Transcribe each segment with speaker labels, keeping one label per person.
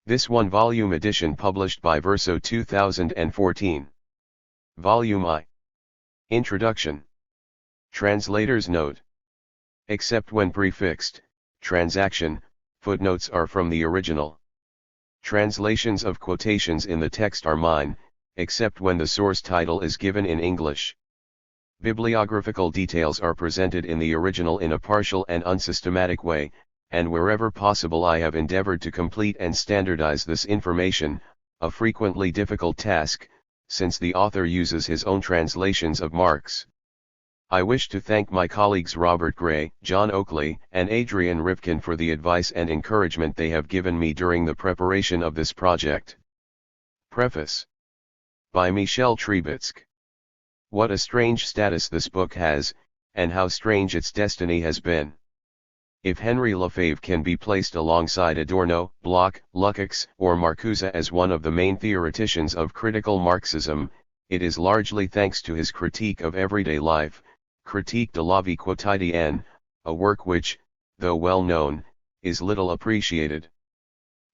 Speaker 1: This one-volume edition published by Verso 2014. Volume I. Introduction. Translator's note. Except when prefixed, transaction, footnotes are from the original. Translations of quotations in the text are mine, except when the source title is given in English. Bibliographical details are presented in the original in a partial and unsystematic way, and wherever possible I have endeavored to complete and standardize this information, a frequently difficult task, since the author uses his own translations of Marx. I wish to thank my colleagues Robert Gray, John Oakley, and Adrian Rivkin for the advice and encouragement they have given me during the preparation of this project. Preface. By Michel Trubetsk. What a strange status this book has, and how strange its destiny has been. If Henri Lefebvre can be placed alongside Adorno, Bloch, Lukács, or Marcuse as one of the main theoreticians of critical Marxism, it is largely thanks to his critique of everyday life, Critique de la vie quotidienne, a work which, though well known, is little appreciated.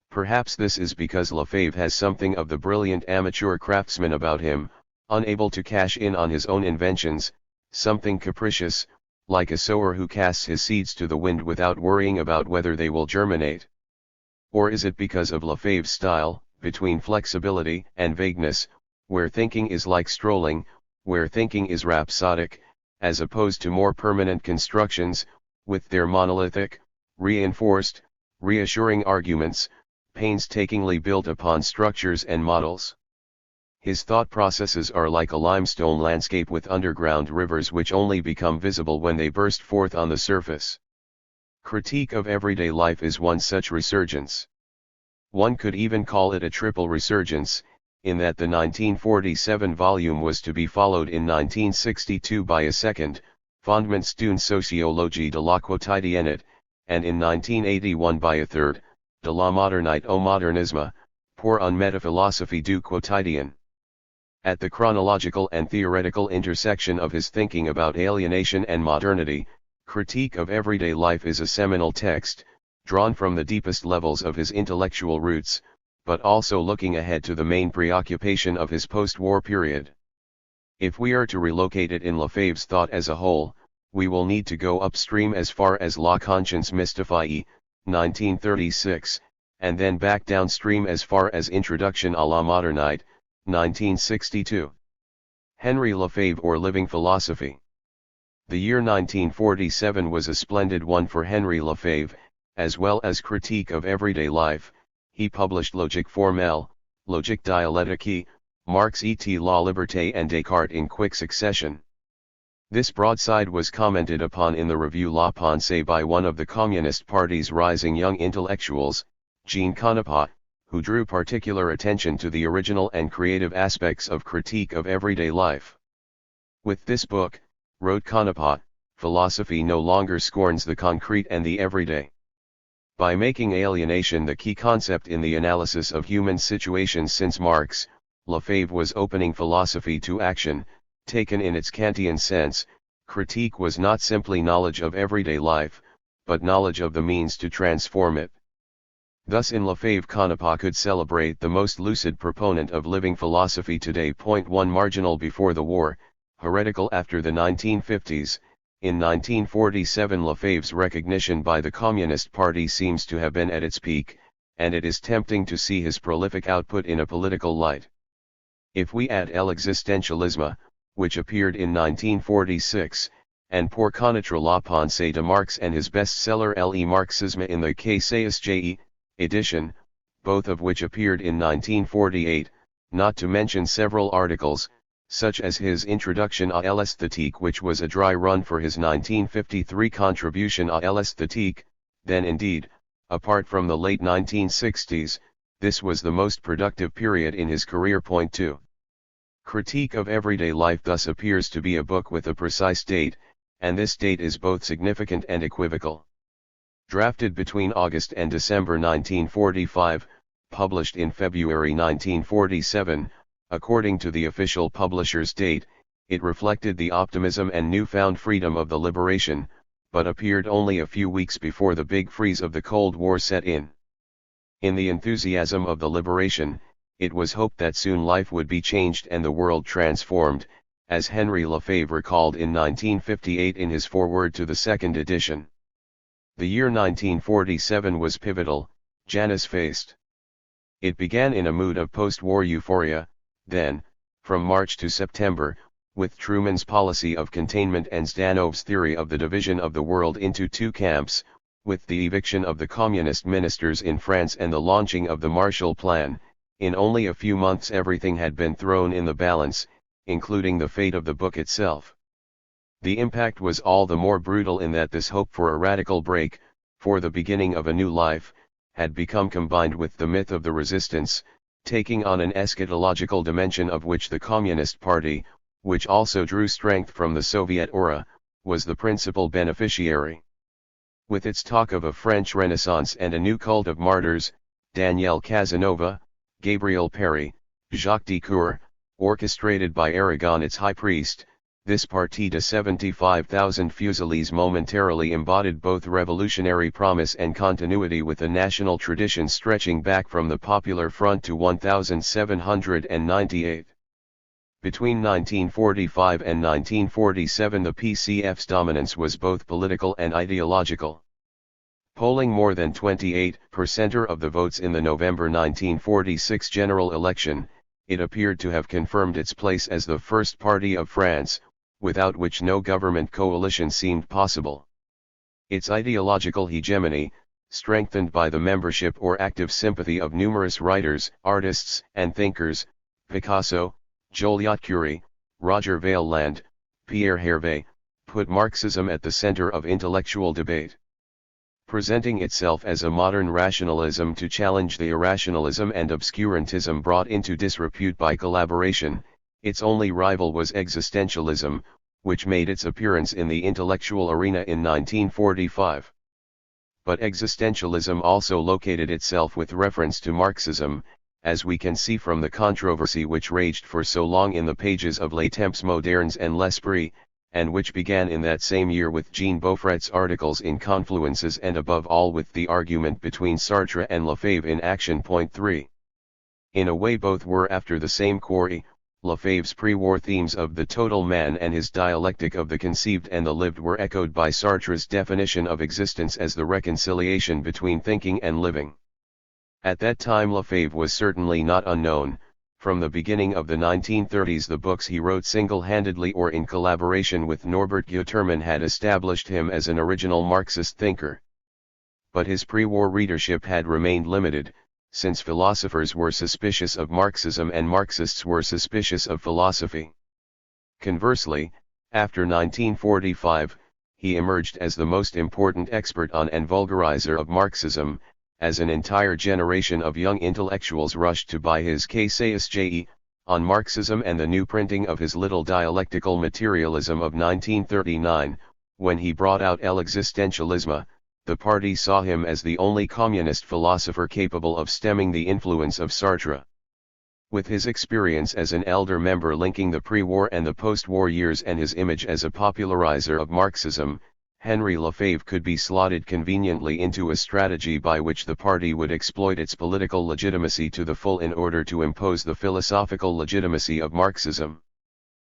Speaker 1: Perhaps this is because Lefebvre has something of the brilliant amateur craftsman about him, unable to cash in on his own inventions, something capricious, like a sower who casts his seeds to the wind without worrying about whether they will germinate. Or is it because of Lefebvre's style, between flexibility and vagueness, where thinking is like strolling, where thinking is rhapsodic, as opposed to more permanent constructions, with their monolithic, reinforced, reassuring arguments, painstakingly built upon structures and models. His thought processes are like a limestone landscape with underground rivers which only become visible when they burst forth on the surface. Critique of Everyday Life is one such resurgence. One could even call it a triple resurgence, in that the 1947 volume was to be followed in 1962 by a second, Fondements d'une sociologie de la quotidiennité, and in 1981 by a third, De la modernité au modernisme, pour une métaphilosophie du quotidien. At the chronological and theoretical intersection of his thinking about alienation and modernity, Critique of Everyday Life is a seminal text, drawn from the deepest levels of his intellectual roots, but also looking ahead to the main preoccupation of his post-war period. If we are to relocate it in Lefebvre's thought as a whole, we will need to go upstream as far as La Conscience Mystifie, 1936, and then back downstream as far as Introduction à la Modernité, 1962. Henri Lefebvre or Living Philosophy. The year 1947 was a splendid one for Henri Lefebvre, as well as Critique of Everyday Life. He published Logique formelle, Logique dialectique, Marx et la liberté and Descartes in quick succession. This broadside was commented upon in the review La Pensée by one of the Communist Party's rising young intellectuals, Jean Connappat, who drew particular attention to the original and creative aspects of Critique of Everyday Life. With this book, wrote Connappat, philosophy no longer scorns the concrete and the everyday. By making alienation the key concept in the analysis of human situations since Marx, Lefebvre was opening philosophy to action. Taken in its Kantian sense, critique was not simply knowledge of everyday life, but knowledge of the means to transform it. Thus in Lefebvre Connappat could celebrate the most lucid proponent of living philosophy today. 1 Marginal before the war, heretical after the 1950s. In 1947 Lefebvre's recognition by the Communist Party seems to have been at its peak, and it is tempting to see his prolific output in a political light. If we add L'existentialisme, which appeared in 1946, and Pour connaître la pensée de Marx and his bestseller Le Marxisme in the KCSJE edition, both of which appeared in 1948, not to mention several articles, such as his Introduction à l'esthétique, which was a dry run for his 1953 contribution à l'esthétique, then indeed, apart from the late 1960s, this was the most productive period in his career. 2. Critique of Everyday Life thus appears to be a book with a precise date, and this date is both significant and equivocal. Drafted between August and December 1945, published in February 1947, according to the official publisher's date, it reflected the optimism and newfound freedom of the liberation, but appeared only a few weeks before the big freeze of the Cold War set in. In the enthusiasm of the liberation, it was hoped that soon life would be changed and the world transformed, as Henri Lefebvre recalled in 1958 in his foreword to the second edition. The year 1947 was pivotal, Janus faced. It began in a mood of post-war euphoria, then, from March to September, with Truman's policy of containment and Zdanov's theory of the division of the world into two camps, with the eviction of the communist ministers in France and the launching of the Marshall Plan, in only a few months everything had been thrown in the balance, including the fate of the book itself. The impact was all the more brutal in that this hope for a radical break, for the beginning of a new life, had become combined with the myth of the resistance, taking on an eschatological dimension of which the Communist Party, which also drew strength from the Soviet aura, was the principal beneficiary. With its talk of a French Renaissance and a new cult of martyrs, Daniel Casanova, Gabriel Péry, Jacques Decour, orchestrated by Aragon its high priest, this parti de 75,000 Fusiliers momentarily embodied both revolutionary promise and continuity with a national tradition stretching back from the Popular Front to 1798. Between 1945 and 1947 the PCF's dominance was both political and ideological. Polling more than 28% of the votes in the November 1946 general election, it appeared to have confirmed its place as the first party of France, without which no government coalition seemed possible. Its ideological hegemony, strengthened by the membership or active sympathy of numerous writers, artists, and thinkers, Picasso, Joliot-Curie, Roger Vaillant, Pierre Hervé, put Marxism at the center of intellectual debate. Presenting itself as a modern rationalism to challenge the irrationalism and obscurantism brought into disrepute by collaboration, its only rival was existentialism, which made its appearance in the intellectual arena in 1945. But existentialism also located itself with reference to Marxism, as we can see from the controversy which raged for so long in the pages of Les Temps Modernes and L'Esprit, and which began in that same year with Jean Beaufret's articles in Confluences and above all with the argument between Sartre and Lefebvre in Action Point 3. In a way both were after the same quarry. Lefebvre's pre-war themes of the total man and his dialectic of the conceived and the lived were echoed by Sartre's definition of existence as the reconciliation between thinking and living. At that time Lefebvre was certainly not unknown. From the beginning of the 1930s the books he wrote single-handedly or in collaboration with Norbert Guterman had established him as an original Marxist thinker. But his pre-war readership had remained limited, since philosophers were suspicious of Marxism and Marxists were suspicious of philosophy. Conversely, after 1945, he emerged as the most important expert on and vulgarizer of Marxism, as an entire generation of young intellectuals rushed to buy his Essays on Marxism and the new printing of his Little Dialectical Materialism of 1939, when he brought out El Existentialisme. The party saw him as the only communist philosopher capable of stemming the influence of Sartre. With his experience as an elder member linking the pre-war and the post-war years and his image as a popularizer of Marxism, Henri Lefebvre could be slotted conveniently into a strategy by which the party would exploit its political legitimacy to the full in order to impose the philosophical legitimacy of Marxism.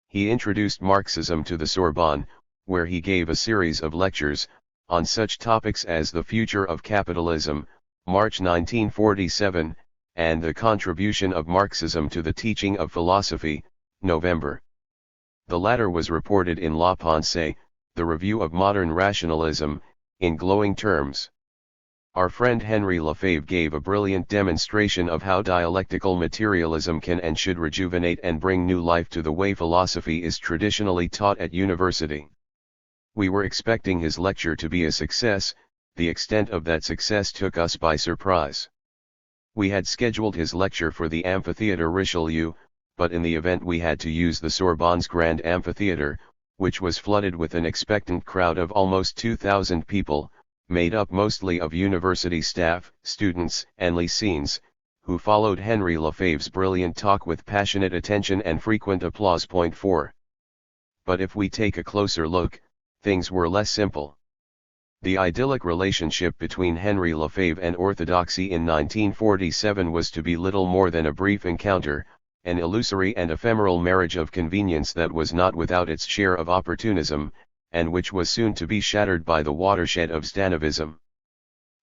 Speaker 1: He introduced Marxism to the Sorbonne, where he gave a series of lectures, on such topics as the future of capitalism, March 1947, and the contribution of Marxism to the teaching of philosophy, November. The latter was reported in La Pensée, the Review of Modern Rationalism, in glowing terms. Our friend Henri Lefebvre gave a brilliant demonstration of how dialectical materialism can and should rejuvenate and bring new life to the way philosophy is traditionally taught at university. We were expecting his lecture to be a success. The extent of that success took us by surprise. We had scheduled his lecture for the Amphitheatre Richelieu, but in the event we had to use the Sorbonne's Grand Amphitheatre, which was flooded with an expectant crowd of almost 2,000 people, made up mostly of university staff, students, and lyceens, who followed Henri Lefebvre's brilliant talk with passionate attention and frequent applause. Point 4. But if we take a closer look, things were less simple. The idyllic relationship between Henri Lefebvre and orthodoxy in 1947 was to be little more than a brief encounter, an illusory and ephemeral marriage of convenience that was not without its share of opportunism, and which was soon to be shattered by the watershed of Stanovism.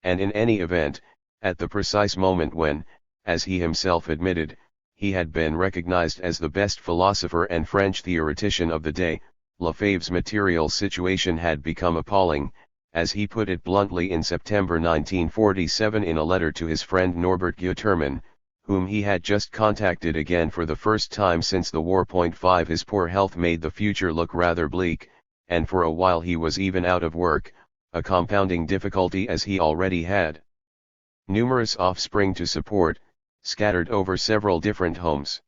Speaker 1: And in any event, at the precise moment when, as he himself admitted, he had been recognized as the best philosopher and French theoretician of the day, Lefebvre's material situation had become appalling, as he put it bluntly in September 1947 in a letter to his friend Norbert Guterman, whom he had just contacted again for the first time since the war. 5 His poor health made the future look rather bleak, and for a while he was even out of work, a compounding difficulty as he already had numerous offspring to support, scattered over several different homes.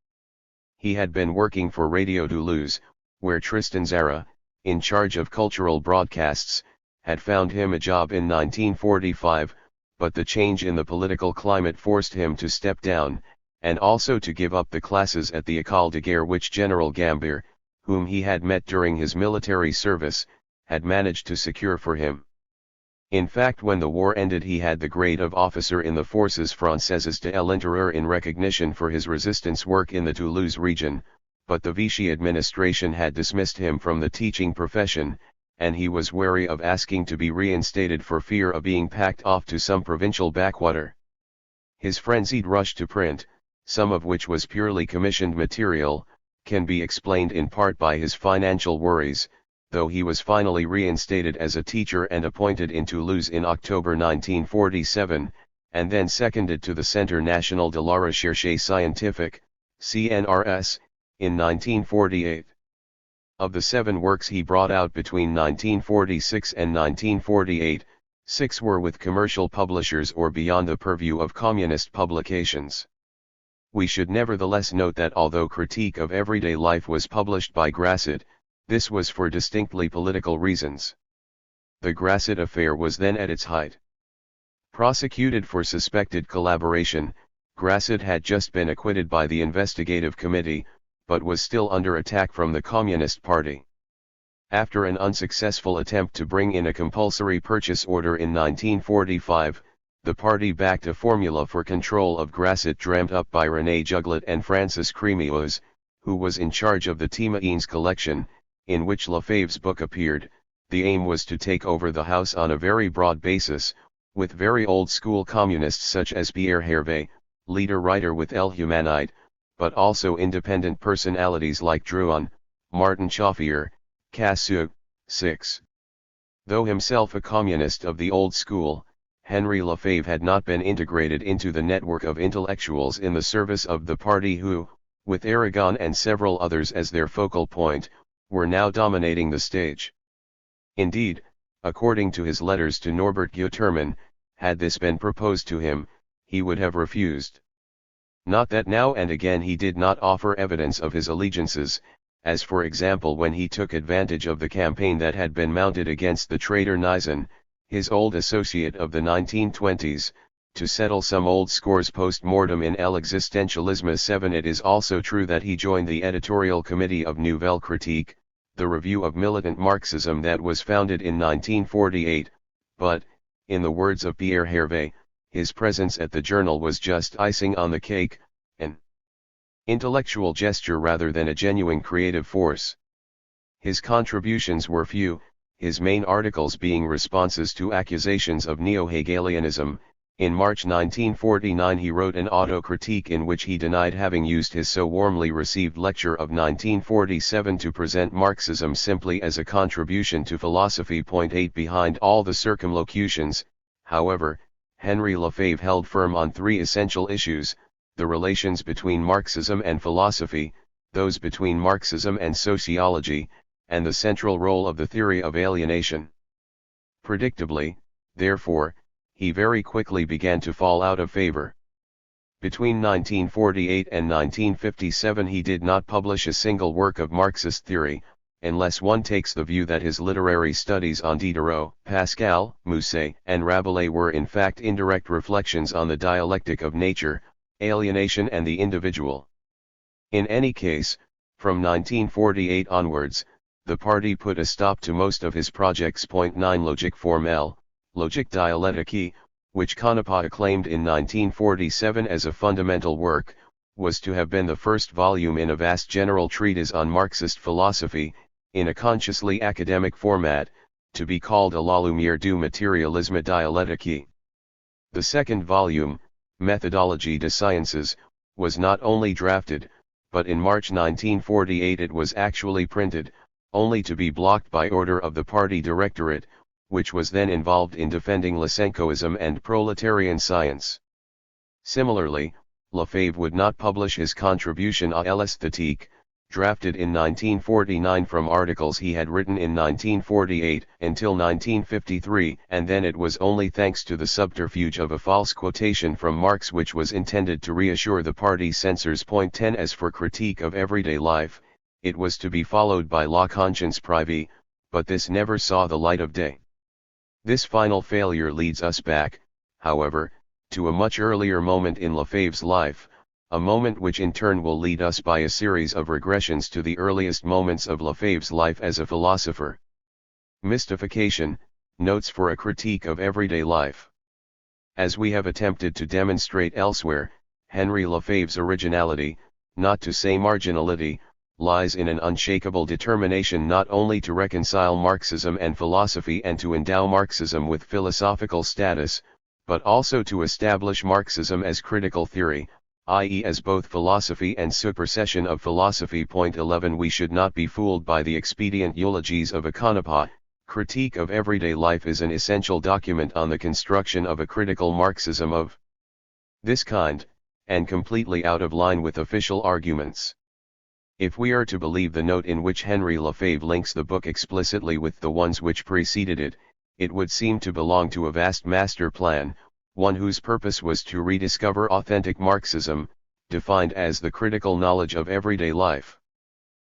Speaker 1: He had been working for Radio Toulouse, where Tristan Tzara, in charge of cultural broadcasts, had found him a job in 1945, but the change in the political climate forced him to step down, and also to give up the classes at the École de Guerre which General Gambier, whom he had met during his military service, had managed to secure for him. In fact, when the war ended, he had the grade of officer in the Forces Françaises de l'Intérieur in recognition for his resistance work in the Toulouse region, but the Vichy administration had dismissed him from the teaching profession, and he was wary of asking to be reinstated for fear of being packed off to some provincial backwater. His frenzied rush to print, some of which was purely commissioned material, can be explained in part by his financial worries, though he was finally reinstated as a teacher and appointed in Toulouse in October 1947, and then seconded to the Centre National de la Recherche Scientifique, CNRS, in 1948. Of the 7 works he brought out between 1946 and 1948, 6 were with commercial publishers or beyond the purview of communist publications. We should nevertheless note that although Critique of Everyday Life was published by Grasset, this was for distinctly political reasons. The Grasset affair was then at its height. Prosecuted for suspected collaboration, Grasset had just been acquitted by the investigative committee, but was still under attack from the Communist Party. After an unsuccessful attempt to bring in a compulsory purchase order in 1945, the party backed a formula for control of Grasset dreamt up by René Juglet and Francis Crémieux, who was in charge of the Timaines collection, in which Lefebvre's book appeared. The aim was to take over the house on a very broad basis, with very old-school communists such as Pierre Hervé, leader-writer with El Humanite, but also independent personalities like Drouin, Martin Chauffier, Cassou, 6. Though himself a communist of the old school, Henri Lefebvre had not been integrated into the network of intellectuals in the service of the party who, with Aragon and several others as their focal point, were now dominating the stage. Indeed, according to his letters to Norbert Guterman, had this been proposed to him, he would have refused. Not that now and again he did not offer evidence of his allegiances, as for example when he took advantage of the campaign that had been mounted against the traitor Nizan, his old associate of the 1920s, to settle some old scores post-mortem in L'Existentialisme 7. It is also true that he joined the editorial committee of Nouvelle Critique, the review of militant Marxism that was founded in 1948, but, in the words of Pierre Hervé, his presence at the journal was just icing on the cake, an intellectual gesture rather than a genuine creative force. His contributions were few, his main articles being responses to accusations of neo-Hegelianism. In March 1949 he wrote an auto-critique in which he denied having used his so warmly received lecture of 1947 to present Marxism simply as a contribution to philosophy. 8 Behind all the circumlocutions, however, Henri Lefebvre held firm on 3 essential issues: the relations between Marxism and philosophy, those between Marxism and sociology, and the central role of the theory of alienation. Predictably, therefore, he very quickly began to fall out of favor. Between 1948 and 1957 he did not publish a single work of Marxist theory, unless one takes the view that his literary studies on Diderot, Pascal, Musset, and Rabelais were in fact indirect reflections on the dialectic of nature, alienation and the individual. In any case, from 1948 onwards, the party put a stop to most of his projects. 9 Logique formelle, Logique dialectique, which Canepa acclaimed in 1947 as a fundamental work, was to have been the first volume in a vast general treatise on Marxist philosophy, in a consciously academic format, to be called à la lumière du matérialisme dialectique. The second volume, Méthodologie des sciences, was not only drafted, but in March 1948 it was actually printed, only to be blocked by order of the party directorate, which was then involved in defending Lysenkoism and proletarian science. Similarly, Lefebvre would not publish his contribution à l'esthétique, drafted in 1949 from articles he had written in 1948 until 1953, and then it was only thanks to the subterfuge of a false quotation from Marx which was intended to reassure the party censors. Point 10. As for critique of everyday life, it was to be followed by La Conscience Privée, but this never saw the light of day. This final failure leads us back, however, to a much earlier moment in Lefebvre's life, a moment which in turn will lead us by a series of regressions to the earliest moments of Lefebvre's life as a philosopher. Mystification, Notes for a Critique of Everyday Life. As we have attempted to demonstrate elsewhere, Henri Lefebvre's originality, not to say marginality, lies in an unshakable determination not only to reconcile Marxism and philosophy and to endow Marxism with philosophical status, but also to establish Marxism as critical theory, i.e. as both philosophy and supersession of philosophy. Point 11. We should not be fooled by the expedient eulogies of a Canepa. Critique of Everyday Life is an essential document on the construction of a critical Marxism of this kind, and completely out of line with official arguments. If we are to believe the note in which Henri Lefebvre links the book explicitly with the ones which preceded it, it would seem to belong to a vast master plan, one whose purpose was to rediscover authentic Marxism, defined as the critical knowledge of everyday life.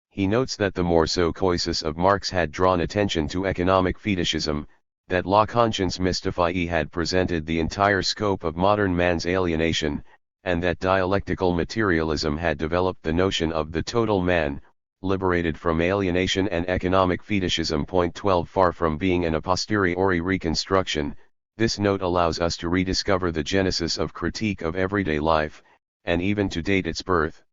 Speaker 1: He notes that the morceau coitus of Marx had drawn attention to economic fetishism, that La Conscience Mystifie had presented the entire scope of modern man's alienation, and that dialectical materialism had developed the notion of the total man, liberated from alienation and economic fetishism. Point 12. Far from being an a posteriori reconstruction, this note allows us to rediscover the genesis of critique of everyday life, and even to date its birth.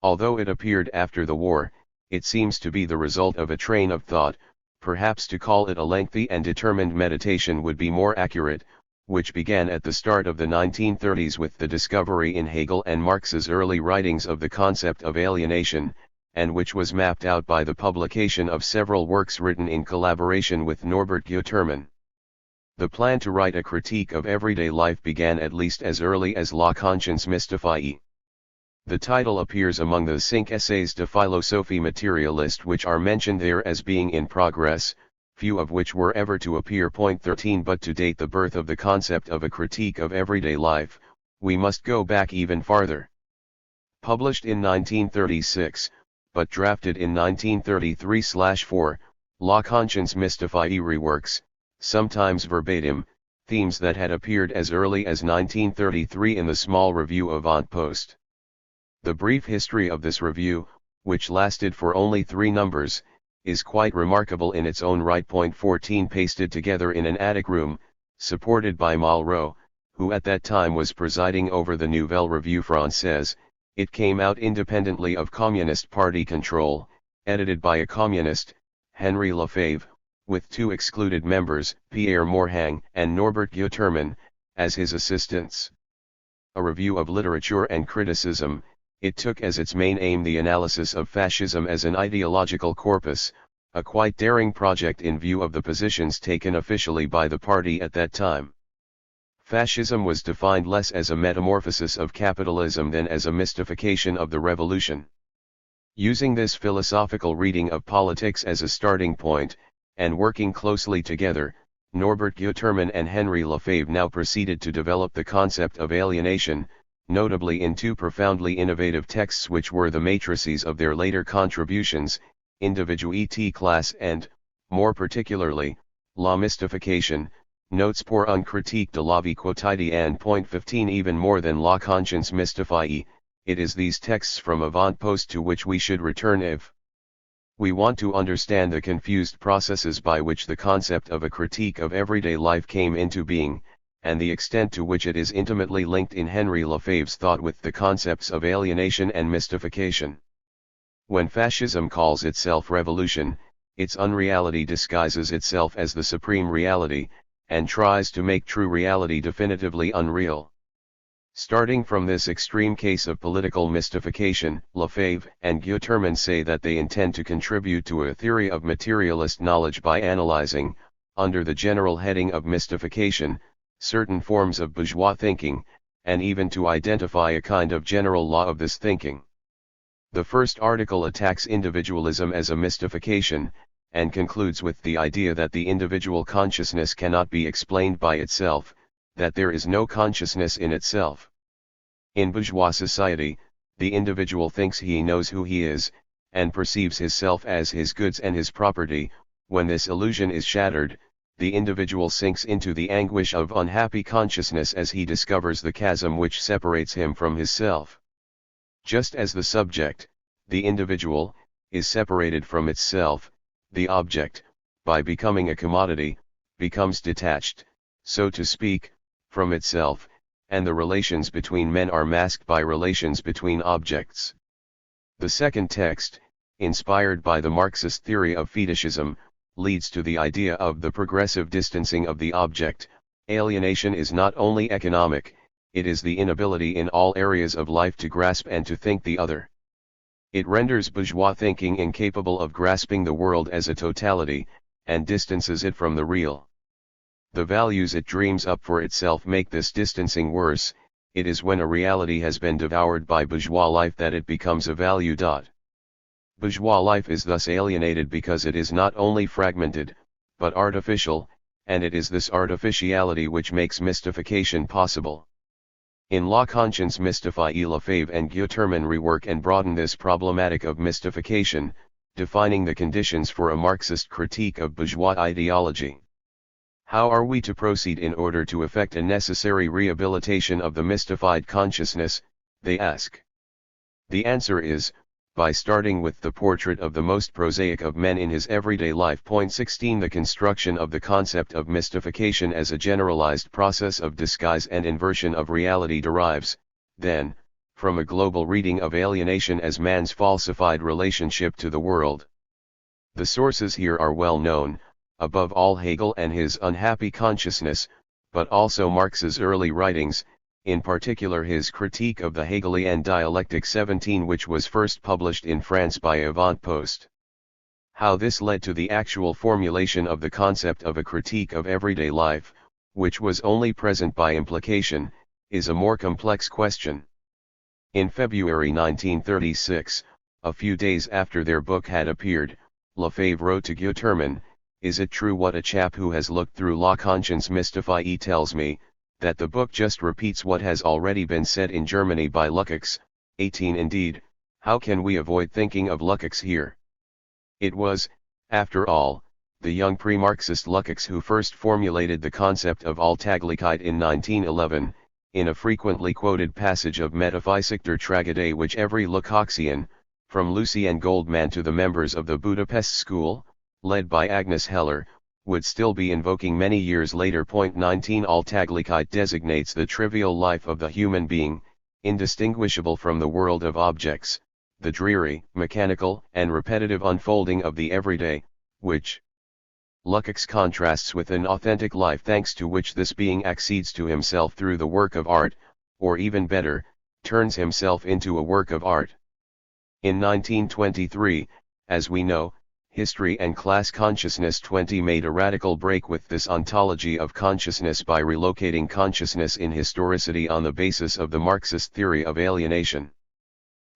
Speaker 1: Although it appeared after the war, it seems to be the result of a train of thought, perhaps to call it a lengthy and determined meditation would be more accurate, which began at the start of the 1930s with the discovery in Hegel and Marx's early writings of the concept of alienation, and which was mapped out by the publication of several works written in collaboration with Norbert Guterman. The plan to write a critique of everyday life began at least as early as La Conscience Mystifie. The title appears among the 5 essays de philosophie matérialiste which are mentioned there as being in progress, few of which were ever to appear. Point 13. But to date the birth of the concept of a critique of everyday life, we must go back even farther. Published in 1936, but drafted in 1933/4, La Conscience Mystifie reworks, sometimes verbatim, themes that had appeared as early as 1933 in the small review Avant-Poste. The brief history of this review, which lasted for only 3 numbers, is quite remarkable in its own right. Point 14. Pasted together in an attic room, supported by Malraux, who at that time was presiding over the Nouvelle Revue Française, it came out independently of Communist Party control, edited by a communist, Henri Lefebvre, with 2 excluded members, Pierre Morhang and Norbert Guterman, as his assistants. A review of literature and criticism, it took as its main aim the analysis of fascism as an ideological corpus, a quite daring project in view of the positions taken officially by the party at that time. Fascism was defined less as a metamorphosis of capitalism than as a mystification of the revolution. Using this philosophical reading of politics as a starting point, and working closely together, Norbert Guterman and Henri Lefebvre now proceeded to develop the concept of alienation, notably in 2 profoundly innovative texts which were the matrices of their later contributions, Individualité classe and, more particularly, La Mystification, Notes pour une critique de la vie quotidienne. Point 15. Even more than La Conscience Mystifie, it is these texts from Avant-Poste to which we should return if We want to understand the confused processes by which the concept of a critique of everyday life came into being, and the extent to which it is intimately linked in Henri Lefebvre's thought with the concepts of alienation and mystification. When fascism calls itself revolution, its unreality disguises itself as the supreme reality, and tries to make true reality definitively unreal. Starting from this extreme case of political mystification, Lefebvre and Guterman say that they intend to contribute to a theory of materialist knowledge by analyzing, under the general heading of mystification, certain forms of bourgeois thinking, and even to identify a kind of general law of this thinking. The first article attacks individualism as a mystification, and concludes with the idea that the individual consciousness cannot be explained by itself, that there is no consciousness in itself. In bourgeois society, the individual thinks he knows who he is, and perceives his self as his goods and his property. When this illusion is shattered, the individual sinks into the anguish of unhappy consciousness as he discovers the chasm which separates him from his self. Just as the subject, the individual, is separated from itself, the object, by becoming a commodity, becomes detached, so to speak, from itself, and the relations between men are masked by relations between objects. The second text, inspired by the Marxist theory of fetishism, leads to the idea of the progressive distancing of the object. Alienation is not only economic, it is the inability in all areas of life to grasp and to think the other. It renders bourgeois thinking incapable of grasping the world as a totality, and distances it from the real. The values it dreams up for itself make this distancing worse. It is when a reality has been devoured by bourgeois life that it becomes a value. Bourgeois life is thus alienated because it is not only fragmented, but artificial, and it is this artificiality which makes mystification possible. In La Conscience Mystifie, Lefebvre and Guterman rework and broaden this problematic of mystification, defining the conditions for a Marxist critique of bourgeois ideology. How are we to proceed in order to effect a necessary rehabilitation of the mystified consciousness, they ask. The answer is, by starting with the portrait of the most prosaic of men in his everyday life. Point 16 The construction of the concept of mystification as a generalized process of disguise and inversion of reality derives, then, from a global reading of alienation as man's falsified relationship to the world. The sources here are well known, above all Hegel and his unhappy consciousness, but also Marx's early writings, in particular his critique of the Hegelian dialectic 17, which was first published in France by Avant-Poste. How this led to the actual formulation of the concept of a critique of everyday life, which was only present by implication, is a more complex question. In February 1936, a few days after their book had appeared, Lefebvre wrote to Guterman, "Is it true what a chap who has looked through La Conscience Mystifie tells me, that the book just repeats what has already been said in Germany by Lukács?" 18 Indeed, how can we avoid thinking of Lukács here? It was, after all, the young pre-Marxist Lukács who first formulated the concept of Alltäglichkeit in 1911, in a frequently quoted passage of Metaphysic der Tragödie which every Lukácsian, from Lucien Goldman to the members of the Budapest school, led by Agnes Heller, would still be invoking many years later. Point 19 Alltäglichkeit designates the trivial life of the human being, indistinguishable from the world of objects, the dreary, mechanical, and repetitive unfolding of the everyday, which Lukács contrasts with an authentic life thanks to which this being accedes to himself through the work of art, or even better, turns himself into a work of art. In 1923, as we know, History and Class Consciousness 20 made a radical break with this ontology of consciousness by relocating consciousness in historicity on the basis of the Marxist theory of alienation.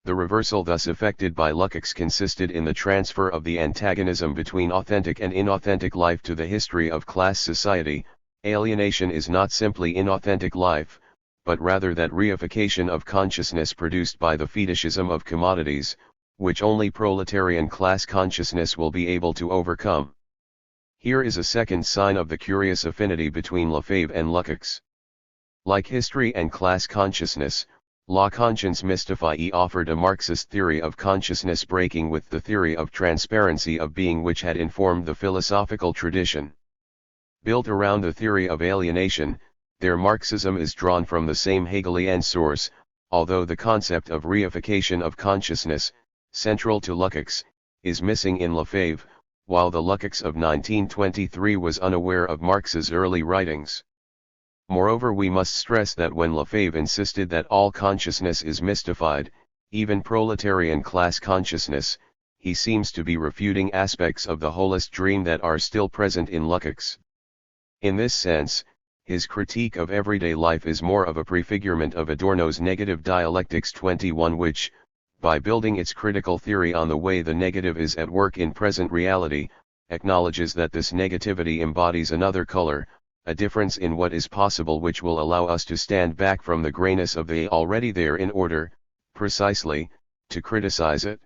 Speaker 1: The reversal thus effected by Lukács consisted in the transfer of the antagonism between authentic and inauthentic life to the history of class society. Alienation is not simply inauthentic life, but rather that reification of consciousness produced by the fetishism of commodities, which only proletarian class consciousness will be able to overcome. Here is a second sign of the curious affinity between Lefebvre and Lukács. Like history and class consciousness, La Conscience Mystifie offered a Marxist theory of consciousness breaking with the theory of transparency of being which had informed the philosophical tradition. Built around the theory of alienation, their Marxism is drawn from the same Hegelian source, although the concept of reification of consciousness, central to Lukács, is missing in Lefebvre, while the Lukács of 1923 was unaware of Marx's early writings. Moreover, we must stress that when Lefebvre insisted that all consciousness is mystified, even proletarian class consciousness, he seems to be refuting aspects of the holist dream that are still present in Lukács. In this sense, his critique of everyday life is more of a prefigurement of Adorno's negative dialectics 21, which, by building its critical theory on the way the negative is at work in present reality, acknowledges that this negativity embodies another color, a difference in what is possible which will allow us to stand back from the grayness of the already there in order, precisely, to criticize it.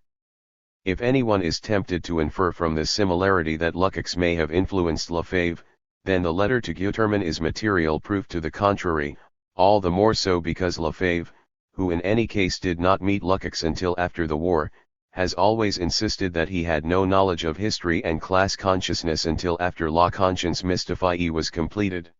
Speaker 1: If anyone is tempted to infer from this similarity that Lukács may have influenced Lefebvre, then the letter to Guterman is material proof to the contrary, all the more so because Lefebvre, who in any case did not meet Lukács until after the war, has always insisted that he had no knowledge of history and class consciousness until after La Conscience Mystifie was completed.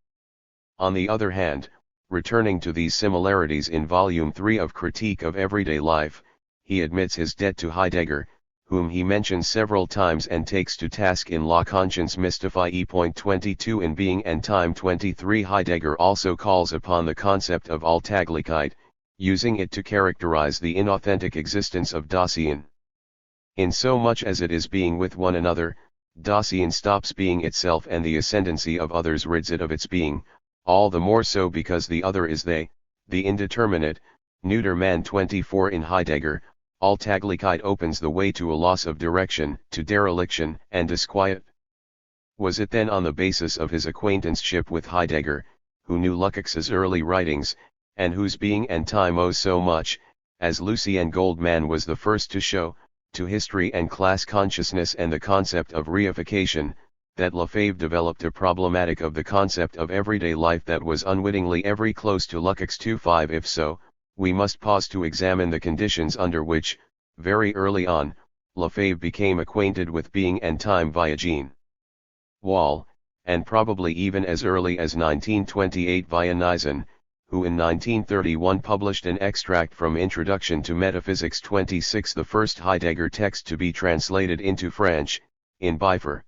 Speaker 1: On the other hand, returning to these similarities in Volume 3 of Critique of Everyday Life, he admits his debt to Heidegger, whom he mentions several times and takes to task in La Conscience Mystifie. 22 In Being and Time 23 Heidegger also calls upon the concept of Alltäglichkeit, using it to characterize the inauthentic existence of Dasein. In so much as it is being with one another, Dasein stops being itself and the ascendancy of others rids it of its being, all the more so because the other is they, the indeterminate, neuter man. 24 In Heidegger, Alltäglichkeit opens the way to a loss of direction, to dereliction and disquiet. Was it then on the basis of his acquaintanceship with Heidegger, who knew Lukács's early writings, and whose Being and Time owes so much, as Lucien Goldman was the first to show, to history and class consciousness and the concept of reification, that Lefebvre developed a problematic of the concept of everyday life that was unwittingly every close to Lukács 2.5? If so, we must pause to examine the conditions under which, very early on, Lefebvre became acquainted with Being and Time via Jean Wall, and probably even as early as 1928 via Nizan, who in 1931 published an extract from Introduction to Metaphysics 26, the first Heidegger text to be translated into French, in Bifur.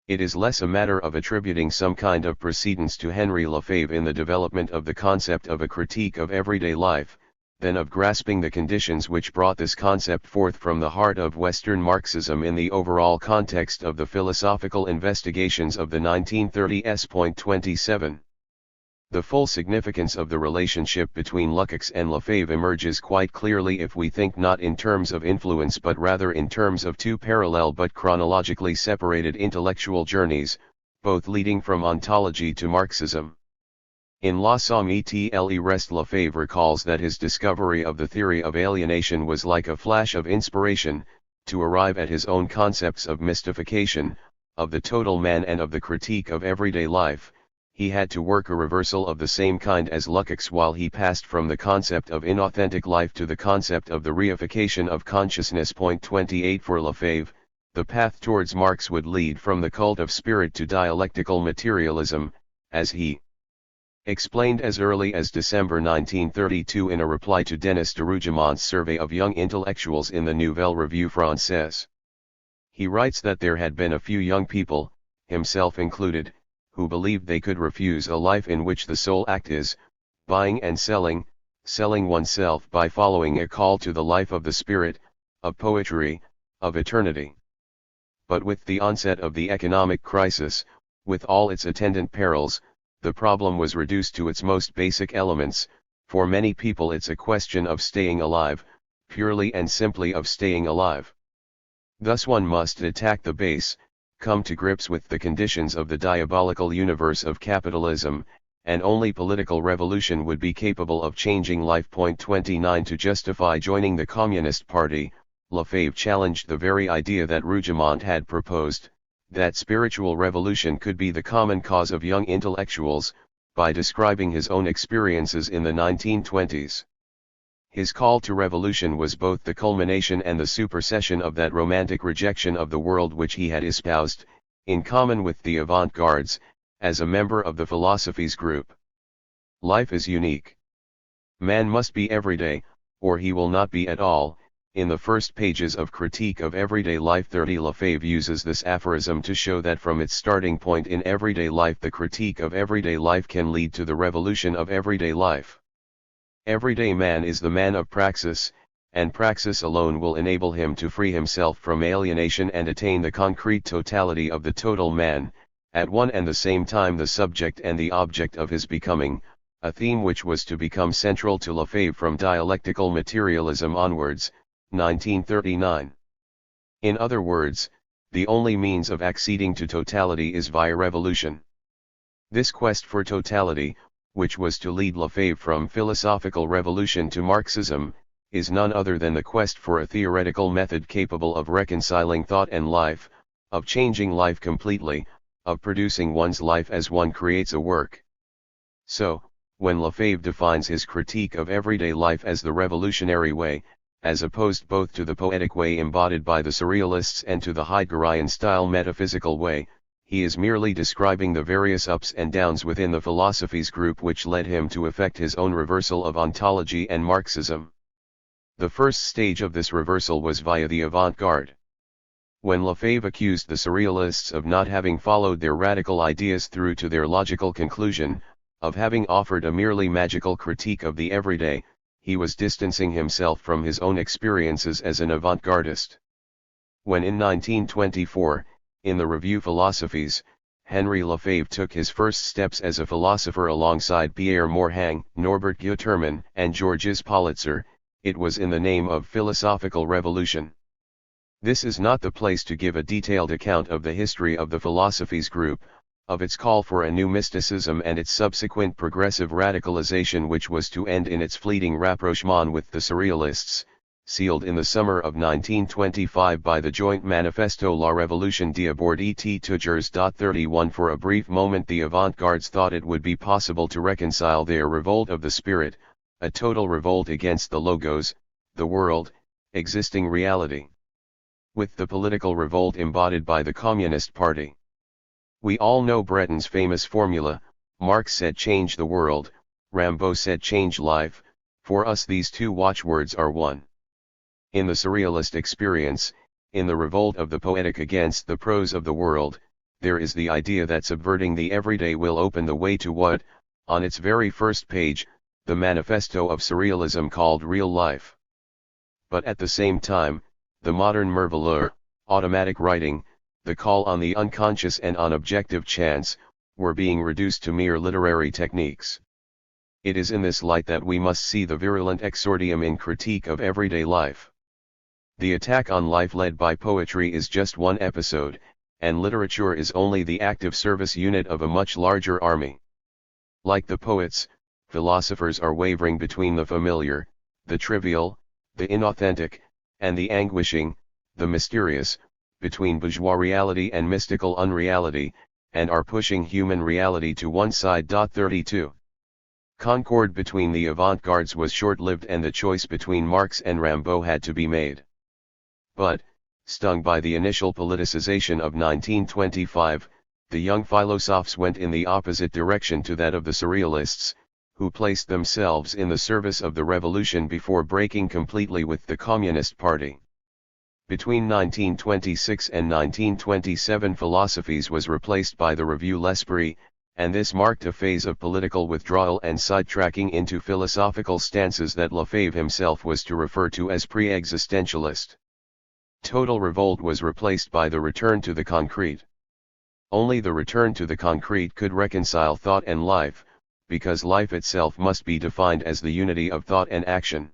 Speaker 1: It is less a matter of attributing some kind of precedence to Henri Lefebvre in the development of the concept of a critique of everyday life, than of grasping the conditions which brought this concept forth from the heart of Western Marxism in the overall context of the philosophical investigations of the 1930s. 27. The full significance of the relationship between Lukács and Lefebvre emerges quite clearly if we think not in terms of influence but rather in terms of two parallel but chronologically separated intellectual journeys, both leading from ontology to Marxism. In La Somme et le Reste, Lefebvre recalls that his discovery of the theory of alienation was like a flash of inspiration, to arrive at his own concepts of mystification, of the total man and of the critique of everyday life. He had to work a reversal of the same kind as Lukács while he passed from the concept of inauthentic life to the concept of the reification of consciousness. 28 For Lefebvre, the path towards Marx would lead from the cult of spirit to dialectical materialism, as he explained as early as December 1932 in a reply to Denis de Rougemont's survey of young intellectuals in the Nouvelle Revue Française. He writes that there had been a few young people, himself included, who believed they could refuse a life in which the sole act is, buying and selling oneself by following a call to the life of the spirit, of poetry, of eternity. But with the onset of the economic crisis, with all its attendant perils, the problem was reduced to its most basic elements. For many people it's a question of staying alive, purely and simply of staying alive. Thus one must attack the base, come to grips with the conditions of the diabolical universe of capitalism, and only political revolution would be capable of changing life. 29 To justify joining the Communist Party, Lefebvre challenged the very idea that Rougemont had proposed, that spiritual revolution could be the common cause of young intellectuals, by describing his own experiences in the 1920s. His call to revolution was both the culmination and the supersession of that romantic rejection of the world which he had espoused, in common with the avant-gardes, as a member of the philosophies group. Life is unique. Man must be everyday, or he will not be at all. In the first pages of Critique of Everyday Life 30, Lefebvre uses this aphorism to show that from its starting point in everyday life the critique of everyday life can lead to the revolution of everyday life. Everyday man is the man of praxis, and praxis alone will enable him to free himself from alienation and attain the concrete totality of the total man, at one and the same time the subject and the object of his becoming, a theme which was to become central to Lefebvre from dialectical materialism onwards, 1939. In other words, the only means of acceding to totality is via revolution. This quest for totality, which was to lead Lefebvre from philosophical revolution to Marxism, is none other than the quest for a theoretical method capable of reconciling thought and life, of changing life completely, of producing one's life as one creates a work. So, when Lefebvre defines his critique of everyday life as the revolutionary way, as opposed both to the poetic way embodied by the Surrealists and to the Heideggerian-style metaphysical way, he is merely describing the various ups and downs within the philosophies group which led him to effect his own reversal of ontology and Marxism. The first stage of this reversal was via the avant-garde. When Lefebvre accused the Surrealists of not having followed their radical ideas through to their logical conclusion, of having offered a merely magical critique of the everyday, he was distancing himself from his own experiences as an avant-gardist. When in 1924, in the Revue Philosophies, Henri Lefebvre took his first steps as a philosopher alongside Pierre Morhang, Norbert Guterman, and Georges Politzer, it was in the name of philosophical revolution. This is not the place to give a detailed account of the history of the philosophies group, of its call for a new mysticism and its subsequent progressive radicalization which was to end in its fleeting rapprochement with the Surrealists, sealed in the summer of 1925 by the joint manifesto La Révolution d'abord et toujours. 31 For a brief moment the avant-gardes thought it would be possible to reconcile their revolt of the spirit, a total revolt against the logos, the world, existing reality, with the political revolt embodied by the Communist Party. We all know Breton's famous formula, Marx said change the world, Rimbaud said change life, for us these two watchwords are one. In the Surrealist experience, in the revolt of the poetic against the prose of the world, there is the idea that subverting the everyday will open the way to what, on its very first page, the manifesto of Surrealism called real life. But at the same time, the modern merveilleur, automatic writing, the call on the unconscious and on objective chance, were being reduced to mere literary techniques. It is in this light that we must see the virulent exordium in Critique of Everyday Life. The attack on life led by poetry is just one episode, and literature is only the active service unit of a much larger army. Like the poets, philosophers are wavering between the familiar, the trivial, the inauthentic, and the anguishing, the mysterious, between bourgeois reality and mystical unreality, and are pushing human reality to one side. 32. Concord between the avant-gardes was short-lived and the choice between Marx and Rimbaud had to be made. But, stung by the initial politicization of 1925, the young philosophers went in the opposite direction to that of the Surrealists, who placed themselves in the service of the revolution before breaking completely with the Communist Party. Between 1926 and 1927 Philosophies was replaced by the Revue L'Esprit, and this marked a phase of political withdrawal and sidetracking into philosophical stances that Lefebvre himself was to refer to as pre-existentialist. Total revolt was replaced by the return to the concrete. Only the return to the concrete could reconcile thought and life, because life itself must be defined as the unity of thought and action.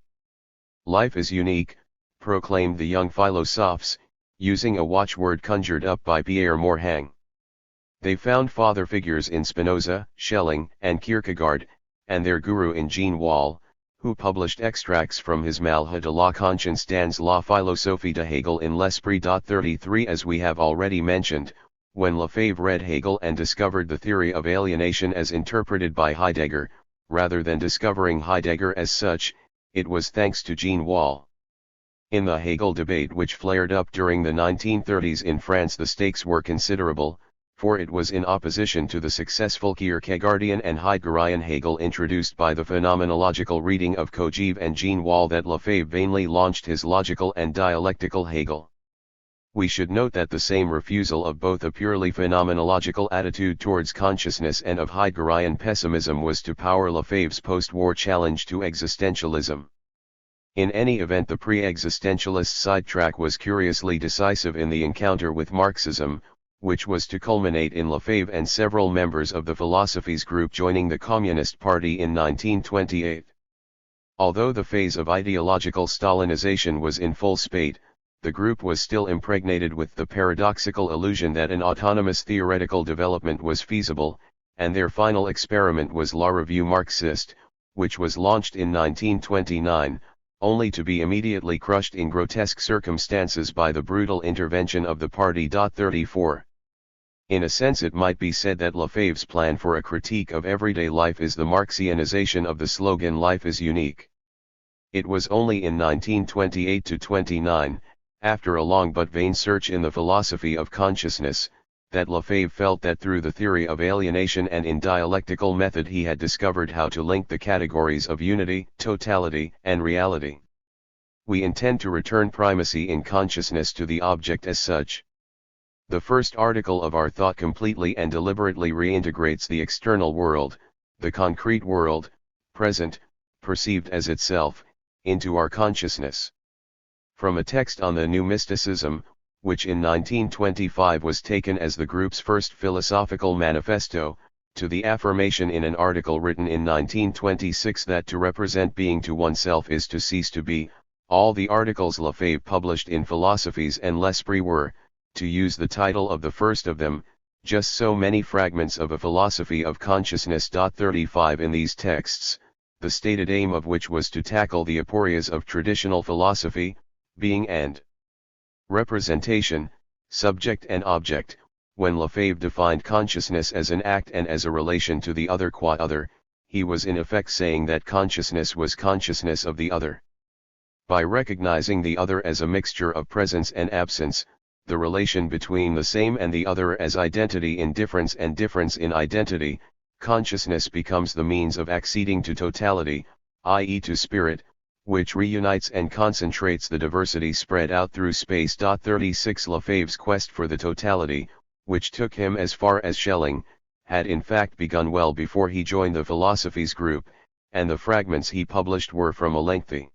Speaker 1: Life is unique, proclaimed the young philosophers, using a watchword conjured up by Pierre Morhang. They found father figures in Spinoza, Schelling, and Kierkegaard, and their guru in Jean Wahl, who published extracts from his Malheur de la conscience dans la philosophie de Hegel in L'Esprit. 33 As we have already mentioned, when Lefebvre read Hegel and discovered the theory of alienation as interpreted by Heidegger, rather than discovering Heidegger as such, it was thanks to Jean Wahl. In the Hegel debate which flared up during the 1930s in France, the stakes were considerable, for it was in opposition to the successful Kierkegaardian and Heideggerian Hegel introduced by the phenomenological reading of Kojève and Jean Wahl that Lefebvre vainly launched his logical and dialectical Hegel. We should note that the same refusal of both a purely phenomenological attitude towards consciousness and of Heideggerian pessimism was to power Lefebvre's post-war challenge to existentialism. In any event, the pre-existentialist sidetrack was curiously decisive in the encounter with Marxism, which was to culminate in Lefebvre and several members of the Philosophies group joining the Communist Party in 1928. Although the phase of ideological Stalinization was in full spate, the group was still impregnated with the paradoxical illusion that an autonomous theoretical development was feasible, and their final experiment was La Revue Marxiste, which was launched in 1929, only to be immediately crushed in grotesque circumstances by the brutal intervention of the party. 34. In a sense, it might be said that Lefebvre's plan for a critique of everyday life is the Marxianization of the slogan "Life is unique." It was only in 1928-29, after a long but vain search in the philosophy of consciousness, that Lefebvre felt that through the theory of alienation and in dialectical method he had discovered how to link the categories of unity, totality, and reality. We intend to return primacy in consciousness to the object as such. The first article of our thought completely and deliberately reintegrates the external world, the concrete world, present, perceived as itself, into our consciousness. From a text on the New Mysticism, which in 1925 was taken as the group's first philosophical manifesto, to the affirmation in an article written in 1926 that to represent being to oneself is to cease to be, all the articles Lefebvre published in Philosophies and L'Esprit were, to use the title of the first of them, just so many fragments of a philosophy of consciousness. 35 in these texts, the stated aim of which was to tackle the aporias of traditional philosophy, being and representation, subject and object. When Lefebvre defined consciousness as an act and as a relation to the other qua other, he was in effect saying that consciousness was consciousness of the other. By recognizing the other as a mixture of presence and absence, the relation between the same and the other as identity in difference and difference in identity, consciousness becomes the means of acceding to totality, i.e. to spirit, which reunites and concentrates the diversity spread out through space. 36 Lefebvre's quest for the totality, which took him as far as Schelling, had in fact begun well before he joined the Philosophies group, and the fragments he published were from a lengthy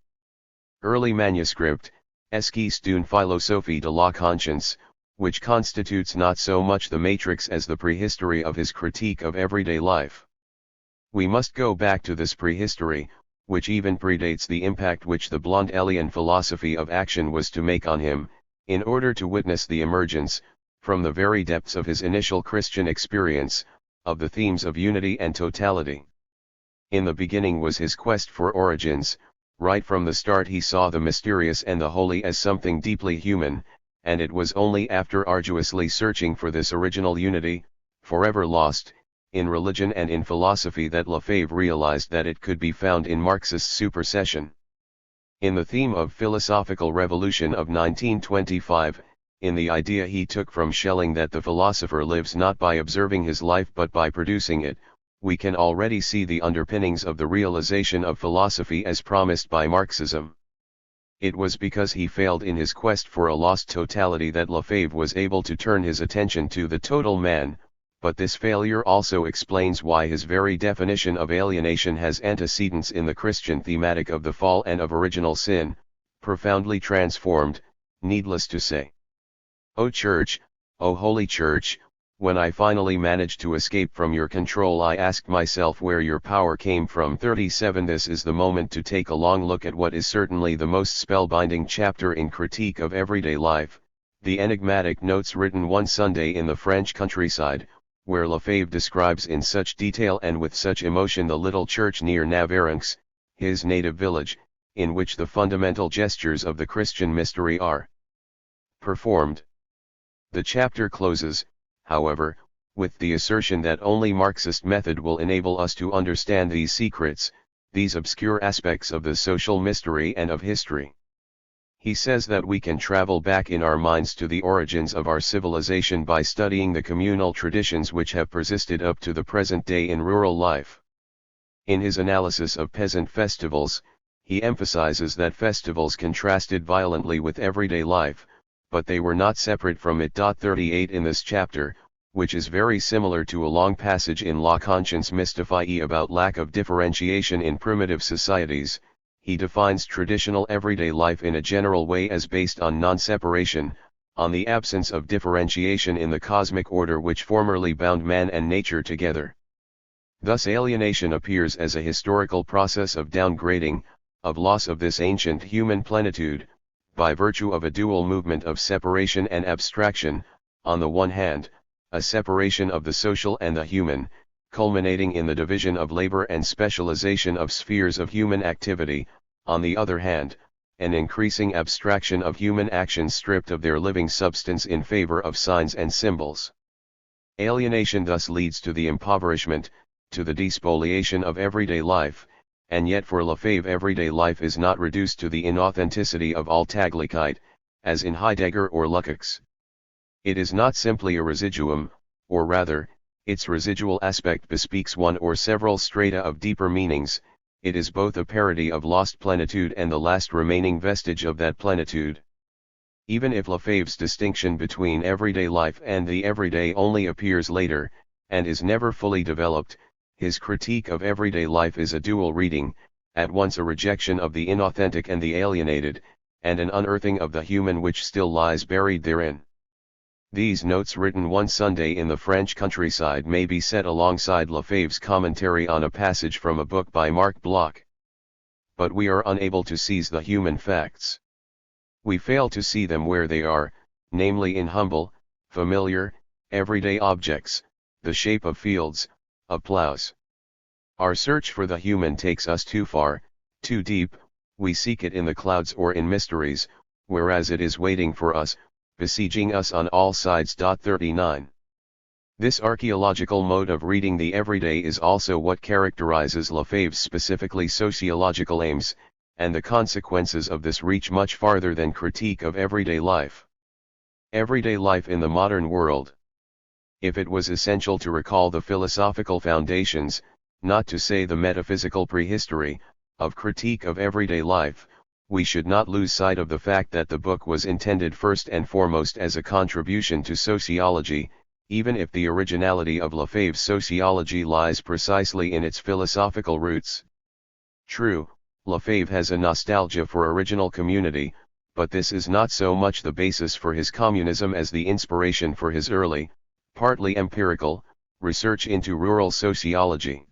Speaker 1: early manuscript, Esquisse d'une philosophie de la conscience, which constitutes not so much the matrix as the prehistory of his critique of everyday life. We must go back to this prehistory, which even predates the impact which the Blondelian philosophy of action was to make on him, in order to witness the emergence, from the very depths of his initial Christian experience, of the themes of unity and totality. In the beginning was his quest for origins. Right from the start he saw the mysterious and the holy as something deeply human, and it was only after arduously searching for this original unity, forever lost, in religion and in philosophy that Lefebvre realized that it could be found in Marxist supersession. In the theme of philosophical revolution of 1925, in the idea he took from Schelling that the philosopher lives not by observing his life but by producing it, we can already see the underpinnings of the realization of philosophy as promised by Marxism. It was because he failed in his quest for a lost totality that Lefebvre was able to turn his attention to the total man, but this failure also explains why his very definition of alienation has antecedents in the Christian thematic of the fall and of original sin, profoundly transformed, needless to say. O Church, O Holy Church, when I finally managed to escape from your control, I asked myself where your power came from. 37 This is the moment to take a long look at what is certainly the most spellbinding chapter in Critique of Everyday Life, the enigmatic notes written one Sunday in the French countryside, where Lefebvre describes in such detail and with such emotion the little church near Navarrenx, his native village, in which the fundamental gestures of the Christian mystery are performed. The chapter closes, however, with the assertion that only Marxist method will enable us to understand these secrets, these obscure aspects of the social mystery and of history. He says that we can travel back in our minds to the origins of our civilization by studying the communal traditions which have persisted up to the present day in rural life. In his analysis of peasant festivals, he emphasizes that festivals contrasted violently with everyday life, but they were not separate from it. 38 In this chapter, which is very similar to a long passage in La Conscience Mystifie about lack of differentiation in primitive societies, he defines traditional everyday life in a general way as based on non-separation, on the absence of differentiation in the cosmic order which formerly bound man and nature together. Thus alienation appears as a historical process of downgrading, of loss of this ancient human plenitude, by virtue of a dual movement of separation and abstraction, on the one hand, a separation of the social and the human, culminating in the division of labor and specialization of spheres of human activity, on the other hand, an increasing abstraction of human actions stripped of their living substance in favor of signs and symbols. Alienation thus leads to the impoverishment, to the despoliation of everyday life, and yet for Lefebvre everyday life is not reduced to the inauthenticity of Alltäglichkeit, as in Heidegger or Lukács. It is not simply a residuum, or rather, its residual aspect bespeaks one or several strata of deeper meanings, it is both a parody of lost plenitude and the last remaining vestige of that plenitude. Even if Lefebvre's distinction between everyday life and the everyday only appears later, and is never fully developed, his critique of everyday life is a dual reading, at once a rejection of the inauthentic and the alienated, and an unearthing of the human which still lies buried therein. These notes written one Sunday in the French countryside may be set alongside Lefebvre's commentary on a passage from a book by Marc Bloch. But we are unable to seize the human facts. We fail to see them where they are, namely in humble, familiar, everyday objects, the shape of fields, of plows. Our search for the human takes us too far, too deep, we seek it in the clouds or in mysteries, whereas it is waiting for us, besieging us on all sides. 39. This archaeological mode of reading the everyday is also what characterizes Lefebvre's specifically sociological aims, and the consequences of this reach much farther than critique of everyday life. Everyday life in the modern world. If it was essential to recall the philosophical foundations, not to say the metaphysical prehistory, of critique of everyday life, we should not lose sight of the fact that the book was intended first and foremost as a contribution to sociology, even if the originality of Lefebvre's sociology lies precisely in its philosophical roots. True, Lefebvre has a nostalgia for original community, but this is not so much the basis for his communism as the inspiration for his early, partly empirical, research into rural sociology.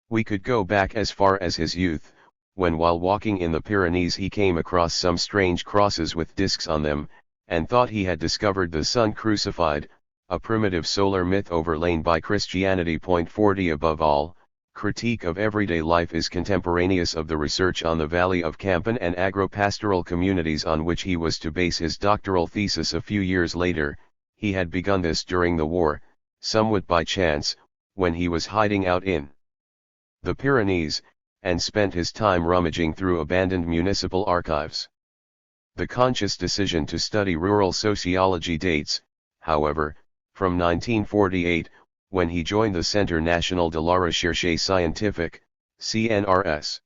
Speaker 1: We could go back as far as his youth, when while walking in the Pyrenees he came across some strange crosses with discs on them, and thought he had discovered the sun crucified, a primitive solar myth overlain by Christianity. 40 Above all, critique of everyday life is contemporaneous of the research on the Valley of Campan and agro-pastoral communities on which he was to base his doctoral thesis a few years later. He had begun this during the war, somewhat by chance, when he was hiding out in the Pyrenees, and spent his time rummaging through abandoned municipal archives. The conscious decision to study rural sociology dates, however, from 1948, when he joined the Centre National de la Recherche Scientifique, CNRS.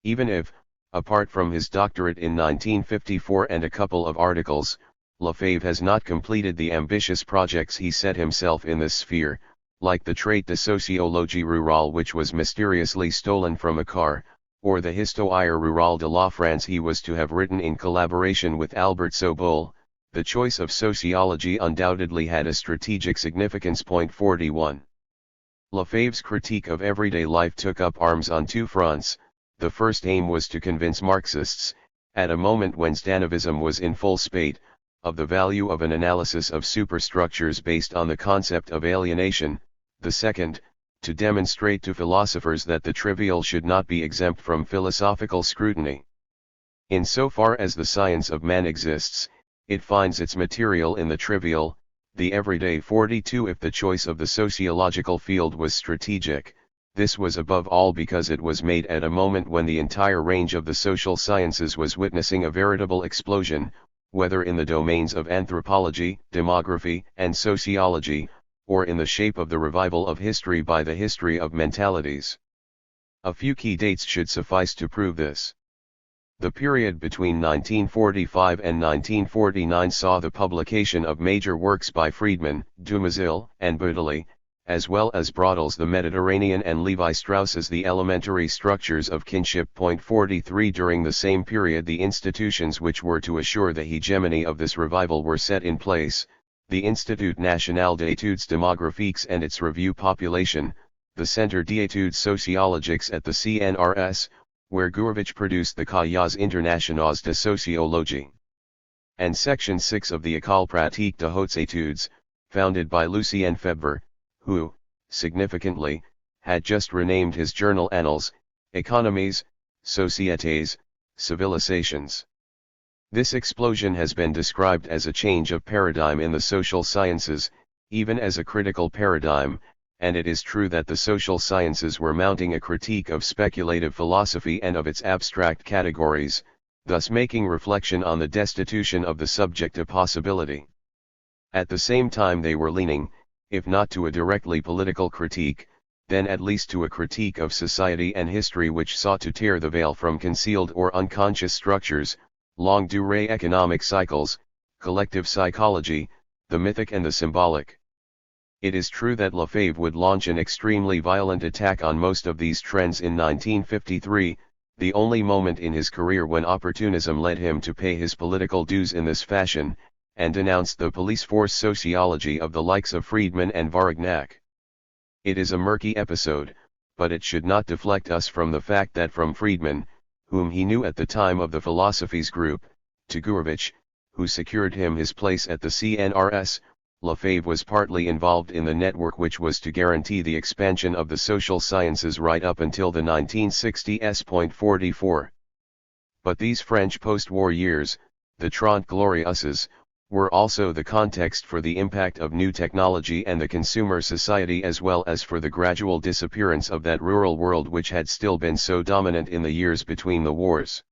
Speaker 1: Even if, apart from his doctorate in 1954 and a couple of articles, Lefebvre has not completed the ambitious projects he set himself in this sphere, like the Traité de sociologie rurale which was mysteriously stolen from a car, or the Histoire rurale de la France he was to have written in collaboration with Albert Sobol, the choice of sociology undoubtedly had a strategic significance. 41. Lefebvre's critique of everyday life took up arms on two fronts. The first aim was to convince Marxists, at a moment when Stanovism was in full spate, of the value of an analysis of superstructures based on the concept of alienation. The second, to demonstrate to philosophers that the trivial should not be exempt from philosophical scrutiny. In so far as the science of man exists, it finds its material in the trivial, the everyday. 42 If the choice of the sociological field was strategic, This was above all because it was made at a moment when the entire range of the social sciences was witnessing a veritable explosion, whether in the domains of anthropology, demography, and sociology, or in the shape of the revival of history by the history of mentalities. A few key dates should suffice to prove this. The period between 1945 and 1949 saw the publication of major works by Friedman, Dumézil, and Bouteille, as well as Brodels The Mediterranean and Levi-Strauss's The Elementary Structures of Kinship. 43 During the same period the institutions which were to assure the hegemony of this revival were set in place, the Institut National d'études démographiques and its Revue Population, the Centre d'études sociologiques at the CNRS, where Gurevitch produced the Cahiers internationaux de sociologie, and Section 6 of the École pratique de hautes études, founded by Lucien Lefebvre, who, significantly, had just renamed his journal Annales, Économies, Sociétés, Civilisations. This explosion has been described as a change of paradigm in the social sciences, even as a critical paradigm, and it is true that the social sciences were mounting a critique of speculative philosophy and of its abstract categories, thus making reflection on the destitution of the subject a possibility. At the same time they were leaning, if not to a directly political critique, then at least to a critique of society and history which sought to tear the veil from concealed or unconscious structures, longue durée economic cycles, collective psychology, the mythic and the symbolic. It is true that Lefebvre would launch an extremely violent attack on most of these trends in 1953, the only moment in his career when opportunism led him to pay his political dues in this fashion, and denounced the police force sociology of the likes of Friedman and Varignac. It is a murky episode, but it should not deflect us from the fact that from Friedman, whom he knew at the time of the Philosophies Group, to Gurevitch, who secured him his place at the CNRS, Lefebvre was partly involved in the network which was to guarantee the expansion of the social sciences right up until the 1960s. 44. But these French post-war years, the Trente Glorieuses, were also the context for the impact of new technology and the consumer society as well as for the gradual disappearance of that rural world which had still been so dominant in the years between the wars.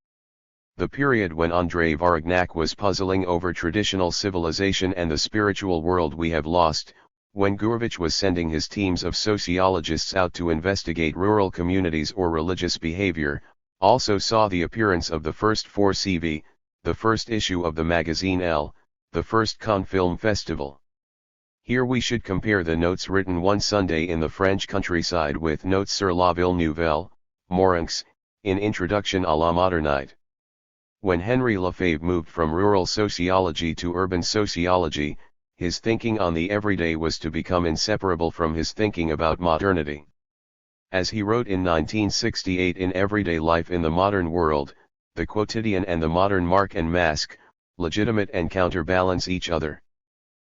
Speaker 1: The period when André Varignac was puzzling over traditional civilization and the spiritual world we have lost, when Gurevitch was sending his teams of sociologists out to investigate rural communities or religious behavior, also saw the appearance of the first 4CV, the first issue of the magazine L, the first Cannes Film Festival. Here we should compare the notes written one Sunday in the French countryside with Notes sur la ville nouvelle, Morinx, in Introduction à la Modernite. When Henri Lefebvre moved from rural sociology to urban sociology, his thinking on the everyday was to become inseparable from his thinking about modernity. As he wrote in 1968 in Everyday Life in the Modern World, the quotidian and the modern mark and mask, legitimate and counterbalance each other.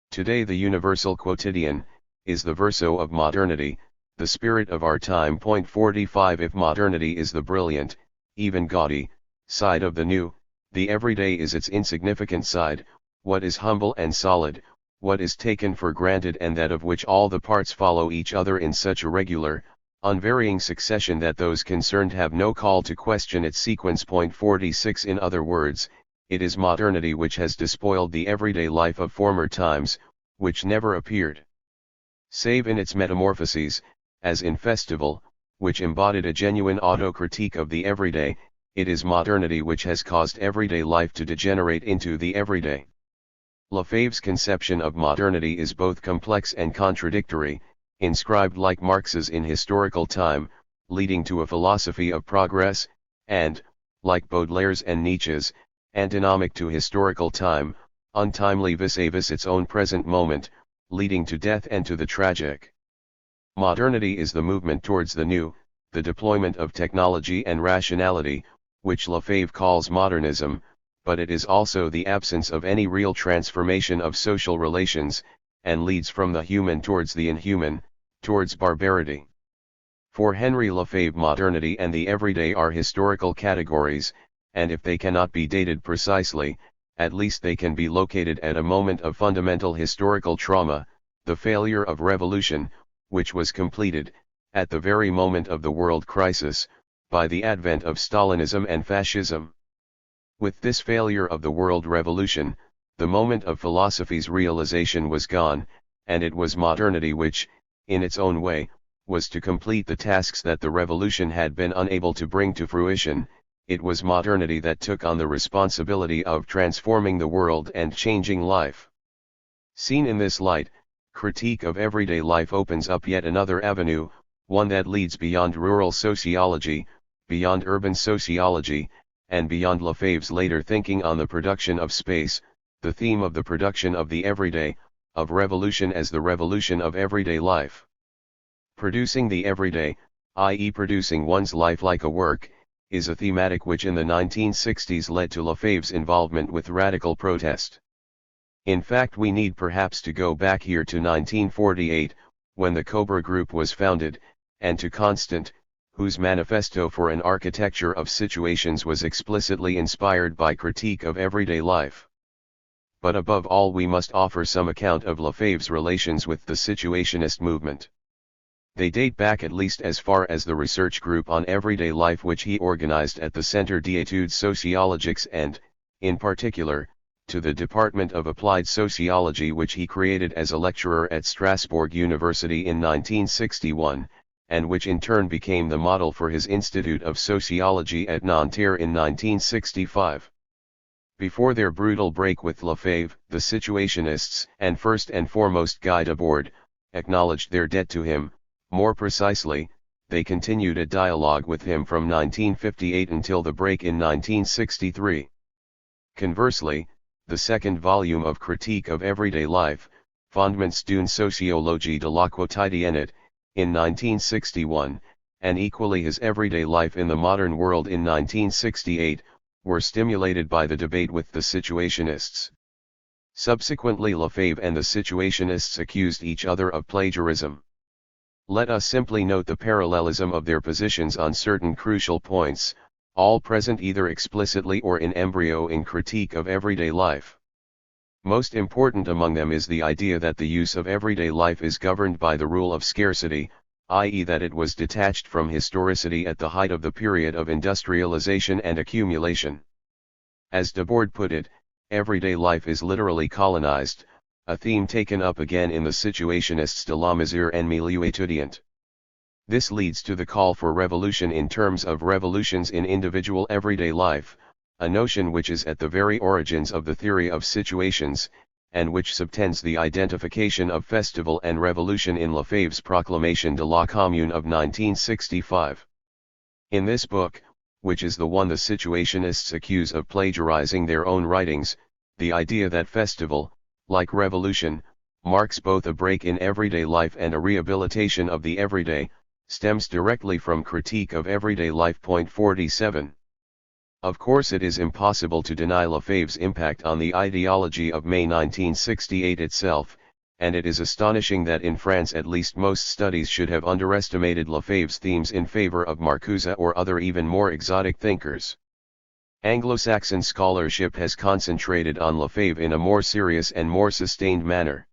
Speaker 1: Today the universal quotidian, is the verso of modernity, the spirit of our time. 45 If modernity is the brilliant, even gaudy, side of the new, the everyday is its insignificant side, what is humble and solid, what is taken for granted and that of which all the parts follow each other in such a regular, unvarying succession that those concerned have no call to question its sequence. 46 In other words, it is modernity which has despoiled the everyday life of former times, which never appeared. Save in its metamorphoses, as in Festival, which embodied a genuine auto-critique of the everyday, it is modernity which has caused everyday life to degenerate into the everyday. Lefebvre's conception of modernity is both complex and contradictory, inscribed like Marx's in historical time, leading to a philosophy of progress, and, like Baudelaire's and Nietzsche's, antinomic to historical time, untimely vis-a-vis its own present moment, leading to death and to the tragic. Modernity is the movement towards the new, the deployment of technology and rationality, which Lefebvre calls modernism, but it is also the absence of any real transformation of social relations, and leads from the human towards the inhuman, towards barbarity. For Henri Lefebvre modernity and the everyday are historical categories, and if they cannot be dated precisely, at least they can be located at a moment of fundamental historical trauma, the failure of revolution, which was completed, at the very moment of the world crisis, by the advent of Stalinism and fascism. With this failure of the world revolution, the moment of philosophy's realization was gone, and it was modernity which, in its own way, was to complete the tasks that the revolution had been unable to bring to fruition. It was modernity that took on the responsibility of transforming the world and changing life. Seen in this light, critique of everyday life opens up yet another avenue, one that leads beyond rural sociology, beyond urban sociology, and beyond Lefebvre's later thinking on the production of space, the theme of the production of the everyday, of revolution as the revolution of everyday life. Producing the everyday, i.e. producing one's life like a work, is a thematic which in the 1960s led to Lefebvre's involvement with radical protest. In fact, we need perhaps to go back here to 1948, when the Cobra Group was founded, and to Constant, whose manifesto for an architecture of situations was explicitly inspired by critique of everyday life. But above all, we must offer some account of Lefebvre's relations with the situationist movement. They date back at least as far as the research group on everyday life which he organized at the Centre d'études sociologiques and, in particular, to the Department of Applied Sociology which he created as a lecturer at Strasbourg University in 1961, and which in turn became the model for his Institute of Sociology at Nanterre in 1965. Before their brutal break with Lefebvre, the situationists, and first and foremost Guy Debord, acknowledged their debt to him. More precisely, they continued a dialogue with him from 1958 until the break in 1963. Conversely, the second volume of Critique of Everyday Life, Fondements d'une sociologie de la quotidiennité, in 1961, and equally his Everyday Life in the Modern World in 1968, were stimulated by the debate with the situationists. Subsequently, Lefebvre and the situationists accused each other of plagiarism. Let us simply note the parallelism of their positions on certain crucial points, all present either explicitly or in embryo in Critique of Everyday Life. Most important among them is the idea that the use of everyday life is governed by the rule of scarcity, i.e. that it was detached from historicity at the height of the period of industrialization and accumulation. As Debord put it, everyday life is literally colonized, a theme taken up again in the situationists de la mesure en milieu étudiant. This leads to the call for revolution in terms of revolutions in individual everyday life, a notion which is at the very origins of the theory of situations, and which subtends the identification of festival and revolution in Lefebvre's Proclamation de la Commune of 1965. In this book, which is the one the situationists accuse of plagiarizing their own writings, the idea that festival, like revolution, marks both a break in everyday life and a rehabilitation of the everyday, stems directly from Critique of Everyday Life. Point 47. Of course, it is impossible to deny Lefebvre's impact on the ideology of May 1968 itself, and it is astonishing that in France at least most studies should have underestimated Lefebvre's themes in favor of Marcuse or other even more exotic thinkers. Anglo-Saxon scholarship has concentrated on Lefebvre in a more serious and more sustained manner.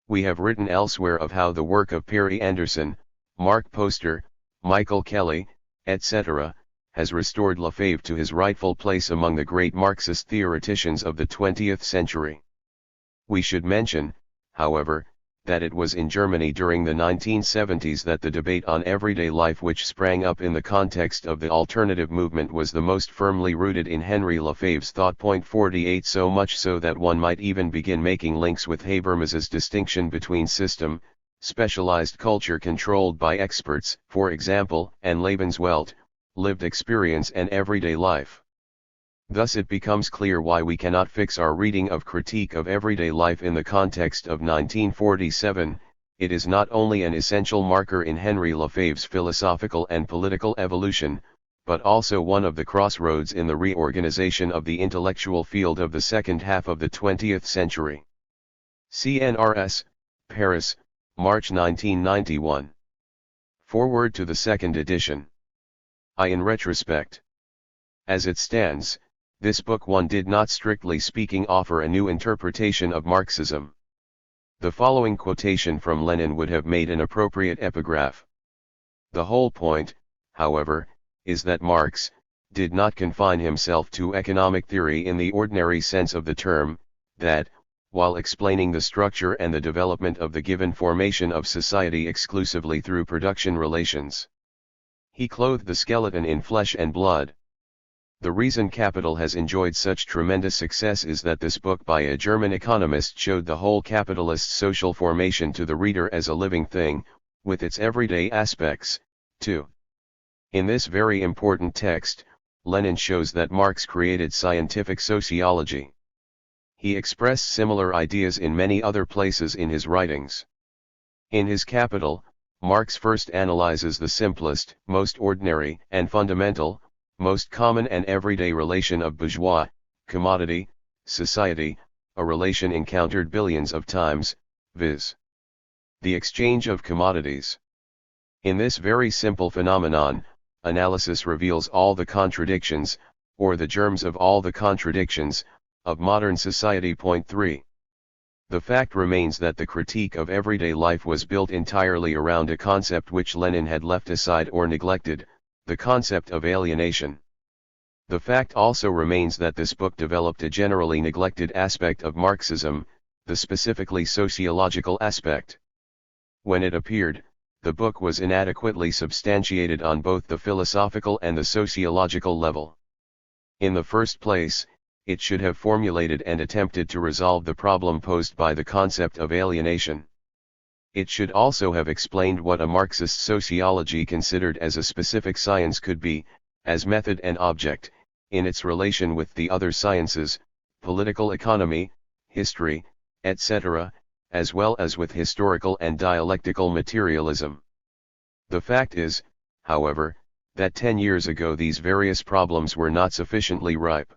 Speaker 1: We have written elsewhere of how the work of Perry Anderson, Mark Poster, Michael Kelly, etc., has restored Lefebvre to his rightful place among the great Marxist theoreticians of the 20th century. We should mention, however, that it was in Germany during the 1970s that the debate on everyday life which sprang up in the context of the alternative movement was the most firmly rooted in Henri Lefebvre's thought. Point 48, so much so that one might even begin making links with Habermas's distinction between system, specialized culture controlled by experts, for example, and Lebenswelt, lived experience, and everyday life. Thus it becomes clear why we cannot fix our reading of Critique of Everyday Life in the context of 1947. It is not only an essential marker in Henri Lefebvre's philosophical and political evolution, but also one of the crossroads in the reorganization of the intellectual field of the second half of the 20th century. CNRS, Paris, March 1991. Forward to the second edition. In retrospect. As it stands, this book one did not strictly speaking offer a new interpretation of Marxism. The following quotation from Lenin would have made an appropriate epigraph. The whole point, however, is that Marx did not confine himself to economic theory in the ordinary sense of the term, that, while explaining the structure and the development of the given formation of society exclusively through production relations, he clothed the skeleton in flesh and blood. The reason Capital has enjoyed such tremendous success is that this book by a German economist showed the whole capitalist social formation to the reader as a living thing, with its everyday aspects, too. In this very important text, Lenin shows that Marx created scientific sociology. He expressed similar ideas in many other places in his writings. In his Capital, Marx first analyzes the simplest, most ordinary and fundamental, most common and everyday relation of bourgeois, commodity, society, a relation encountered billions of times, viz. The exchange of commodities. In this very simple phenomenon, analysis reveals all the contradictions, or the germs of all the contradictions, of modern society. Point 3. The fact remains that the critique of everyday life was built entirely around a concept which Lenin had left aside or neglected, the concept of alienation. The fact also remains that this book developed a generally neglected aspect of Marxism, the specifically sociological aspect. When it appeared, the book was inadequately substantiated on both the philosophical and the sociological level. In the first place, it should have formulated and attempted to resolve the problem posed by the concept of alienation. It should also have explained what a Marxist sociology considered as a specific science could be, as method and object, in its relation with the other sciences, political economy, history, etc., as well as with historical and dialectical materialism. The fact is, however, that 10 years ago these various problems were not sufficiently ripe.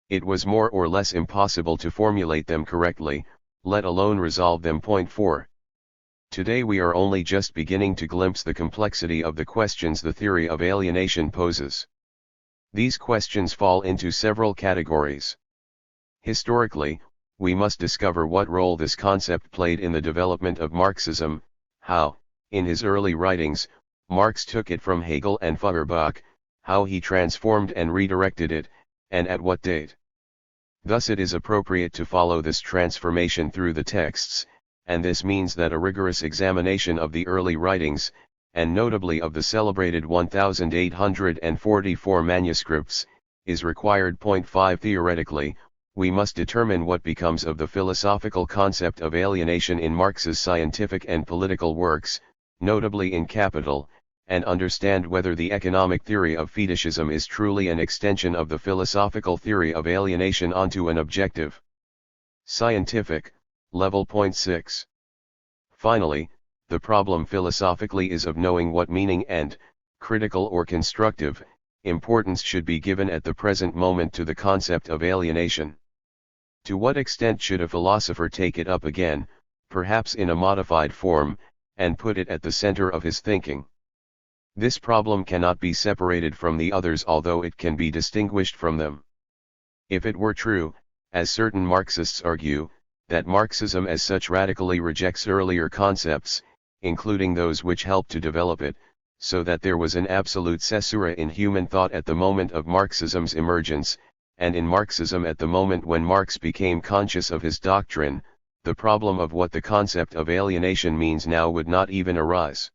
Speaker 1: It was more or less impossible to formulate them correctly, let alone resolve them. Point 4. Today we are only just beginning to glimpse the complexity of the questions the theory of alienation poses. These questions fall into several categories. Historically, we must discover what role this concept played in the development of Marxism, how, in his early writings, Marx took it from Hegel and Feuerbach, how he transformed and redirected it, and at what date. Thus it is appropriate to follow this transformation through the texts, and this means that a rigorous examination of the early writings, and notably of the celebrated 1844 manuscripts, is required. Point 5. Theoretically, we must determine what becomes of the philosophical concept of alienation in Marx's scientific and political works, notably in Capital, and understand whether the economic theory of fetishism is truly an extension of the philosophical theory of alienation onto an objective scientific level. Point 6. Finally, the problem philosophically is of knowing what meaning and, critical or constructive, importance should be given at the present moment to the concept of alienation. To what extent should a philosopher take it up again, perhaps in a modified form, and put it at the center of his thinking? This problem cannot be separated from the others, although it can be distinguished from them. If it were true, as certain Marxists argue, that Marxism as such radically rejects earlier concepts, including those which helped to develop it, so that there was an absolute caesura in human thought at the moment of Marxism's emergence, and in Marxism at the moment when Marx became conscious of his doctrine, the problem of what the concept of alienation means now would not even arise.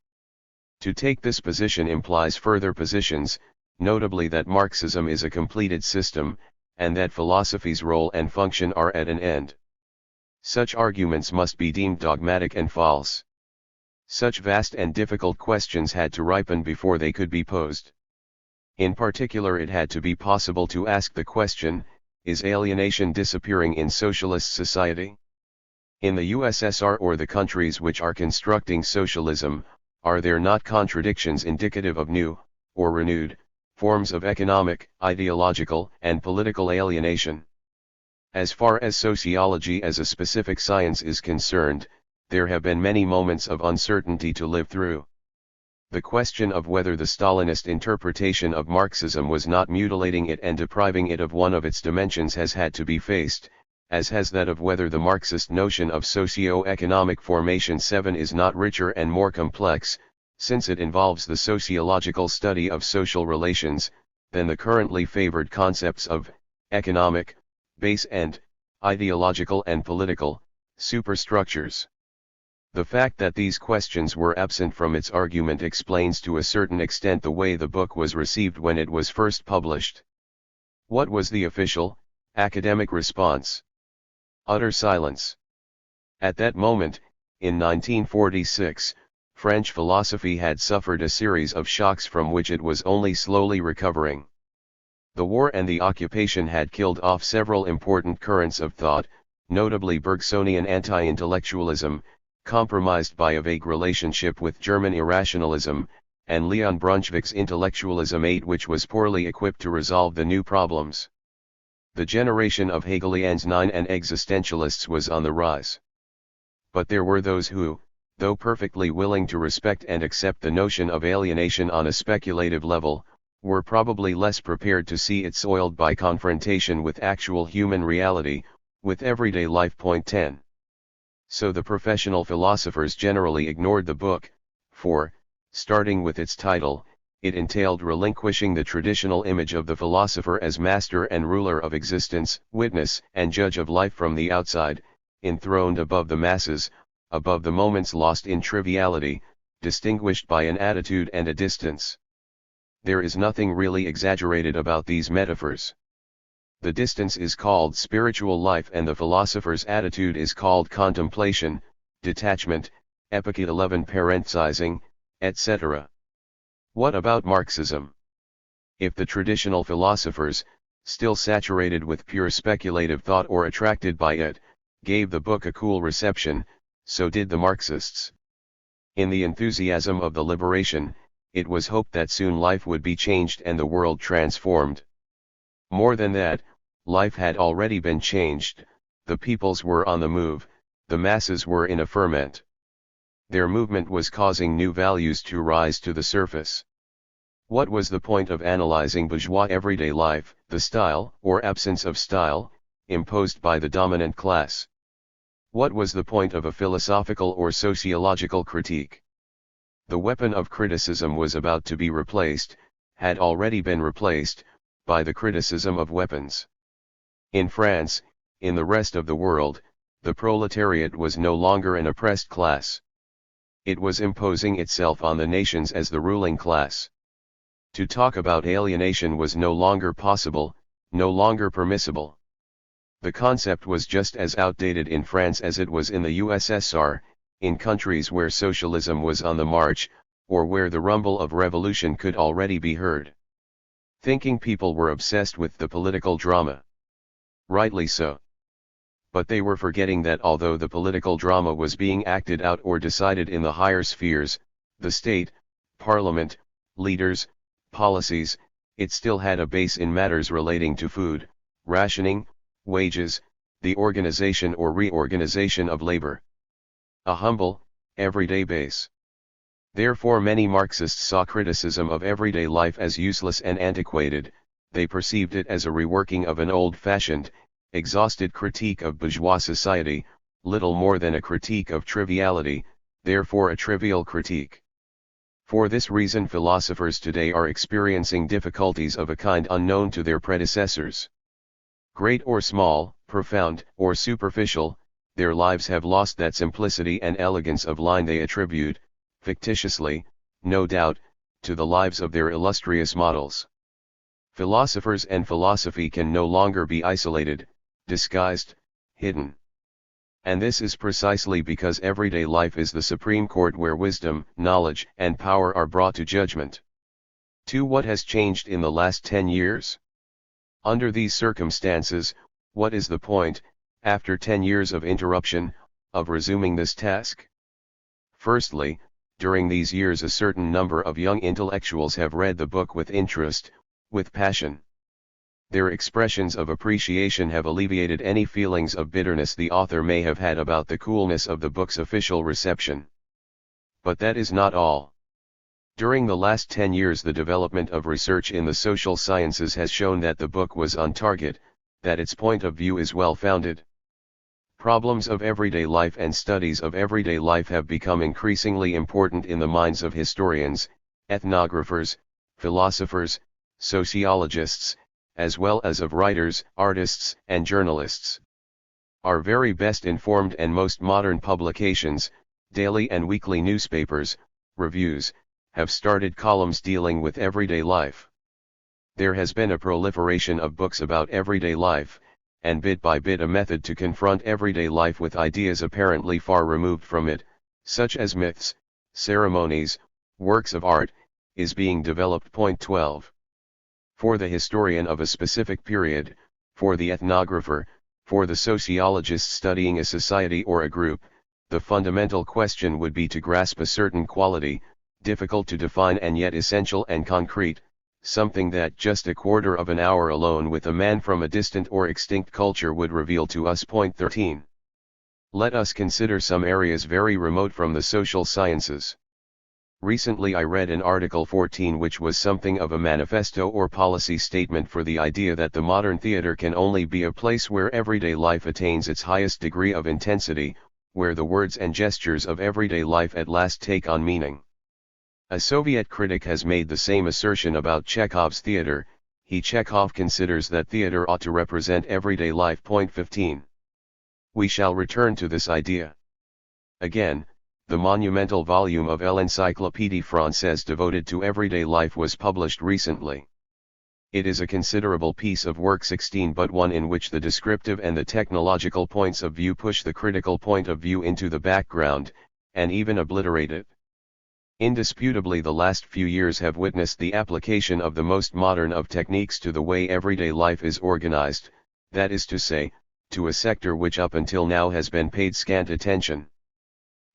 Speaker 1: To take this position implies further positions, notably that Marxism is a completed system, and that philosophy's role and function are at an end. Such arguments must be deemed dogmatic and false. Such vast and difficult questions had to ripen before they could be posed. In particular, it had to be possible to ask the question, is alienation disappearing in socialist society? In the USSR or the countries which are constructing socialism, are there not contradictions indicative of new, or renewed, forms of economic, ideological, and political alienation? As far as sociology as a specific science is concerned, there have been many moments of uncertainty to live through. The question of whether the Stalinist interpretation of Marxism was not mutilating it and depriving it of one of its dimensions has had to be faced, as has that of whether the Marxist notion of socio-economic formation 7 is not richer and more complex, Since it involves the sociological study of social relations, than the currently favored concepts of economic, base and ideological and political superstructures. The fact that these questions were absent from its argument explains to a certain extent the way the book was received when it was first published. What was the official, academic response? Utter silence. At that moment, in 1946, French philosophy had suffered a series of shocks from which it was only slowly recovering. The war and the occupation had killed off several important currents of thought, notably Bergsonian anti-intellectualism, compromised by a vague relationship with German irrationalism, and Leon Brunswick's intellectualism aid, which was poorly equipped to resolve the new problems. The generation of Hegelians and existentialists was on the rise. But there were those who, though perfectly willing to respect and accept the notion of alienation on a speculative level, were probably less prepared to see it soiled by confrontation with actual human reality, with everyday life. 10. So the professional philosophers generally ignored the book, for, starting with its title, it entailed relinquishing the traditional image of the philosopher as master and ruler of existence, witness and judge of life from the outside, enthroned above the masses, above the moments lost in triviality, distinguished by an attitude and a distance. There is nothing really exaggerated about these metaphors. The distance is called spiritual life and the philosopher's attitude is called contemplation, detachment, epicate 11 parenthesizing, etc. What about Marxism? If the traditional philosophers, still saturated with pure speculative thought or attracted by it, gave the book a cool reception, so did the Marxists. In the enthusiasm of the liberation, it was hoped that soon life would be changed and the world transformed. More than that, life had already been changed, the peoples were on the move, the masses were in a ferment. Their movement was causing new values to rise to the surface. What was the point of analyzing bourgeois everyday life, the style, or absence of style, imposed by the dominant class? What was the point of a philosophical or sociological critique? The weapon of criticism was about to be replaced, had already been replaced, by the criticism of weapons. In France, in the rest of the world, the proletariat was no longer an oppressed class. It was imposing itself on the nations as the ruling class. To talk about alienation was no longer possible, no longer permissible. The concept was just as outdated in France as it was in the USSR, in countries where socialism was on the march, or where the rumble of revolution could already be heard. Thinking people were obsessed with the political drama. Rightly so. But they were forgetting that although the political drama was being acted out or decided in the higher spheres, the state, parliament, leaders, policies, it still had a base in matters relating to food, rationing, wages, the organization or reorganization of labor. A humble, everyday base. Therefore many Marxists saw criticism of everyday life as useless and antiquated, they perceived it as a reworking of an old-fashioned, exhausted critique of bourgeois society, little more than a critique of triviality, therefore a trivial critique. For this reason philosophers today are experiencing difficulties of a kind unknown to their predecessors. Great or small, profound or superficial, their lives have lost that simplicity and elegance of line they attribute, fictitiously, no doubt, to the lives of their illustrious models. Philosophers and philosophy can no longer be isolated, disguised, hidden. And this is precisely because everyday life is the supreme court where wisdom, knowledge, and power are brought to judgment. What has changed in the last 10 years? Under these circumstances, what is the point, after 10 years of interruption, of resuming this task? Firstly, during these years a certain number of young intellectuals have read the book with interest, with passion. Their expressions of appreciation have alleviated any feelings of bitterness the author may have had about the coolness of the book's official reception. But that is not all. During the last 10 years the development of research in the social sciences has shown that the book was on target, that its point of view is well founded. Problems of everyday life and studies of everyday life have become increasingly important in the minds of historians, ethnographers, philosophers, sociologists, as well as of writers, artists, and journalists. Our very best informed and most modern publications, daily and weekly newspapers, reviews, have started columns dealing with everyday life. There has been a proliferation of books about everyday life, and bit by bit a method to confront everyday life with ideas apparently far removed from it, such as myths, ceremonies, works of art, is being developed. Point 12. For the historian of a specific period, for the ethnographer, for the sociologist studying a society or a group, the fundamental question would be to grasp a certain quality, difficult to define and yet essential and concrete, something that just a quarter of an hour alone with a man from a distant or extinct culture would reveal to us. Point 13. Let us consider some areas very remote from the social sciences. Recently I read an article 14 which was something of a manifesto or policy statement for the idea that the modern theater can only be a place where everyday life attains its highest degree of intensity, where the words and gestures of everyday life at last take on meaning. A Soviet critic has made the same assertion about Chekhov's theater. Chekhov considers that theater ought to represent everyday life. Point 15. We shall return to this idea. Again, the monumental volume of L'Encyclopédie Française devoted to everyday life was published recently. It is a considerable piece of work, 16 but one in which the descriptive and the technological points of view push the critical point of view into the background, and even obliterate it. Indisputably the last few years have witnessed the application of the most modern of techniques to the way everyday life is organized, that is to say, to a sector which up until now has been paid scant attention.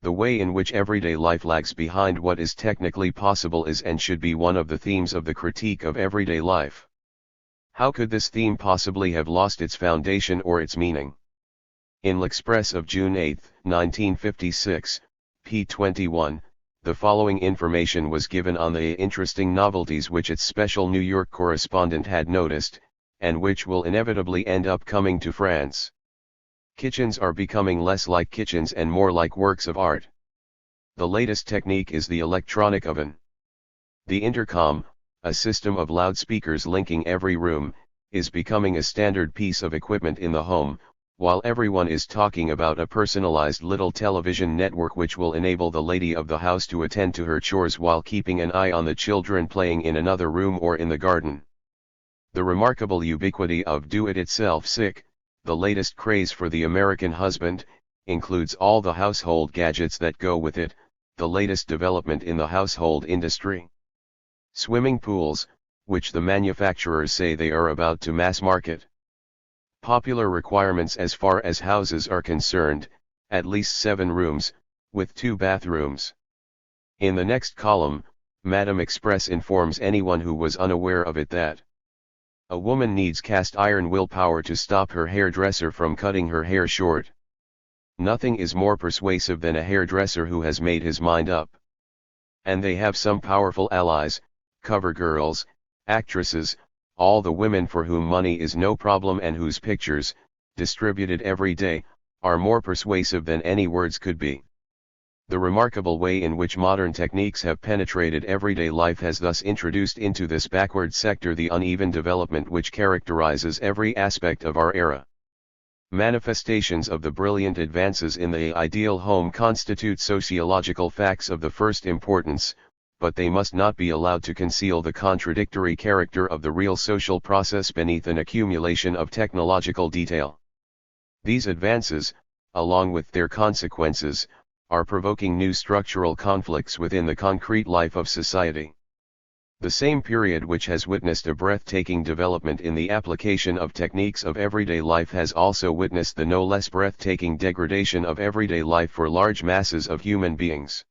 Speaker 1: The way in which everyday life lags behind what is technically possible is and should be one of the themes of the critique of everyday life. How could this theme possibly have lost its foundation or its meaning? In L'Express of June 8, 1956, p. 21, the following information was given on the interesting novelties which its special New York correspondent had noticed, and which will inevitably end up coming to France. Kitchens are becoming less like kitchens and more like works of art. The latest technique is the electronic oven. The intercom, a system of loudspeakers linking every room, is becoming a standard piece of equipment in the home, while everyone is talking about a personalized little television network which will enable the lady of the house to attend to her chores while keeping an eye on the children playing in another room or in the garden. The remarkable ubiquity of do-it-yourself the latest craze for the American husband, includes all the household gadgets that go with it, the latest development in the household industry. Swimming pools, which the manufacturers say they are about to mass market. Popular requirements as far as houses are concerned, at least 7 rooms, with 2 bathrooms. In the next column, Madame Express informs anyone who was unaware of it that a woman needs cast iron willpower to stop her hairdresser from cutting her hair short. Nothing is more persuasive than a hairdresser who has made his mind up. And they have some powerful allies, cover girls, actresses, all the women for whom money is no problem and whose pictures, distributed every day, are more persuasive than any words could be. The remarkable way in which modern techniques have penetrated everyday life has thus introduced into this backward sector the uneven development which characterizes every aspect of our era. Manifestations of the brilliant advances in the ideal home constitute sociological facts of the first importance, but they must not be allowed to conceal the contradictory character of the real social process beneath an accumulation of technological detail. These advances, along with their consequences, are provoking new structural conflicts within the concrete life of society. The same period which has witnessed a breathtaking development in the application of techniques of everyday life has also witnessed the no less breathtaking degradation of everyday life for large masses of human beings.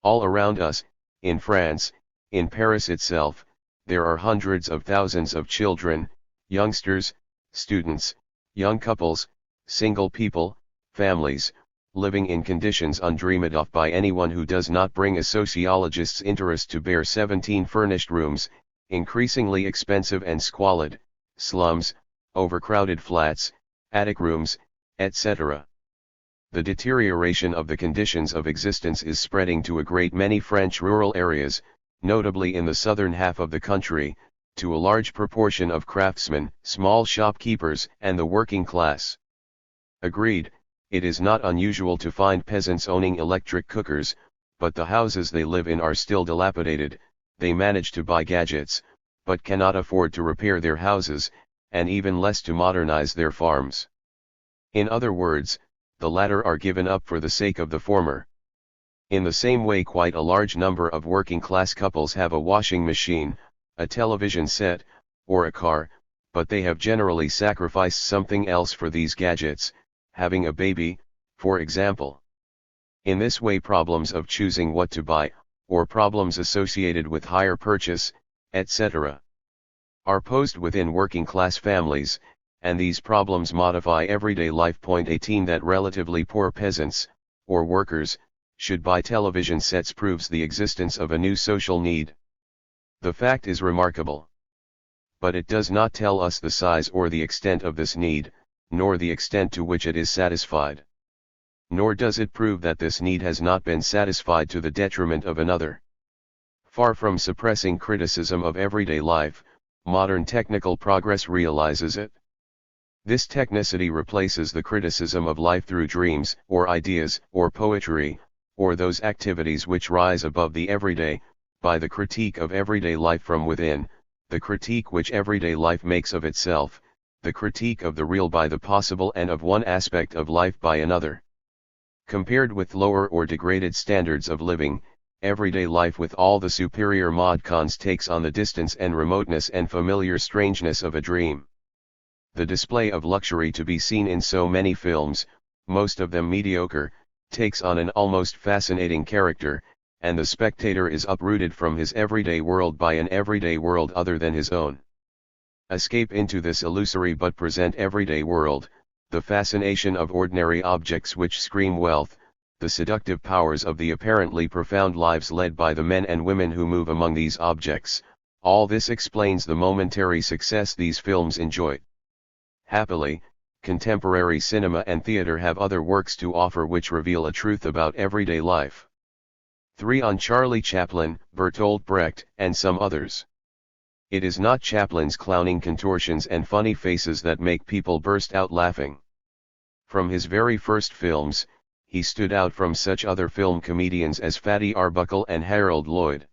Speaker 1: All around us, in France, in Paris itself, there are hundreds of thousands of children, youngsters, students, young couples, single people, families, living in conditions undreamed of by anyone who does not bring a sociologist's interest to bear. 17 furnished rooms, increasingly expensive and squalid, slums, overcrowded flats, attic rooms, etc. The deterioration of the conditions of existence is spreading to a great many French rural areas, notably in the southern half of the country, to a large proportion of craftsmen, small shopkeepers, and the working class. Agreed, it is not unusual to find peasants owning electric cookers, but the houses they live in are still dilapidated. They manage to buy gadgets, but cannot afford to repair their houses, and even less to modernize their farms. In other words, the latter are given up for the sake of the former. In the same way, quite a large number of working-class couples have a washing machine, a television set, or a car, but they have generally sacrificed something else for these gadgets, having a baby, for example. In this way, problems of choosing what to buy, or problems associated with hire purchase, etc., are posed within working-class families, and these problems modify everyday life. 18 That relatively poor peasants, or workers, should buy television sets proves the existence of a new social need. The fact is remarkable. But it does not tell us the size or the extent of this need, nor the extent to which it is satisfied. Nor does it prove that this need has not been satisfied to the detriment of another. Far from suppressing criticism of everyday life, modern technical progress realizes it. This technicity replaces the criticism of life through dreams, or ideas, or poetry, or those activities which rise above the everyday, by the critique of everyday life from within, the critique which everyday life makes of itself, the critique of the real by the possible and of one aspect of life by another. Compared with lower or degraded standards of living, everyday life with all the superior mod-cons takes on the distance and remoteness and familiar strangeness of a dream. The display of luxury to be seen in so many films, most of them mediocre, takes on an almost fascinating character, and the spectator is uprooted from his everyday world by an everyday world other than his own. Escape into this illusory but present everyday world, the fascination of ordinary objects which scream wealth, the seductive powers of the apparently profound lives led by the men and women who move among these objects, all this explains the momentary success these films enjoy. Happily, contemporary cinema and theater have other works to offer which reveal a truth about everyday life. 3 On Charlie Chaplin, Bertolt Brecht, and some others. It is not Chaplin's clowning contortions and funny faces that make people burst out laughing. From his very first films, he stood out from such other film comedians as Fatty Arbuckle and Harold Lloyd.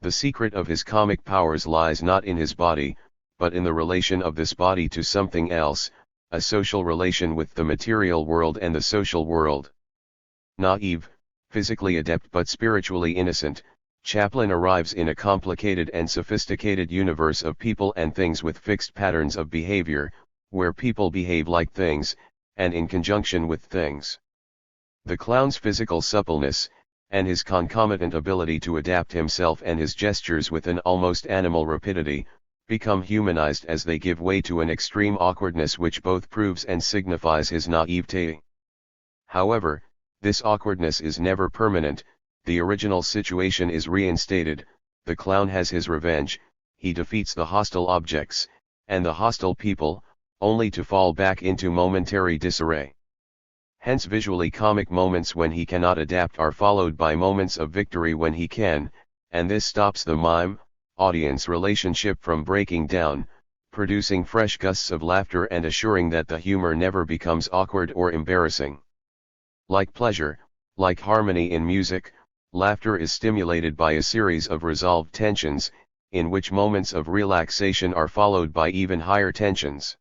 Speaker 1: The secret of his comic powers lies not in his body, but in the relation of this body to something else, a social relation with the material world and the social world. Naive, physically adept but spiritually innocent, Chaplin arrives in a complicated and sophisticated universe of people and things with fixed patterns of behavior, where people behave like things, and in conjunction with things. The clown's physical suppleness, and his concomitant ability to adapt himself and his gestures with an almost animal rapidity, become humanized as they give way to an extreme awkwardness which both proves and signifies his naivete. However, this awkwardness is never permanent, the original situation is reinstated, the clown has his revenge, he defeats the hostile objects, and the hostile people, only to fall back into momentary disarray. Hence visually comic moments when he cannot adapt are followed by moments of victory when he can, and this stops the mime-audience relationship from breaking down, producing fresh gusts of laughter and assuring that the humor never becomes awkward or embarrassing. Like pleasure, like harmony in music, laughter is stimulated by a series of resolved tensions, in which moments of relaxation are followed by even higher tensions.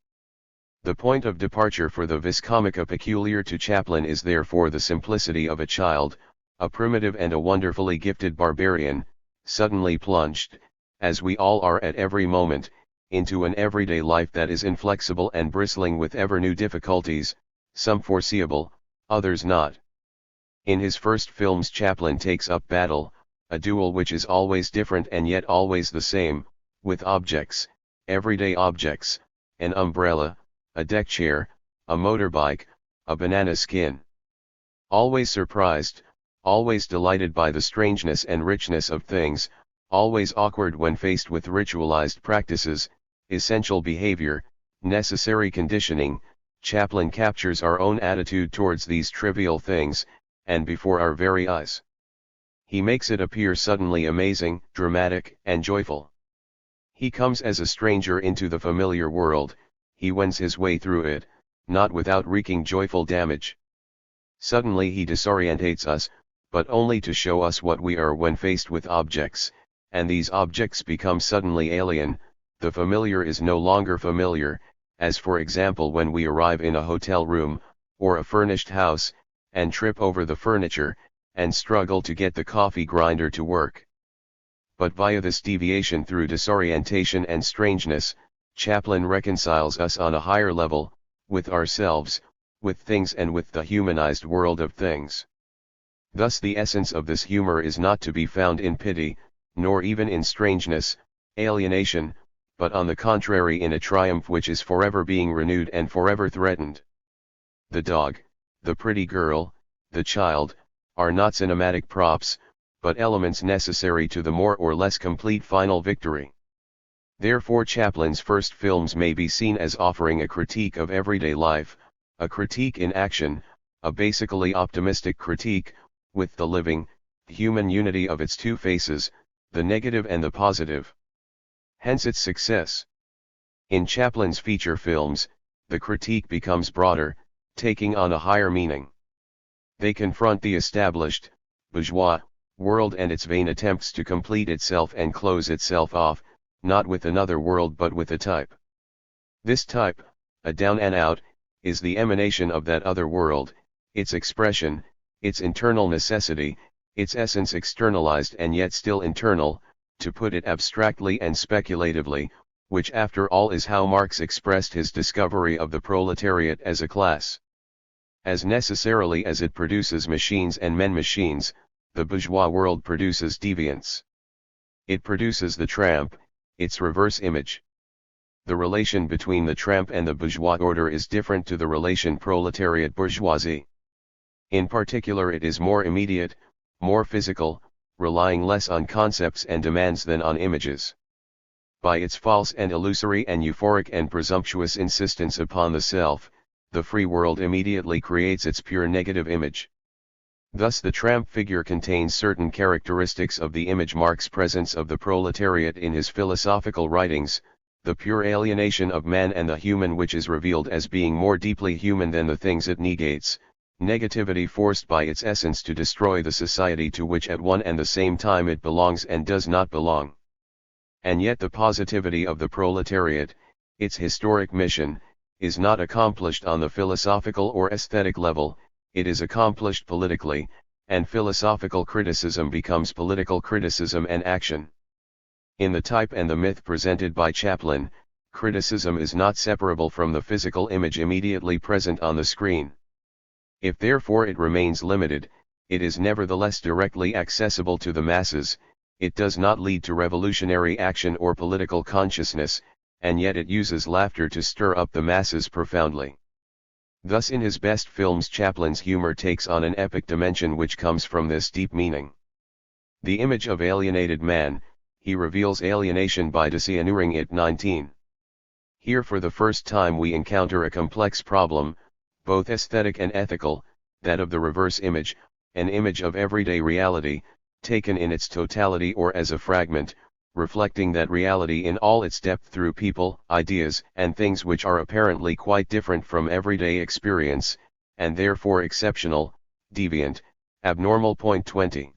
Speaker 1: The point of departure for the vis comica peculiar to Chaplin is therefore the simplicity of a child, a primitive and a wonderfully gifted barbarian, suddenly plunged, as we all are at every moment, into an everyday life that is inflexible and bristling with ever new difficulties, some foreseeable, others not. In his first films Chaplin takes up battle, a duel which is always different and yet always the same, with objects, everyday objects, an umbrella, a deck chair, a motorbike, a banana skin. Always surprised, always delighted by the strangeness and richness of things, always awkward when faced with ritualized practices, essential behavior, necessary conditioning, Chaplin captures our own attitude towards these trivial things, and before our very eyes. He makes it appear suddenly amazing, dramatic, and joyful. He comes as a stranger into the familiar world, he wends his way through it, not without wreaking joyful damage. Suddenly he disorientates us, but only to show us what we are when faced with objects, and these objects become suddenly alien. The familiar is no longer familiar, as for example when we arrive in a hotel room, or a furnished house, and trip over the furniture, and struggle to get the coffee grinder to work. But via this deviation through disorientation and strangeness, Chaplin reconciles us on a higher level, with ourselves, with things and with the humanized world of things. Thus the essence of this humor is not to be found in pity, nor even in strangeness, alienation, but on the contrary in a triumph which is forever being renewed and forever threatened. The dog, the pretty girl, the child, are not cinematic props, but elements necessary to the more or less complete final victory. Therefore Chaplin's first films may be seen as offering a critique of everyday life, a critique in action, a basically optimistic critique, with the living, human unity of its two faces, the negative and the positive. Hence its success. In Chaplin's feature films, the critique becomes broader, taking on a higher meaning. They confront the established, bourgeois, world and its vain attempts to complete itself and close itself off, not with another world but with a type. This type, a down and out, is the emanation of that other world, its expression, its internal necessity, its essence externalized and yet still internal, to put it abstractly and speculatively, which after all is how Marx expressed his discovery of the proletariat as a class. As necessarily as it produces machines and men machines, the bourgeois world produces deviance. It produces the tramp, its reverse image. The relation between the tramp and the bourgeois order is different to the relation proletariat-bourgeoisie. In particular it is more immediate, more physical, relying less on concepts and demands than on images. By its false and illusory and euphoric and presumptuous insistence upon the self, the free world immediately creates its pure negative image. Thus the tramp figure contains certain characteristics of the image Marx presents of the proletariat in his philosophical writings, the pure alienation of man and the human which is revealed as being more deeply human than the things it negates, negativity forced by its essence to destroy the society to which at one and the same time it belongs and does not belong. And yet the positivity of the proletariat, its historic mission, is not accomplished on the philosophical or aesthetic level, it is accomplished politically, and philosophical criticism becomes political criticism and action. In the type and the myth presented by Chaplin, criticism is not separable from the physical image immediately present on the screen. If therefore it remains limited, it is nevertheless directly accessible to the masses, it does not lead to revolutionary action or political consciousness, and yet it uses laughter to stir up the masses profoundly. Thus in his best films Chaplin's humor takes on an epic dimension which comes from this deep meaning. The image of alienated man, he reveals alienation by disinuring it. 19. Here for the first time we encounter a complex problem, both aesthetic and ethical, that of the reverse image, an image of everyday reality, taken in its totality or as a fragment, reflecting that reality in all its depth through people, ideas, and things which are apparently quite different from everyday experience, and therefore exceptional, deviant, abnormal. 20.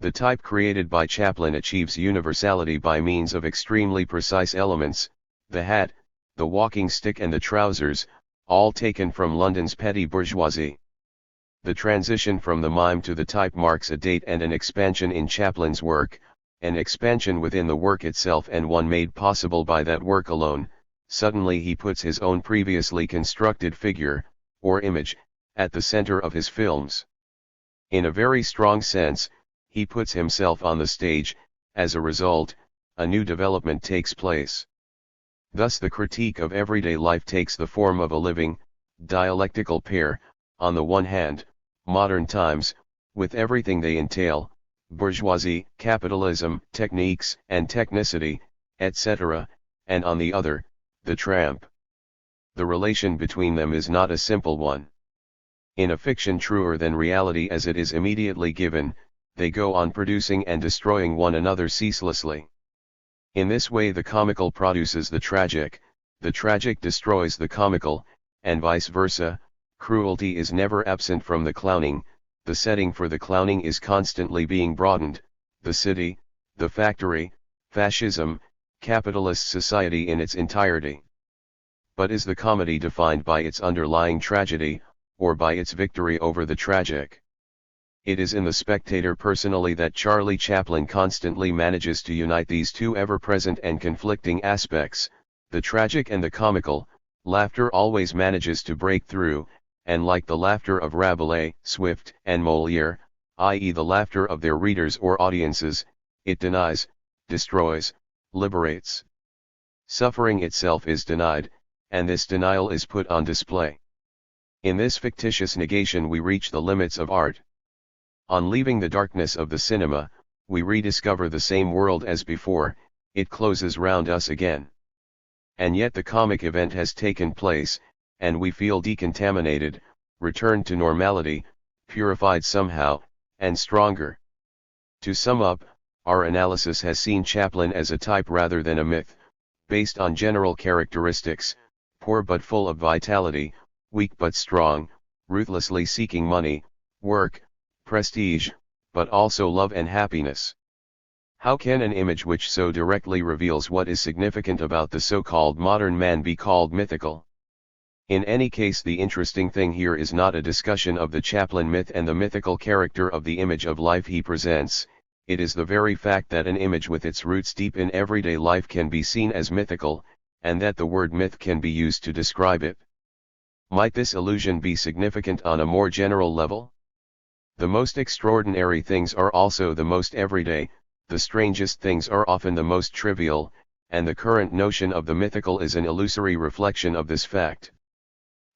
Speaker 1: The type created by Chaplin achieves universality by means of extremely precise elements, the hat, the walking stick and the trousers, all taken from London's petty bourgeoisie. The transition from the mime to the type marks a date and an expansion in Chaplin's work, an expansion within the work itself and one made possible by that work alone. Suddenly he puts his own previously constructed figure, or image, at the center of his films. In a very strong sense, he puts himself on the stage. As a result, a new development takes place. Thus the critique of everyday life takes the form of a living, dialectical pair, on the one hand, modern times, with everything they entail, bourgeoisie, capitalism, techniques and technicity, etc., and on the other, the tramp. the relation between them is not a simple one. In a fiction truer than reality as it is immediately given, they go on producing and destroying one another ceaselessly. In this way the comical produces the tragic destroys the comical, and vice versa. Cruelty is never absent from the clowning, the setting for the clowning is constantly being broadened, the city, the factory, fascism, capitalist society in its entirety. But is the comedy defined by its underlying tragedy, or by its victory over the tragic? It is in the spectator personally that Charlie Chaplin constantly manages to unite these two ever-present and conflicting aspects, the tragic and the comical. Laughter always manages to break through, and like the laughter of Rabelais, Swift, and Molière, i.e. the laughter of their readers or audiences, it denies, destroys, liberates. Suffering itself is denied, and this denial is put on display. In this fictitious negation we reach the limits of art. On leaving the darkness of the cinema, we rediscover the same world as before, it closes round us again. And yet the comic event has taken place, and we feel decontaminated, returned to normality, purified somehow, and stronger. To sum up, our analysis has seen Chaplin as a type rather than a myth, based on general characteristics, poor but full of vitality, weak but strong, ruthlessly seeking money, work, prestige, but also love and happiness. How can an image which so directly reveals what is significant about the so-called modern man be called mythical? In any case, the interesting thing here is not a discussion of the Chaplin myth and the mythical character of the image of life he presents, it is the very fact that an image with its roots deep in everyday life can be seen as mythical, and that the word myth can be used to describe it. Might this illusion be significant on a more general level? The most extraordinary things are also the most everyday, the strangest things are often the most trivial, and the current notion of the mythical is an illusory reflection of this fact.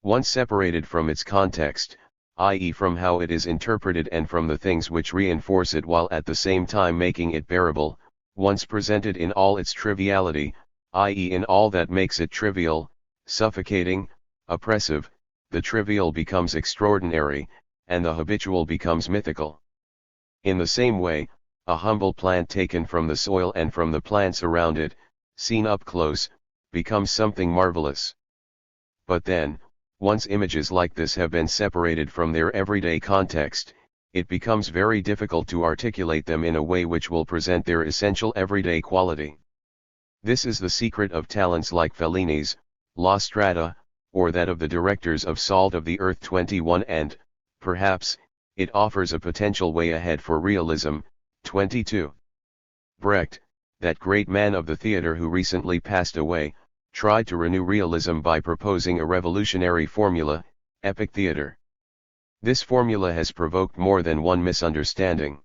Speaker 1: Once separated from its context, i.e. from how it is interpreted and from the things which reinforce it while at the same time making it bearable, once presented in all its triviality, i.e. in all that makes it trivial, suffocating, oppressive, the trivial becomes extraordinary, and the habitual becomes mythical. In the same way, a humble plant taken from the soil and from the plants around it, seen up close, becomes something marvelous. But then, once images like this have been separated from their everyday context, it becomes very difficult to articulate them in a way which will present their essential everyday quality. This is the secret of talents like Fellini's, La Strada, or that of the directors of Salt of the Earth 21 and, perhaps, it offers a potential way ahead for realism, 22. Brecht, that great man of the theatre who recently passed away, tried to renew realism by proposing a revolutionary formula, epic theatre. This formula has provoked more than one misunderstanding.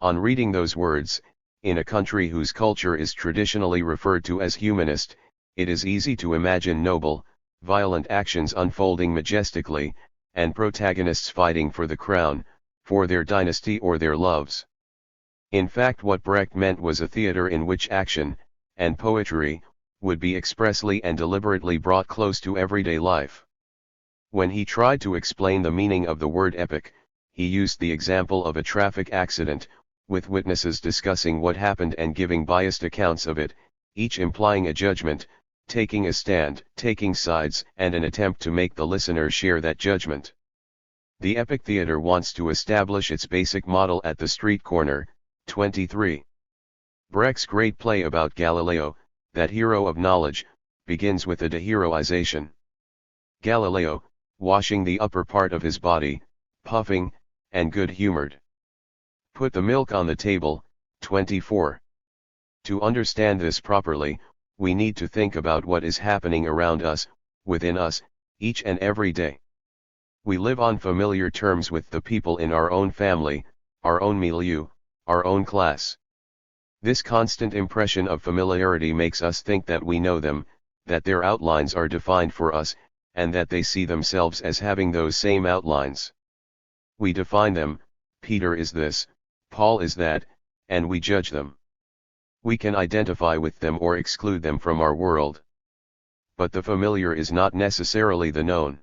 Speaker 1: On reading those words, in a country whose culture is traditionally referred to as humanist, it is easy to imagine noble, violent actions unfolding majestically, and protagonists fighting for the crown, for their dynasty or their loves. In fact, what Brecht meant was a theatre in which action, and poetry, would be expressly and deliberately brought close to everyday life. When he tried to explain the meaning of the word epic, he used the example of a traffic accident, with witnesses discussing what happened and giving biased accounts of it, each implying a judgment, taking a stand, taking sides, and an attempt to make the listener share that judgment. The epic theatre wants to establish its basic model at the street corner, 23. Brecht's great play about Galileo, that hero of knowledge, begins with a deheroization. Galileo, washing the upper part of his body, puffing, and good-humored. Put the milk on the table, 24. To understand this properly, we need to think about what is happening around us, within us, each and every day. We live on familiar terms with the people in our own family, our own milieu, our own class. This constant impression of familiarity makes us think that we know them, that their outlines are defined for us, and that they see themselves as having those same outlines. We define them, Peter is this, Paul is that, and we judge them. We can identify with them or exclude them from our world. but the familiar is not necessarily the known.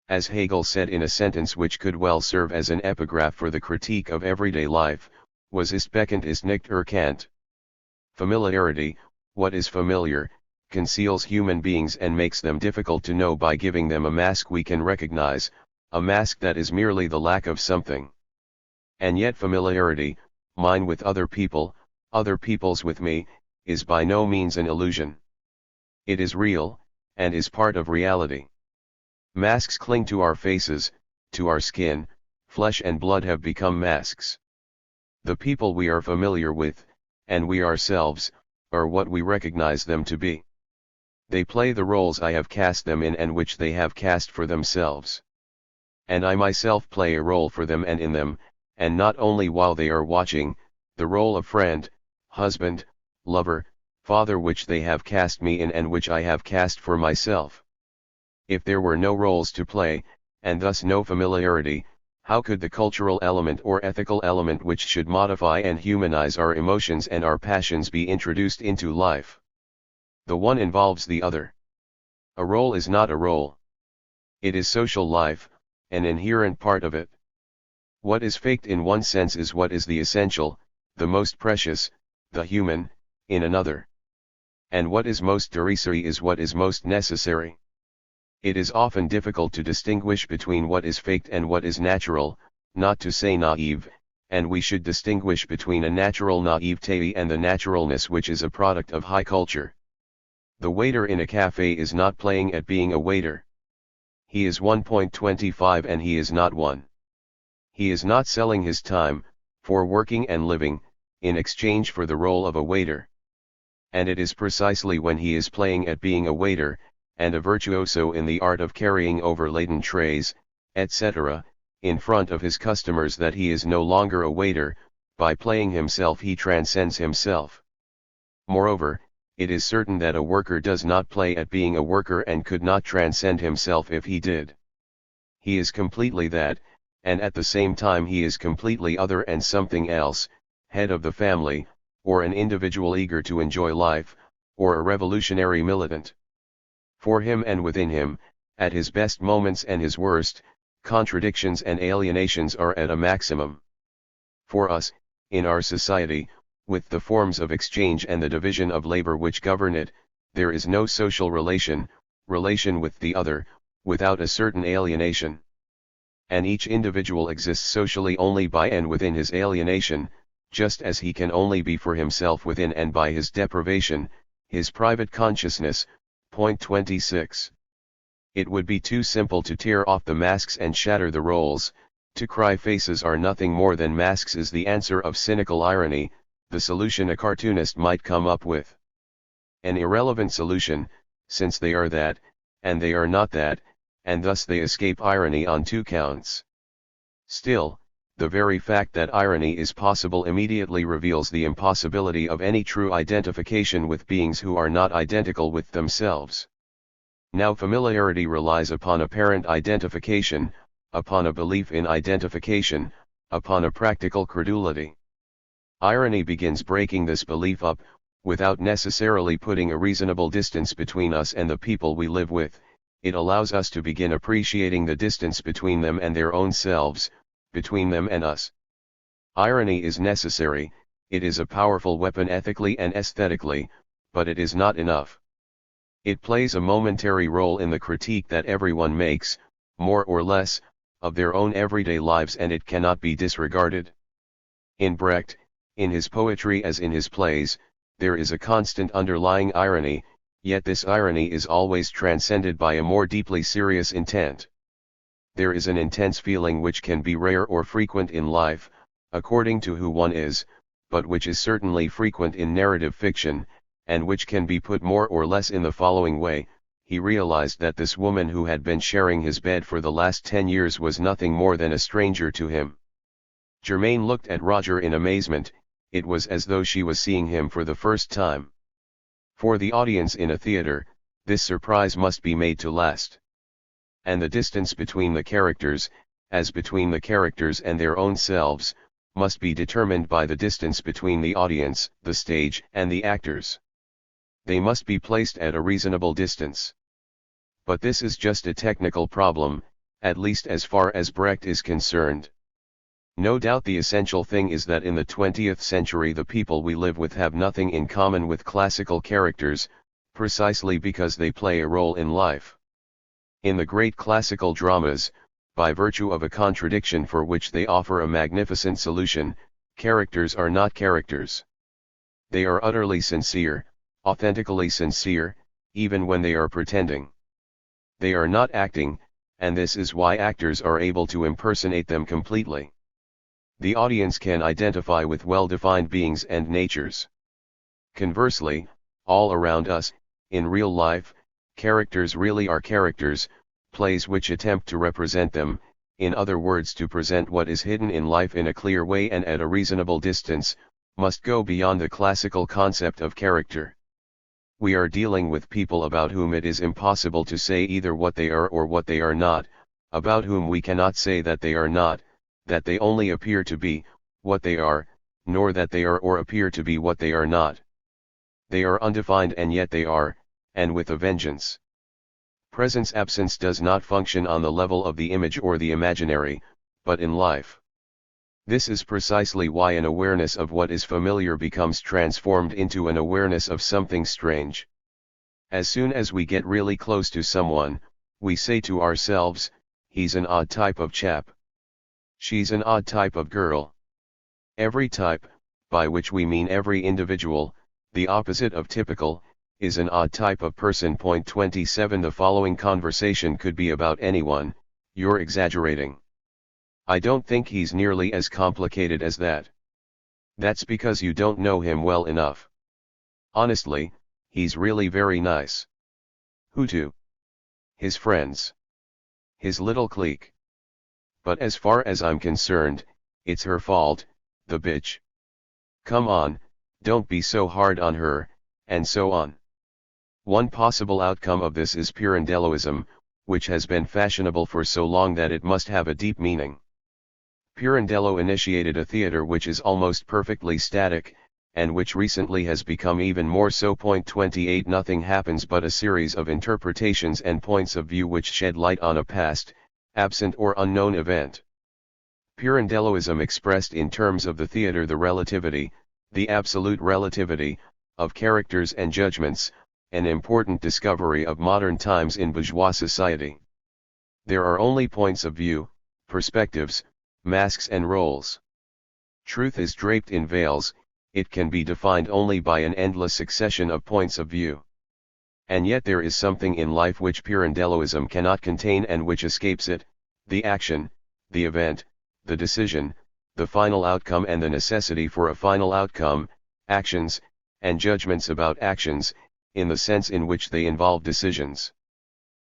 Speaker 1: As Hegel said in a sentence which could well serve as an epigraph for the critique of everyday life, was ist bekannt ist nicht erkannt. Familiarity, what is familiar, conceals human beings and makes them difficult to know by giving them a mask we can recognize, a mask that is merely the lack of something. And yet familiarity, mine with other people, other people's with me, is by no means an illusion. It is real, and is part of reality. Masks cling to our faces, to our skin, flesh and blood have become masks. The people we are familiar with, and we ourselves, are what we recognize them to be. They play the roles I have cast them in and which they have cast for themselves. And I myself play a role for them and in them, and not only while they are watching, the role of friend, husband, lover, father which they have cast me in and which I have cast for myself. If there were no roles to play, and thus no familiarity, how could the cultural element or ethical element which should modify and humanize our emotions and our passions be introduced into life? The one involves the other. A role is not a role. It is social life, an inherent part of it. What is faked in one sense is what is the essential, the most precious, the human, in another. And what is most derisory is what is most necessary. It is often difficult to distinguish between what is faked and what is natural, not to say naive, and we should distinguish between a natural naivete and the naturalness which is a product of high culture. The waiter in a cafe is not playing at being a waiter. He is 1.25 and he is not one. He is not selling his time, for working and living, in exchange for the role of a waiter. And it is precisely when he is playing at being a waiter, and a virtuoso in the art of carrying over laden trays, etc., in front of his customers that he is no longer a waiter. By playing himself he transcends himself. Moreover, it is certain that a worker does not play at being a worker and could not transcend himself if he did. He is completely that, and at the same time he is completely other and something else, head of the family, or an individual eager to enjoy life, or a revolutionary militant. For him and within him, at his best moments and his worst, contradictions and alienations are at a maximum. For us, in our society, with the forms of exchange and the division of labor which govern it, there is no social relation with the other, without a certain alienation. And each individual exists socially only by and within his alienation, just as he can only be for himself within and by his deprivation, his private consciousness. Point 26. It would be too simple to tear off the masks and shatter the roles. To cry faces are nothing more than masks is the answer of cynical irony, the solution a cartoonist might come up with. An irrelevant solution, since they are that, and they are not that, and thus they escape irony on two counts. Still, the very fact that irony is possible immediately reveals the impossibility of any true identification with beings who are not identical with themselves. Now familiarity relies upon apparent identification, upon a belief in identification, upon a practical credulity. Irony begins breaking this belief up, without necessarily putting a reasonable distance between us and the people we live with. It allows us to begin appreciating the distance between them and their own selves, between them and us. Irony is necessary, it is a powerful weapon ethically and aesthetically, but it is not enough. It plays a momentary role in the critique that everyone makes, more or less, of their own everyday lives, and it cannot be disregarded. In Brecht, in his poetry as in his plays, there is a constant underlying irony, yet this irony is always transcended by a more deeply serious intent. There is an intense feeling which can be rare or frequent in life, according to who one is, but which is certainly frequent in narrative fiction, and which can be put more or less in the following way: he realized that this woman who had been sharing his bed for the last 10 years was nothing more than a stranger to him. Germaine looked at Roger in amazement, it was as though she was seeing him for the first time. For the audience in a theater, this surprise must be made to last. And the distance between the characters, as between the characters and their own selves, must be determined by the distance between the audience, the stage, and the actors. They must be placed at a reasonable distance. But this is just a technical problem, at least as far as Brecht is concerned. No doubt the essential thing is that in the 20th century the people we live with have nothing in common with classical characters, precisely because they play a role in life. In the great classical dramas, by virtue of a contradiction for which they offer a magnificent solution, characters are not characters. They are utterly sincere, authentically sincere, even when they are pretending. They are not acting, and this is why actors are able to impersonate them completely. The audience can identify with well-defined beings and natures. Conversely, all around us, in real life, characters really are characters, plays which attempt to represent them, in other words to present what is hidden in life in a clear way and at a reasonable distance, must go beyond the classical concept of character. We are dealing with people about whom it is impossible to say either what they are or what they are not, about whom we cannot say that they are not, that they only appear to be, what they are, nor that they are or appear to be what they are not. They are undefined and yet they are, and with a vengeance. Presence-absence does not function on the level of the image or the imaginary, but in life. This is precisely why an awareness of what is familiar becomes transformed into an awareness of something strange. As soon as we get really close to someone, we say to ourselves, he's an odd type of chap. She's an odd type of girl. Every type, by which we mean every individual, the opposite of typical, is an odd type of person. 27 The following conversation could be about anyone, you're exaggerating. I don't think he's nearly as complicated as that. That's because you don't know him well enough. Honestly, he's really very nice. Who to? His friends. His little clique. But as far as I'm concerned, it's her fault, the bitch. Come on, don't be so hard on her, and so on. One possible outcome of this is Pirandelloism, which has been fashionable for so long that it must have a deep meaning. Pirandello initiated a theater which is almost perfectly static, and which recently has become even more so. 28 Nothing happens but a series of interpretations and points of view which shed light on a past, absent or unknown event. Pirandelloism expressed in terms of the theater the relativity, the absolute relativity, of characters and judgments, an important discovery of modern times in bourgeois society. There are only points of view, perspectives, masks and roles. Truth is draped in veils, it can be defined only by an endless succession of points of view. And yet there is something in life which Pirandelloism cannot contain and which escapes it, the action, the event, the decision, the final outcome and the necessity for a final outcome, actions, and judgments about actions, in the sense in which they involve decisions.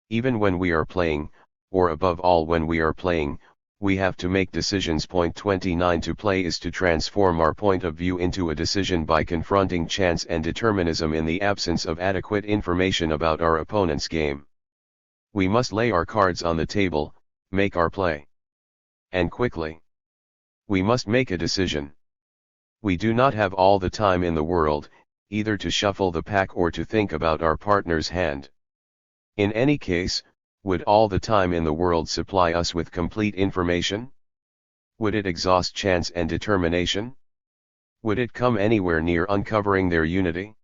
Speaker 1: Even when we are playing, or above all when we are playing, we have to make decisions. 29 To play is to transform our point of view into a decision by confronting chance and determinism in the absence of adequate information about our opponent's game. We must lay our cards on the table, make our play. And quickly. We must make a decision. We do not have all the time in the world, either to shuffle the pack or to think about our partner's hand. In any case, would all the time in the world supply us with complete information? Would it exhaust chance and determination? Would it come anywhere near uncovering their unity?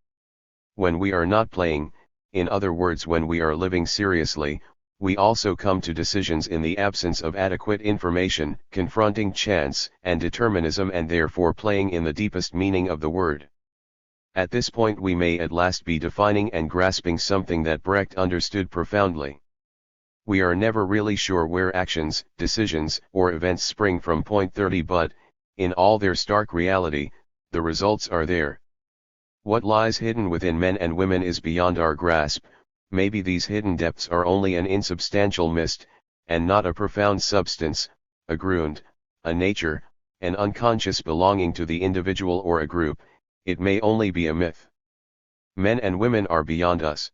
Speaker 1: When we are not playing, in other words when we are living seriously, we also come to decisions in the absence of adequate information, confronting chance and determinism and therefore playing in the deepest meaning of the word. At this point we may at last be defining and grasping something that Brecht understood profoundly. We are never really sure where actions, decisions, or events spring from. 30 But, in all their stark reality, the results are there. What lies hidden within men and women is beyond our grasp. Maybe these hidden depths are only an insubstantial mist, and not a profound substance, a grund, a nature, an unconscious belonging to the individual or a group. It may only be a myth. Men and women are beyond us.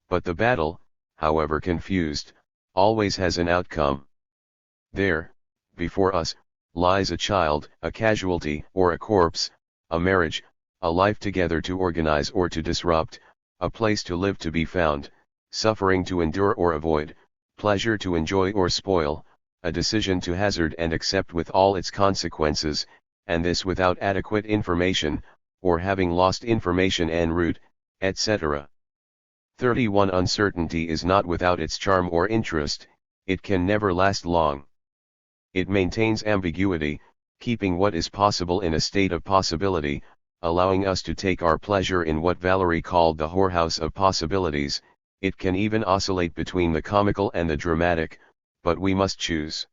Speaker 1: But the battle, however confused, always has an outcome. There, before us, lies a child, a casualty or a corpse, a marriage, a life together to organize or to disrupt, a place to live to be found, suffering to endure or avoid, pleasure to enjoy or spoil, a decision to hazard and accept with all its consequences, and this without adequate information, or having lost information en route, etc. 31. Uncertainty is not without its charm or interest, it can never last long. It maintains ambiguity, keeping what is possible in a state of possibility, allowing us to take our pleasure in what Valery called the whorehouse of possibilities. It can even oscillate between the comical and the dramatic, but we must choose.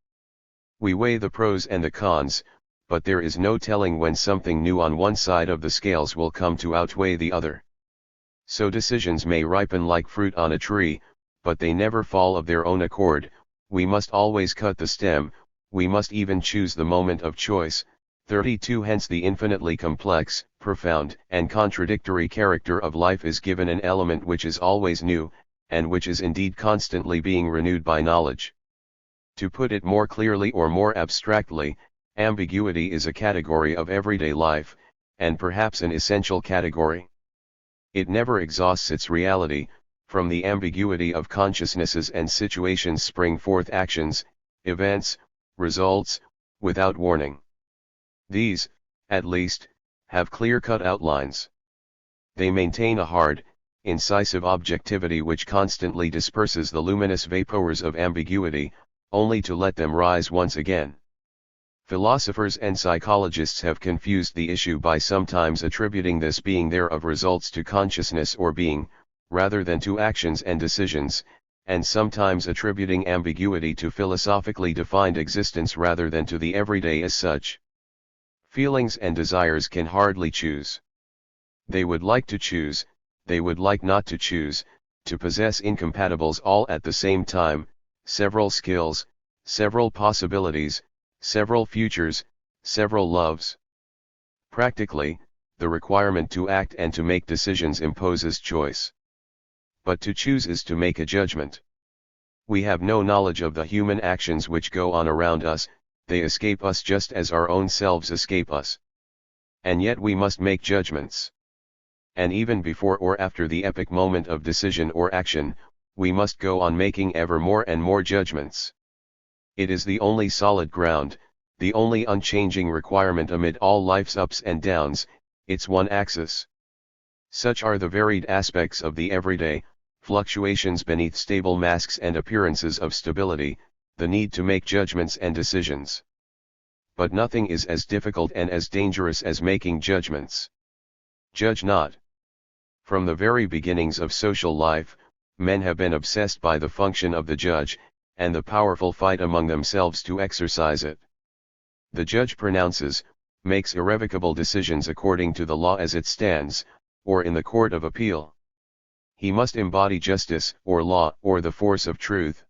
Speaker 1: We weigh the pros and the cons, but there is no telling when something new on one side of the scales will come to outweigh the other. So decisions may ripen like fruit on a tree, but they never fall of their own accord. We must always cut the stem, we must even choose the moment of choice. 32. Hence the infinitely complex, profound, and contradictory character of life is given an element which is always new, and which is indeed constantly being renewed by knowledge. To put it more clearly or more abstractly, ambiguity is a category of everyday life, and perhaps an essential category. It never exhausts its reality. From the ambiguity of consciousnesses and situations spring forth actions, events, results, without warning. These, at least, have clear-cut outlines. They maintain a hard, incisive objectivity which constantly disperses the luminous vapors of ambiguity, only to let them rise once again. Philosophers and psychologists have confused the issue by sometimes attributing this being there of results to consciousness or being, rather than to actions and decisions, and sometimes attributing ambiguity to philosophically defined existence rather than to the everyday as such. Feelings and desires can hardly choose. They would like to choose, they would like not to choose, to possess incompatibles all at the same time, several skills, several possibilities, several futures, several loves. Practically, the requirement to act and to make decisions imposes choice. But to choose is to make a judgment. We have no knowledge of the human actions which go on around us, they escape us just as our own selves escape us. And yet we must make judgments. And even before or after the epic moment of decision or action, we must go on making ever more and more judgments. It is the only solid ground, the only unchanging requirement amid all life's ups and downs, its one axis. Such are the varied aspects of the everyday, fluctuations beneath stable masks and appearances of stability, the need to make judgments and decisions. But nothing is as difficult and as dangerous as making judgments. Judge not. From the very beginnings of social life, men have been obsessed by the function of the judge, and the powerful fight among themselves to exercise it. The judge pronounces, makes irrevocable decisions according to the law as it stands, or in the court of appeal. He must embody justice, or law, or the force of truth.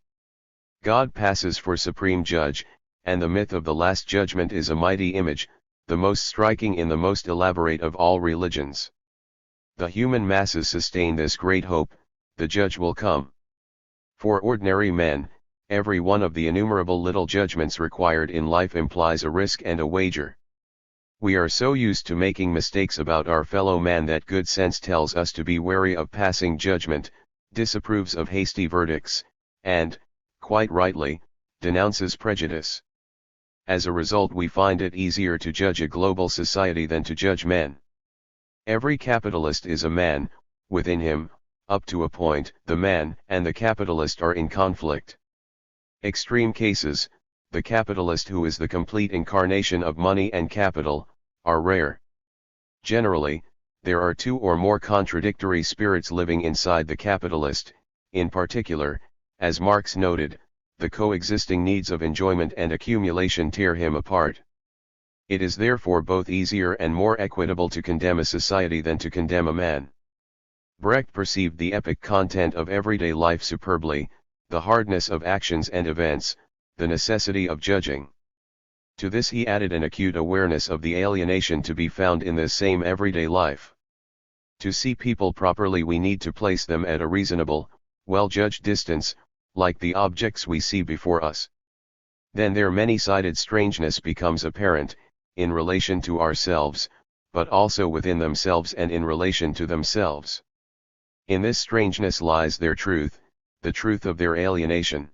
Speaker 1: God passes for supreme judge, and the myth of the Last Judgment is a mighty image, the most striking in the most elaborate of all religions. The human masses sustain this great hope, the judge will come. For ordinary men, every one of the innumerable little judgments required in life implies a risk and a wager. We are so used to making mistakes about our fellow man that good sense tells us to be wary of passing judgment, disapproves of hasty verdicts, and, quite rightly, denounces prejudice. As a result, we find it easier to judge a global society than to judge men. Every capitalist is a man. Within him, up to a point, the man and the capitalist are in conflict. Extreme cases, the capitalist who is the complete incarnation of money and capital, are rare. Generally, there are two or more contradictory spirits living inside the capitalist. In particular, as Marx noted, the coexisting needs of enjoyment and accumulation tear him apart. It is therefore both easier and more equitable to condemn a society than to condemn a man. Brecht perceived the epic content of everyday life superbly, the hardness of actions and events, the necessity of judging. To this he added an acute awareness of the alienation to be found in this same everyday life. To see people properly we need to place them at a reasonable, well-judged distance, like the objects we see before us. Then their many-sided strangeness becomes apparent, in relation to ourselves, but also within themselves and in relation to themselves. In this strangeness lies their truth, the truth of their alienation.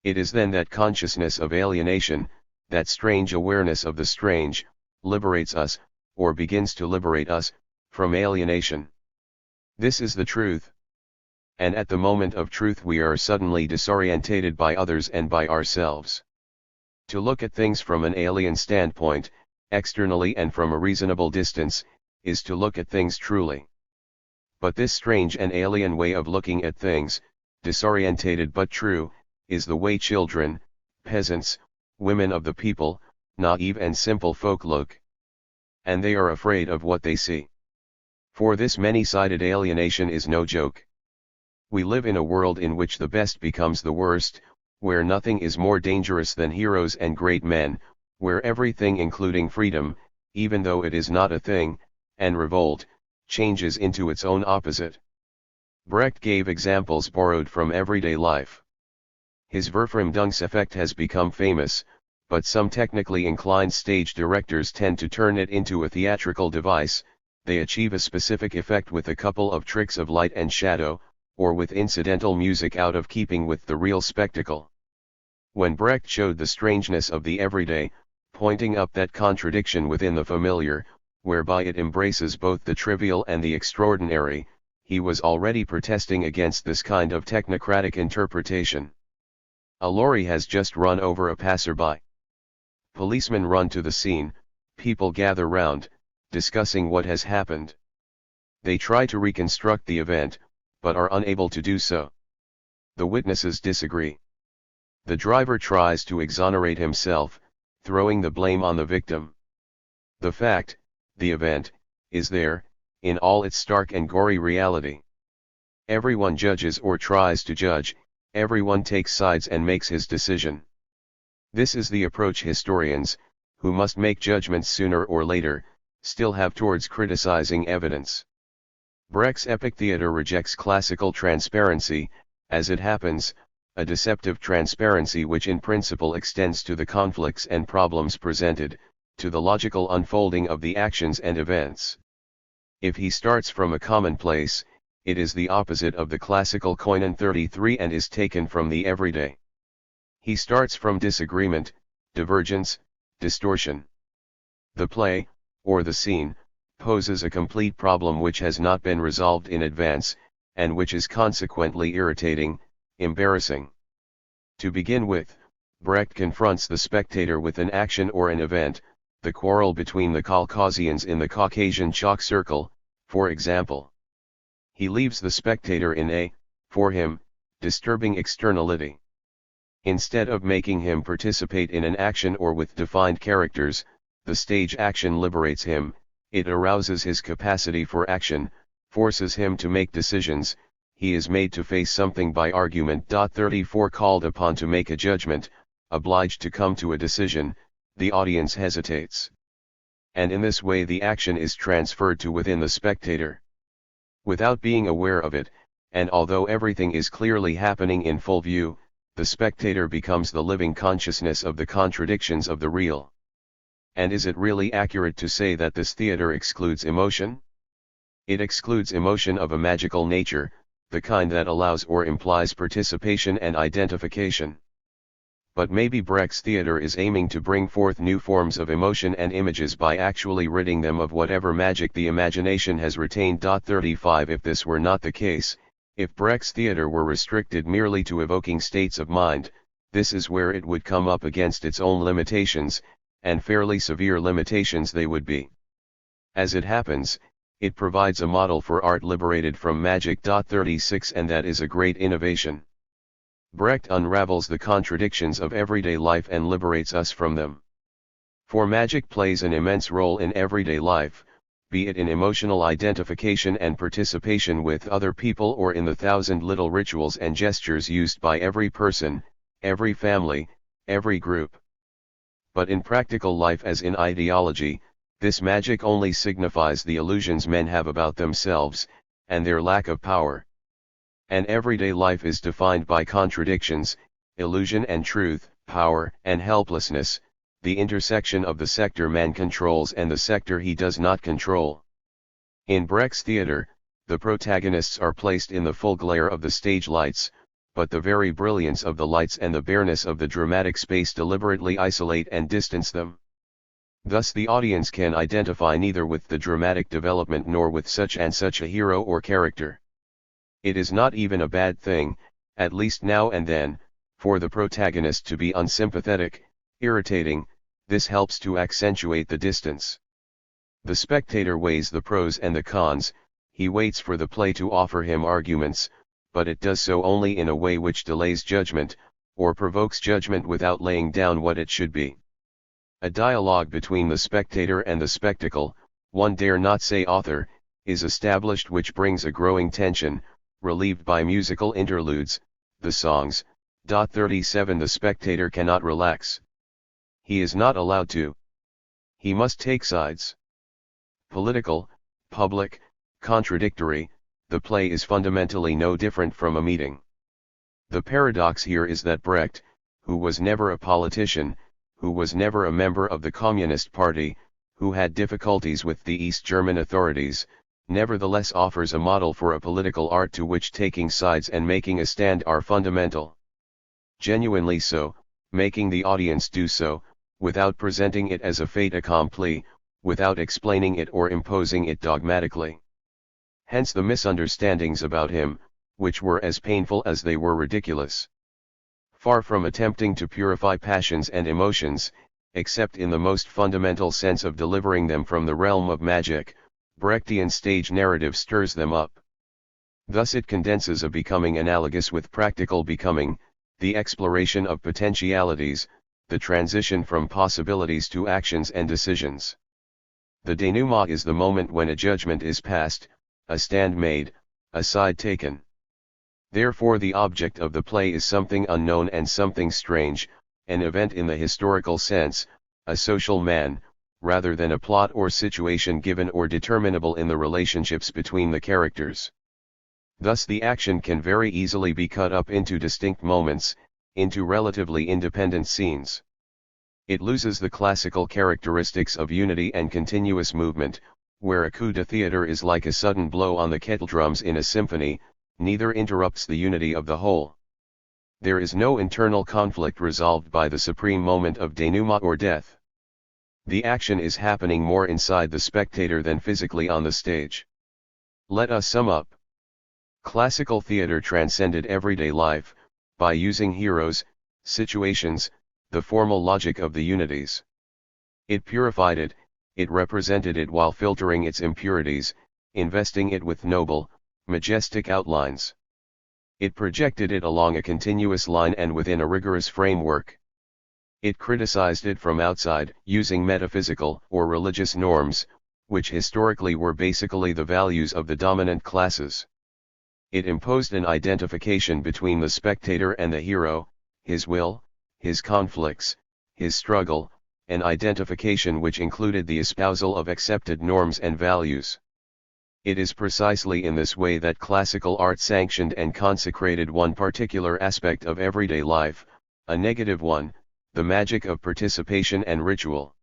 Speaker 1: It is then that consciousness of alienation, that strange awareness of the strange, liberates us, or begins to liberate us, from alienation. This is the truth. And at the moment of truth we are suddenly disorientated by others and by ourselves. To look at things from an alien standpoint, externally and from a reasonable distance, is to look at things truly. But this strange and alien way of looking at things, disorientated but true, is the way children, peasants, women of the people, naive and simple folk look. And they are afraid of what they see. For this many-sided alienation is no joke. We live in a world in which the best becomes the worst, where nothing is more dangerous than heroes and great men, where everything including freedom, even though it is not a thing, and revolt, changes into its own opposite. Brecht gave examples borrowed from everyday life. His Verfremdungseffekt has become famous, but some technically inclined stage directors tend to turn it into a theatrical device. They achieve a specific effect with a couple of tricks of light and shadow, or with incidental music out of keeping with the real spectacle. When Brecht showed the strangeness of the everyday, pointing up that contradiction within the familiar, whereby it embraces both the trivial and the extraordinary, he was already protesting against this kind of technocratic interpretation. A lorry has just run over a passerby. Policemen run to the scene, people gather round, discussing what has happened. They try to reconstruct the event, but are unable to do so. The witnesses disagree. The driver tries to exonerate himself, throwing the blame on the victim. The fact, the event, is there, in all its stark and gory reality. Everyone judges or tries to judge, everyone takes sides and makes his decision. This is the approach historians, who must make judgments sooner or later, still have towards criticizing evidence. Brecht's epic theater rejects classical transparency, as it happens, a deceptive transparency which in principle extends to the conflicts and problems presented, to the logical unfolding of the actions and events. If he starts from a commonplace, it is the opposite of the classical Koinen 33 and is taken from the everyday. He starts from disagreement, divergence, distortion. The play, or the scene, poses a complete problem which has not been resolved in advance, and which is consequently irritating, embarrassing. To begin with, Brecht confronts the spectator with an action or an event, the quarrel between the Caucasians in the Caucasian chalk circle, for example. He leaves the spectator in a, for him, disturbing externality. Instead of making him participate in an action or with defined characters, the stage action liberates him, it arouses his capacity for action, forces him to make decisions, he is made to face something by argument. 34 Called upon to make a judgment, obliged to come to a decision, the audience hesitates. And in this way the action is transferred to within the spectator. Without being aware of it, and although everything is clearly happening in full view, the spectator becomes the living consciousness of the contradictions of the real. And is it really accurate to say that this theater excludes emotion? It excludes emotion of a magical nature, the kind that allows or implies participation and identification. But maybe Brecht's theater is aiming to bring forth new forms of emotion and images by actually ridding them of whatever magic the imagination has retained. 35 If this were not the case, if Brecht's theater were restricted merely to evoking states of mind, this is where it would come up against its own limitations, and fairly severe limitations they would be. As it happens, it provides a model for art liberated from magic. 36 And that is a great innovation. Brecht unravels the contradictions of everyday life and liberates us from them. For magic plays an immense role in everyday life, be it in emotional identification and participation with other people or in the thousand little rituals and gestures used by every person, every family, every group. But in practical life as in ideology, this magic only signifies the illusions men have about themselves, and their lack of power. And everyday life is defined by contradictions, illusion and truth, power and helplessness, the intersection of the sector man controls and the sector he does not control. In Brecht's theater, the protagonists are placed in the full glare of the stage lights, but the very brilliance of the lights and the bareness of the dramatic space deliberately isolate and distance them. Thus the audience can identify neither with the dramatic development nor with such and such a hero or character. It is not even a bad thing, at least now and then, for the protagonist to be unsympathetic, irritating. This helps to accentuate the distance. The spectator weighs the pros and the cons, he waits for the play to offer him arguments, but it does so only in a way which delays judgment, or provokes judgment without laying down what it should be. A dialogue between the spectator and the spectacle, one dare not say author, is established which brings a growing tension, relieved by musical interludes, the songs. 37 The spectator cannot relax. He is not allowed to. He must take sides. Political, public, contradictory, the play is fundamentally no different from a meeting. The paradox here is that Brecht, who was never a politician, who was never a member of the Communist Party, who had difficulties with the East German authorities, nevertheless offers a model for a political art to which taking sides and making a stand are fundamental. Genuinely so, making the audience do so, without presenting it as a fait accompli, without explaining it or imposing it dogmatically. Hence the misunderstandings about him, which were as painful as they were ridiculous. Far from attempting to purify passions and emotions, except in the most fundamental sense of delivering them from the realm of magic, Brechtian stage narrative stirs them up. Thus it condenses a becoming analogous with practical becoming, the exploration of potentialities, the transition from possibilities to actions and decisions. The denouement is the moment when a judgment is passed, a stand made, a side taken. Therefore the object of the play is something unknown and something strange, an event in the historical sense, a social man, rather than a plot or situation given or determinable in the relationships between the characters. Thus the action can very easily be cut up into distinct moments, into relatively independent scenes. It loses the classical characteristics of unity and continuous movement, where a coup de theatre is like a sudden blow on the kettledrums in a symphony, neither interrupts the unity of the whole. There is no internal conflict resolved by the supreme moment of denouement or death. The action is happening more inside the spectator than physically on the stage. Let us sum up. Classical theatre transcended everyday life, by using heroes, situations, the formal logic of the unities. It purified it, it represented it while filtering its impurities, investing it with noble, majestic outlines. It projected it along a continuous line and within a rigorous framework. It criticized it from outside, using metaphysical or religious norms, which historically were basically the values of the dominant classes. It imposed an identification between the spectator and the hero, his will, his conflicts, his struggle, an identification which included the espousal of accepted norms and values. It is precisely in this way that classical art sanctioned and consecrated one particular aspect of everyday life, a negative one, the magic of participation and ritual.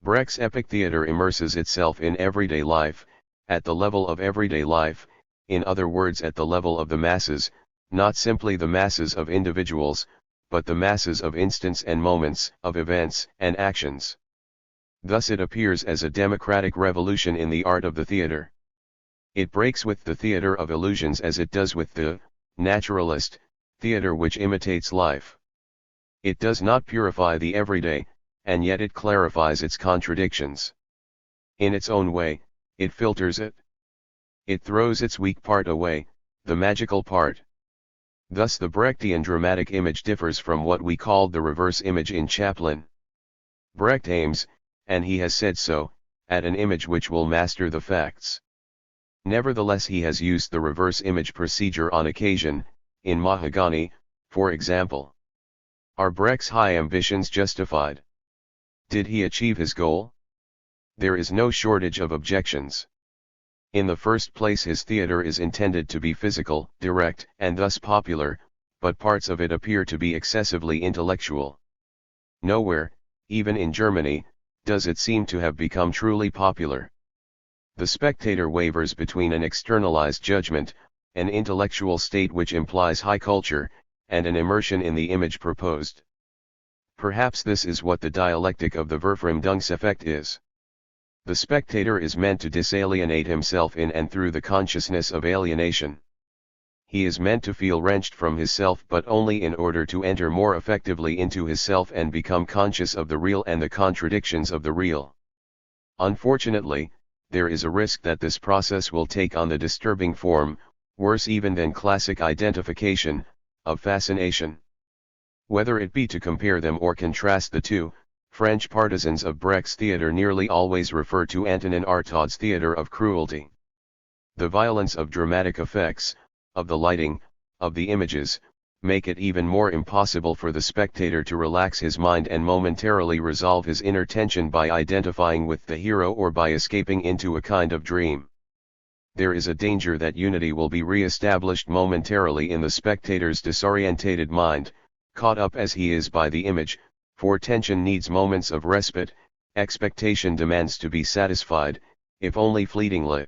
Speaker 1: Brecht's epic theatre immerses itself in everyday life, at the level of everyday life, in other words at the level of the masses, not simply the masses of individuals, but the masses of instants and moments, of events and actions. Thus it appears as a democratic revolution in the art of the theatre. It breaks with the theatre of illusions as it does with the naturalist theatre which imitates life. It does not purify the everyday, and yet it clarifies its contradictions. In its own way, it filters it. It throws its weak part away, the magical part. Thus the Brechtian dramatic image differs from what we called the reverse image in Chaplin. Brecht aims, and he has said so, at an image which will master the facts. Nevertheless he has used the reverse image procedure on occasion, in Mahagani, for example. Are Brecht's high ambitions justified? Did he achieve his goal? There is no shortage of objections. In the first place his theatre is intended to be physical, direct, and thus popular, but parts of it appear to be excessively intellectual. Nowhere, even in Germany, does it seem to have become truly popular. The spectator wavers between an externalized judgment, an intellectual state which implies high culture, and an immersion in the image proposed. Perhaps this is what the dialectic of the Verfremdungseffekt is. The spectator is meant to disalienate himself in and through the consciousness of alienation. He is meant to feel wrenched from his self, but only in order to enter more effectively into his self and become conscious of the real and the contradictions of the real. Unfortunately, there is a risk that this process will take on the disturbing form, worse even than classic identification, of fascination. Whether it be to compare them or contrast the two, French partisans of Brecht's theatre nearly always refer to Antonin Artaud's theatre of cruelty. The violence of dramatic effects, of the lighting, of the images, make it even more impossible for the spectator to relax his mind and momentarily resolve his inner tension by identifying with the hero or by escaping into a kind of dream. There is a danger that unity will be re-established momentarily in the spectator's disorientated mind, caught up as he is by the image, for tension needs moments of respite, expectation demands to be satisfied, if only fleetingly.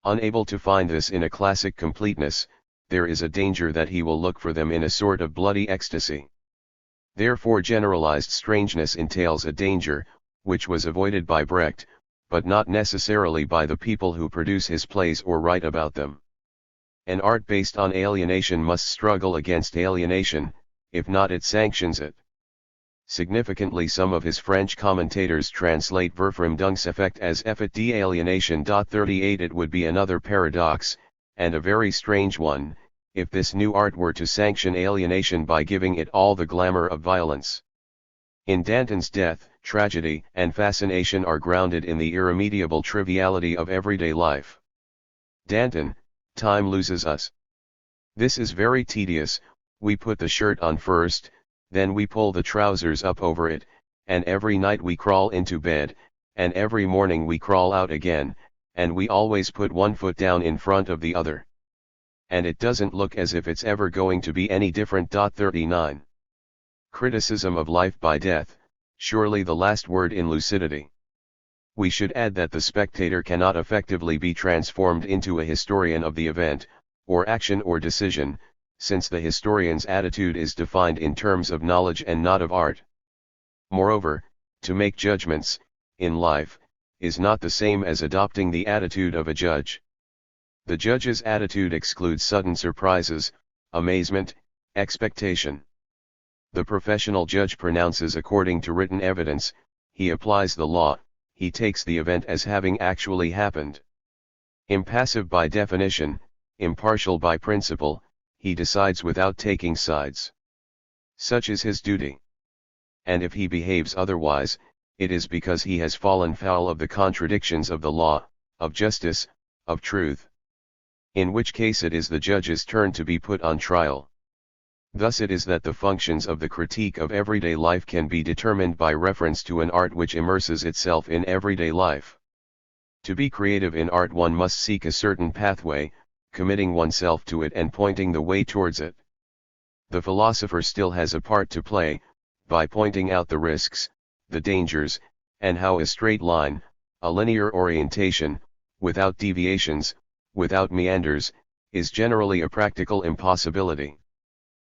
Speaker 1: Unable to find this in a classic completeness, there is a danger that he will look for them in a sort of bloody ecstasy. Therefore generalized strangeness entails a danger, which was avoided by Brecht, but not necessarily by the people who produce his plays or write about them. An art based on alienation must struggle against alienation, if not it sanctions it. Significantly, some of his French commentators translate Verfremdungseffekt as effet d'alienation. 38 It would be another paradox, and a very strange one, if this new art were to sanction alienation by giving it all the glamour of violence. In Danton's death, tragedy and fascination are grounded in the irremediable triviality of everyday life. Danton, time loses us. This is very tedious. We put the shirt on first, then we pull the trousers up over it, and every night we crawl into bed, and every morning we crawl out again, and we always put one foot down in front of the other. And it doesn't look as if it's ever going to be any different. 39. Criticism of life by death, surely the last word in lucidity. We should add that the spectator cannot effectively be transformed into a historian of the event, or action or decision, since the historian's attitude is defined in terms of knowledge and not of art. Moreover, to make judgments, in life, is not the same as adopting the attitude of a judge. The judge's attitude excludes sudden surprises, amazement, expectation. The professional judge pronounces according to written evidence, he applies the law, he takes the event as having actually happened. Impassive by definition, impartial by principle, he decides without taking sides. Such is his duty. And if he behaves otherwise, it is because he has fallen foul of the contradictions of the law, of justice, of truth. In which case it is the judge's turn to be put on trial. Thus it is that the functions of the critique of everyday life can be determined by reference to an art which immerses itself in everyday life. To be creative in art, one must seek a certain pathway, committing oneself to it and pointing the way towards it. The philosopher still has a part to play, by pointing out the risks, the dangers, and how a straight line, a linear orientation, without deviations, without meanders, is generally a practical impossibility.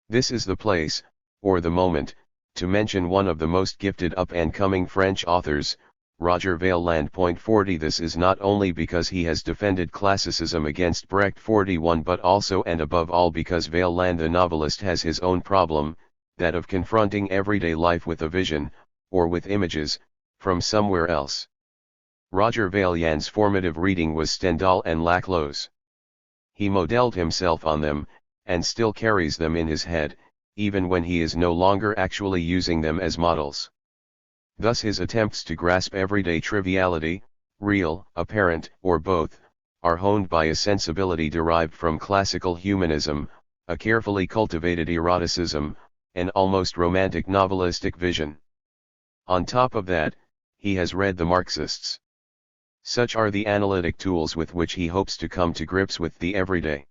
Speaker 1: This is the place, or the moment, to mention one of the most gifted up-and-coming French authors, Roger Vaillant. 40 This is not only because he has defended classicism against Brecht 41, but also and above all because Vaillant the novelist has his own problem, that of confronting everyday life with a vision, or with images, from somewhere else. Roger Vaillant's formative reading was Stendhal and Laclos. He modelled himself on them, and still carries them in his head, even when he is no longer actually using them as models. Thus his attempts to grasp everyday triviality, real, apparent, or both, are honed by a sensibility derived from classical humanism, a carefully cultivated eroticism, an almost romantic novelistic vision. On top of that, he has read the Marxists. Such are the analytic tools with which he hopes to come to grips with the everyday.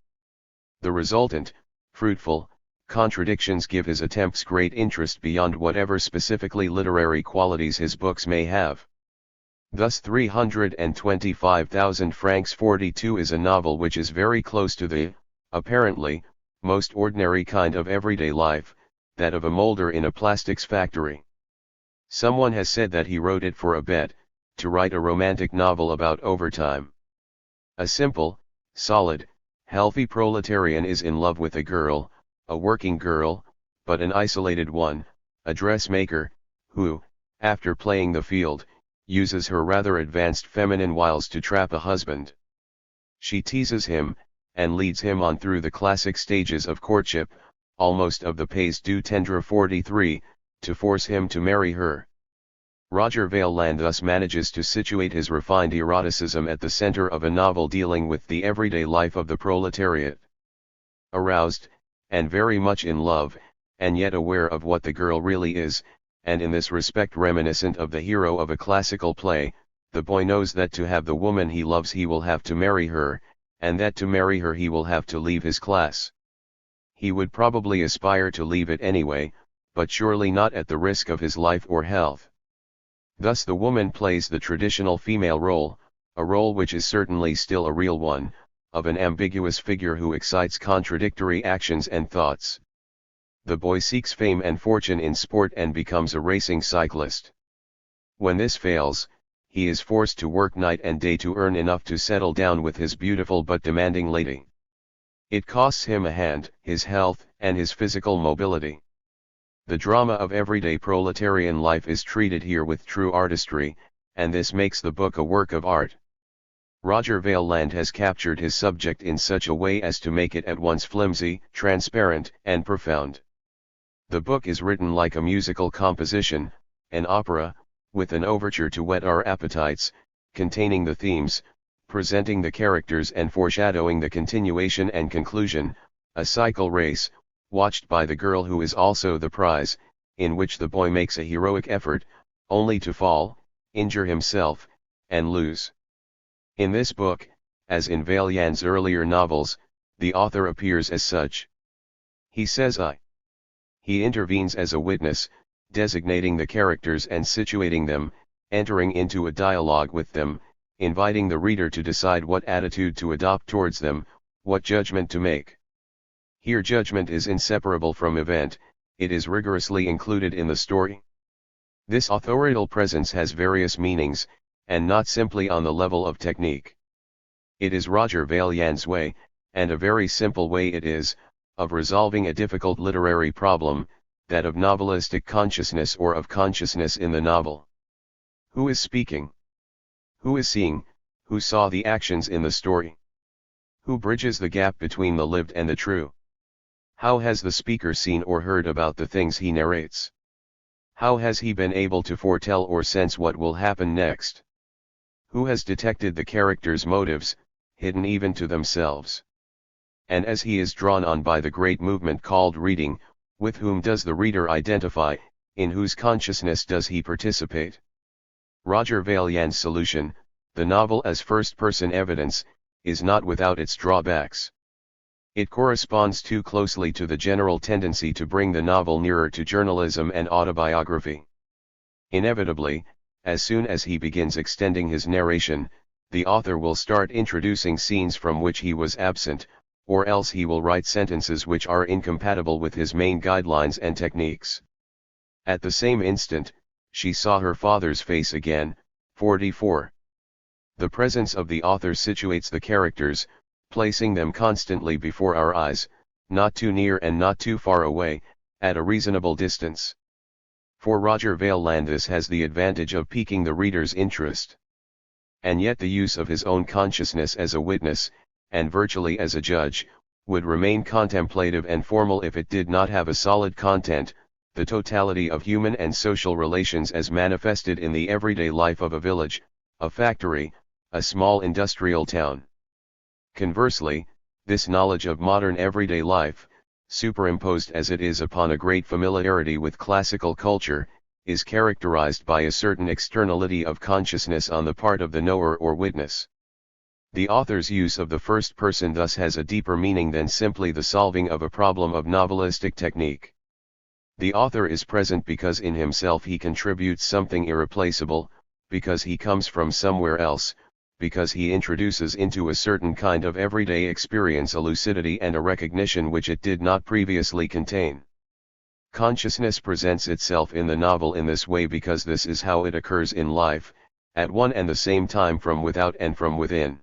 Speaker 1: The resultant, fruitful, contradictions give his attempts great interest beyond whatever specifically literary qualities his books may have. Thus 325,000 francs 42 is a novel which is very close to the, apparently, most ordinary kind of everyday life, that of a molder in a plastics factory. Someone has said that he wrote it for a bet, to write a romantic novel about overtime. A simple, solid, healthy proletarian is in love with a girl, a working girl, but an isolated one, a dressmaker, who, after playing the field, uses her rather advanced feminine wiles to trap a husband. She teases him, and leads him on through the classic stages of courtship, almost of the pays du tendre 43, to force him to marry her. Roger Vaillant thus manages to situate his refined eroticism at the center of a novel dealing with the everyday life of the proletariat. Aroused, and very much in love, and yet aware of what the girl really is, and in this respect reminiscent of the hero of a classical play, the boy knows that to have the woman he loves he will have to marry her, and that to marry her he will have to leave his class. He would probably aspire to leave it anyway, but surely not at the risk of his life or health. Thus the woman plays the traditional female role, a role which is certainly still a real one, of an ambiguous figure who excites contradictory actions and thoughts. The boy seeks fame and fortune in sport and becomes a racing cyclist. When this fails, he is forced to work night and day to earn enough to settle down with his beautiful but demanding lady. It costs him a hand, his health, and his physical mobility. The drama of everyday proletarian life is treated here with true artistry, and this makes the book a work of art. Roger Vaillant has captured his subject in such a way as to make it at once flimsy, transparent, and profound. The book is written like a musical composition, an opera, with an overture to whet our appetites, containing the themes, presenting the characters and foreshadowing the continuation and conclusion, a cycle race, watched by the girl who is also the prize, in which the boy makes a heroic effort, only to fall, injure himself, and lose. In this book, as in Vaillant's earlier novels, the author appears as such. He says I. He intervenes as a witness, designating the characters and situating them, entering into a dialogue with them, inviting the reader to decide what attitude to adopt towards them, what judgment to make. Here judgment is inseparable from event, it is rigorously included in the story. This authorial presence has various meanings, and not simply on the level of technique. It is Roger Vaillant's way, and a very simple way it is, of resolving a difficult literary problem, that of novelistic consciousness or of consciousness in the novel. Who is speaking? Who is seeing, who saw the actions in the story? Who bridges the gap between the lived and the true? How has the speaker seen or heard about the things he narrates? How has he been able to foretell or sense what will happen next? Who has detected the characters' motives, hidden even to themselves? And as he is drawn on by the great movement called reading, with whom does the reader identify, in whose consciousness does he participate? Roger Vaillant's solution, the novel as first-person evidence, is not without its drawbacks. It corresponds too closely to the general tendency to bring the novel nearer to journalism and autobiography. Inevitably, as soon as he begins extending his narration, the author will start introducing scenes from which he was absent, or else he will write sentences which are incompatible with his main guidelines and techniques. At the same instant, she saw her father's face again, 44. The presence of the author situates the characters, placing them constantly before our eyes, not too near and not too far away, at a reasonable distance. For Roger Vaillant this has the advantage of piquing the reader's interest. And yet the use of his own consciousness as a witness, and virtually as a judge, would remain contemplative and formal if it did not have a solid content, the totality of human and social relations as manifested in the everyday life of a village, a factory, a small industrial town. Conversely, this knowledge of modern everyday life, superimposed as it is upon a great familiarity with classical culture, is characterized by a certain externality of consciousness on the part of the knower or witness. The author's use of the first person thus has a deeper meaning than simply the solving of a problem of novelistic technique. The author is present because in himself he contributes something irreplaceable, because he comes from somewhere else, because he introduces into a certain kind of everyday experience a lucidity and a recognition which it did not previously contain. Consciousness presents itself in the novel in this way because this is how it occurs in life, at one and the same time from without and from within.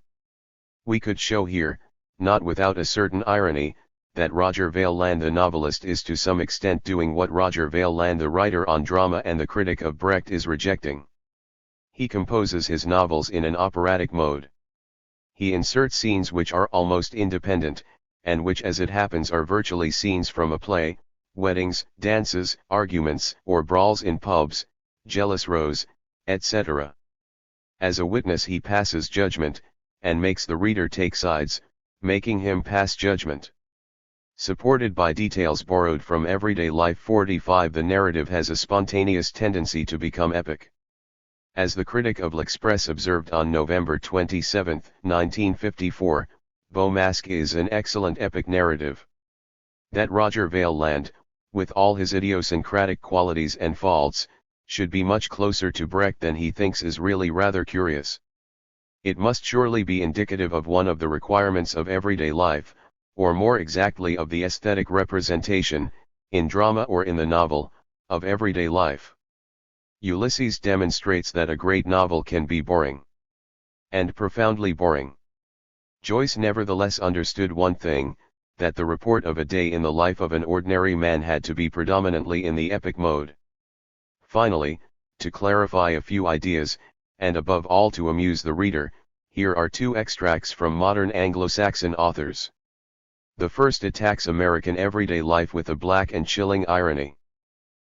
Speaker 1: We could show here, not without a certain irony, that Roger Vailland the novelist is to some extent doing what Roger Vailland the writer on drama and the critic of Brecht is rejecting. He composes his novels in an operatic mode. He inserts scenes which are almost independent, and which as it happens are virtually scenes from a play, weddings, dances, arguments, or brawls in pubs, jealous rows, etc. As a witness he passes judgment, and makes the reader take sides, making him pass judgment. Supported by details borrowed from everyday life. 45 The narrative has a spontaneous tendency to become epic. As the critic of L'Express observed on November 27, 1954, Beau Masque is an excellent epic narrative. That Roger Vailland, with all his idiosyncratic qualities and faults, should be much closer to Brecht than he thinks is really rather curious. It must surely be indicative of one of the requirements of everyday life, or more exactly of the aesthetic representation, in drama or in the novel, of everyday life. Ulysses demonstrates that a great novel can be boring. And profoundly boring. Joyce nevertheless understood one thing, that the report of a day in the life of an ordinary man had to be predominantly in the epic mode. Finally, to clarify a few ideas, and above all to amuse the reader, here are two extracts from modern Anglo-Saxon authors. The first attacks American everyday life with a black and chilling irony.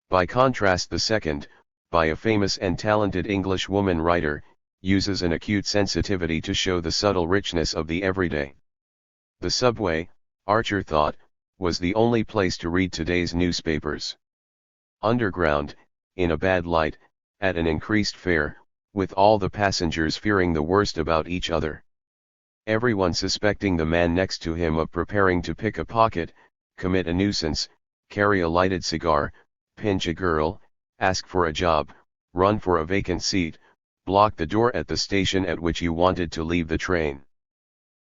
Speaker 1: By contrast, the second, by a famous and talented English woman writer, uses an acute sensitivity to show the subtle richness of the everyday. The subway, Archer thought, was the only place to read today's newspapers. Underground, in a bad light, at an increased fare, with all the passengers fearing the worst about each other. Everyone suspecting the man next to him of preparing to pick a pocket, commit a nuisance, carry a lighted cigar, pinch a girl, ask for a job, run for a vacant seat, block the door at the station at which you wanted to leave the train.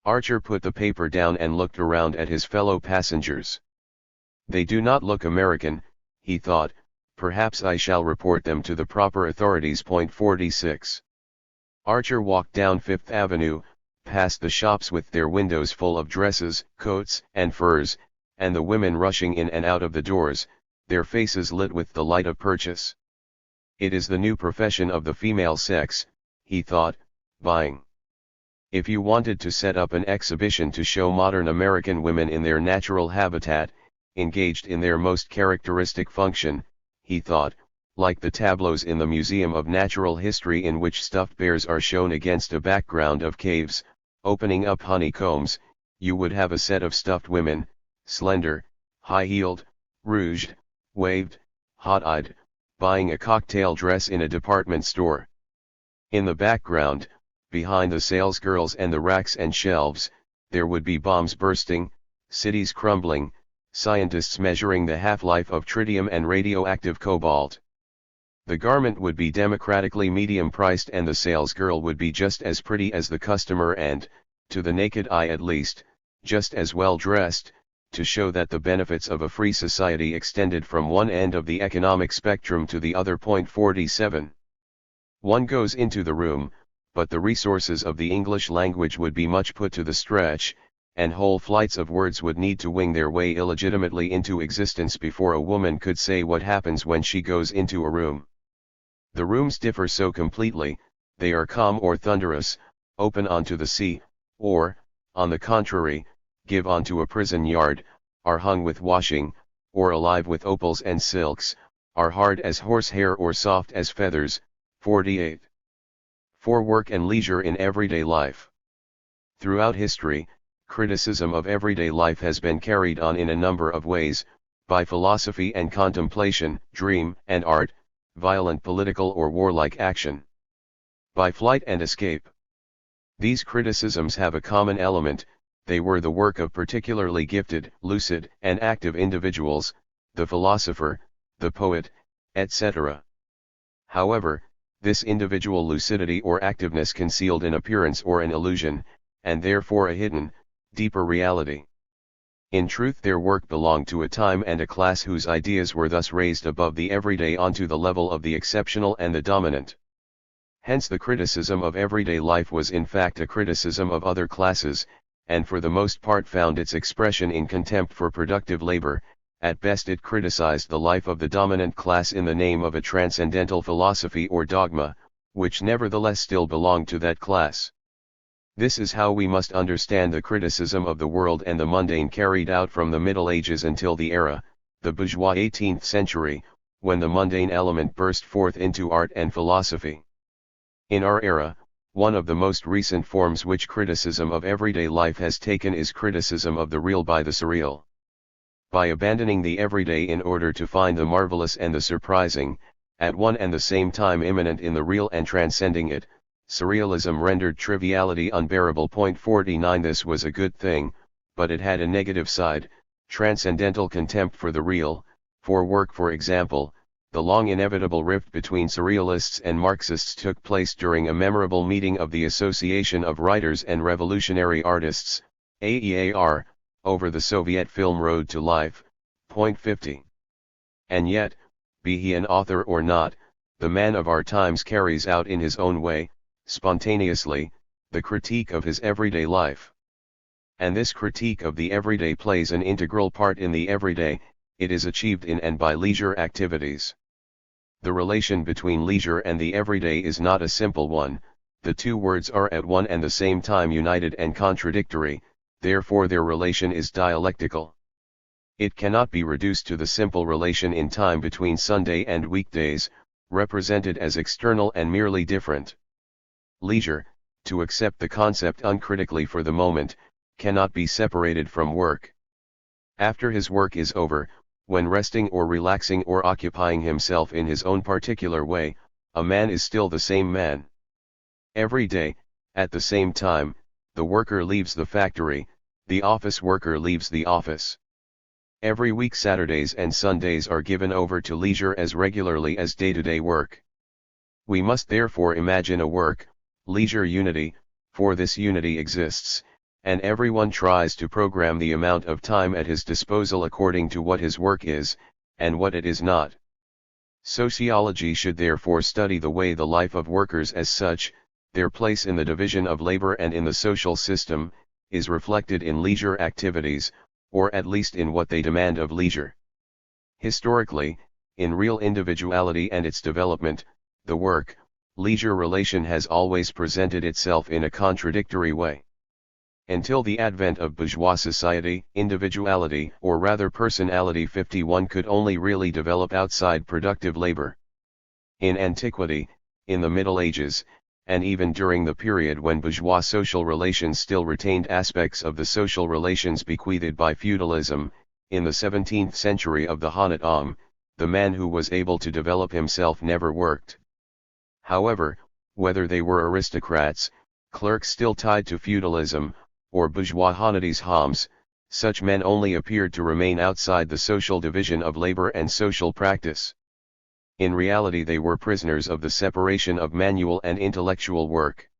Speaker 1: Archer put the paper down and looked around at his fellow passengers. They do not look American, he thought, perhaps I shall report them to the proper authorities. 46. Archer walked down Fifth Avenue, past the shops with their windows full of dresses, coats, and furs, and the women rushing in and out of the doors, their faces lit with the light of purchase. It is the new profession of the female sex, he thought, buying. If you wanted to set up an exhibition to show modern American women in their natural habitat, engaged in their most characteristic function, he thought, like the tableaus in the Museum of Natural History in which stuffed bears are shown against a background of caves, opening up honeycombs, you would have a set of stuffed women, slender, high-heeled, rouged, waved, hot-eyed, buying a cocktail dress in a department store. In the background, behind the salesgirls and the racks and shelves, there would be bombs bursting, cities crumbling, scientists measuring the half-life of tritium and radioactive cobalt. The garment would be democratically medium-priced and the salesgirl would be just as pretty as the customer and, to the naked eye at least, just as well dressed, to show that the benefits of a free society extended from one end of the economic spectrum to the other. 47. One goes into the room, but the resources of the English language would be much put to the stretch, and whole flights of words would need to wing their way illegitimately into existence before a woman could say what happens when she goes into a room. The rooms differ so completely, they are calm or thunderous, open onto the sea, or, on the contrary, give onto a prison yard, are hung with washing, or alive with opals and silks, are hard as horsehair or soft as feathers. 48. For work and leisure in everyday life. Throughout history, criticism of everyday life has been carried on in a number of ways, by philosophy and contemplation, dream and art, violent political or warlike action, by flight and escape. These criticisms have a common element, they were the work of particularly gifted, lucid, and active individuals, the philosopher, the poet, etc. However, this individual lucidity or activeness concealed an appearance or an illusion, and therefore a hidden, deeper reality. In truth their work belonged to a time and a class whose ideas were thus raised above the everyday onto the level of the exceptional and the dominant. Hence the criticism of everyday life was in fact a criticism of other classes, and for the most part found its expression in contempt for productive labor. At best it criticized the life of the dominant class in the name of a transcendental philosophy or dogma, which nevertheless still belonged to that class. This is how we must understand the criticism of the world and the mundane carried out from the Middle Ages until the era, the bourgeois 18th century, when the mundane element burst forth into art and philosophy. In our era, one of the most recent forms which criticism of everyday life has taken is criticism of the real by the surreal. By abandoning the everyday in order to find the marvelous and the surprising, at one and the same time immanent in the real and transcending it, surrealism rendered triviality unbearable. 49 This was a good thing, but it had a negative side, transcendental contempt for the real, for work. For example, the long inevitable rift between surrealists and Marxists took place during a memorable meeting of the Association of Writers and Revolutionary Artists, AEAR, over the Soviet film Road to Life. 50. And yet, be he an author or not, the man of our times carries out in his own way, spontaneously, the critique of his everyday life. And this critique of the everyday plays an integral part in the everyday. It is achieved in and by leisure activities. The relation between leisure and the everyday is not a simple one, the two words are at one and the same time united and contradictory, therefore their relation is dialectical. It cannot be reduced to the simple relation in time between Sunday and weekdays, represented as external and merely different. Leisure, to accept the concept uncritically for the moment, cannot be separated from work. After his work is over, when resting or relaxing or occupying himself in his own particular way, a man is still the same man. Every day, at the same time, the worker leaves the factory, the office worker leaves the office. Every week Saturdays and Sundays are given over to leisure as regularly as day-to-day work. We must therefore imagine a work-leisure unity, for this unity exists, and everyone tries to program the amount of time at his disposal according to what his work is, and what it is not. Sociology should therefore study the way the life of workers as such, their place in the division of labor and in the social system, is reflected in leisure activities, or at least in what they demand of leisure. Historically, in real individuality and its development, the work-leisure relation has always presented itself in a contradictory way. Until the advent of bourgeois society, individuality, or rather personality 51 could only really develop outside productive labor. In antiquity, in the Middle Ages, and even during the period when bourgeois social relations still retained aspects of the social relations bequeathed by feudalism, in the 17th century of the honnête homme, the man who was able to develop himself never worked. However, whether they were aristocrats, clerks still tied to feudalism, or bourgeois honnêtes hommes, such men only appeared to remain outside the social division of labor and social practice. In reality they were prisoners of the separation of manual and intellectual work.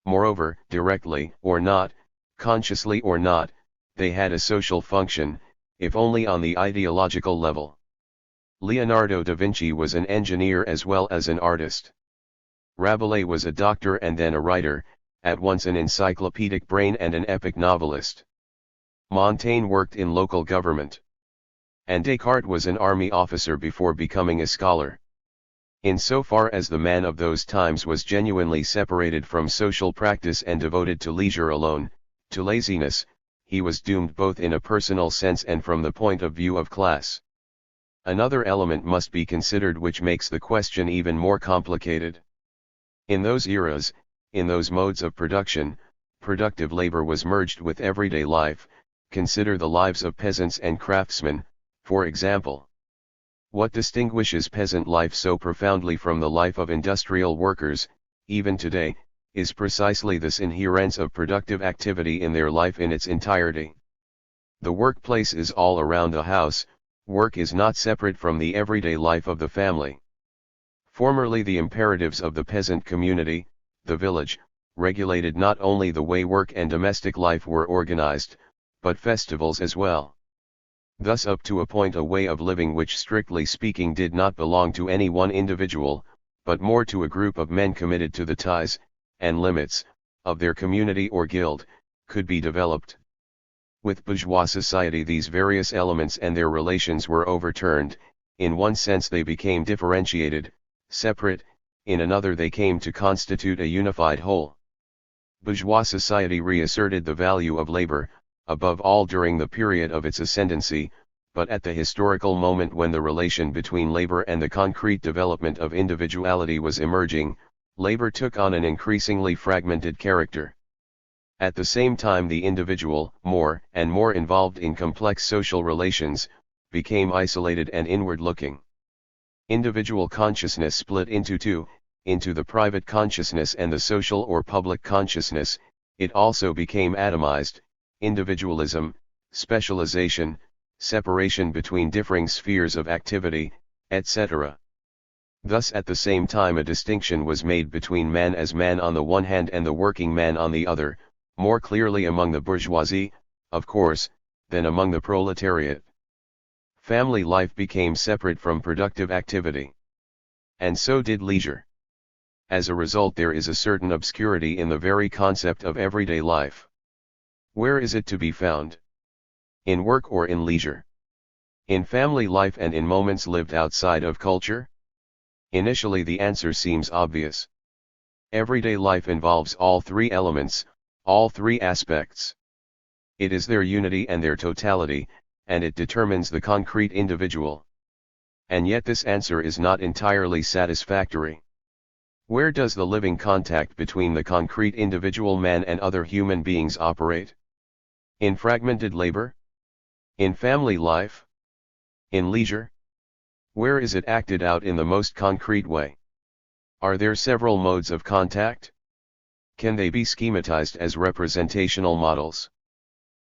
Speaker 1: Moreover, directly or not, consciously or not, they had a social function, if only on the ideological level. Leonardo da Vinci was an engineer as well as an artist. Rabelais was a doctor and then a writer, at once an encyclopedic brain and an epic novelist. Montaigne worked in local government. And Descartes was an army officer before becoming a scholar. In so far as the man of those times was genuinely separated from social practice and devoted to leisure alone, to laziness, he was doomed both in a personal sense and from the point of view of class. Another element must be considered which makes the question even more complicated. In those eras, in those modes of production, productive labor was merged with everyday life. Consider the lives of peasants and craftsmen, for example. What distinguishes peasant life so profoundly from the life of industrial workers, even today, is precisely this inherence of productive activity in their life in its entirety. The workplace is all around the house, work is not separate from the everyday life of the family. Formerly the imperatives of the peasant community, the village, regulated not only the way work and domestic life were organized, but festivals as well. Thus up to a point a way of living which strictly speaking did not belong to any one individual, but more to a group of men committed to the ties, and limits, of their community or guild, could be developed. With bourgeois society these various elements and their relations were overturned, in one sense they became differentiated, separate, in another they came to constitute a unified whole. Bourgeois society reasserted the value of labor, above all during the period of its ascendancy, but at the historical moment when the relation between labor and the concrete development of individuality was emerging, labor took on an increasingly fragmented character. At the same time the individual, more and more involved in complex social relations, became isolated and inward-looking. Individual consciousness split into two, into the private consciousness and the social or public consciousness. It also became atomized, individualism, specialization, separation between differing spheres of activity, etc. Thus at the same time a distinction was made between man as man on the one hand and the working man on the other, more clearly among the bourgeoisie, of course, than among the proletariat. Family life became separate from productive activity. And so did leisure. As a result there is a certain obscurity in the very concept of everyday life. Where is it to be found? In work or in leisure? In family life and in moments lived outside of culture? Initially the answer seems obvious. Everyday life involves all three elements, all three aspects. It is their unity and their totality, and it determines the concrete individual. And yet this answer is not entirely satisfactory. Where does the living contact between the concrete individual man and other human beings operate? In fragmented labor? In family life? In leisure? Where is it acted out in the most concrete way? Are there several modes of contact? Can they be schematized as representational models?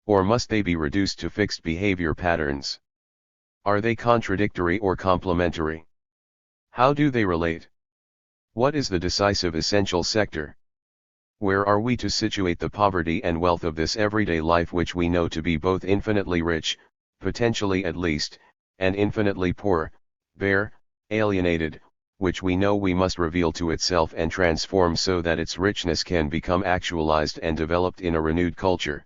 Speaker 1: Or must they be reduced to fixed behavior patterns? Are they contradictory or complementary? How do they relate? What is the decisive essential sector? Where are we to situate the poverty and wealth of this everyday life which we know to be both infinitely rich, potentially at least, and infinitely poor, bare, alienated, which we know we must reveal to itself and transform so that its richness can become actualized and developed in a renewed culture?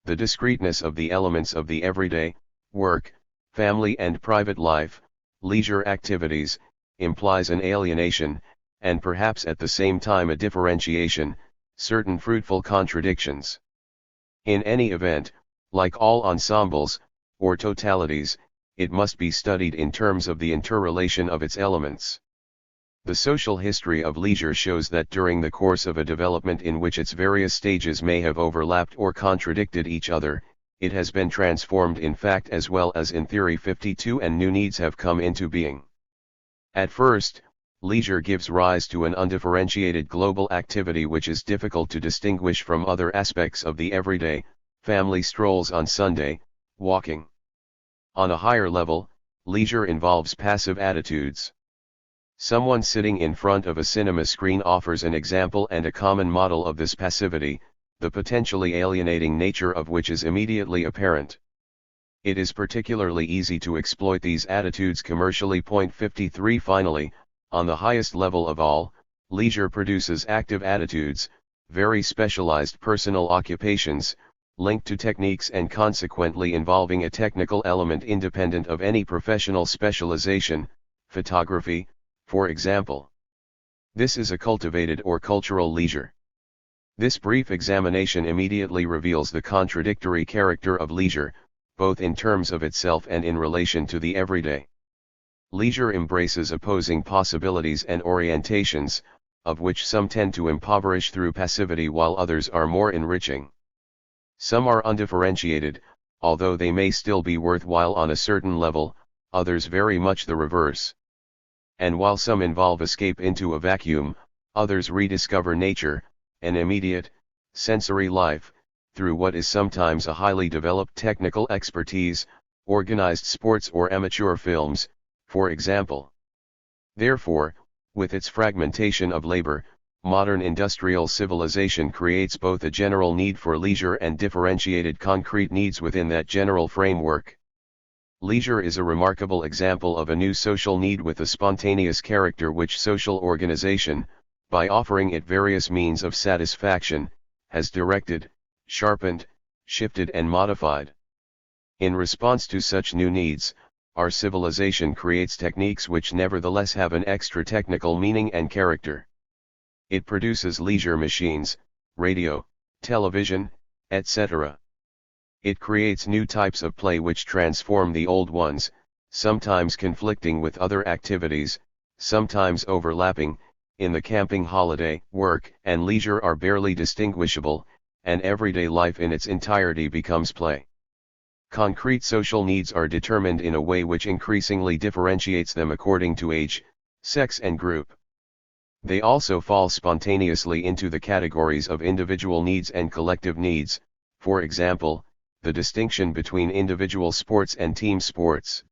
Speaker 1: The discreteness of the elements of the everyday, work, family and private life, leisure activities, implies an alienation, and perhaps at the same time a differentiation, certain fruitful contradictions. In any event, like all ensembles, or totalities, it must be studied in terms of the interrelation of its elements. The social history of leisure shows that during the course of a development in which its various stages may have overlapped or contradicted each other, it has been transformed in fact as well as in theory 52 and new needs have come into being. At first, leisure gives rise to an undifferentiated global activity which is difficult to distinguish from other aspects of the everyday, family strolls on Sunday, walking. On a higher level, leisure involves passive attitudes. Someone sitting in front of a cinema screen offers an example and a common model of this passivity, the potentially alienating nature of which is immediately apparent. It is particularly easy to exploit these attitudes commercially. Point 53 Finally, on the highest level of all, leisure produces active attitudes, very specialized personal occupations, linked to techniques and consequently involving a technical element independent of any professional specialization, photography, for example. This is a cultivated or cultural leisure. This brief examination immediately reveals the contradictory character of leisure, both in terms of itself and in relation to the everyday. Leisure embraces opposing possibilities and orientations, of which some tend to impoverish through passivity while others are more enriching. Some are undifferentiated, although they may still be worthwhile on a certain level, others very much the reverse. And while some involve escape into a vacuum, others rediscover nature, an immediate, sensory life, through what is sometimes a highly developed technical expertise, organized sports or amateur films, for example. Therefore, With its fragmentation of labor, modern industrial civilization creates both a general need for leisure and differentiated concrete needs within that general framework. Leisure is a remarkable example of a new social need with a spontaneous character which social organization, by offering it various means of satisfaction, has directed, sharpened, shifted and modified. In response to such new needs, our civilization creates techniques which nevertheless have an extra technical meaning and character. It produces leisure machines, radio, television, etc. It creates new types of play which transform the old ones, sometimes conflicting with other activities, sometimes overlapping. In the camping holiday, work and leisure are barely distinguishable, and everyday life in its entirety becomes play. Concrete social needs are determined in a way which increasingly differentiates them according to age, sex and group. They also fall spontaneously into the categories of individual needs and collective needs, for example, the distinction between individual sports and team sports.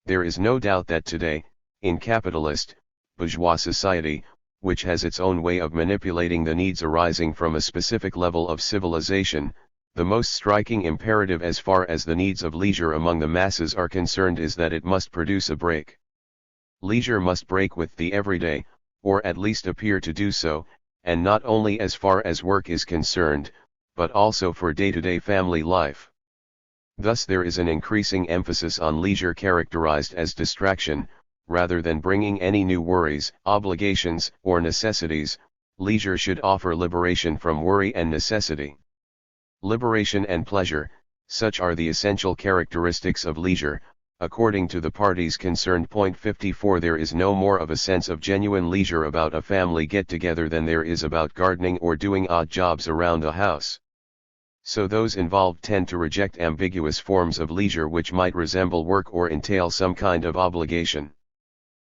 Speaker 1: There is no doubt that today, in capitalist, bourgeois society, which has its own way of manipulating the needs arising from a specific level of civilization, the most striking imperative as far as the needs of leisure among the masses are concerned is that it must produce a break. Leisure must break with the everyday, or at least appear to do so, and not only as far as work is concerned, but also for day-to-day family life. Thus there is an increasing emphasis on leisure characterized as distraction, rather than bringing any new worries, obligations, or necessities. Leisure should offer liberation from worry and necessity. Liberation and pleasure, such are the essential characteristics of leisure. According to the parties concerned. Point 54. There is no more of a sense of genuine leisure about a family get-together than there is about gardening or doing odd jobs around the house. So those involved tend to reject ambiguous forms of leisure which might resemble work or entail some kind of obligation.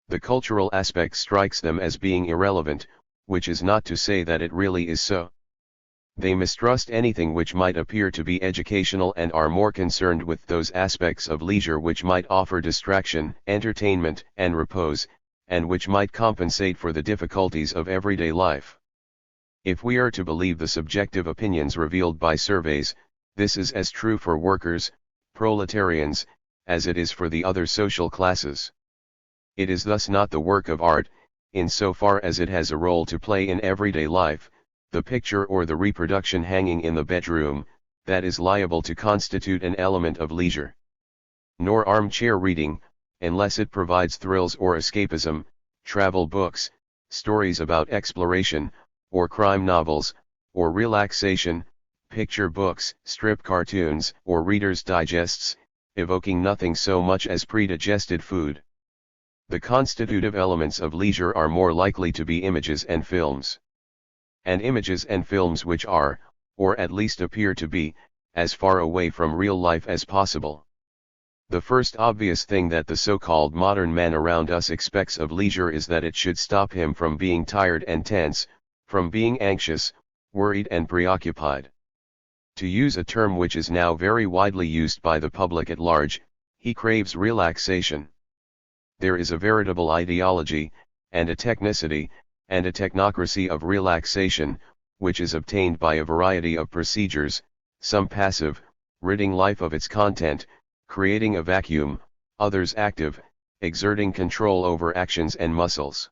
Speaker 1: The cultural aspect strikes them as being irrelevant, which is not to say that it really is so. They mistrust anything which might appear to be educational and are more concerned with those aspects of leisure which might offer distraction, entertainment, and repose, and which might compensate for the difficulties of everyday life. If we are to believe the subjective opinions revealed by surveys, this is as true for workers, proletarians, as it is for the other social classes. It is thus not the work of art, in so far as it has a role to play in everyday life, the picture or the reproduction hanging in the bedroom, that is liable to constitute an element of leisure. Nor armchair reading, unless it provides thrills or escapism, travel books, stories about exploration, or crime novels, or relaxation, picture books, strip cartoons, or Reader's Digests, evoking nothing so much as pre-digested food. The constitutive elements of leisure are more likely to be images and films. And images and films which are, or at least appear to be, as far away from real life as possible. The first obvious thing that the so-called modern man around us expects of leisure is that it should stop him from being tired and tense, from being anxious, worried and preoccupied. To use a term which is now very widely used by the public at large, he craves relaxation. There is a veritable ideology, and a technicity, and a technocracy of relaxation, which is obtained by a variety of procedures, some passive, ridding life of its content, creating a vacuum, others active, exerting control over actions and muscles.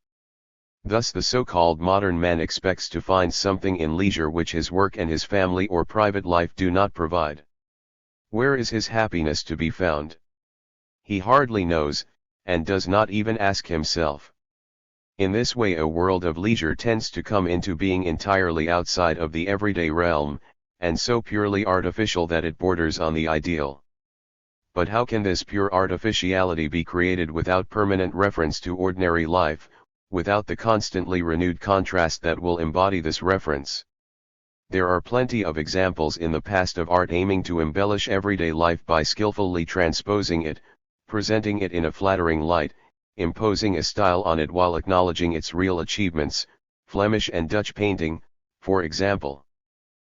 Speaker 1: Thus the so-called modern man expects to find something in leisure which his work and his family or private life do not provide. Where is his happiness to be found? He hardly knows, and does not even ask himself. In this way a world of leisure tends to come into being entirely outside of the everyday realm, and so purely artificial that it borders on the ideal. But how can this pure artificiality be created without permanent reference to ordinary life, without the constantly renewed contrast that will embody this reference? There are plenty of examples in the past of art aiming to embellish everyday life by skillfully transposing it, presenting it in a flattering light, imposing a style on it while acknowledging its real achievements. Flemish and Dutch painting, for example.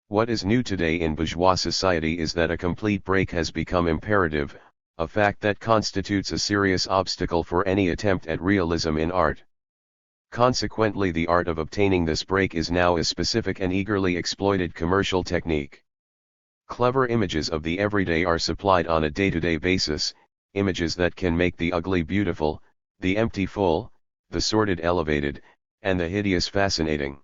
Speaker 1: What is new today in bourgeois society is that a complete break has become imperative, a fact that constitutes a serious obstacle for any attempt at realism in art. Consequently, the art of obtaining this break is now a specific and eagerly exploited commercial technique. Clever images of the everyday are supplied on a day-to-day basis, images that can make the ugly beautiful, the empty full, the sordid elevated, and the hideous fascinating.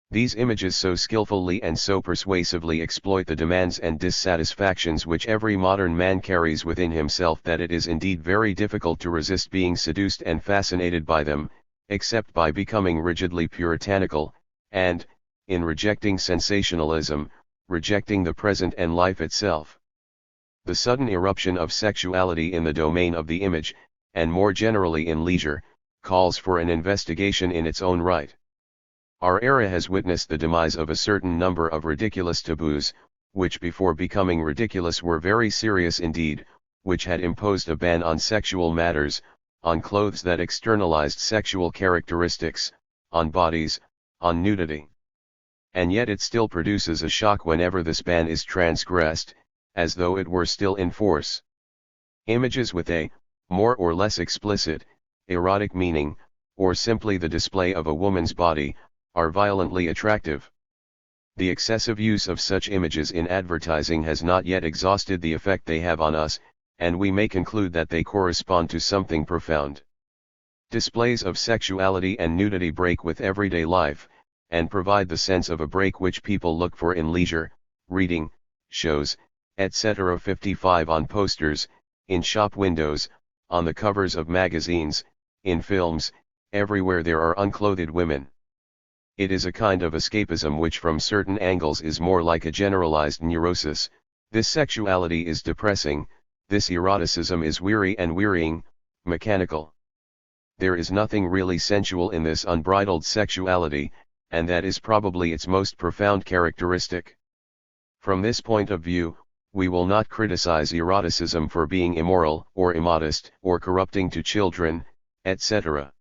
Speaker 1: These images so skillfully and so persuasively exploit the demands and dissatisfactions which every modern man carries within himself that it is indeed very difficult to resist being seduced and fascinated by them, except by becoming rigidly puritanical, and, in rejecting sensationalism, rejecting the present and life itself. The sudden eruption of sexuality in the domain of the image, and more generally in leisure, calls for an investigation in its own right. Our era has witnessed the demise of a certain number of ridiculous taboos, which before becoming ridiculous were very serious indeed, which had imposed a ban on sexual matters, on clothes that externalized sexual characteristics, on bodies, on nudity. And yet it still produces a shock whenever this ban is transgressed, as though it were still in force. Images with a, more or less explicit, erotic meaning, or simply the display of a woman's body, are violently attractive. The excessive use of such images in advertising has not yet exhausted the effect they have on us, and we may conclude that they correspond to something profound. Displays of sexuality and nudity break with everyday life, and provide the sense of a break which people look for in leisure, reading, shows, etc. 55 on posters, in shop windows, on the covers of magazines, in films, everywhere there are unclothed women. It is a kind of escapism which from certain angles is more like a generalized neurosis. This sexuality is depressing, this eroticism is weary and wearying, mechanical. There is nothing really sensual in this unbridled sexuality, and that is probably its most profound characteristic. From this point of view, we will not criticize eroticism for being immoral, or immodest, or corrupting to children, etc.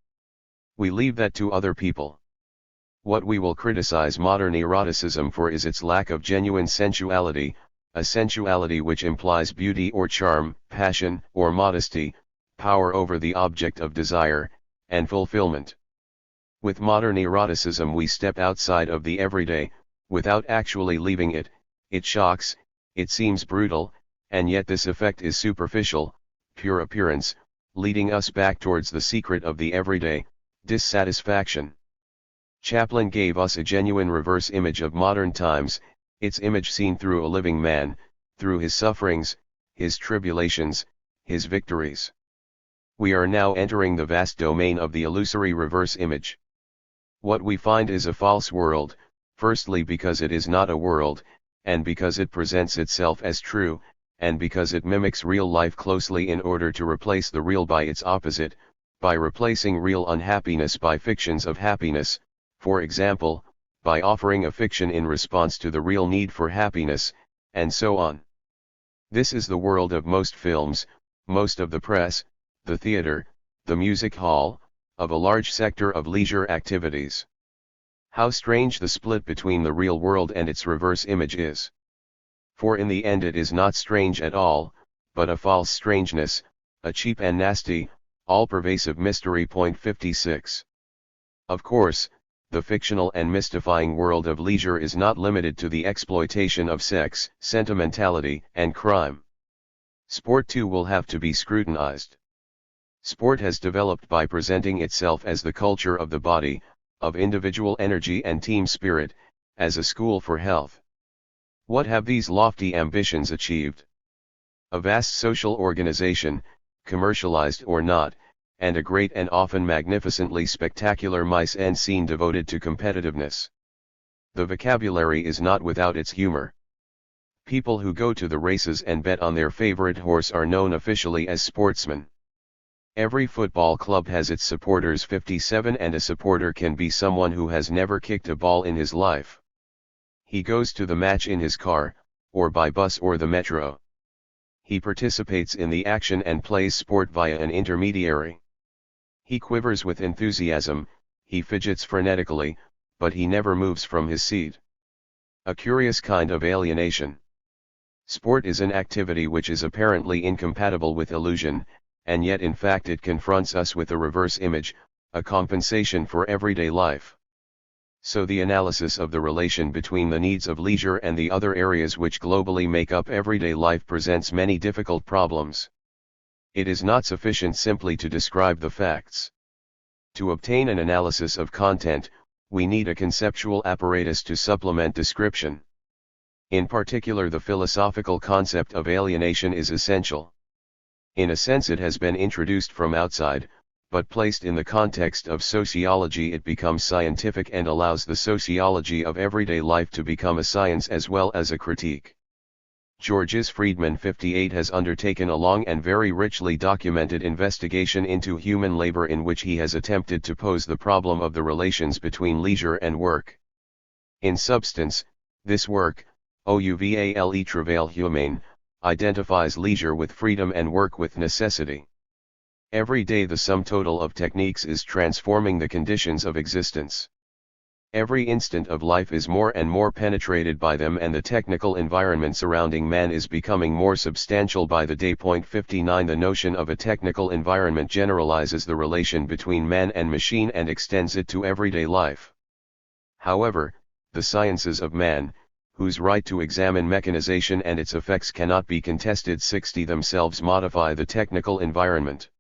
Speaker 1: We leave that to other people. What we will criticize modern eroticism for is its lack of genuine sensuality, a sensuality which implies beauty or charm, passion or modesty, power over the object of desire, and fulfillment. With modern eroticism we step outside of the everyday, without actually leaving it. It shocks, it seems brutal, and yet this effect is superficial, pure appearance, leading us back towards the secret of the everyday, dissatisfaction. Chaplin gave us a genuine reverse image of modern times, its image seen through a living man, through his sufferings, his tribulations, his victories. We are now entering the vast domain of the illusory reverse image. What we find is a false world, firstly because it is not a world, and because it presents itself as true, and because it mimics real life closely in order to replace the real by its opposite, by replacing real unhappiness by fictions of happiness, for example, by offering a fiction in response to the real need for happiness, and so on. This is the world of most films, most of the press, the theater, the music hall, of a large sector of leisure activities. How strange the split between the real world and its reverse image is. For in the end it is not strange at all, but a false strangeness, a cheap and nasty, all-pervasive mystery. 56. Of course, the fictional and mystifying world of leisure is not limited to the exploitation of sex, sentimentality, and crime. Sport too will have to be scrutinized. Sport has developed by presenting itself as the culture of the body, of individual energy and team spirit, as a school for health. What have these lofty ambitions achieved? A vast social organization, commercialized or not, and a great and often magnificently spectacular mise en scene devoted to competitiveness. The vocabulary is not without its humor. People who go to the races and bet on their favorite horse are known officially as sportsmen. Every football club has its supporters 57, and a supporter can be someone who has never kicked a ball in his life. He goes to the match in his car, or by bus or the metro. He participates in the action and plays sport via an intermediary. He quivers with enthusiasm, he fidgets frenetically, but he never moves from his seat. A curious kind of alienation. Sport is an activity which is apparently incompatible with illusion, and yet in fact it confronts us with a reverse image, a compensation for everyday life. So the analysis of the relation between the needs of leisure and the other areas which globally make up everyday life presents many difficult problems. It is not sufficient simply to describe the facts. To obtain an analysis of content, we need a conceptual apparatus to supplement description. In particular, the philosophical concept of alienation is essential. In a sense, it has been introduced from outside, but placed in the context of sociology it becomes scientific and allows the sociology of everyday life to become a science as well as a critique. Georges Friedman 58 has undertaken a long and very richly documented investigation into human labor in which he has attempted to pose the problem of the relations between leisure and work. In substance, this work, Ouvale Travail Humain, identifies leisure with freedom and work with necessity. Every day the sum total of techniques is transforming the conditions of existence. Every instant of life is more and more penetrated by them, and the technical environment surrounding man is becoming more substantial by the day. 59 The notion of a technical environment generalizes the relation between man and machine and extends it to everyday life. However, the sciences of man, whose right to examine mechanization and its effects cannot be contested, 60 themselves modify the technical environment.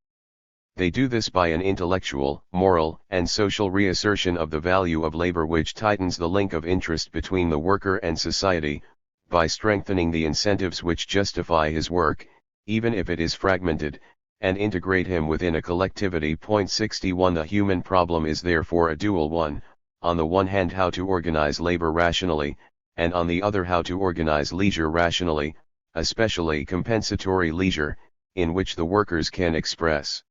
Speaker 1: They do this by an intellectual, moral, and social reassertion of the value of labor which tightens the link of interest between the worker and society, by strengthening the incentives which justify his work, even if it is fragmented, and integrate him within a collectivity. 61 The human problem is therefore a dual one, on the one hand how to organize labor rationally, and on the other how to organize leisure rationally, especially compensatory leisure, in which the workers can express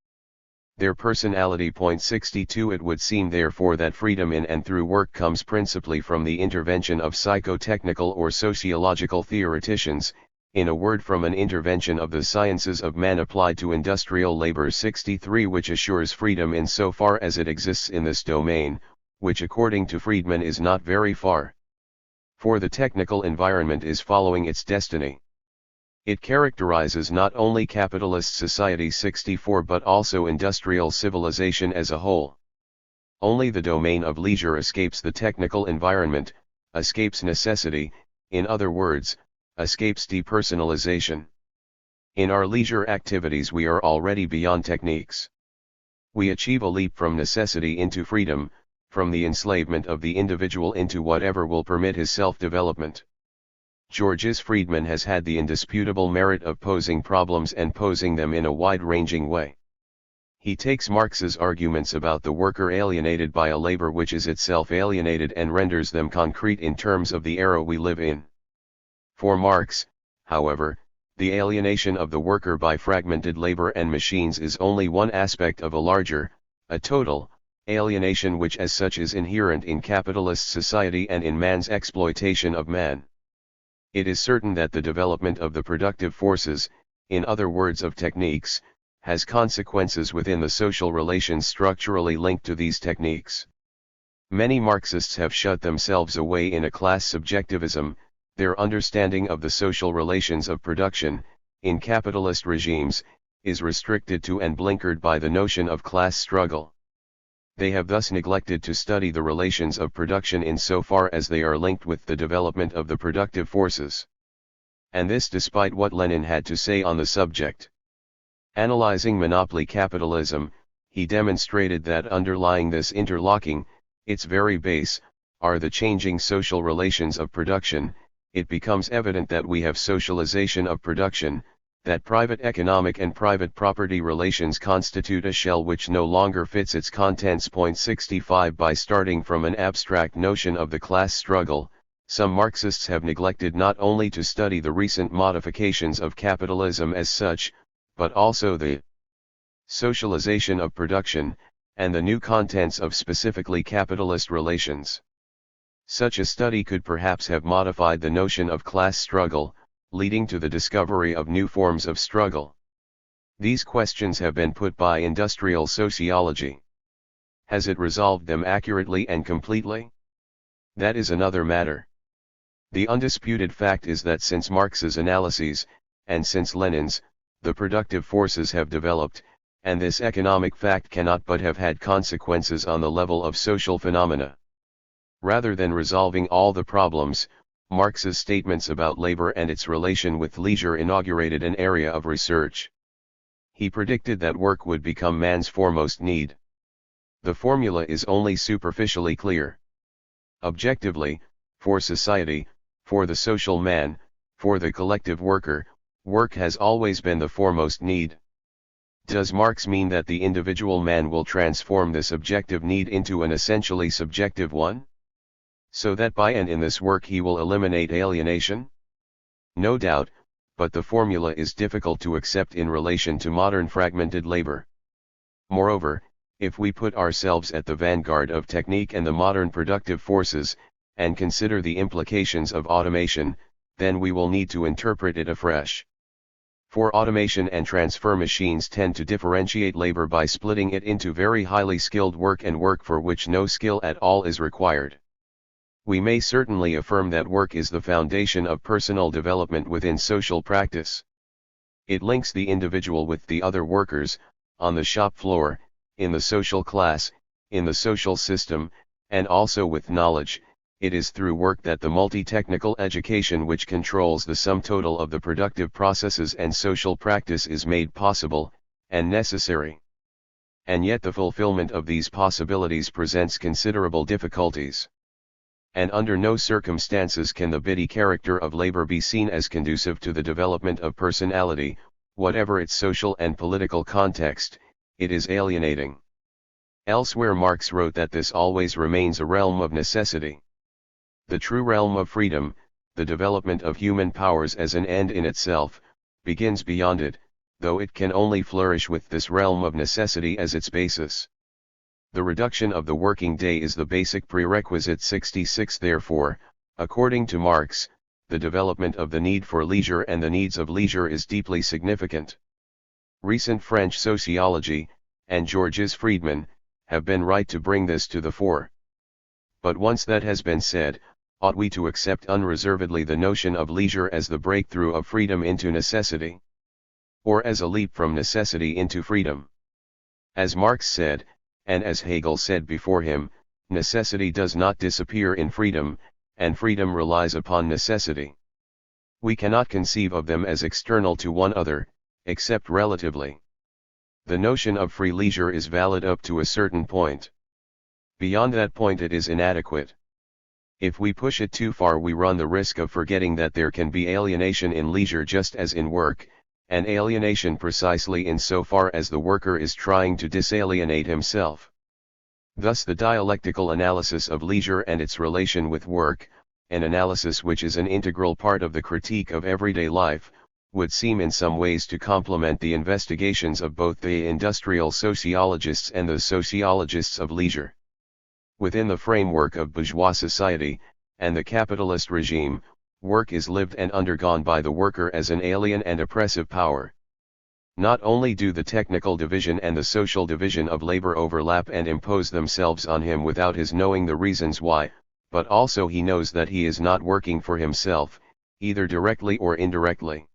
Speaker 1: their personality. 62 It would seem therefore that freedom in and through work comes principally from the intervention of psychotechnical or sociological theoreticians, in a word from an intervention of the sciences of man applied to industrial labor. 63 Which assures freedom in so far as it exists in this domain, which according to Friedman is not very far. For the technical environment is following its destiny. It characterizes not only capitalist society 64 but also industrial civilization as a whole. Only the domain of leisure escapes the technical environment, escapes necessity, in other words, escapes depersonalization. In our leisure activities we are already beyond techniques. We achieve a leap from necessity into freedom, from the enslavement of the individual into whatever will permit his self-development. Georges Friedman has had the indisputable merit of posing problems and posing them in a wide-ranging way. He takes Marx's arguments about the worker alienated by a labor which is itself alienated and renders them concrete in terms of the era we live in. For Marx, however, the alienation of the worker by fragmented labor and machines is only one aspect of a larger, a total, alienation which as such is inherent in capitalist society and in man's exploitation of man. It is certain that the development of the productive forces, in other words of techniques, has consequences within the social relations structurally linked to these techniques. Many Marxists have shut themselves away in a class subjectivism. Their understanding of the social relations of production, in capitalist regimes, is restricted to and blinkered by the notion of class struggle. They have thus neglected to study the relations of production in so far as they are linked with the development of the productive forces. And this despite what Lenin had to say on the subject. Analyzing monopoly capitalism, he demonstrated that underlying this interlocking, its very base, are the changing social relations of production. It becomes evident that we have socialization of production, that private economic and private property relations constitute a shell which no longer fits its contents. 65 By starting from an abstract notion of the class struggle, some Marxists have neglected not only to study the recent modifications of capitalism as such, but also the socialization of production, and the new contents of specifically capitalist relations. Such a study could perhaps have modified the notion of class struggle, leading to the discovery of new forms of struggle. These questions have been put by industrial sociology. Has it resolved them accurately and completely? That is another matter. The undisputed fact is that since Marx's analyses, and since Lenin's, the productive forces have developed, and this economic fact cannot but have had consequences on the level of social phenomena. Rather than resolving all the problems, Marx's statements about labor and its relation with leisure inaugurated an area of research. He predicted that work would become man's foremost need. The formula is only superficially clear. Objectively, for society, for the social man, for the collective worker, work has always been the foremost need. Does Marx mean that the individual man will transform this objective need into an essentially subjective one? So that by and in this work he will eliminate alienation? No doubt, but the formula is difficult to accept in relation to modern fragmented labor. Moreover, if we put ourselves at the vanguard of technique and the modern productive forces, and consider the implications of automation, then we will need to interpret it afresh. For automation and transfer machines tend to differentiate labor by splitting it into very highly skilled work and work for which no skill at all is required. We may certainly affirm that work is the foundation of personal development within social practice. It links the individual with the other workers, on the shop floor, in the social class, in the social system, and also with knowledge. It is through work that the multi-technical education which controls the sum total of the productive processes and social practice is made possible, and necessary. And yet the fulfillment of these possibilities presents considerable difficulties. And under no circumstances can the bitty character of labor be seen as conducive to the development of personality, whatever its social and political context. It is alienating. Elsewhere Marx wrote that this always remains a realm of necessity. The true realm of freedom, the development of human powers as an end in itself, begins beyond it, though it can only flourish with this realm of necessity as its basis. The reduction of the working day is the basic prerequisite. 66 Therefore, according to Marx, the development of the need for leisure and the needs of leisure is deeply significant. Recent French sociology, and Georges Friedman, have been right to bring this to the fore. But once that has been said, ought we to accept unreservedly the notion of leisure as the breakthrough of freedom into necessity? Or as a leap from necessity into freedom? As Marx said, and as Hegel said before him, necessity does not disappear in freedom, and freedom relies upon necessity. We cannot conceive of them as external to one another, except relatively. The notion of free leisure is valid up to a certain point. Beyond that point it is inadequate. If we push it too far we run the risk of forgetting that there can be alienation in leisure just as in work, and alienation precisely in so far as the worker is trying to disalienate himself. Thus the dialectical analysis of leisure and its relation with work, an analysis which is an integral part of the critique of everyday life, would seem in some ways to complement the investigations of both the industrial sociologists and the sociologists of leisure. Within the framework of bourgeois society, and the capitalist regime, work is lived and undergone by the worker as an alien and oppressive power. Not only do the technical division and the social division of labor overlap and impose themselves on him without his knowing the reasons why, but also he knows that he is not working for himself, either directly or indirectly.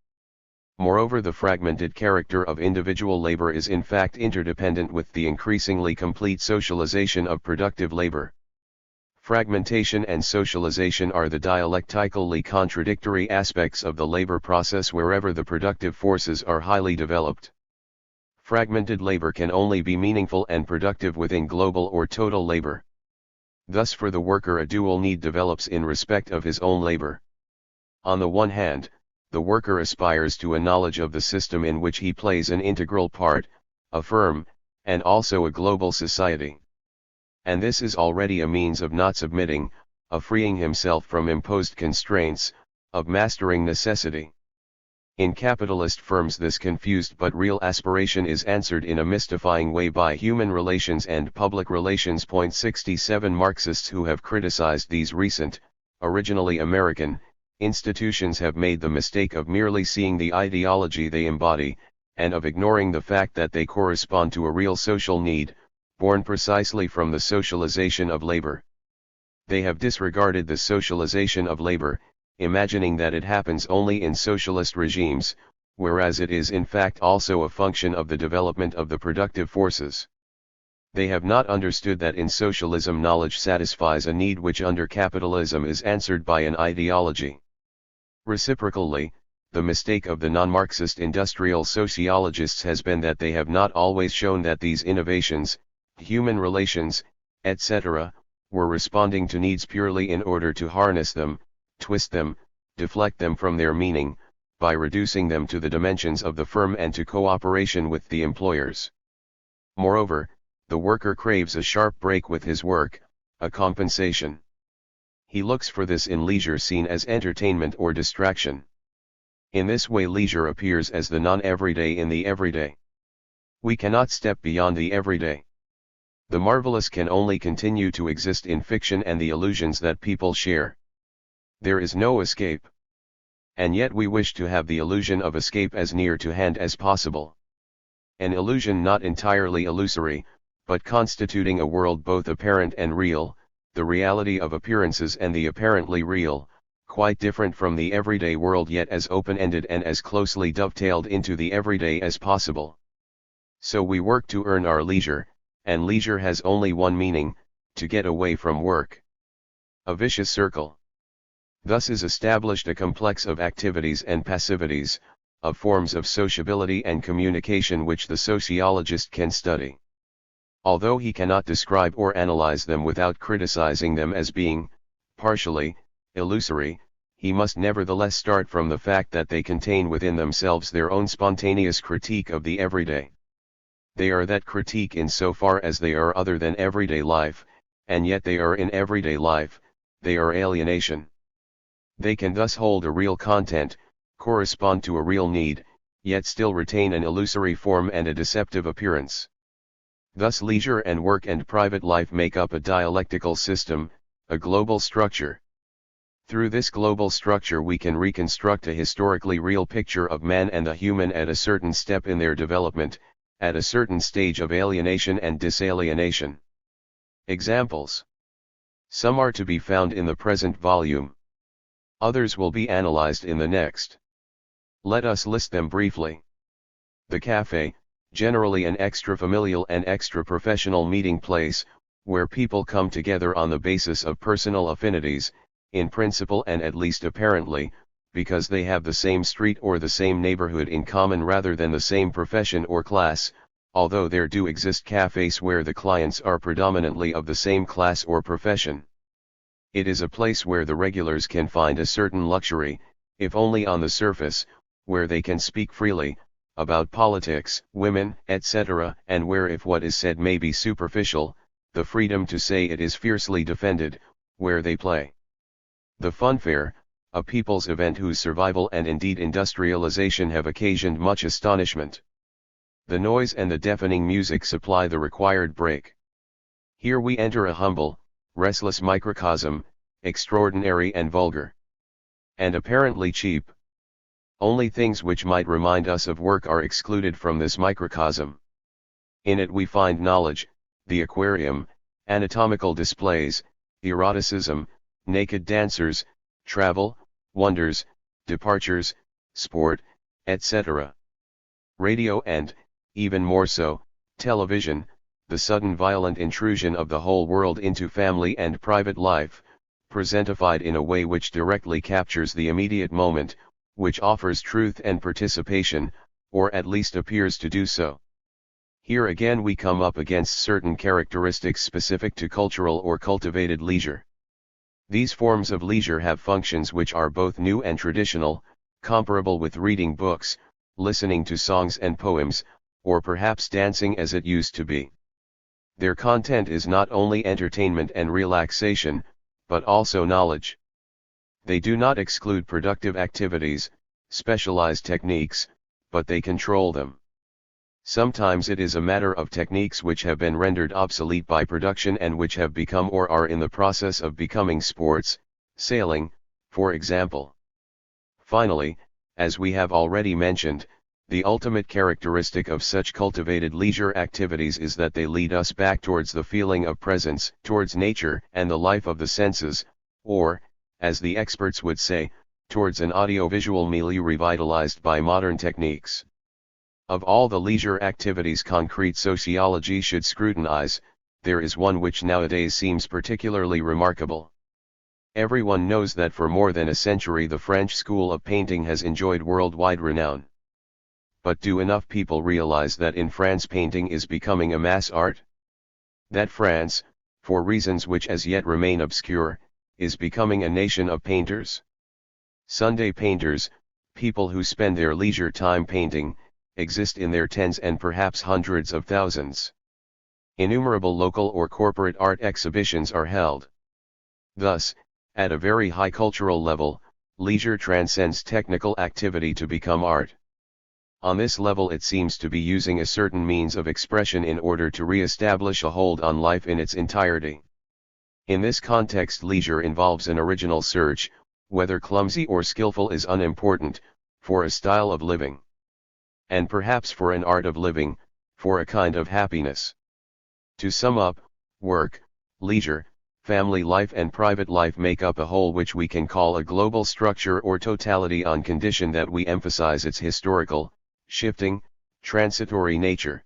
Speaker 1: Moreover, the fragmented character of individual labor is in fact interdependent with the increasingly complete socialization of productive labor. Fragmentation and socialization are the dialectically contradictory aspects of the labor process wherever the productive forces are highly developed. Fragmented labor can only be meaningful and productive within global or total labor. Thus for the worker a dual need develops in respect of his own labor. On the one hand, the worker aspires to a knowledge of the system in which he plays an integral part, a firm, and also a global society. And this is already a means of not submitting, of freeing himself from imposed constraints, of mastering necessity. In capitalist firms this confused but real aspiration is answered in a mystifying way by human relations and public relations. 67 Marxists who have criticized these recent, originally American, institutions have made the mistake of merely seeing the ideology they embody, and of ignoring the fact that they correspond to a real social need, born precisely from the socialization of labor. They have disregarded the socialization of labor, imagining that it happens only in socialist regimes, whereas it is in fact also a function of the development of the productive forces. They have not understood that in socialism knowledge satisfies a need which under capitalism is answered by an ideology. Reciprocally, the mistake of the non-Marxist industrial sociologists has been that they have not always shown that these innovations, human relations, etc., were responding to needs purely in order to harness them, twist them, deflect them from their meaning, by reducing them to the dimensions of the firm and to cooperation with the employers. Moreover, the worker craves a sharp break with his work, a compensation. He looks for this in leisure seen as entertainment or distraction. In this way leisure appears as the non-everyday in the everyday. We cannot step beyond the everyday. The marvelous can only continue to exist in fiction and the illusions that people share. There is no escape. And yet we wish to have the illusion of escape as near to hand as possible. An illusion not entirely illusory, but constituting a world both apparent and real, the reality of appearances and the apparently real, quite different from the everyday world yet as open-ended and as closely dovetailed into the everyday as possible. So we work to earn our leisure, and leisure has only one meaning, to get away from work. A vicious circle. Thus is established a complex of activities and passivities, of forms of sociability and communication which the sociologist can study. Although he cannot describe or analyze them without criticizing them as being, partially, illusory, he must nevertheless start from the fact that they contain within themselves their own spontaneous critique of the everyday. They are that critique in so far as they are other than everyday life, and yet they are in everyday life, they are alienation. They can thus hold a real content, correspond to a real need, yet still retain an illusory form and a deceptive appearance. Thus leisure and work and private life make up a dialectical system, a global structure. Through this global structure we can reconstruct a historically real picture of man and the human at a certain step in their development, at a certain stage of alienation and disalienation. Examples. Some are to be found in the present volume. Others will be analyzed in the next. Let us list them briefly. The café, generally an extra-familial and extra-professional meeting place, where people come together on the basis of personal affinities, in principle and at least apparently, because they have the same street or the same neighborhood in common rather than the same profession or class, although there do exist cafés where the clients are predominantly of the same class or profession. It is a place where the regulars can find a certain luxury, if only on the surface, where they can speak freely, about politics, women, etc., and where if what is said may be superficial, the freedom to say it is fiercely defended, where they play. The funfair, a people's event whose survival and indeed industrialization have occasioned much astonishment. The noise and the deafening music supply the required break. Here we enter a humble, restless microcosm, extraordinary and vulgar. And apparently cheap. Only things which might remind us of work are excluded from this microcosm. In it we find knowledge, the aquarium, anatomical displays, eroticism, naked dancers, travel, wonders, departures, sport, etc. Radio and, even more so, television, the sudden violent intrusion of the whole world into family and private life, presentified in a way which directly captures the immediate moment, which offers truth and participation, or at least appears to do so. Here again we come up against certain characteristics specific to cultural or cultivated leisure. These forms of leisure have functions which are both new and traditional, comparable with reading books, listening to songs and poems, or perhaps dancing as it used to be. Their content is not only entertainment and relaxation, but also knowledge. They do not exclude productive activities, specialized techniques, but they control them. Sometimes it is a matter of techniques which have been rendered obsolete by production and which have become or are in the process of becoming sports, sailing, for example. Finally, as we have already mentioned, the ultimate characteristic of such cultivated leisure activities is that they lead us back towards the feeling of presence, towards nature and the life of the senses, or, as the experts would say, towards an audiovisual milieu revitalized by modern techniques. Of all the leisure activities concrete sociology should scrutinize, there is one which nowadays seems particularly remarkable. Everyone knows that for more than a century the French school of painting has enjoyed worldwide renown. But do enough people realize that in France painting is becoming a mass art? That France, for reasons which as yet remain obscure, is becoming a nation of painters? Sunday painters, people who spend their leisure time painting, exist in their tens and perhaps hundreds of thousands. Innumerable local or corporate art exhibitions are held. Thus, at a very high cultural level, leisure transcends technical activity to become art. On this level it seems to be using a certain means of expression in order to re-establish a hold on life in its entirety. In this context leisure involves an original search, whether clumsy or skillful is unimportant, for a style of living. And perhaps for an art of living, for a kind of happiness. To sum up, work, leisure, family life and private life make up a whole which we can call a global structure or totality on condition that we emphasize its historical, shifting, transitory nature.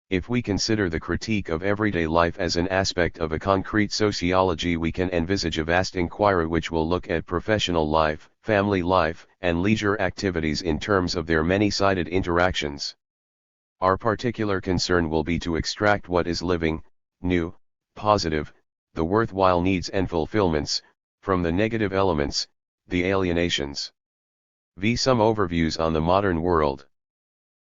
Speaker 1: If we consider the critique of everyday life as an aspect of a concrete sociology, we can envisage a vast inquiry which will look at professional life, family life, and leisure activities in terms of their many-sided interactions. Our particular concern will be to extract what is living, new, positive, the worthwhile needs and fulfillments, from the negative elements, the alienations. Some overviews on the modern world.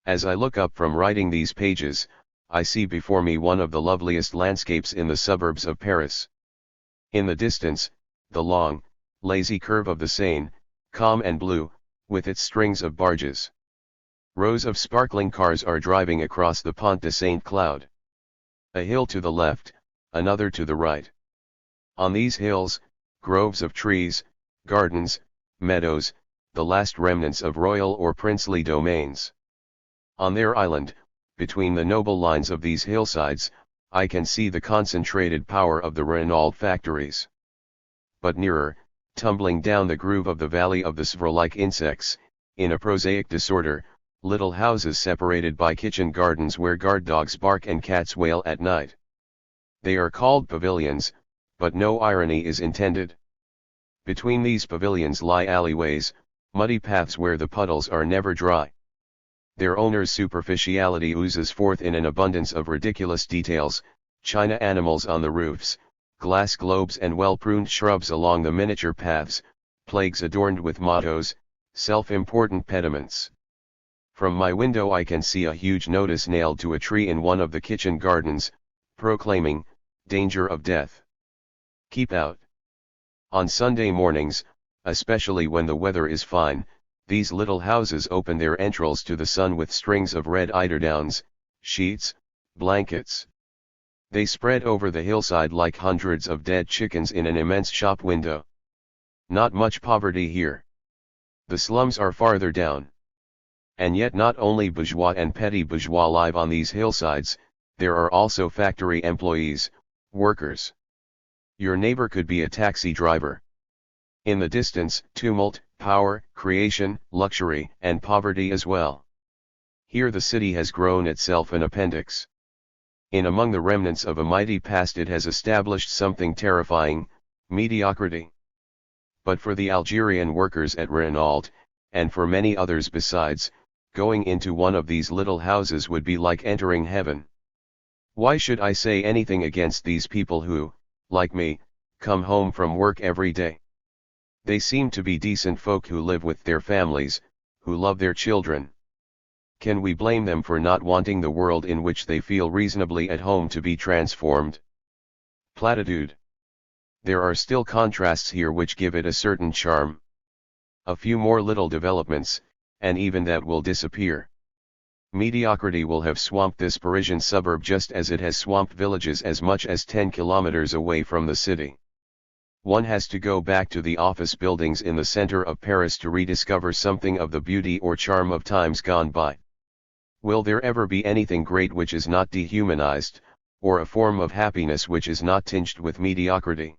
Speaker 1: As I look up from writing these pages, I see before me one of the loveliest landscapes in the suburbs of Paris. In the distance, the long, lazy curve of the Seine, calm and blue, with its strings of barges. Rows of sparkling cars are driving across the Pont de Saint-Cloud. A hill to the left, another to the right. On these hills, groves of trees, gardens, meadows, the last remnants of royal or princely domains. On their island, between the noble lines of these hillsides, I can see the concentrated power of the Renault factories. But nearer, tumbling down the groove of the valley of the Sèvre like insects, in a prosaic disorder, little houses separated by kitchen gardens where guard dogs bark and cats wail at night. They are called pavilions, but no irony is intended. Between these pavilions lie alleyways, muddy paths where the puddles are never dry. Their owner's superficiality oozes forth in an abundance of ridiculous details: china animals on the roofs, glass globes and well-pruned shrubs along the miniature paths, plagues adorned with mottos, self-important pediments. From my window I can see a huge notice nailed to a tree in one of the kitchen gardens, proclaiming, "Danger of death. Keep out." On Sunday mornings, especially when the weather is fine, these little houses open their entrails to the sun with strings of red eiderdowns, sheets, blankets. They spread over the hillside like hundreds of dead chickens in an immense shop window. Not much poverty here. The slums are farther down. And yet not only bourgeois and petty bourgeois live on these hillsides, there are also factory employees, workers. Your neighbor could be a taxi driver. In the distance, tumult, power, creation, luxury, and poverty as well. Here the city has grown itself an appendix. In among the remnants of a mighty past it has established something terrifying: mediocrity. But for the Algerian workers at Renault, and for many others besides, going into one of these little houses would be like entering heaven. Why should I say anything against these people who, like me, come home from work every day? They seem to be decent folk who live with their families, who love their children. Can we blame them for not wanting the world in which they feel reasonably at home to be transformed? Platitude. There are still contrasts here which give it a certain charm. A few more little developments, and even that will disappear. Mediocrity will have swamped this Parisian suburb just as it has swamped villages as much as 10 kilometers away from the city. One has to go back to the office buildings in the center of Paris to rediscover something of the beauty or charm of times gone by. Will there ever be anything great which is not dehumanized, or a form of happiness which is not tinged with mediocrity?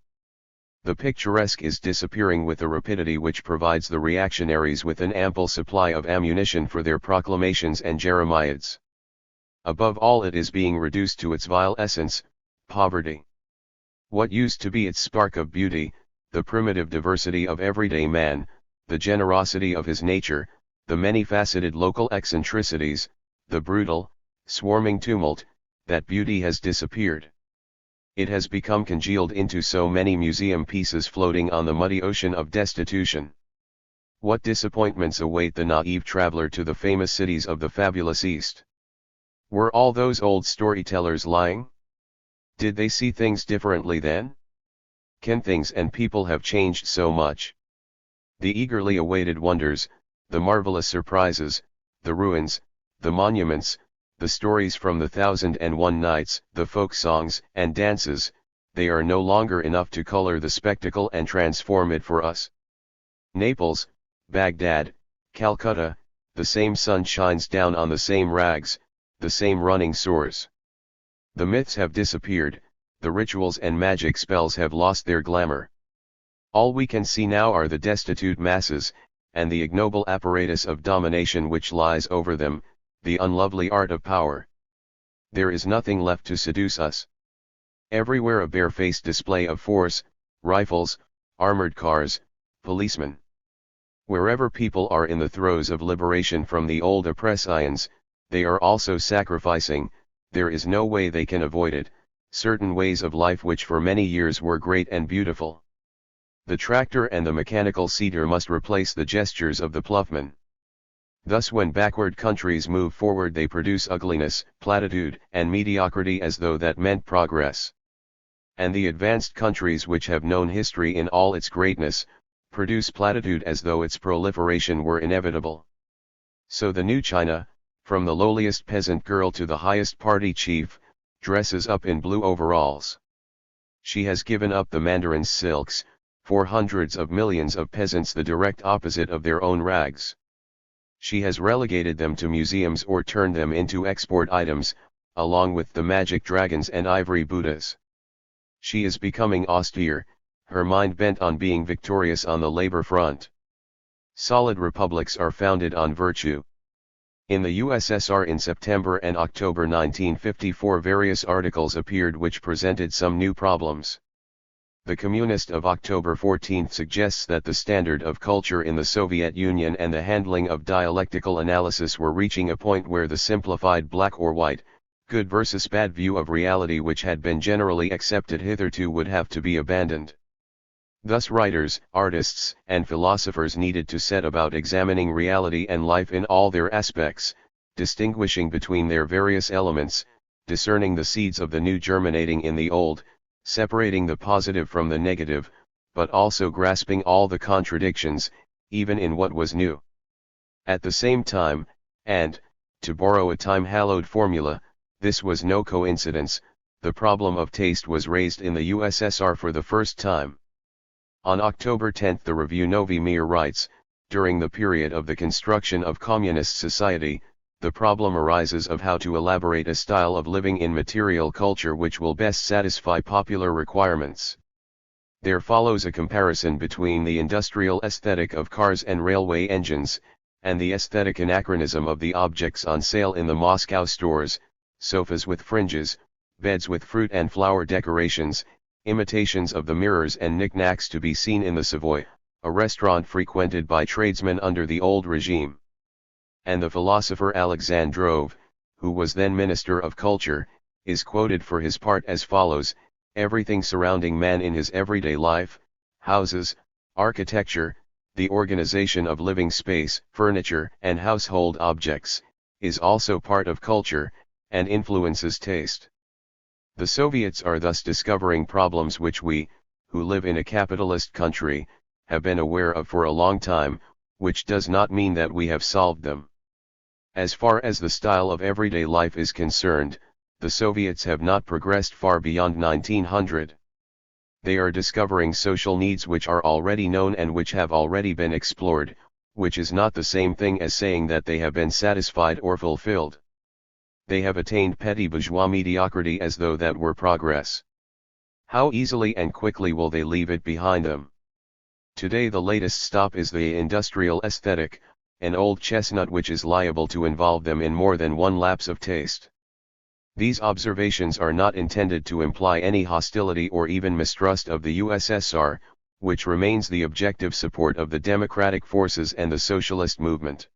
Speaker 1: The picturesque is disappearing with a rapidity which provides the reactionaries with an ample supply of ammunition for their proclamations and jeremiads. Above all, it is being reduced to its vile essence, poverty. What used to be its spark of beauty, the primitive diversity of everyday man, the generosity of his nature, the many-faceted local eccentricities, the brutal, swarming tumult, that beauty has disappeared. It has become congealed into so many museum pieces floating on the muddy ocean of destitution. What disappointments await the naive traveler to the famous cities of the fabulous East? Were all those old storytellers lying? Did they see things differently then? Can things and people have changed so much? The eagerly awaited wonders, the marvelous surprises, the ruins, the monuments, the stories from the 1001 Nights, the folk songs and dances, they are no longer enough to color the spectacle and transform it for us. Naples, Baghdad, Calcutta, the same sun shines down on the same rags, the same running sores. The myths have disappeared, the rituals and magic spells have lost their glamour. All we can see now are the destitute masses, and the ignoble apparatus of domination which lies over them, the unlovely art of power. There is nothing left to seduce us. Everywhere a barefaced display of force, rifles, armored cars, policemen. Wherever people are in the throes of liberation from the old oppressions, they are also sacrificing, there is no way they can avoid it, certain ways of life which for many years were great and beautiful. The tractor and the mechanical seeder must replace the gestures of the ploughman. Thus when backward countries move forward they produce ugliness, platitude, and mediocrity as though that meant progress. And the advanced countries which have known history in all its greatness, produce platitude as though its proliferation were inevitable. So the new China, from the lowliest peasant girl to the highest party chief, dresses up in blue overalls. She has given up the mandarin's silks, for hundreds of millions of peasants the direct opposite of their own rags. She has relegated them to museums or turned them into export items, along with the magic dragons and ivory Buddhas. She is becoming austere, her mind bent on being victorious on the labor front. Solid republics are founded on virtue. In the USSR in September and October 1954 various articles appeared which presented some new problems. The Communist of October 14 suggests that the standard of culture in the Soviet Union and the handling of dialectical analysis were reaching a point where the simplified black or white, good versus bad view of reality which had been generally accepted hitherto would have to be abandoned. Thus writers, artists, and philosophers needed to set about examining reality and life in all their aspects, distinguishing between their various elements, discerning the seeds of the new germinating in the old, separating the positive from the negative, but also grasping all the contradictions, even in what was new. At the same time, and, to borrow a time-hallowed formula, this was no coincidence, the problem of taste was raised in the USSR for the first time. On October 10 the review Novi Mir writes, during the period of the construction of communist society, the problem arises of how to elaborate a style of living in material culture which will best satisfy popular requirements. There follows a comparison between the industrial aesthetic of cars and railway engines, and the aesthetic anachronism of the objects on sale in the Moscow stores, sofas with fringes, beds with fruit and flower decorations, imitations of the mirrors and knickknacks to be seen in the Savoy, a restaurant frequented by tradesmen under the old regime. And the philosopher Alexandrov, who was then Minister of Culture, is quoted for his part as follows: everything surrounding man in his everyday life, houses, architecture, the organization of living space, furniture and household objects, is also part of culture, and influences taste. The Soviets are thus discovering problems which we, who live in a capitalist country, have been aware of for a long time, which does not mean that we have solved them. As far as the style of everyday life is concerned, the Soviets have not progressed far beyond 1900. They are discovering social needs which are already known and which have already been explored, which is not the same thing as saying that they have been satisfied or fulfilled. They have attained petty bourgeois mediocrity as though that were progress. How easily and quickly will they leave it behind them? Today the latest stop is the industrial aesthetic, an old chestnut which is liable to involve them in more than one lapse of taste. These observations are not intended to imply any hostility or even mistrust of the USSR, which remains the objective support of the democratic forces and the socialist movement.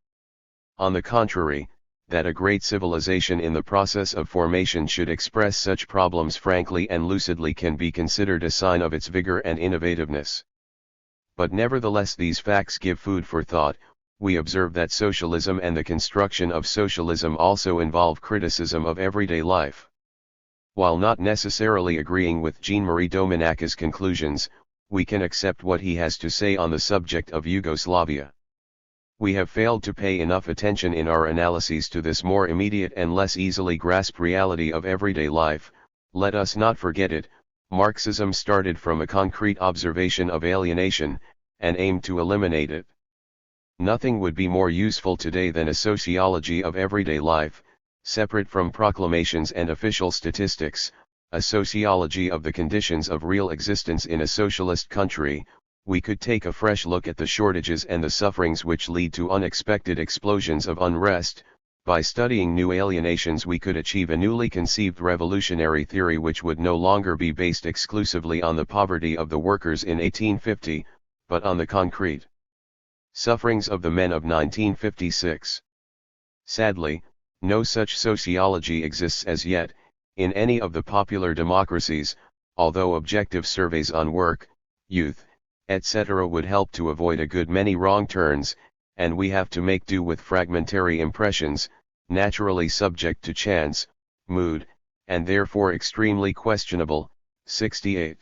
Speaker 1: On the contrary, that a great civilization in the process of formation should express such problems frankly and lucidly can be considered a sign of its vigor and innovativeness. But nevertheless these facts give food for thought. We observe that socialism and the construction of socialism also involve criticism of everyday life. While not necessarily agreeing with Jean-Marie Domenach's conclusions, we can accept what he has to say on the subject of Yugoslavia. We have failed to pay enough attention in our analyses to this more immediate and less easily grasped reality of everyday life. Let us not forget it. Marxism started from a concrete observation of alienation, and aimed to eliminate it. Nothing would be more useful today than a sociology of everyday life, separate from proclamations and official statistics, a sociology of the conditions of real existence in a socialist country. We could take a fresh look at the shortages and the sufferings which lead to unexpected explosions of unrest. By studying new alienations we could achieve a newly conceived revolutionary theory which would no longer be based exclusively on the poverty of the workers in 1850, but on the concrete sufferings of the men of 1956. Sadly, no such sociology exists as yet, in any of the popular democracies, although objective surveys on work, youth, etc. would help to avoid a good many wrong turns, and we have to make do with fragmentary impressions, naturally subject to chance, mood, and therefore extremely questionable. 68.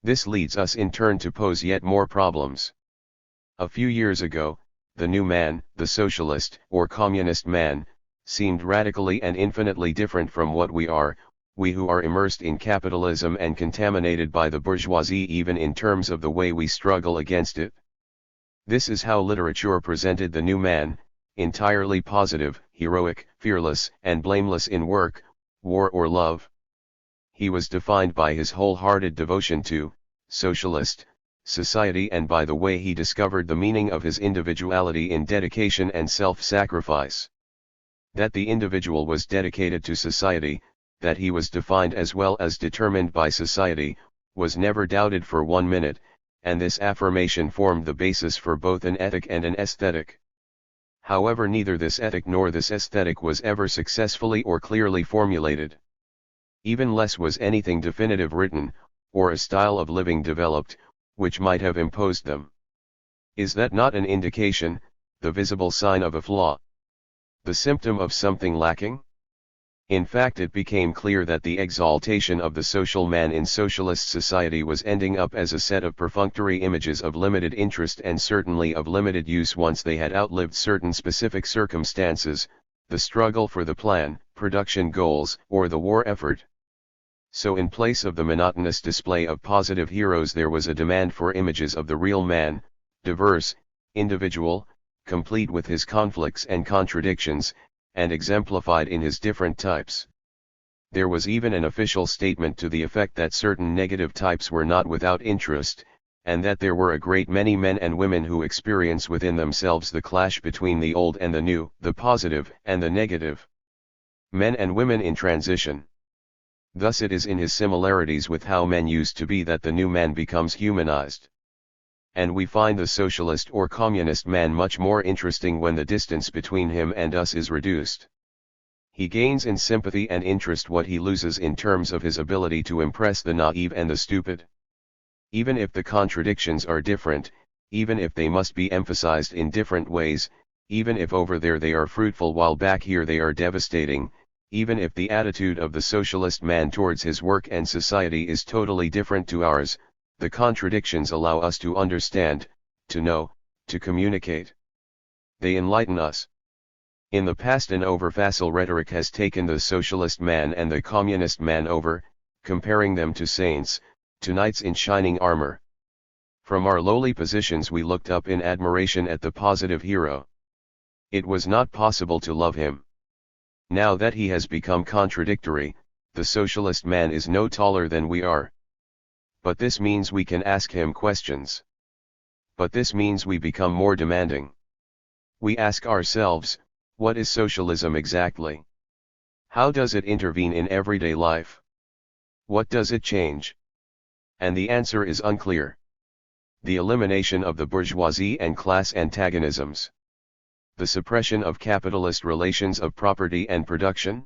Speaker 1: This leads us in turn to pose yet more problems. A few years ago, the new man, the socialist or communist man, seemed radically and infinitely different from what we are, we who are immersed in capitalism and contaminated by the bourgeoisie even in terms of the way we struggle against it. This is how literature presented the new man, entirely positive, heroic, fearless, and blameless in work, war or love. He was defined by his wholehearted devotion to socialist society and by the way he discovered the meaning of his individuality in dedication and self-sacrifice. That the individual was dedicated to society, that he was defined as well as determined by society, was never doubted for 1 minute, and this affirmation formed the basis for both an ethic and an aesthetic. However, neither this ethic nor this aesthetic was ever successfully or clearly formulated. Even less was anything definitive written, or a style of living developed, which might have imposed them. Is that not an indication, the visible sign of a flaw? The symptom of something lacking? In fact, it became clear that the exaltation of the social man in socialist society was ending up as a set of perfunctory images of limited interest and certainly of limited use once they had outlived certain specific circumstances, the struggle for the plan, production goals, or the war effort. So in place of the monotonous display of positive heroes there was a demand for images of the real man, diverse, individual, complete with his conflicts and contradictions, and exemplified in his different types. There was even an official statement to the effect that certain negative types were not without interest, and that there were a great many men and women who experience within themselves the clash between the old and the new, the positive and the negative. Men and women in transition. Thus it is in his similarities with how men used to be that the new man becomes humanized. And we find the socialist or communist man much more interesting when the distance between him and us is reduced. He gains in sympathy and interest what he loses in terms of his ability to impress the naive and the stupid. Even if the contradictions are different, even if they must be emphasized in different ways, even if over there they are fruitful while back here they are devastating, even if the attitude of the socialist man towards his work and society is totally different to ours, the contradictions allow us to understand, to know, to communicate. They enlighten us. In the past an over-facile rhetoric has taken the socialist man and the communist man over, comparing them to saints, to knights in shining armor. From our lowly positions we looked up in admiration at the positive hero. It was not possible to love him. Now that he has become contradictory, the socialist man is no taller than we are, But this means we can ask him questions. But this means we become more demanding. We ask ourselves, what is socialism exactly? How does it intervene in everyday life? What does it change? And the answer is unclear. The elimination of the bourgeoisie and class antagonisms. The suppression of capitalist relations of property and production?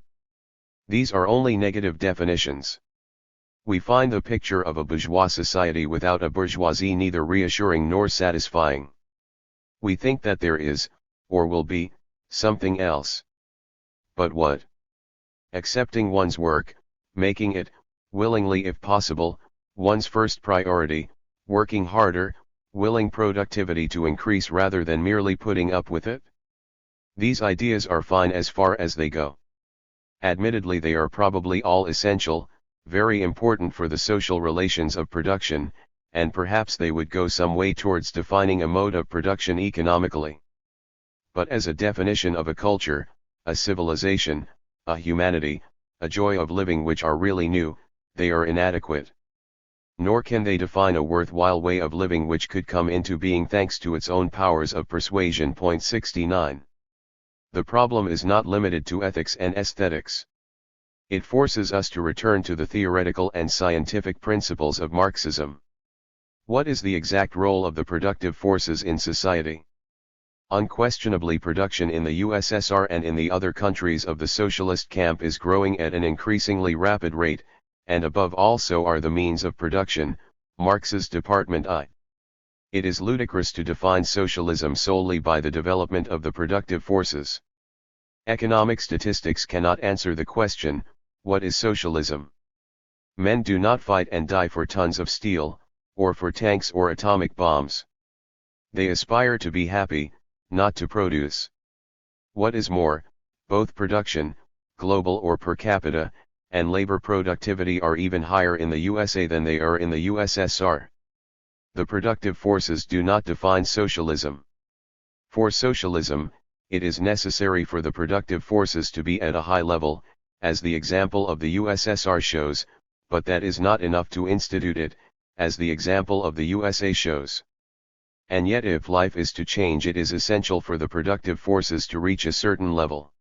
Speaker 1: These are only negative definitions. We find the picture of a bourgeois society without a bourgeoisie neither reassuring nor satisfying. We think that there is, or will be, something else. But what? Accepting one's work, making it, willingly if possible, one's first priority, working harder, willing productivity to increase rather than merely putting up with it? These ideas are fine as far as they go. Admittedly, they are probably all essential, very important for the social relations of production, and perhaps they would go some way towards defining a mode of production economically. But as a definition of a culture, a civilization, a humanity, a joy of living which are really new, they are inadequate. Nor can they define a worthwhile way of living which could come into being thanks to its own powers of persuasion. 69. The problem is not limited to ethics and aesthetics. It forces us to return to the theoretical and scientific principles of Marxism. What is the exact role of the productive forces in society? Unquestionably, production in the USSR and in the other countries of the socialist camp is growing at an increasingly rapid rate, and above all so are the means of production, Marx's Department I. It is ludicrous to define socialism solely by the development of the productive forces. Economic statistics cannot answer the question, what is socialism? Men do not fight and die for tons of steel, or for tanks or atomic bombs. They aspire to be happy, not to produce. What is more, both production, global or per capita, and labor productivity are even higher in the USA than they are in the USSR. The productive forces do not define socialism. For socialism, it is necessary for the productive forces to be at a high level, as the example of the USSR shows, but that is not enough to institute it, as the example of the USA shows. And yet if life is to change, it is essential for the productive forces to reach a certain level.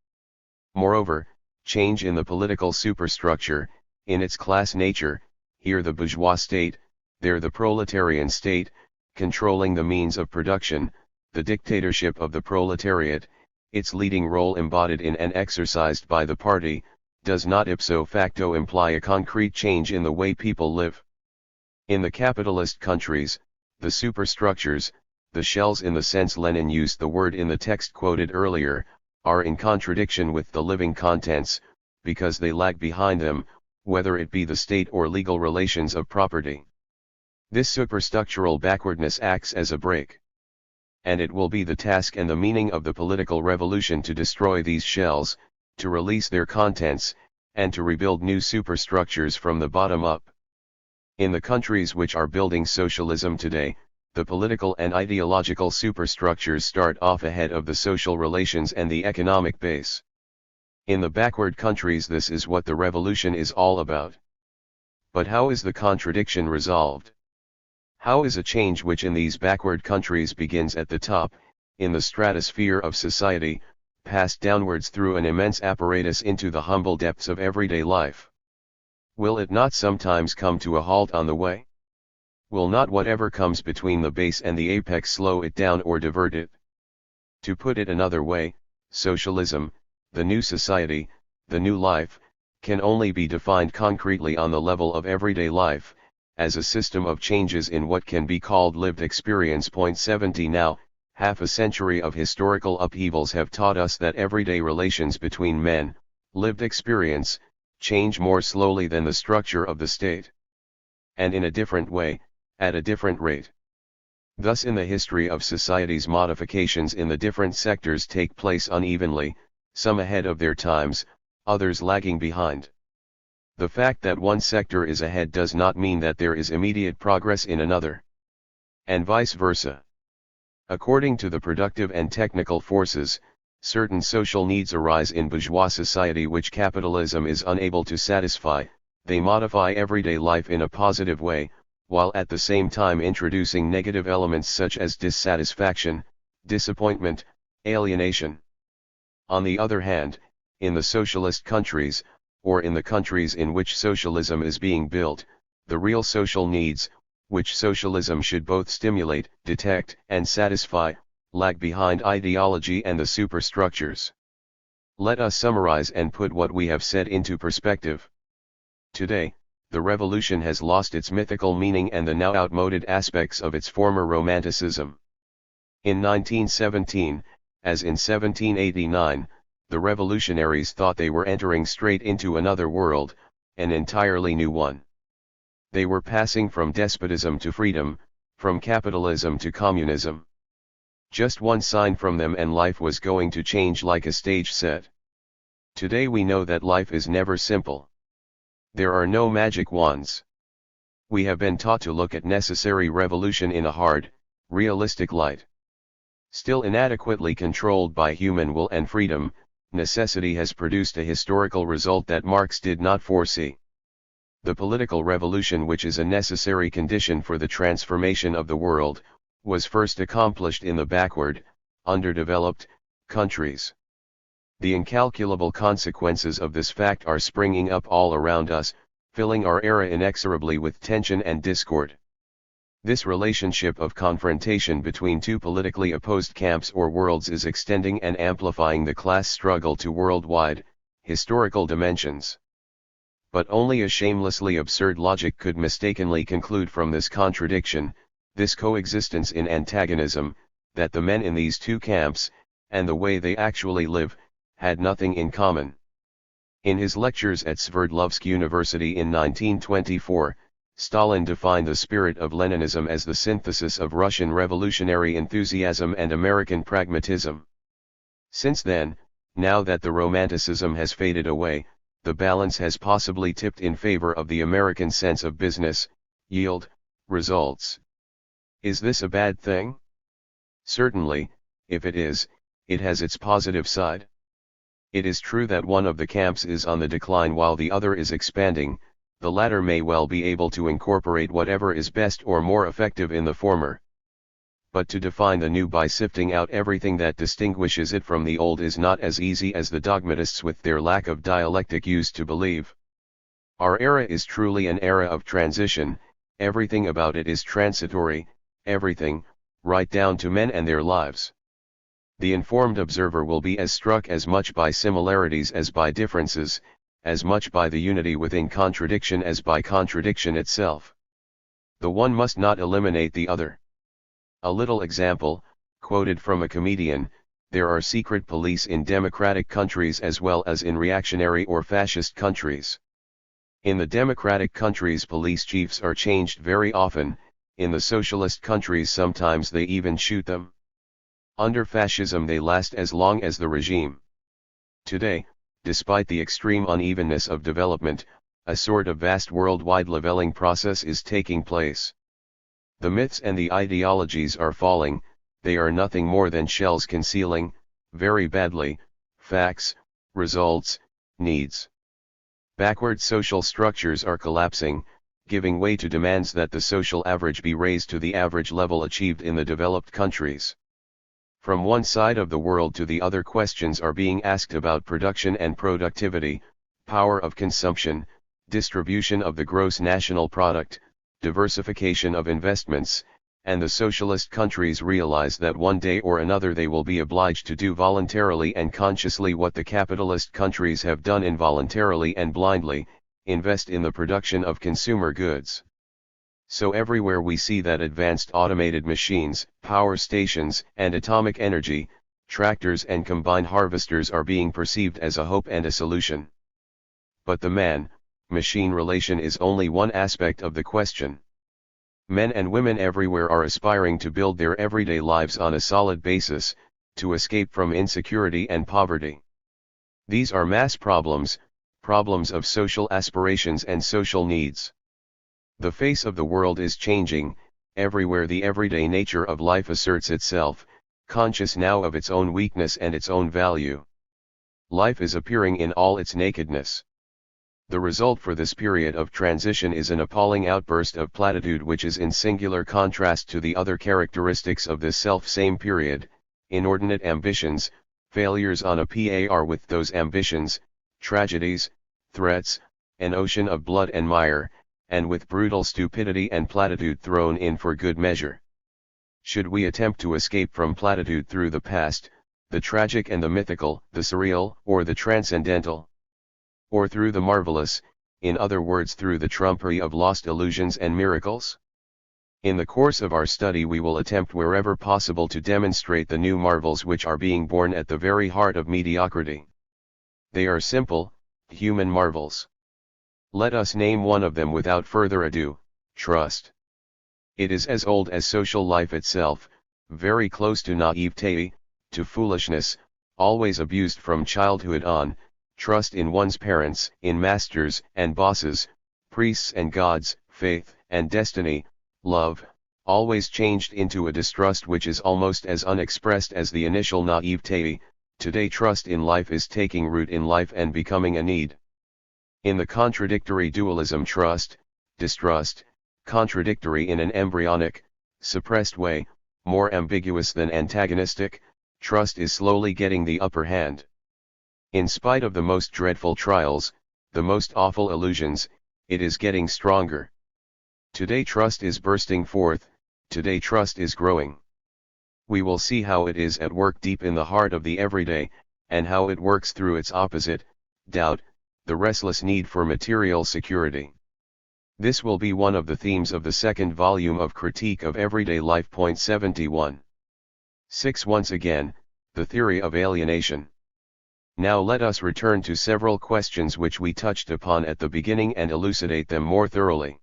Speaker 1: Moreover, change in the political superstructure, in its class nature, here the bourgeois state, there the proletarian state, controlling the means of production, the dictatorship of the proletariat, its leading role embodied in and exercised by the party, does not ipso facto imply a concrete change in the way people live. In the capitalist countries, the superstructures, the shells in the sense Lenin used the word in the text quoted earlier, are in contradiction with the living contents, because they lag behind them, whether it be the state or legal relations of property. This superstructural backwardness acts as a brake. And it will be the task and the meaning of the political revolution to destroy these shells, to release their contents, and to rebuild new superstructures from the bottom up. In the countries which are building socialism today, the political and ideological superstructures start off ahead of the social relations and the economic base. In the backward countries, this is what the revolution is all about. But how is the contradiction resolved? How is a change which in these backward countries begins at the top, in the stratosphere of society, passed downwards through an immense apparatus into the humble depths of everyday life? Will it not sometimes come to a halt on the way? Will not whatever comes between the base and the apex slow it down or divert it? To put it another way, socialism, the new society, the new life, can only be defined concretely on the level of everyday life, as a system of changes in what can be called lived experience. 70 Now, half a century of historical upheavals have taught us that everyday relations between men, lived experience, change more slowly than the structure of the state. And in a different way, at a different rate. Thus in the history of societies, modifications in the different sectors take place unevenly, some ahead of their times, others lagging behind. The fact that one sector is ahead does not mean that there is immediate progress in another. And vice versa. According to the productive and technical forces, certain social needs arise in bourgeois society which capitalism is unable to satisfy. They modify everyday life in a positive way, while at the same time introducing negative elements such as dissatisfaction, disappointment, alienation. On the other hand, in the socialist countries, or in the countries in which socialism is being built, the real social needs, which socialism should both stimulate, detect, and satisfy, lag behind ideology and the superstructures. Let us summarize and put what we have said into perspective. Today, the revolution has lost its mythical meaning and the now outmoded aspects of its former romanticism. In 1917, as in 1789, the revolutionaries thought they were entering straight into another world, an entirely new one. They were passing from despotism to freedom, from capitalism to communism. Just one sign from them and life was going to change like a stage set. Today we know that life is never simple. There are no magic wands. We have been taught to look at necessary revolution in a hard, realistic light. Still inadequately controlled by human will and freedom, necessity has produced a historical result that Marx did not foresee. The political revolution, which is a necessary condition for the transformation of the world, was first accomplished in the backward, underdeveloped, countries. The incalculable consequences of this fact are springing up all around us, filling our era inexorably with tension and discord. This relationship of confrontation between two politically opposed camps or worlds is extending and amplifying the class struggle to worldwide, historical dimensions. But only a shamelessly absurd logic could mistakenly conclude from this contradiction, this coexistence in antagonism, that the men in these two camps, and the way they actually live, had nothing in common. In his lectures at Sverdlovsk University in 1924, Stalin defined the spirit of Leninism as the synthesis of Russian revolutionary enthusiasm and American pragmatism. Since then, now that the romanticism has faded away, the balance has possibly tipped in favor of the American sense of business, yield, results. Is this a bad thing? Certainly, if it is, it has its positive side. It is true that one of the camps is on the decline while the other is expanding. The latter may well be able to incorporate whatever is best or more effective in the former. But to define the new by sifting out everything that distinguishes it from the old is not as easy as the dogmatists with their lack of dialectic used to believe. Our era is truly an era of transition, everything about it is transitory, everything, right down to men and their lives. The informed observer will be as struck as much by similarities as by differences, as much by the unity within contradiction as by contradiction itself. The one must not eliminate the other. A little example, quoted from a comedian: there are secret police in democratic countries as well as in reactionary or fascist countries. In the democratic countries police chiefs are changed very often, in the socialist countries sometimes they even shoot them. Under fascism they last as long as the regime. Today, despite the extreme unevenness of development, a sort of vast worldwide leveling process is taking place. The myths and the ideologies are falling, they are nothing more than shells concealing, very badly, facts, results, needs. Backward social structures are collapsing, giving way to demands that the social average be raised to the average level achieved in the developed countries. From one side of the world to the other, questions are being asked about production and productivity, power of consumption, distribution of the gross national product, diversification of investments, and the socialist countries realize that one day or another they will be obliged to do voluntarily and consciously what the capitalist countries have done involuntarily and blindly, invest in the production of consumer goods. So everywhere we see that advanced automated machines, power stations, and atomic energy, tractors and combine harvesters are being perceived as a hope and a solution. But the man-machine relation is only one aspect of the question. Men and women everywhere are aspiring to build their everyday lives on a solid basis, to escape from insecurity and poverty. These are mass problems, problems of social aspirations and social needs. The face of the world is changing, everywhere the everyday nature of life asserts itself, conscious now of its own weakness and its own value. Life is appearing in all its nakedness. The result for this period of transition is an appalling outburst of platitude which is in singular contrast to the other characteristics of this self-same period: inordinate ambitions, failures on a par with those ambitions, tragedies, threats, an ocean of blood and mire, and with brutal stupidity and platitude thrown in for good measure. Should we attempt to escape from platitude through the past, the tragic and the mythical, the surreal or the transcendental? Or through the marvelous, in other words through the trumpery of lost illusions and miracles? In the course of our study we will attempt wherever possible to demonstrate the new marvels which are being born at the very heart of mediocrity. They are simple, human marvels. Let us name one of them without further ado: trust. It is as old as social life itself, very close to naivete, to foolishness, always abused from childhood on. Trust in one's parents, in masters and bosses, priests and gods, faith and destiny, love, always changed into a distrust which is almost as unexpressed as the initial naivete. Today trust in life is taking root in life and becoming a need. In the contradictory dualism trust, distrust, contradictory in an embryonic, suppressed way, more ambiguous than antagonistic, trust is slowly getting the upper hand. In spite of the most dreadful trials, the most awful illusions, it is getting stronger. Today trust is bursting forth, today trust is growing. We will see how it is at work deep in the heart of the everyday, and how it works through its opposite, doubt, the restless need for material security. This will be one of the themes of the second volume of Critique of Everyday Life. 71. 6. Once again, the theory of alienation. Now let us return to several questions which we touched upon at the beginning and elucidate them more thoroughly.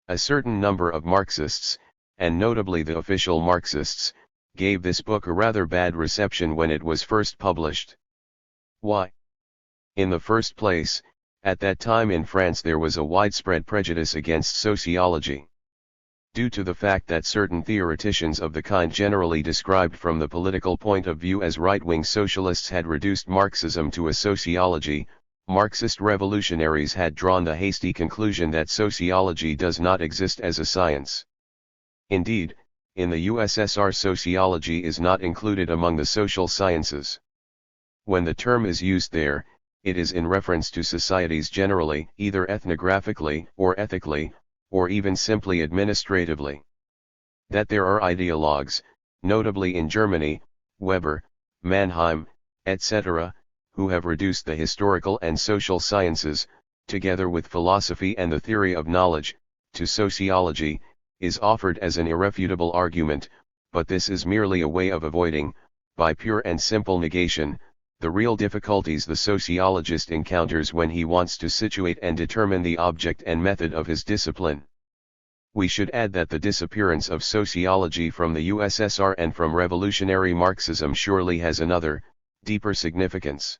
Speaker 1: A certain number of Marxists, and notably the official Marxists, gave this book a rather bad reception when it was first published. Why? In the first place, at that time in France there was a widespread prejudice against sociology. Due to the fact that certain theoreticians of the kind generally described from the political point of view as right-wing socialists had reduced Marxism to a sociology, Marxist revolutionaries had drawn the hasty conclusion that sociology does not exist as a science. Indeed, in the USSR sociology is not included among the social sciences. When the term is used there, it is in reference to societies generally, either ethnographically or ethically, or even simply administratively. That there are ideologues, notably in Germany, Weber, Mannheim, etc., who have reduced the historical and social sciences, together with philosophy and the theory of knowledge, to sociology, is offered as an irrefutable argument, but this is merely a way of avoiding, by pure and simple negation, the real difficulties the sociologist encounters when he wants to situate and determine the object and method of his discipline. We should add that the disappearance of sociology from the USSR and from revolutionary Marxism surely has another, deeper significance.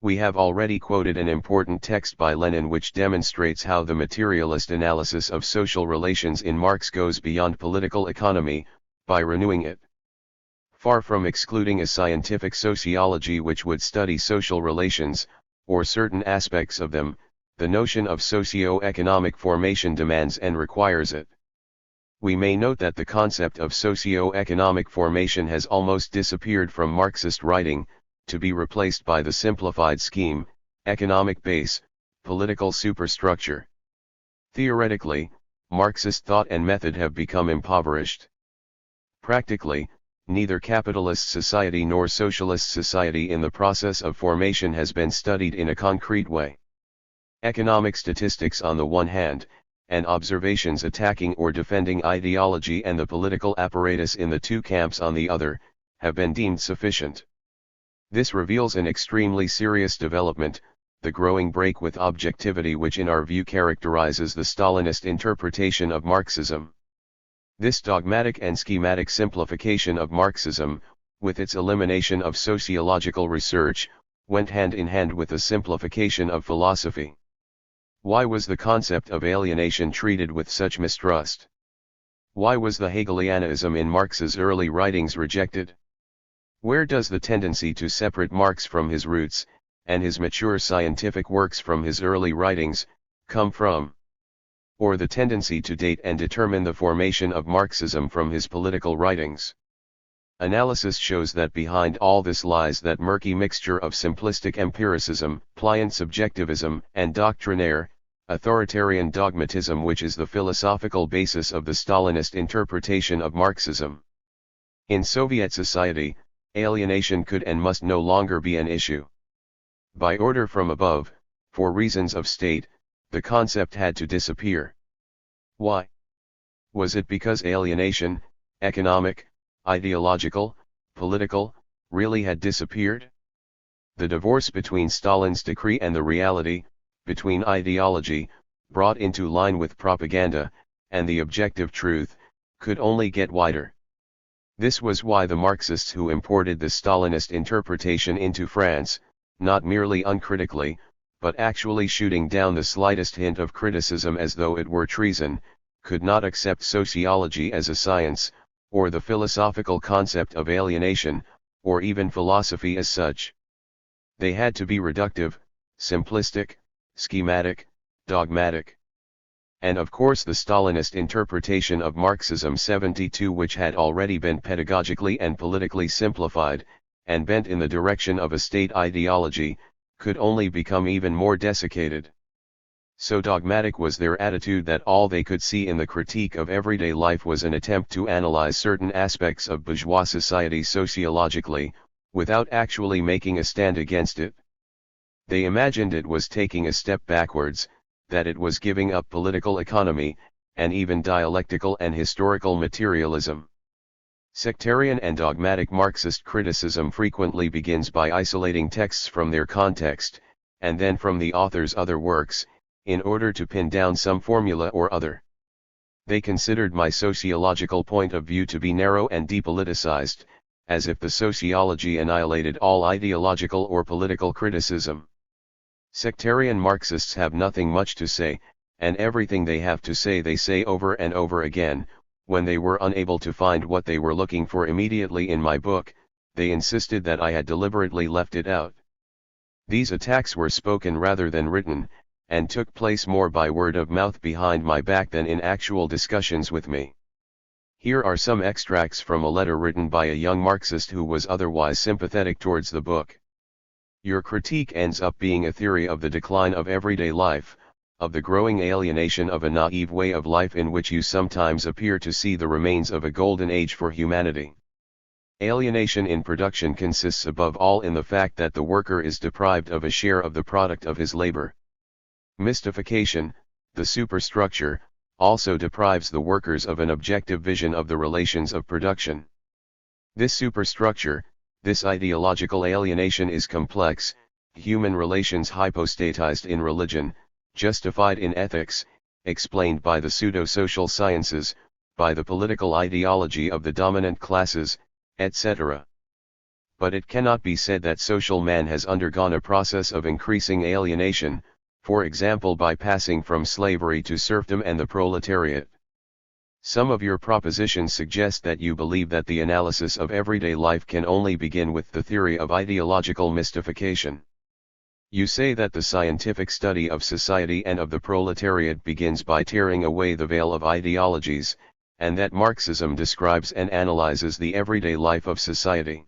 Speaker 1: We have already quoted an important text by Lenin which demonstrates how the materialist analysis of social relations in Marx goes beyond political economy, by renewing it. Far from excluding a scientific sociology which would study social relations, or certain aspects of them, the notion of socio-economic formation demands and requires it. We may note that the concept of socio-economic formation has almost disappeared from Marxist writing, to be replaced by the simplified scheme, economic base, political superstructure. Theoretically, Marxist thought and method have become impoverished. Practically, neither capitalist society nor socialist society in the process of formation has been studied in a concrete way. Economic statistics on the one hand, and observations attacking or defending ideology and the political apparatus in the two camps on the other, have been deemed sufficient. This reveals an extremely serious development, the growing break with objectivity which in our view characterizes the Stalinist interpretation of Marxism. This dogmatic and schematic simplification of Marxism, with its elimination of sociological research, went hand in hand with the simplification of philosophy. Why was the concept of alienation treated with such mistrust? Why was the Hegelianism in Marx's early writings rejected? Where does the tendency to separate Marx from his roots, and his mature scientific works from his early writings, come from? Or the tendency to date and determine the formation of Marxism from his political writings? Analysis shows that behind all this lies that murky mixture of simplistic empiricism, pliant subjectivism, and doctrinaire, authoritarian dogmatism which is the philosophical basis of the Stalinist interpretation of Marxism. In Soviet society, alienation could and must no longer be an issue. By order from above, for reasons of state, the concept had to disappear. Why? Was it because alienation, economic, ideological, political, really had disappeared? The divorce between Stalin's decree and the reality, between ideology, brought into line with propaganda, and the objective truth, could only get wider. This was why the Marxists who imported the Stalinist interpretation into France, not merely uncritically, but actually shooting down the slightest hint of criticism as though it were treason, could not accept sociology as a science, or the philosophical concept of alienation, or even philosophy as such. They had to be reductive, simplistic, schematic, dogmatic. And of course the Stalinist interpretation of Marxism 72, which had already been pedagogically and politically simplified, and bent in the direction of a state ideology, could only become even more desiccated. So dogmatic was their attitude that all they could see in the critique of everyday life was an attempt to analyze certain aspects of bourgeois society sociologically, without actually making a stand against it. They imagined it was taking a step backwards, that it was giving up political economy, and even dialectical and historical materialism. Sectarian and dogmatic Marxist criticism frequently begins by isolating texts from their context, and then from the author's other works, in order to pin down some formula or other. They considered my sociological point of view to be narrow and depoliticized, as if the sociology annihilated all ideological or political criticism. Sectarian Marxists have nothing much to say, and everything they have to say they say over and over again. When they were unable to find what they were looking for immediately in my book, they insisted that I had deliberately left it out. These attacks were spoken rather than written, and took place more by word of mouth behind my back than in actual discussions with me. Here are some extracts from a letter written by a young Marxist who was otherwise sympathetic towards the book. Your critique ends up being a theory of the decline of everyday life, of the growing alienation of a naive way of life in which you sometimes appear to see the remains of a golden age for humanity. Alienation in production consists above all in the fact that the worker is deprived of a share of the product of his labor. Mystification, the superstructure, also deprives the workers of an objective vision of the relations of production. This superstructure, this ideological alienation is complex, human relations hypostatized in religion, justified in ethics, explained by the pseudo-social sciences, by the political ideology of the dominant classes, etc. But it cannot be said that social man has undergone a process of increasing alienation, for example by passing from slavery to serfdom and the proletariat. Some of your propositions suggest that you believe that the analysis of everyday life can only begin with the theory of ideological mystification. You say that the scientific study of society and of the proletariat begins by tearing away the veil of ideologies, and that Marxism describes and analyzes the everyday life of society.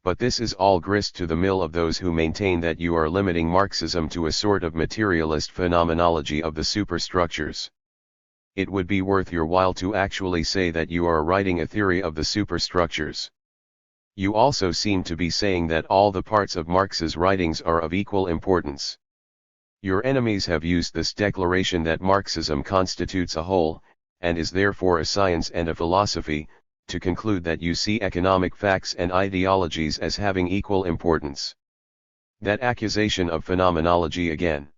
Speaker 1: But this is all grist to the mill of those who maintain that you are limiting Marxism to a sort of materialist phenomenology of the superstructures. It would be worth your while to actually say that you are writing a theory of the superstructures. You also seem to be saying that all the parts of Marx's writings are of equal importance. Your enemies have used this declaration that Marxism constitutes a whole, and is therefore a science and a philosophy, to conclude that you see economic facts and ideologies as having equal importance. That accusation of phenomenology again.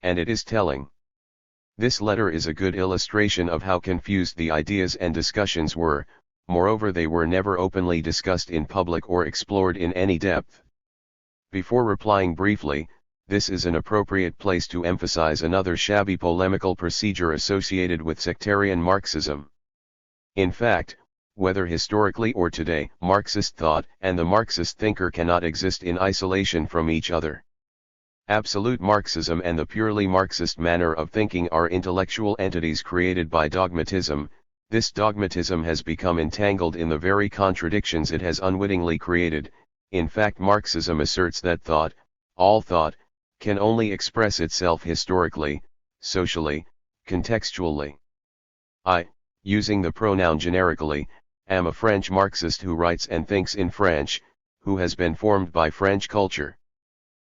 Speaker 1: And it is telling. This letter is a good illustration of how confused the ideas and discussions were, moreover they were never openly discussed in public or explored in any depth. Before replying briefly, this is an appropriate place to emphasize another shabby polemical procedure associated with sectarian Marxism. In fact, whether historically or today. Marxist thought and the Marxist thinker cannot exist in isolation from each other. Absolute Marxism and the purely Marxist manner of thinking are intellectual entities created by dogmatism. This dogmatism has become entangled in the very contradictions it has unwittingly created. In fact, Marxism asserts that thought, all thought, can only express itself historically, socially, contextually. I, using the pronoun generically, am a French Marxist who writes and thinks in French, who has been formed by French culture.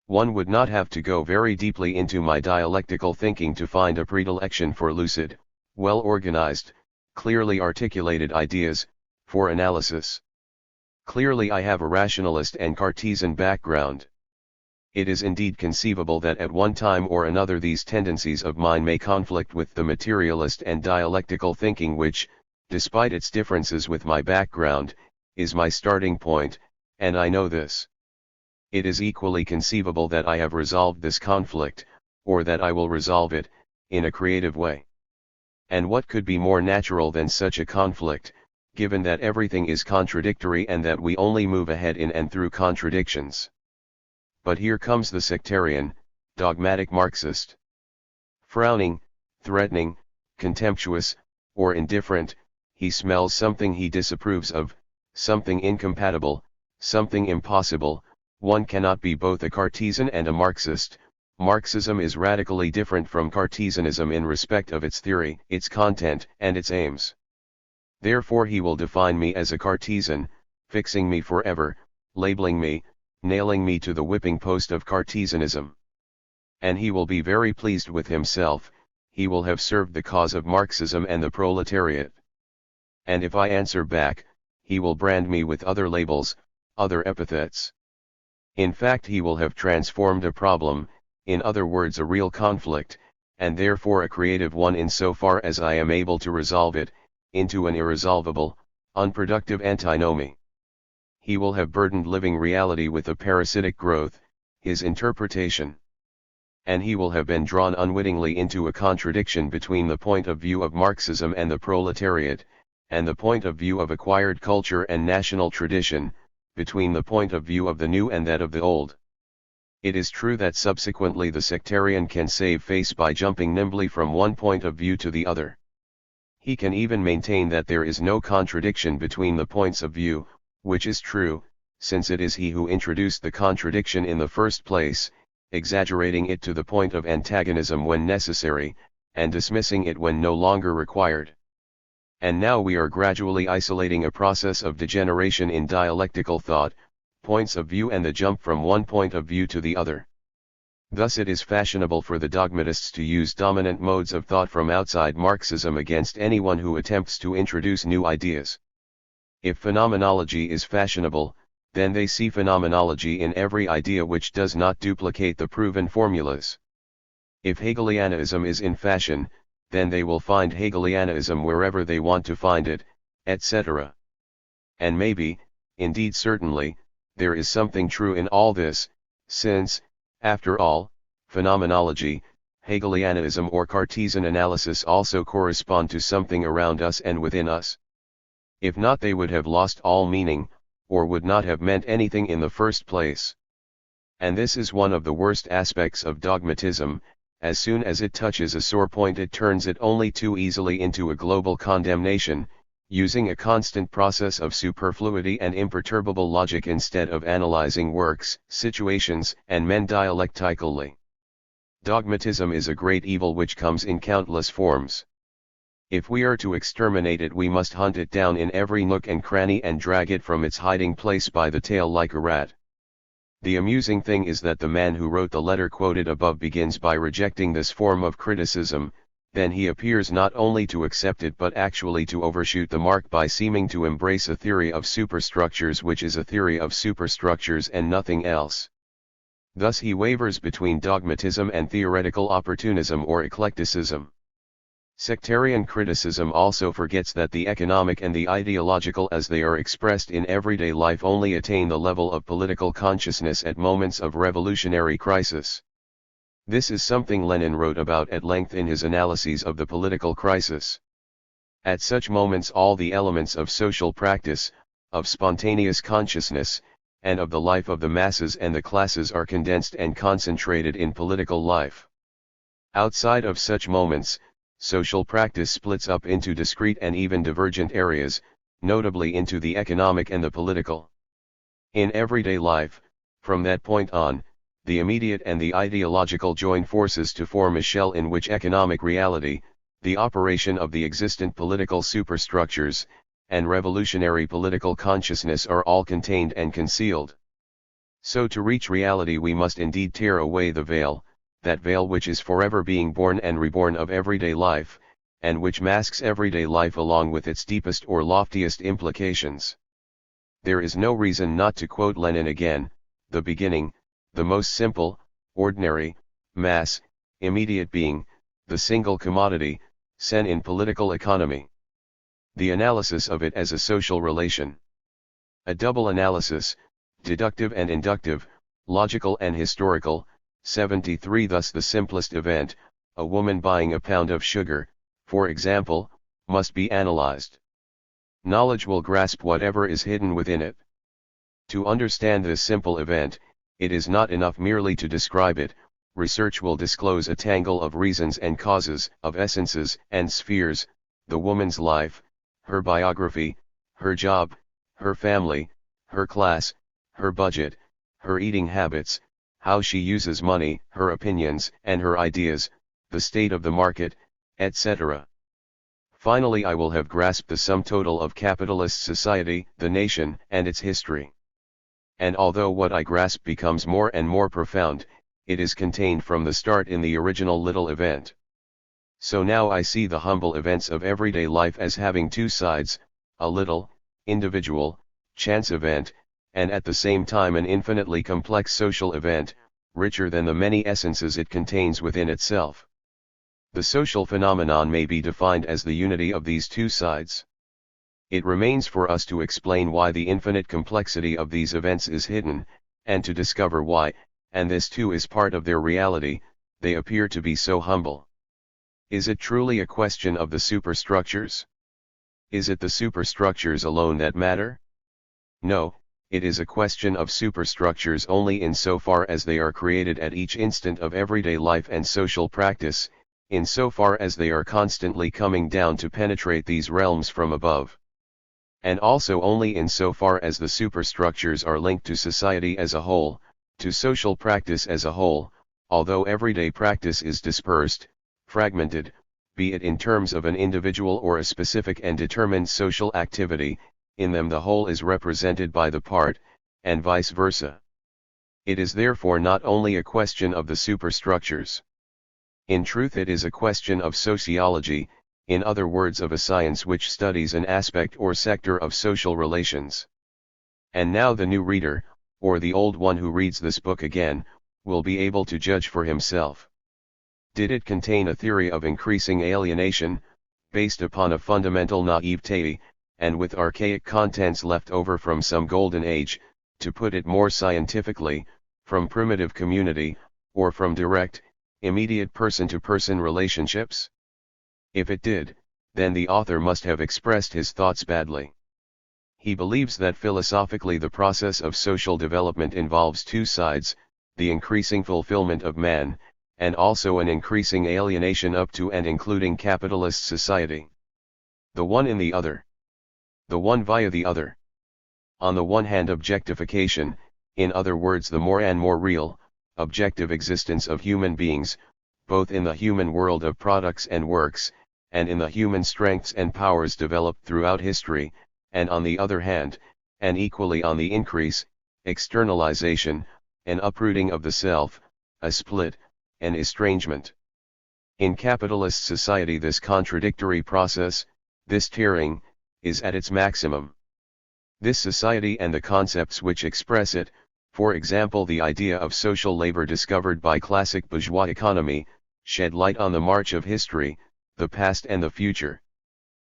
Speaker 1: One would not have to go very deeply into my dialectical thinking to find a predilection for lucid, well-organized, clearly articulated ideas, for analysis. Clearly I have a rationalist and Cartesian background. It is indeed conceivable that at one time or another these tendencies of mine may conflict with the materialist and dialectical thinking which, despite its differences with my background, is my starting point, and I know this. It is equally conceivable that I have resolved this conflict, or that I will resolve it, in a creative way. And what could be more natural than such a conflict, given that everything is contradictory and that we only move ahead in and through contradictions? But here comes the sectarian, dogmatic Marxist. Frowning, threatening, contemptuous, or indifferent, he smells something he disapproves of, something incompatible, something impossible. One cannot be both a Cartesian and a Marxist. Marxism is radically different from Cartesianism in respect of its theory, its content, and its aims. Therefore he will define me as a Cartesian, fixing me forever, labeling me, nailing me to the whipping post of Cartesianism. And he will be very pleased with himself, he will have served the cause of Marxism and the proletariat. And if I answer back, he will brand me with other labels, other epithets. In fact, he will have transformed a problem, in other words a real conflict, and therefore a creative one insofar as I am able to resolve it, into an irresolvable, unproductive antinomy. He will have burdened living reality with a parasitic growth, his interpretation. And he will have been drawn unwittingly into a contradiction between the point of view of Marxism and the proletariat, and the point of view of acquired culture and national tradition, between the point of view of the new and that of the old. It is true that subsequently the sectarian can save face by jumping nimbly from one point of view to the other. He can even maintain that there is no contradiction between the points of view, which is true, since it is he who introduced the contradiction in the first place, exaggerating it to the point of antagonism when necessary, and dismissing it when no longer required. And now we are gradually isolating a process of degeneration in dialectical thought, points of view and the jump from one point of view to the other. Thus it is fashionable for the dogmatists to use dominant modes of thought from outside Marxism against anyone who attempts to introduce new ideas. If phenomenology is fashionable, then they see phenomenology in every idea which does not duplicate the proven formulas. If Hegelianism is in fashion, then they will find Hegelianism wherever they want to find it, etc. And maybe, indeed certainly, there is something true in all this, since, after all, phenomenology, Hegelianism or Cartesian analysis also correspond to something around us and within us. If not, they would have lost all meaning, or would not have meant anything in the first place. And this is one of the worst aspects of dogmatism. As soon as it touches a sore point it turns it only too easily into a global condemnation, using a constant process of superfluity and imperturbable logic instead of analyzing works, situations, and men dialectically. Dogmatism is a great evil which comes in countless forms. If we are to exterminate it we must hunt it down in every nook and cranny and drag it from its hiding place by the tail like a rat. The amusing thing is that the man who wrote the letter quoted above begins by rejecting this form of criticism, then he appears not only to accept it but actually to overshoot the mark by seeming to embrace a theory of superstructures which is a theory of superstructures and nothing else. Thus he wavers between dogmatism and theoretical opportunism or eclecticism. Sectarian criticism also forgets that the economic and the ideological as they are expressed in everyday life only attain the level of political consciousness at moments of revolutionary crisis. This is something Lenin wrote about at length in his analyses of the political crisis. At such moments all the elements of social practice, of spontaneous consciousness, and of the life of the masses and the classes are condensed and concentrated in political life. Outside of such moments, social practice splits up into discrete and even divergent areas, notably into the economic and the political. In everyday life, from that point on, the immediate and the ideological join forces to form a shell in which economic reality, the operation of the existent political superstructures, and revolutionary political consciousness are all contained and concealed. So to reach reality we must indeed tear away the veil, that veil which is forever being born and reborn of everyday life, and which masks everyday life along with its deepest or loftiest implications. There is no reason not to quote Lenin again: the beginning, the most simple, ordinary, mass, immediate being, the single commodity, sen in political economy. The analysis of it as a social relation. A double analysis, deductive and inductive, logical and historical. 73 Thus the simplest event, a woman buying a pound of sugar, for example, must be analyzed. Knowledge will grasp whatever is hidden within it. To understand this simple event, it is not enough merely to describe it. Research will disclose a tangle of reasons and causes, of essences and spheres, the woman's life, her biography, her job, her family, her class, her budget, her eating habits, how she uses money, her opinions and her ideas, the state of the market, etc. Finally, I will have grasped the sum total of capitalist society, the nation, and its history. And although what I grasp becomes more and more profound, it is contained from the start in the original little event. So now I see the humble events of everyday life as having two sides, a little, individual, chance event, and at the same time an infinitely complex social event, richer than the many essences it contains within itself. The social phenomenon may be defined as the unity of these two sides. It remains for us to explain why the infinite complexity of these events is hidden, and to discover why, and this too is part of their reality, they appear to be so humble. Is it truly a question of the superstructures? Is it the superstructures alone that matter? No, it is a question of superstructures only insofar as they are created at each instant of everyday life and social practice, insofar as they are constantly coming down to penetrate these realms from above. And also only insofar as the superstructures are linked to society as a whole, to social practice as a whole, although everyday practice is dispersed, fragmented, be it in terms of an individual or a specific and determined social activity, in them the whole is represented by the part, and vice versa. It is therefore not only a question of the superstructures. In truth it is a question of sociology, in other words of a science which studies an aspect or sector of social relations. And now the new reader, or the old one who reads this book again, will be able to judge for himself. Did it contain a theory of increasing alienation, based upon a fundamental naivete, and with archaic contents left over from some golden age, to put it more scientifically, from primitive community, or from direct, immediate person-to-person relationships? If it did, then the author must have expressed his thoughts badly. He believes that philosophically the process of social development involves two sides, the increasing fulfillment of man, and also an increasing alienation up to and including capitalist society. The one in the other. The one via the other. On the one hand objectification, in other words the more and more real, objective existence of human beings, both in the human world of products and works, and in the human strengths and powers developed throughout history, and on the other hand, and equally on the increase, externalization, an uprooting of the self, a split, an estrangement. In capitalist society this contradictory process, this tearing, is at its maximum. This society and the concepts which express it, for example the idea of social labor discovered by classic bourgeois economy, shed light on the march of history, the past and the future.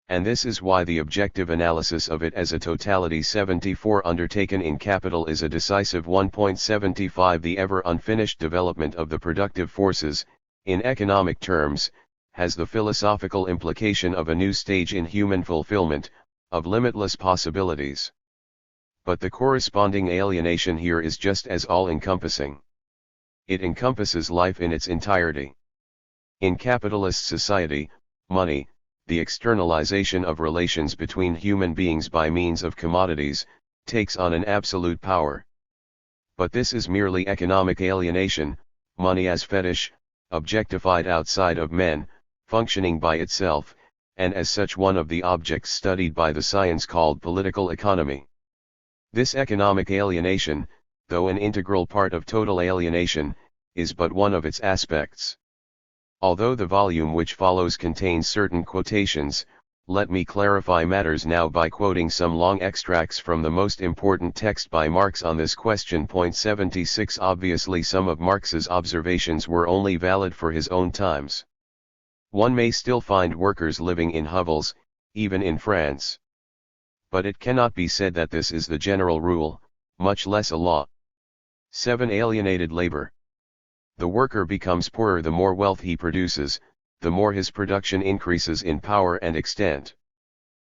Speaker 1: And this is why the objective analysis of it as a totality 74 undertaken in Capital is a decisive 1.75. The ever unfinished development of the productive forces, in economic terms, has the philosophical implication of a new stage in human fulfillment, of limitless possibilities. But the corresponding alienation here is just as all-encompassing. It encompasses life in its entirety. In capitalist society, money, the externalization of relations between human beings by means of commodities, takes on an absolute power. But this is merely economic alienation, money as fetish, objectified outside of men, functioning by itself, and as such one of the objects studied by the science called political economy. This economic alienation, though an integral part of total alienation, is but one of its aspects. Although the volume which follows contains certain quotations, let me clarify matters now by quoting some long extracts from the most important text by Marx on this question. 76 Obviously some of Marx's observations were only valid for his own times. One may still find workers living in hovels, even in France. But it cannot be said that this is the general rule, much less a law. 7. Alienated labor. The worker becomes poorer the more wealth he produces, the more his production increases in power and extent.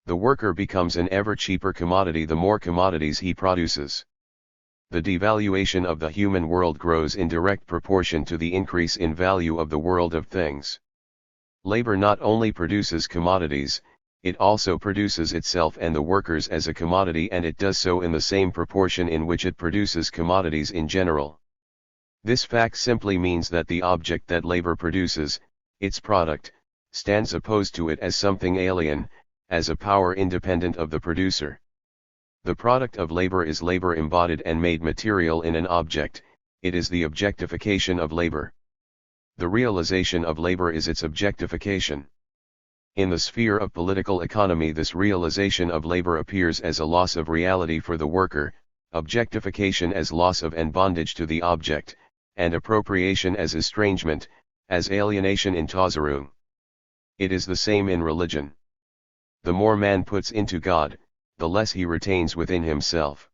Speaker 1: The worker becomes an ever cheaper commodity the more commodities he produces. The devaluation of the human world grows in direct proportion to the increase in value of the world of things. Labor not only produces commodities, it also produces itself and the workers as a commodity, and it does so in the same proportion in which it produces commodities in general. This fact simply means that the object that labor produces, its product, stands opposed to it as something alien, as a power independent of the producer. The product of labor is labor embodied and made material in an object, it is the objectification of labor. The realization of labor is its objectification. In the sphere of political economy, this realization of labor appears as a loss of reality for the worker, objectification as loss of and bondage to the object, and appropriation as estrangement, as alienation in Tauserung. It is the same in religion. The more man puts into God, the less he retains within himself.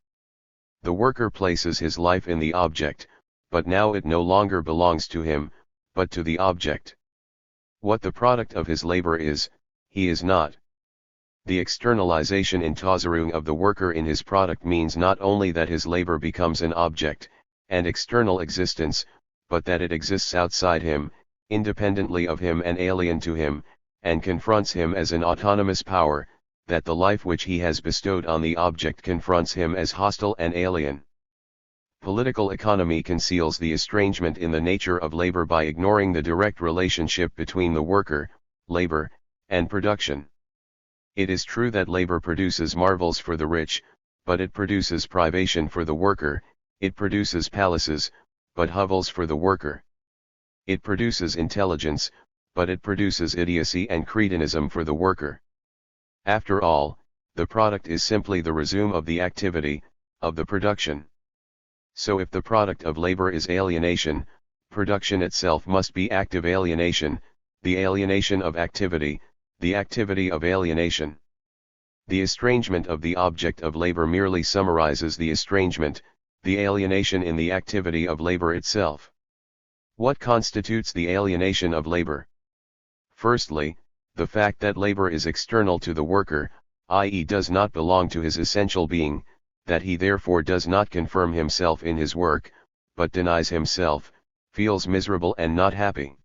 Speaker 1: The worker places his life in the object, but now it no longer belongs to him, but to the object. What the product of his labor is, he is not. The externalization in Tauserung of the worker in his product means not only that his labor becomes an object, and external existence, but that it exists outside him, independently of him and alien to him, and confronts him as an autonomous power, that the life which he has bestowed on the object confronts him as hostile and alien. Political economy conceals the estrangement in the nature of labor by ignoring the direct relationship between the worker, labor, and production. It is true that labor produces marvels for the rich, but it produces privation for the worker. It produces palaces, but hovels for the worker. It produces intelligence, but it produces idiocy and cretinism for the worker. After all, the product is simply the resume of the activity, of the production. So if the product of labor is alienation, production itself must be active alienation, the alienation of activity, the activity of alienation. The estrangement of the object of labor merely summarizes the estrangement, the alienation in the activity of labor itself. What constitutes the alienation of labor? Firstly, the fact that labor is external to the worker, i.e. does not belong to his essential being, that he therefore does not confirm himself in his work, but denies himself, feels miserable and not happy.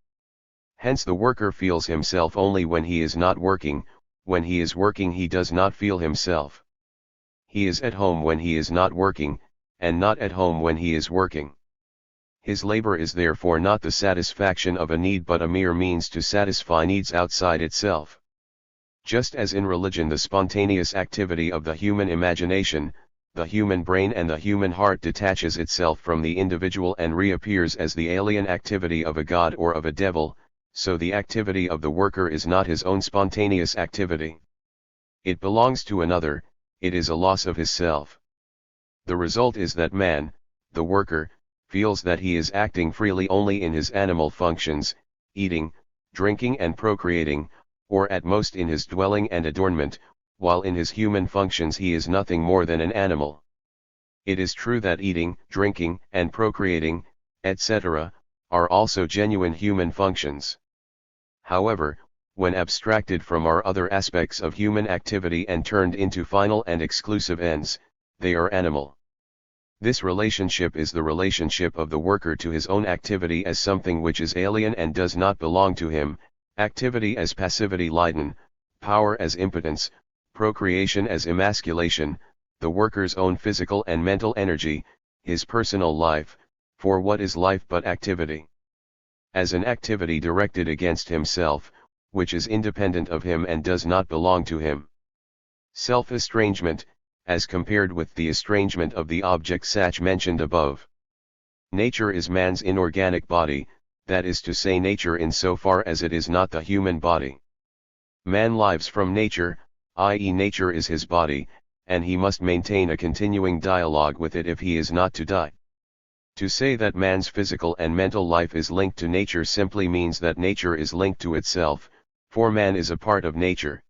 Speaker 1: Hence the worker feels himself only when he is not working, when he is working he does not feel himself. He is at home when he is not working, and not at home when he is working. His labor is therefore not the satisfaction of a need but a mere means to satisfy needs outside itself. Just as in religion the spontaneous activity of the human imagination, the human brain and the human heart detaches itself from the individual and reappears as the alien activity of a god or of a devil, so the activity of the worker is not his own spontaneous activity. It belongs to another, it is a loss of his self. The result is that man, the worker, feels that he is acting freely only in his animal functions, eating, drinking and procreating, or at most in his dwelling and adornment, while in his human functions he is nothing more than an animal. It is true that eating, drinking, and procreating, etc., are also genuine human functions. However, when abstracted from our other aspects of human activity and turned into final and exclusive ends, they are animal. This relationship is the relationship of the worker to his own activity as something which is alien and does not belong to him, activity as passivity-laden, power as impotence, procreation as emasculation, the worker's own physical and mental energy, his personal life, for what is life but activity? As an activity directed against himself, which is independent of him and does not belong to him. Self-estrangement, as compared with the estrangement of the object such mentioned above. Nature is man's inorganic body, that is to say nature in so far as it is not the human body. Man lives from nature, i.e. nature is his body, and he must maintain a continuing dialogue with it if he is not to die. To say that man's physical and mental life is linked to nature simply means that nature is linked to itself, for man is a part of nature.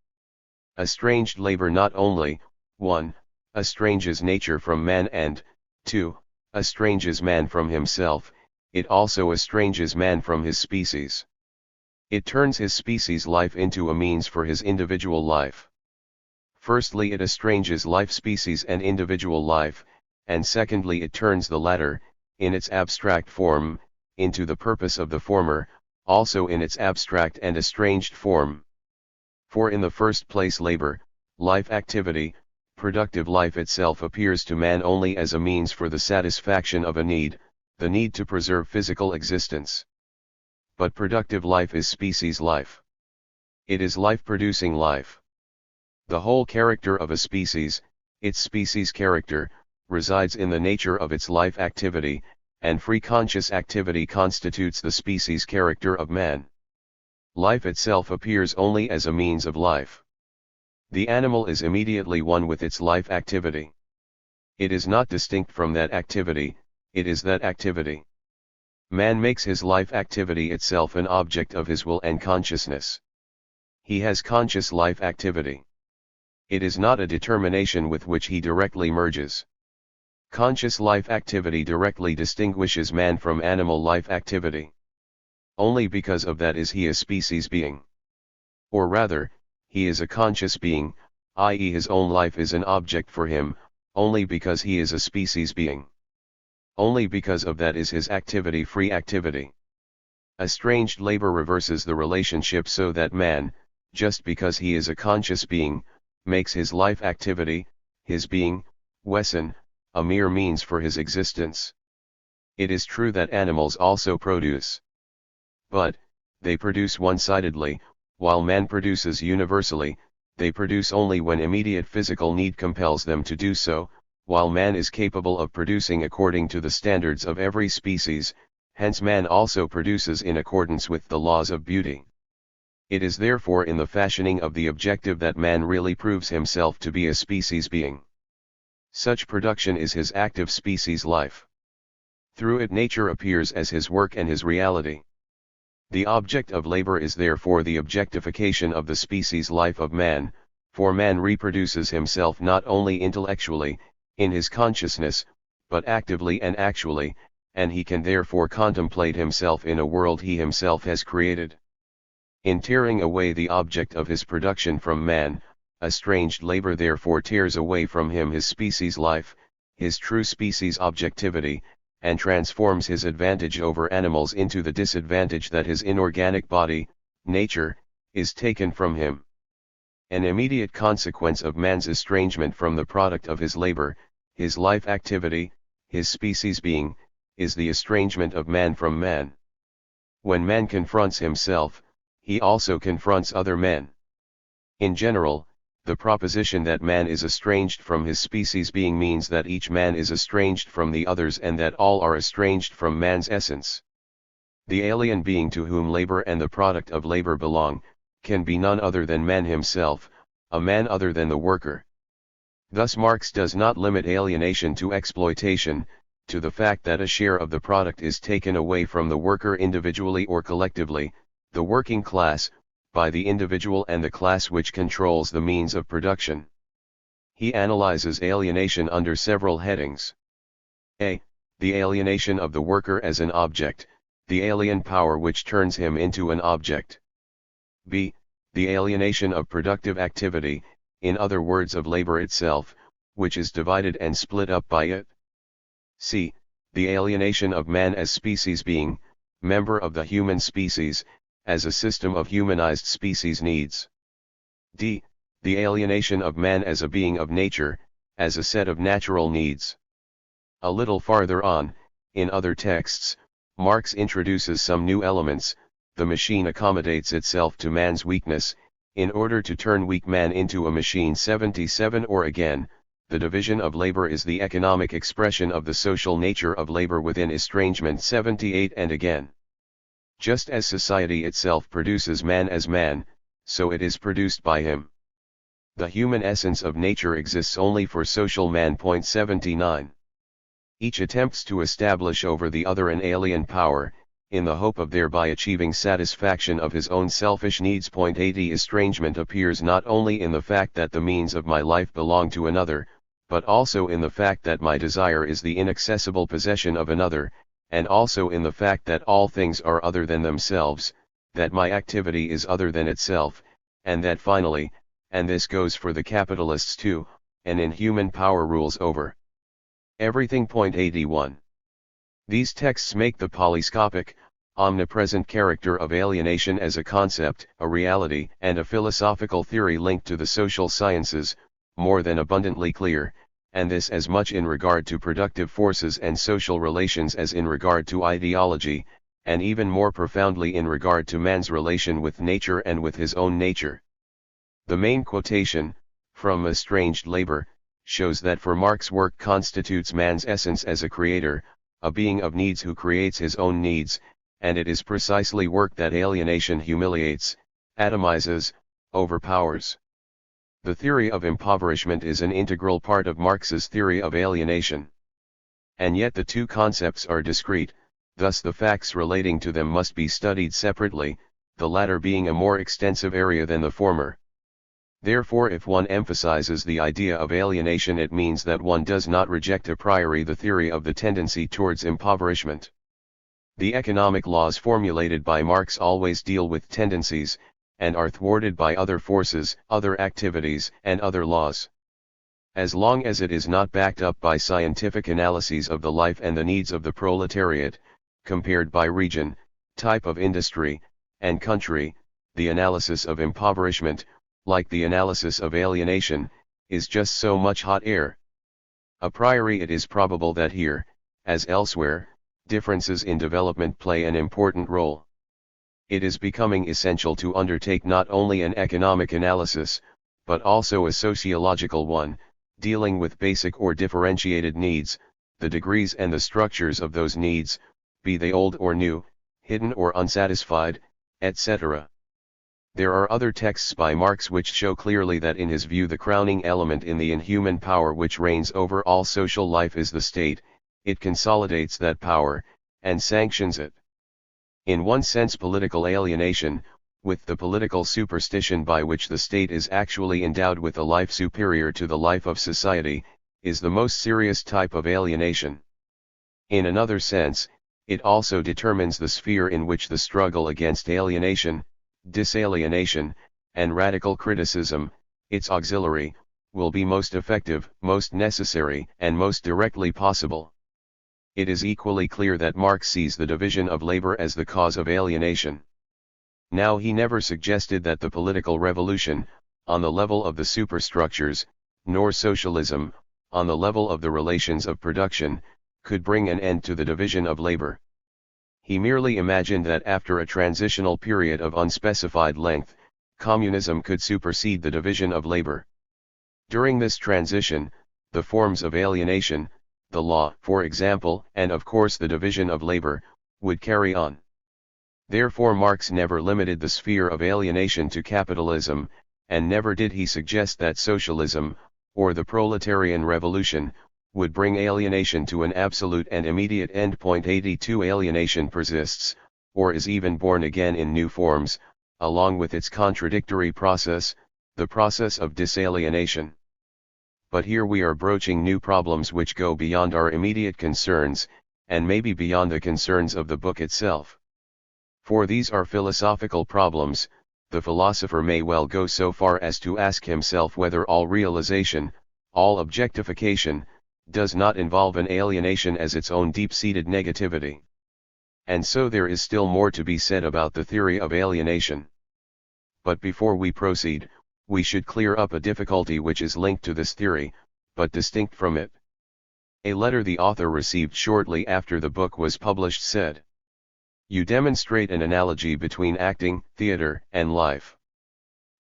Speaker 1: Estranged labor not only, 1. Estranges nature from man and, 2. Estranges man from himself, it also estranges man from his species. It turns his species life into a means for his individual life. Firstly, it estranges life species and individual life, and secondly it turns the latter, in its abstract form, into the purpose of the former, also in its abstract and estranged form. For in the first place labor, life activity, productive life itself appears to man only as a means for the satisfaction of a need, the need to preserve physical existence. But productive life is species life. It is life-producing life. The whole character of a species, its species character, resides in the nature of its life activity, and free conscious activity constitutes the species character of man. Life itself appears only as a means of life. The animal is immediately one with its life activity. It is not distinct from that activity, it is that activity. Man makes his life activity itself an object of his will and consciousness. He has conscious life activity. It is not a determination with which he directly merges. Conscious life activity directly distinguishes man from animal life activity. Only because of that is he a species being. Or rather, he is a conscious being, i.e. his own life is an object for him, only because he is a species being. Only because of that is his activity free activity. Estranged labor reverses the relationship so that man, just because he is a conscious being, makes his life activity, his being, Wesson, a mere means for his existence. It is true that animals also produce. But, they produce one-sidedly, while man produces universally. They produce only when immediate physical need compels them to do so, while man is capable of producing according to the standards of every species, hence man also produces in accordance with the laws of beauty. It is therefore in the fashioning of the objective that man really proves himself to be a species being. Such production is his active species life. Through it nature appears as his work and his reality. The object of labor is therefore the objectification of the species life of man, for man reproduces himself not only intellectually, in his consciousness, but actively and actually, and he can therefore contemplate himself in a world he himself has created. In tearing away the object of his production from man, estranged labor therefore tears away from him his species life, his true species objectivity, and transforms his advantage over animals into the disadvantage that his inorganic body, nature, is taken from him. An immediate consequence of man's estrangement from the product of his labor, his life activity, his species being, is the estrangement of man from man. When man confronts himself, he also confronts other men. In general, the proposition that man is estranged from his species being means that each man is estranged from the others and that all are estranged from man's essence. The alien being to whom labor and the product of labor belong, can be none other than man himself, a man other than the worker. Thus Marx does not limit alienation to exploitation, to the fact that a share of the product is taken away from the worker individually or collectively, the working class, by the individual and the class which controls the means of production. He analyzes alienation under several headings. A. The alienation of the worker as an object, the alien power which turns him into an object. b. The alienation of productive activity, in other words of labor itself, which is divided and split up by it. c. The alienation of man as species being, member of the human species, as a system of humanized species needs. d. The alienation of man as a being of nature, as a set of natural needs. A little farther on, in other texts, Marx introduces some new elements. The machine accommodates itself to man's weakness, in order to turn weak man into a machine. 77. Or again, the division of labor is the economic expression of the social nature of labor within estrangement. 78. And again, just as society itself produces man as man, so it is produced by him. The human essence of nature exists only for social man. 79. Each attempts to establish over the other an alien power, in the hope of thereby achieving satisfaction of his own selfish needs. 80. Estrangement appears not only in the fact that the means of my life belong to another, but also in the fact that my desire is the inaccessible possession of another, and also in the fact that all things are other than themselves, that my activity is other than itself, and that finally, and this goes for the capitalists too, an inhuman power rules over everything. 81. These texts make the polyscopic, omnipresent character of alienation as a concept, a reality, and a philosophical theory linked to the social sciences, more than abundantly clear, and this as much in regard to productive forces and social relations as in regard to ideology, and even more profoundly in regard to man's relation with nature and with his own nature. The main quotation, from Estranged Labor, shows that for Marx work constitutes man's essence as a creator, a being of needs who creates his own needs, and it is precisely work that alienation humiliates, atomizes, overpowers. The theory of impoverishment is an integral part of Marx's theory of alienation. And yet the two concepts are discrete, thus the facts relating to them must be studied separately, the latter being a more extensive area than the former. Therefore, if one emphasizes the idea of alienation, it means that one does not reject a priori the theory of the tendency towards impoverishment. The economic laws formulated by Marx always deal with tendencies, and are thwarted by other forces, other activities, and other laws. As long as it is not backed up by scientific analyses of the life and the needs of the proletariat, compared by region, type of industry, and country, the analysis of impoverishment, like the analysis of alienation, is just so much hot air. A priori it is probable that here, as elsewhere, differences in development play an important role. It is becoming essential to undertake not only an economic analysis, but also a sociological one, dealing with basic or differentiated needs, the degrees and the structures of those needs, be they old or new, hidden or unsatisfied, etc. There are other texts by Marx which show clearly that in his view the crowning element in the inhuman power which reigns over all social life is the state. It consolidates that power, and sanctions it. In one sense, political alienation, with the political superstition by which the state is actually endowed with a life superior to the life of society, is the most serious type of alienation. In another sense, it also determines the sphere in which the struggle against alienation, disalienation, and radical criticism, its auxiliary, will be most effective, most necessary, and most directly possible. It is equally clear that Marx sees the division of labor as the cause of alienation. Now, he never suggested that the political revolution, on the level of the superstructures, nor socialism, on the level of the relations of production, could bring an end to the division of labor. He merely imagined that after a transitional period of unspecified length, communism could supersede the division of labor. During this transition, the forms of alienation, the law, for example, and of course the division of labor, would carry on. Therefore Marx never limited the sphere of alienation to capitalism, and never did he suggest that socialism, or the proletarian revolution, would bring alienation to an absolute and immediate end. 82 Alienation persists, or is even born again in new forms, along with its contradictory process, the process of disalienation. But here we are broaching new problems which go beyond our immediate concerns, and maybe beyond the concerns of the book itself. For these are philosophical problems, the philosopher may well go so far as to ask himself whether all realization, all objectification, does not involve an alienation as its own deep-seated negativity. And so there is still more to be said about the theory of alienation. But before we proceed, we should clear up a difficulty which is linked to this theory, but distinct from it. A letter the author received shortly after the book was published said, "You demonstrate an analogy between acting, theater, and life.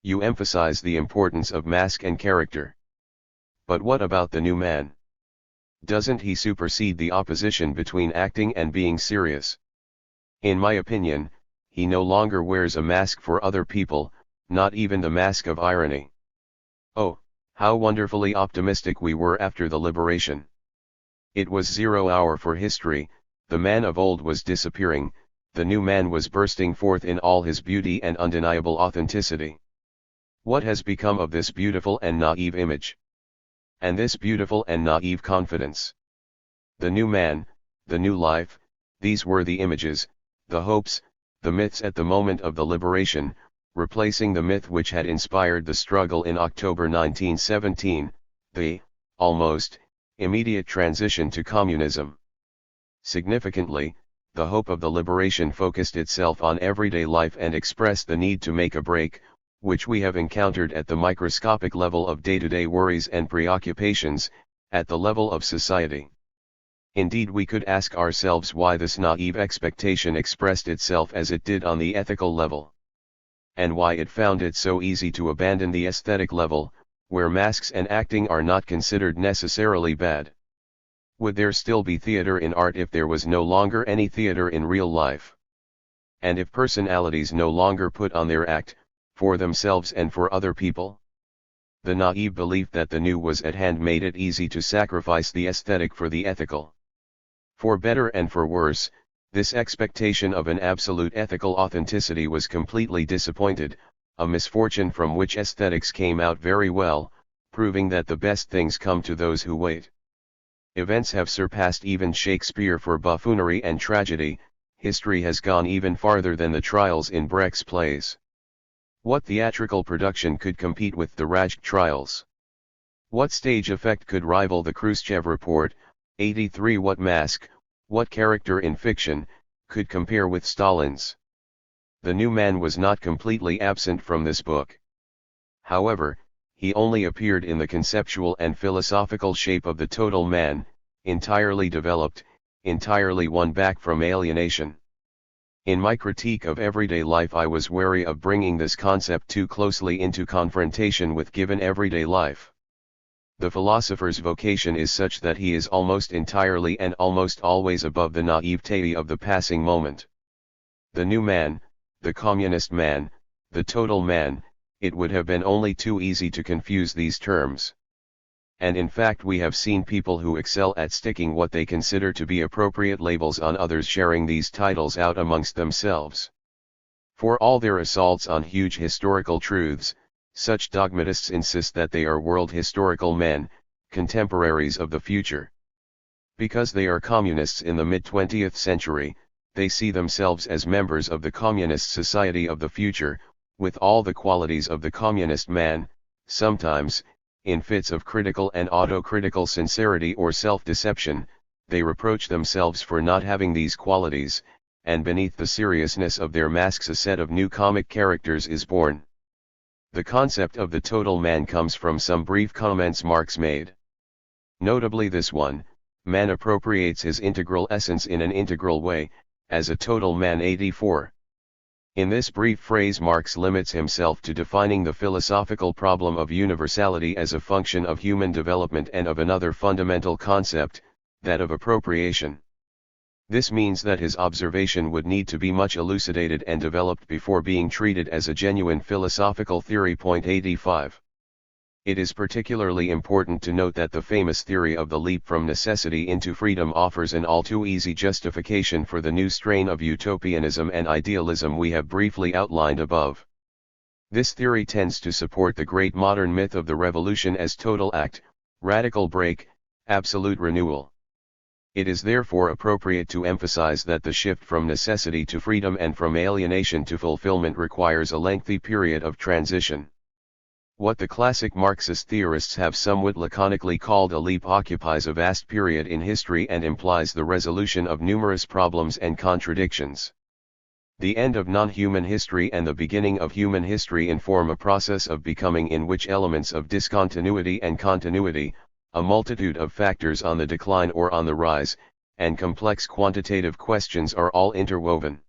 Speaker 1: You emphasize the importance of mask and character. But what about the new man? Doesn't he supersede the opposition between acting and being serious? In my opinion, he no longer wears a mask for other people, not even the mask of irony." Oh, how wonderfully optimistic we were after the liberation. It was 0 hour for history, the man of old was disappearing, the new man was bursting forth in all his beauty and undeniable authenticity. What has become of this beautiful and naive image? And this beautiful and naive confidence? The new man, the new life, these were the images, the hopes, the myths at the moment of the liberation, replacing the myth which had inspired the struggle in October 1917, the, almost, immediate transition to communism. Significantly, the hope of the liberation focused itself on everyday life and expressed the need to make a break, which we have encountered at the microscopic level of day-to-day worries and preoccupations, at the level of society. Indeed, we could ask ourselves why this naive expectation expressed itself as it did on the ethical level. And why it found it so easy to abandon the aesthetic level, where masks and acting are not considered necessarily bad. Would there still be theater in art if there was no longer any theater in real life? And if personalities no longer put on their act, for themselves and for other people? The naive belief that the new was at hand made it easy to sacrifice the aesthetic for the ethical. For better and for worse, this expectation of an absolute ethical authenticity was completely disappointed, a misfortune from which aesthetics came out very well, proving that the best things come to those who wait. Events have surpassed even Shakespeare for buffoonery and tragedy, history has gone even farther than the trials in Brecht's plays. What theatrical production could compete with the Rajk trials? What stage effect could rival the Khrushchev Report, 83? What mask, what character in fiction, could compare with Stalin's? The new man was not completely absent from this book. However, he only appeared in the conceptual and philosophical shape of the total man, entirely developed, entirely won back from alienation. In my critique of everyday life, I was wary of bringing this concept too closely into confrontation with given everyday life. The philosopher's vocation is such that he is almost entirely and almost always above the naivete of the passing moment. The new man, the communist man, the total man, it would have been only too easy to confuse these terms. And in fact, we have seen people who excel at sticking what they consider to be appropriate labels on others sharing these titles out amongst themselves. For all their assaults on huge historical truths, such dogmatists insist that they are world historical men, contemporaries of the future. Because they are communists in the mid-20th century, they see themselves as members of the communist society of the future, with all the qualities of the communist man. Sometimes, in fits of critical and autocritical sincerity or self-deception, they reproach themselves for not having these qualities, and beneath the seriousness of their masks a set of new comic characters is born. The concept of the total man comes from some brief comments Marx made. Notably this one: man appropriates his integral essence in an integral way, as a total man. 84. In this brief phrase, Marx limits himself to defining the philosophical problem of universality as a function of human development and of another fundamental concept, that of appropriation. This means that his observation would need to be much elucidated and developed before being treated as a genuine philosophical theory. 85. It is particularly important to note that the famous theory of the leap from necessity into freedom offers an all too easy justification for the new strain of utopianism and idealism we have briefly outlined above. This theory tends to support the great modern myth of the revolution as total act, radical break, absolute renewal. It is therefore appropriate to emphasize that the shift from necessity to freedom and from alienation to fulfillment requires a lengthy period of transition. What the classic Marxist theorists have somewhat laconically called a leap occupies a vast period in history and implies the resolution of numerous problems and contradictions. The end of non-human history and the beginning of human history inform a process of becoming in which elements of discontinuity and continuity, a multitude of factors on the decline or on the rise, and complex quantitative questions are all interwoven.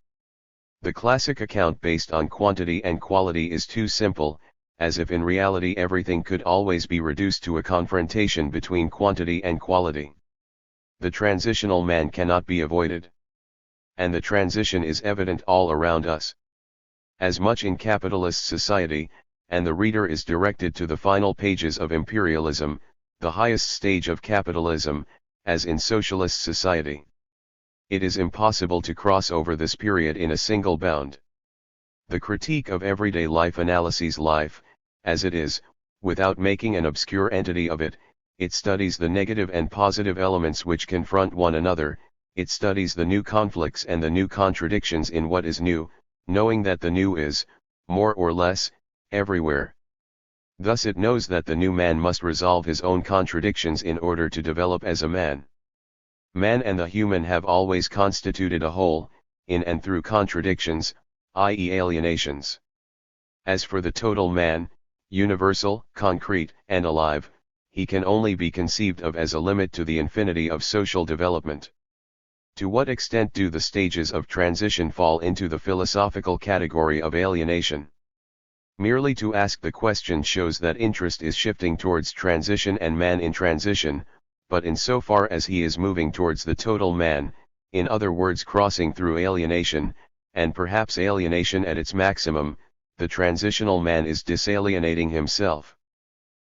Speaker 1: The classic account based on quantity and quality is too simple, as if in reality everything could always be reduced to a confrontation between quantity and quality. The transitional man cannot be avoided. And the transition is evident all around us. As much in capitalist society, and the reader is directed to the final pages of imperialism, the highest stage of capitalism, as in socialist society. It is impossible to cross over this period in a single bound. The critique of everyday life analyses life, as it is, without making an obscure entity of it. It studies the negative and positive elements which confront one another, it studies the new conflicts and the new contradictions in what is new, knowing that the new is, more or less, everywhere. Thus it knows that the new man must resolve his own contradictions in order to develop as a man. Man and the human have always constituted a whole, in and through contradictions, i.e. alienations. As for the total man, universal, concrete, and alive, he can only be conceived of as a limit to the infinity of social development. To what extent do the stages of transition fall into the philosophical category of alienation? Merely to ask the question shows that interest is shifting towards transition and man in transition, but insofar as he is moving towards the total man, in other words crossing through alienation, and perhaps alienation at its maximum, the transitional man is disalienating himself.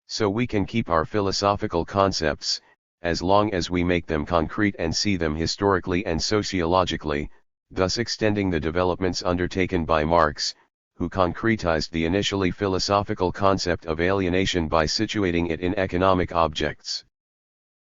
Speaker 1: So we can keep our philosophical concepts, as long as we make them concrete and see them historically and sociologically, thus extending the developments undertaken by Marx, who concretized the initially philosophical concept of alienation by situating it in economic objects.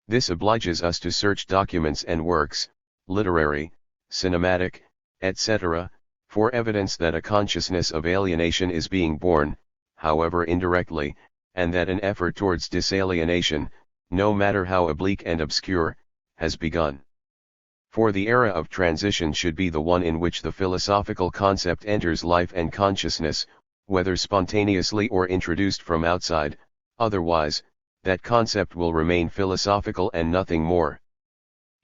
Speaker 1: This obliges us to search documents and works, literary, cinematic, etc., for evidence that a consciousness of alienation is being born, however indirectly, and that an effort towards disalienation, no matter how oblique and obscure, has begun. For the era of transition should be the one in which the philosophical concept enters life and consciousness, whether spontaneously or introduced from outside, otherwise, that concept will remain philosophical and nothing more.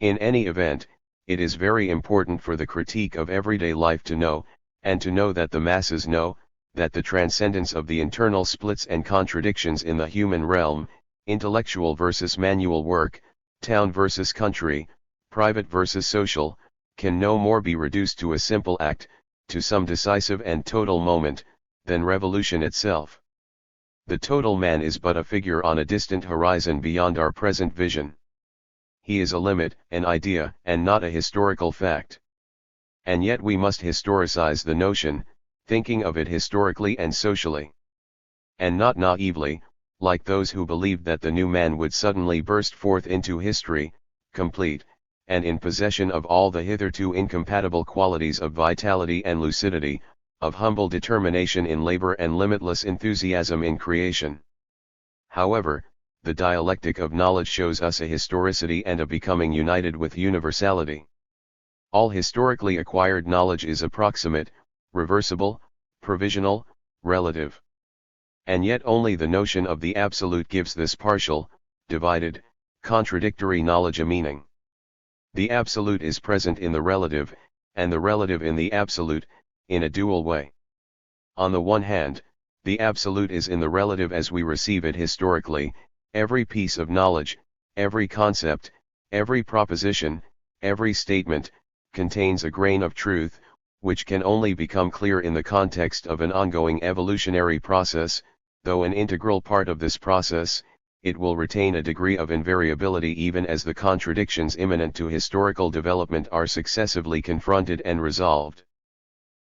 Speaker 1: In any event, it is very important for the critique of everyday life to know, and to know that the masses know, that the transcendence of the internal splits and contradictions in the human realm, intellectual versus manual work, town versus country, private versus social, can no more be reduced to a simple act, to some decisive and total moment, than revolution itself. The total man is but a figure on a distant horizon beyond our present vision. He is a limit, an idea, and not a historical fact. And yet we must historicize the notion, thinking of it historically and socially. And not naively, like those who believed that the new man would suddenly burst forth into history, complete, and in possession of all the hitherto incompatible qualities of vitality and lucidity, of humble determination in labor and limitless enthusiasm in creation. However, the dialectic of knowledge shows us a historicity and a becoming united with universality. All historically acquired knowledge is approximate, reversible, provisional, relative. And yet only the notion of the absolute gives this partial, divided, contradictory knowledge a meaning. The absolute is present in the relative, and the relative in the absolute, in a dual way. On the one hand, the absolute is in the relative as we receive it historically. Every piece of knowledge, every concept, every proposition, every statement, contains a grain of truth, which can only become clear in the context of an ongoing evolutionary process. Though an integral part of this process, it will retain a degree of invariability even as the contradictions imminent to historical development are successively confronted and resolved.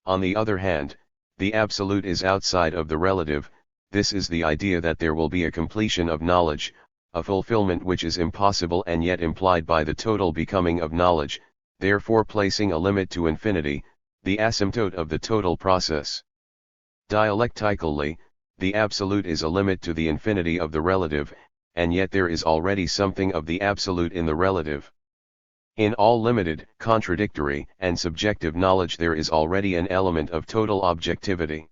Speaker 1: On the other hand, the absolute is outside of the relative. This is the idea that there will be a completion of knowledge, a fulfillment which is impossible and yet implied by the total becoming of knowledge, therefore placing a limit to infinity, the asymptote of the total process. Dialectically, the absolute is a limit to the infinity of the relative, and yet there is already something of the absolute in the relative. In all limited, contradictory, and subjective knowledge there is already an element of total objectivity.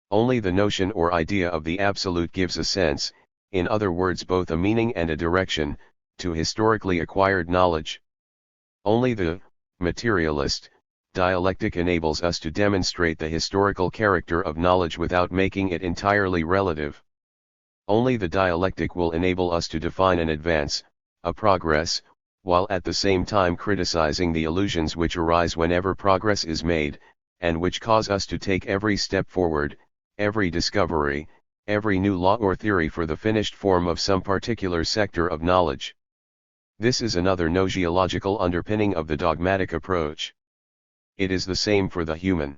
Speaker 1: Only the notion or idea of the absolute gives a sense, in other words both a meaning and a direction, to historically acquired knowledge. Only the materialist dialectic enables us to demonstrate the historical character of knowledge without making it entirely relative. Only the dialectic will enable us to define an advance, a progress, while at the same time criticizing the illusions which arise whenever progress is made, and which cause us to take every step forward, every discovery, every new law or theory for the finished form of some particular sector of knowledge. This is another gnoseological underpinning of the dogmatic approach. It is the same for the human.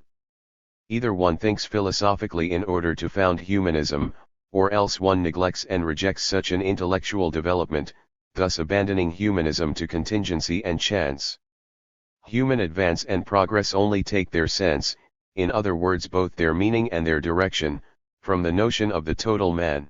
Speaker 1: Either one thinks philosophically in order to found humanism, or else one neglects and rejects such an intellectual development, thus abandoning humanism to contingency and chance. Human advance and progress only take their sense, in other words both their meaning and their direction, from the notion of the total man.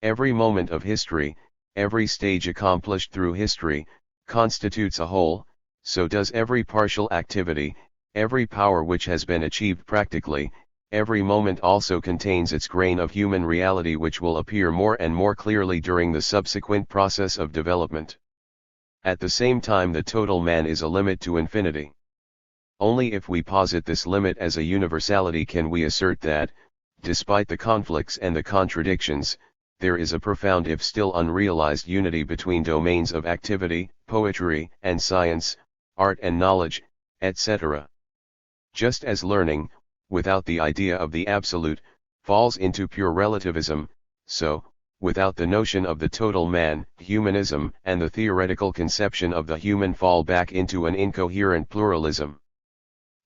Speaker 1: Every moment of history, every stage accomplished through history, constitutes a whole, so does every partial activity, every power which has been achieved practically, every moment also contains its grain of human reality which will appear more and more clearly during the subsequent process of development. At the same time the total man is a limit to infinity. Only if we posit this limit as a universality can we assert that, despite the conflicts and the contradictions, there is a profound if still unrealized unity between domains of activity, poetry and science, art and knowledge, etc. Just as learning, without the idea of the absolute, falls into pure relativism, so, without the notion of the total man, humanism and the theoretical conception of the human fall back into an incoherent pluralism.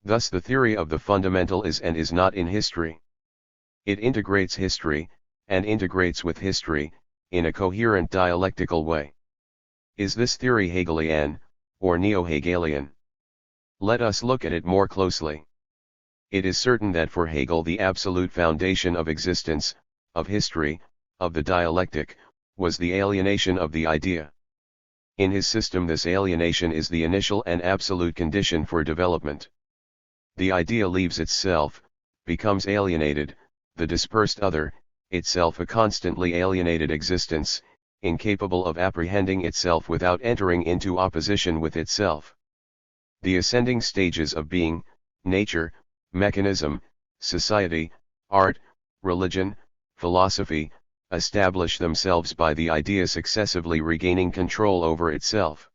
Speaker 1: Thus the theory of the fundamental is and is not in history. It integrates history, and integrates with history, in a coherent dialectical way. Is this theory Hegelian, or neo-Hegelian? Let us look at it more closely. It is certain that for Hegel the absolute foundation of existence, of history, of the dialectic, was the alienation of the idea. In his system this alienation is the initial and absolute condition for development. The idea leaves itself, becomes alienated, the dispersed other, itself a constantly alienated existence, incapable of apprehending itself without entering into opposition with itself. The ascending stages of being, nature, mechanism, society, art, religion, philosophy, establish themselves by the idea successively regaining control over itself.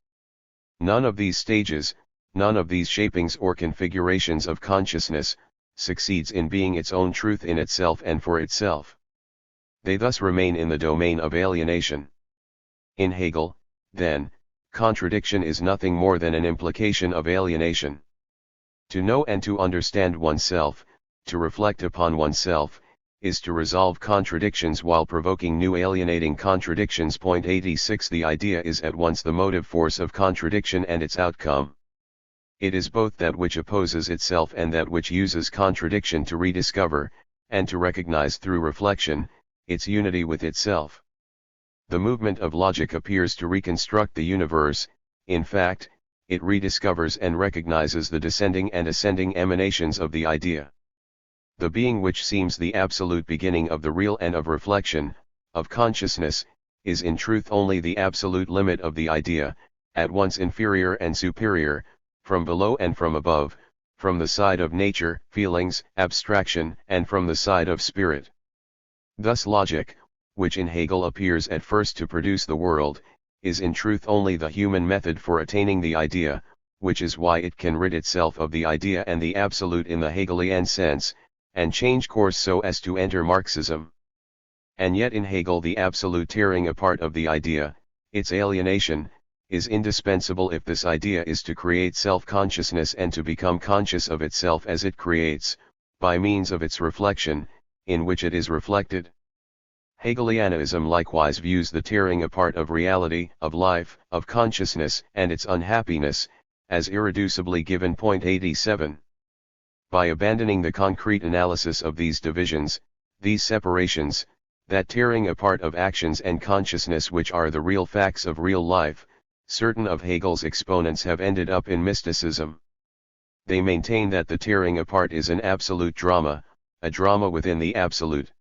Speaker 1: None of these stages, none of these shapings or configurations of consciousness, succeeds in being its own truth in itself and for itself. They thus remain in the domain of alienation. In Hegel, then, contradiction is nothing more than an implication of alienation. To know and to understand oneself, to reflect upon oneself, is to resolve contradictions while provoking new alienating contradictions. 86 The idea is at once the motive force of contradiction and its outcome. It is both that which opposes itself and that which uses contradiction to rediscover, and to recognize through reflection, its unity with itself. The movement of logic appears to reconstruct the universe, in fact, it rediscovers and recognizes the descending and ascending emanations of the idea. The being which seems the absolute beginning of the real and of reflection, of consciousness, is in truth only the absolute limit of the idea, at once inferior and superior, from below and from above, from the side of nature, feelings, abstraction, and from the side of spirit. Thus logic, which in Hegel appears at first to produce the world, is in truth only the human method for attaining the idea, which is why it can rid itself of the idea and the absolute in the Hegelian sense, and change course so as to enter Marxism. And yet in Hegel the absolute tearing apart of the idea, its alienation, is indispensable if this idea is to create self-consciousness and to become conscious of itself as it creates, by means of its reflection, in which it is reflected. Hegelianism likewise views the tearing apart of reality, of life, of consciousness, and its unhappiness, as irreducibly given. 87. By abandoning the concrete analysis of these divisions, these separations, that tearing apart of actions and consciousness which are the real facts of real life, certain of Hegel's exponents have ended up in mysticism. They maintain that the tearing apart is an absolute drama, a drama within the absolute.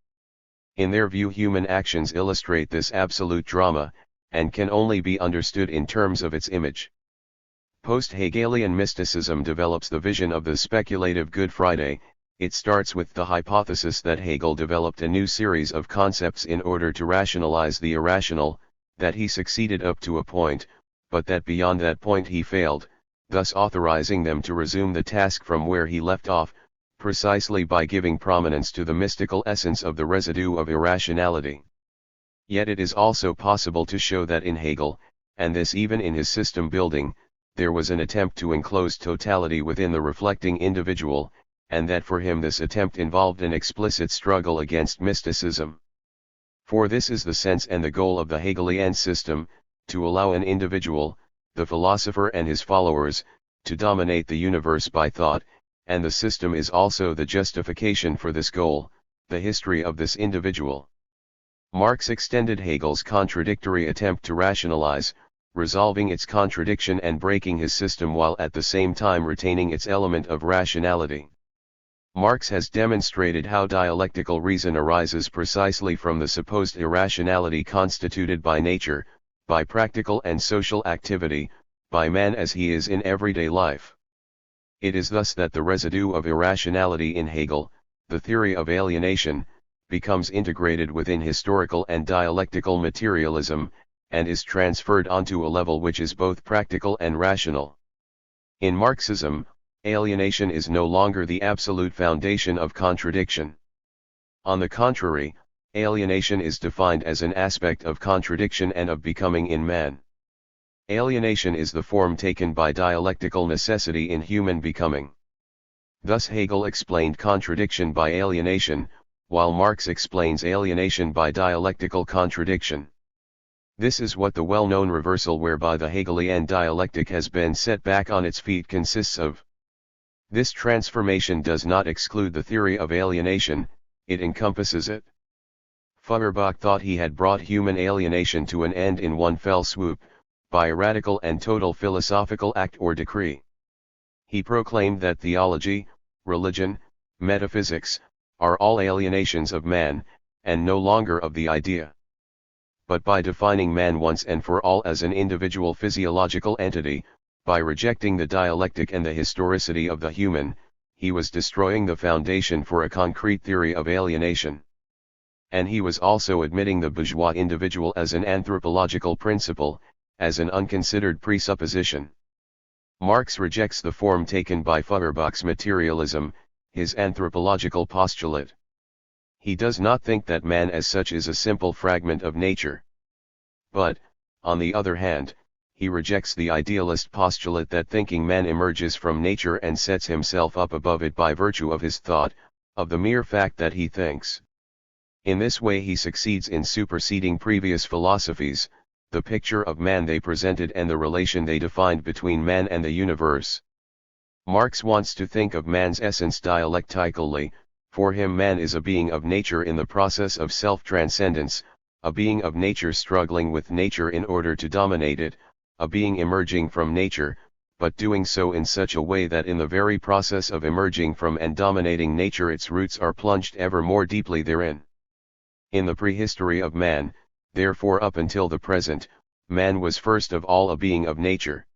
Speaker 1: In their view, human actions illustrate this absolute drama, and can only be understood in terms of its image. Post-Hegelian mysticism develops the vision of the speculative Good Friday. It starts with the hypothesis that Hegel developed a new series of concepts in order to rationalize the irrational, that he succeeded up to a point, but that beyond that point he failed, thus authorizing them to resume the task from where he left off, precisely by giving prominence to the mystical essence of the residue of irrationality. Yet it is also possible to show that in Hegel, and this even in his system building, there was an attempt to enclose totality within the reflecting individual, and that for him this attempt involved an explicit struggle against mysticism. For this is the sense and the goal of the Hegelian system, to allow an individual, the philosopher and his followers, to dominate the universe by thought, and the system is also the justification for this goal, the history of this individual. Marx extended Hegel's contradictory attempt to rationalize, resolving its contradiction and breaking his system while at the same time retaining its element of rationality. Marx has demonstrated how dialectical reason arises precisely from the supposed irrationality constituted by nature, by practical and social activity, by man as he is in everyday life. It is thus that the residue of irrationality in Hegel, the theory of alienation, becomes integrated within historical and dialectical materialism, and is transferred onto a level which is both practical and rational. In Marxism, alienation is no longer the absolute foundation of contradiction. On the contrary, alienation is defined as an aspect of contradiction and of becoming in man. Alienation is the form taken by dialectical necessity in human becoming. Thus Hegel explained contradiction by alienation, while Marx explains alienation by dialectical contradiction. This is what the well-known reversal whereby the Hegelian dialectic has been set back on its feet consists of. This transformation does not exclude the theory of alienation, it encompasses it. Feuerbach thought he had brought human alienation to an end in one fell swoop, by a radical and total philosophical act or decree. He proclaimed that theology, religion, metaphysics, are all alienations of man, and no longer of the idea. But by defining man once and for all as an individual physiological entity, by rejecting the dialectic and the historicity of the human, he was destroying the foundation for a concrete theory of alienation. And he was also admitting the bourgeois individual as an anthropological principle, as an unconsidered presupposition. Marx rejects the form taken by Feuerbach's materialism, his anthropological postulate. He does not think that man as such is a simple fragment of nature. But, on the other hand, he rejects the idealist postulate that thinking man emerges from nature and sets himself up above it by virtue of his thought, of the mere fact that he thinks. In this way he succeeds in superseding previous philosophies, the picture of man they presented and the relation they defined between man and the universe. Marx wants to think of man's essence dialectically. For him man is a being of nature in the process of self-transcendence, a being of nature struggling with nature in order to dominate it, a being emerging from nature, but doing so in such a way that in the very process of emerging from and dominating nature its roots are plunged ever more deeply therein. In the prehistory of man, therefore up until the present, man was first of all a being of nature.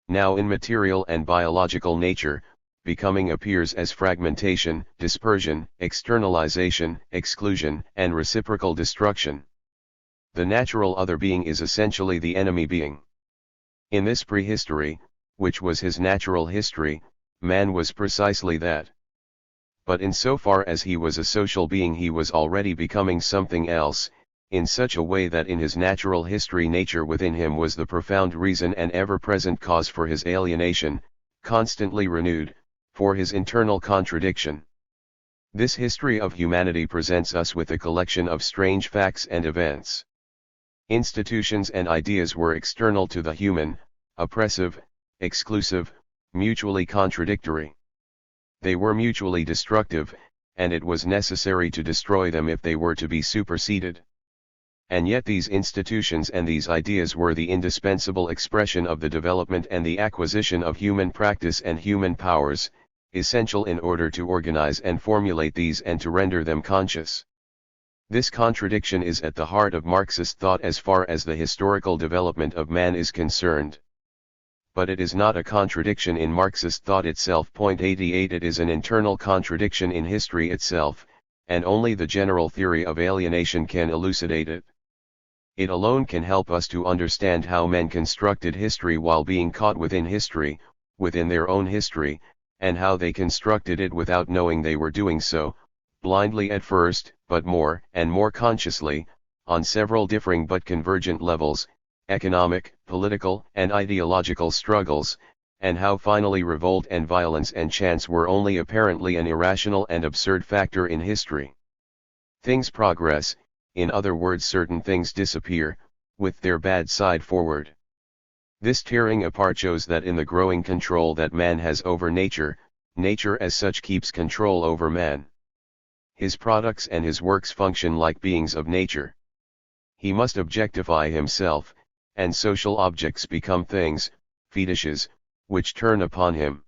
Speaker 1: Now in material and biological nature, becoming appears as fragmentation, dispersion, externalization, exclusion, and reciprocal destruction. The natural other being is essentially the enemy being. In this prehistory, which was his natural history, man was precisely that. But insofar as he was a social being he was already becoming something else, in such a way that in his natural history nature within him was the profound reason and ever-present cause for his alienation, constantly renewed, for his internal contradiction. This history of humanity presents us with a collection of strange facts and events. Institutions and ideas were external to the human, oppressive, exclusive, mutually contradictory. They were mutually destructive, and it was necessary to destroy them if they were to be superseded. And yet these institutions and these ideas were the indispensable expression of the development and the acquisition of human practice and human powers, essential in order to organize and formulate these and to render them conscious. This contradiction is at the heart of Marxist thought as far as the historical development of man is concerned. But it is not a contradiction in Marxist thought itself. 88 It is an internal contradiction in history itself, and only the general theory of alienation can elucidate it. It alone can help us to understand how men constructed history while being caught within history, within their own history, and how they constructed it without knowing they were doing so, blindly at first, but more and more consciously, on several differing but convergent levels, economic, political, and ideological struggles, and how finally revolt and violence and chance were only apparently an irrational and absurd factor in history. Things progress, in other words certain things disappear, with their bad side forward. This tearing apart shows that in the growing control that man has over nature, nature as such keeps control over man. His products and his works function like beings of nature. He must objectify himself, and social objects become things, fetishes, which turn upon him.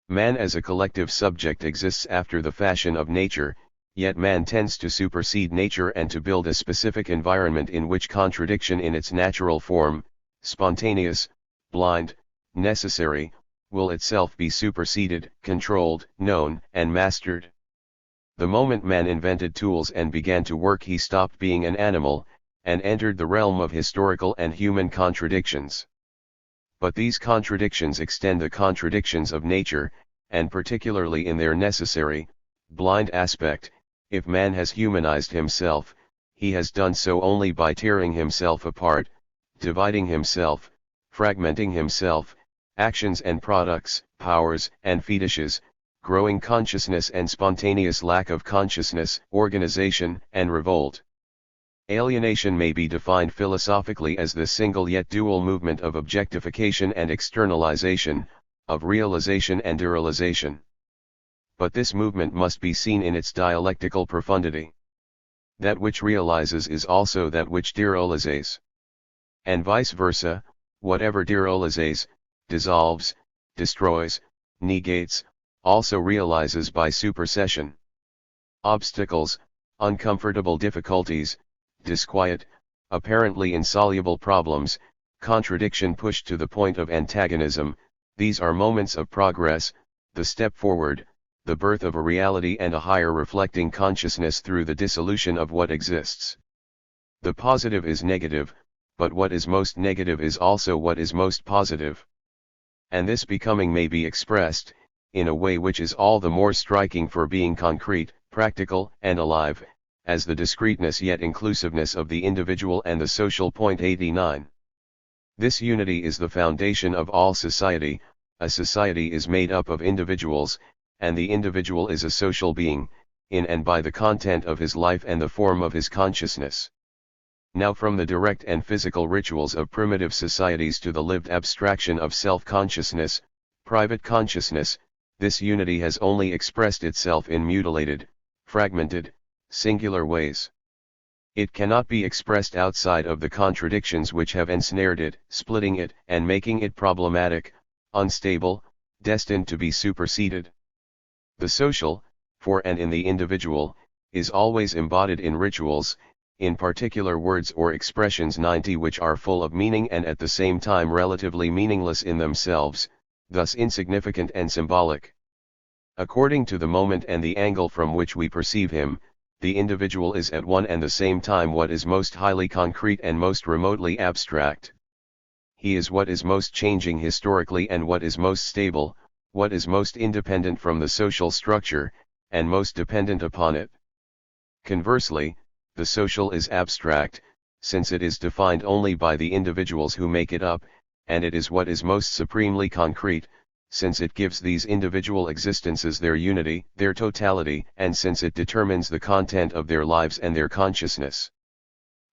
Speaker 1: Man as a collective subject exists after the fashion of nature, yet man tends to supersede nature and to build a specific environment in which contradiction in its natural form, spontaneous, blind, necessary, will itself be superseded, controlled, known, and mastered. The moment man invented tools and began to work, he stopped being an animal, and entered the realm of historical and human contradictions. But these contradictions extend the contradictions of nature, and particularly in their necessary, blind aspect. If man has humanized himself, he has done so only by tearing himself apart, dividing himself, fragmenting himself, actions and products, powers and fetishes, growing consciousness and spontaneous lack of consciousness, organization and revolt. Alienation may be defined philosophically as the single yet dual movement of objectification and externalization, of realization and derealization. But this movement must be seen in its dialectical profundity. That which realizes is also that which derealizes. And vice versa, whatever derealizes, dissolves, destroys, negates, also realizes by supersession. Obstacles, uncomfortable difficulties, disquiet, apparently insoluble problems, contradiction pushed to the point of antagonism, these are moments of progress, the step forward, the birth of a reality and a higher reflecting consciousness through the dissolution of what exists. The positive is negative, but what is most negative is also what is most positive. And this becoming may be expressed, in a way which is all the more striking for being concrete, practical, and alive, as the discreteness yet inclusiveness of the individual and the social. 89. This unity is the foundation of all society. A society is made up of individuals, and the individual is a social being, in and by the content of his life and the form of his consciousness. Now from the direct and physical rituals of primitive societies to the lived abstraction of self-consciousness, private consciousness, this unity has only expressed itself in mutilated, fragmented, singular ways. It cannot be expressed outside of the contradictions which have ensnared it, splitting it and making it problematic, unstable, destined to be superseded. The social, for and in the individual, is always embodied in rituals, in particular words or expressions 90 which are full of meaning and at the same time relatively meaningless in themselves, thus insignificant and symbolic. According to the moment and the angle from which we perceive him, the individual is at one and the same time what is most highly concrete and most remotely abstract. He is what is most changing historically and what is most stable, what is most independent from the social structure, and most dependent upon it. Conversely, the social is abstract, since it is defined only by the individuals who make it up, and it is what is most supremely concrete, since it gives these individual existences their unity, their totality, and since it determines the content of their lives and their consciousness.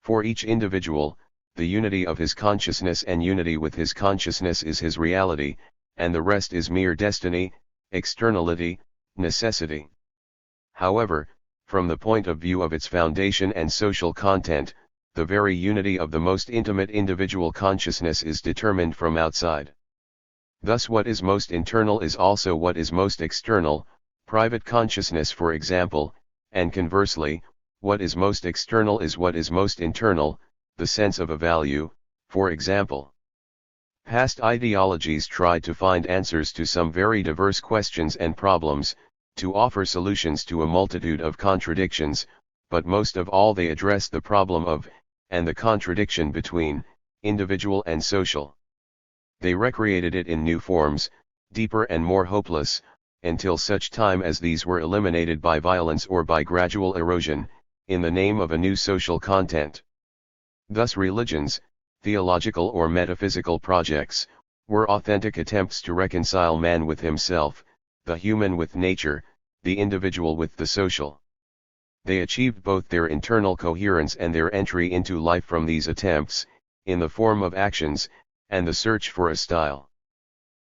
Speaker 1: For each individual, the unity of his consciousness and unity with his consciousness is his reality, and the rest is mere destiny, externality, necessity. However, from the point of view of its foundation and social content, the very unity of the most intimate individual consciousness is determined from outside. Thus what is most internal is also what is most external, private consciousness for example, and conversely, what is most external is what is most internal, the sense of a value, for example. Past ideologies tried to find answers to some very diverse questions and problems, to offer solutions to a multitude of contradictions, but most of all they addressed the problem of, and the contradiction between, individual and social. They recreated it in new forms, deeper and more hopeless, until such time as these were eliminated by violence or by gradual erosion, in the name of a new social content. Thus religions, theological or metaphysical projects, were authentic attempts to reconcile man with himself, the human with nature, the individual with the social. They achieved both their internal coherence and their entry into life from these attempts, in the form of actions, and the search for a style.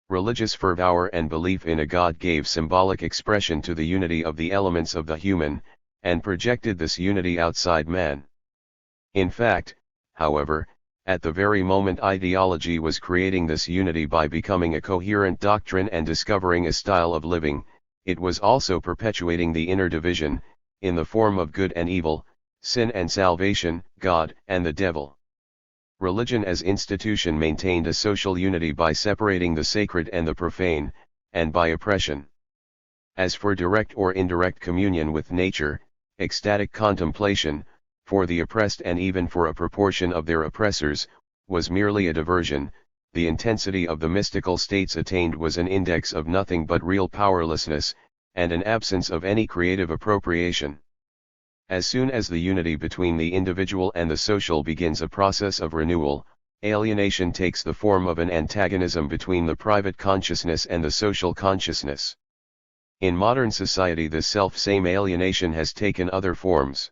Speaker 1: Religious fervor and belief in a God gave symbolic expression to the unity of the elements of the human, and projected this unity outside man. In fact, however, at the very moment ideology was creating this unity by becoming a coherent doctrine and discovering a style of living, it was also perpetuating the inner division, in the form of good and evil, sin and salvation, God and the devil. Religion as institution maintained a social unity by separating the sacred and the profane, and by oppression. As for direct or indirect communion with nature, ecstatic contemplation, for the oppressed and even for a proportion of their oppressors, was merely a diversion. The intensity of the mystical states attained was an index of nothing but real powerlessness, and an absence of any creative appropriation. As soon as the unity between the individual and the social begins a process of renewal, alienation takes the form of an antagonism between the private consciousness and the social consciousness. In modern society this self-same alienation has taken other forms.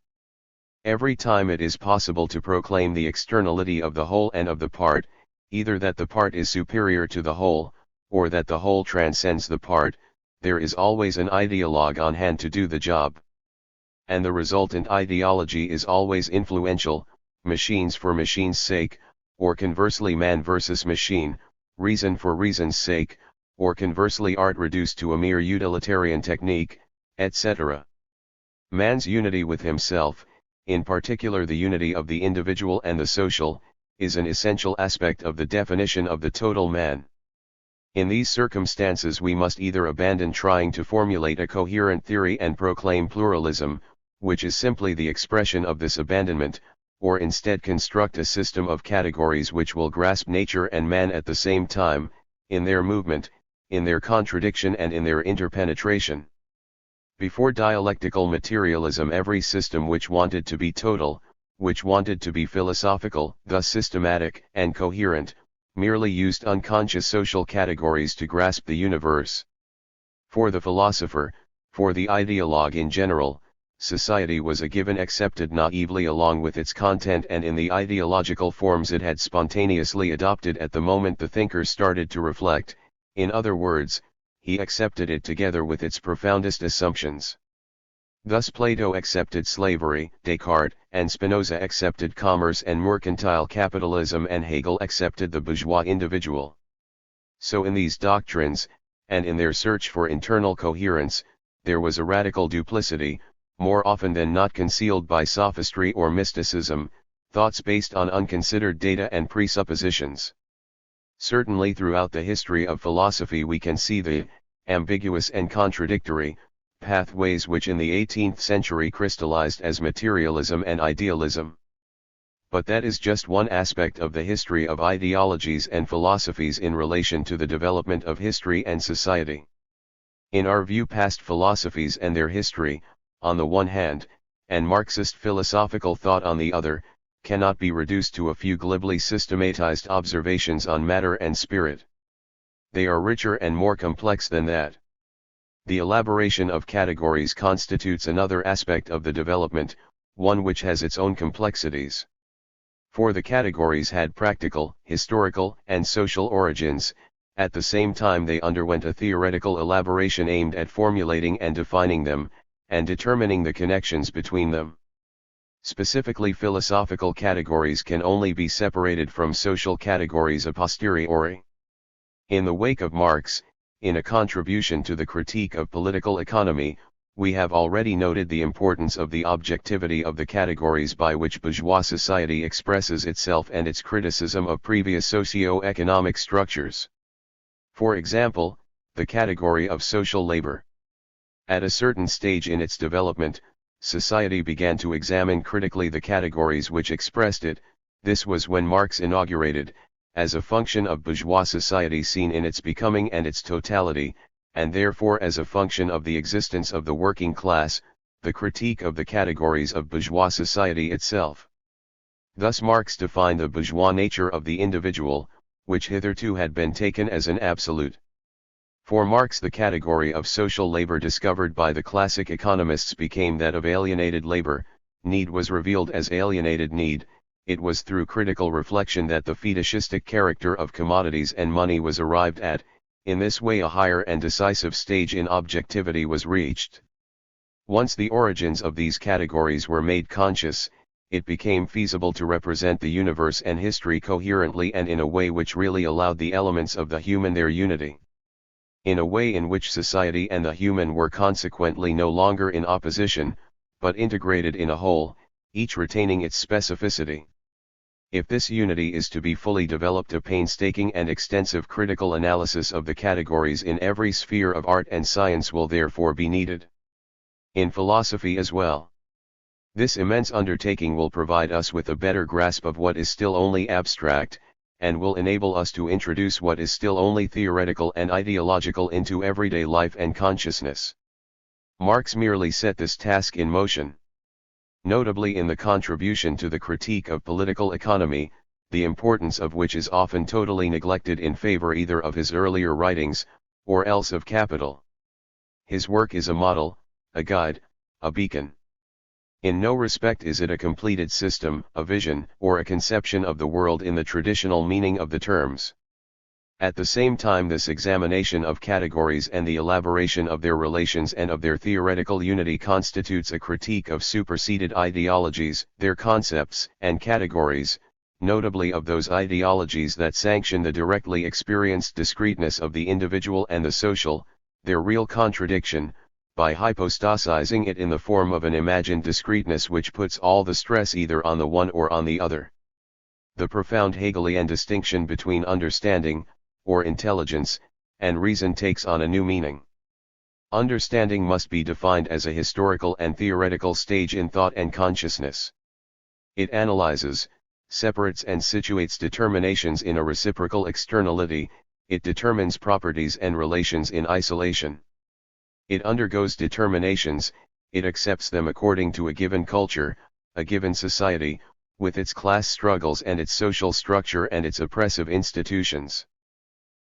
Speaker 1: Every time it is possible to proclaim the externality of the whole and of the part, either that the part is superior to the whole, or that the whole transcends the part, there is always an ideologue on hand to do the job. And the resultant ideology is always influential, machines for machine's sake, or conversely man versus machine, reason for reason's sake, or conversely art reduced to a mere utilitarian technique, etc. Man's unity with himself, in particular the unity of the individual and the social, is an essential aspect of the definition of the total man. In these circumstances we must either abandon trying to formulate a coherent theory and proclaim pluralism, which is simply the expression of this abandonment, or instead construct a system of categories which will grasp nature and man at the same time, in their movement, in their contradiction and in their interpenetration. Before dialectical materialism every system which wanted to be total, which wanted to be philosophical, thus systematic and coherent, merely used unconscious social categories to grasp the universe. For the philosopher, for the ideologue in general, society was a given accepted naively along with its content and in the ideological forms it had spontaneously adopted at the moment the thinker started to reflect, in other words, he accepted it together with its profoundest assumptions. Thus Plato accepted slavery, Descartes and Spinoza accepted commerce and mercantile capitalism, and Hegel accepted the bourgeois individual. So in these doctrines, and in their search for internal coherence, there was a radical duplicity, more often than not concealed by sophistry or mysticism, thoughts based on unconsidered data and presuppositions. Certainly throughout the history of philosophy we can see the ambiguous and contradictory pathways which in the 18th century crystallized as materialism and idealism. But that is just one aspect of the history of ideologies and philosophies in relation to the development of history and society. In our view, past philosophies and their history, on the one hand, and Marxist philosophical thought on the other, cannot be reduced to a few glibly systematized observations on matter and spirit. they are richer and more complex than that. The elaboration of categories constitutes another aspect of the development, one which has its own complexities. For the categories had practical, historical, and social origins. At the same time they underwent a theoretical elaboration aimed at formulating and defining them, and determining the connections between them. Specifically, philosophical categories can only be separated from social categories a posteriori. In the wake of Marx, in a contribution to the critique of political economy, we have already noted the importance of the objectivity of the categories by which bourgeois society expresses itself and its criticism of previous socio-economic structures. For example, the category of social labor. At a certain stage in its development, society began to examine critically the categories which expressed it. This was when Marx inaugurated, as a function of bourgeois society seen in its becoming and its totality, and therefore as a function of the existence of the working class, the critique of the categories of bourgeois society itself. Thus Marx defined the bourgeois nature of the individual, which hitherto had been taken as an absolute. For Marx, the category of social labor discovered by the classic economists became that of alienated labor. Need was revealed as alienated need. It was through critical reflection that the fetishistic character of commodities and money was arrived at. In this way a higher and decisive stage in objectivity was reached. Once the origins of these categories were made conscious, it became feasible to represent the universe and history coherently and in a way which really allowed the elements of the human their unity. In a way in which society and the human were consequently no longer in opposition, but integrated in a whole, each retaining its specificity. If this unity is to be fully developed, a painstaking and extensive critical analysis of the categories in every sphere of art and science will therefore be needed. In philosophy as well. This immense undertaking will provide us with a better grasp of what is still only abstract, and will enable us to introduce what is still only theoretical and ideological into everyday life and consciousness. Marx merely set this task in motion. Notably in the contribution to the critique of political economy, the importance of which is often totally neglected in favor either of his earlier writings, or else of Capital. His work is a model, a guide, a beacon. In no respect is it a completed system, a vision, or a conception of the world in the traditional meaning of the terms. At the same time, this examination of categories and the elaboration of their relations and of their theoretical unity constitutes a critique of superseded ideologies, their concepts and categories, notably of those ideologies that sanction the directly experienced discreteness of the individual and the social, their real contradiction, by hypostasizing it in the form of an imagined discreteness which puts all the stress either on the one or on the other. The profound Hegelian distinction between understanding, or intelligence, and reason takes on a new meaning. Understanding must be defined as a historical and theoretical stage in thought and consciousness. It analyzes, separates and situates determinations in a reciprocal externality. It determines properties and relations in isolation. It undergoes determinations, it accepts them according to a given culture, a given society, with its class struggles and its social structure and its oppressive institutions.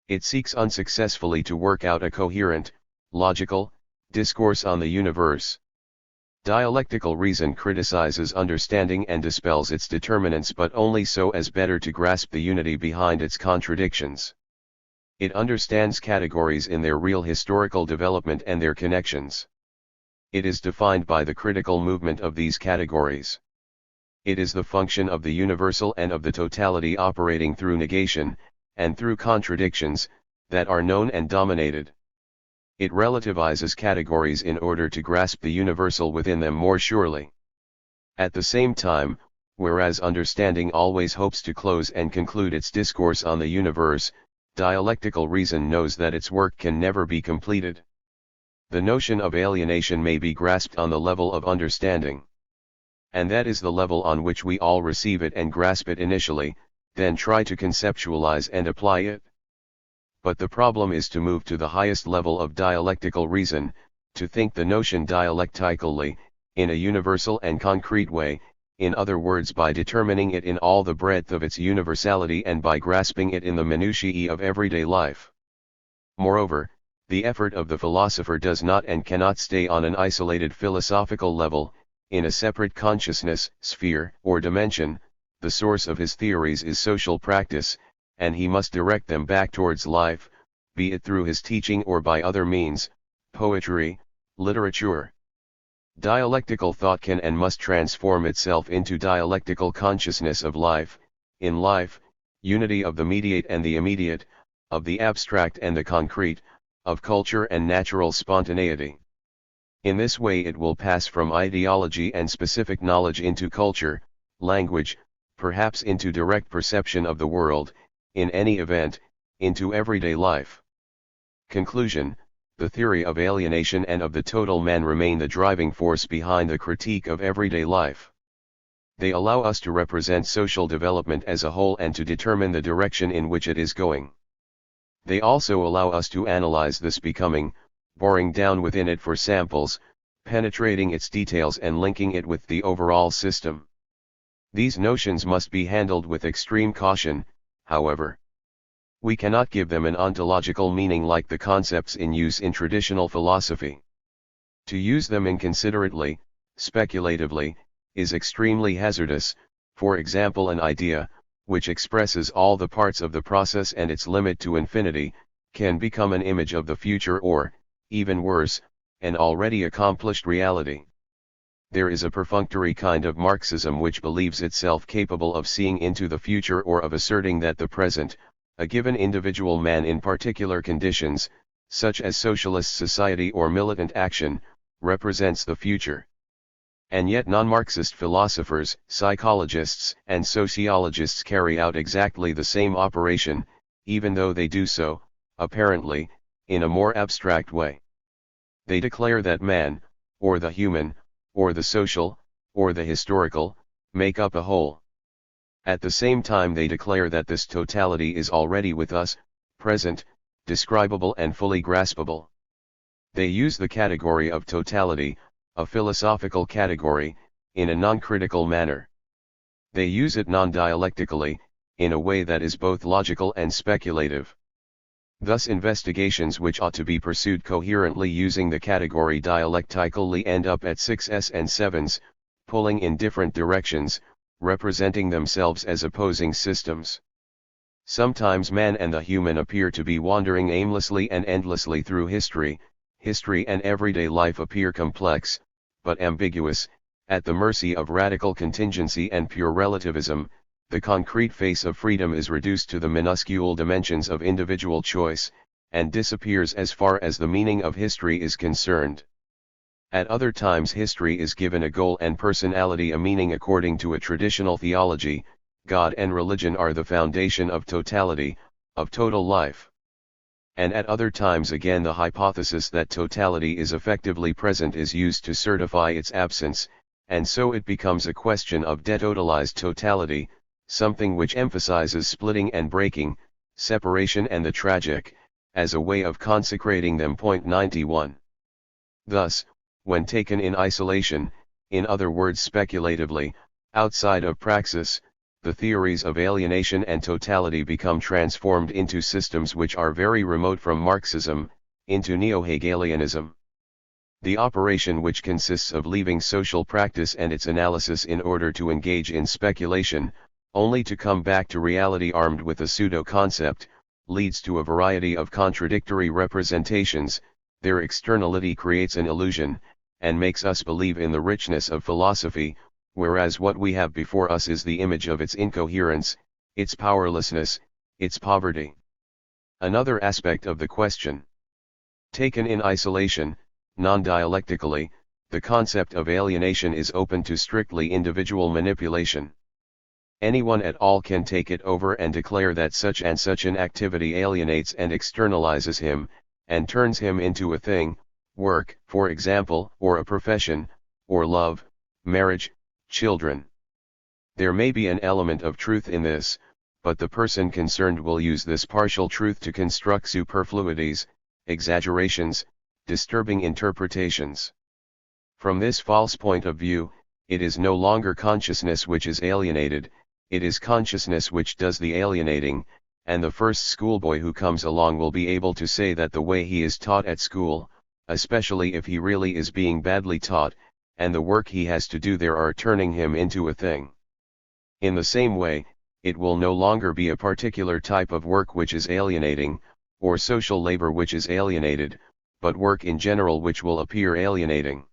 Speaker 1: It seeks unsuccessfully to work out a coherent, logical, discourse on the universe. Dialectical reason criticizes understanding and dispels its determinants, but only so as better to grasp the unity behind its contradictions. It understands categories in their real historical development and their connections. It is defined by the critical movement of these categories. It is the function of the universal and of the totality operating through negation, and through contradictions, that are known and dominated. It relativizes categories in order to grasp the universal within them more surely. At the same time, whereas understanding always hopes to close and conclude its discourse on the universe, dialectical reason knows that its work can never be completed. The notion of alienation may be grasped on the level of understanding. And that is the level on which we all receive it and grasp it initially, then try to conceptualize and apply it. But the problem is to move to the highest level of dialectical reason, to think the notion dialectically, in a universal and concrete way, in other words by determining it in all the breadth of its universality and by grasping it in the minutiae of everyday life. Moreover, the effort of the philosopher does not and cannot stay on an isolated philosophical level, in a separate consciousness, sphere, or dimension. The source of his theories is social practice, and he must direct them back towards life, be it through his teaching or by other means, poetry, literature. Dialectical thought can and must transform itself into dialectical consciousness of life, in life, unity of the mediate and the immediate, of the abstract and the concrete, of culture and natural spontaneity. In this way it will pass from ideology and specific knowledge into culture, language, perhaps into direct perception of the world, in any event, into everyday life. Conclusion: the theory of alienation and of the total man remain the driving force behind the critique of everyday life. They allow us to represent social development as a whole and to determine the direction in which it is going. They also allow us to analyze this becoming, boring down within it for samples, penetrating its details and linking it with the overall system. These notions must be handled with extreme caution, however. We cannot give them an ontological meaning like the concepts in use in traditional philosophy. To use them inconsiderately, speculatively, is extremely hazardous. For example, an idea, which expresses all the parts of the process and its limit to infinity, can become an image of the future or, even worse, an already accomplished reality. There is a perfunctory kind of Marxism which believes itself capable of seeing into the future or of asserting that the present, a given individual man in particular conditions, such as socialist society or militant action, represents the future. And yet non-Marxist philosophers, psychologists, and sociologists carry out exactly the same operation, even though they do so, apparently, in a more abstract way. They declare that man, or the human, or the social, or the historical, make up a whole. At the same time they declare that this totality is already with us, present, describable and fully graspable. They use the category of totality, a philosophical category, in a non-critical manner. They use it non-dialectically, in a way that is both logical and speculative. Thus investigations which ought to be pursued coherently using the category dialectically end up at 6s and 7s, pulling in different directions, representing themselves as opposing systems. Sometimes man and the human appear to be wandering aimlessly and endlessly through history. History and everyday life appear complex, but ambiguous, at the mercy of radical contingency and pure relativism. The concrete face of freedom is reduced to the minuscule dimensions of individual choice, and disappears as far as the meaning of history is concerned. At other times history is given a goal and personality a meaning according to a traditional theology. God and religion are the foundation of totality, of total life. And at other times again the hypothesis that totality is effectively present is used to certify its absence, and so it becomes a question of detotalized totality, something which emphasizes splitting and breaking, separation and the tragic, as a way of consecrating them. 91. Thus, when taken in isolation, in other words speculatively, outside of praxis, the theories of alienation and totality become transformed into systems which are very remote from Marxism, into neo-Hegelianism. The operation which consists of leaving social practice and its analysis in order to engage in speculation, only to come back to reality armed with a pseudo-concept, leads to a variety of contradictory representations. Their externality creates an illusion, and makes us believe in the richness of philosophy, whereas what we have before us is the image of its incoherence, its powerlessness, its poverty. Another aspect of the question. Taken in isolation, non-dialectically, the concept of alienation is open to strictly individual manipulation. Anyone at all can take it over and declare that such and such an activity alienates and externalizes him, and turns him into a thing, work, for example, or a profession, or love, marriage, children. There may be an element of truth in this, but the person concerned will use this partial truth to construct superfluities, exaggerations, disturbing interpretations. From this false point of view, it is no longer consciousness which is alienated, it is consciousness which does the alienating, and the first schoolboy who comes along will be able to say that the way he is taught at school, especially if he really is being badly taught, and the work he has to do there are turning him into a thing. In the same way, it will no longer be a particular type of work which is alienating, or social labor which is alienated, but work in general which will appear alienating.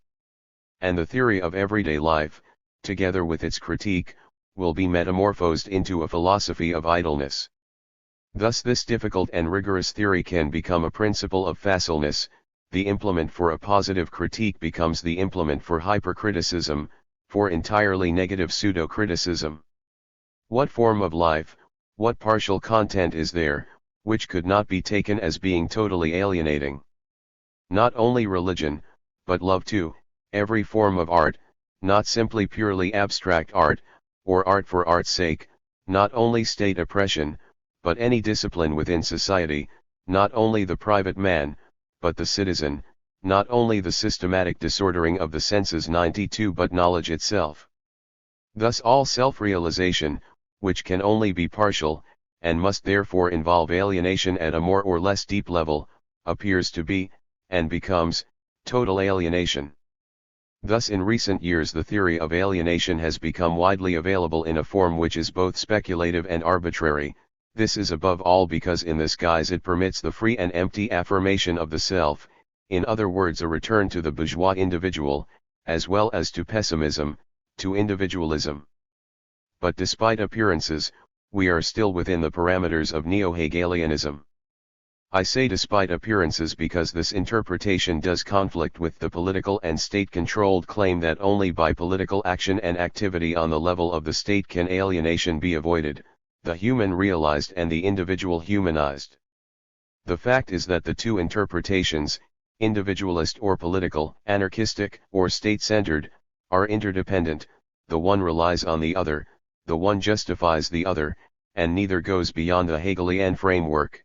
Speaker 1: And the theory of everyday life, together with its critique, will be metamorphosed into a philosophy of idleness. Thus this difficult and rigorous theory can become a principle of facilness. The implement for a positive critique becomes the implement for hypercriticism, for entirely negative pseudo-criticism. What form of life, what partial content is there, which could not be taken as being totally alienating? Not only religion, but love too, every form of art, not simply purely abstract art, or art for art's sake, not only state oppression, but any discipline within society, not only the private man, but the citizen, not only the systematic disordering of the senses 92 but knowledge itself. Thus all self-realization, which can only be partial, and must therefore involve alienation at a more or less deep level, appears to be, and becomes, total alienation. Thus in recent years the theory of alienation has become widely available in a form which is both speculative and arbitrary. This is above all because in this guise it permits the free and empty affirmation of the self, in other words a return to the bourgeois individual, as well as to pessimism, to individualism. But despite appearances, we are still within the parameters of neo-Hegelianism. I say despite appearances because this interpretation does conflict with the political and state-controlled claim that only by political action and activity on the level of the state can alienation be avoided, the human realized and the individual humanized. The fact is that the two interpretations, individualist or political, anarchistic or state-centered, are interdependent, the one relies on the other, the one justifies the other, and neither goes beyond the Hegelian framework.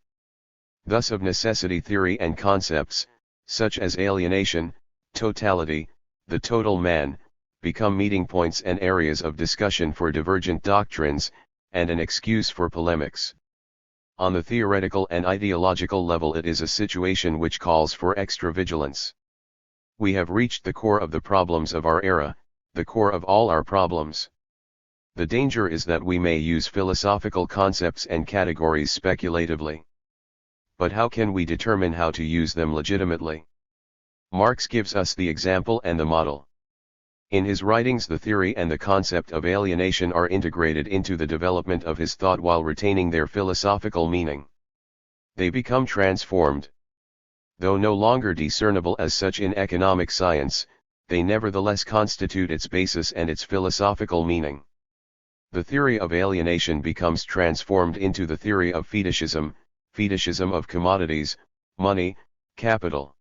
Speaker 1: Thus of necessity theory and concepts, such as alienation, totality, the total man, become meeting points and areas of discussion for divergent doctrines, and an excuse for polemics. On the theoretical and ideological level it is a situation which calls for extra vigilance. We have reached the core of the problems of our era, the core of all our problems. The danger is that we may use philosophical concepts and categories speculatively. But how can we determine how to use them legitimately? Marx gives us the example and the model. In his writings the theory and the concept of alienation are integrated into the development of his thought while retaining their philosophical meaning. They become transformed. Though no longer discernible as such in economic science, they nevertheless constitute its basis and its philosophical meaning. The theory of alienation becomes transformed into the theory of fetishism of commodities, money, capital.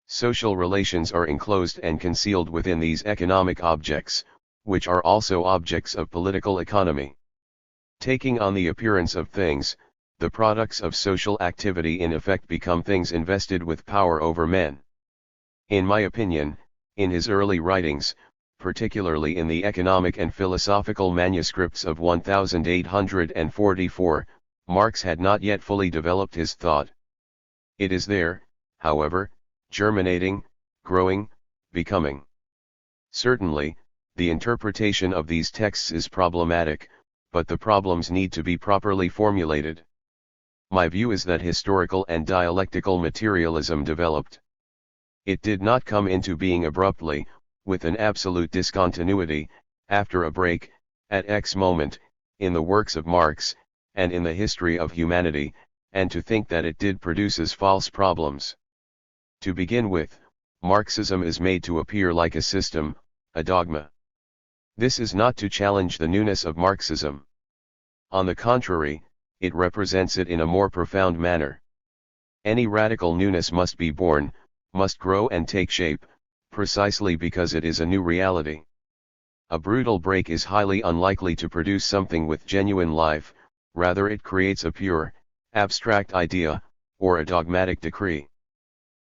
Speaker 1: Social relations are enclosed and concealed within these economic objects, which are also objects of political economy. Taking on the appearance of things, the products of social activity in effect become things invested with power over men. In my opinion, in his early writings, particularly in the economic and philosophical manuscripts of 1844, Marx had not yet fully developed his thought. It is there, however, germinating, growing, becoming. Certainly, the interpretation of these texts is problematic, but the problems need to be properly formulated. My view is that historical and dialectical materialism developed. It did not come into being abruptly, with an absolute discontinuity, after a break, at X moment, in the works of Marx, and in the history of humanity, and to think that it did produces false problems. To begin with, Marxism is made to appear like a system, a dogma. This is not to challenge the newness of Marxism. On the contrary, it represents it in a more profound manner. Any radical newness must be born, must grow and take shape, precisely because it is a new reality. A brutal break is highly unlikely to produce something with genuine life, rather it creates a pure, abstract idea, or a dogmatic decree.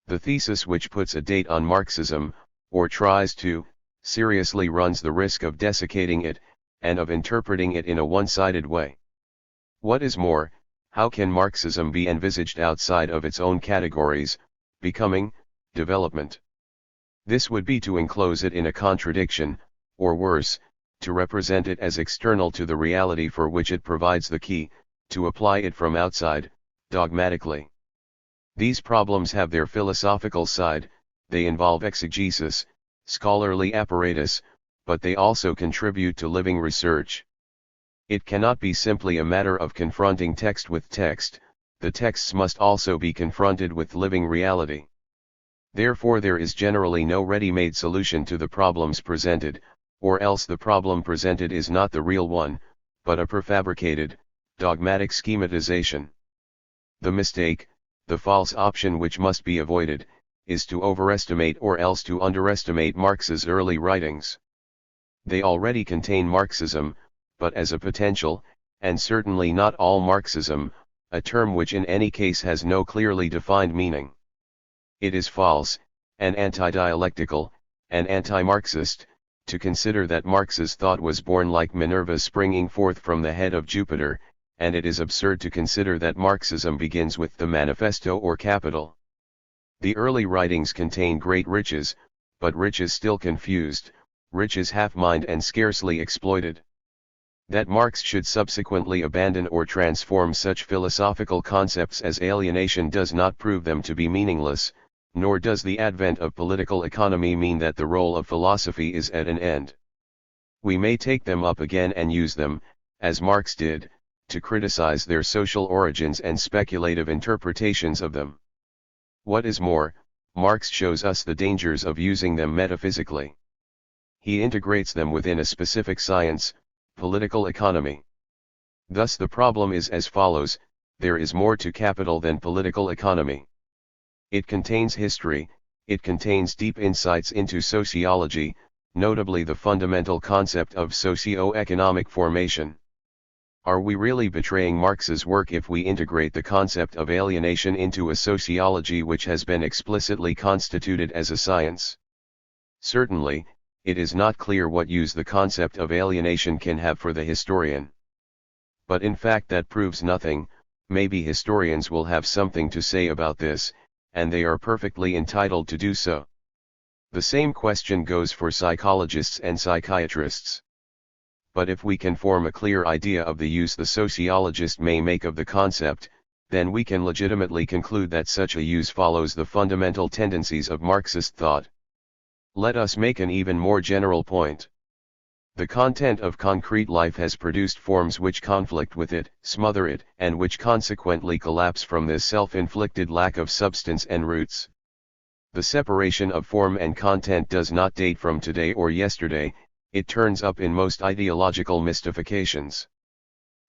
Speaker 1: The thesis which puts a date on Marxism, or tries to, seriously runs the risk of desiccating it, and of interpreting it in a one-sided way. What is more, How can Marxism be envisaged outside of its own categories, becoming, development? This would be to enclose it in a contradiction, or worse, to represent it as external to the reality for which it provides the key, to apply it from outside, dogmatically. These problems have their philosophical side, they involve exegesis, scholarly apparatus, but they also contribute to living research. It cannot be simply a matter of confronting text with text, the texts must also be confronted with living reality. Therefore there is generally no ready-made solution to the problems presented, or else the problem presented is not the real one, but a prefabricated, dogmatic schematization. The mistake, the false option which must be avoided, is to overestimate or else to underestimate Marx's early writings. They already contain Marxism, but as a potential, and certainly not all Marxism, a term which in any case has no clearly defined meaning. It is false, and anti-dialectical, and anti-Marxist, to consider that Marx's thought was born like Minerva springing forth from the head of Jupiter, and it is absurd to consider that Marxism begins with the Manifesto or Capital. The early writings contain great riches, but riches still confused, riches half-mined and scarcely exploited. That Marx should subsequently abandon or transform such philosophical concepts as alienation does not prove them to be meaningless, nor does the advent of political economy mean that the role of philosophy is at an end. We may take them up again and use them, as Marx did, to criticize their social origins and speculative interpretations of them. What is more, Marx shows us the dangers of using them metaphysically. He integrates them within a specific science, political economy. Thus the problem is as follows: there is more to capital than political economy. It contains history, it contains deep insights into sociology, notably the fundamental concept of socio-economic formation. Are we really betraying Marx's work if we integrate the concept of alienation into a sociology which has been explicitly constituted as a science? Certainly, it is not clear what use the concept of alienation can have for the historian. But in fact that proves nothing. Maybe historians will have something to say about this, and they are perfectly entitled to do so. The same question goes for psychologists and psychiatrists. But if we can form a clear idea of the use the sociologist may make of the concept, then we can legitimately conclude that such a use follows the fundamental tendencies of Marxist thought. Let us make an even more general point. The content of concrete life has produced forms which conflict with it, smother it, and which consequently collapse from this self-inflicted lack of substance and roots. The separation of form and content does not date from today or yesterday, it turns up in most ideological mystifications.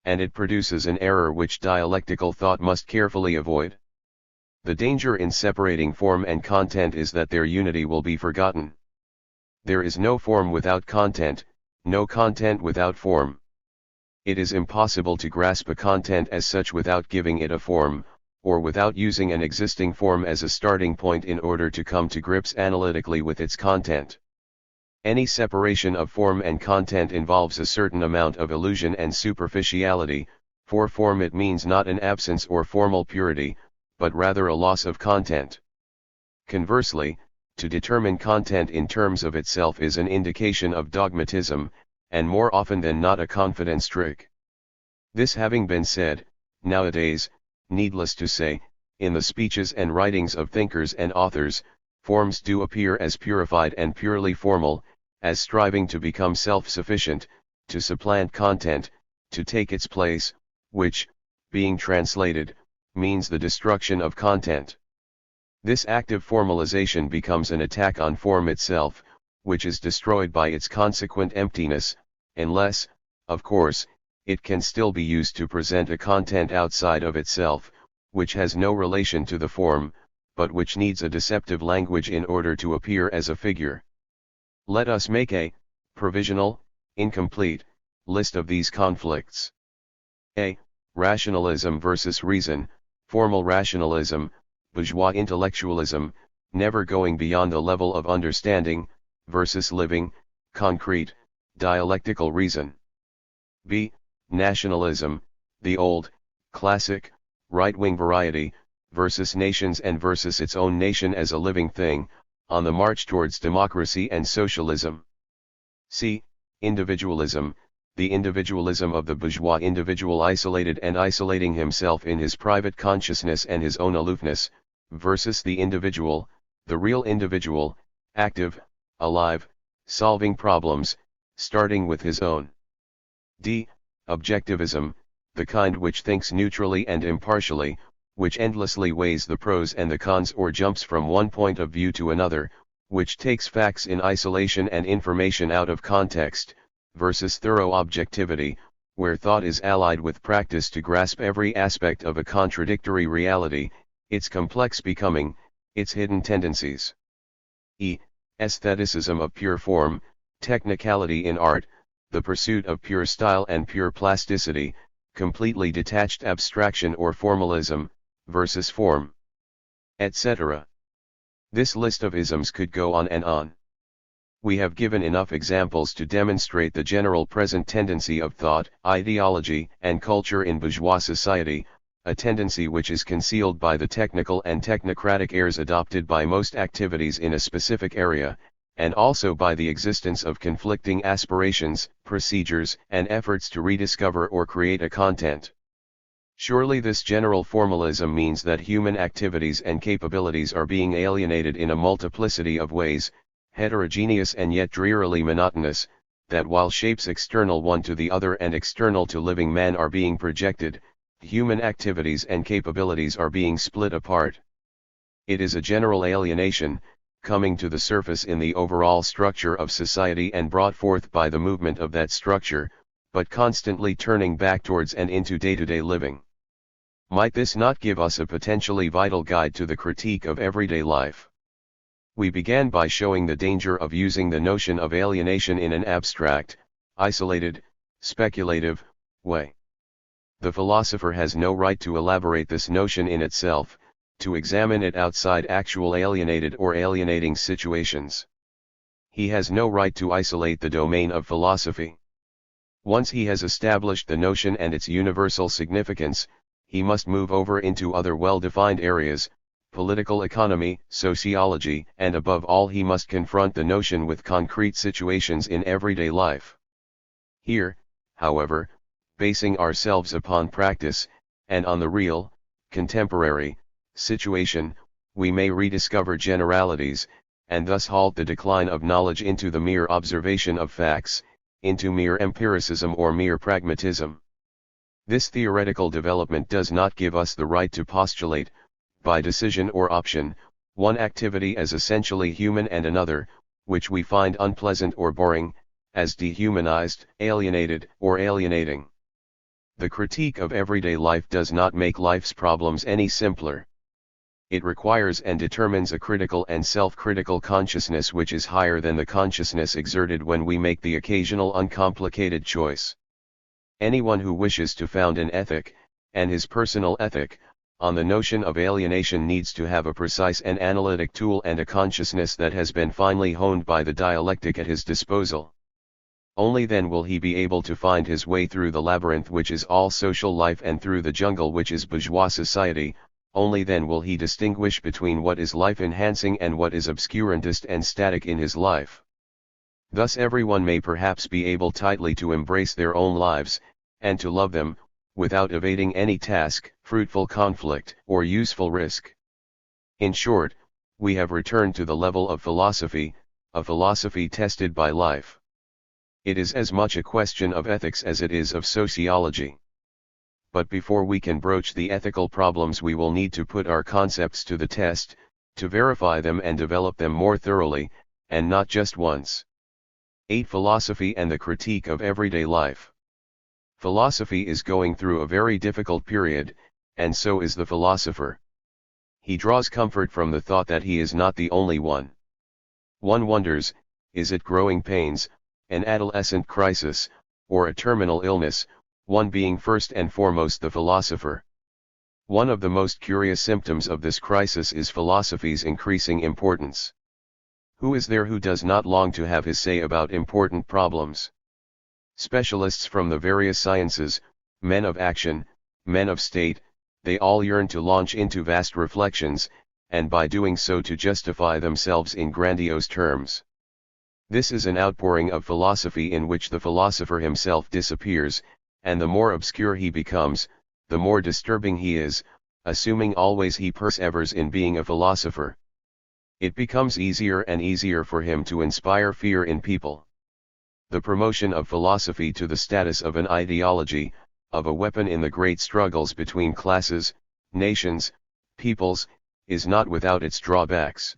Speaker 1: And it produces an error which dialectical thought must carefully avoid. The danger in separating form and content is that their unity will be forgotten. There is no form without content, no content without form. It is impossible to grasp a content as such without giving it a form, or without using an existing form as a starting point in order to come to grips analytically with its content. Any separation of form and content involves a certain amount of illusion and superficiality. For form it means not an absence or formal purity, but rather a loss of content. Conversely, to determine content in terms of itself is an indication of dogmatism, and more often than not a confidence trick. This having been said, nowadays, needless to say, in the speeches and writings of thinkers and authors, forms do appear as purified and purely formal, as striving to become self-sufficient, to supplant content, to take its place, which, being translated, means the destruction of content. This active formalization becomes an attack on form itself, which is destroyed by its consequent emptiness, unless, of course, it can still be used to present a content outside of itself, which has no relation to the form, but which needs a deceptive language in order to appear as a figure. Let us make a provisional, incomplete list of these conflicts. A. Rationalism versus reason, formal rationalism, bourgeois intellectualism, never going beyond the level of understanding, versus living, concrete, dialectical reason. B. Nationalism, the old, classic, right-wing variety, versus nations and versus its own nation as a living thing, on the march towards democracy and socialism. C. Individualism, the individualism of the bourgeois individual isolated and isolating himself in his private consciousness and his own aloofness, versus the individual, the real individual, active, alive, solving problems, starting with his own. D. Objectivism, the kind which thinks neutrally and impartially, which endlessly weighs the pros and the cons or jumps from one point of view to another, which takes facts in isolation and information out of context, versus thorough objectivity, where thought is allied with practice to grasp every aspect of a contradictory reality, its complex becoming, its hidden tendencies. E. Aestheticism of pure form, technicality in art, the pursuit of pure style and pure plasticity, completely detached abstraction or formalism, versus form, etc. This list of isms could go on and on. We have given enough examples to demonstrate the general present tendency of thought, ideology, and culture in bourgeois society, a tendency which is concealed by the technical and technocratic airs adopted by most activities in a specific area, and also by the existence of conflicting aspirations, procedures, and efforts to rediscover or create a content. Surely this general formalism means that human activities and capabilities are being alienated in a multiplicity of ways, heterogeneous and yet drearily monotonous, that while shapes external one to the other and external to living man are being projected, human activities and capabilities are being split apart. It is a general alienation, coming to the surface in the overall structure of society and brought forth by the movement of that structure, but constantly turning back towards and into day-to-day living. Might this not give us a potentially vital guide to the critique of everyday life? We began by showing the danger of using the notion of alienation in an abstract, isolated, speculative way. The philosopher has no right to elaborate this notion in itself, to examine it outside actual alienated or alienating situations. He has no right to isolate the domain of philosophy. Once he has established the notion and its universal significance, he must move over into other well-defined areas, political economy, sociology, and above all he must confront the notion with concrete situations in everyday life. Here, however, basing ourselves upon practice, and on the real, contemporary, situation, we may rediscover generalities, and thus halt the decline of knowledge into the mere observation of facts, into mere empiricism or mere pragmatism. This theoretical development does not give us the right to postulate, by decision or option, one activity as essentially human and another, which we find unpleasant or boring, as dehumanized, alienated, or alienating. The critique of everyday life does not make life's problems any simpler. It requires and determines a critical and self-critical consciousness which is higher than the consciousness exerted when we make the occasional uncomplicated choice. Anyone who wishes to found an ethic, and his personal ethic, on the notion of alienation needs to have a precise and analytic tool and a consciousness that has been finely honed by the dialectic at his disposal. Only then will he be able to find his way through the labyrinth which is all social life and through the jungle which is bourgeois society. Only then will he distinguish between what is life-enhancing and what is obscurantist and static in his life. Thus everyone may perhaps be able tightly to embrace their own lives, and to love them, without evading any task, fruitful conflict, or useful risk. In short, we have returned to the level of philosophy, a philosophy tested by life. It is as much a question of ethics as it is of sociology. But before we can broach the ethical problems we will need to put our concepts to the test, to verify them and develop them more thoroughly, and not just once. 8. Philosophy and the critique of everyday life. Philosophy is going through a very difficult period, and so is the philosopher. He draws comfort from the thought that he is not the only one. One wonders, is it growing pains, an adolescent crisis, or a terminal illness, one being first and foremost the philosopher? One of the most curious symptoms of this crisis is philosophy's increasing importance. Who is there who does not long to have his say about important problems? Specialists from the various sciences, men of action, men of state, they all yearn to launch into vast reflections, and by doing so to justify themselves in grandiose terms. This is an outpouring of philosophy in which the philosopher himself disappears, and the more obscure he becomes, the more disturbing he is, assuming always he perseveres in being a philosopher. It becomes easier and easier for him to inspire fear in people. The promotion of philosophy to the status of an ideology, of a weapon in the great struggles between classes, nations, peoples, is not without its drawbacks.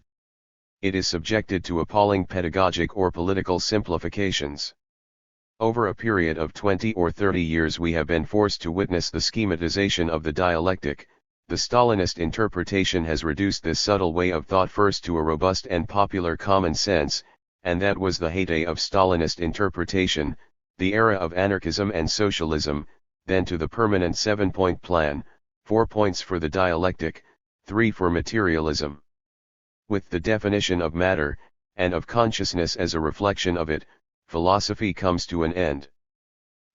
Speaker 1: It is subjected to appalling pedagogic or political simplifications. Over a period of 20 or 30 years we have been forced to witness the schematization of the dialectic. The Stalinist interpretation has reduced this subtle way of thought first to a robust and popular common sense, and that was the heyday of Stalinist interpretation, the era of anarchism and socialism, then to the permanent 7-point plan, 4 points for the dialectic, 3 for materialism. With the definition of matter, and of consciousness as a reflection of it, philosophy comes to an end.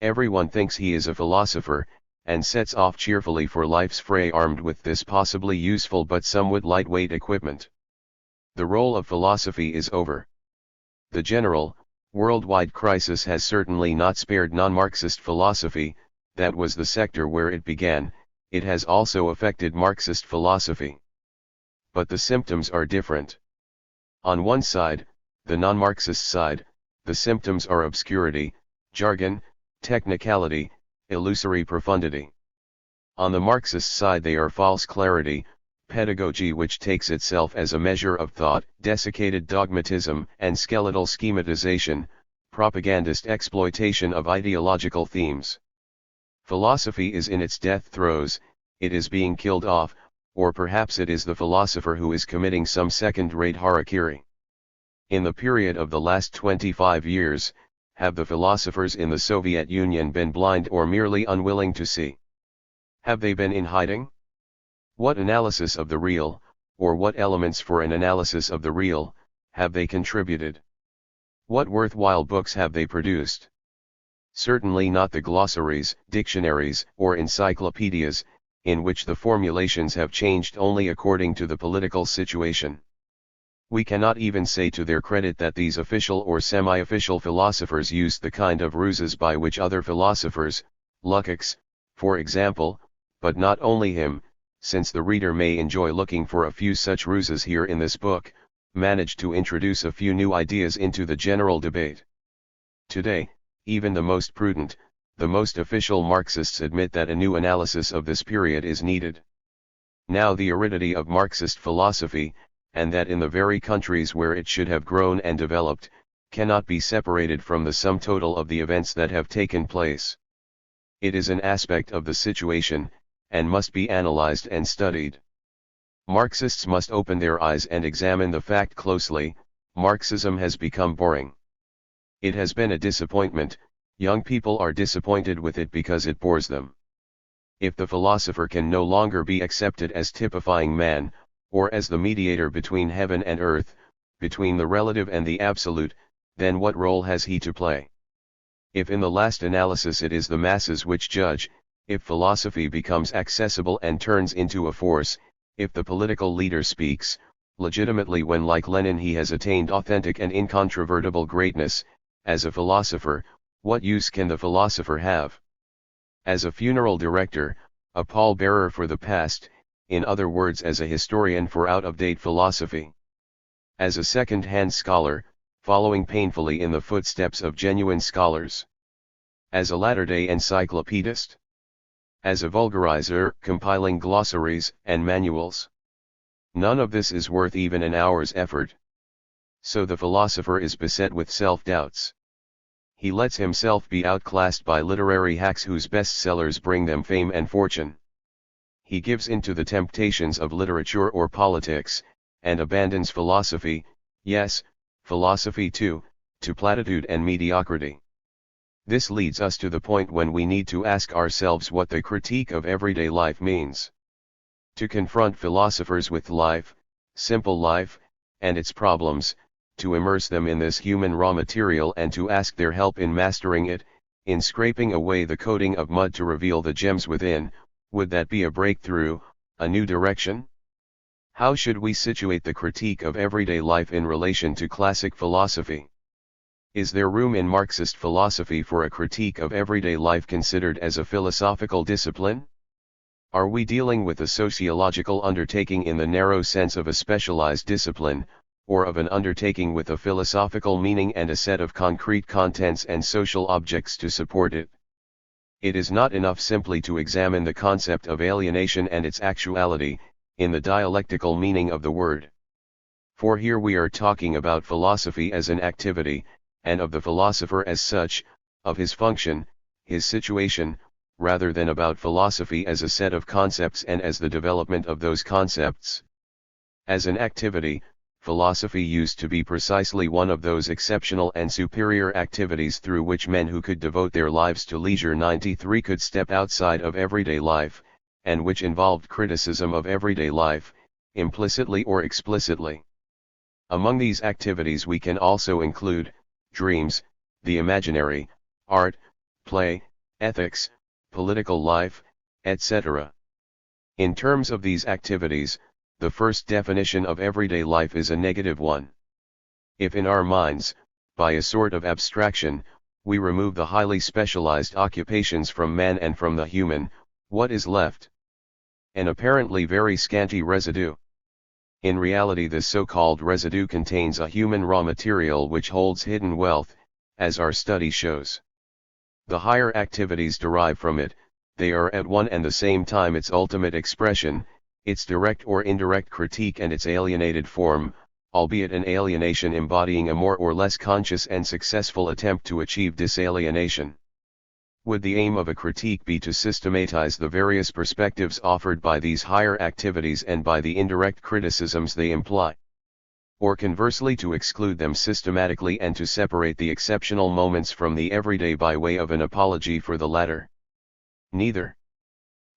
Speaker 1: Everyone thinks he is a philosopher, and sets off cheerfully for life's fray armed with this possibly useful but somewhat lightweight equipment. The role of philosophy is over. The general, worldwide crisis has certainly not spared non-Marxist philosophy. That was the sector where it began. It has also affected Marxist philosophy. But the symptoms are different. On one side, the non-Marxist side, the symptoms are obscurity, jargon, technicality, illusory profundity. On the Marxist side they are false clarity, pedagogy which takes itself as a measure of thought, desiccated dogmatism and skeletal schematization, propagandist exploitation of ideological themes. Philosophy is in its death throes, it is being killed off, or perhaps it is the philosopher who is committing some second-rate harakiri. In the period of the last 25 years, have the philosophers in the Soviet Union been blind or merely unwilling to see? Have they been in hiding? What analysis of the real, or what elements for an analysis of the real, have they contributed? What worthwhile books have they produced? Certainly not the glossaries, dictionaries, or encyclopedias, in which the formulations have changed only according to the political situation. We cannot even say to their credit that these official or semi-official philosophers used the kind of ruses by which other philosophers, Lukács, for example, but not only him, since the reader may enjoy looking for a few such ruses here in this book, managed to introduce a few new ideas into the general debate. Today, even the most prudent, the most official Marxists admit that a new analysis of this period is needed. Now the aridity of Marxist philosophy, and that in the very countries where it should have grown and developed, cannot be separated from the sum total of the events that have taken place. It is an aspect of the situation, and must be analyzed and studied. Marxists must open their eyes and examine the fact closely. Marxism has become boring. It has been a disappointment. Young people are disappointed with it because it bores them. If the philosopher can no longer be accepted as typifying man, or as the mediator between heaven and earth, between the relative and the absolute, then what role has he to play? If in the last analysis it is the masses which judge, if philosophy becomes accessible and turns into a force, if the political leader speaks legitimately when like Lenin he has attained authentic and incontrovertible greatness, as a philosopher, what use can the philosopher have? As a funeral director, a pallbearer for the past, in other words as a historian for out-of-date philosophy. As a second-hand scholar, following painfully in the footsteps of genuine scholars. As a latter-day encyclopedist. As a vulgarizer, compiling glossaries and manuals. None of this is worth even an hour's effort. So the philosopher is beset with self-doubts. He lets himself be outclassed by literary hacks whose bestsellers bring them fame and fortune. He gives in to the temptations of literature or politics, and abandons philosophy, yes, philosophy too, to platitude and mediocrity. This leads us to the point when we need to ask ourselves what the critique of everyday life means. To confront philosophers with life, simple life, and its problems, to immerse them in this human raw material and to ask their help in mastering it, in scraping away the coating of mud to reveal the gems within, Would that be a breakthrough, a new direction? How should we situate the critique of everyday life in relation to classic philosophy? Is there room in Marxist philosophy for a critique of everyday life considered as a philosophical discipline? Are we dealing with a sociological undertaking in the narrow sense of a specialized discipline, or of an undertaking with a philosophical meaning and a set of concrete contents and social objects to support it? It is not enough simply to examine the concept of alienation and its actuality, in the dialectical meaning of the word. For here we are talking about philosophy as an activity, and of the philosopher as such, of his function, his situation, rather than about philosophy as a set of concepts and as the development of those concepts. As an activity, philosophy used to be precisely one of those exceptional and superior activities through which men who could devote their lives to leisure 93 could step outside of everyday life, and which involved criticism of everyday life, implicitly or explicitly. Among these activities we can also include dreams, the imaginary, art, play, ethics, political life, etc. In terms of these activities, the first definition of everyday life is a negative one. If in our minds, by a sort of abstraction, we remove the highly specialized occupations from man and from the human, what is left? An apparently very scanty residue. In reality, this so-called residue contains a human raw material which holds hidden wealth, as our study shows. The higher activities derive from it, they are at one and the same time its ultimate expression, its direct or indirect critique and its alienated form, albeit an alienation embodying a more or less conscious and successful attempt to achieve disalienation. Would the aim of a critique be to systematize the various perspectives offered by these higher activities and by the indirect criticisms they imply? Or conversely to exclude them systematically and to separate the exceptional moments from the everyday by way of an apology for the latter? Neither.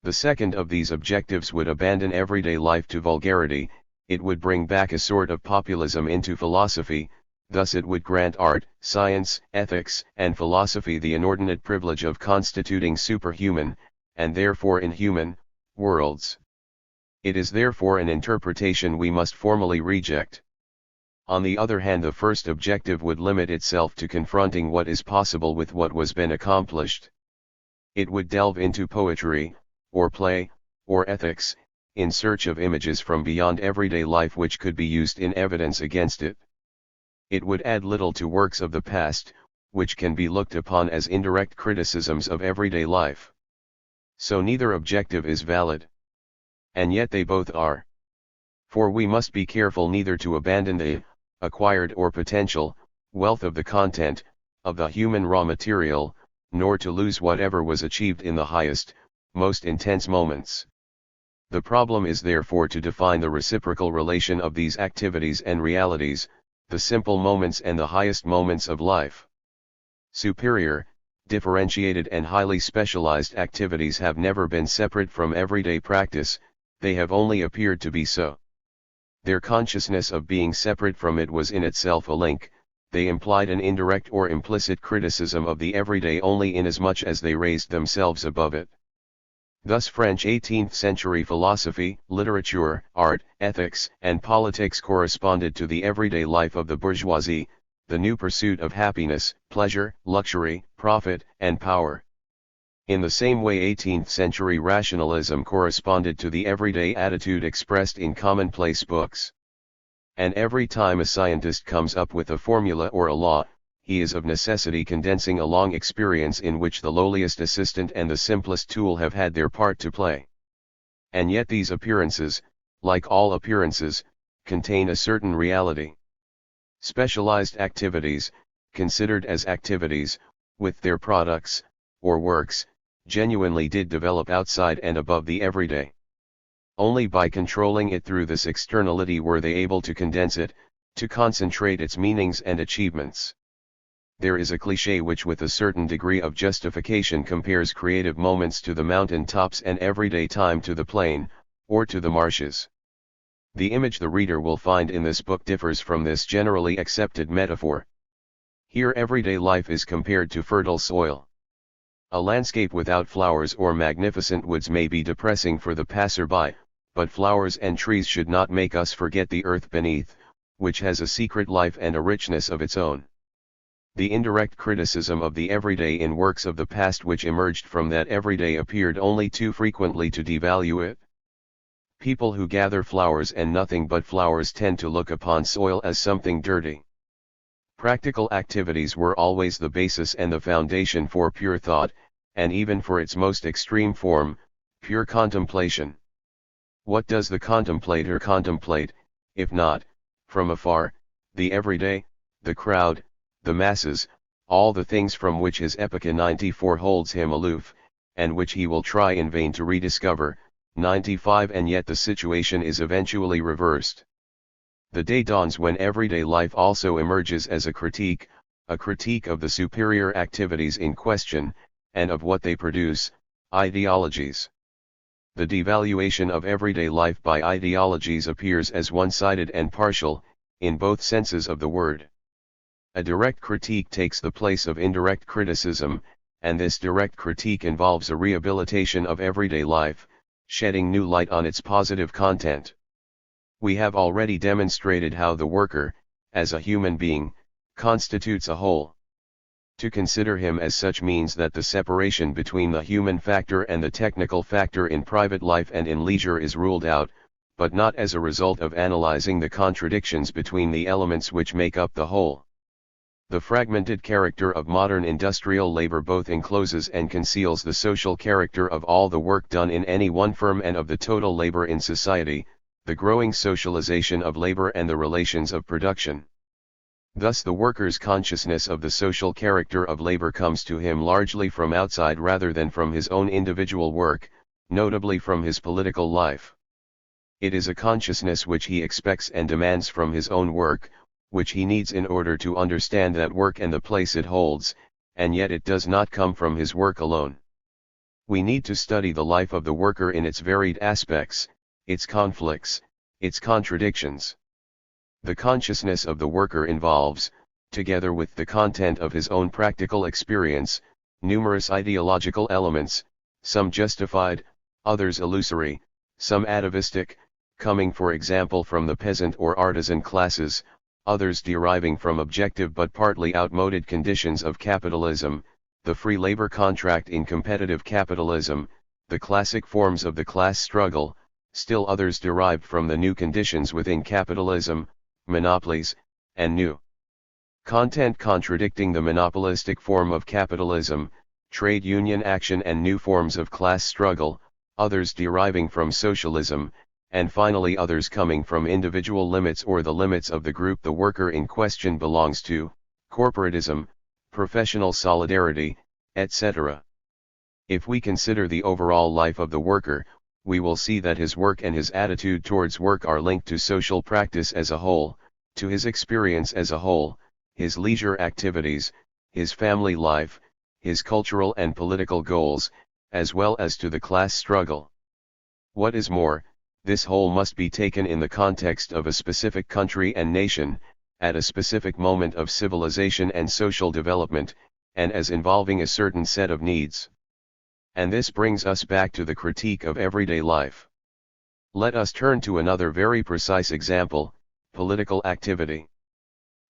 Speaker 1: The second of these objectives would abandon everyday life to vulgarity, it would bring back a sort of populism into philosophy, thus it would grant art, science, ethics, and philosophy the inordinate privilege of constituting superhuman, and therefore inhuman, worlds. It is therefore an interpretation we must formally reject. On the other hand, the first objective would limit itself to confronting what is possible with what was been accomplished. It would delve into poetry, or play, or ethics, in search of images from beyond everyday life which could be used in evidence against it. It would add little to works of the past, which can be looked upon as indirect criticisms of everyday life. So neither objective is valid. And yet they both are. For we must be careful neither to abandon the acquired or potential wealth of the content, of the human raw material, nor to lose whatever was achieved in the highest, most intense moments. The problem is therefore to define the reciprocal relation of these activities and realities, the simple moments and the highest moments of life. Superior, differentiated and highly specialized activities have never been separate from everyday practice, they have only appeared to be so. Their consciousness of being separate from it was in itself a link, they implied an indirect or implicit criticism of the everyday only inasmuch as they raised themselves above it. Thus French 18th century philosophy, literature, art, ethics, and politics corresponded to the everyday life of the bourgeoisie, the new pursuit of happiness, pleasure, luxury, profit, and power. In the same way 18th century rationalism corresponded to the everyday attitude expressed in commonplace books. And every time a scientist comes up with a formula or a law, he is of necessity condensing a long experience in which the lowliest assistant and the simplest tool have had their part to play. And yet these appearances, like all appearances, contain a certain reality. Specialized activities, considered as activities, with their products, or works, genuinely did develop outside and above the everyday. Only by controlling it through this externality were they able to condense it, to concentrate its meanings and achievements. There is a cliché which with a certain degree of justification compares creative moments to the mountain tops and everyday time to the plain, or to the marshes. The image the reader will find in this book differs from this generally accepted metaphor. Here everyday life is compared to fertile soil. A landscape without flowers or magnificent woods may be depressing for the passerby, but flowers and trees should not make us forget the earth beneath, which has a secret life and a richness of its own. The indirect criticism of the everyday in works of the past which emerged from that everyday appeared only too frequently to devalue it. People who gather flowers and nothing but flowers tend to look upon soil as something dirty. Practical activities were always the basis and the foundation for pure thought, and even for its most extreme form, pure contemplation. What does the contemplator contemplate, if not, from afar, the everyday, the crowd, the masses, all the things from which his Epocha 94 holds him aloof, and which he will try in vain to rediscover, 95, and yet the situation is eventually reversed. The day dawns when everyday life also emerges as a critique of the superior activities in question, and of what they produce, ideologies. The devaluation of everyday life by ideologies appears as one-sided and partial, in both senses of the word. A direct critique takes the place of indirect criticism, and this direct critique involves a rehabilitation of everyday life, shedding new light on its positive content. We have already demonstrated how the worker, as a human being, constitutes a whole. To consider him as such means that the separation between the human factor and the technical factor in private life and in leisure is ruled out, but not as a result of analyzing the contradictions between the elements which make up the whole. The fragmented character of modern industrial labor both encloses and conceals the social character of all the work done in any one firm and of the total labor in society, the growing socialization of labor and the relations of production. Thus the worker's consciousness of the social character of labor comes to him largely from outside rather than from his own individual work, notably from his political life. It is a consciousness which he expects and demands from his own work, which he needs in order to understand that work and the place it holds, and yet it does not come from his work alone. We need to study the life of the worker in its varied aspects, its conflicts, its contradictions. The consciousness of the worker involves, together with the content of his own practical experience, numerous ideological elements, some justified, others illusory, some atavistic, coming for example from the peasant or artisan classes, others deriving from objective but partly outmoded conditions of capitalism, the free labor contract in competitive capitalism, the classic forms of the class struggle, still others derived from the new conditions within capitalism, monopolies, and new content contradicting the monopolistic form of capitalism, trade union action and new forms of class struggle, others deriving from socialism, and finally others coming from individual limits or the limits of the group the worker in question belongs to, corporatism, professional solidarity, etc. If we consider the overall life of the worker, we will see that his work and his attitude towards work are linked to social practice as a whole, to his experience as a whole, his leisure activities, his family life, his cultural and political goals, as well as to the class struggle. What is more, this whole must be taken in the context of a specific country and nation, at a specific moment of civilization and social development, and as involving a certain set of needs. And this brings us back to the critique of everyday life. Let us turn to another very precise example, political activity.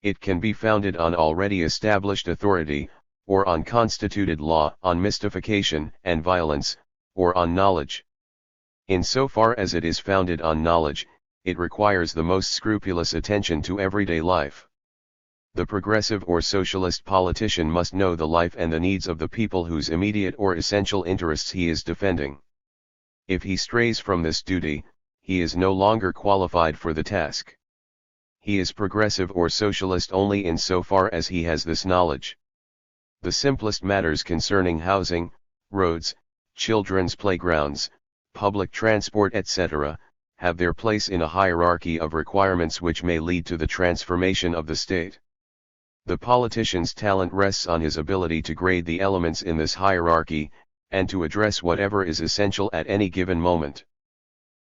Speaker 1: It can be founded on already established authority, or on constituted law, on mystification and violence, or on knowledge. Insofar as it is founded on knowledge, it requires the most scrupulous attention to everyday life. The progressive or socialist politician must know the life and the needs of the people whose immediate or essential interests he is defending. If he strays from this duty, he is no longer qualified for the task. He is progressive or socialist only insofar as he has this knowledge. The simplest matters concerning housing, roads, children's playgrounds, public transport etc., have their place in a hierarchy of requirements which may lead to the transformation of the state. The politician's talent rests on his ability to grade the elements in this hierarchy, and to address whatever is essential at any given moment.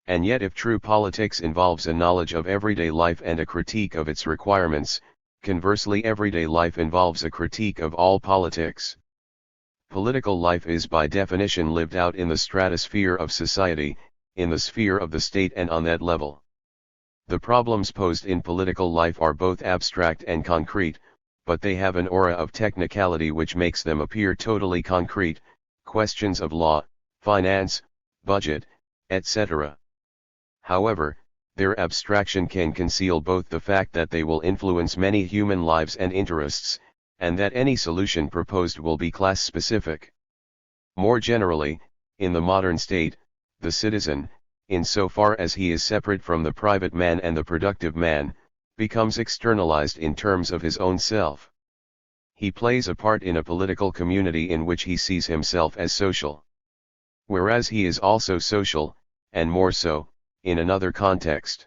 Speaker 1: And yet if true politics involves a knowledge of everyday life and a critique of its requirements, conversely everyday life involves a critique of all politics. Political life is by definition lived out in the stratosphere of society, in the sphere of the state and on that level. The problems posed in political life are both abstract and concrete, but they have an aura of technicality which makes them appear totally concrete, questions of law, finance, budget, etc. However, their abstraction can conceal both the fact that they will influence many human lives and interests, and that any solution proposed will be class-specific. More generally, in the modern state, the citizen, insofar as he is separate from the private man and the productive man, becomes externalized in terms of his own self. He plays a part in a political community in which he sees himself as social. Whereas he is also social, and more so, in another context.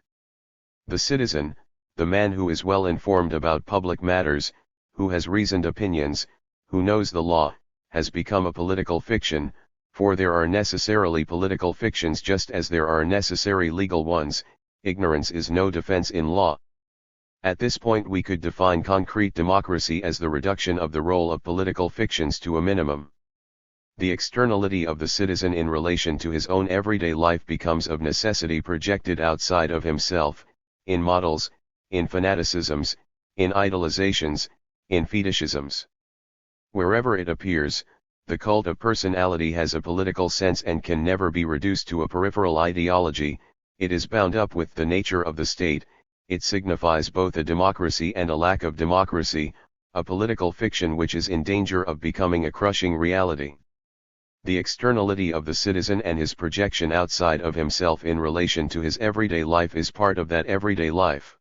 Speaker 1: The citizen, the man who is well informed about public matters, who has reasoned opinions, who knows the law, has become a political fiction, for there are necessarily political fictions just as there are necessary legal ones. Ignorance is no defense in law. At this point we could define concrete democracy as the reduction of the role of political fictions to a minimum. The externality of the citizen in relation to his own everyday life becomes of necessity projected outside of himself, in models, in fanaticisms, in idolizations, in fetishisms. Wherever it appears, the cult of personality has a political sense and can never be reduced to a peripheral ideology. It is bound up with the nature of the state. It signifies both a democracy and a lack of democracy, a political fiction which is in danger of becoming a crushing reality. The externality of the citizen and his projection outside of himself in relation to his everyday life is part of that everyday life.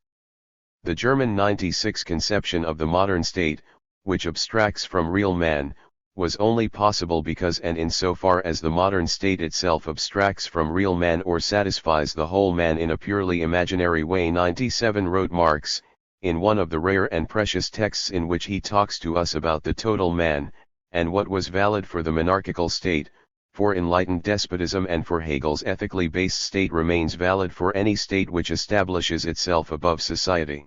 Speaker 1: The German 96 conception of the modern state, which abstracts from real man, was only possible because and insofar as the modern state itself abstracts from real man or satisfies the whole man in a purely imaginary way. 97 wrote Marx, in one of the rare and precious texts in which he talks to us about the total man, and what was valid for the monarchical state, for enlightened despotism and for Hegel's ethically based state remains valid for any state which establishes itself above society.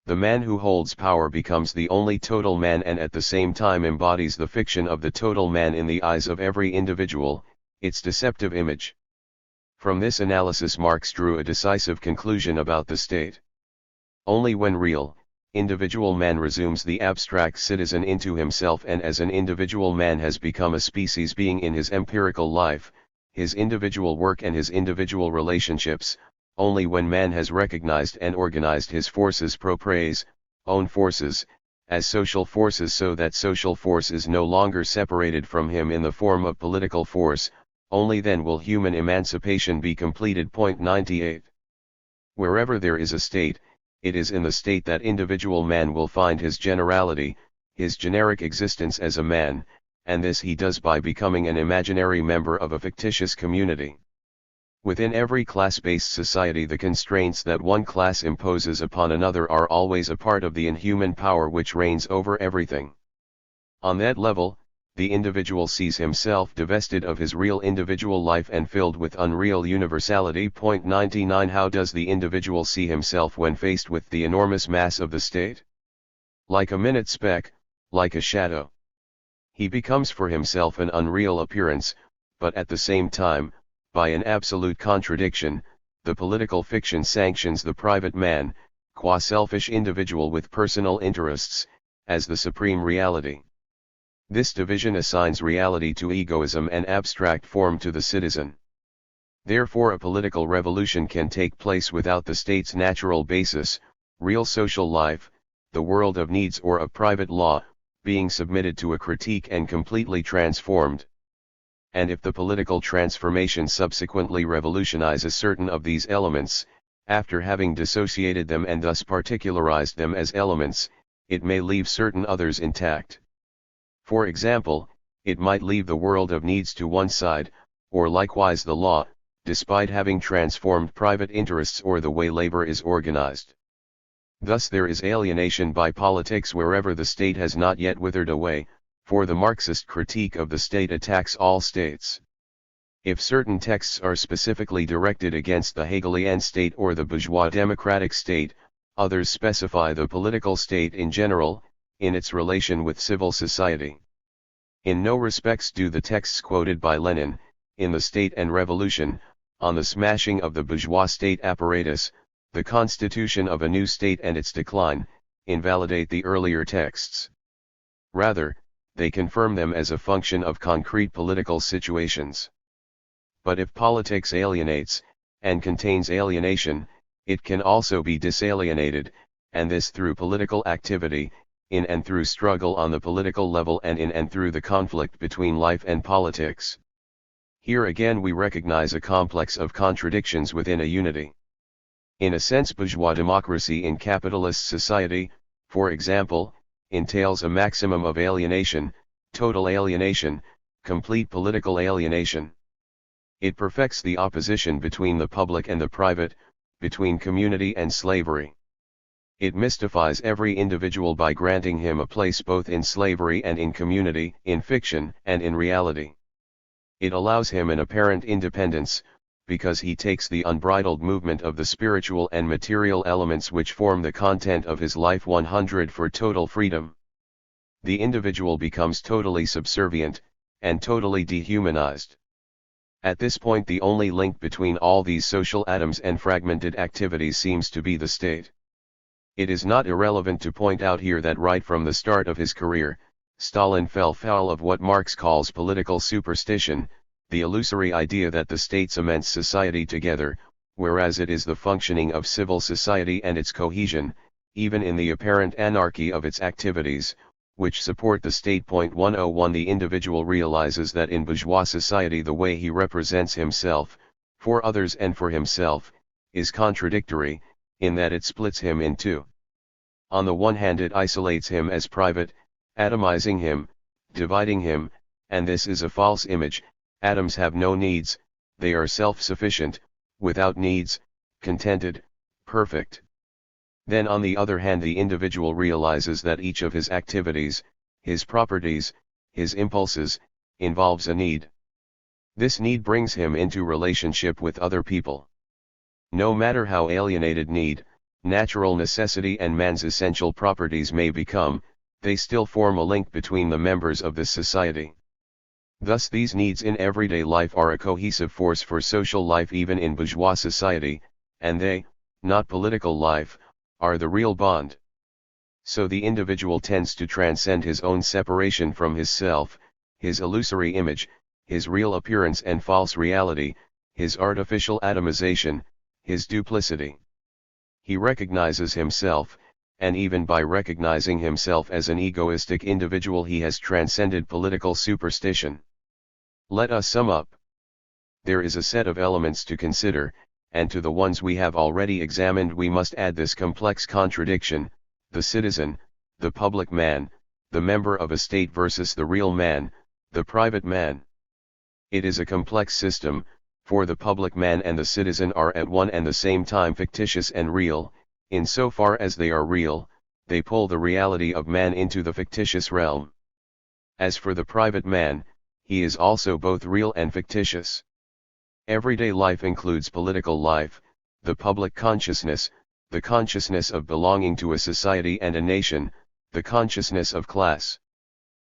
Speaker 1: The man who holds power becomes the only total man and at the same time embodies the fiction of the total man in the eyes of every individual, its deceptive image. From this analysis Marx drew a decisive conclusion about the state. Only when real, individual man resumes the abstract citizen into himself and as an individual man has become a species being in his empirical life, his individual work and his individual relationships, only when man has recognized and organized his forces propres, own forces, as social forces so that social force is no longer separated from him in the form of political force, only then will human emancipation be completed. 98. Wherever there is a state, it is in the state that individual man will find his generality, his generic existence as a man, and this he does by becoming an imaginary member of a fictitious community. Within every class-based society the constraints that one class imposes upon another are always a part of the inhuman power which reigns over everything. On that level, the individual sees himself divested of his real individual life and filled with unreal universality. 99 How does the individual see himself when faced with the enormous mass of the state? Like a minute speck, like a shadow. He becomes for himself an unreal appearance, but at the same time, by an absolute contradiction, the political fiction sanctions the private man, qua selfish individual with personal interests, as the supreme reality. This division assigns reality to egoism and abstract form to the citizen. Therefore a political revolution can take place without the state's natural basis, real social life, the world of needs or of private law, being submitted to a critique and completely transformed. And if the political transformation subsequently revolutionizes certain of these elements, after having dissociated them and thus particularized them as elements, it may leave certain others intact. For example, it might leave the world of needs to one side, or likewise the law, despite having transformed private interests or the way labor is organized. Thus there is alienation by politics wherever the state has not yet withered away, for the Marxist critique of the state attacks all states. If certain texts are specifically directed against the Hegelian state or the bourgeois democratic state, others specify the political state in general, in its relation with civil society. In no respects do the texts quoted by Lenin, in The State and Revolution, on the smashing of the bourgeois state apparatus, the constitution of a new state and its decline, invalidate the earlier texts. Rather, they confirm them as a function of concrete political situations. But if politics alienates, and contains alienation, it can also be disalienated, and this through political activity, in and through struggle on the political level and in and through the conflict between life and politics. Here again we recognize a complex of contradictions within a unity. In a sense, bourgeois democracy in capitalist society, for example, entails a maximum of alienation, total alienation, complete political alienation. It perfects the opposition between the public and the private, between community and slavery. It mystifies every individual by granting him a place both in slavery and in community, in fiction and in reality. It allows him an apparent independence, because he takes the unbridled movement of the spiritual and material elements which form the content of his life 100 for total freedom. The individual becomes totally subservient, and totally dehumanized. At this point the only link between all these social atoms and fragmented activities seems to be the state. It is not irrelevant to point out here that right from the start of his career, Stalin fell foul of what Marx calls political superstition, the illusory idea that the state cements society together, whereas it is the functioning of civil society and its cohesion, even in the apparent anarchy of its activities, which support the state. 101 The individual realizes that in bourgeois society the way he represents himself, for others and for himself, is contradictory, in that it splits him in two. On the one hand it isolates him as private, atomizing him, dividing him, and this is a false image. Atoms have no needs, they are self-sufficient, without needs, contented, perfect. Then on the other hand the individual realizes that each of his activities, his properties, his impulses, involves a need. This need brings him into relationship with other people. No matter how alienated need, natural necessity and man's essential properties may become, they still form a link between the members of this society. Thus these needs in everyday life are a cohesive force for social life even in bourgeois society, and they, not political life, are the real bond. So the individual tends to transcend his own separation from his self, his illusory image, his real appearance and false reality, his artificial atomization, his duplicity. He recognizes himself, and even by recognizing himself as an egoistic individual he has transcended political superstition. Let us sum up. There is a set of elements to consider, and to the ones we have already examined we must add this complex contradiction: the citizen, the public man, the member of a state versus the real man, the private man. It is a complex system, for the public man and the citizen are at one and the same time fictitious and real. In so far as they are real, they pull the reality of man into the fictitious realm. As for the private man, he is also both real and fictitious. Everyday life includes political life, the public consciousness, the consciousness of belonging to a society and a nation, the consciousness of class.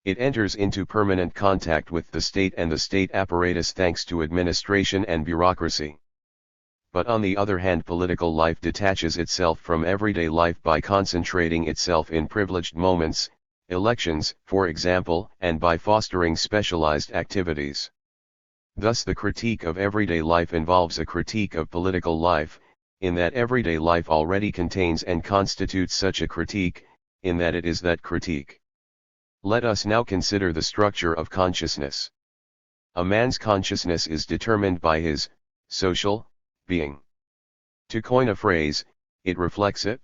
Speaker 1: It enters into permanent contact with the state and the state apparatus thanks to administration and bureaucracy. But on the other hand, political life detaches itself from everyday life by concentrating itself in privileged moments, elections, for example, and by fostering specialized activities. Thus the critique of everyday life involves a critique of political life, in that everyday life already contains and constitutes such a critique, in that it is that critique. Let us now consider the structure of consciousness. A man's consciousness is determined by his social being. To coin a phrase, it reflects it.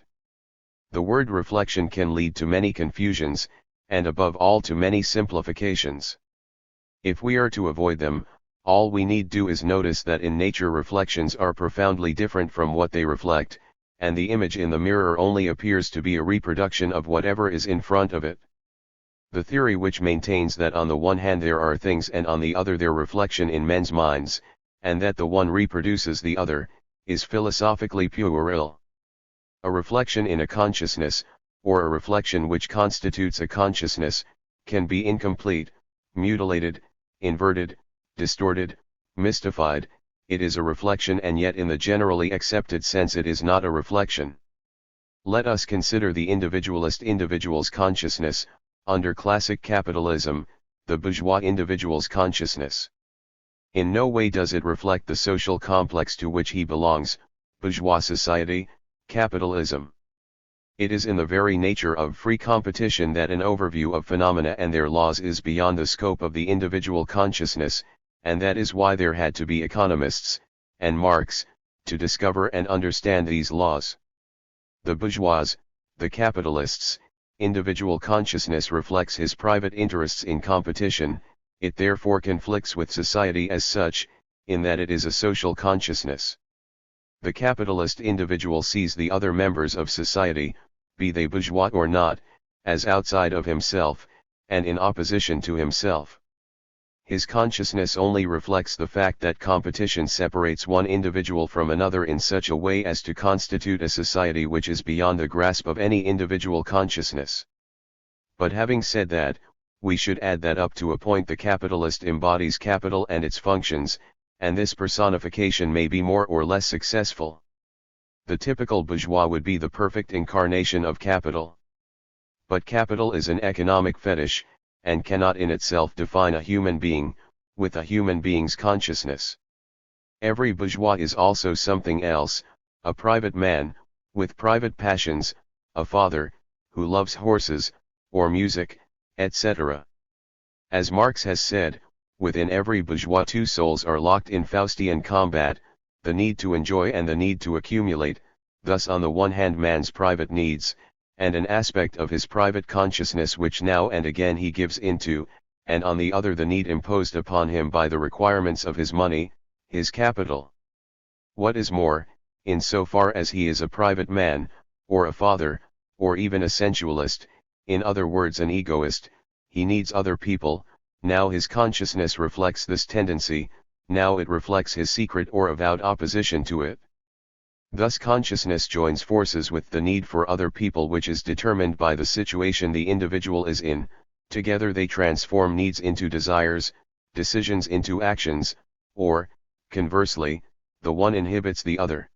Speaker 1: The word reflection can lead to many confusions, and above all to many simplifications. If we are to avoid them, all we need do is notice that in nature reflections are profoundly different from what they reflect, and the image in the mirror only appears to be a reproduction of whatever is in front of it. The theory which maintains that on the one hand there are things and on the other their reflection in men's minds, and that the one reproduces the other, is philosophically puerile. A reflection in a consciousness, or a reflection which constitutes a consciousness, can be incomplete, mutilated, inverted, distorted, mystified. It is a reflection, and yet in the generally accepted sense it is not a reflection. Let us consider the individual's consciousness, under classic capitalism, the bourgeois individual's consciousness. In no way does it reflect the social complex to which he belongs, bourgeois society, capitalism. It is in the very nature of free competition that an overview of phenomena and their laws is beyond the scope of the individual consciousness, and that is why there had to be economists, and Marx, to discover and understand these laws. The bourgeois, the capitalists, individual consciousness reflects his private interests in competition. It therefore conflicts with society as such, in that it is a social consciousness. The capitalist individual sees the other members of society, be they bourgeois or not, as outside of himself, and in opposition to himself. His consciousness only reflects the fact that competition separates one individual from another in such a way as to constitute a society which is beyond the grasp of any individual consciousness. But having said that, we should add that up to a point the capitalist embodies capital and its functions, and this personification may be more or less successful. The typical bourgeois would be the perfect incarnation of capital. But capital is an economic fetish, and cannot in itself define a human being, with a human being's consciousness. Every bourgeois is also something else, a private man, with private passions, a father, who loves horses, or music, etc. As Marx has said, within every bourgeois two souls are locked in Faustian combat, the need to enjoy and the need to accumulate, thus on the one hand man's private needs, and an aspect of his private consciousness which now and again he gives into, and on the other the need imposed upon him by the requirements of his money, his capital. What is more, in so far as he is a private man, or a father, or even a sensualist, in other words an egoist, he needs other people. Now his consciousness reflects this tendency, now it reflects his secret or avowed opposition to it. Thus consciousness joins forces with the need for other people which is determined by the situation the individual is in. Together they transform needs into desires, decisions into actions, or, conversely, the one inhibits the other.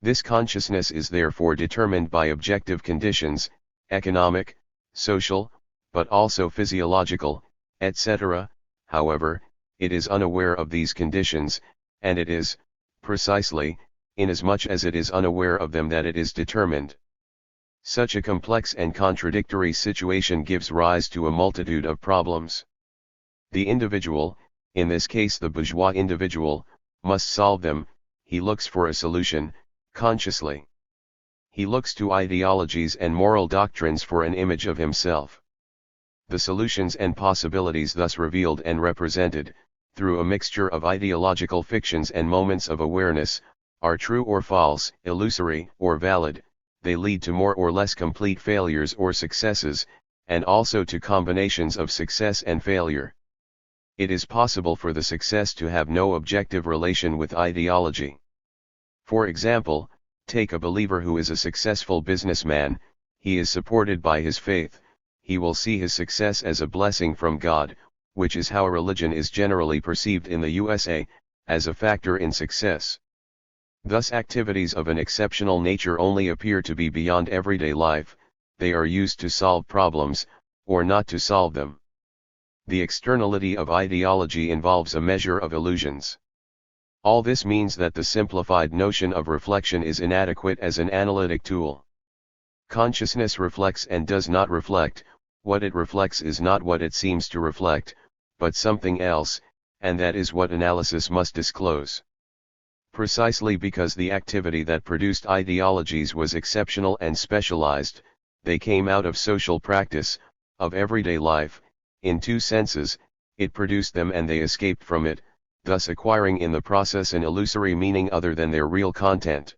Speaker 1: This consciousness is therefore determined by objective conditions, economic, social, but also physiological, etc. However, it is unaware of these conditions, and it is, precisely, inasmuch as it is unaware of them that it is determined. Such a complex and contradictory situation gives rise to a multitude of problems. The individual, in this case the bourgeois individual, must solve them. He looks for a solution, consciously. He looks to ideologies and moral doctrines for an image of himself. The solutions and possibilities thus revealed and represented, through a mixture of ideological fictions and moments of awareness, are true or false, illusory or valid. They lead to more or less complete failures or successes, and also to combinations of success and failure. It is possible for the success to have no objective relation with ideology. For example, take a believer who is a successful businessman. He is supported by his faith. He will see his success as a blessing from God, which is how religion is generally perceived in the USA, as a factor in success. Thus activities of an exceptional nature only appear to be beyond everyday life. They are used to solve problems, or not to solve them. The externality of ideology involves a measure of illusions. All this means that the simplified notion of reflection is inadequate as an analytic tool. Consciousness reflects and does not reflect. What it reflects is not what it seems to reflect, but something else, and that is what analysis must disclose. Precisely because the activity that produced ideologies was exceptional and specialized, they came out of social practice, of everyday life. In two senses, it produced them and they escaped from it, thus acquiring in the process an illusory meaning other than their real content.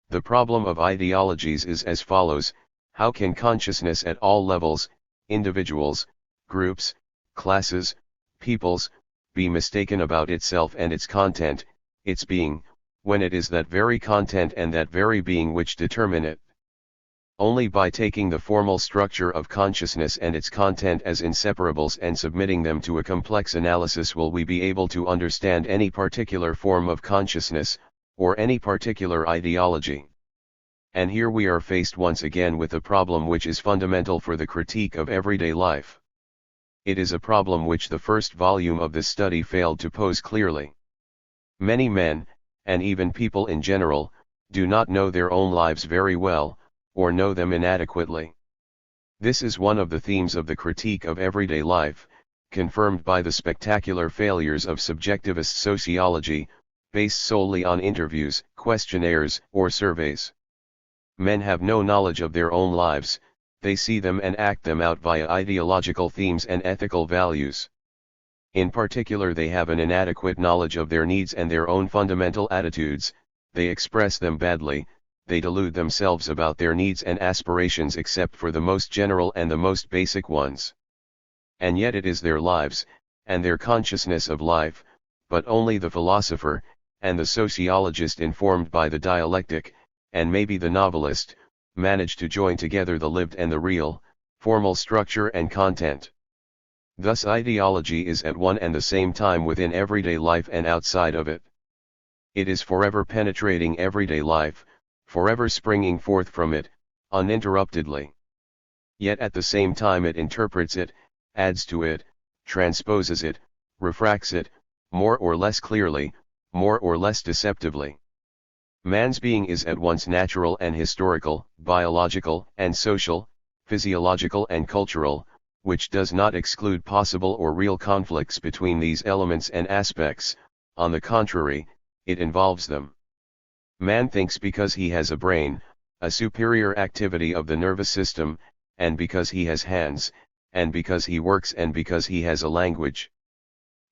Speaker 1: The problem of ideologies is as follows: how can consciousness at all levels, individuals, groups, classes, peoples, be mistaken about itself and its content, its being, when it is that very content and that very being which determine it? Only by taking the formal structure of consciousness and its content as inseparables and submitting them to a complex analysis will we be able to understand any particular form of consciousness, or any particular ideology. And here we are faced once again with a problem which is fundamental for the critique of everyday life. It is a problem which the first volume of this study failed to pose clearly. Many men, and even people in general, do not know their own lives very well, or know them inadequately. This is one of the themes of the critique of everyday life, confirmed by the spectacular failures of subjectivist sociology, based solely on interviews, questionnaires, or surveys. Men have no knowledge of their own lives, they see them and act them out via ideological themes and ethical values. In particular, they have an inadequate knowledge of their needs and their own fundamental attitudes, they express them badly, they delude themselves about their needs and aspirations except for the most general and the most basic ones. And yet it is their lives, and their consciousness of life, but only the philosopher, and the sociologist informed by the dialectic, and maybe the novelist, manage to join together the lived and the real, formal structure and content. Thus ideology is at one and the same time within everyday life and outside of it. It is forever penetrating everyday life, forever springing forth from it, uninterruptedly. Yet at the same time it interprets it, adds to it, transposes it, refracts it, more or less clearly, more or less deceptively. Man's being is at once natural and historical, biological and social, physiological and cultural, which does not exclude possible or real conflicts between these elements and aspects, on the contrary, it involves them. Man thinks because he has a brain, a superior activity of the nervous system, and because he has hands, and because he works and because he has a language.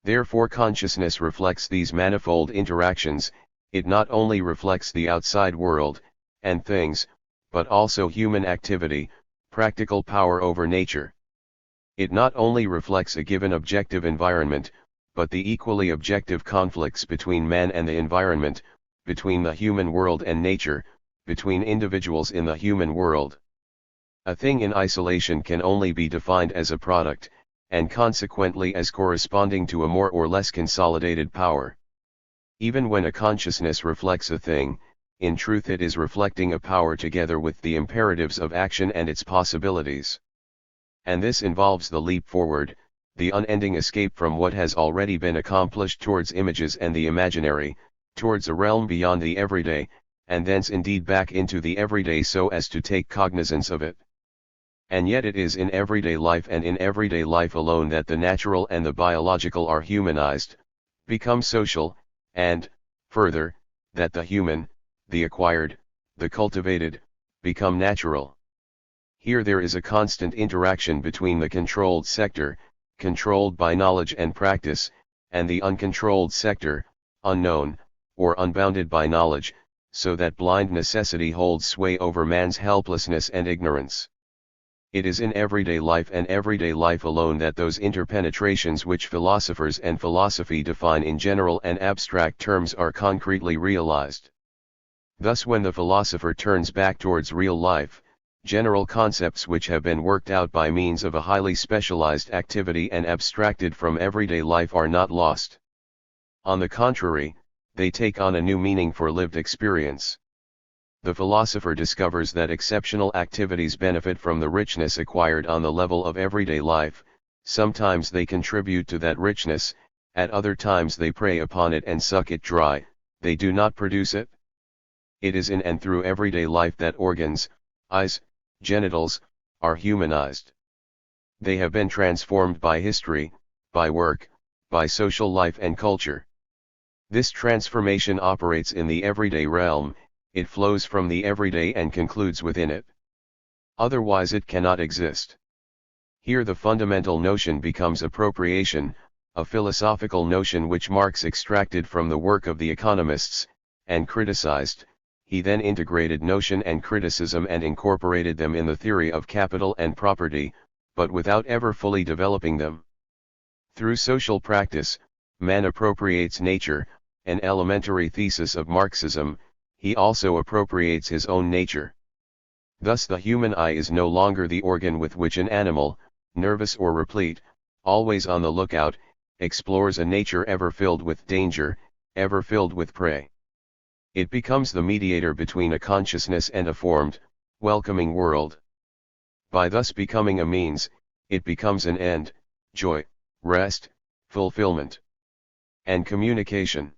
Speaker 1: Therefore consciousness reflects these manifold interactions, it not only reflects the outside world, and things, but also human activity, practical power over nature. It not only reflects a given objective environment, but the equally objective conflicts between man and the environment, between the human world and nature, between individuals in the human world. A thing in isolation can only be defined as a product, and consequently as corresponding to a more or less consolidated power. Even when a consciousness reflects a thing, in truth it is reflecting a power together with the imperatives of action and its possibilities. And this involves the leap forward, the unending escape from what has already been accomplished towards images and the imaginary, towards a realm beyond the everyday, and thence indeed back into the everyday so as to take cognizance of it. And yet it is in everyday life and in everyday life alone that the natural and the biological are humanized, become social, and, further, that the human, the acquired, the cultivated, become natural. Here there is a constant interaction between the controlled sector, controlled by knowledge and practice, and the uncontrolled sector, unknown, or unbounded by knowledge, so that blind necessity holds sway over man's helplessness and ignorance. It is in everyday life and everyday life alone that those interpenetrations which philosophers and philosophy define in general and abstract terms are concretely realized. Thus when the philosopher turns back towards real life, general concepts which have been worked out by means of a highly specialized activity and abstracted from everyday life are not lost. On the contrary, they take on a new meaning for lived experience. The philosopher discovers that exceptional activities benefit from the richness acquired on the level of everyday life, sometimes they contribute to that richness, at other times they prey upon it and suck it dry, they do not produce it. It is in and through everyday life that organs, eyes, genitals, are humanized. They have been transformed by history, by work, by social life and culture. This transformation operates in the everyday realm, it flows from the everyday and concludes within it. Otherwise it cannot exist. Here the fundamental notion becomes appropriation, a philosophical notion which Marx extracted from the work of the economists, and criticized. He then integrated notion and criticism and incorporated them in the theory of capital and property, but without ever fully developing them. Through social practice, man appropriates nature, an elementary thesis of Marxism, he also appropriates his own nature. Thus the human eye is no longer the organ with which an animal, nervous or replete, always on the lookout, explores a nature ever filled with danger, ever filled with prey. It becomes the mediator between a consciousness and a formed, welcoming world. By thus becoming a means, it becomes an end, joy, rest, fulfillment, and communication.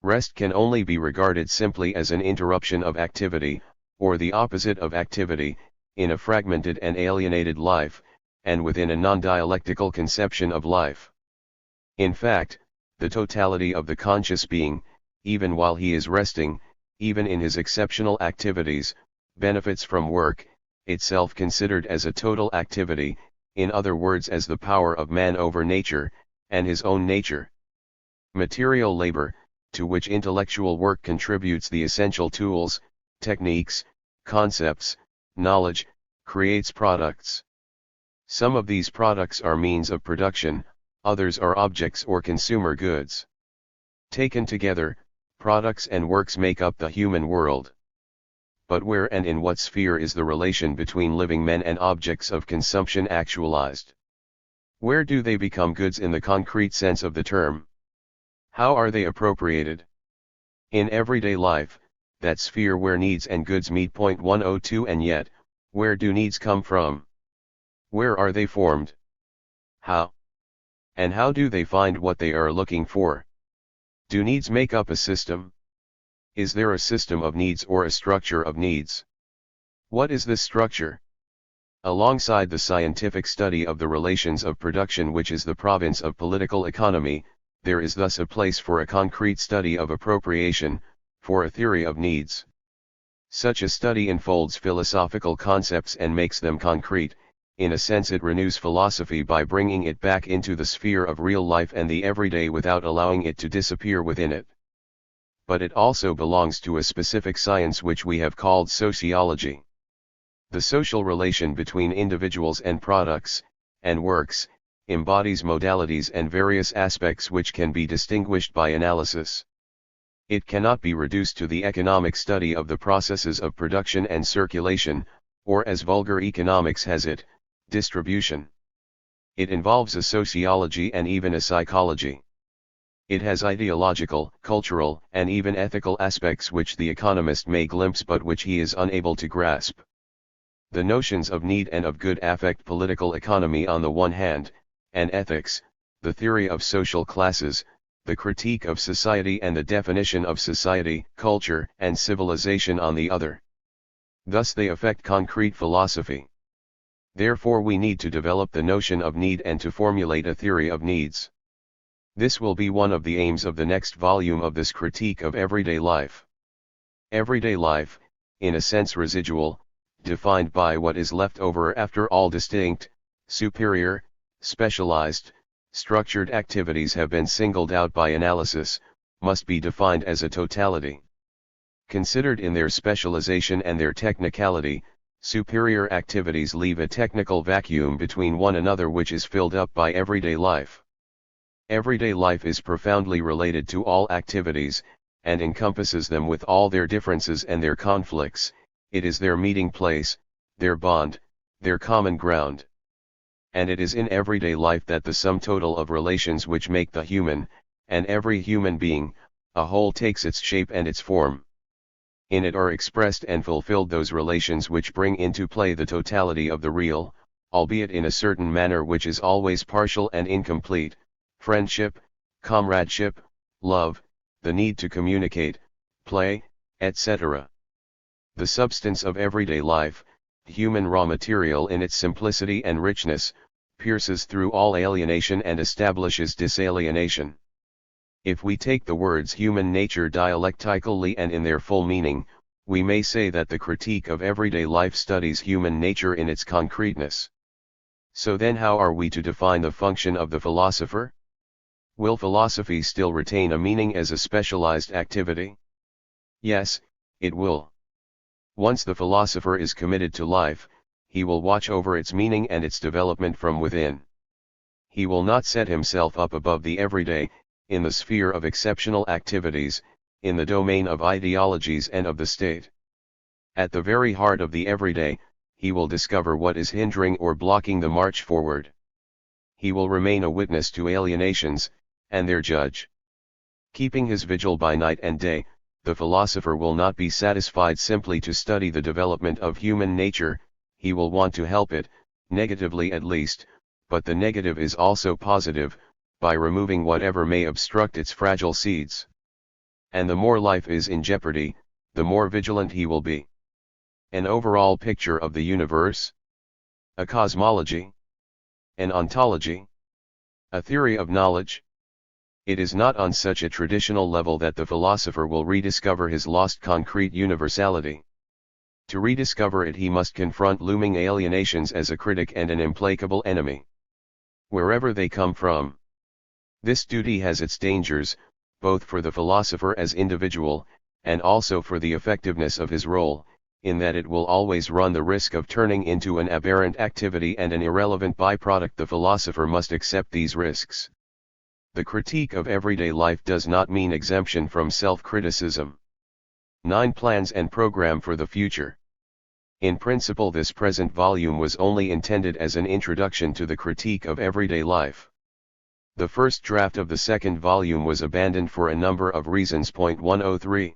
Speaker 1: Rest can only be regarded simply as an interruption of activity, or the opposite of activity, in a fragmented and alienated life, and within a non-dialectical conception of life. In fact, the totality of the conscious being, even while he is resting, even in his exceptional activities, benefits from work, itself considered as a total activity, in other words as the power of man over nature, and his own nature. Material labor, to which intellectual work contributes the essential tools, techniques, concepts, knowledge, creates products. Some of these products are means of production, others are objects or consumer goods. Taken together, products and works make up the human world. But where and in what sphere is the relation between living men and objects of consumption actualized? Where do they become goods in the concrete sense of the term? How are they appropriated? In everyday life, that sphere where needs and goods meet. 102. And yet, where do needs come from? Where are they formed? How? And how do they find what they are looking for? Do needs make up a system? Is there a system of needs or a structure of needs? What is this structure? Alongside the scientific study of the relations of production, which is the province of political economy, there is thus a place for a concrete study of appropriation, for a theory of needs. Such a study unfolds philosophical concepts and makes them concrete. In a sense it renews philosophy by bringing it back into the sphere of real life and the everyday without allowing it to disappear within it. But it also belongs to a specific science which we have called sociology. The social relation between individuals and products, and works, embodies modalities and various aspects which can be distinguished by analysis. It cannot be reduced to the economic study of the processes of production and circulation, or as vulgar economics has it, distribution. It involves a sociology and even a psychology. It has ideological, cultural, and even ethical aspects which the economist may glimpse but which he is unable to grasp. The notions of need and of good affect political economy on the one hand, and ethics, the theory of social classes, the critique of society and the definition of society, culture, and civilization on the other. Thus they affect concrete philosophy. Therefore we need to develop the notion of need and to formulate a theory of needs. This will be one of the aims of the next volume of this critique of everyday life. Everyday life, in a sense residual, defined by what is left over after all distinct, superior, specialized, structured activities have been singled out by analysis, must be defined as a totality. Considered in their specialization and their technicality, superior activities leave a technical vacuum between one another which is filled up by everyday life. Everyday life is profoundly related to all activities, and encompasses them with all their differences and their conflicts. It is their meeting place, their bond, their common ground. And it is in everyday life that the sum total of relations which make the human, and every human being, a whole takes its shape and its form. In it are expressed and fulfilled those relations which bring into play the totality of the real, albeit in a certain manner which is always partial and incomplete: friendship, comradeship, love, the need to communicate, play, etc. The substance of everyday life, human raw material in its simplicity and richness, pierces through all alienation and establishes disalienation. If we take the words human nature dialectically and in their full meaning, we may say that the critique of everyday life studies human nature in its concreteness. So then how are we to define the function of the philosopher? Will philosophy still retain a meaning as a specialized activity? Yes, it will. Once the philosopher is committed to life, he will watch over its meaning and its development from within. He will not set himself up above the everyday, in the sphere of exceptional activities, in the domain of ideologies and of the state. At the very heart of the everyday, he will discover what is hindering or blocking the march forward. He will remain a witness to alienations, and their judge. Keeping his vigil by night and day, the philosopher will not be satisfied simply to study the development of human nature, he will want to help it, negatively at least, but the negative is also positive, by removing whatever may obstruct its fragile seeds. And the more life is in jeopardy, the more vigilant he will be. An overall picture of the universe? A cosmology? An ontology? A theory of knowledge? It is not on such a traditional level that the philosopher will rediscover his lost concrete universality. To rediscover it he must confront looming alienations as a critic and an implacable enemy, wherever they come from. This duty has its dangers, both for the philosopher as individual, and also for the effectiveness of his role, in that it will always run the risk of turning into an aberrant activity and an irrelevant byproduct. The philosopher must accept these risks. The critique of everyday life does not mean exemption from self-criticism. 9 Plans and Program for the Future. In principle, this present volume was only intended as an introduction to the critique of everyday life. The first draft of the second volume was abandoned for a number of reasons. 103.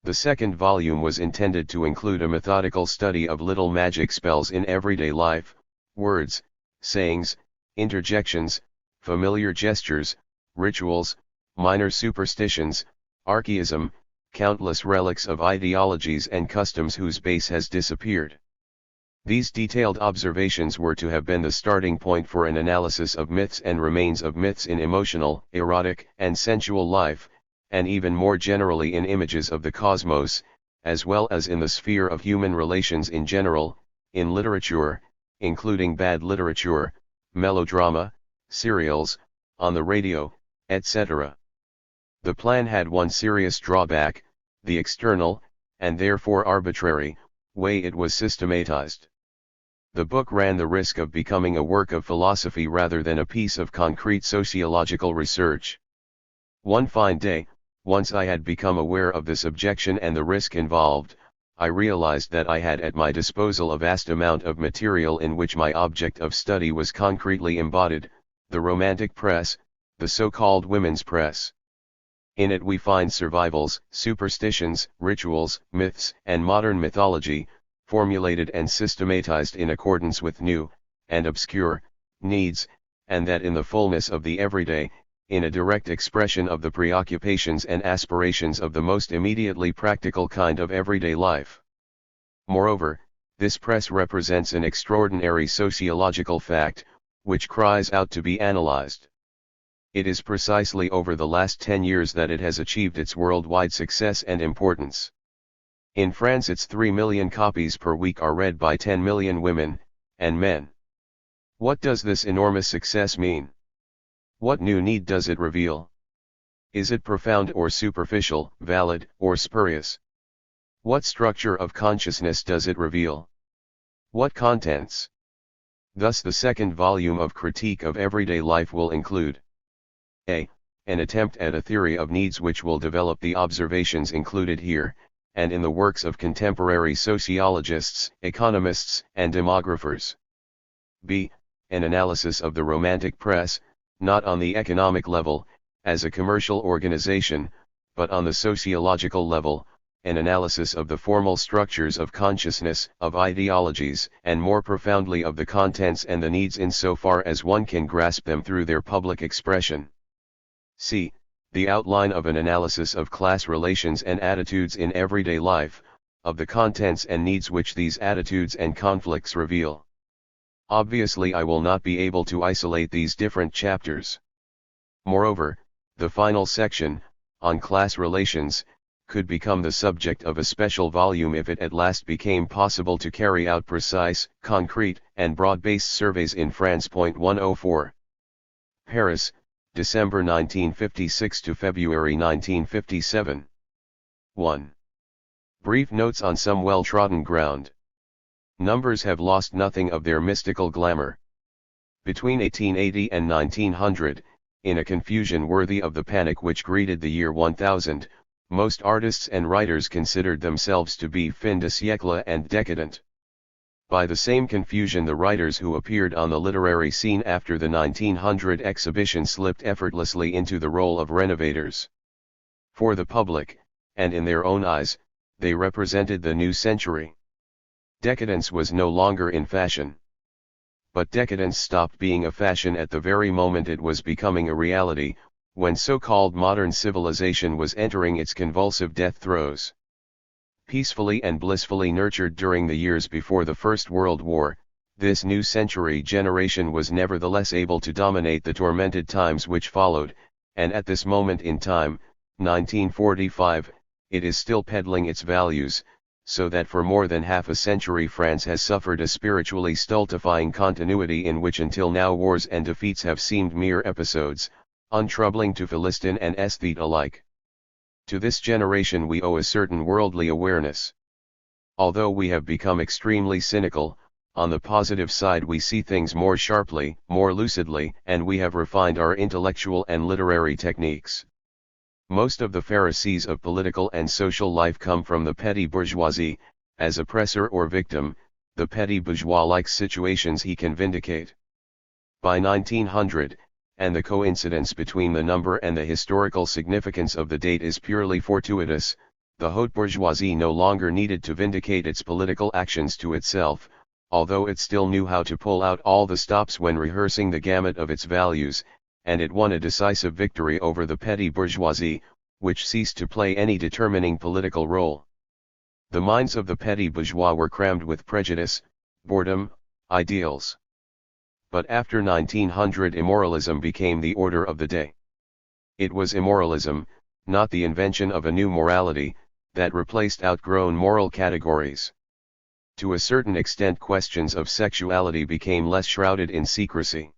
Speaker 1: The second volume was intended to include a methodical study of little magic spells in everyday life, words, sayings, interjections, familiar gestures, rituals, minor superstitions, archaism, countless relics of ideologies and customs whose base has disappeared. These detailed observations were to have been the starting point for an analysis of myths and remains of myths in emotional, erotic, and sensual life, and even more generally in images of the cosmos, as well as in the sphere of human relations in general, in literature, including bad literature, melodrama, serials, on the radio, etc. The plan had one serious drawback: the external, and therefore arbitrary, way it was systematized. The book ran the risk of becoming a work of philosophy rather than a piece of concrete sociological research. One fine day, once I had become aware of this objection and the risk involved, I realized that I had at my disposal a vast amount of material in which my object of study was concretely embodied: the Romantic press, the so-called women's press. In it we find survivals, superstitions, rituals, myths, and modern mythology, formulated and systematized in accordance with new, and obscure, needs, and that in the fullness of the everyday, in a direct expression of the preoccupations and aspirations of the most immediately practical kind of everyday life. Moreover, this press represents an extraordinary sociological fact, which cries out to be analyzed. It is precisely over the last 10 years that it has achieved its worldwide success and importance. In France, its 3 million copies per week are read by 10 million women and men. What does this enormous success mean? What new need does it reveal? Is it profound or superficial, valid or spurious? What structure of consciousness does it reveal? What contents? Thus the second volume of Critique of Everyday Life will include a. An attempt at a theory of needs which will develop the observations included here, and in the works of contemporary sociologists, economists, and demographers. B. An analysis of the Romantic press, not on the economic level, as a commercial organization, but on the sociological level, an analysis of the formal structures of consciousness, of ideologies, and more profoundly of the contents and the needs insofar as one can grasp them through their public expression. C. The outline of an analysis of class relations and attitudes in everyday life, of the contents and needs which these attitudes and conflicts reveal. Obviously, I will not be able to isolate these different chapters. Moreover, the final section, on class relations, could become the subject of a special volume if it at last became possible to carry out precise, concrete, and broad-based surveys in France. 104. Paris, December 1956 to February 1957. 1. Brief notes on some well-trodden ground. Numbers have lost nothing of their mystical glamour. Between 1880 and 1900, in a confusion worthy of the panic which greeted the year 1000, Most artists and writers considered themselves to be fin de siècle and decadent. By the same confusion, the writers who appeared on the literary scene after the 1900 exhibition slipped effortlessly into the role of renovators. For the public, and in their own eyes, they represented the new century. Decadence was no longer in fashion. But decadence stopped being a fashion at the very moment it was becoming a reality, when so-called modern civilization was entering its convulsive death throes. Peacefully and blissfully nurtured during the years before the First World War, this new century generation was nevertheless able to dominate the tormented times which followed, and at this moment in time, 1945, it is still peddling its values, so that for more than half a century France has suffered a spiritually stultifying continuity in which until now wars and defeats have seemed mere episodes, untroubling to Philistine and aesthete alike. To this generation we owe a certain worldly awareness. Although we have become extremely cynical, on the positive side we see things more sharply, more lucidly, and we have refined our intellectual and literary techniques. Most of the Pharisees of political and social life come from the petty bourgeoisie. As oppressor or victim, the petty bourgeois likes situations he can vindicate. By 1900, and the coincidence between the number and the historical significance of the date is purely fortuitous, the haute bourgeoisie no longer needed to vindicate its political actions to itself, although it still knew how to pull out all the stops when rehearsing the gamut of its values, and it won a decisive victory over the petty bourgeoisie, which ceased to play any determining political role. The minds of the petty bourgeois were crammed with prejudice, boredom, ideals. But after 1900 immoralism became the order of the day. It was immoralism, not the invention of a new morality, that replaced outgrown moral categories. To a certain extent questions of sexuality became less shrouded in secrecy.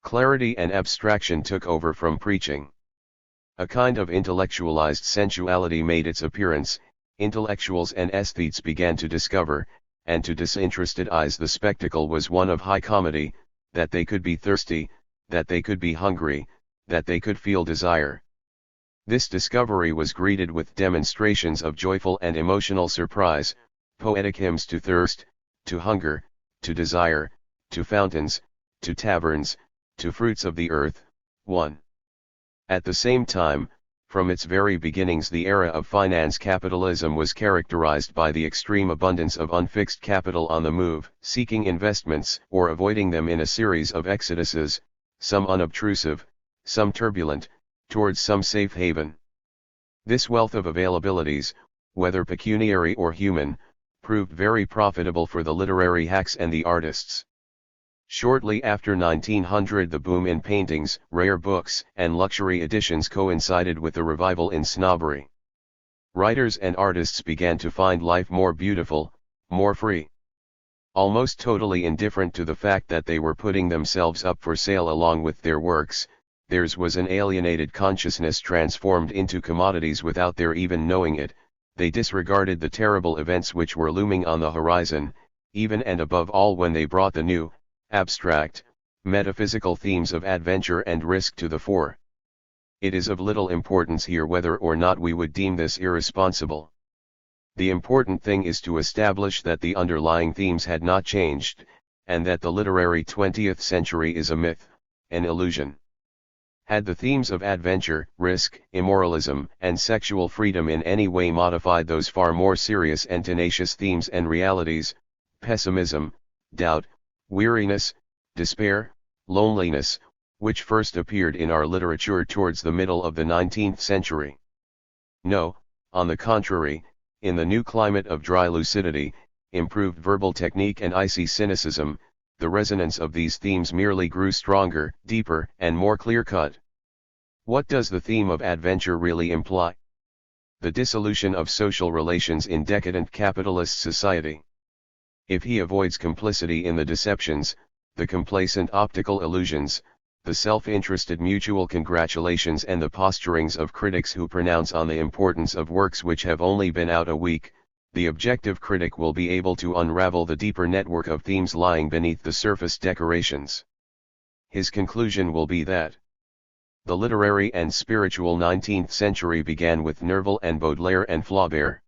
Speaker 1: Clarity and abstraction took over from preaching. A kind of intellectualized sensuality made its appearance. Intellectuals and aesthetes began to discover, and to disinterested eyes the spectacle was one of high comedy, that they could be thirsty, that they could be hungry, that they could feel desire. This discovery was greeted with demonstrations of joyful and emotional surprise, poetic hymns to thirst, to hunger, to desire, to fountains, to taverns, to fruits of the earth. 1. At the same time, from its very beginnings the era of finance capitalism was characterized by the extreme abundance of unfixed capital on the move, seeking investments or avoiding them in a series of exoduses, some unobtrusive, some turbulent, towards some safe haven. This wealth of availabilities, whether pecuniary or human, proved very profitable for the literary hacks and the artists. Shortly after 1900 the boom in paintings, rare books, and luxury editions coincided with a revival in snobbery. Writers and artists began to find life more beautiful, more free. Almost totally indifferent to the fact that they were putting themselves up for sale along with their works, theirs was an alienated consciousness transformed into commodities without their even knowing it. They disregarded the terrible events which were looming on the horizon, even and above all when they brought the new, abstract, metaphysical themes of adventure and risk to the fore. It is of little importance here whether or not we would deem this irresponsible. The important thing is to establish that the underlying themes had not changed, and that the literary 20th century is a myth, an illusion. Had the themes of adventure, risk, immoralism, and sexual freedom in any way modified those far more serious and tenacious themes and realities, pessimism, doubt, weariness, despair, loneliness, which first appeared in our literature towards the middle of the 19th century? No, on the contrary, in the new climate of dry lucidity, improved verbal technique and icy cynicism, the resonance of these themes merely grew stronger, deeper, and more clear-cut. What does the theme of adventure really imply? The dissolution of social relations in decadent capitalist society. If he avoids complicity in the deceptions, the complacent optical illusions, the self-interested mutual congratulations and the posturings of critics who pronounce on the importance of works which have only been out a week, the objective critic will be able to unravel the deeper network of themes lying beneath the surface decorations. His conclusion will be that The literary and spiritual 19th century began with Nerval and Baudelaire and Flaubert.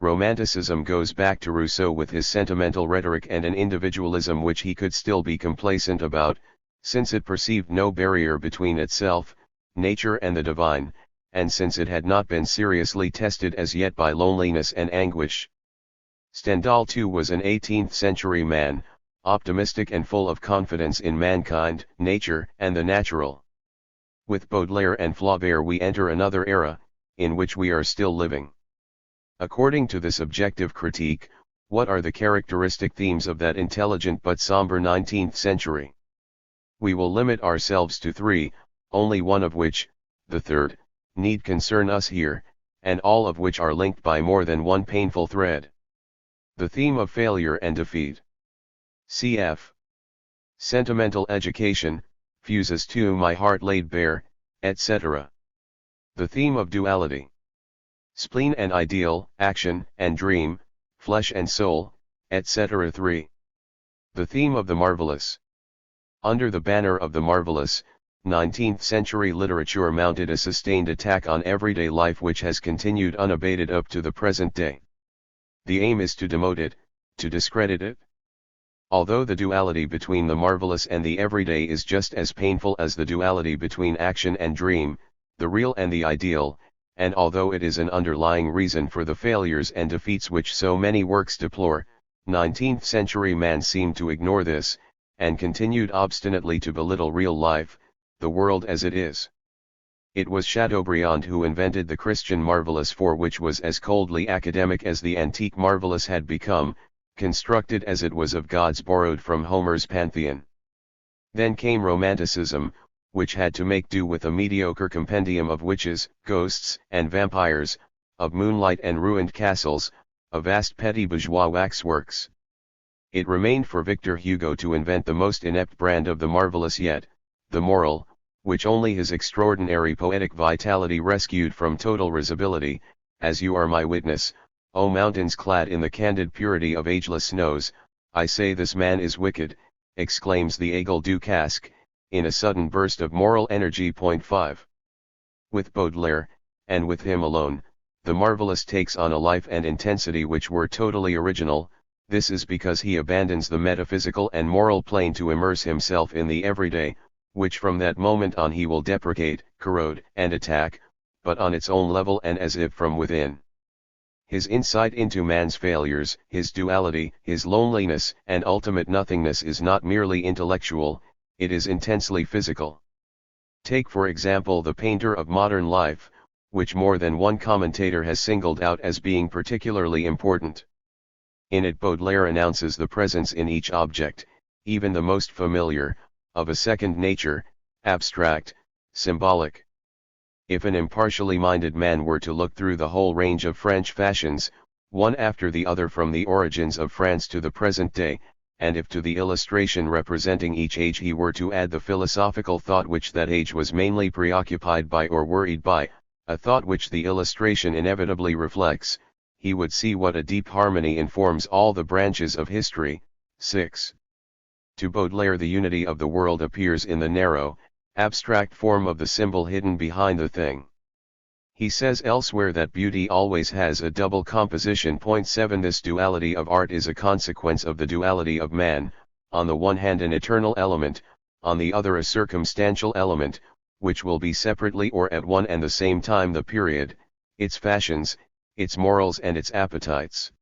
Speaker 1: Romanticism goes back to Rousseau with his sentimental rhetoric and an individualism which he could still be complacent about, since it perceived no barrier between itself, nature and the divine, and since it had not been seriously tested as yet by loneliness and anguish. Stendhal too was an 18th century man, optimistic and full of confidence in mankind, nature, and the natural. With Baudelaire and Flaubert we enter another era, in which we are still living. According to this objective critique, what are the characteristic themes of that intelligent but somber 19th century? We will limit ourselves to three, only one of which, the third, need concern us here, and all of which are linked by more than one painful thread. The theme of failure and defeat. Cf. Sentimental education, fuses to my heart laid bare, etc. The theme of duality. Spleen and ideal, action and dream, flesh and soul, etc. 3. The theme of the marvelous. Under the banner of the marvelous, 19th century literature mounted a sustained attack on everyday life which has continued unabated up to the present day. The aim is to demote it, to discredit it. Although the duality between the marvelous and the everyday is just as painful as the duality between action and dream, the real and the ideal, and although it is an underlying reason for the failures and defeats which so many works deplore, 19th century man seemed to ignore this, and continued obstinately to belittle real life, the world as it is. It was Chateaubriand who invented the Christian marvelous, for which was as coldly academic as the antique marvelous had become, constructed as it was of gods borrowed from Homer's pantheon. Then came Romanticism, which had to make do with a mediocre compendium of witches, ghosts, and vampires, of moonlight and ruined castles, of vast petty bourgeois waxworks. It remained for Victor Hugo to invent the most inept brand of the marvelous yet, the moral, which only his extraordinary poetic vitality rescued from total risibility. As you are my witness, O mountains clad in the candid purity of ageless snows, I say this man is wicked, exclaims the Aigle du Casque, in a sudden burst of moral energy. 5. With Baudelaire, and with him alone, the marvelous takes on a life and intensity which were totally original. This is because he abandons the metaphysical and moral plane to immerse himself in the everyday, which from that moment on he will deprecate, corrode, and attack, but on its own level and as if from within. His insight into man's failures, his duality, his loneliness and ultimate nothingness is not merely intellectual, it is intensely physical. Take for example the painter of modern life, which more than one commentator has singled out as being particularly important. In it Baudelaire announces the presence in each object, even the most familiar, of a second nature, abstract, symbolic. If an impartially minded man were to look through the whole range of French fashions, one after the other from the origins of France to the present day, and if to the illustration representing each age he were to add the philosophical thought which that age was mainly preoccupied by or worried by, a thought which the illustration inevitably reflects, he would see what a deep harmony informs all the branches of history. 6. To Baudelaire the unity of the world appears in the narrow, abstract form of the symbol hidden behind the thing. He says elsewhere that beauty always has a double composition. 7. This duality of art is a consequence of the duality of man, on the one hand an eternal element, on the other a circumstantial element, which will be separately or at one and the same time the period, its fashions, its morals and its appetites.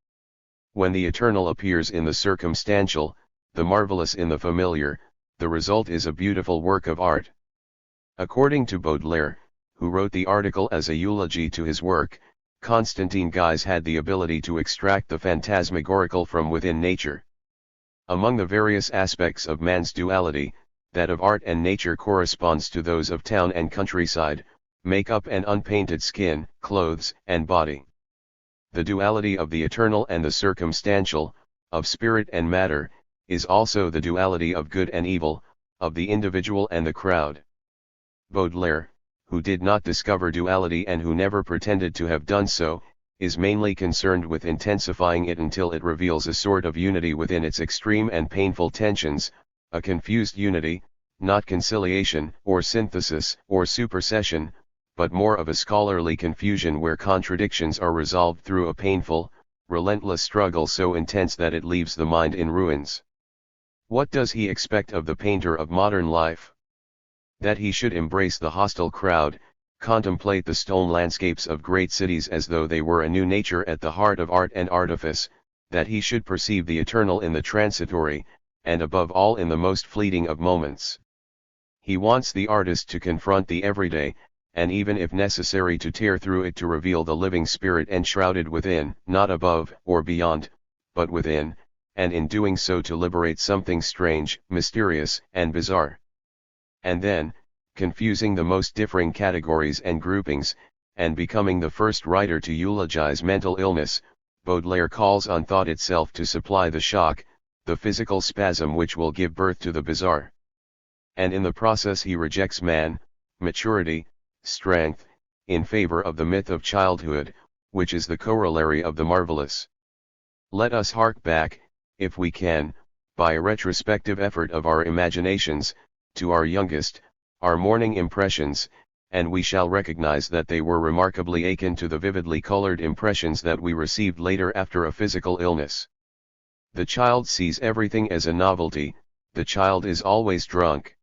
Speaker 1: When the eternal appears in the circumstantial, the marvelous in the familiar, the result is a beautiful work of art. According to Baudelaire, who wrote the article as a eulogy to his work, Constantine Guise had the ability to extract the phantasmagorical from within nature. Among the various aspects of man's duality, that of art and nature corresponds to those of town and countryside, makeup and unpainted skin, clothes and body. The duality of the eternal and the circumstantial, of spirit and matter, is also the duality of good and evil, of the individual and the crowd. Baudelaire, who did not discover duality and who never pretended to have done so, is mainly concerned with intensifying it until it reveals a sort of unity within its extreme and painful tensions, a confused unity, not conciliation, or synthesis, or supersession, but more of a scholarly confusion where contradictions are resolved through a painful, relentless struggle so intense that it leaves the mind in ruins. What does he expect of the painter of modern life? That he should embrace the hostile crowd, contemplate the stone landscapes of great cities as though they were a new nature at the heart of art and artifice, that he should perceive the eternal in the transitory, and above all in the most fleeting of moments. He wants the artist to confront the everyday, and even if necessary to tear through it to reveal the living spirit enshrouded within, not above or beyond, but within, and in doing so to liberate something strange, mysterious, and bizarre. And then, confusing the most differing categories and groupings, and becoming the first writer to eulogize mental illness, Baudelaire calls on thought itself to supply the shock, the physical spasm which will give birth to the bizarre. And in the process he rejects man, maturity, strength, in favor of the myth of childhood, which is the corollary of the marvelous. Let us hark back, if we can, by a retrospective effort of our imaginations, to our youngest, our morning impressions, and we shall recognize that they were remarkably akin to the vividly colored impressions that we received later after a physical illness. The child sees everything as a novelty, the child is always drunk.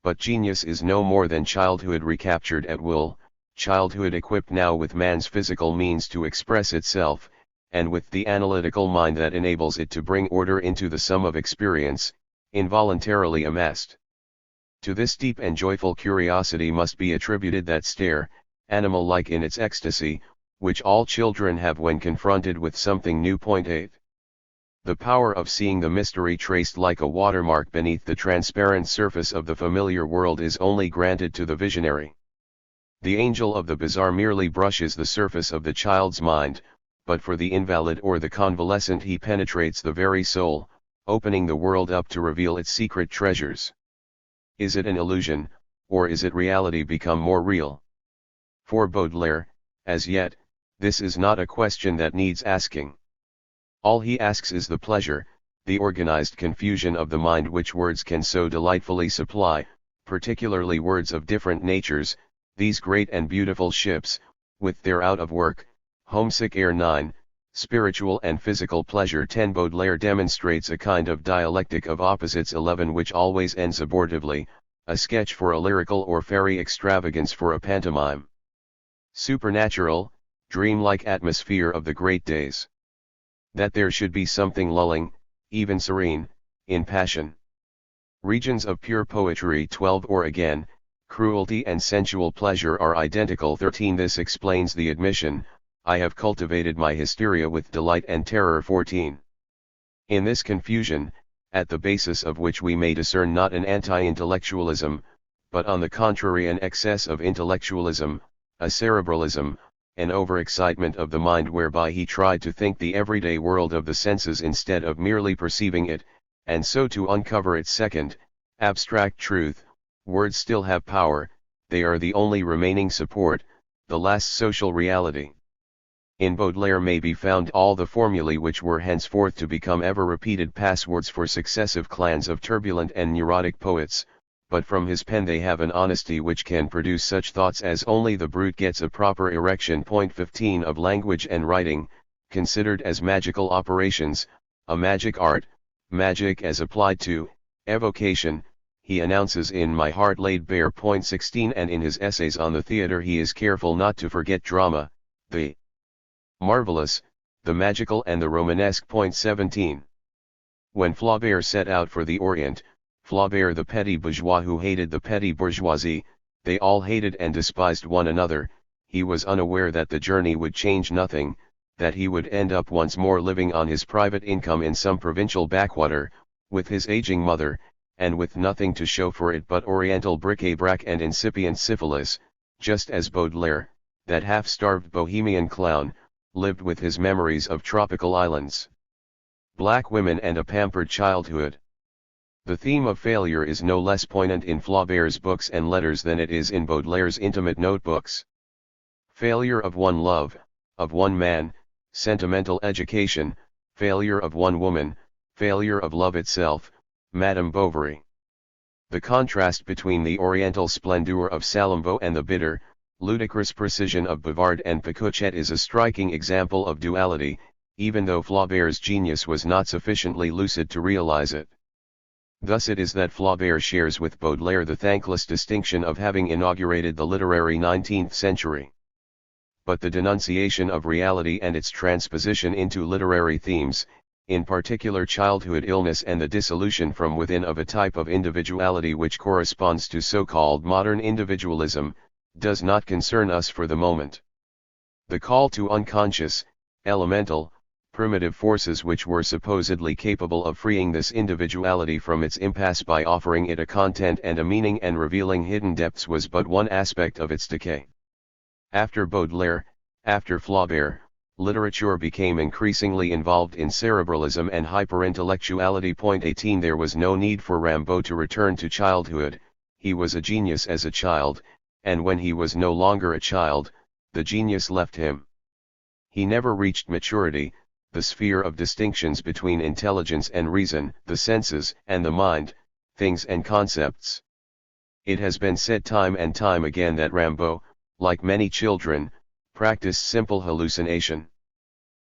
Speaker 1: But genius is no more than childhood recaptured at will, childhood equipped now with man's physical means to express itself, and with the analytical mind that enables it to bring order into the sum of experience, involuntarily amassed. To this deep and joyful curiosity must be attributed that stare, animal-like in its ecstasy, which all children have when confronted with something new. 8. The power of seeing the mystery traced like a watermark beneath the transparent surface of the familiar world is only granted to the visionary. The angel of the bizarre merely brushes the surface of the child's mind, but for the invalid or the convalescent he penetrates the very soul, opening the world up to reveal its secret treasures. Is it an illusion, or is it reality become more real? For Baudelaire, as yet, this is not a question that needs asking. All he asks is the pleasure, the organized confusion of the mind which words can so delightfully supply, particularly words of different natures, these great and beautiful ships, with their out-of-work, homesick air. 9. Spiritual and physical pleasure. 10. Baudelaire demonstrates a kind of dialectic of opposites. 11. Which always ends abortively, a sketch for a lyrical or fairy extravagance for a pantomime. Supernatural, dreamlike atmosphere of the great days. That there should be something lulling, even serene, in passion. Regions of pure poetry. 12. Or again, cruelty and sensual pleasure are identical. 13. This explains the admission, I have cultivated my hysteria with delight and terror. 14. In this confusion, at the basis of which we may discern not an anti-intellectualism, but on the contrary an excess of intellectualism, a cerebralism, an overexcitement of the mind whereby he tried to think the everyday world of the senses instead of merely perceiving it, and so to uncover its second, abstract truth, words still have power, they are the only remaining support, the last social reality. In Baudelaire may be found all the formulae which were henceforth to become ever-repeated passwords for successive clans of turbulent and neurotic poets, but from his pen they have an honesty which can produce such thoughts as only the brute gets a proper erection. 15. Of language and writing, considered as magical operations, a magic art, magic as applied to evocation, he announces in My Heart Laid Bare. 16. And in his essays on the theatre he is careful not to forget drama, the marvelous, the magical and the Romanesque. 17. When Flaubert set out for the Orient, Flaubert the petty bourgeois who hated the petty bourgeoisie, they all hated and despised one another, he was unaware that the journey would change nothing, that he would end up once more living on his private income in some provincial backwater, with his aging mother, and with nothing to show for it but oriental bric-a-brac and incipient syphilis, just as Baudelaire, that half-starved bohemian clown, lived with his memories of tropical islands, black women and a pampered childhood. The theme of failure is no less poignant in Flaubert's books and letters than it is in Baudelaire's intimate notebooks. Failure of one love, of one man, sentimental education, failure of one woman, failure of love itself, Madame Bovary. The contrast between the oriental splendor of Salammbô and the bitter, ludicrous precision of Bavard and Picouchet is a striking example of duality, even though Flaubert's genius was not sufficiently lucid to realize it. Thus it is that Flaubert shares with Baudelaire the thankless distinction of having inaugurated the literary 19th century. But the denunciation of reality and its transposition into literary themes, in particular childhood illness and the dissolution from within of a type of individuality which corresponds to so-called modern individualism, does not concern us for the moment. The call to unconscious, elemental, primitive forces which were supposedly capable of freeing this individuality from its impasse by offering it a content and a meaning and revealing hidden depths was but one aspect of its decay. After Baudelaire, after Flaubert, literature became increasingly involved in cerebralism and hyperintellectuality. 18 There was no need for Rimbaud to return to childhood, he was a genius as a child, and when he was no longer a child, the genius left him. He never reached maturity, the sphere of distinctions between intelligence and reason, the senses and the mind, things and concepts. It has been said time and time again that Rimbaud, like many children, practiced simple hallucination.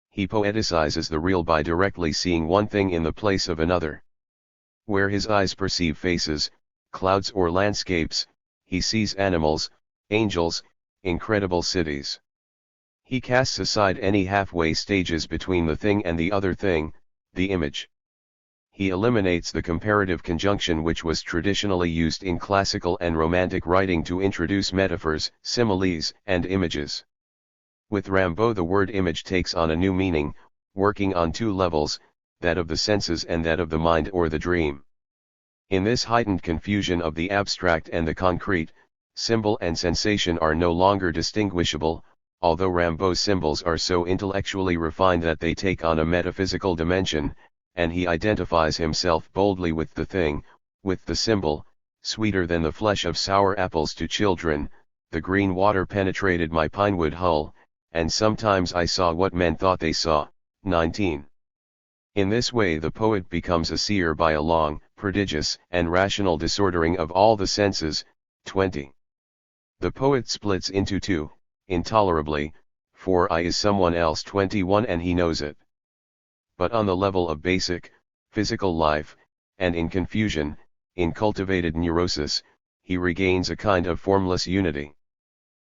Speaker 1: He poeticizes the real by directly seeing one thing in the place of another. Where his eyes perceive faces, clouds or landscapes, he sees animals, angels, incredible cities. He casts aside any halfway stages between the thing and the other thing, the image. He eliminates the comparative conjunction which was traditionally used in classical and romantic writing to introduce metaphors, similes, and images. With Rimbaud the word image takes on a new meaning, working on two levels, that of the senses and that of the mind or the dream. In this heightened confusion of the abstract and the concrete, symbol and sensation are no longer distinguishable, although Rimbaud's symbols are so intellectually refined that they take on a metaphysical dimension, and he identifies himself boldly with the thing, with the symbol, sweeter than the flesh of sour apples to children, the green water penetrated my pinewood hull, and sometimes I saw what men thought they saw. 19. In this way the poet becomes a seer by a long, prodigious, and rational disordering of all the senses. 20. The poet splits into two, intolerably, for I is someone else. 21 And he knows it. But on the level of basic, physical life, and in confusion, in cultivated neurosis, he regains a kind of formless unity.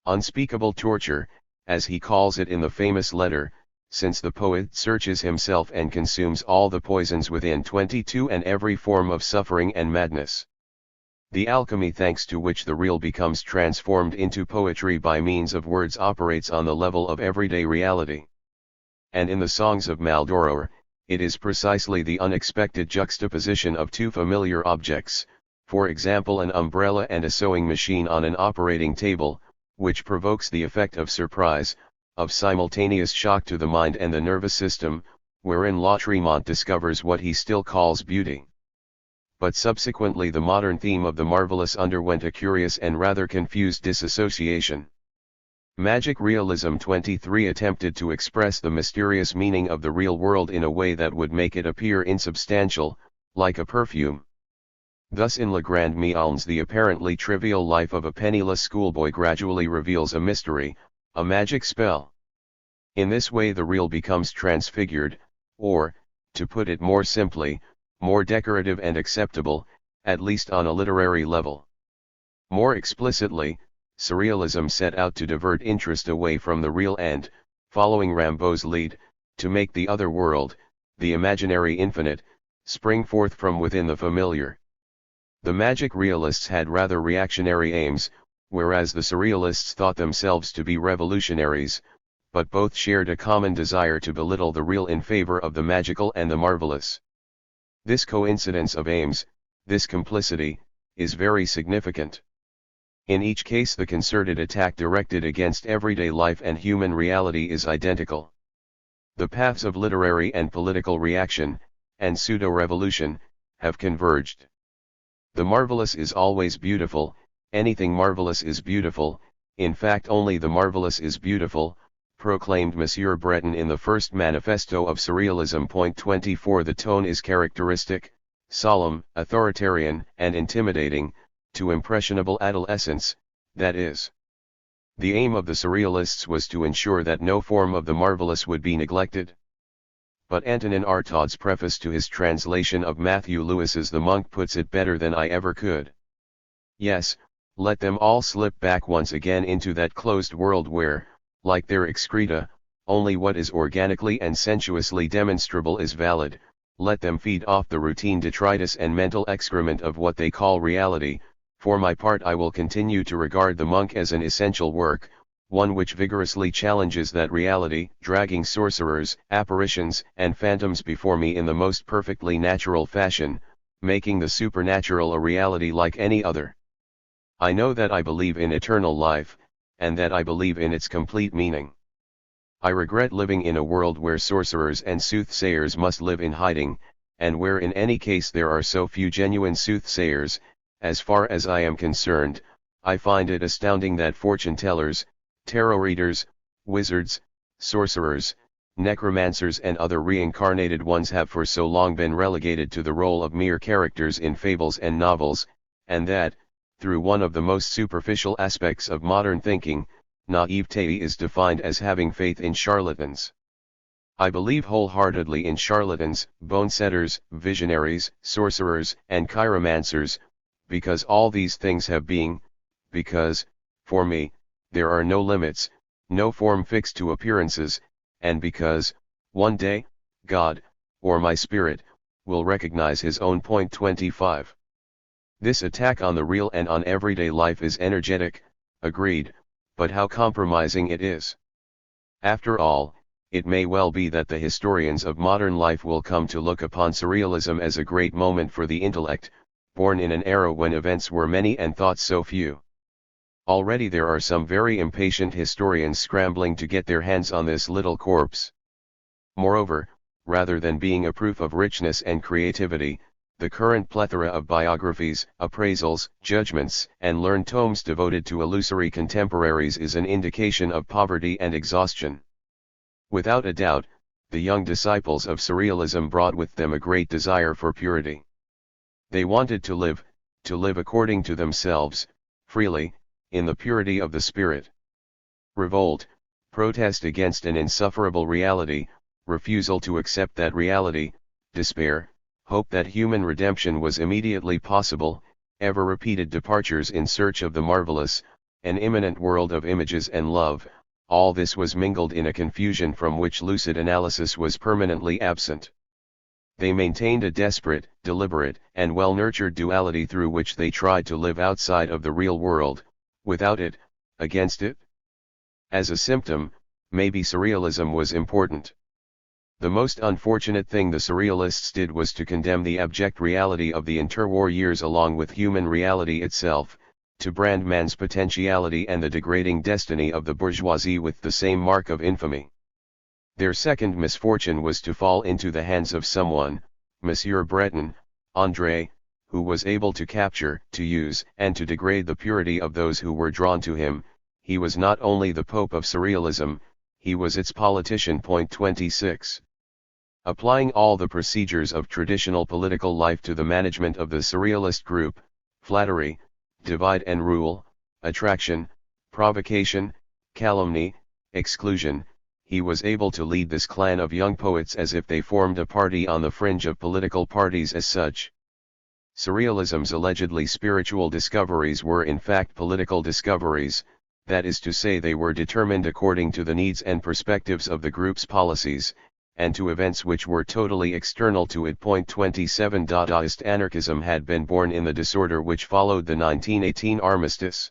Speaker 1: Unspeakable torture, as he calls it in the famous letter, since the poet searches himself and consumes all the poisons within. 22 And every form of suffering and madness. The alchemy thanks to which the real becomes transformed into poetry by means of words operates on the level of everyday reality. And in the songs of Maldoror, it is precisely the unexpected juxtaposition of two familiar objects, for example an umbrella and a sewing machine on an operating table, which provokes the effect of surprise, of simultaneous shock to the mind and the nervous system, wherein Lautréamont discovers what he still calls beauty. But subsequently the modern theme of the marvelous underwent a curious and rather confused disassociation. Magic realism 23 attempted to express the mysterious meaning of the real world in a way that would make it appear insubstantial, like a perfume. Thus in Le Grand Méalms the apparently trivial life of a penniless schoolboy gradually reveals a mystery, a magic spell. In this way the real becomes transfigured, or, to put it more simply, more decorative and acceptable, at least on a literary level. More explicitly, surrealism set out to divert interest away from the real and, following Rimbaud's lead, to make the other world, the imaginary infinite, spring forth from within the familiar. The magic realists had rather reactionary aims, whereas the surrealists thought themselves to be revolutionaries, but both shared a common desire to belittle the real in favor of the magical and the marvelous. This coincidence of aims, this complicity, is very significant. In each case the concerted attack directed against everyday life and human reality is identical. The paths of literary and political reaction, and pseudo-revolution, have converged. The marvelous is always beautiful, anything marvelous is beautiful, in fact only the marvelous is beautiful, proclaimed Monsieur Breton in the first manifesto of Surrealism. 24 The tone is characteristic, solemn, authoritarian, and intimidating, to impressionable adolescence, that is. The aim of the Surrealists was to ensure that no form of the marvelous would be neglected. But Antonin Artaud's preface to his translation of Matthew Lewis's The Monk puts it better than I ever could. Yes, let them all slip back once again into that closed world where, like their excreta, only what is organically and sensuously demonstrable is valid. Let them feed off the routine detritus and mental excrement of what they call reality. For my part, I will continue to regard The Monk as an essential work, one which vigorously challenges that reality, dragging sorcerers, apparitions, and phantoms before me in the most perfectly natural fashion, making the supernatural a reality like any other. I know that I believe in eternal life, and that I believe in its complete meaning. I regret living in a world where sorcerers and soothsayers must live in hiding, and where in any case there are so few genuine soothsayers. As far as I am concerned, I find it astounding that fortune-tellers, tarot readers, wizards, sorcerers, necromancers and other reincarnated ones have for so long been relegated to the role of mere characters in fables and novels, and that, through one of the most superficial aspects of modern thinking, naivete is defined as having faith in charlatans. I believe wholeheartedly in charlatans, bone-setters, visionaries, sorcerers, and chiromancers, because all these things have being, because, for me, there are no limits, no form fixed to appearances, and because, one day, God, or my spirit, will recognize his own. 25. This attack on the real and on everyday life is energetic, agreed, but how compromising it is. After all, it may well be that the historians of modern life will come to look upon surrealism as a great moment for the intellect, born in an era when events were many and thoughts so few. Already there are some very impatient historians scrambling to get their hands on this little corpse. Moreover, rather than being a proof of richness and creativity, the current plethora of biographies, appraisals, judgments, and learned tomes devoted to illusory contemporaries is an indication of poverty and exhaustion. Without a doubt, the young disciples of surrealism brought with them a great desire for purity. They wanted to live according to themselves, freely, in the purity of the spirit. Revolt, protest against an insufferable reality, refusal to accept that reality, despair, hope that human redemption was immediately possible, ever-repeated departures in search of the marvelous, an immanent world of images and love, all this was mingled in a confusion from which lucid analysis was permanently absent. They maintained a desperate, deliberate, and well-nurtured duality through which they tried to live outside of the real world, without it, against it. As a symptom, maybe surrealism was important. The most unfortunate thing the surrealists did was to condemn the abject reality of the interwar years along with human reality itself, to brand man's potentiality and the degrading destiny of the bourgeoisie with the same mark of infamy. Their second misfortune was to fall into the hands of someone, Monsieur Breton, André, who was able to capture, to use, and to degrade the purity of those who were drawn to him. He was not only the Pope of surrealism, he was its politician. 26. Applying all the procedures of traditional political life to the management of the surrealist group, flattery, divide and rule, attraction, provocation, calumny, exclusion, he was able to lead this clan of young poets as if they formed a party on the fringe of political parties as such. Surrealism's allegedly spiritual discoveries were in fact political discoveries, that is to say they were determined according to the needs and perspectives of the group's policies, and to events which were totally external to it. 27. Dadaist anarchism had been born in the disorder which followed the 1918 armistice.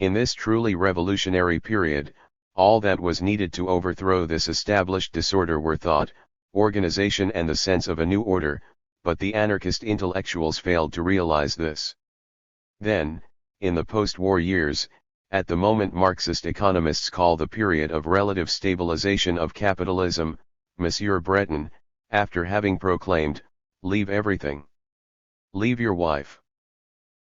Speaker 1: In this truly revolutionary period, all that was needed to overthrow this established disorder were thought, organization and the sense of a new order, but the anarchist intellectuals failed to realize this. Then, in the post-war years, at the moment Marxist economists call the period of relative stabilization of capitalism, Monsieur Breton, after having proclaimed, "Leave everything. Leave your wife.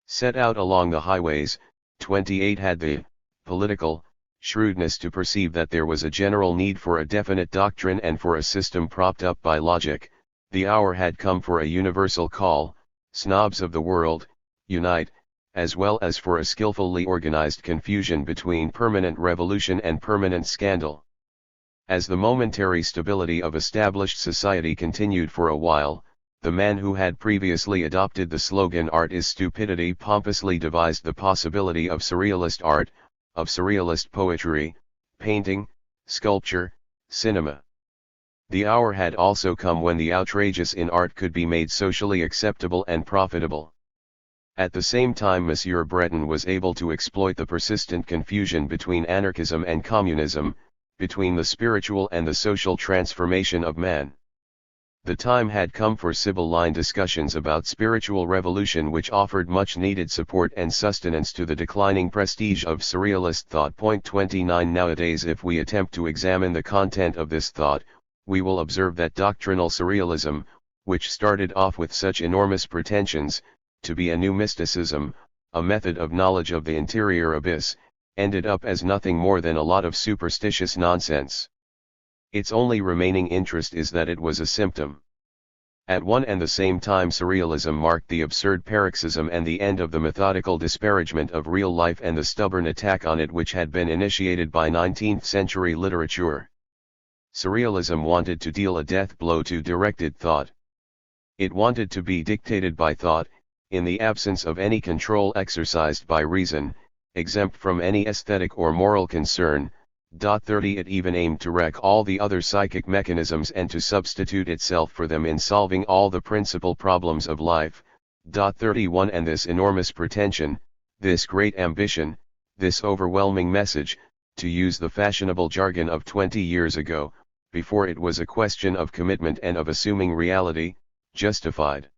Speaker 1: Set out along the highways," 28 had the political shrewdness to perceive that there was a general need for a definite doctrine and for a system propped up by logic, The hour had come for a universal call: snobs of the world, unite, as well as for a skillfully organized confusion between permanent revolution and permanent scandal. As the momentary stability of established society continued for a while, the man who had previously adopted the slogan "Art is stupidity" pompously devised the possibility of surrealist art, of surrealist poetry, painting, sculpture, cinema. The hour had also come when the outrageous in art could be made socially acceptable and profitable. At the same time, Monsieur Breton was able to exploit the persistent confusion between anarchism and communism, between the spiritual and the social transformation of man. The time had come for Sibylline discussions about spiritual revolution, which offered much needed support and sustenance to the declining prestige of surrealist thought. 29 Nowadays, if we attempt to examine the content of this thought, we will observe that doctrinal surrealism, which started off with such enormous pretensions to be a new mysticism, a method of knowledge of the interior abyss, ended up as nothing more than a lot of superstitious nonsense. Its only remaining interest is that it was a symptom. At one and the same time, surrealism marked the absurd paroxysm and the end of the methodical disparagement of real life and the stubborn attack on it which had been initiated by 19th-century literature. Surrealism wanted to deal a death blow to directed thought. It wanted to be dictated by thought, in the absence of any control exercised by reason, exempt from any aesthetic or moral concern. 30 It even aimed to wreck all the other psychic mechanisms and to substitute itself for them in solving all the principal problems of life. 31 And this enormous pretension, this great ambition, this overwhelming message, to use the fashionable jargon of 20 years ago, before it was a question of commitment and of assuming reality, justified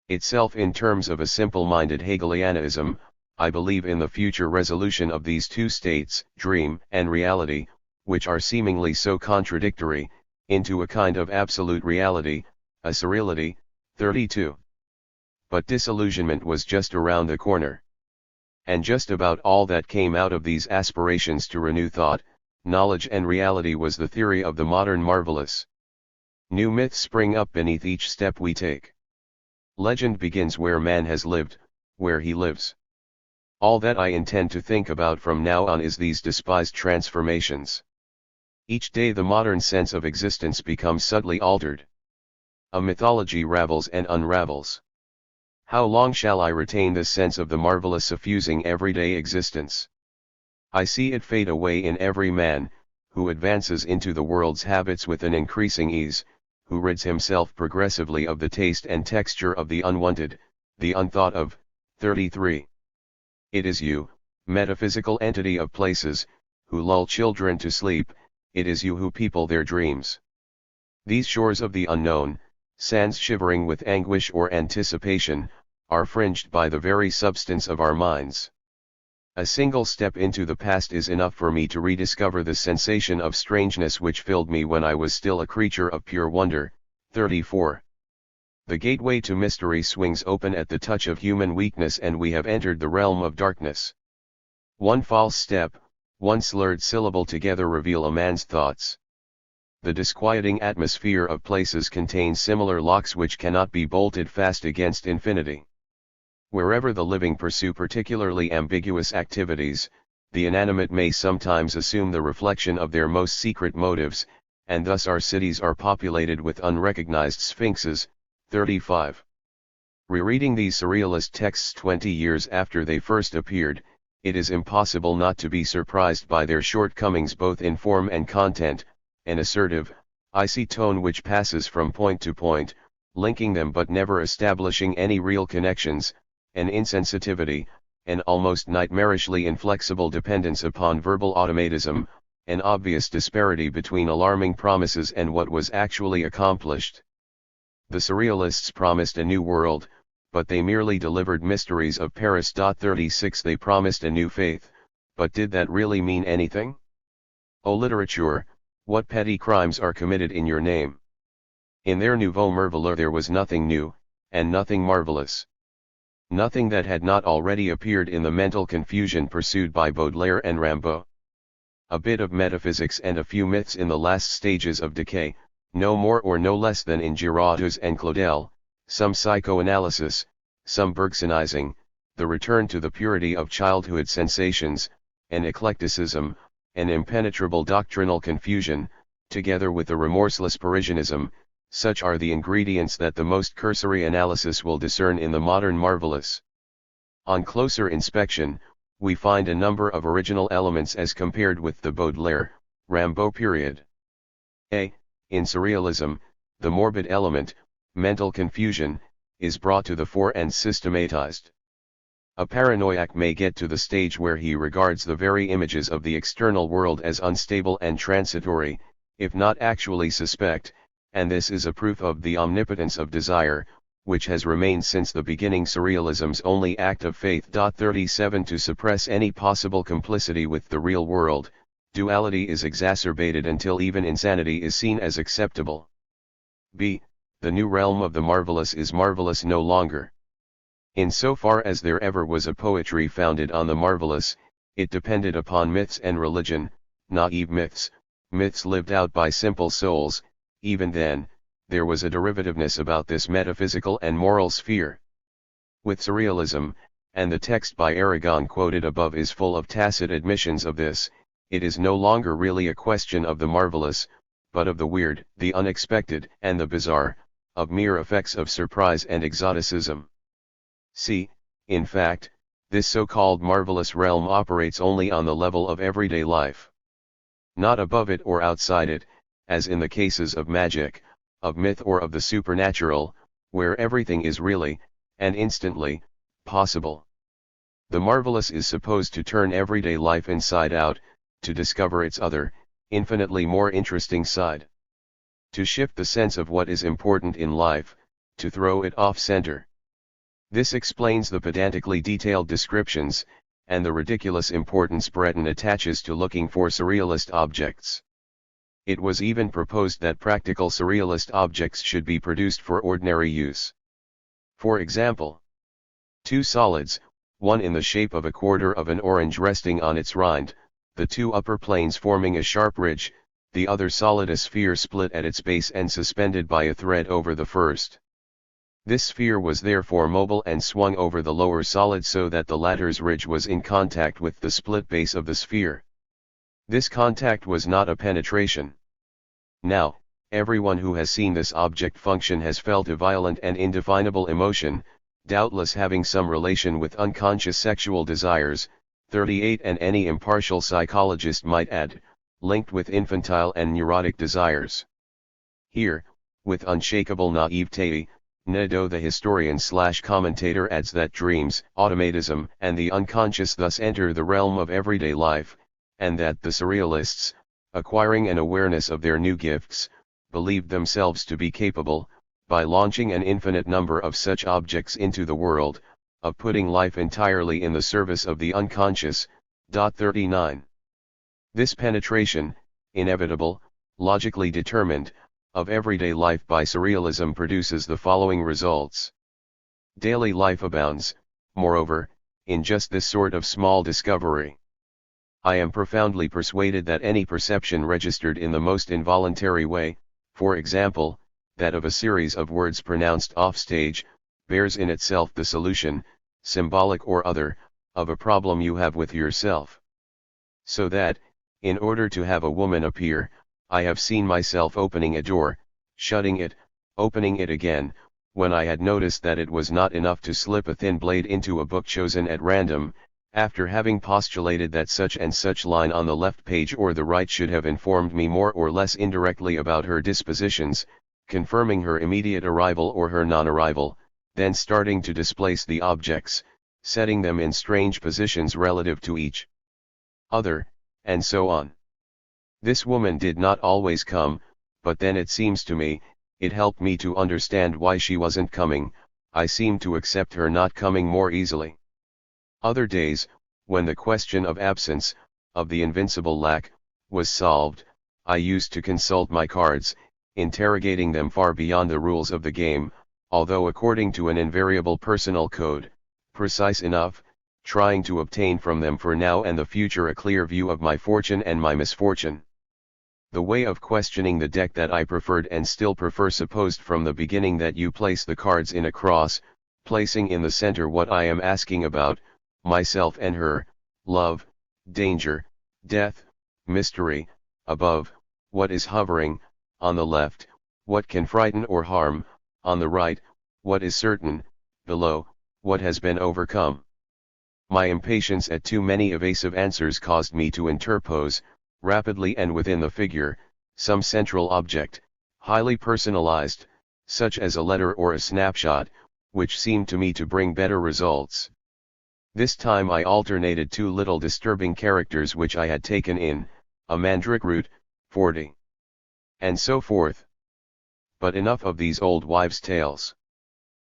Speaker 1: itself in terms of a simple-minded Hegelianism. I believe in the future resolution of these two states, dream and reality, which are seemingly so contradictory, into a kind of absolute reality, a surreality. 32. But disillusionment was just around the corner. And just about all that came out of these aspirations to renew thought, knowledge and reality was the theory of the modern marvelous. New myths spring up beneath each step we take. Legend begins where man has lived, where he lives. All that I intend to think about from now on is these despised transformations. Each day the modern sense of existence becomes subtly altered. A mythology ravels and unravels. How long shall I retain this sense of the marvelous suffusing everyday existence? I see it fade away in every man, who advances into the world's habits with an increasing ease, who rids himself progressively of the taste and texture of the unwanted, the unthought of. 33. It is you, metaphysical entity of places, who lull children to sleep, it is you who people their dreams. These shores of the unknown, sands shivering with anguish or anticipation, are fringed by the very substance of our minds. A single step into the past is enough for me to rediscover the sensation of strangeness which filled me when I was still a creature of pure wonder. 34. The gateway to mystery swings open at the touch of human weakness, and we have entered the realm of darkness. One false step, one slurred syllable together reveal a man's thoughts. The disquieting atmosphere of places contains similar locks which cannot be bolted fast against infinity. Wherever the living pursue particularly ambiguous activities, the inanimate may sometimes assume the reflection of their most secret motives, and thus our cities are populated with unrecognized sphinxes. 35. Rereading these surrealist texts 20 years after they first appeared, it is impossible not to be surprised by their shortcomings both in form and content, an assertive, icy tone which passes from point to point, linking them but never establishing any real connections, an insensitivity, an almost nightmarishly inflexible dependence upon verbal automatism, an obvious disparity between alarming promises and what was actually accomplished. The surrealists promised a new world, but they merely delivered mysteries of Paris. 36 They promised a new faith, but did that really mean anything? O literature, what petty crimes are committed in your name? In their nouveau merveilleux there was nothing new, and nothing marvelous. Nothing that had not already appeared in the mental confusion pursued by Baudelaire and Rimbaud. A bit of metaphysics and a few myths in the last stages of decay, no more or no less than in Girardus and Claudel, some psychoanalysis, some Bergsonizing, the return to the purity of childhood sensations, an eclecticism, an impenetrable doctrinal confusion, together with a remorseless Parisianism, such are the ingredients that the most cursory analysis will discern in the modern marvelous. On closer inspection, we find a number of original elements as compared with the Baudelaire, Rimbaud period. In surrealism, the morbid element, mental confusion, is brought to the fore and systematized. A paranoiac may get to the stage where he regards the very images of the external world as unstable and transitory, if not actually suspect, and this is a proof of the omnipotence of desire, which has remained since the beginning surrealism's only act of faith. 37 To suppress any possible complicity with the real world, duality is exacerbated until even insanity is seen as acceptable. B. The new realm of the marvelous is marvelous no longer. In so far as there ever was a poetry founded on the marvelous, it depended upon myths and religion, naive myths, myths lived out by simple souls. Even then, there was a derivativeness about this metaphysical and moral sphere. With surrealism, and the text by Aragon quoted above is full of tacit admissions of this, it is no longer really a question of the marvelous, but of the weird, the unexpected, and the bizarre, of mere effects of surprise and exoticism. See, in fact, this so-called marvelous realm operates only on the level of everyday life. Not above it or outside it, as in the cases of magic, of myth or of the supernatural, where everything is really, and instantly, possible. The marvelous is supposed to turn everyday life inside out, to discover its other, infinitely more interesting side. To shift the sense of what is important in life, to throw it off center. This explains the pedantically detailed descriptions, and the ridiculous importance Breton attaches to looking for surrealist objects. It was even proposed that practical surrealist objects should be produced for ordinary use. For example, two solids, one in the shape of a quarter of an orange resting on its rind, the two upper planes forming a sharp ridge, the other solid a sphere split at its base and suspended by a thread over the first. This sphere was therefore mobile and swung over the lower solid so that the latter's ridge was in contact with the split base of the sphere. This contact was not a penetration. Now, everyone who has seen this object function has felt a violent and indefinable emotion, doubtless having some relation with unconscious sexual desires, 38 and any impartial psychologist might add, linked with infantile and neurotic desires. Here, with unshakable naivete, Nadeau the historian/commentator adds that dreams, automatism, and the unconscious thus enter the realm of everyday life, and that the surrealists, acquiring an awareness of their new gifts, believed themselves to be capable, by launching an infinite number of such objects into the world, of putting life entirely in the service of the unconscious. 39. This penetration, inevitable, logically determined, of everyday life by surrealism produces the following results. Daily life abounds, moreover, in just this sort of small discovery. I am profoundly persuaded that any perception registered in the most involuntary way, for example, that of a series of words pronounced off-stage, bears in itself the solution, symbolic or other, of a problem you have with yourself. So that, in order to have a woman appear, I have seen myself opening a door, shutting it, opening it again, when I had noticed that it was not enough to slip a thin blade into a book chosen at random, after having postulated that such and such line on the left page or the right should have informed me more or less indirectly about her dispositions, confirming her immediate arrival or her non-arrival, then starting to displace the objects, setting them in strange positions relative to each other, and so on. This woman did not always come, but then it seems to me, it helped me to understand why she wasn't coming. I seemed to accept her not coming more easily. Other days, when the question of absence, of the invincible lack, was solved, I used to consult my cards, interrogating them far beyond the rules of the game, although according to an invariable personal code, precise enough, trying to obtain from them for now and the future a clear view of my fortune and my misfortune. The way of questioning the deck that I preferred and still prefer supposed from the beginning that you place the cards in a cross, placing in the center what I am asking about, myself and her, love, danger, death, mystery, above, what is hovering, on the left, what can frighten or harm, on the right, what is certain, below, what has been overcome. My impatience at too many evasive answers caused me to interpose, rapidly and within the figure, some central object, highly personalized, such as a letter or a snapshot, which seemed to me to bring better results. This time I alternated two little disturbing characters which I had taken in, a mandrake root, 40. And so forth. But enough of these old wives' tales.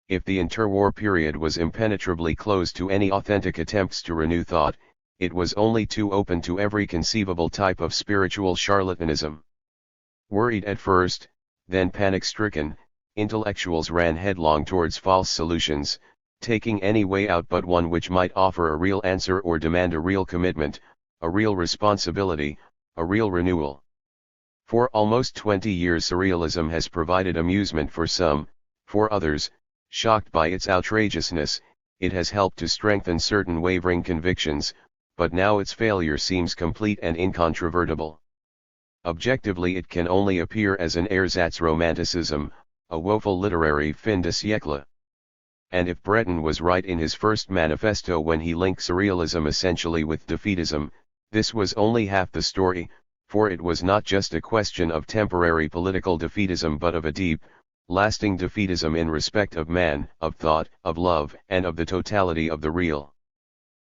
Speaker 1: If the interwar period was impenetrably closed to any authentic attempts to renew thought, it was only too open to every conceivable type of spiritual charlatanism. Worried at first, then panic-stricken, intellectuals ran headlong towards false solutions, taking any way out but one which might offer a real answer or demand a real commitment, a real responsibility, a real renewal. For almost 20 years surrealism has provided amusement for some, for others, shocked by its outrageousness, it has helped to strengthen certain wavering convictions, but now its failure seems complete and incontrovertible. Objectively it can only appear as an ersatz romanticism, a woeful literary fin de siècle. And if Breton was right in his first manifesto when he linked surrealism essentially with defeatism, this was only half the story, for it was not just a question of temporary political defeatism but of a deep, lasting defeatism in respect of man, of thought, of love, and of the totality of the real.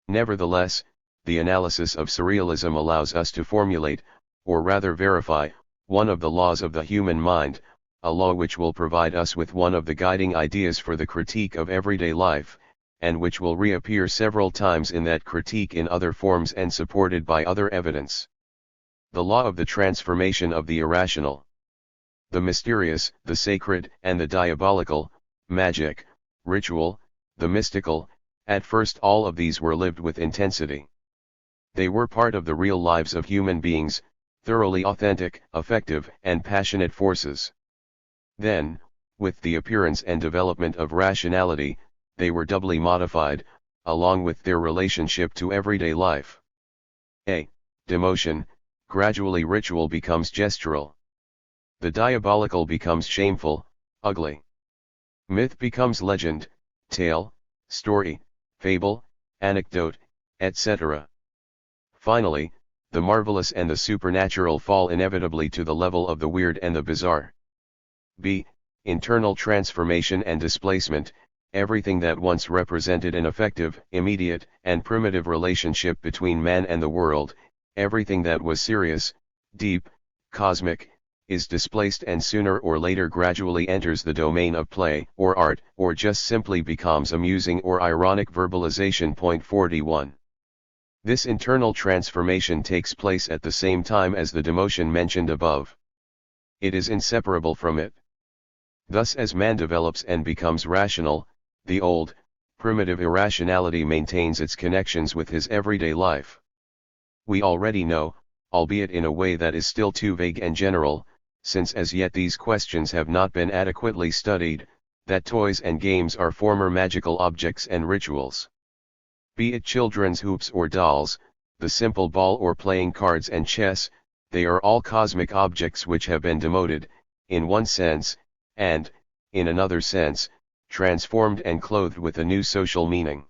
Speaker 1: Nevertheless, the analysis of surrealism allows us to formulate, or rather verify, one of the laws of the human mind, a law which will provide us with one of the guiding ideas for the critique of everyday life, and which will reappear several times in that critique in other forms and supported by other evidence. The law of the transformation of the irrational. The mysterious, the sacred, and the diabolical, magic, ritual, the mystical, at first all of these were lived with intensity. They were part of the real lives of human beings, thoroughly authentic, effective, and passionate forces. Then, with the appearance and development of rationality, they were doubly modified, along with their relationship to everyday life. A. Demotion, gradually ritual becomes gestural. The diabolical becomes shameful, ugly. Myth becomes legend, tale, story, fable, anecdote, etc. Finally, the marvelous and the supernatural fall inevitably to the level of the weird and the bizarre. B. Internal transformation and displacement, everything that once represented an effective, immediate, and primitive relationship between man and the world, everything that was serious, deep, cosmic, is displaced and sooner or later gradually enters the domain of play or art, or just simply becomes amusing or ironic verbalization. Point 41. This internal transformation takes place at the same time as the demotion mentioned above. It is inseparable from it. Thus as man develops and becomes rational, the old, primitive irrationality maintains its connections with his everyday life. We already know, albeit in a way that is still too vague and general, since as yet these questions have not been adequately studied, that toys and games are former magical objects and rituals. Be it children's hoops or dolls, the simple ball or playing cards and chess, they are all cosmic objects which have been demoted, in one sense, and, in another sense, transformed and clothed with a new social meaning.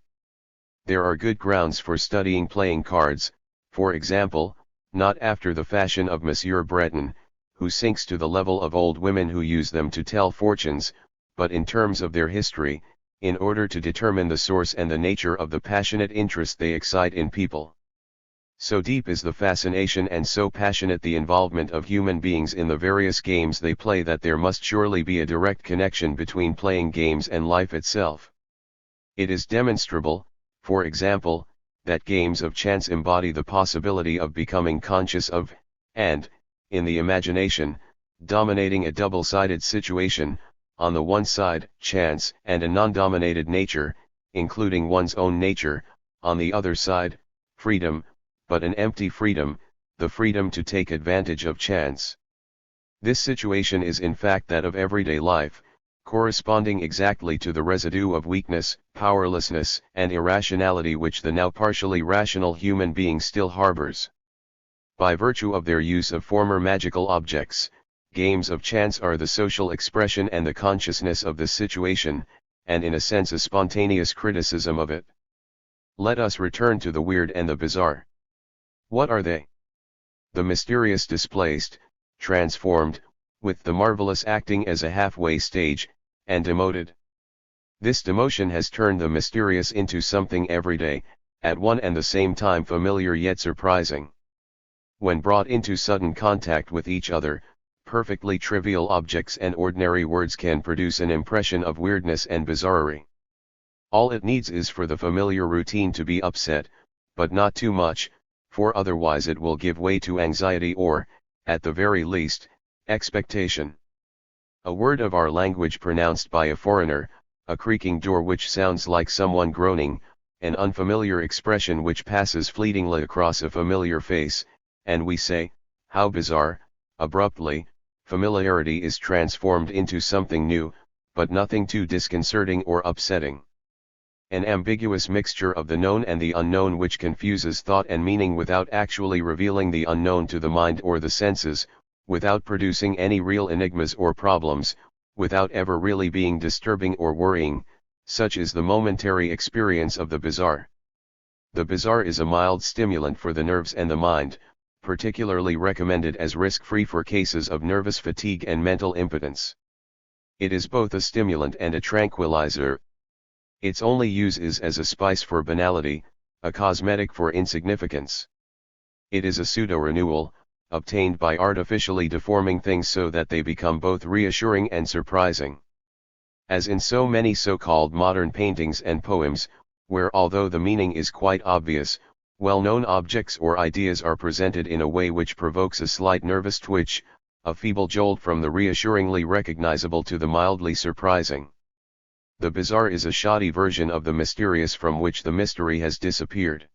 Speaker 1: There are good grounds for studying playing cards, for example, not after the fashion of Monsieur Breton, who sinks to the level of old women who use them to tell fortunes, but in terms of their history, in order to determine the source and the nature of the passionate interest they excite in people. So deep is the fascination and so passionate the involvement of human beings in the various games they play that there must surely be a direct connection between playing games and life itself. It is demonstrable, for example, that games of chance embody the possibility of becoming conscious of, and, in the imagination, dominating a double-sided situation, on the one side, chance and a non-dominated nature, including one's own nature, on the other side, freedom, but an empty freedom, the freedom to take advantage of chance. This situation is in fact that of everyday life, corresponding exactly to the residue of weakness, powerlessness, and irrationality which the now partially rational human being still harbors. By virtue of their use of former magical objects, games of chance are the social expression and the consciousness of this situation, and in a sense a spontaneous criticism of it. Let us return to the weird and the bizarre. What are they? The mysterious displaced, transformed, with the marvelous acting as a halfway stage, and demoted. This demotion has turned the mysterious into something everyday, at one and the same time familiar yet surprising. When brought into sudden contact with each other, perfectly trivial objects and ordinary words can produce an impression of weirdness and bizarrerie. All it needs is for the familiar routine to be upset, but not too much, for otherwise it will give way to anxiety or, at the very least, expectation. A word of our language pronounced by a foreigner, a creaking door which sounds like someone groaning, an unfamiliar expression which passes fleetingly across a familiar face, and we say, "How bizarre!" Abruptly, familiarity is transformed into something new, but nothing too disconcerting or upsetting. An ambiguous mixture of the known and the unknown which confuses thought and meaning without actually revealing the unknown to the mind or the senses, without producing any real enigmas or problems, without ever really being disturbing or worrying, such is the momentary experience of the bizarre. The bizarre is a mild stimulant for the nerves and the mind, particularly recommended as risk-free for cases of nervous fatigue and mental impotence. It is both a stimulant and a tranquilizer. Its only use is as a spice for banality, a cosmetic for insignificance. It is a pseudo-renewal, obtained by artificially deforming things so that they become both reassuring and surprising. As in so many so-called modern paintings and poems, where although the meaning is quite obvious, well-known objects or ideas are presented in a way which provokes a slight nervous twitch, a feeble jolt from the reassuringly recognizable to the mildly surprising. The bizarre is a shoddy version of the mysterious from which the mystery has disappeared.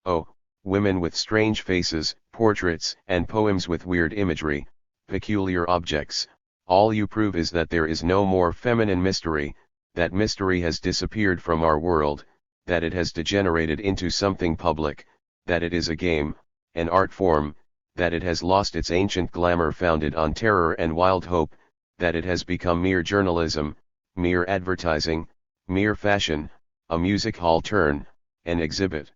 Speaker 1: Oh, women with strange faces, portraits and poems with weird imagery, peculiar objects, all you prove is that there is no more feminine mystery, that mystery has disappeared from our world, that it has degenerated into something public, that it is a game, an art form, that it has lost its ancient glamour founded on terror and wild hope, that it has become mere journalism, mere advertising, mere fashion, a music hall turn, an exhibit.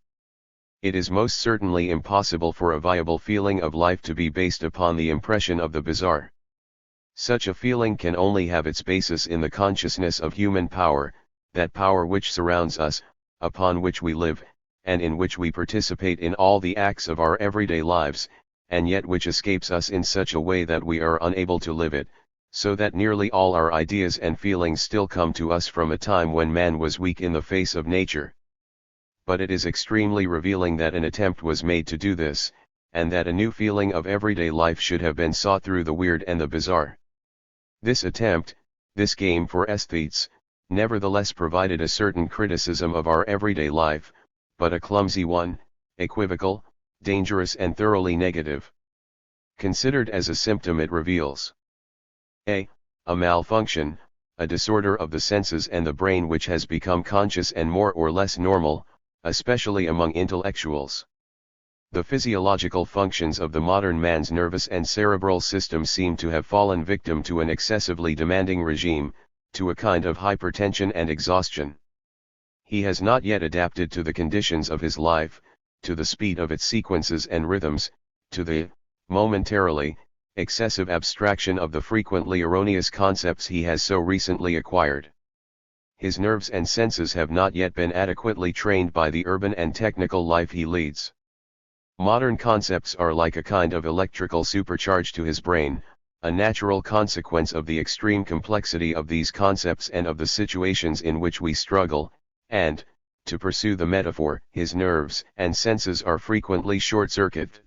Speaker 1: It is most certainly impossible for a viable feeling of life to be based upon the impression of the bizarre. Such a feeling can only have its basis in the consciousness of human power, that power which surrounds us, upon which we live, and in which we participate in all the acts of our everyday lives, and yet which escapes us in such a way that we are unable to live it, so that nearly all our ideas and feelings still come to us from a time when man was weak in the face of nature. But it is extremely revealing that an attempt was made to do this, and that a new feeling of everyday life should have been sought through the weird and the bizarre. This attempt, this game for aesthetes, nevertheless provided a certain criticism of our everyday life, but a clumsy one, equivocal, dangerous and thoroughly negative. Considered as a symptom it reveals a malfunction, a disorder of the senses and the brain which has become conscious and more or less normal, especially among intellectuals. The physiological functions of the modern man's nervous and cerebral system seem to have fallen victim to an excessively demanding regime, to a kind of hypertension and exhaustion. He has not yet adapted to the conditions of his life, to the speed of its sequences and rhythms, to the, momentarily, excessive abstraction of the frequently erroneous concepts he has so recently acquired. His nerves and senses have not yet been adequately trained by the urban and technical life he leads. Modern concepts are like a kind of electrical supercharge to his brain, a natural consequence of the extreme complexity of these concepts and of the situations in which we struggle, and, to pursue the metaphor, his nerves and senses are frequently short-circuited.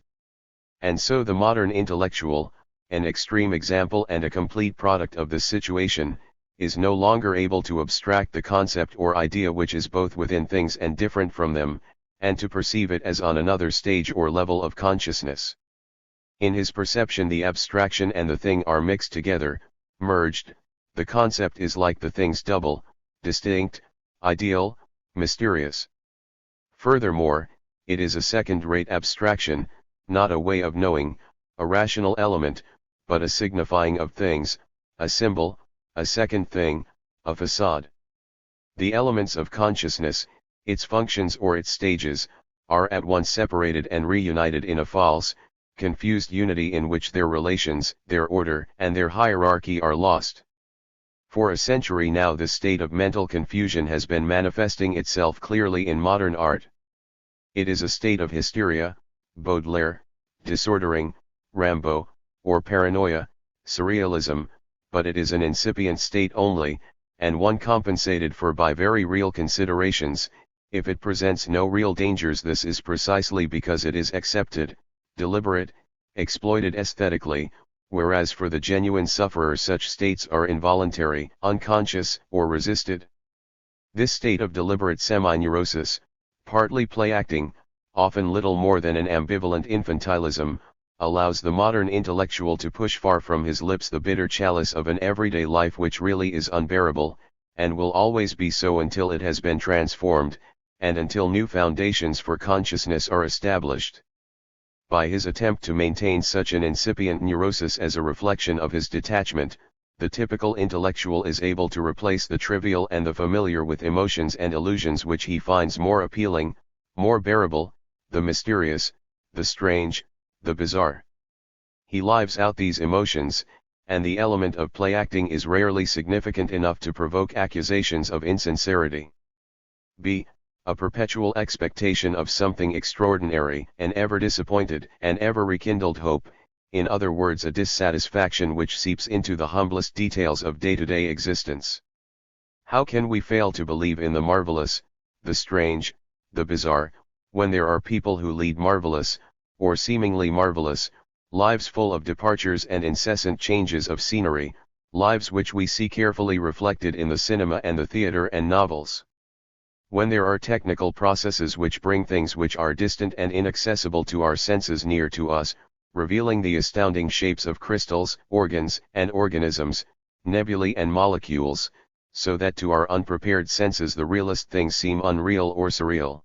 Speaker 1: And so the modern intellectual, an extreme example and a complete product of this situation, is no longer able to abstract the concept or idea which is both within things and different from them, and to perceive it as on another stage or level of consciousness. In his perception the abstraction and the thing are mixed together, merged. The concept is like the thing's double, distinct, ideal, mysterious. Furthermore, it is a second-rate abstraction, not a way of knowing, a rational element, but a signifying of things, a symbol, a second thing, a facade. The elements of consciousness, its functions or its stages, are at once separated and reunited in a false, confused unity in which their relations, their order, and their hierarchy are lost. For a century now this state of mental confusion has been manifesting itself clearly in modern art. It is a state of hysteria, Baudelaire, disordering, Rimbaud, or paranoia, surrealism, but it is an incipient state only, and one compensated for by very real considerations. If it presents no real dangers, this is precisely because it is accepted, deliberate, exploited aesthetically, whereas for the genuine sufferer such states are involuntary, unconscious, or resisted. This state of deliberate semi-neurosis, partly play-acting, often little more than an ambivalent infantilism, allows the modern intellectual to push far from his lips the bitter chalice of an everyday life which really is unbearable, and will always be so until it has been transformed, and until new foundations for consciousness are established. By his attempt to maintain such an incipient neurosis as a reflection of his detachment, the typical intellectual is able to replace the trivial and the familiar with emotions and illusions which he finds more appealing, more bearable, the mysterious, the strange, the bizarre. He lives out these emotions, and the element of play-acting is rarely significant enough to provoke accusations of insincerity. b. A perpetual expectation of something extraordinary, an ever disappointed and ever rekindled hope, in other words a dissatisfaction which seeps into the humblest details of day-to-day existence. How can we fail to believe in the marvelous, the strange, the bizarre, when there are people who lead marvelous, or seemingly marvelous, lives full of departures and incessant changes of scenery, lives which we see carefully reflected in the cinema and the theater and novels? When there are technical processes which bring things which are distant and inaccessible to our senses near to us, revealing the astounding shapes of crystals, organs, and organisms, nebulae and molecules, so that to our unprepared senses the realest things seem unreal or surreal.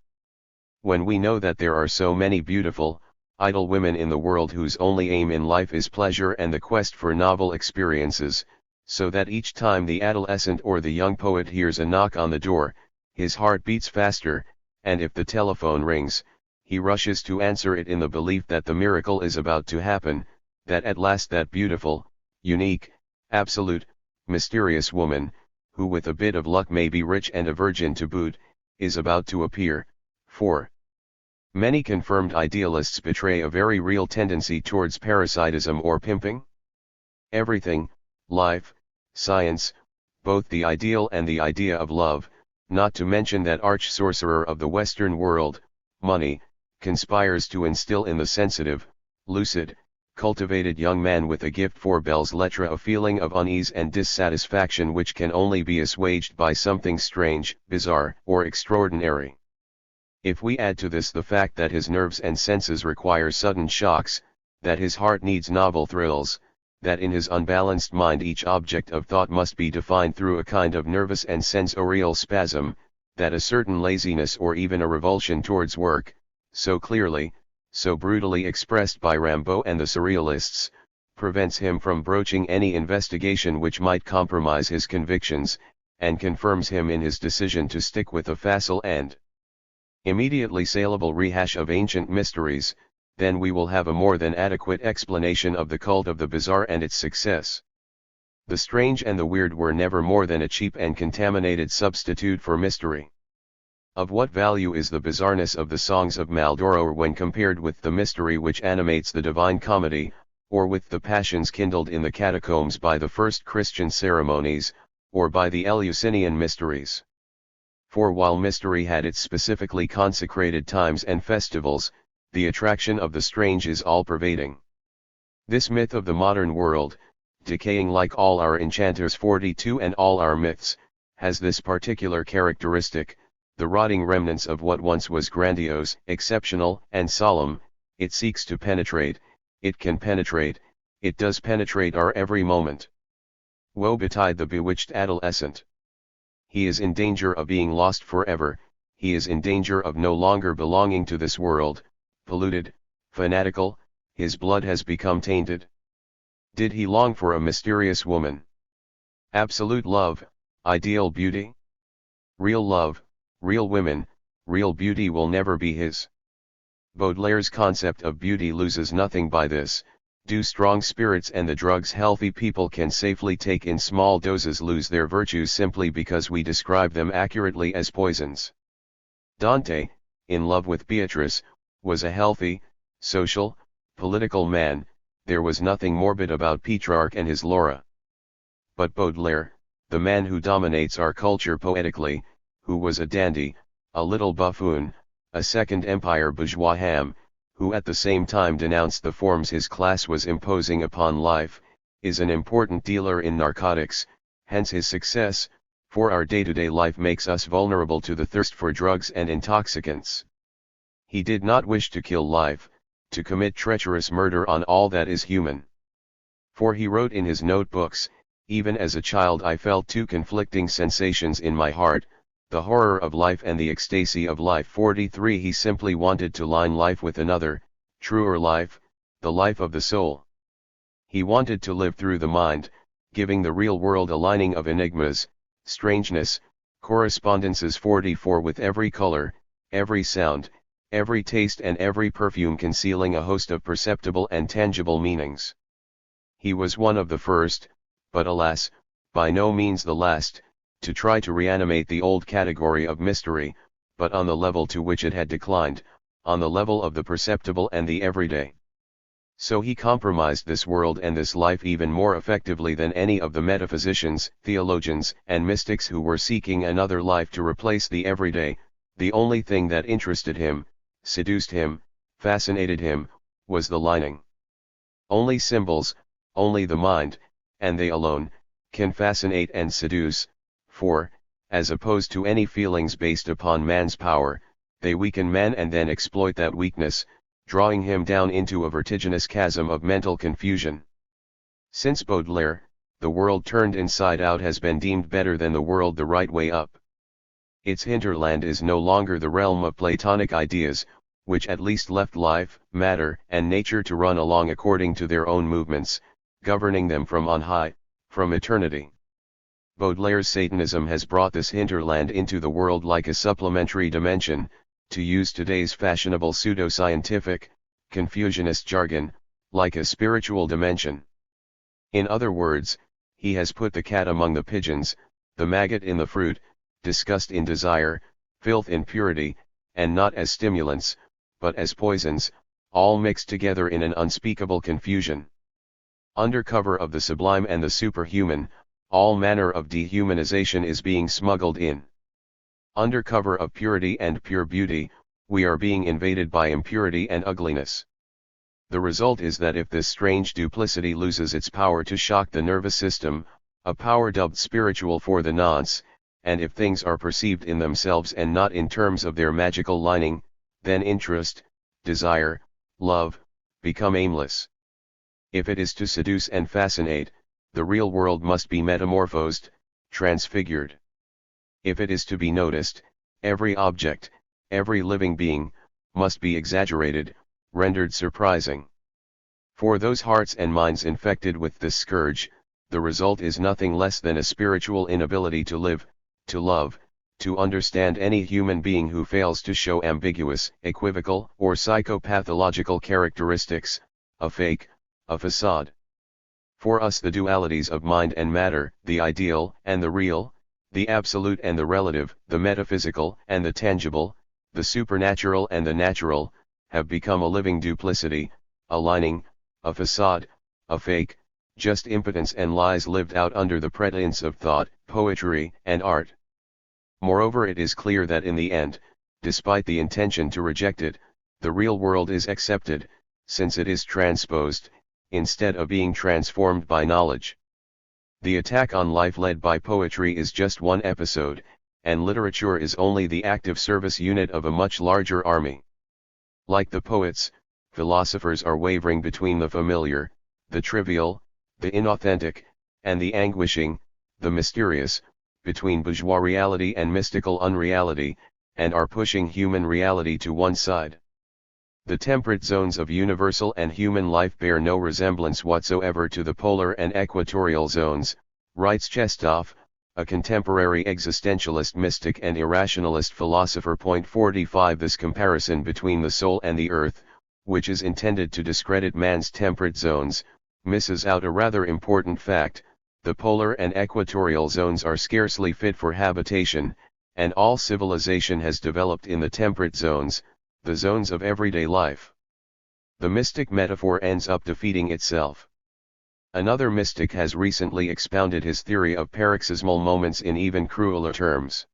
Speaker 1: When we know that there are so many beautiful, idle women in the world whose only aim in life is pleasure and the quest for novel experiences, so that each time the adolescent or the young poet hears a knock on the door, his heart beats faster, and if the telephone rings, he rushes to answer it in the belief that the miracle is about to happen, that at last that beautiful, unique, absolute, mysterious woman, who with a bit of luck may be rich and a virgin to boot, is about to appear. 4. Many confirmed idealists betray a very real tendency towards parasitism or pimping. Everything, life, science, both the ideal and the idea of love, not to mention that arch-sorcerer of the Western world, money, conspires to instill in the sensitive, lucid, cultivated young man with a gift for belles lettres a feeling of unease and dissatisfaction which can only be assuaged by something strange, bizarre, or extraordinary. If we add to this the fact that his nerves and senses require sudden shocks, that his heart needs novel thrills, that in his unbalanced mind each object of thought must be defined through a kind of nervous and sensorial spasm, that a certain laziness or even a revulsion towards work, so clearly, so brutally expressed by Rimbaud and the Surrealists, prevents him from broaching any investigation which might compromise his convictions, and confirms him in his decision to stick with a facile and immediately saleable rehash of ancient mysteries, then we will have a more than adequate explanation of the cult of the bizarre and its success. The strange and the weird were never more than a cheap and contaminated substitute for mystery. Of what value is the bizarreness of the songs of Maldoror when compared with the mystery which animates the Divine Comedy, or with the passions kindled in the catacombs by the first Christian ceremonies, or by the Eleusinian mysteries? For while mystery had its specifically consecrated times and festivals, the attraction of the strange is all-pervading. This myth of the modern world, decaying like all our enchanters 42 and all our myths, has this particular characteristic, the rotting remnants of what once was grandiose, exceptional, and solemn. It seeks to penetrate, it can penetrate, it does penetrate our every moment. Woe betide the bewitched adolescent. He is in danger of being lost forever, he is in danger of no longer belonging to this world, polluted, fanatical, his blood has become tainted. Did he long for a mysterious woman? Absolute love, ideal beauty? Real love, real women, real beauty will never be his. Baudelaire's concept of beauty loses nothing by this. Do strong spirits and the drugs healthy people can safely take in small doses lose their virtues simply because we describe them accurately as poisons. Dante, in love with Beatrice, was a healthy, social, political man. There was nothing morbid about Petrarch and his Laura. But Baudelaire, the man who dominates our culture poetically, who was a dandy, a little buffoon, a Second Empire bourgeois ham, who at the same time denounced the forms his class was imposing upon life, is an important dealer in narcotics, hence his success, for our day-to-day life makes us vulnerable to the thirst for drugs and intoxicants. He did not wish to kill life, to commit treacherous murder on all that is human. For he wrote in his notebooks, even as a child I felt two conflicting sensations in my heart, the horror of life and the ecstasy of life. 43 He simply wanted to line life with another, truer life, the life of the soul. He wanted to live through the mind, giving the real world a lining of enigmas, strangeness, correspondences. 44 With every color, every sound, every taste and every perfume concealing a host of perceptible and tangible meanings. He was one of the first, but alas, by no means the last, to try to reanimate the old category of mystery, but on the level to which it had declined, on the level of the perceptible and the everyday. So he compromised this world and this life even more effectively than any of the metaphysicians, theologians, and mystics who were seeking another life to replace the everyday. The only thing that interested him, seduced him, fascinated him, was the lining. Only symbols, only the mind, and they alone, can fascinate and seduce, for, as opposed to any feelings based upon man's power, they weaken man and then exploit that weakness, drawing him down into a vertiginous chasm of mental confusion. Since Baudelaire, the world turned inside out has been deemed better than the world the right way up. Its hinterland is no longer the realm of Platonic ideas, which at least left life, matter, and nature to run along according to their own movements, governing them from on high, from eternity. Baudelaire's Satanism has brought this hinterland into the world like a supplementary dimension, to use today's fashionable pseudoscientific, Confucianist jargon, like a spiritual dimension. In other words, he has put the cat among the pigeons, the maggot in the fruit, disgust in desire, filth in purity, and not as stimulants, but as poisons, all mixed together in an unspeakable confusion. Under cover of the sublime and the superhuman, all manner of dehumanization is being smuggled in. Under cover of purity and pure beauty, we are being invaded by impurity and ugliness. The result is that if this strange duplicity loses its power to shock the nervous system, a power dubbed spiritual for the nonce, and if things are perceived in themselves and not in terms of their magical lining, then interest, desire, love, become aimless. If it is to seduce and fascinate, the real world must be metamorphosed, transfigured. If it is to be noticed, every object, every living being, must be exaggerated, rendered surprising. For those hearts and minds infected with this scourge, the result is nothing less than a spiritual inability to live, to love, to understand any human being who fails to show ambiguous, equivocal, or psychopathological characteristics, a fake, a facade. For us the dualities of mind and matter, the ideal and the real, the absolute and the relative, the metaphysical and the tangible, the supernatural and the natural, have become a living duplicity, a lining, a facade, a fake, just impotence and lies lived out under the pretense of thought, poetry, and art. Moreover, it is clear that in the end, despite the intention to reject it, the real world is accepted, since it is transposed, instead of being transformed by knowledge. The attack on life led by poetry is just one episode, and literature is only the active service unit of a much larger army. Like the poets, philosophers are wavering between the familiar, the trivial, the inauthentic, and the anguishing, the mysterious, between bourgeois reality and mystical unreality, and are pushing human reality to one side. The temperate zones of universal and human life bear no resemblance whatsoever to the polar and equatorial zones, writes Chestov, a contemporary existentialist mystic and irrationalist philosopher. 45 This comparison between the soul and the earth, which is intended to discredit man's temperate zones, misses out a rather important fact: the polar and equatorial zones are scarcely fit for habitation, and all civilization has developed in the temperate zones, the zones of everyday life. The mystic metaphor ends up defeating itself. Another mystic has recently expounded his theory of paroxysmal moments in even crueler terms.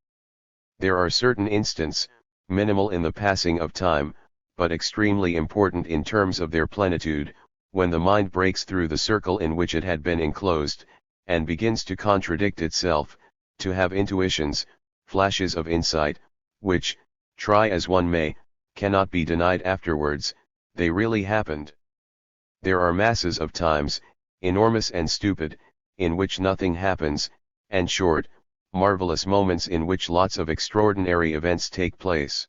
Speaker 1: There are certain instants, minimal in the passing of time, but extremely important in terms of their plenitude, when the mind breaks through the circle in which it had been enclosed, and begins to contradict itself, to have intuitions, flashes of insight, which, try as one may, cannot be denied afterwards, they really happened. There are masses of times, enormous and stupid, in which nothing happens, and short, marvelous moments in which lots of extraordinary events take place.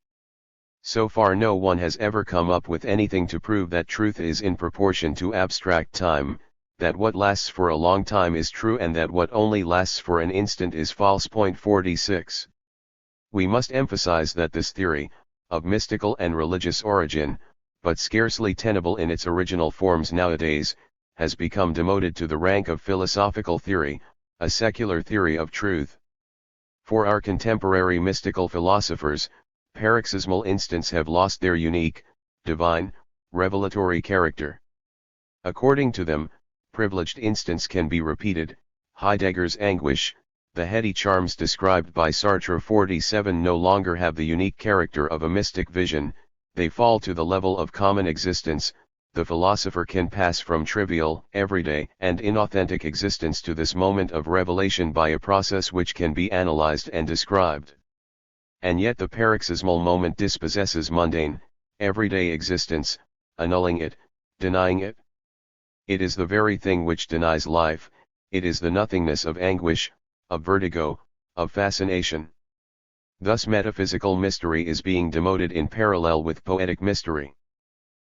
Speaker 1: So far no one has ever come up with anything to prove that truth is in proportion to abstract time, that what lasts for a long time is true and that what only lasts for an instant is false. 46. We must emphasize that this theory, of mystical and religious origin, but scarcely tenable in its original forms nowadays, has become demoted to the rank of philosophical theory, a secular theory of truth. For our contemporary mystical philosophers, paroxysmal instants have lost their unique, divine, revelatory character. According to them, privileged instants can be repeated. Heidegger's anguish, the heady charms described by Sartre. 47 no longer have the unique character of a mystic vision, they fall to the level of common existence. The philosopher can pass from trivial, everyday, and inauthentic existence to this moment of revelation by a process which can be analyzed and described. And yet the paroxysmal moment dispossesses mundane, everyday existence, annulling it, denying it. It is the very thing which denies life, it is the nothingness of anguish, of vertigo, of fascination. Thus metaphysical mystery is being demoted in parallel with poetic mystery.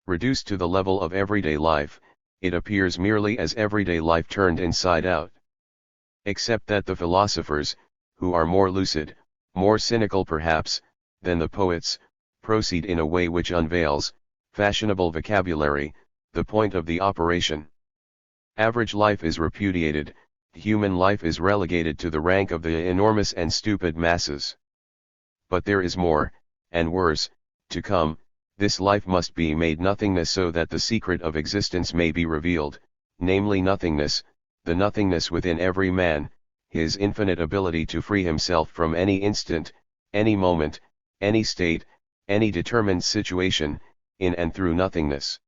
Speaker 1: Reduced to the level of everyday life, it appears merely as everyday life turned inside out. Except that the philosophers, who are more lucid, more cynical perhaps, than the poets, proceed in a way which unveils, fashionable vocabulary, the point of the operation. Average life is repudiated, human life is relegated to the rank of the enormous and stupid masses. But there is more, and worse, to come. This life must be made nothingness so that the secret of existence may be revealed, namely nothingness, the nothingness within every man, his infinite ability to free himself from any instant, any moment, any state, any determined situation, in and through nothingness.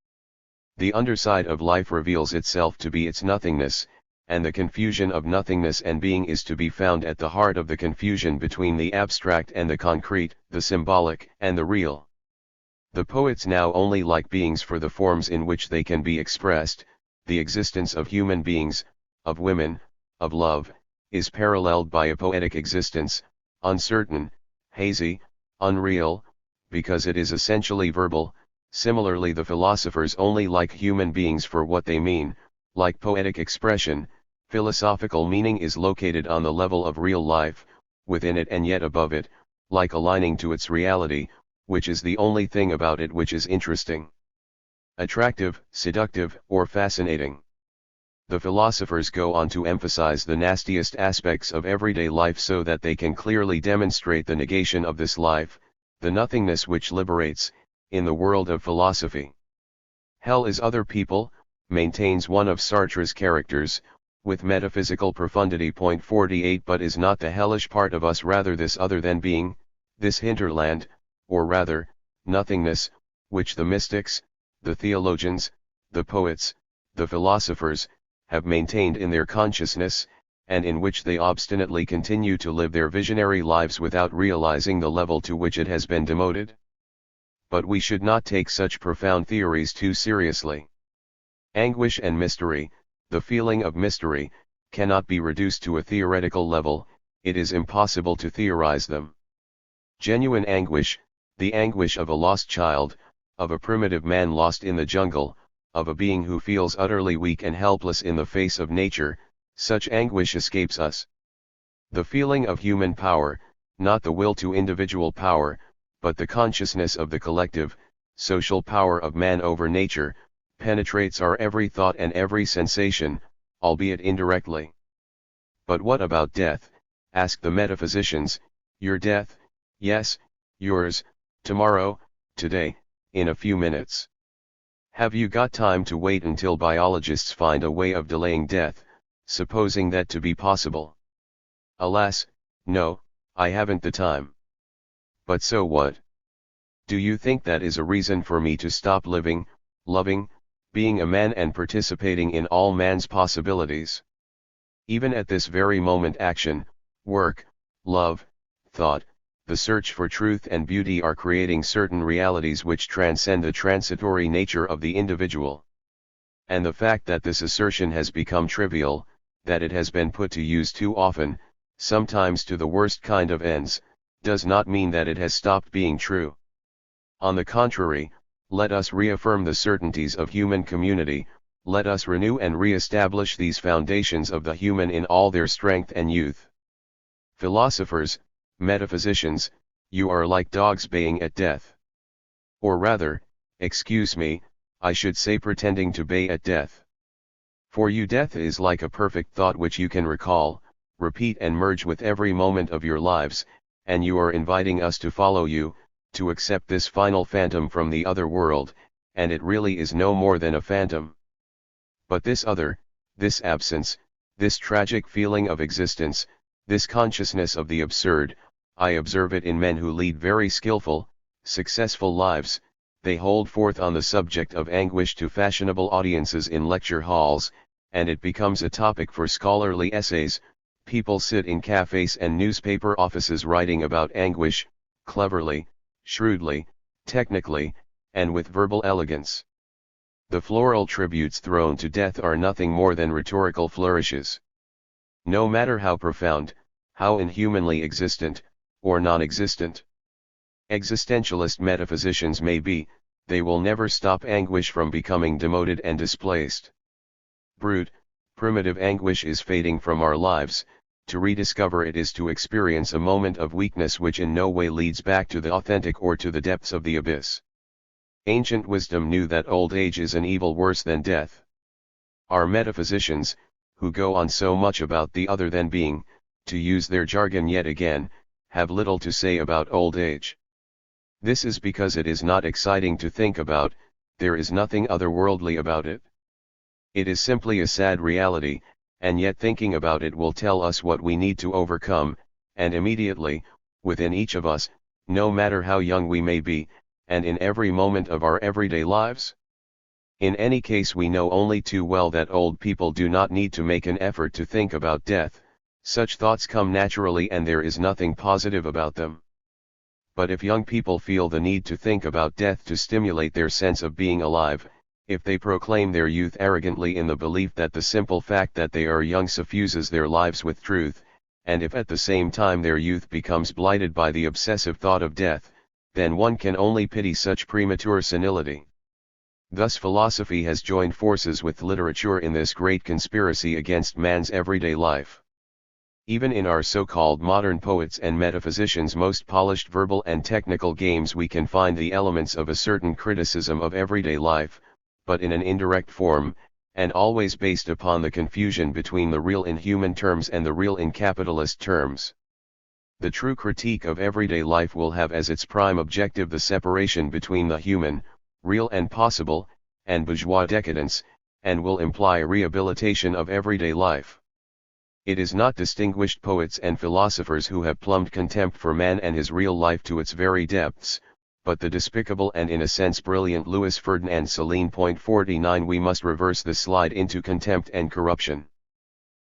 Speaker 1: The underside of life reveals itself to be its nothingness, and the confusion of nothingness and being is to be found at the heart of the confusion between the abstract and the concrete, the symbolic and the real. The poets now only like beings for the forms in which they can be expressed. The existence of human beings, of women, of love, is paralleled by a poetic existence, uncertain, hazy, unreal, because it is essentially verbal. Similarly, the philosophers only like human beings for what they mean, like poetic expression. Philosophical meaning is located on the level of real life, within it and yet above it, like aligning to its reality, which is the only thing about it which is interesting, attractive, seductive, or fascinating. The philosophers go on to emphasize the nastiest aspects of everyday life so that they can clearly demonstrate the negation of this life, the nothingness which liberates, in the world of philosophy. Hell is other people, maintains one of Sartre's characters, with metaphysical profundity. 48 But is not the hellish part of us rather this other than being, this hinterland, or rather, nothingness, which the mystics, the theologians, the poets, the philosophers, have maintained in their consciousness, and in which they obstinately continue to live their visionary lives without realizing the level to which it has been demoted? But we should not take such profound theories too seriously. Anguish and mystery, the feeling of mystery, cannot be reduced to a theoretical level, it is impossible to theorize them. Genuine anguish, the anguish of a lost child, of a primitive man lost in the jungle, of a being who feels utterly weak and helpless in the face of nature, such anguish escapes us. The feeling of human power, not the will to individual power, but the consciousness of the collective, social power of man over nature, penetrates our every thought and every sensation, albeit indirectly. But what about death? Ask the metaphysicians. Your death? Yes, yours, tomorrow, today, in a few minutes. Have you got time to wait until biologists find a way of delaying death, supposing that to be possible? Alas, no, I haven't the time. But so what? Do you think that is a reason for me to stop living, loving, being a man and participating in all man's possibilities? Even at this very moment action, work, love, thought, the search for truth and beauty are creating certain realities which transcend the transitory nature of the individual. And the fact that this assertion has become trivial, that it has been put to use too often, sometimes to the worst kind of ends, does not mean that it has stopped being true. On the contrary, let us reaffirm the certainties of human community, let us renew and re-establish these foundations of the human in all their strength and youth. Philosophers, metaphysicians, you are like dogs baying at death. Or rather, excuse me, I should say pretending to bay at death. For you death is like a perfect thought which you can recall, repeat and merge with every moment of your lives, and you are inviting us to follow you, to accept this final phantom from the other world, and it really is no more than a phantom. But this other, this absence, this tragic feeling of existence, this consciousness of the absurd, I observe it in men who lead very skillful, successful lives. They hold forth on the subject of anguish to fashionable audiences in lecture halls, and it becomes a topic for scholarly essays. People sit in cafes and newspaper offices writing about anguish, cleverly, shrewdly, technically, and with verbal elegance. The floral tributes thrown to death are nothing more than rhetorical flourishes. No matter how profound, how inhumanly existent, or non-existent existentialist metaphysicians may be, they will never stop anguish from becoming demoted and displaced. Brute, primitive anguish is fading from our lives. To rediscover it is to experience a moment of weakness which in no way leads back to the authentic or to the depths of the abyss. Ancient wisdom knew that old age is an evil worse than death. Our metaphysicians, who go on so much about the other than being, to use their jargon yet again, have little to say about old age. This is because it is not exciting to think about, there is nothing otherworldly about it. It is simply a sad reality, and yet thinking about it will tell us what we need to overcome, and immediately, within each of us, no matter how young we may be, and in every moment of our everyday lives. In any case, we know only too well that old people do not need to make an effort to think about death. Such thoughts come naturally and there is nothing positive about them. But if young people feel the need to think about death to stimulate their sense of being alive, if they proclaim their youth arrogantly in the belief that the simple fact that they are young suffuses their lives with truth, and if at the same time their youth becomes blighted by the obsessive thought of death, then one can only pity such premature senility. Thus philosophy has joined forces with literature in this great conspiracy against man's everyday life. Even in our so-called modern poets and metaphysicians' most polished verbal and technical games we can find the elements of a certain criticism of everyday life, but in an indirect form, and always based upon the confusion between the real in human terms and the real in capitalist terms. The true critique of everyday life will have as its prime objective the separation between the human, real and possible, and bourgeois decadence, and will imply rehabilitation of everyday life. It is not distinguished poets and philosophers who have plumbed contempt for man and his real life to its very depths, but the despicable and in a sense brilliant Louis Ferdinand Céline. 49 We must reverse the slide into contempt and corruption.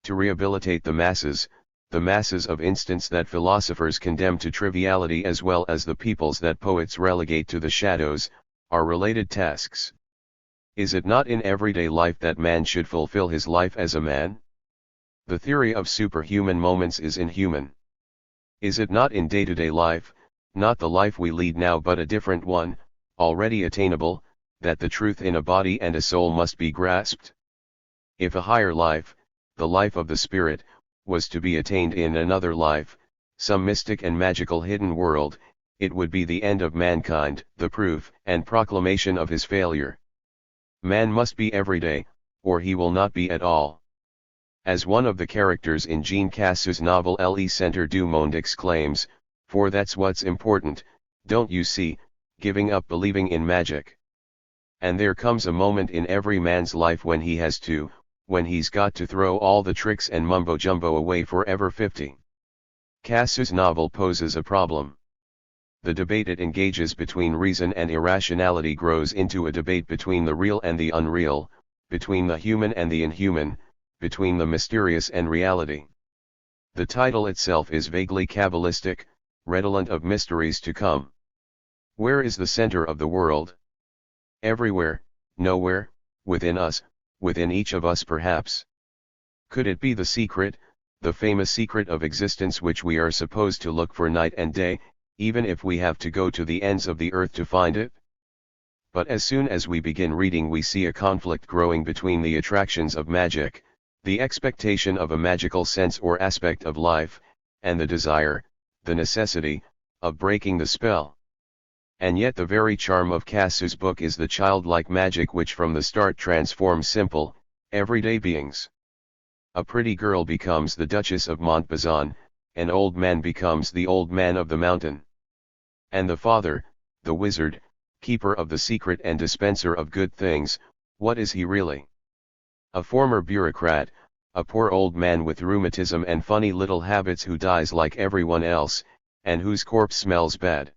Speaker 1: To rehabilitate the masses of instants that philosophers condemn to triviality as well as the peoples that poets relegate to the shadows, are related tasks. Is it not in everyday life that man should fulfill his life as a man? The theory of superhuman moments is inhuman. Is it not in day-to-day life, not the life we lead now but a different one, already attainable, that the truth in a body and a soul must be grasped? If a higher life, the life of the spirit, was to be attained in another life, some mystic and magical hidden world, it would be the end of mankind, the proof and proclamation of his failure. Man must be everyday, or he will not be at all. As one of the characters in Jean Cassa's novel Le Centre du Monde exclaims, "For that's what's important, don't you see, giving up believing in magic." And there comes a moment in every man's life when he has to, when he's got to throw all the tricks and mumbo-jumbo away forever. 50. Cassa's novel poses a problem. The debate it engages between reason and irrationality grows into a debate between the real and the unreal, between the human and the inhuman, between the mysterious and reality. The title itself is vaguely Kabbalistic, redolent of mysteries to come. Where is the center of the world? Everywhere, nowhere, within us, within each of us perhaps. Could it be the secret, the famous secret of existence which we are supposed to look for night and day, even if we have to go to the ends of the earth to find it? But as soon as we begin reading we see a conflict growing between the attractions of magic, the expectation of a magical sense or aspect of life, and the desire, the necessity, of breaking the spell. And yet the very charm of Cassa's book is the childlike magic which from the start transforms simple, everyday beings. A pretty girl becomes the Duchess of Montbazon, an old man becomes the Old Man of the Mountain. And the father, the wizard, keeper of the secret and dispenser of good things, what is he really? A former bureaucrat, a poor old man with rheumatism and funny little habits who dies like everyone else, and whose corpse smells bad.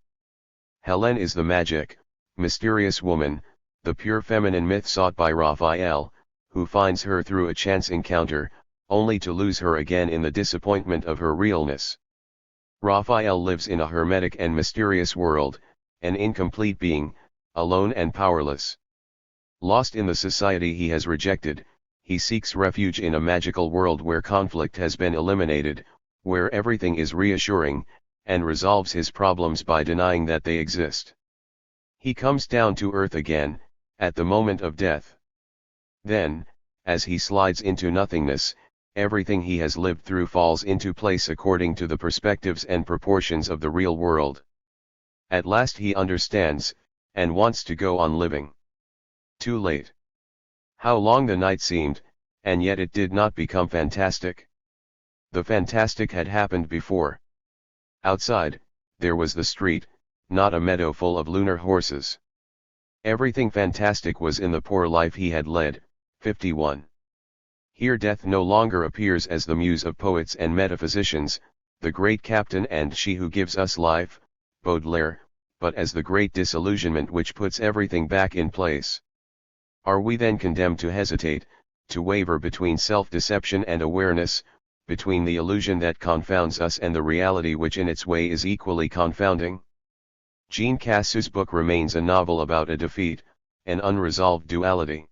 Speaker 1: Helen is the magic, mysterious woman, the pure feminine myth sought by Raphael, who finds her through a chance encounter, only to lose her again in the disappointment of her realness. Raphael lives in a hermetic and mysterious world, an incomplete being, alone and powerless. Lost in the society he has rejected, he seeks refuge in a magical world where conflict has been eliminated, where everything is reassuring, and resolves his problems by denying that they exist. He comes down to earth again, at the moment of death. Then, as he slides into nothingness, everything he has lived through falls into place according to the perspectives and proportions of the real world. At last he understands, and wants to go on living. Too late. How long the night seemed, and yet it did not become fantastic. The fantastic had happened before. Outside, there was the street, not a meadow full of lunar horses. Everything fantastic was in the poor life he had led. 51. Here death no longer appears as the muse of poets and metaphysicians, the great captain and she who gives us life, Baudelaire, but as the great disillusionment which puts everything back in place. Are we then condemned to hesitate, to waver between self-deception and awareness, between the illusion that confounds us and the reality which in its way is equally confounding? Jean Cassa's book remains a novel about a defeat, an unresolved duality.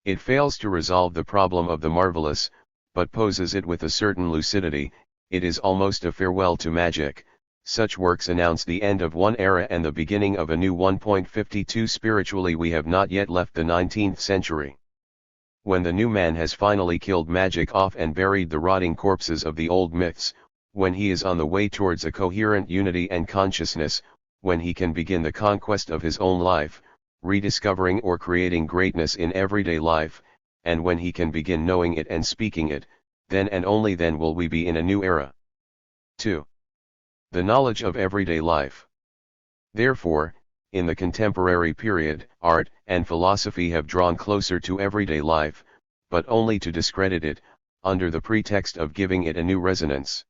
Speaker 1: It fails to resolve the problem of the marvelous, but poses it with a certain lucidity. It is almost a farewell to magic. Such works announce the end of one era and the beginning of a new one. 52 Spiritually we have not yet left the 19th century. When the new man has finally killed magic off and buried the rotting corpses of the old myths, when he is on the way towards a coherent unity and consciousness, when he can begin the conquest of his own life, rediscovering or creating greatness in everyday life, and when he can begin knowing it and speaking it, then and only then will we be in a new era. 2. The knowledge of everyday life. Therefore, in the contemporary period, art and philosophy have drawn closer to everyday life, but only to discredit it, under the pretext of giving it a new resonance.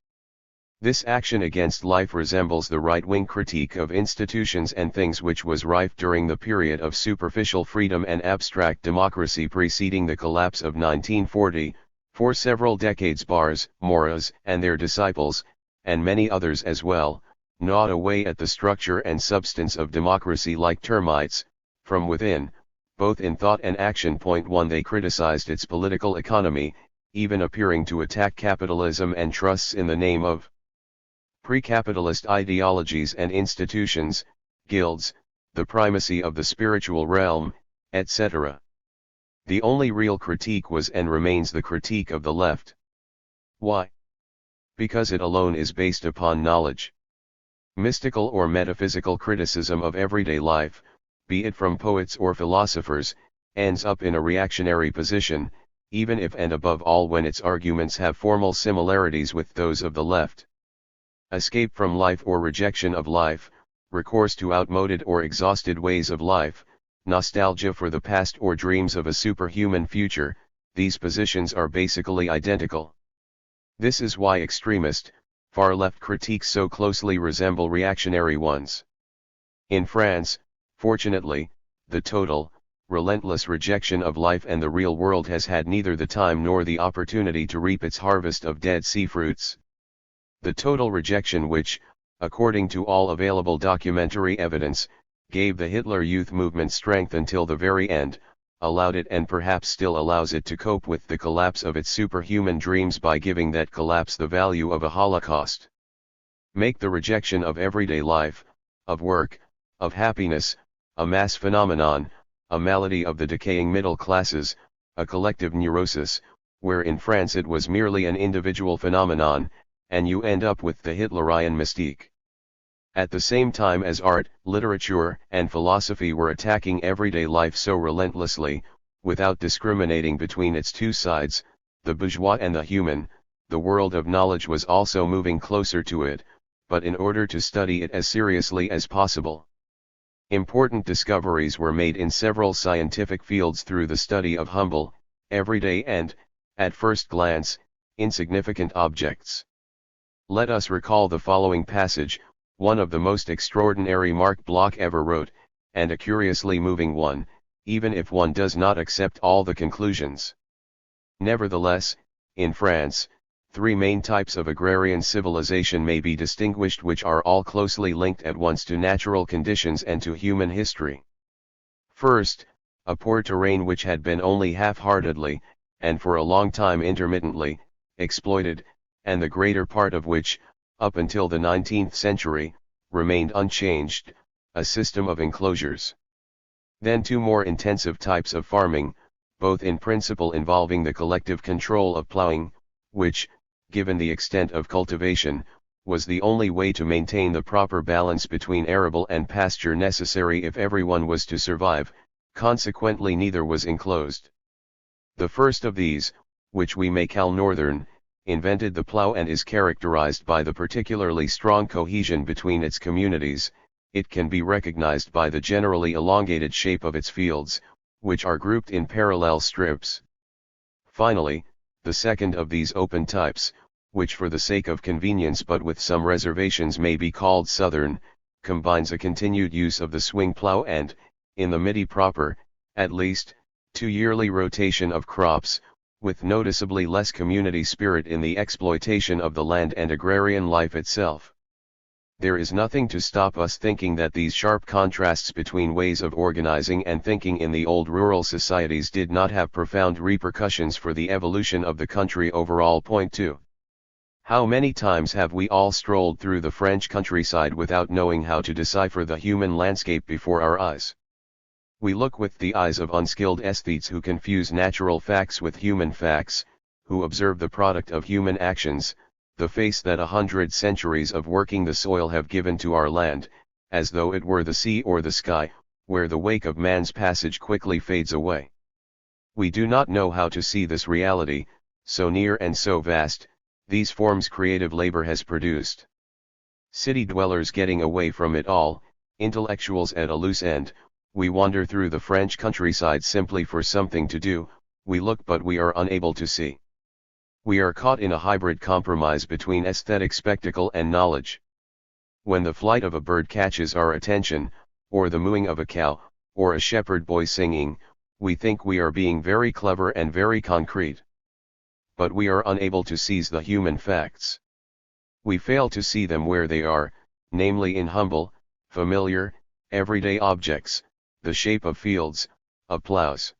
Speaker 1: This action against life resembles the right-wing critique of institutions and things which was rife during the period of superficial freedom and abstract democracy preceding the collapse of 1940, For several decades Bars, Moras, and their disciples, and many others as well, gnawed away at the structure and substance of democracy like termites, from within, both in thought and action. Point 1 They criticized its political economy, even appearing to attack capitalism and trusts in the name of pre-capitalist ideologies and institutions, guilds, the primacy of the spiritual realm, etc. The only real critique was and remains the critique of the left. Why? Because it alone is based upon knowledge. Mystical or metaphysical criticism of everyday life, be it from poets or philosophers, ends up in a reactionary position, even if and above all when its arguments have formal similarities with those of the left. Escape from life or rejection of life, recourse to outmoded or exhausted ways of life, nostalgia for the past or dreams of a superhuman future, these positions are basically identical. This is why extremist, far-left critiques so closely resemble reactionary ones. In France, fortunately, the total, relentless rejection of life and the real world has had neither the time nor the opportunity to reap its harvest of Dead Sea fruits. The total rejection which, according to all available documentary evidence, gave the Hitler Youth movement strength until the very end, allowed it and perhaps still allows it to cope with the collapse of its superhuman dreams by giving that collapse the value of a Holocaust. Make the rejection of everyday life, of work, of happiness, a mass phenomenon, a malady of the decaying middle classes, a collective neurosis, where in France it was merely an individual phenomenon, and you end up with the Hitlerian mystique. At the same time as art, literature, and philosophy were attacking everyday life so relentlessly, without discriminating between its two sides, the bourgeois and the human, the world of knowledge was also moving closer to it, but in order to study it as seriously as possible. Important discoveries were made in several scientific fields through the study of humble, everyday and, at first glance, insignificant objects. Let us recall the following passage, one of the most extraordinary Marc Bloch ever wrote, and a curiously moving one, even if one does not accept all the conclusions. Nevertheless, in France, three main types of agrarian civilization may be distinguished which are all closely linked at once to natural conditions and to human history. First, a poor terrain which had been only half-heartedly, and for a long time intermittently, exploited, and the greater part of which, up until the 19th century, remained unchanged, a system of enclosures. Then two more intensive types of farming, both in principle involving the collective control of plowing, which, given the extent of cultivation, was the only way to maintain the proper balance between arable and pasture necessary if everyone was to survive, consequently neither was enclosed. The first of these, which we may call northern, invented the plough and is characterized by the particularly strong cohesion between its communities. It can be recognized by the generally elongated shape of its fields, which are grouped in parallel strips. Finally, the second of these open types, which for the sake of convenience but with some reservations may be called southern, combines a continued use of the swing plough and, in the Midi proper, at least, 2 yearly rotation of crops, with noticeably less community spirit in the exploitation of the land and agrarian life itself. There is nothing to stop us thinking that these sharp contrasts between ways of organizing and thinking in the old rural societies did not have profound repercussions for the evolution of the country overall. Point 2. How many times have we all strolled through the French countryside without knowing how to decipher the human landscape before our eyes? We look with the eyes of unskilled aesthetes who confuse natural facts with human facts, who observe the product of human actions, the face that 100 centuries of working the soil have given to our land, as though it were the sea or the sky, where the wake of man's passage quickly fades away. We do not know how to see this reality, so near and so vast, these forms creative labor has produced. City dwellers getting away from it all, intellectuals at a loose end, we wander through the French countryside simply for something to do, we look but we are unable to see. We are caught in a hybrid compromise between aesthetic spectacle and knowledge. When the flight of a bird catches our attention, or the mooing of a cow, or a shepherd boy singing, we think we are being very clever and very concrete. but we are unable to seize the human facts. We fail to see them where they are, namely in humble, familiar, everyday objects, the shape of fields, of plows.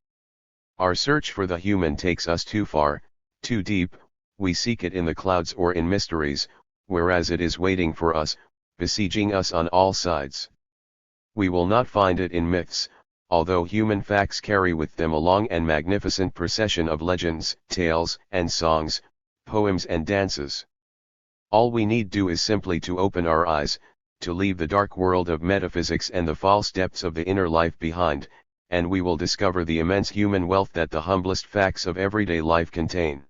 Speaker 1: Our search for the human takes us too far, too deep, we seek it in the clouds or in mysteries, whereas it is waiting for us, besieging us on all sides. We will not find it in myths, although human facts carry with them a long and magnificent procession of legends, tales, and songs, poems and dances. All we need do is simply to open our eyes, to leave the dark world of metaphysics and the false depths of the inner life behind, and we will discover the immense human wealth that the humblest facts of everyday life contain.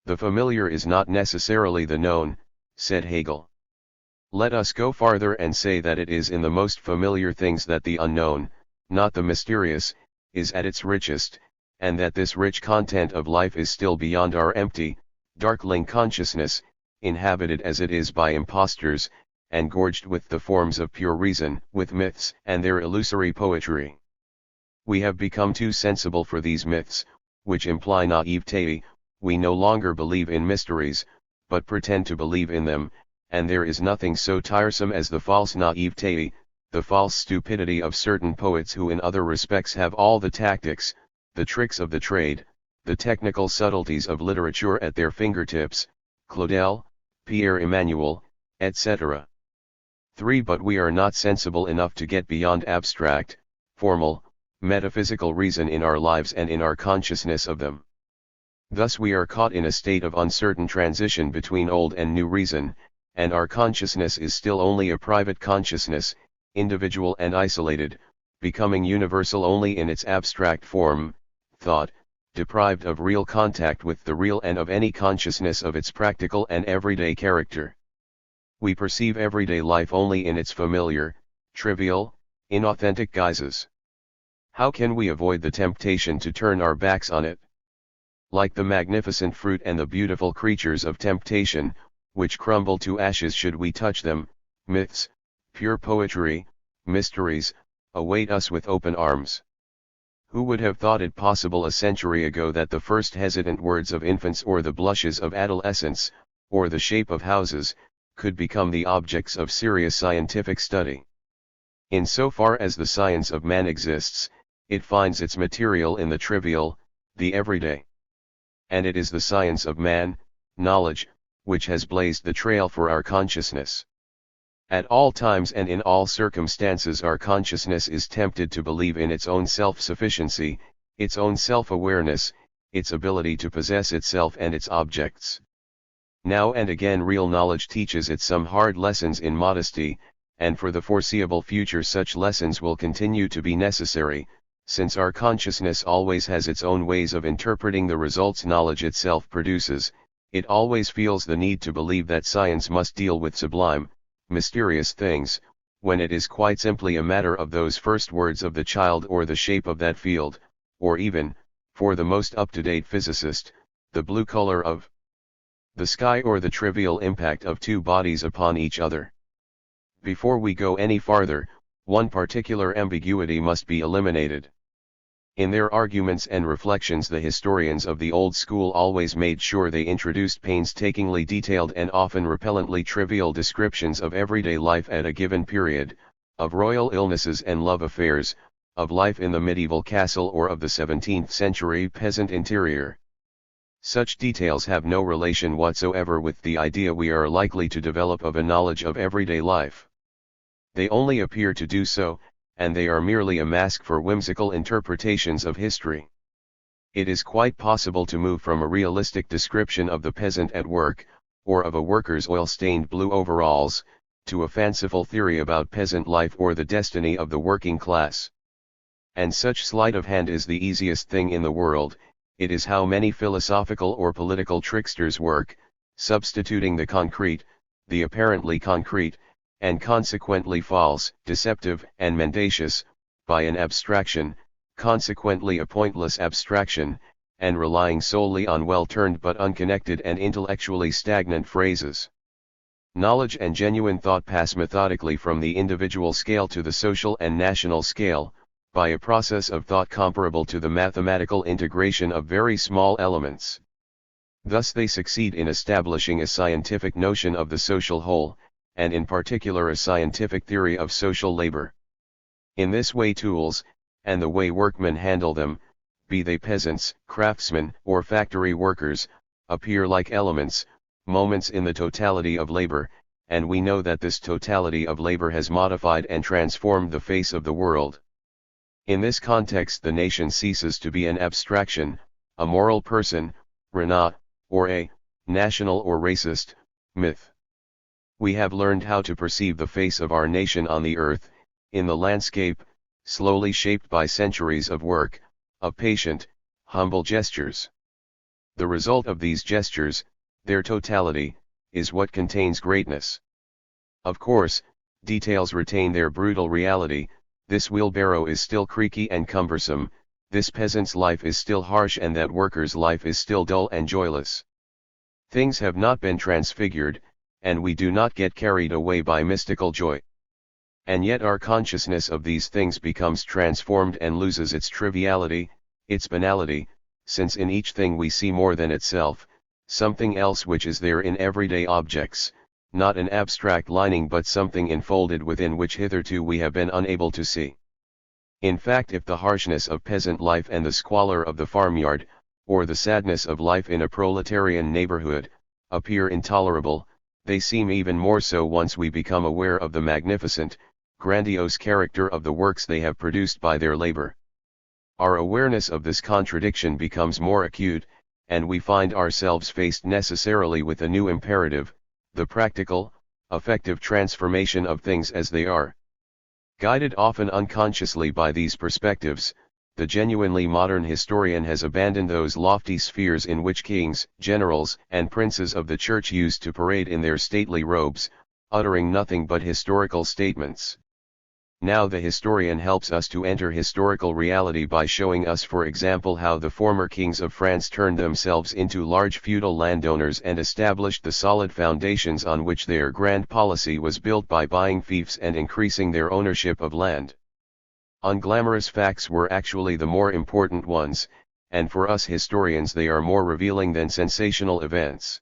Speaker 1: The familiar is not necessarily the known, said Hegel. Let us go farther and say that it is in the most familiar things that the unknown, not the mysterious, is at its richest, and that this rich content of life is still beyond our empty, darkling consciousness, inhabited as it is by impostors, and gorged with the forms of pure reason, with myths and their illusory poetry. We have become too sensible for these myths, which imply naivete. We no longer believe in mysteries, but pretend to believe in them, and there is nothing so tiresome as the false naivete, the false stupidity of certain poets who in other respects have all the tactics, the tricks of the trade, the technical subtleties of literature at their fingertips, Claudel, Pierre Emmanuel, etc. 3. But we are not sensible enough to get beyond abstract, formal, metaphysical reason in our lives and in our consciousness of them. Thus we are caught in a state of uncertain transition between old and new reason, and our consciousness is still only a private consciousness, individual and isolated, becoming universal only in its abstract form, thought, deprived of real contact with the real and of any consciousness of its practical and everyday character. We perceive everyday life only in its familiar, trivial, inauthentic guises. How can we avoid the temptation to turn our backs on it? Like the magnificent fruit and the beautiful creatures of temptation, which crumble to ashes should we touch them, myths, pure poetry, mysteries, await us with open arms. Who would have thought it possible a century ago that the first hesitant words of infants or the blushes of adolescents, or the shape of houses, could become the objects of serious scientific study? In so far as the science of man exists, it finds its material in the trivial, the everyday. And it is the science of man, knowledge, which has blazed the trail for our consciousness. At all times and in all circumstances our consciousness is tempted to believe in its own self-sufficiency, its own self-awareness, its ability to possess itself and its objects. Now and again real knowledge teaches it some hard lessons in modesty, and for the foreseeable future such lessons will continue to be necessary, since our consciousness always has its own ways of interpreting the results knowledge itself produces. It always feels the need to believe that science must deal with sublime, mysterious things, when it is quite simply a matter of those first words of the child or the shape of that field, or even, for the most up-to-date physicist, the blue color of the sky or the trivial impact of two bodies upon each other. Before we go any farther, one particular ambiguity must be eliminated. In their arguments and reflections the historians of the old school always made sure they introduced painstakingly detailed and often repellently trivial descriptions of everyday life at a given period, of royal illnesses and love affairs, of life in the medieval castle or of the 17th century peasant interior. Such details have no relation whatsoever with the idea we are likely to develop of a knowledge of everyday life. They only appear to do so, and they are merely a mask for whimsical interpretations of history. It is quite possible to move from a realistic description of the peasant at work, or of a worker's oil-stained blue overalls, to a fanciful theory about peasant life or the destiny of the working class. And such sleight of hand is the easiest thing in the world. It is how many philosophical or political tricksters work, substituting the concrete, the apparently concrete, and consequently false, deceptive, and mendacious, by an abstraction, consequently a pointless abstraction, and relying solely on well-turned but unconnected and intellectually stagnant phrases. Knowledge and genuine thought pass methodically from the individual scale to the social and national scale, by a process of thought comparable to the mathematical integration of very small elements. Thus they succeed in establishing a scientific notion of the social whole, and in particular a scientific theory of social labor. In this way tools, and the way workmen handle them, be they peasants, craftsmen, or factory workers, appear like elements, moments in the totality of labor, and we know that this totality of labor has modified and transformed the face of the world. In this context the nation ceases to be an abstraction, a moral person, Renat, or a national or racist myth. We have learned how to perceive the face of our nation on the earth, in the landscape, slowly shaped by centuries of work, of patient, humble gestures. The result of these gestures, their totality, is what contains greatness. Of course, details retain their brutal reality. This wheelbarrow is still creaky and cumbersome, this peasant's life is still harsh, and that worker's life is still dull and joyless. Things have not been transfigured, and we do not get carried away by mystical joy. And yet our consciousness of these things becomes transformed and loses its triviality, its banality, since in each thing we see more than itself, something else which is there in everyday objects, not an abstract lining but something enfolded within which hitherto we have been unable to see. In fact, if the harshness of peasant life and the squalor of the farmyard, or the sadness of life in a proletarian neighborhood, appear intolerable, they seem even more so once we become aware of the magnificent, grandiose character of the works they have produced by their labor. Our awareness of this contradiction becomes more acute, and we find ourselves faced necessarily with a new imperative, the practical, effective transformation of things as they are. Guided often unconsciously by these perspectives, the genuinely modern historian has abandoned those lofty spheres in which kings, generals, and princes of the church used to parade in their stately robes, uttering nothing but historical statements. Now the historian helps us to enter historical reality by showing us, for example, how the former kings of France turned themselves into large feudal landowners and established the solid foundations on which their grand policy was built by buying fiefs and increasing their ownership of land. Unglamorous facts were actually the more important ones, and for us historians they are more revealing than sensational events.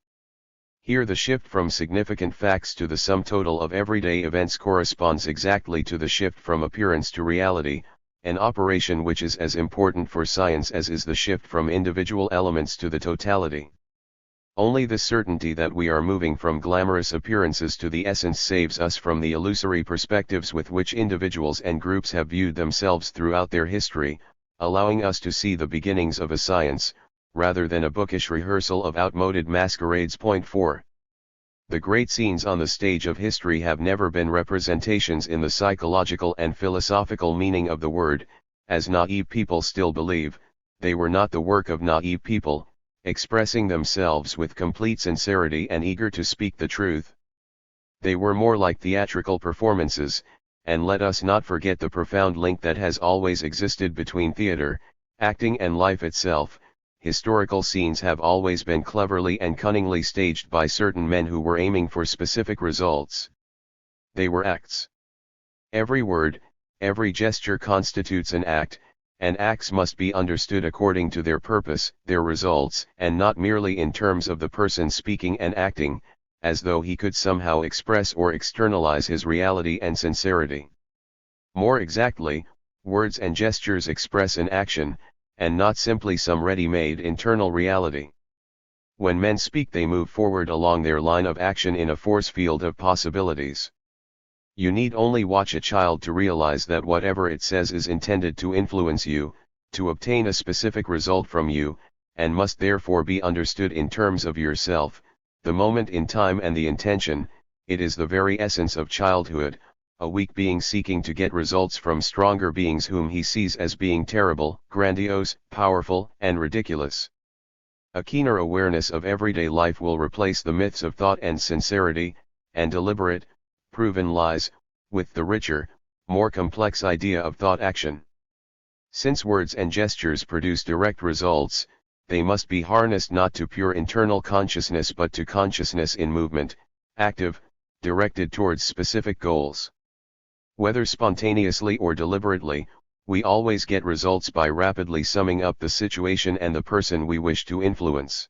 Speaker 1: Here the shift from significant facts to the sum total of everyday events corresponds exactly to the shift from appearance to reality, an operation which is as important for science as is the shift from individual elements to the totality. Only the certainty that we are moving from glamorous appearances to the essence saves us from the illusory perspectives with which individuals and groups have viewed themselves throughout their history, allowing us to see the beginnings of a science, rather than a bookish rehearsal of outmoded masquerades. Point 4. The great scenes on the stage of history have never been representations in the psychological and philosophical meaning of the word, as naive people still believe. They were not the work of naive people, expressing themselves with complete sincerity and eager to speak the truth. They were more like theatrical performances, and let us not forget the profound link that has always existed between theater, acting, and life itself. Historical scenes have always been cleverly and cunningly staged by certain men who were aiming for specific results. They were acts. Every word, every gesture constitutes an act, and acts must be understood according to their purpose, their results, and not merely in terms of the person speaking and acting, as though he could somehow express or externalize his reality and sincerity. More exactly, words and gestures express an action, and not simply some ready-made internal reality. When men speak they move forward along their line of action in a force field of possibilities. You need only watch a child to realize that whatever it says is intended to influence you, to obtain a specific result from you, and must therefore be understood in terms of yourself, the moment in time and the intention. It is the very essence of childhood, a weak being seeking to get results from stronger beings whom he sees as being terrible, grandiose, powerful, and ridiculous. A keener awareness of everyday life will replace the myths of thought and sincerity, and deliberate, proven lies, with the richer, more complex idea of thought-action. Since words and gestures produce direct results, they must be harnessed not to pure internal consciousness but to consciousness in movement, active, directed towards specific goals. Whether spontaneously or deliberately, we always get results by rapidly summing up the situation and the person we wish to influence.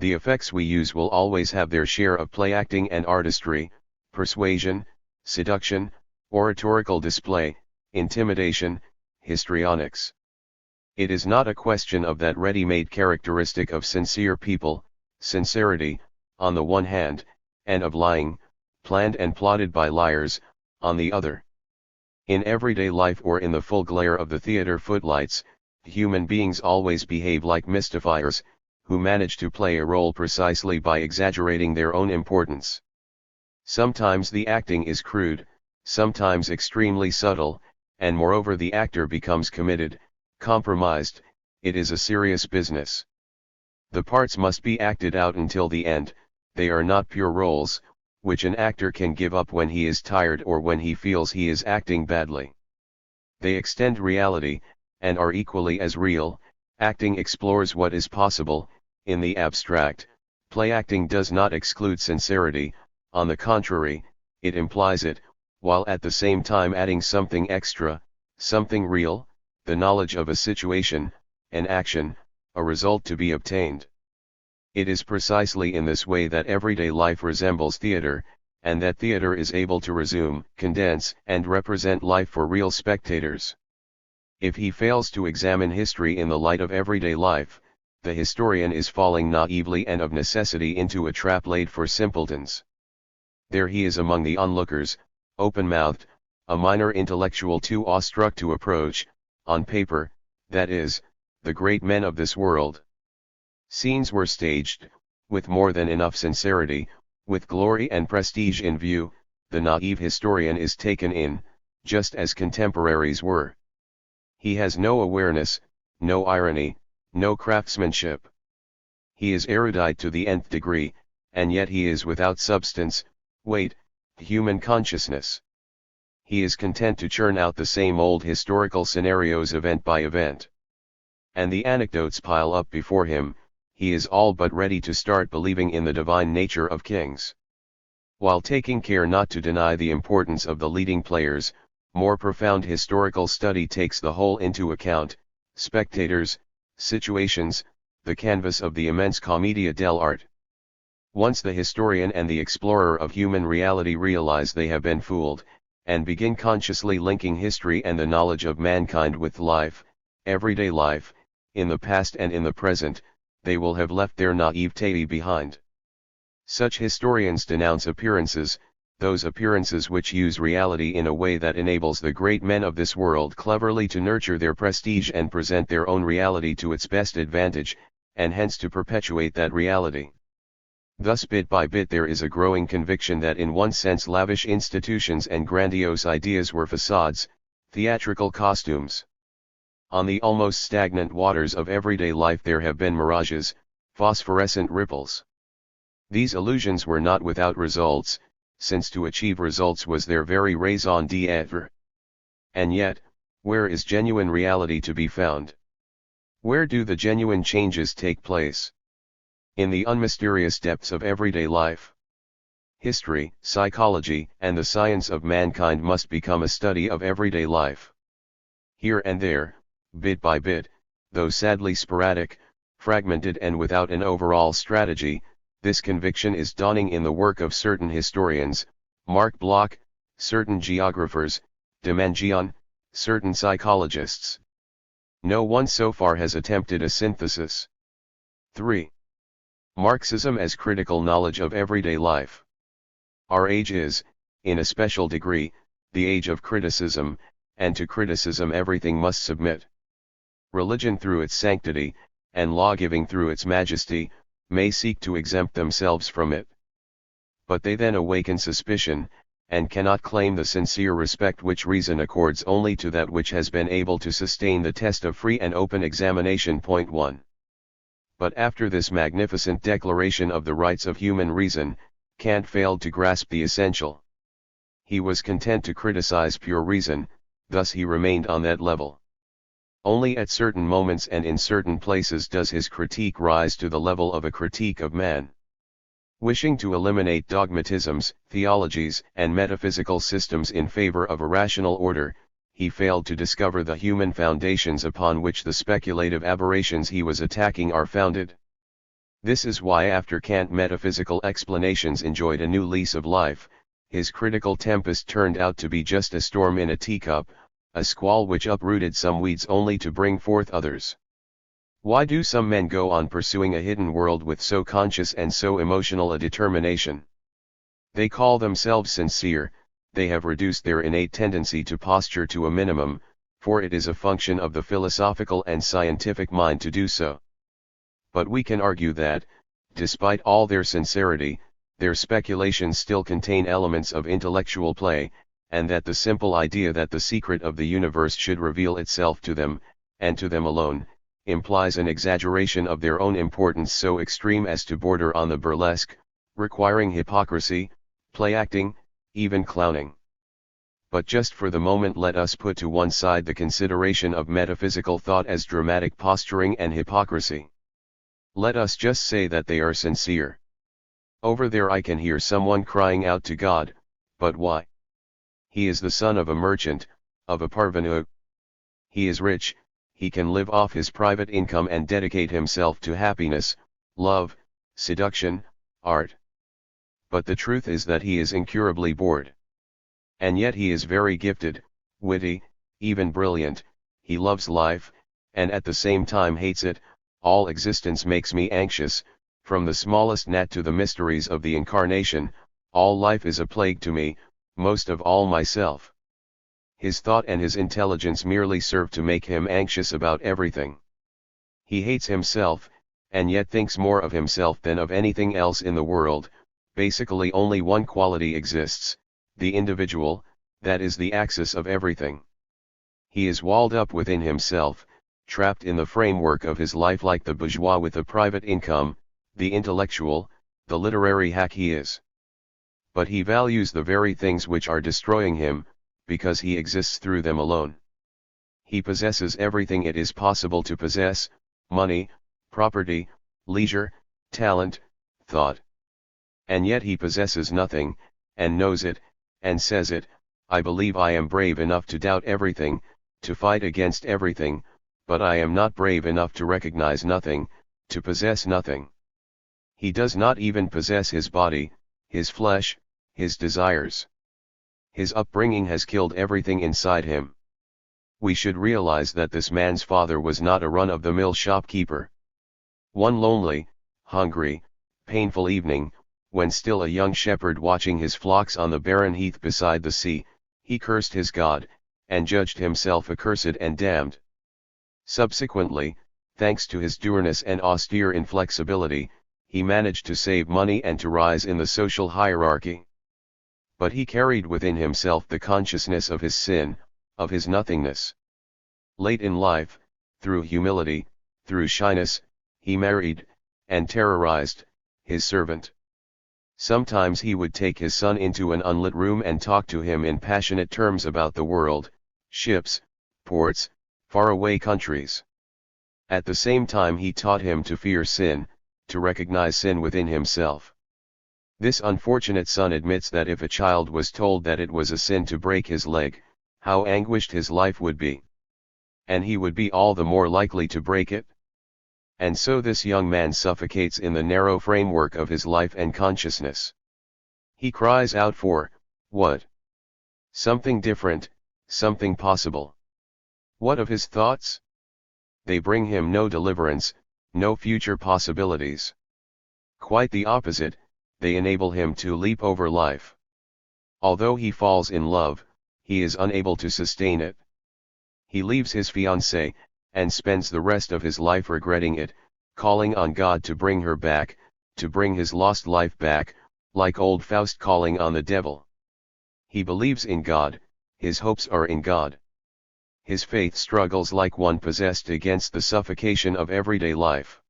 Speaker 1: The effects we use will always have their share of play acting and artistry, persuasion, seduction, oratorical display, intimidation, histrionics. It is not a question of that ready-made characteristic of sincere people, sincerity, on the one hand, and of lying, planned and plotted by liars, on the other. In everyday life or in the full glare of the theater footlights, human beings always behave like mystifiers, who manage to play a role precisely by exaggerating their own importance. Sometimes the acting is crude, sometimes extremely subtle, and moreover the actor becomes committed, compromised. It is a serious business. The parts must be acted out until the end. They are not pure roles, which an actor can give up when he is tired or when he feels he is acting badly. They extend reality, and are equally as real. Acting explores what is possible, in the abstract. Play acting does not exclude sincerity, on the contrary, it implies it, while at the same time adding something extra, something real, the knowledge of a situation, an action, a result to be obtained. It is precisely in this way that everyday life resembles theater, and that theater is able to resume, condense, and represent life for real spectators. If he fails to examine history in the light of everyday life, the historian is falling naively and of necessity into a trap laid for simpletons. There he is among the onlookers, open-mouthed, a minor intellectual too awestruck to approach, on paper, that is, the great men of this world. Scenes were staged, with more than enough sincerity, with glory and prestige in view. The naive historian is taken in, just as contemporaries were. He has no awareness, no irony, no craftsmanship. He is erudite to the nth degree, and yet he is without substance, weight, human consciousness. He is content to churn out the same old historical scenarios event by event. And the anecdotes pile up before him. He is all but ready to start believing in the divine nature of kings. While taking care not to deny the importance of the leading players, more profound historical study takes the whole into account: spectators, situations, the canvas of the immense commedia dell'arte. Once the historian and the explorer of human reality realize they have been fooled, and begin consciously linking history and the knowledge of mankind with life, everyday life, in the past and in the present, they will have left their naivete behind. Such historians denounce appearances, those appearances which use reality in a way that enables the great men of this world cleverly to nurture their prestige and present their own reality to its best advantage, and hence to perpetuate that reality. Thus bit by bit there is a growing conviction that in one sense lavish institutions and grandiose ideas were facades, theatrical costumes. On the almost stagnant waters of everyday life there have been mirages, phosphorescent ripples. These illusions were not without results, since to achieve results was their very raison d'être. And yet, where is genuine reality to be found? Where do the genuine changes take place? In the unmysterious depths of everyday life. History, psychology, and the science of mankind must become a study of everyday life. Here and there, bit by bit, though sadly sporadic, fragmented and without an overall strategy, this conviction is dawning in the work of certain historians, Marc Bloch, certain geographers, de Mangion, certain psychologists. No one so far has attempted a synthesis. 3. Marxism as critical knowledge of everyday life. Our age is, in a special degree, the age of criticism, and to criticism everything must submit. Religion through its sanctity, and law-giving through its majesty, may seek to exempt themselves from it. But they then awaken suspicion, and cannot claim the sincere respect which reason accords only to that which has been able to sustain the test of free and open examination. 1. But after this magnificent declaration of the rights of human reason, Kant failed to grasp the essential. He was content to criticize pure reason, thus he remained on that level. Only at certain moments and in certain places does his critique rise to the level of a critique of man. Wishing to eliminate dogmatisms, theologies, and metaphysical systems in favor of a rational order, he failed to discover the human foundations upon which the speculative aberrations he was attacking are founded. This is why after Kant metaphysical explanations enjoyed a new lease of life, his critical tempest turned out to be just a storm in a teacup, a squall which uprooted some weeds only to bring forth others. Why do some men go on pursuing a hidden world with so conscious and so emotional a determination? They call themselves sincere, they have reduced their innate tendency to posture to a minimum, for it is a function of the philosophical and scientific mind to do so. But we can argue that, despite all their sincerity, their speculations still contain elements of intellectual play, and that the simple idea that the secret of the universe should reveal itself to them, and to them alone, implies an exaggeration of their own importance so extreme as to border on the burlesque, requiring hypocrisy, play-acting, even clowning. But just for the moment let us put to one side the consideration of metaphysical thought as dramatic posturing and hypocrisy. Let us just say that they are sincere. Over there I can hear someone crying out to God, but why? He is the son of a merchant, of a parvenu. He is rich, he can live off his private income and dedicate himself to happiness, love, seduction, art. But the truth is that he is incurably bored. And yet he is very gifted, witty, even brilliant, he loves life, and at the same time hates it. All existence makes me anxious, from the smallest gnat to the mysteries of the incarnation, all life is a plague to me, most of all myself. His thought and his intelligence merely serve to make him anxious about everything. He hates himself, and yet thinks more of himself than of anything else in the world. Basically only one quality exists, the individual, that is the axis of everything. He is walled up within himself, trapped in the framework of his life like the bourgeois with a private income, the intellectual, the literary hack he is. But he values the very things which are destroying him, because he exists through them alone. He possesses everything it is possible to possess, money, property, leisure, talent, thought. And yet he possesses nothing, and knows it, and says it. I believe I am brave enough to doubt everything, to fight against everything, but I am not brave enough to recognize nothing, to possess nothing. He does not even possess his body, his flesh, his desires. His upbringing has killed everything inside him. We should realize that this man's father was not a run-of-the-mill shopkeeper. One lonely, hungry, painful evening, when still a young shepherd watching his flocks on the barren heath beside the sea, he cursed his God, and judged himself accursed and damned. Subsequently, thanks to his dourness and austere inflexibility, he managed to save money and to rise in the social hierarchy. But he carried within himself the consciousness of his sin, of his nothingness. Late in life, through humility, through shyness, he married, and terrorized, his servant. Sometimes he would take his son into an unlit room and talk to him in passionate terms about the world, ships, ports, faraway countries. At the same time he taught him to fear sin, to recognize sin within himself. This unfortunate son admits that if a child was told that it was a sin to break his leg, how anguished his life would be. And he would be all the more likely to break it. And so this young man suffocates in the narrow framework of his life and consciousness. He cries out for, what? Something different, something possible. What of his thoughts? They bring him no deliverance, no future possibilities. Quite the opposite, they enable him to leap over life. Although he falls in love, he is unable to sustain it. He leaves his fiancée, and spends the rest of his life regretting it, calling on God to bring her back, to bring his lost life back, like old Faust calling on the devil. He believes in God, his hopes are in God. His faith struggles like one possessed against the suffocation of everyday life.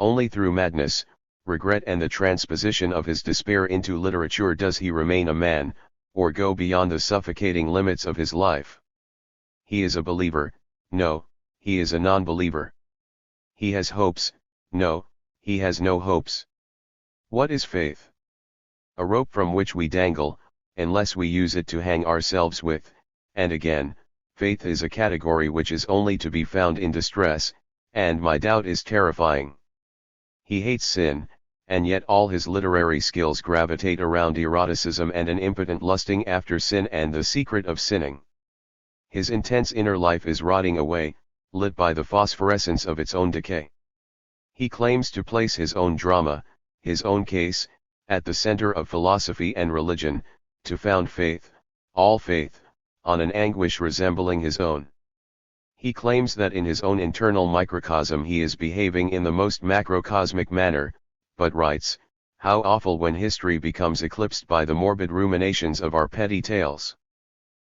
Speaker 1: Only through madness, regret and the transposition of his despair into literature does he remain a man, or go beyond the suffocating limits of his life. He is a believer, no, he is a non-believer. He has hopes, no, he has no hopes. What is faith? A rope from which we dangle, unless we use it to hang ourselves with, and again, faith is a category which is only to be found in distress, and my doubt is terrifying. He hates sin, and yet all his literary skills gravitate around eroticism and an impotent lusting after sin and the secret of sinning. His intense inner life is rotting away, lit by the phosphorescence of its own decay. He claims to place his own drama, his own case, at the center of philosophy and religion, to found faith, all faith, on an anguish resembling his own. He claims that in his own internal microcosm he is behaving in the most macrocosmic manner, but writes, "How awful when history becomes eclipsed by the morbid ruminations of our petty tales."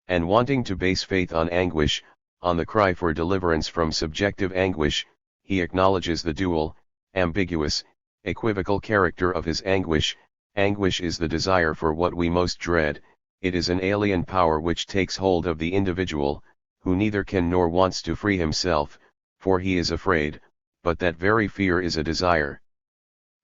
Speaker 1: And wanting to base faith on anguish, on the cry for deliverance from subjective anguish, he acknowledges the dual, ambiguous, equivocal character of his anguish. Anguish is the desire for what we most dread, it is an alien power which takes hold of the individual, who neither can nor wants to free himself, for he is afraid, but that very fear is a desire.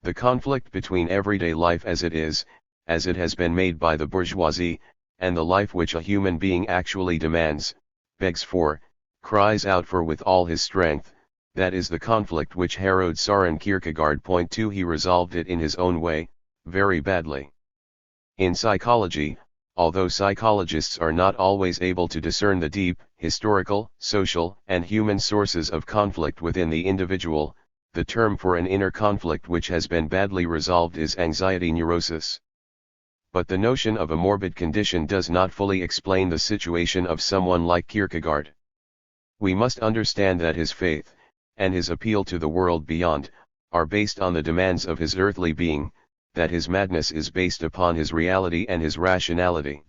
Speaker 1: The conflict between everyday life as it has been made by the bourgeoisie, and the life which a human being actually demands, begs for, cries out for with all his strength, that is the conflict which Herod Soren Kierkegaard point to. He resolved it in his own way, very badly. In psychology, although psychologists are not always able to discern the deep, historical, social, and human sources of conflict within the individual, the term for an inner conflict which has been badly resolved is anxiety neurosis. But the notion of a morbid condition does not fully explain the situation of someone like Kierkegaard. We must understand that his faith, and his appeal to the world beyond, are based on the demands of his earthly being, that his madness is based upon his reality and his rationality.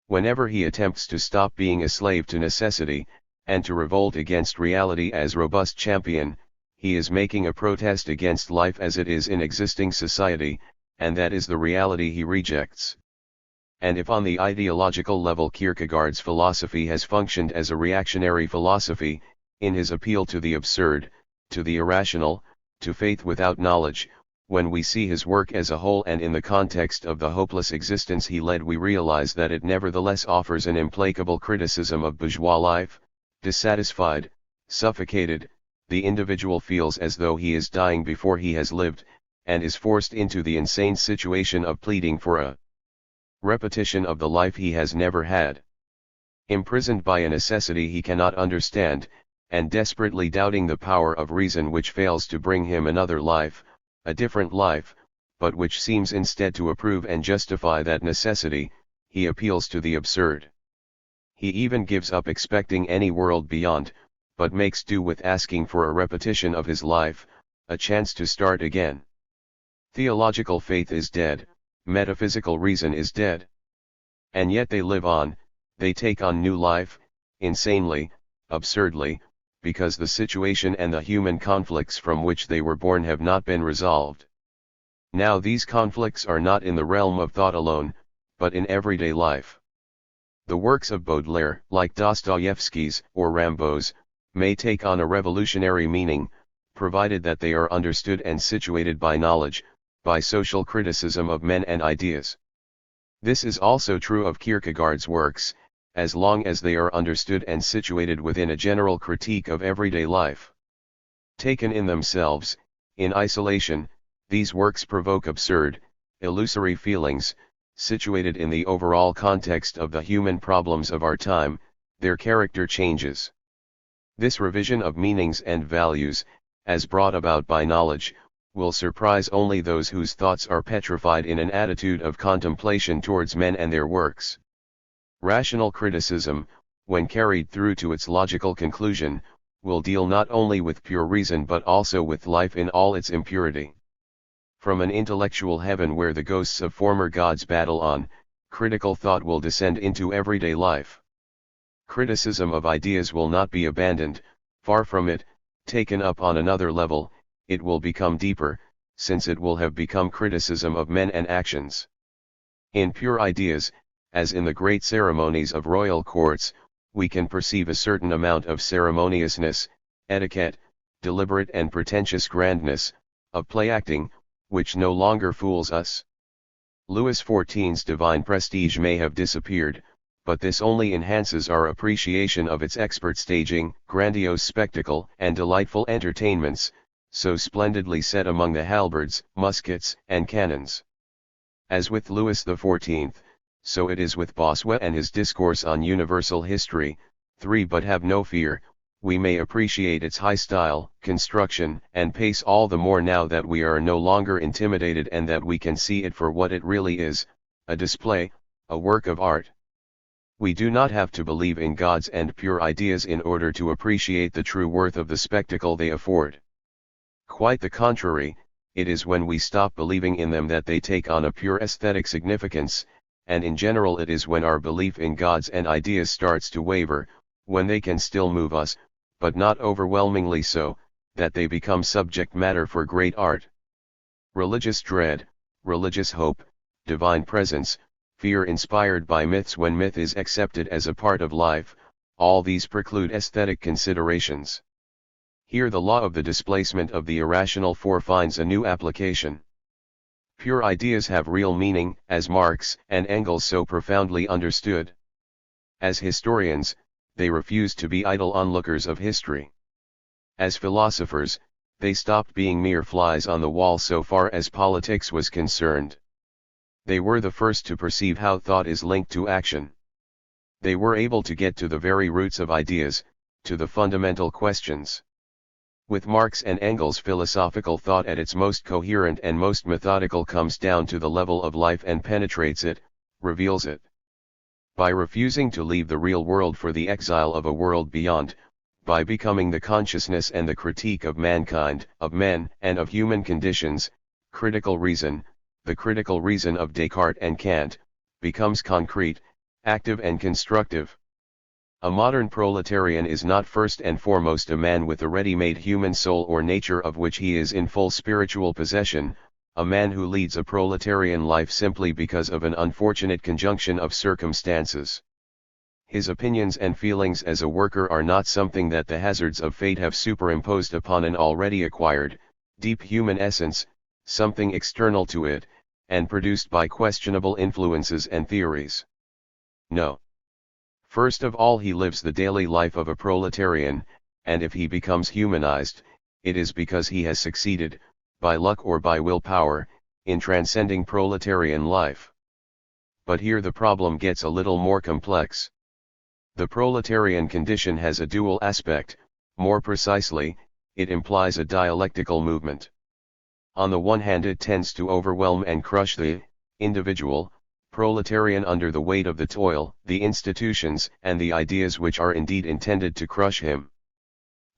Speaker 1: Whenever he attempts to stop being a slave to necessity, and to revolt against reality as robust champion, he is making a protest against life as it is in existing society, and that is the reality he rejects. And if on the ideological level Kierkegaard's philosophy has functioned as a reactionary philosophy, in his appeal to the absurd, to the irrational, to faith without knowledge, when we see his work as a whole and in the context of the hopeless existence he led, we realize that it nevertheless offers an implacable criticism of bourgeois life. Dissatisfied, suffocated, the individual feels as though he is dying before he has lived, and is forced into the insane situation of pleading for a repetition of the life he has never had. Imprisoned by a necessity he cannot understand, and desperately doubting the power of reason which fails to bring him another life, a different life, but which seems instead to approve and justify that necessity, he appeals to the absurd. He even gives up expecting any world beyond, but makes do with asking for a repetition of his life, a chance to start again. Theological faith is dead, metaphysical reason is dead. And yet they live on, they take on new life, insanely, absurdly, because the situation and the human conflicts from which they were born have not been resolved. Now these conflicts are not in the realm of thought alone, but in everyday life. The works of Baudelaire, like Dostoevsky's or Rimbaud's, may take on a revolutionary meaning, provided that they are understood and situated by knowledge, by social criticism of men and ideas. This is also true of Kierkegaard's works, as long as they are understood and situated within a general critique of everyday life. Taken in themselves, in isolation, these works provoke absurd, illusory feelings. Situated in the overall context of the human problems of our time, their character changes. This revision of meanings and values, as brought about by knowledge, will surprise only those whose thoughts are petrified in an attitude of contemplation towards men and their works. Rational criticism, when carried through to its logical conclusion, will deal not only with pure reason but also with life in all its impurity. From an intellectual heaven where the ghosts of former gods battle on, critical thought will descend into everyday life. Criticism of ideas will not be abandoned, far from it, taken up on another level, it will become deeper, since it will have become criticism of men and actions. In pure ideas, as in the great ceremonies of royal courts, we can perceive a certain amount of ceremoniousness, etiquette, deliberate and pretentious grandness, of play-acting, which no longer fools us. Louis XIV's divine prestige may have disappeared, but this only enhances our appreciation of its expert staging, grandiose spectacle, and delightful entertainments, so splendidly set among the halberds, muskets, and cannons. As with Louis XIV, so it is with Bossuet and his discourse on universal history. 3. But have no fear, we may appreciate its high style, construction, and pace all the more now that we are no longer intimidated and that we can see it for what it really is, a display, a work of art. We do not have to believe in gods and pure ideas in order to appreciate the true worth of the spectacle they afford. Quite the contrary, it is when we stop believing in them that they take on a pure aesthetic significance, and in general it is when our belief in gods and ideas starts to waver, when they can still move us, but not overwhelmingly so, that they become subject matter for great art. Religious dread, religious hope, divine presence, fear inspired by myths when myth is accepted as a part of life, all these preclude aesthetic considerations. Here the law of the displacement of the irrational finds a new application. Pure ideas have real meaning, as Marx and Engels so profoundly understood. As historians, they refused to be idle onlookers of history. As philosophers, they stopped being mere flies on the wall so far as politics was concerned. They were the first to perceive how thought is linked to action. They were able to get to the very roots of ideas, to the fundamental questions. With Marx and Engels, philosophical thought at its most coherent and most methodical comes down to the level of life and penetrates it, reveals it. By refusing to leave the real world for the exile of a world beyond, by becoming the consciousness and the critique of mankind, of men, and of human conditions, critical reason, the critical reason of Descartes and Kant, becomes concrete, active and constructive. A modern proletarian is not first and foremost a man with a ready-made human soul or nature of which he is in full spiritual possession, a man who leads a proletarian life simply because of an unfortunate conjunction of circumstances. His opinions and feelings as a worker are not something that the hazards of fate have superimposed upon an already acquired, deep human essence, something external to it, and produced by questionable influences and theories. No. First of all, he lives the daily life of a proletarian, and if he becomes humanized, it is because he has succeeded, by luck or by willpower, in transcending proletarian life. But here the problem gets a little more complex. The proletarian condition has a dual aspect, more precisely, it implies a dialectical movement. On the one hand, it tends to overwhelm and crush the individual proletarian under the weight of the toil, the institutions, and the ideas which are indeed intended to crush him.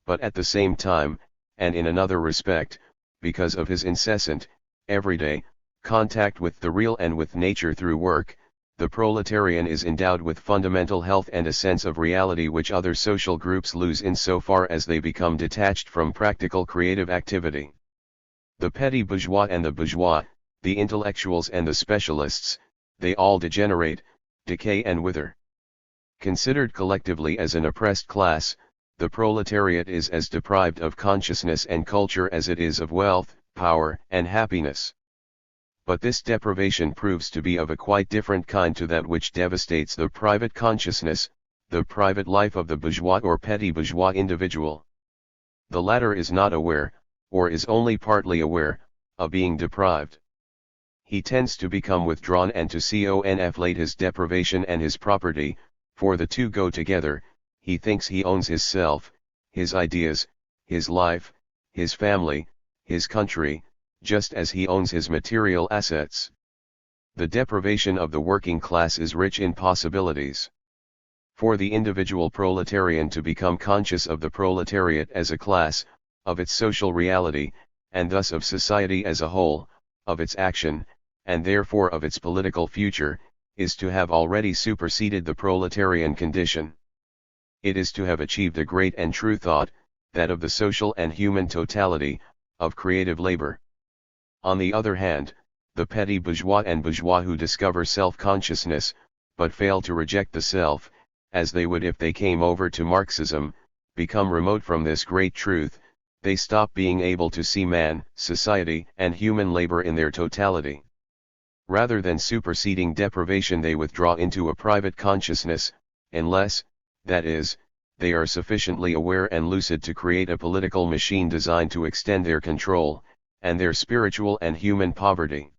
Speaker 1: But at the same time, and in another respect, because of his incessant, everyday, contact with the real and with nature through work, the proletarian is endowed with fundamental health and a sense of reality which other social groups lose in so far as they become detached from practical creative activity. The petty bourgeois and the bourgeois, the intellectuals and the specialists, they all degenerate, decay and wither. Considered collectively as an oppressed class, the proletariat is as deprived of consciousness and culture as it is of wealth, power, and happiness. But this deprivation proves to be of a quite different kind to that which devastates the private consciousness, the private life of the bourgeois or petty bourgeois individual. The latter is not aware, or is only partly aware, of being deprived. He tends to become withdrawn and to conflate his deprivation and his property, for the two go together. He thinks he owns his self, his ideas, his life, his family, his country, just as he owns his material assets. The deprivation of the working class is rich in possibilities. For the individual proletarian to become conscious of the proletariat as a class, of its social reality, and thus of society as a whole, of its action, and therefore of its political future, is to have already superseded the proletarian condition. It is to have achieved a great and true thought, that of the social and human totality, of creative labor. On the other hand, the petty bourgeois and bourgeois who discover self-consciousness, but fail to reject the self, as they would if they came over to Marxism, become remote from this great truth. They stop being able to see man, society, and human labor in their totality. Rather than superseding deprivation, they withdraw into a private consciousness, unless, that is, they are sufficiently aware and lucid to create a political machine designed to extend their control, and their spiritual and human poverty.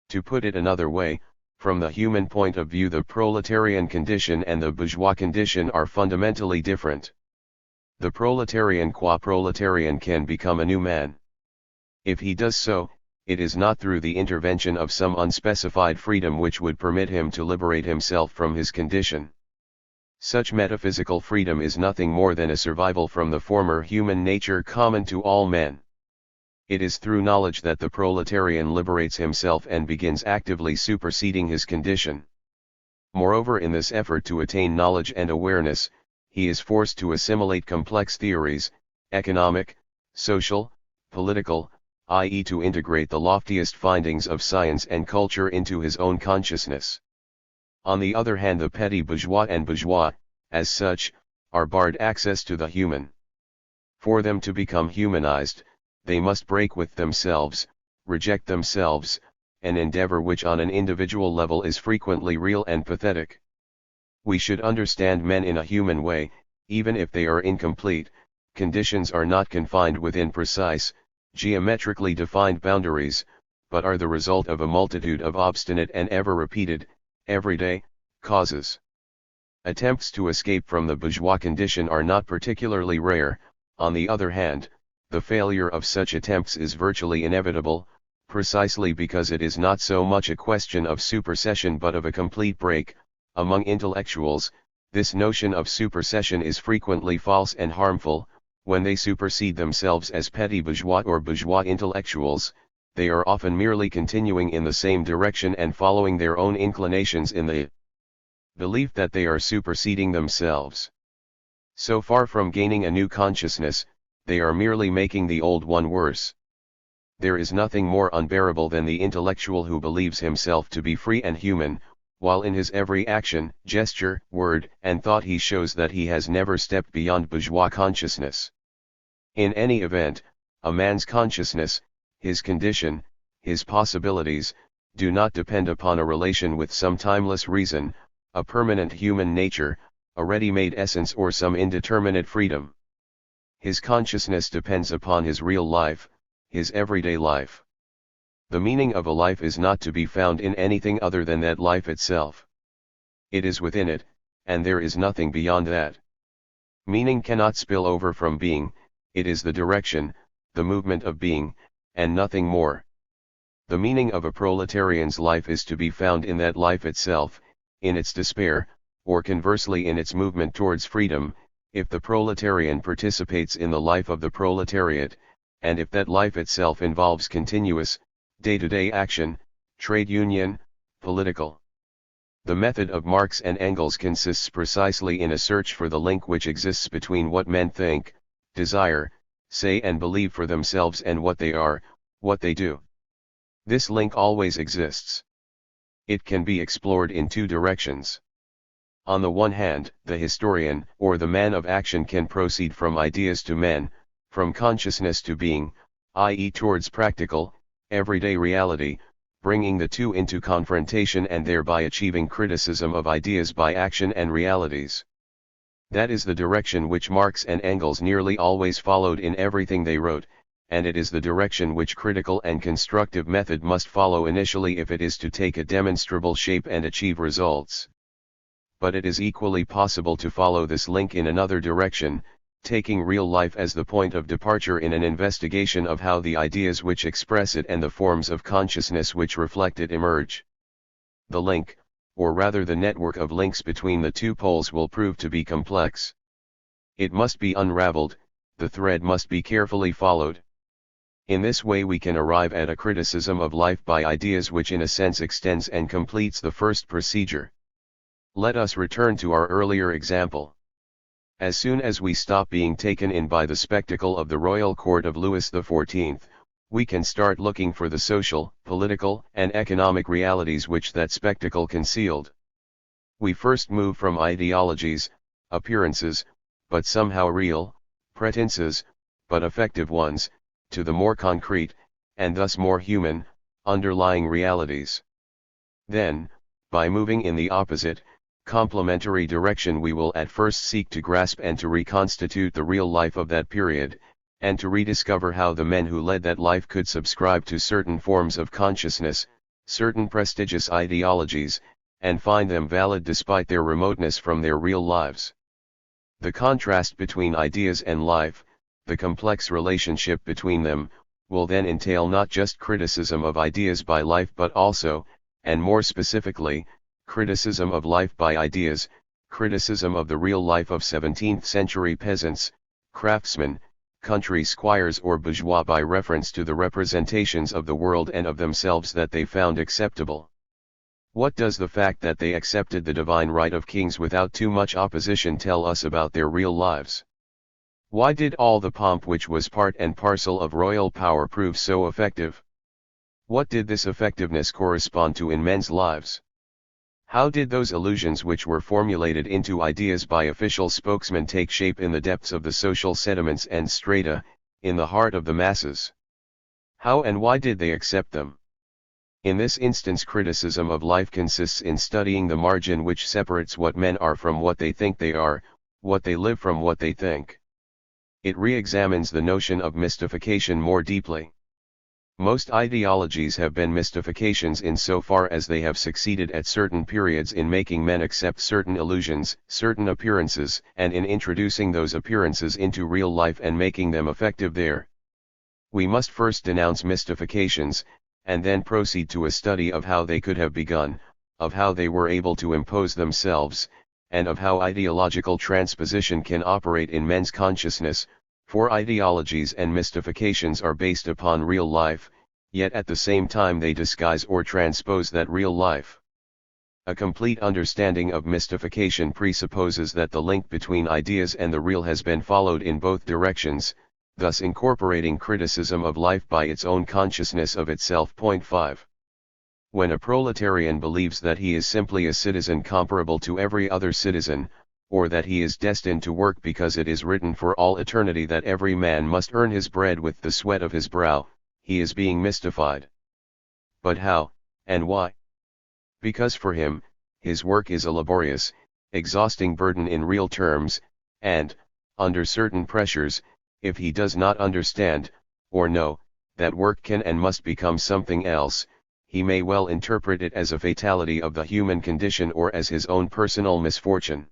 Speaker 1: To put it another way, from the human point of view, the proletarian condition and the bourgeois condition are fundamentally different. The proletarian qua proletarian can become a new man. If he does so, it is not through the intervention of some unspecified freedom which would permit him to liberate himself from his condition. Such metaphysical freedom is nothing more than a survival from the former human nature common to all men. It is through knowledge that the proletarian liberates himself and begins actively superseding his condition. Moreover, in this effort to attain knowledge and awareness, he is forced to assimilate complex theories, economic, social, political, i.e. to integrate the loftiest findings of science and culture into his own consciousness. On the other hand, the petty bourgeois and bourgeois, as such, are barred access to the human. For them to become humanized, they must break with themselves, reject themselves, an endeavor which on an individual level is frequently real and pathetic. We should understand men in a human way, even if they are incomplete. Conditions are not confined within precise, geometrically defined boundaries, but are the result of a multitude of obstinate and ever-repeated, everyday, causes. Attempts to escape from the bourgeois condition are not particularly rare. On the other hand, the failure of such attempts is virtually inevitable, precisely because it is not so much a question of supersession but of a complete break. Among intellectuals, this notion of supersession is frequently false and harmful. When they supersede themselves as petty bourgeois or bourgeois intellectuals, they are often merely continuing in the same direction and following their own inclinations in the belief that they are superseding themselves. So far from gaining a new consciousness, they are merely making the old one worse. There is nothing more unbearable than the intellectual who believes himself to be free and human, while in his every action, gesture, word, and thought he shows that he has never stepped beyond bourgeois consciousness. In any event, a man's consciousness, his condition, his possibilities, do not depend upon a relation with some timeless reason, a permanent human nature, a ready-made essence or some indeterminate freedom. His consciousness depends upon his real life, his everyday life. The meaning of a life is not to be found in anything other than that life itself. It is within it, and there is nothing beyond that. Meaning cannot spill over from being, it is the direction, the movement of being, and nothing more. The meaning of a proletarian's life is to be found in that life itself, in its despair, or conversely in its movement towards freedom. If the proletarian participates in the life of the proletariat, and if that life itself involves continuous, day-to-day action, trade union, political. The method of Marx and Engels consists precisely in a search for the link which exists between what men think, desire, say and believe for themselves and what they are, what they do. This link always exists. It can be explored in two directions. On the one hand, the historian, or the man of action, can proceed from ideas to men, from consciousness to being, i.e. towards practical, everyday reality, bringing the two into confrontation and thereby achieving criticism of ideas by action and realities. That is the direction which Marx and Engels nearly always followed in everything they wrote, and it is the direction which critical and constructive method must follow initially if it is to take a demonstrable shape and achieve results. But it is equally possible to follow this link in another direction, taking real life as the point of departure in an investigation of how the ideas which express it and the forms of consciousness which reflect it emerge. The link, or rather the network of links between the two poles, will prove to be complex. It must be unraveled, the thread must be carefully followed. In this way we can arrive at a criticism of life by ideas which in a sense extends and completes the first procedure. Let us return to our earlier example. As soon as we stop being taken in by the spectacle of the royal court of Louis XIV, we can start looking for the social, political, and economic realities which that spectacle concealed. We first move from ideologies, appearances, but somehow real, pretenses, but effective ones, to the more concrete, and thus more human, underlying realities. Then, by moving in the opposite, complementary direction we will at first seek to grasp and to reconstitute the real life of that period, and to rediscover how the men who led that life could subscribe to certain forms of consciousness, certain prestigious ideologies, and find them valid despite their remoteness from their real lives. The contrast between ideas and life, the complex relationship between them, will then entail not just criticism of ideas by life but also, and more specifically, criticism of life by ideas, criticism of the real life of 17th-century peasants, craftsmen, country squires or bourgeois by reference to the representations of the world and of themselves that they found acceptable. What does the fact that they accepted the divine right of kings without too much opposition tell us about their real lives? Why did all the pomp which was part and parcel of royal power prove so effective? What did this effectiveness correspond to in men's lives? How did those illusions which were formulated into ideas by official spokesmen take shape in the depths of the social sediments and strata, in the heart of the masses? How and why did they accept them? In this instance, criticism of life consists in studying the margin which separates what men are from what they think they are, what they live from what they think. It re-examines the notion of mystification more deeply. Most ideologies have been mystifications insofar as they have succeeded at certain periods in making men accept certain illusions, certain appearances, and in introducing those appearances into real life and making them effective there. We must first denounce mystifications, and then proceed to a study of how they could have begun, of how they were able to impose themselves, and of how ideological transposition can operate in men's consciousness, for ideologies and mystifications are based upon real life, yet at the same time they disguise or transpose that real life. A complete understanding of mystification presupposes that the link between ideas and the real has been followed in both directions, thus incorporating criticism of life by its own consciousness of itself. 5. When a proletarian believes that he is simply a citizen comparable to every other citizen, or that he is destined to work because it is written for all eternity that every man must earn his bread with the sweat of his brow, he is being mystified. But how, and why? Because for him, his work is a laborious, exhausting burden in real terms, and, under certain pressures, if he does not understand, or know, that work can and must become something else, he may well interpret it as a fatality of the human condition or as his own personal misfortune.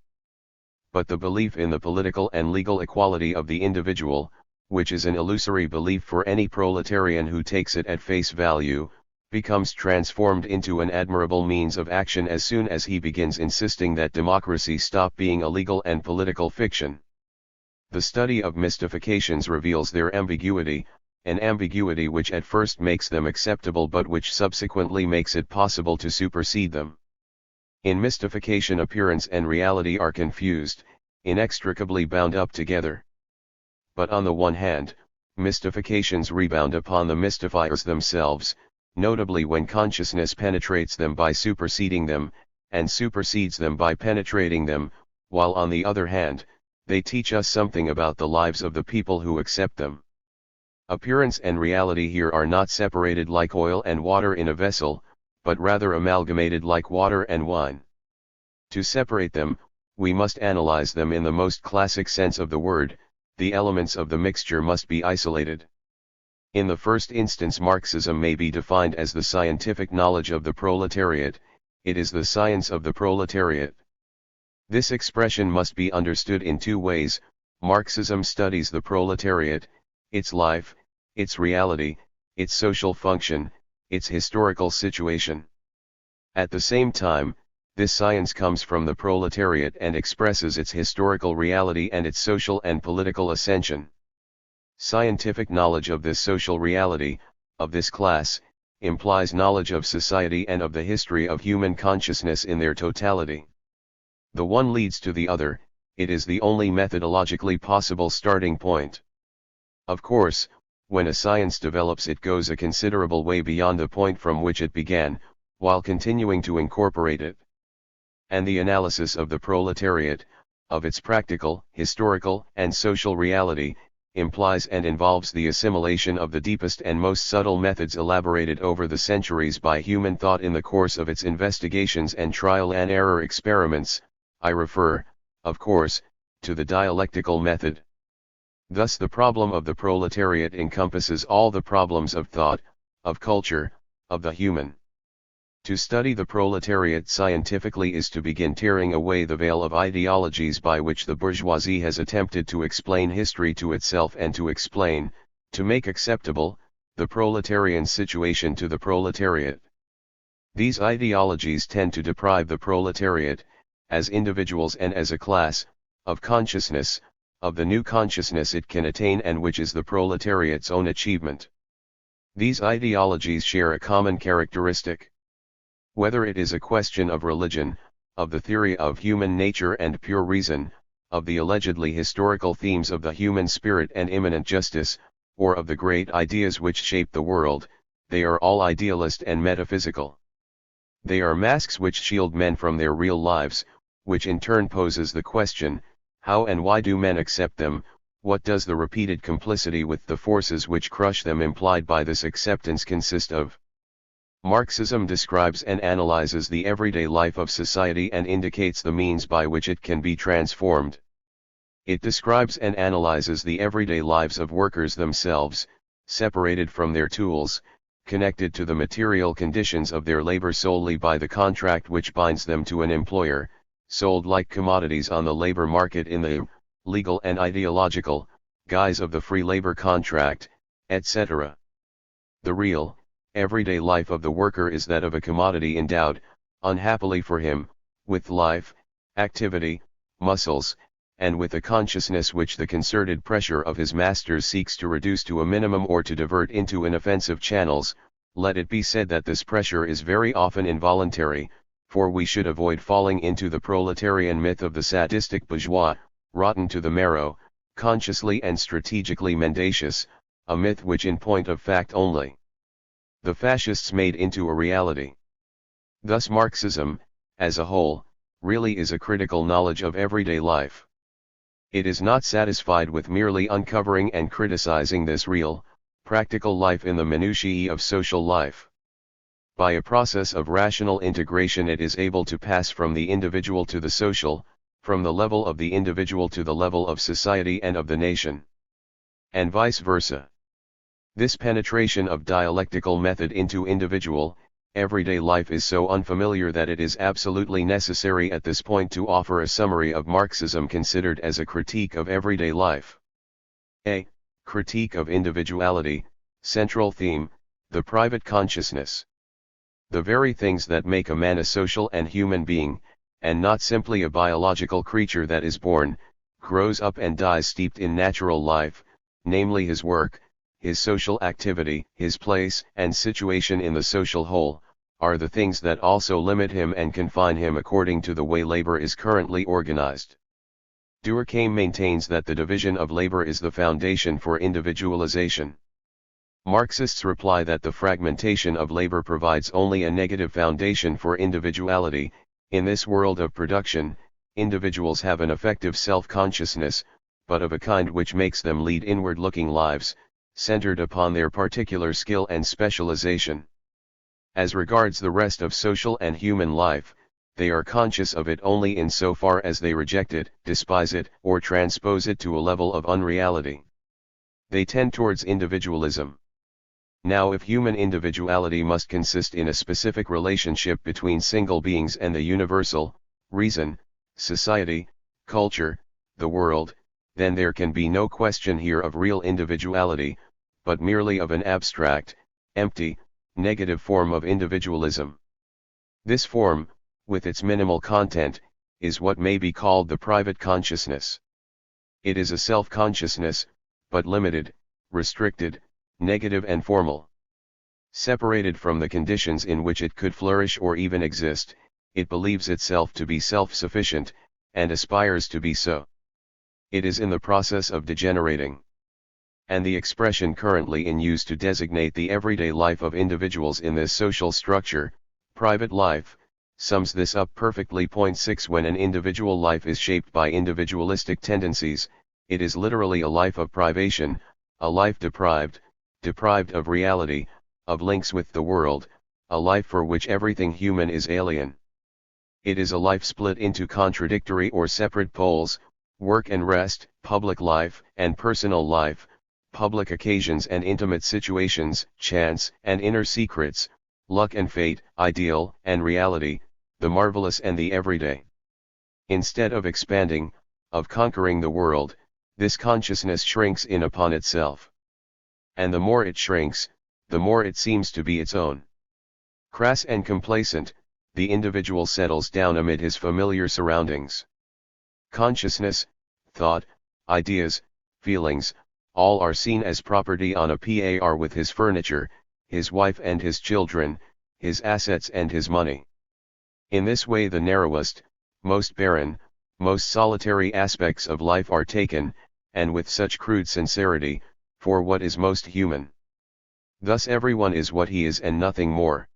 Speaker 1: But the belief in the political and legal equality of the individual, which is an illusory belief for any proletarian who takes it at face value, becomes transformed into an admirable means of action as soon as he begins insisting that democracy stop being a legal and political fiction. The study of mystifications reveals their ambiguity, an ambiguity which at first makes them acceptable but which subsequently makes it possible to supersede them. In mystification, appearance and reality are confused, inextricably bound up together. But on the one hand, mystifications rebound upon the mystifiers themselves, notably when consciousness penetrates them by superseding them, and supersedes them by penetrating them, while on the other hand, they teach us something about the lives of the people who accept them. Appearance and reality here are not separated like oil and water in a vessel, but rather amalgamated like water and wine. To separate them, we must analyze them in the most classic sense of the word. The elements of the mixture must be isolated. In the first instance, Marxism may be defined as the scientific knowledge of the proletariat. It is the science of the proletariat. This expression must be understood in two ways. Marxism studies the proletariat, its life, its reality, its social function, its historical situation. At the same time, this science comes from the proletariat and expresses its historical reality and its social and political ascension. Scientific knowledge of this social reality, of this class, implies knowledge of society and of the history of human consciousness in their totality. The one leads to the other, it is the only methodologically possible starting point. Of course, when a science develops, it goes a considerable way beyond the point from which it began, while continuing to incorporate it. And the analysis of the proletariat, of its practical, historical, and social reality, implies and involves the assimilation of the deepest and most subtle methods elaborated over the centuries by human thought in the course of its investigations and trial and error experiments. I refer, of course, to the dialectical method. Thus the problem of the proletariat encompasses all the problems of thought, of culture, of the human. To study the proletariat scientifically is to begin tearing away the veil of ideologies by which the bourgeoisie has attempted to explain history to itself and to explain, to make acceptable, the proletarian situation to the proletariat. These ideologies tend to deprive the proletariat, as individuals and as a class, of consciousness, of the new consciousness it can attain and which is the proletariat's own achievement. These ideologies share a common characteristic. Whether it is a question of religion, of the theory of human nature and pure reason, of the allegedly historical themes of the human spirit and immanent justice, or of the great ideas which shape the world, they are all idealist and metaphysical. They are masks which shield men from their real lives, which in turn poses the question, how and why do men accept them? What does the repeated complicity with the forces which crush them implied by this acceptance consist of? Marxism describes and analyzes the everyday life of society and indicates the means by which it can be transformed. It describes and analyzes the everyday lives of workers themselves, separated from their tools, connected to the material conditions of their labor solely by the contract which binds them to an employer, sold like commodities on the labor market in the legal and ideological guise of the free labor contract, etc. The real, everyday life of the worker is that of a commodity endowed, unhappily for him, with life, activity, muscles, and with a consciousness which the concerted pressure of his masters seeks to reduce to a minimum or to divert into inoffensive channels. Let it be said that this pressure is very often involuntary, for we should avoid falling into the proletarian myth of the sadistic bourgeois, rotten to the marrow, consciously and strategically mendacious, a myth which in point of fact only the fascists made into a reality. Thus Marxism, as a whole, really is a critical knowledge of everyday life. It is not satisfied with merely uncovering and criticizing this real, practical life in the minutiae of social life. By a process of rational integration it is able to pass from the individual to the social, from the level of the individual to the level of society and of the nation. And vice versa. This penetration of dialectical method into individual, everyday life is so unfamiliar that it is absolutely necessary at this point to offer a summary of Marxism considered as a critique of everyday life. A. Critique of individuality, central theme, the private consciousness. The very things that make a man a social and human being, and not simply a biological creature that is born, grows up and dies steeped in natural life, namely his work, his social activity, his place and situation in the social whole, are the things that also limit him and confine him according to the way labor is currently organized. Durkheim maintains that the division of labor is the foundation for individualization. Marxists reply that the fragmentation of labor provides only a negative foundation for individuality. In this world of production, individuals have an effective self-consciousness, but of a kind which makes them lead inward-looking lives, centered upon their particular skill and specialization. As regards the rest of social and human life, they are conscious of it only in so far as they reject it, despise it, or transpose it to a level of unreality. They tend towards individualism. Now if human individuality must consist in a specific relationship between single beings and the universal, reason, society, culture, the world, then there can be no question here of real individuality, but merely of an abstract, empty, negative form of individualism. This form, with its minimal content, is what may be called the private consciousness. It is a self-consciousness, but limited, restricted, negative and formal. Separated from the conditions in which it could flourish or even exist, it believes itself to be self-sufficient, and aspires to be so. It is in the process of degenerating. And the expression currently in use to designate the everyday life of individuals in this social structure, private life, sums this up perfectly. 6 When an individual life is shaped by individualistic tendencies, it is literally a life of privation, a life deprived of reality, of links with the world, a life for which everything human is alien. It is a life split into contradictory or separate poles, work and rest, public life and personal life, public occasions and intimate situations, chance and inner secrets, luck and fate, ideal and reality, the marvelous and the everyday. Instead of expanding, of conquering the world, this consciousness shrinks in upon itself. And the more it shrinks, the more it seems to be its own. Crass and complacent, the individual settles down amid his familiar surroundings. Consciousness, thought, ideas, feelings, all are seen as property on a par with his furniture, his wife and his children, his assets and his money. In this way the narrowest, most barren, most solitary aspects of life are taken, and with such crude sincerity, for what is most human. Thus everyone is what he is and nothing more.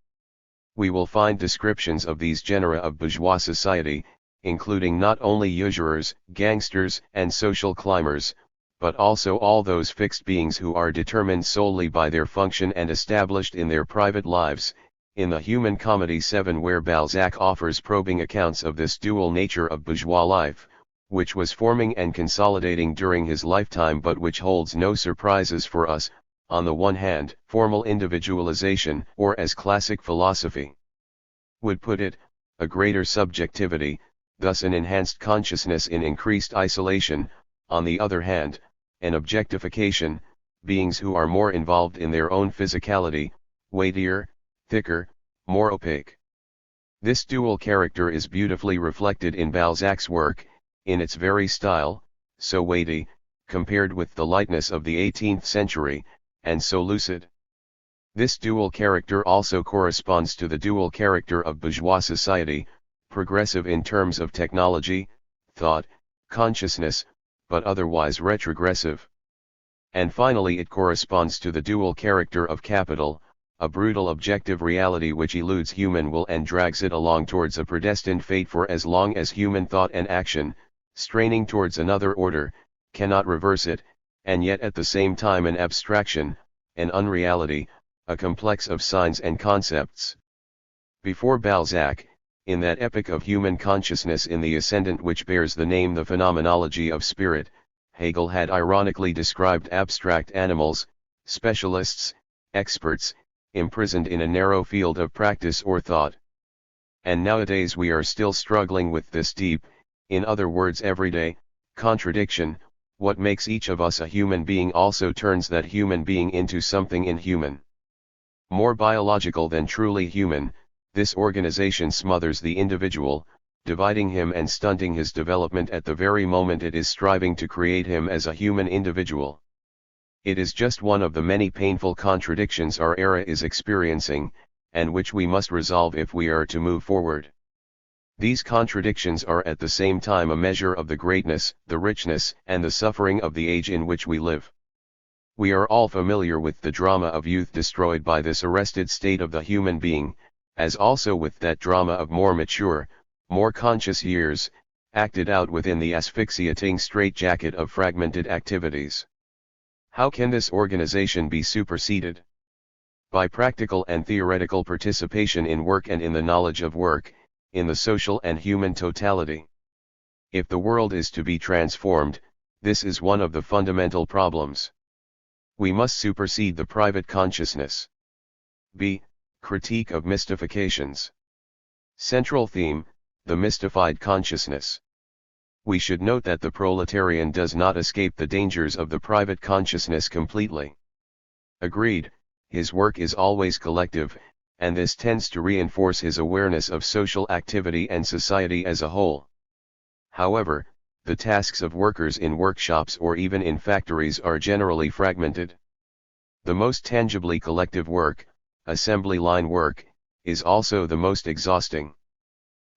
Speaker 1: We will find descriptions of these genera of bourgeois society, including not only usurers, gangsters and social climbers, but also all those fixed beings who are determined solely by their function and established in their private lives, in the Human Comedy 7, where Balzac offers probing accounts of this dual nature of bourgeois life, which was forming and consolidating during his lifetime but which holds no surprises for us. On the one hand, formal individualization, or as classic philosophy would put it, a greater subjectivity, thus an enhanced consciousness in increased isolation; on the other hand, an objectification, beings who are more involved in their own physicality, weightier, thicker, more opaque. This dual character is beautifully reflected in Balzac's work, in its very style, so weighty, compared with the lightness of the 18th century, and so lucid. This dual character also corresponds to the dual character of bourgeois society, progressive in terms of technology, thought, consciousness, but otherwise retrogressive. And finally it corresponds to the dual character of capital, a brutal objective reality which eludes human will and drags it along towards a predestined fate for as long as human thought and action, straining towards another order, cannot reverse it, and yet at the same time an abstraction, an unreality, a complex of signs and concepts. Before Balzac, in that epoch of human consciousness in the ascendant which bears the name the Phenomenology of Spirit, Hegel had ironically described abstract animals, specialists, experts, imprisoned in a narrow field of practice or thought. And nowadays we are still struggling with this deep, in other words everyday, contradiction. What makes each of us a human being also turns that human being into something inhuman. More biological than truly human, this organization smothers the individual, dividing him and stunting his development at the very moment it is striving to create him as a human individual. It is just one of the many painful contradictions our era is experiencing, and which we must resolve if we are to move forward. These contradictions are at the same time a measure of the greatness, the richness, and the suffering of the age in which we live. We are all familiar with the drama of youth destroyed by this arrested state of the human being, as also with that drama of more mature, more conscious years, acted out within the asphyxiating straitjacket of fragmented activities. How can this organization be superseded? By practical and theoretical participation in work and in the knowledge of work, in the social and human totality. If the world is to be transformed, this is one of the fundamental problems. We must supersede the private consciousness. B. Critique of mystifications. Central theme, the mystified consciousness. We should note that the proletarian does not escape the dangers of the private consciousness completely. Agreed, his work is always collective, and this tends to reinforce his awareness of social activity and society as a whole. However, the tasks of workers in workshops or even in factories are generally fragmented. The most tangibly collective work, assembly line work, is also the most exhausting.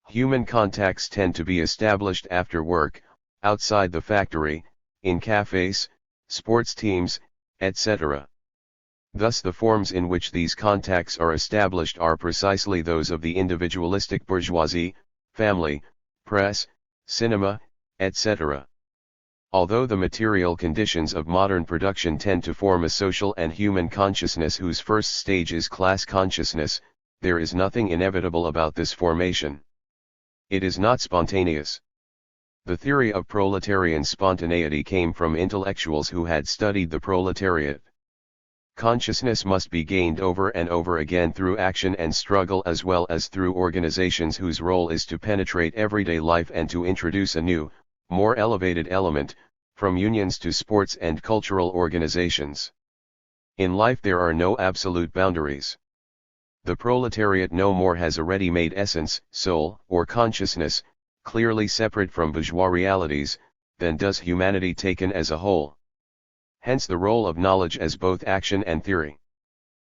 Speaker 1: Human contacts tend to be established after work, outside the factory, in cafes, sports teams, etc. Thus the forms in which these contacts are established are precisely those of the individualistic bourgeoisie, family, press, cinema, etc. Although the material conditions of modern production tend to form a social and human consciousness whose first stage is class consciousness, there is nothing inevitable about this formation. It is not spontaneous. The theory of proletarian spontaneity came from intellectuals who had studied the proletariat. Consciousness must be gained over and over again through action and struggle, as well as through organizations whose role is to penetrate everyday life and to introduce a new, more elevated element, from unions to sports and cultural organizations. In life there are no absolute boundaries. The proletariat no more has a ready-made essence, soul, or consciousness, clearly separate from bourgeois realities, than does humanity taken as a whole. Hence the role of knowledge as both action and theory.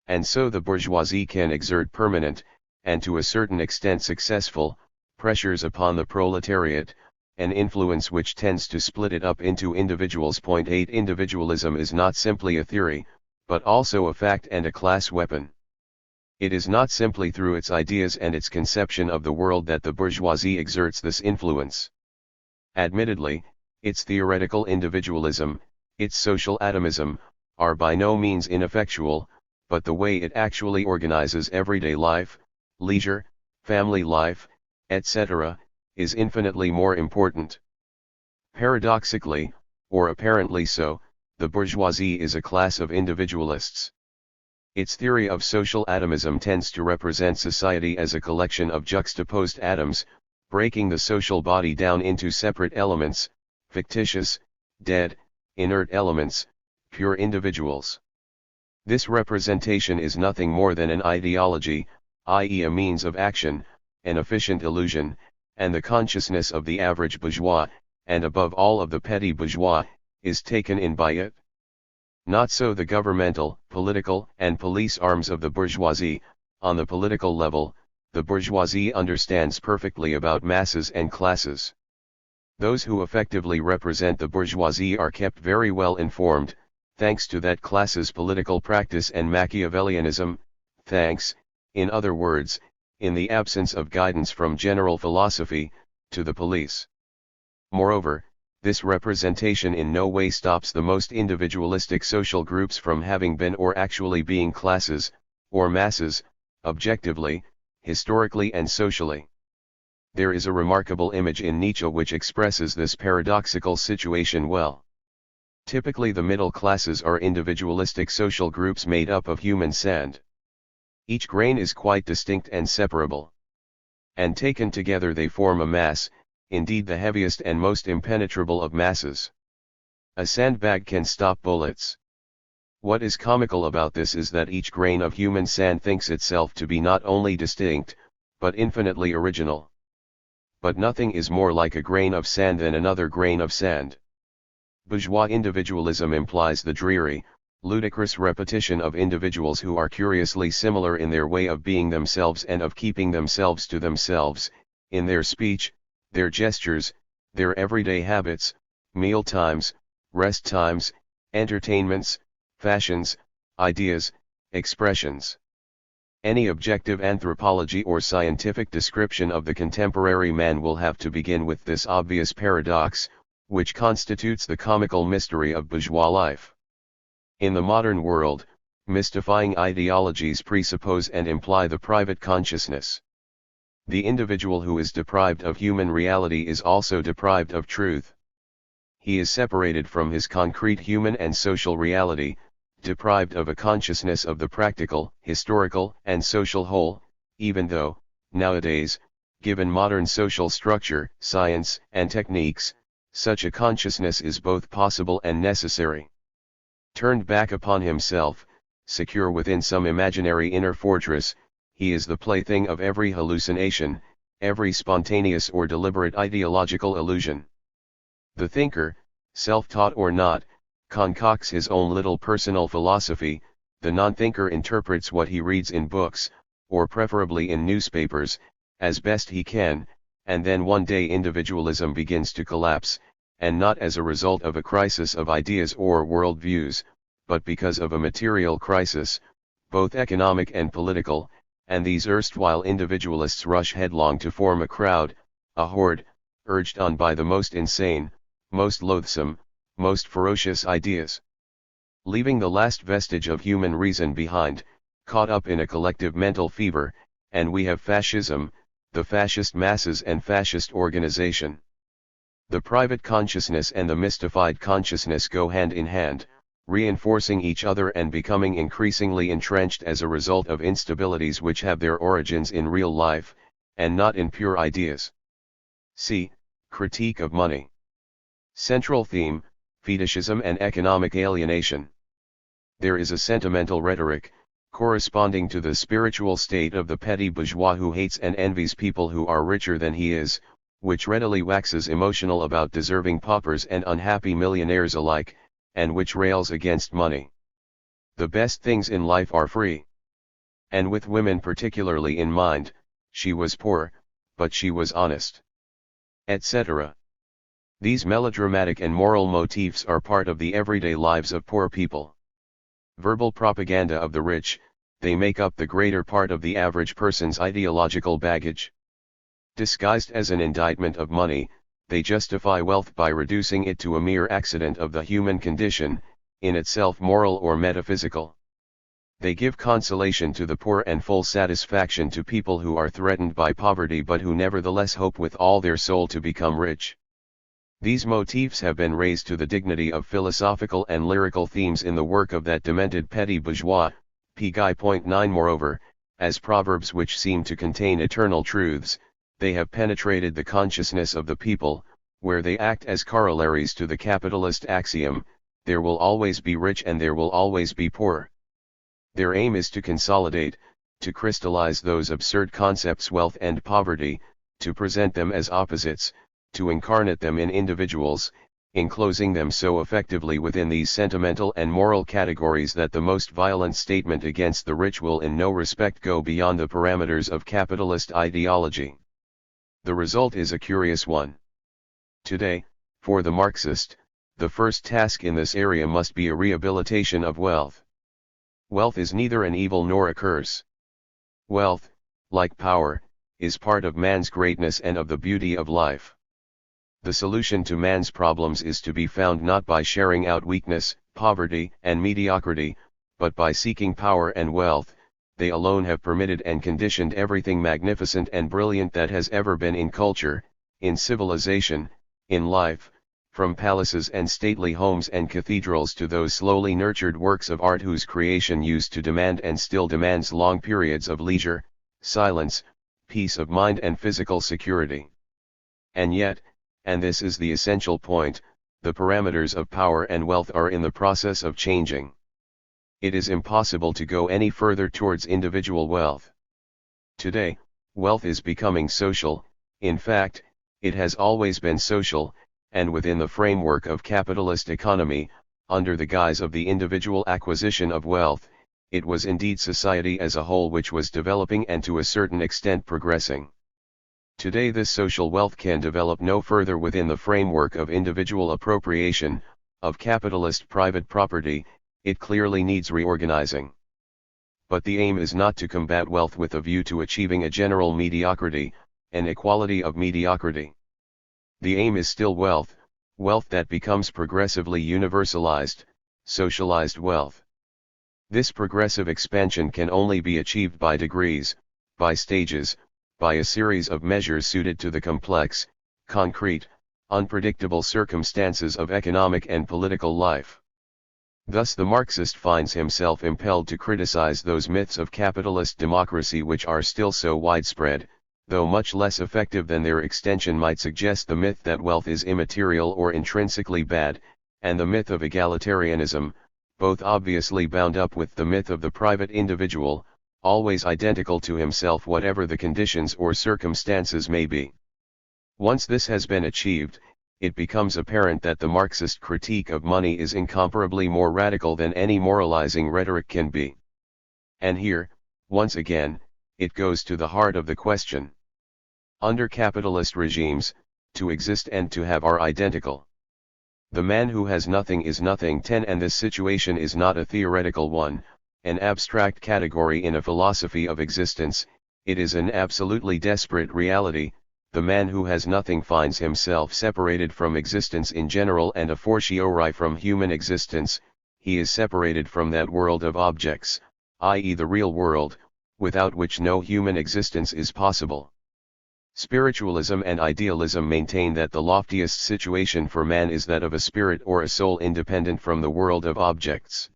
Speaker 1: And so the bourgeoisie can exert permanent, and to a certain extent successful, pressures upon the proletariat, an influence which tends to split it up into individuals. 8 Individualism is not simply a theory, but also a fact and a class weapon. It is not simply through its ideas and its conception of the world that the bourgeoisie exerts this influence. Admittedly, its theoretical individualism, its social atomism, are by no means ineffectual, but the way it actually organizes everyday life, leisure, family life, etc., is infinitely more important. Paradoxically, or apparently so, the bourgeoisie is a class of individualists. Its theory of social atomism tends to represent society as a collection of juxtaposed atoms, breaking the social body down into separate elements, fictitious, dead, inert elements, pure individuals. This representation is nothing more than an ideology, i.e. a means of action, an efficient illusion, and the consciousness of the average bourgeois, and above all of the petty bourgeois, is taken in by it. Not so the governmental, political, and police arms of the bourgeoisie. On the political level, the bourgeoisie understands perfectly about masses and classes. Those who effectively represent the bourgeoisie are kept very well informed, thanks to that class's political practice and Machiavellianism, thanks, in other words, in the absence of guidance from general philosophy, to the police. Moreover, this representation in no way stops the most individualistic social groups from having been or actually being classes, or masses, objectively, historically and socially. There is a remarkable image in Nietzsche which expresses this paradoxical situation well. Typically the middle classes are individualistic social groups made up of human sand. Each grain is quite distinct and separable. And taken together they form a mass, indeed the heaviest and most impenetrable of masses. A sandbag can stop bullets. What is comical about this is that each grain of human sand thinks itself to be not only distinct, but infinitely original. But nothing is more like a grain of sand than another grain of sand. Bourgeois individualism implies the dreary, ludicrous repetition of individuals who are curiously similar in their way of being themselves and of keeping themselves to themselves, in their speech, their gestures, their everyday habits, meal times, rest times, entertainments, fashions, ideas, expressions. Any objective anthropology or scientific description of the contemporary man will have to begin with this obvious paradox, which constitutes the comical mystery of bourgeois life. In the modern world, mystifying ideologies presuppose and imply the private consciousness. The individual who is deprived of human reality is also deprived of truth. He is separated from his concrete human and social reality, deprived of a consciousness of the practical, historical, and social whole, even though, nowadays, given modern social structure, science, and techniques, such a consciousness is both possible and necessary. Turned back upon himself, secure within some imaginary inner fortress, he is the plaything of every hallucination, every spontaneous or deliberate ideological illusion. The thinker, self-taught or not, concocts his own little personal philosophy. The non-thinker interprets what he reads in books, or preferably in newspapers, as best he can, and then one day individualism begins to collapse, and not as a result of a crisis of ideas or worldviews, but because of a material crisis, both economic and political, and these erstwhile individualists rush headlong to form a crowd, a horde, urged on by the most insane, most loathsome, most ferocious ideas. Leaving the last vestige of human reason behind, caught up in a collective mental fever, and we have fascism, the fascist masses and fascist organization. The private consciousness and the mystified consciousness go hand in hand, reinforcing each other and becoming increasingly entrenched as a result of instabilities which have their origins in real life, and not in pure ideas. C. Critique of money. Central theme, fetishism and economic alienation. There is a sentimental rhetoric, corresponding to the spiritual state of the petty bourgeois who hates and envies people who are richer than he is, which readily waxes emotional about deserving paupers and unhappy millionaires alike, and which rails against money. The best things in life are free. And with women particularly in mind, she was poor, but she was honest. Etc. These melodramatic and moral motifs are part of the everyday lives of poor people. Verbal propaganda of the rich, they make up the greater part of the average person's ideological baggage. Disguised as an indictment of money, they justify wealth by reducing it to a mere accident of the human condition, in itself moral or metaphysical. They give consolation to the poor and full satisfaction to people who are threatened by poverty but who nevertheless hope with all their soul to become rich. These motifs have been raised to the dignity of philosophical and lyrical themes in the work of that demented petty bourgeois, p. Guy. 9. Moreover, as proverbs which seem to contain eternal truths, they have penetrated the consciousness of the people, where they act as corollaries to the capitalist axiom, there will always be rich and there will always be poor. Their aim is to consolidate, to crystallize those absurd concepts wealth and poverty, to present them as opposites, to incarnate them in individuals, enclosing them so effectively within these sentimental and moral categories that the most violent statement against the rich will in no respect go beyond the parameters of capitalist ideology. The result is a curious one. Today, for the Marxist, the first task in this area must be a rehabilitation of wealth. Wealth is neither an evil nor a curse. Wealth, like power, is part of man's greatness and of the beauty of life. The solution to man's problems is to be found not by sharing out weakness, poverty, and mediocrity, but by seeking power and wealth. They alone have permitted and conditioned everything magnificent and brilliant that has ever been in culture, in civilization, in life, from palaces and stately homes and cathedrals to those slowly nurtured works of art whose creation used to demand and still demands long periods of leisure, silence, peace of mind and physical security. And yet, and this is the essential point, the parameters of power and wealth are in the process of changing. It is impossible to go any further towards individual wealth. Today, wealth is becoming social, in fact, it has always been social, and within the framework of capitalist economy, under the guise of the individual acquisition of wealth, it was indeed society as a whole which was developing and to a certain extent progressing. Today this social wealth can develop no further within the framework of individual appropriation, of capitalist private property, it clearly needs reorganizing. But the aim is not to combat wealth with a view to achieving a general mediocrity, an equality of mediocrity. The aim is still wealth, wealth that becomes progressively universalized, socialized wealth. This progressive expansion can only be achieved by degrees, by stages, by a series of measures suited to the complex, concrete, unpredictable circumstances of economic and political life. Thus the Marxist finds himself impelled to criticize those myths of capitalist democracy which are still so widespread, though much less effective than their extension might suggest the myth that wealth is immaterial or intrinsically bad, and the myth of egalitarianism, both obviously bound up with the myth of the private individual, always identical to himself whatever the conditions or circumstances may be. Once this has been achieved, it becomes apparent that the Marxist critique of money is incomparably more radical than any moralizing rhetoric can be. And here, once again, it goes to the heart of the question. Under capitalist regimes, to exist and to have are identical. The man who has nothing is nothing. 10 And this situation is not a theoretical one, an abstract category in a philosophy of existence, it is an absolutely desperate reality, the man who has nothing finds himself separated from existence in general and a fortiori from human existence. He is separated from that world of objects, i.e. the real world, without which no human existence is possible. Spiritualism and idealism maintain that the loftiest situation for man is that of a spirit or a soul independent from the world of objects.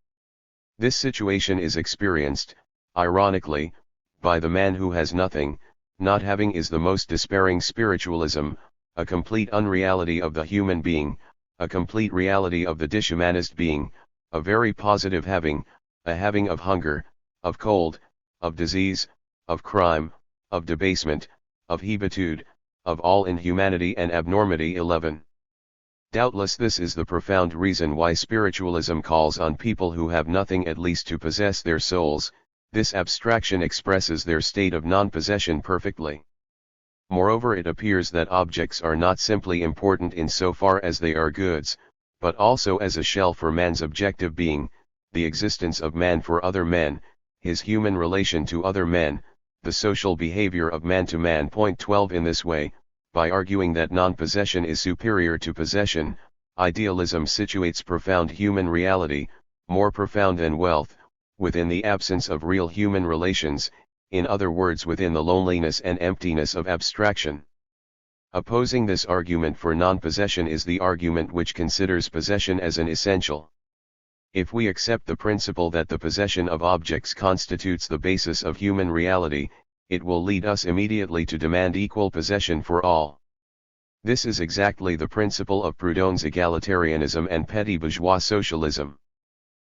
Speaker 1: This situation is experienced, ironically, by the man who has nothing. Not having is the most despairing spiritualism, a complete unreality of the human being, a complete reality of the dishumanist being, a very positive having, a having of hunger, of cold, of disease, of crime, of debasement, of hebetude, of all inhumanity and abnormity. 11. Doubtless this is the profound reason why spiritualism calls on people who have nothing at least to possess their souls. This abstraction expresses their state of non-possession perfectly. Moreover, it appears that objects are not simply important in so far as they are goods, but also as a shell for man's objective being, the existence of man for other men, his human relation to other men, the social behavior of man to man. 12. In this way, by arguing that non-possession is superior to possession, idealism situates profound human reality, more profound than wealth, within the absence of real human relations, in other words within the loneliness and emptiness of abstraction. Opposing this argument for non-possession is the argument which considers possession as an essential. If we accept the principle that the possession of objects constitutes the basis of human reality, it will lead us immediately to demand equal possession for all. This is exactly the principle of Proudhon's egalitarianism and petit bourgeois socialism.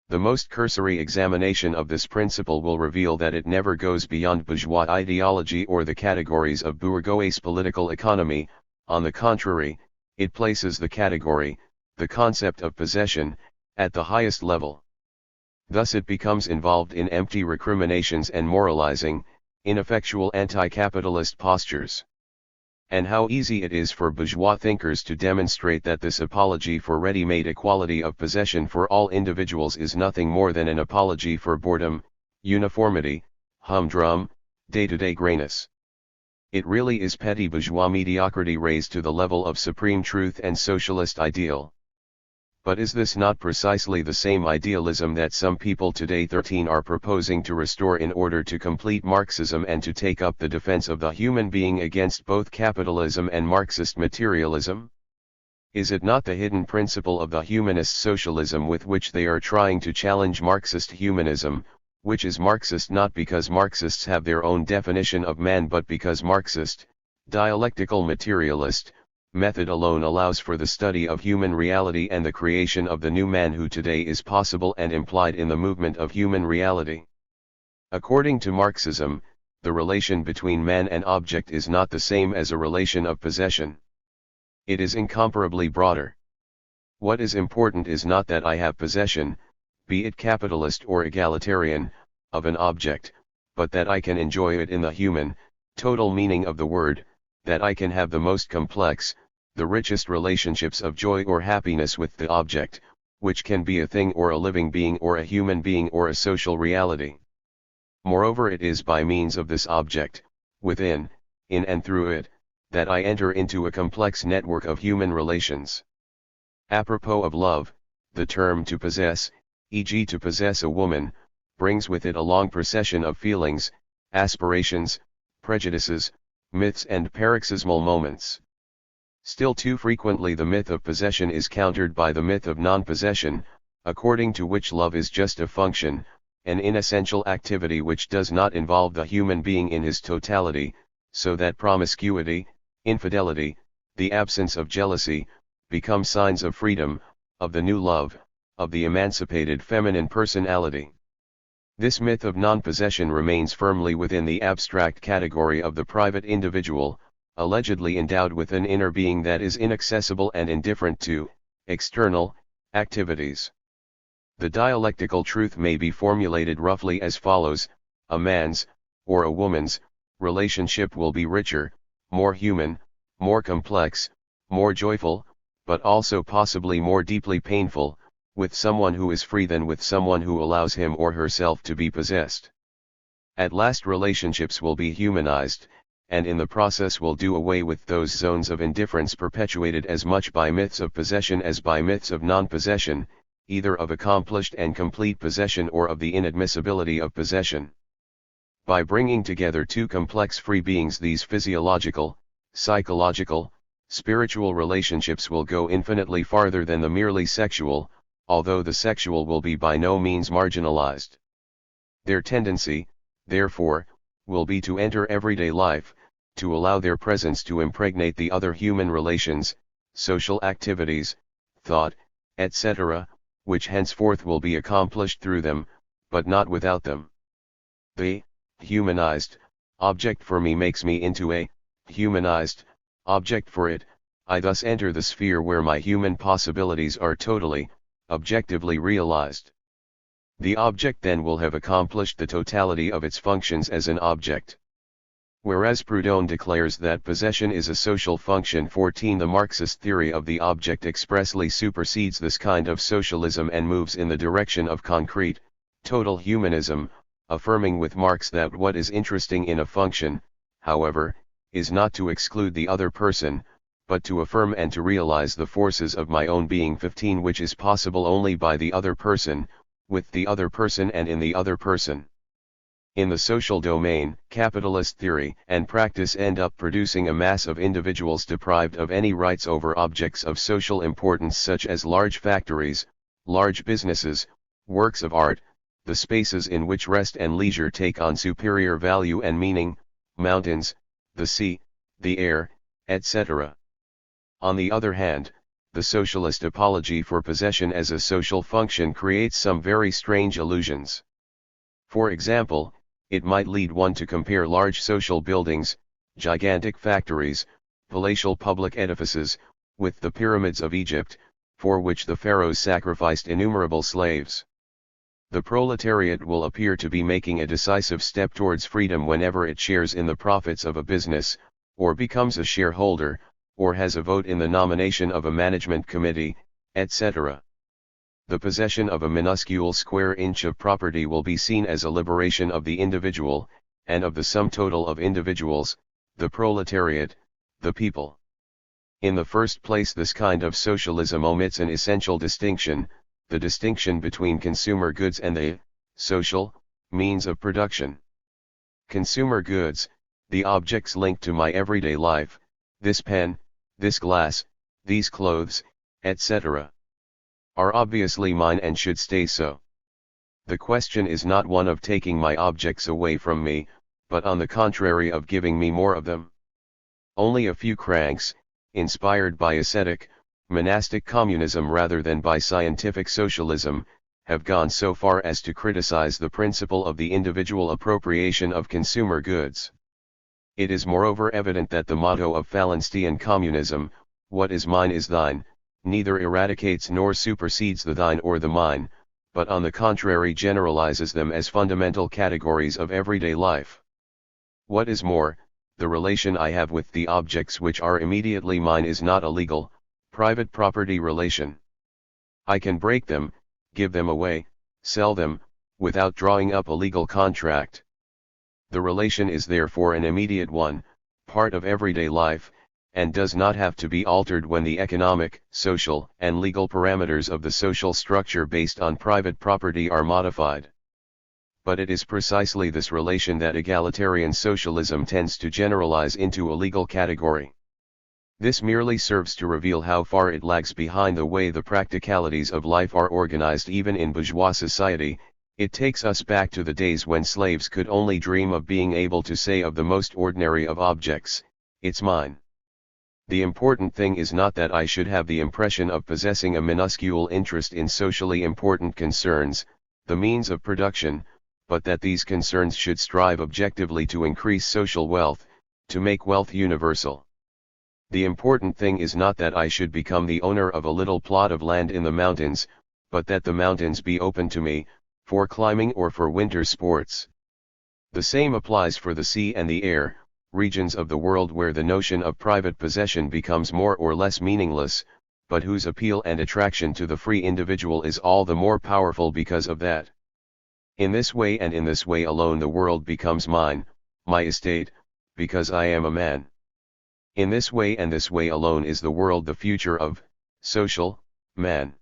Speaker 1: The most cursory examination of this principle will reveal that it never goes beyond bourgeois ideology or the categories of bourgeois political economy. On the contrary, it places the category, the concept of possession, at the highest level. Thus it becomes involved in empty recriminations and moralizing, ineffectual anti-capitalist postures. And how easy it is for bourgeois thinkers to demonstrate that this apology for ready-made equality of possession for all individuals is nothing more than an apology for boredom, uniformity, humdrum, day-to-day grayness. It really is petty bourgeois mediocrity raised to the level of supreme truth and socialist ideal. But is this not precisely the same idealism that some people today 13 are proposing to restore in order to complete Marxism and to take up the defense of the human being against both capitalism and Marxist materialism? Is it not the hidden principle of the humanist socialism with which they are trying to challenge Marxist humanism, which is Marxist not because Marxists have their own definition of man but because Marxist, dialectical materialist, method alone allows for the study of human reality and the creation of the new man who today is possible and implied in the movement of human reality? According to Marxism, the relation between man and object is not the same as a relation of possession. It is incomparably broader. What is important is not that I have possession, be it capitalist or egalitarian, of an object, but that I can enjoy it in the human, total meaning of the word, that I can have the most complex, the richest relationships of joy or happiness with the object, which can be a thing or a living being or a human being or a social reality. Moreover, it is by means of this object, within, in and through it, that I enter into a complex network of human relations. Apropos of love, the term to possess, e.g. to possess a woman, brings with it a long procession of feelings, aspirations, prejudices, myths and paroxysmal moments. Still too frequently the myth of possession is countered by the myth of non-possession, according to which love is just a function, an inessential activity which does not involve the human being in his totality, so that promiscuity, infidelity, the absence of jealousy, become signs of freedom, of the new love, of the emancipated feminine personality. This myth of non-possession remains firmly within the abstract category of the private individual, allegedly endowed with an inner being that is inaccessible and indifferent to external activities. The dialectical truth may be formulated roughly as follows: a man's, or a woman's, relationship will be richer, more human, more complex, more joyful, but also possibly more deeply painful, with someone who is free than with someone who allows him or herself to be possessed. At last relationships will be humanized, and in the process will do away with those zones of indifference perpetuated as much by myths of possession as by myths of non-possession, either of accomplished and complete possession or of the inadmissibility of possession. By bringing together two complex free beings, these physiological, psychological, spiritual relationships will go infinitely farther than the merely sexual, although the sexual will be by no means marginalized. Their tendency, therefore, will be to enter everyday life, to allow their presence to impregnate the other human relations, social activities, thought, etc., which henceforth will be accomplished through them, but not without them. The humanized object for me makes me into a humanized object for it. I thus enter the sphere where my human possibilities are totally, objectively realized. The object then will have accomplished the totality of its functions as an object. Whereas Proudhon declares that possession is a social function. 14 The Marxist theory of the object expressly supersedes this kind of socialism and moves in the direction of concrete, total humanism, affirming with Marx that what is interesting in a function, however, is not to exclude the other person, but to affirm and to realize the forces of my own being. 15 Which is possible only by the other person, with the other person and in the other person. In the social domain, capitalist theory and practice end up producing a mass of individuals deprived of any rights over objects of social importance such as large factories, large businesses, works of art, the spaces in which rest and leisure take on superior value and meaning, mountains, the sea, the air, etc. On the other hand, the socialist apology for possession as a social function creates some very strange illusions. For example, it might lead one to compare large social buildings, gigantic factories, palatial public edifices, with the pyramids of Egypt, for which the pharaohs sacrificed innumerable slaves. The proletariat will appear to be making a decisive step towards freedom whenever it shares in the profits of a business, or becomes a shareholder, or has a vote in the nomination of a management committee, etc. The possession of a minuscule square inch of property will be seen as a liberation of the individual, and of the sum total of individuals, the proletariat, the people. In the first place, this kind of socialism omits an essential distinction, the distinction between consumer goods and the social means of production. Consumer goods, the objects linked to my everyday life, this pen, this glass, these clothes, etc., are obviously mine and should stay so. The question is not one of taking my objects away from me, but on the contrary of giving me more of them. Only a few cranks, inspired by ascetic, monastic communism rather than by scientific socialism, have gone so far as to criticize the principle of the individual appropriation of consumer goods. It is moreover evident that the motto of Phalansterian communism, what is mine is thine, neither eradicates nor supersedes the thine or the mine, but on the contrary generalizes them as fundamental categories of everyday life. What is more, the relation I have with the objects which are immediately mine is not a legal, private property relation. I can break them, give them away, sell them, without drawing up a legal contract. The relation is therefore an immediate one, part of everyday life, and does not have to be altered when the economic, social, and legal parameters of the social structure based on private property are modified. But it is precisely this relation that egalitarian socialism tends to generalize into a legal category. This merely serves to reveal how far it lags behind the way the practicalities of life are organized even in bourgeois society. It takes us back to the days when slaves could only dream of being able to say of the most ordinary of objects, "It's mine." The important thing is not that I should have the impression of possessing a minuscule interest in socially important concerns, the means of production, but that these concerns should strive objectively to increase social wealth, to make wealth universal. The important thing is not that I should become the owner of a little plot of land in the mountains, but that the mountains be open to me, for climbing or for winter sports. The same applies for the sea and the air, regions of the world where the notion of private possession becomes more or less meaningless, but whose appeal and attraction to the free individual is all the more powerful because of that. In this way and in this way alone the world becomes mine, my estate, because I am a man. In this way and this way alone is the world the future of, social, man.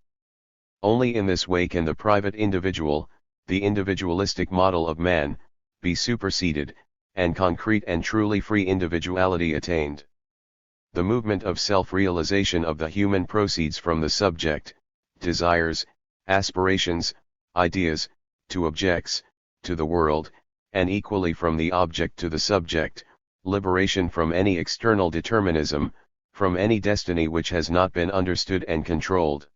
Speaker 1: Only in this way can the private individual, the individualistic model of man, be superseded, and concrete and truly free individuality attained. The movement of self-realization of the human proceeds from the subject, desires, aspirations, ideas, to objects, to the world, and equally from the object to the subject, liberation from any external determinism, from any destiny which has not been understood and controlled.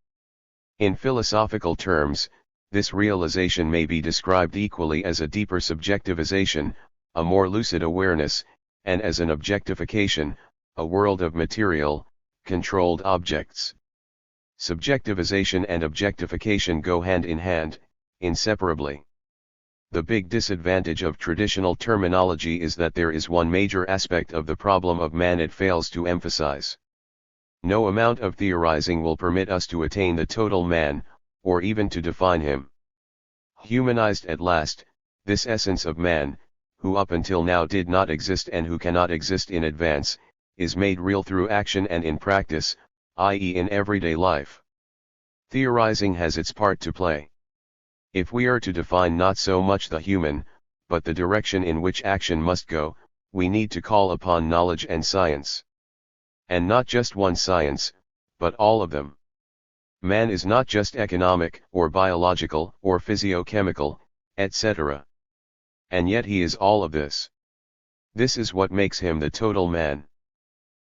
Speaker 1: In philosophical terms, this realization may be described equally as a deeper subjectivization, a more lucid awareness, and as an objectification, a world of material, controlled objects. Subjectivization and objectification go hand in hand, inseparably. The big disadvantage of traditional terminology is that there is one major aspect of the problem of man it fails to emphasize. No amount of theorizing will permit us to attain the total man, or even to define him. Humanized at last, this essence of man, who up until now did not exist and who cannot exist in advance, is made real through action and in practice, i.e. in everyday life. Theorizing has its part to play. If we are to define not so much the human, but the direction in which action must go, we need to call upon knowledge and science. And not just one science, but all of them. Man is not just economic, or biological, or physiochemical, etc. And yet he is all of this. This is what makes him the total man.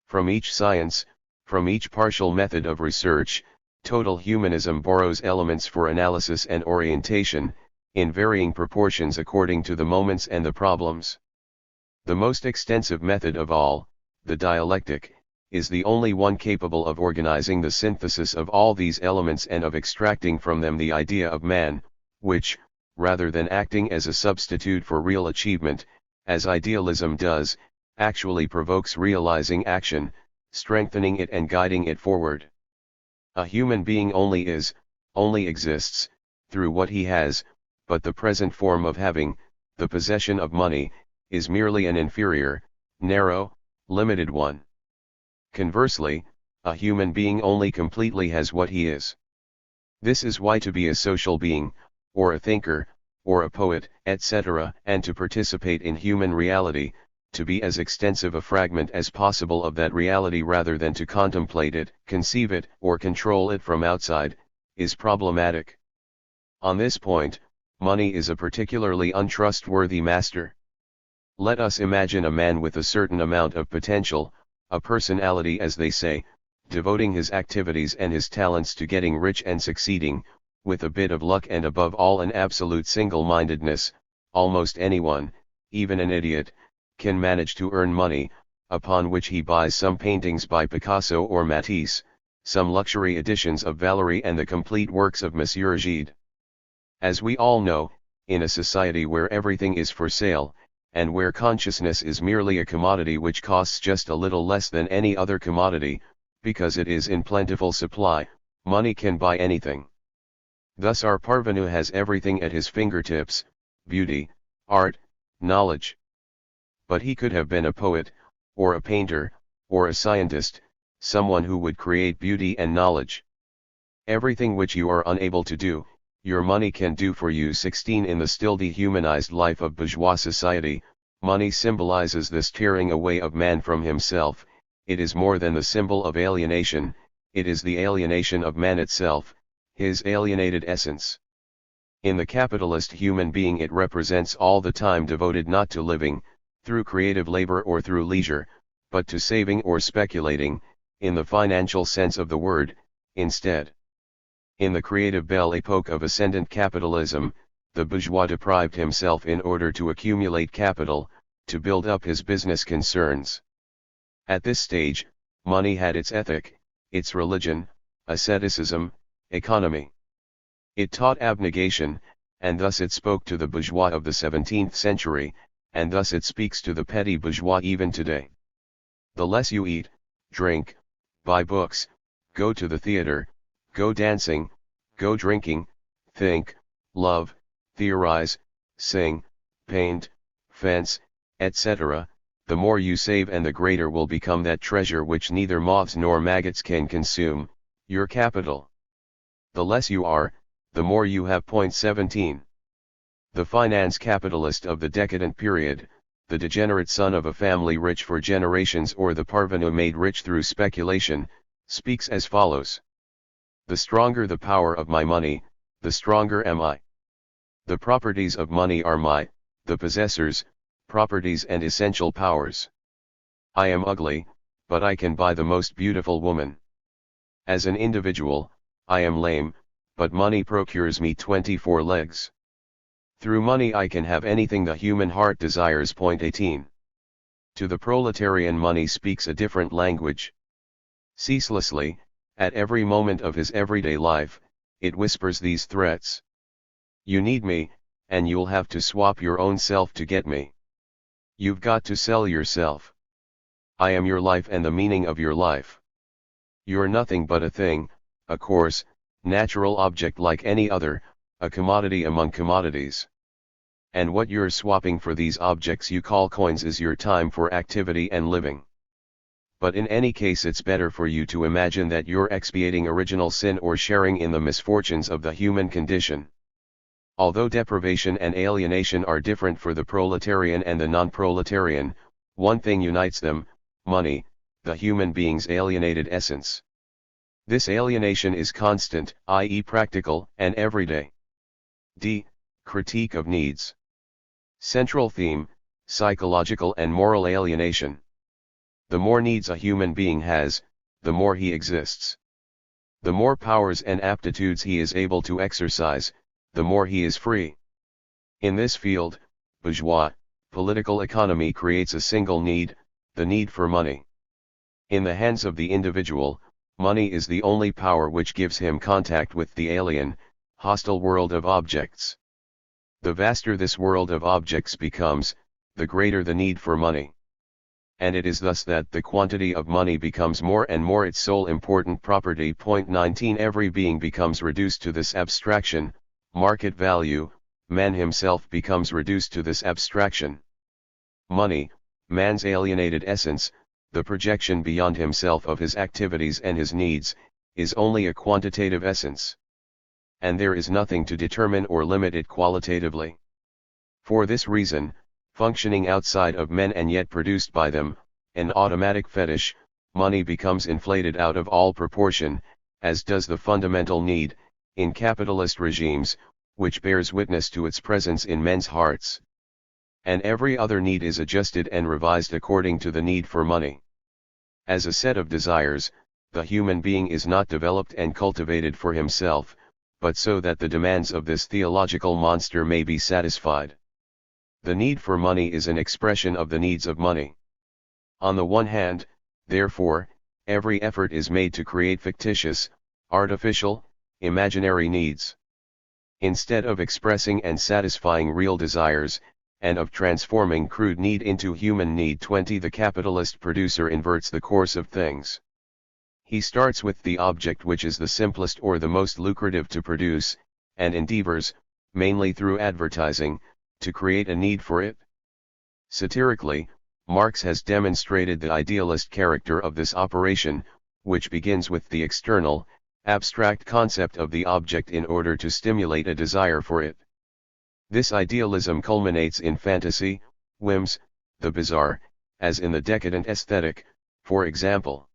Speaker 1: From each science, from each partial method of research, total humanism borrows elements for analysis and orientation, in varying proportions according to the moments and the problems. The most extensive method of all, the dialectic, is the only one capable of organizing the synthesis of all these elements and of extracting from them the idea of man, which, rather than acting as a substitute for real achievement, as idealism does, actually provokes realizing action, strengthening it and guiding it forward. A human being only is, only exists, through what he has, but the present form of having, the possession of money, is merely an inferior, narrow, limited one. Conversely, a human being only completely has what he is. This is why to be a social being, or a thinker, or a poet, etc., and to participate in human reality, to be as extensive a fragment as possible of that reality rather than to contemplate it, conceive it, or control it from outside, is problematic. On this point, money is a particularly untrustworthy master. Let us imagine a man with a certain amount of potential, a personality as they say, devoting his activities and his talents to getting rich and succeeding, with a bit of luck and above all an absolute single-mindedness. Almost anyone, even an idiot, can manage to earn money, upon which he buys some paintings by Picasso or Matisse, some luxury editions of Valéry and the complete works of Monsieur Gide. As we all know, in a society where everything is for sale, and where consciousness is merely a commodity which costs just a little less than any other commodity, because it is in plentiful supply, money can buy anything. Thus our parvenu has everything at his fingertips: beauty, art, knowledge. But he could have been a poet, or a painter, or a scientist, someone who would create beauty and knowledge. Everything which you are unable to do, your money can do for you. 16 In the still dehumanized life of bourgeois society, money symbolizes this tearing away of man from himself. It is more than the symbol of alienation, it is the alienation of man itself, his alienated essence. In the capitalist human being it represents all the time devoted not to living, through creative labor or through leisure, but to saving or speculating, in the financial sense of the word, instead. In the creative Belle Époque of ascendant capitalism, the bourgeois deprived himself in order to accumulate capital, to build up his business concerns. At this stage, money had its ethic, its religion, asceticism, economy. It taught abnegation, and thus it spoke to the bourgeois of the 17th century, and thus it speaks to the petty bourgeois even today. The less you eat, drink, buy books, go to the theater, go dancing, go drinking, think, love, theorize, sing, paint, fence, etc., the more you save and the greater will become that treasure which neither moths nor maggots can consume, your capital. The less you are, the more you have. 17. The finance capitalist of the decadent period, the degenerate son of a family rich for generations or the parvenu made rich through speculation, speaks as follows. The stronger the power of my money, the stronger am I. The properties of money are the possessor's, properties and essential powers. I am ugly, but I can buy the most beautiful woman. As an individual, I am lame, but money procures me 24 legs. Through money I can have anything the human heart desires. 18. To the proletarian money speaks a different language. Ceaselessly, at every moment of his everyday life, it whispers these threats. You need me, and you'll have to swap your own self to get me. You've got to sell yourself. I am your life and the meaning of your life. You're nothing but a thing, a coarse, natural object like any other, a commodity among commodities. And what you're swapping for these objects you call coins is your time for activity and living. But in any case it's better for you to imagine that you're expiating original sin or sharing in the misfortunes of the human condition. Although deprivation and alienation are different for the proletarian and the non-proletarian, one thing unites them: money, the human being's alienated essence. This alienation is constant, i.e. practical and everyday. D. Critique of needs. Central theme: psychological and moral alienation. The more needs a human being has, the more he exists. The more powers and aptitudes he is able to exercise, the more he is free. In this field, bourgeois political economy creates a single need, the need for money. In the hands of the individual, money is the only power which gives him contact with the alien, hostile world of objects. The vaster this world of objects becomes, the greater the need for money. And it is thus that the quantity of money becomes more and more its sole important property. 19. Every being becomes reduced to this abstraction, market value. Man himself becomes reduced to this abstraction. Money, man's alienated essence, the projection beyond himself of his activities and his needs, is only a quantitative essence. And there is nothing to determine or limit it qualitatively. For this reason, functioning outside of men and yet produced by them, an automatic fetish, money becomes inflated out of all proportion, as does the fundamental need, in capitalist regimes, which bears witness to its presence in men's hearts. And every other need is adjusted and revised according to the need for money. As a set of desires, the human being is not developed and cultivated for himself, but so that the demands of this theological monster may be satisfied. The need for money is an expression of the needs of money. On the one hand, therefore, every effort is made to create fictitious, artificial, imaginary needs. Instead of expressing and satisfying real desires, and of transforming crude need into human need. 20. The capitalist producer inverts the course of things. He starts with the object which is the simplest or the most lucrative to produce, and endeavors, mainly through advertising, to create a need for it. Satirically, Marx has demonstrated the idealist character of this operation, which begins with the external, abstract concept of the object in order to stimulate a desire for it. This idealism culminates in fantasy, whims, the bizarre, as in the decadent aesthetic, for example.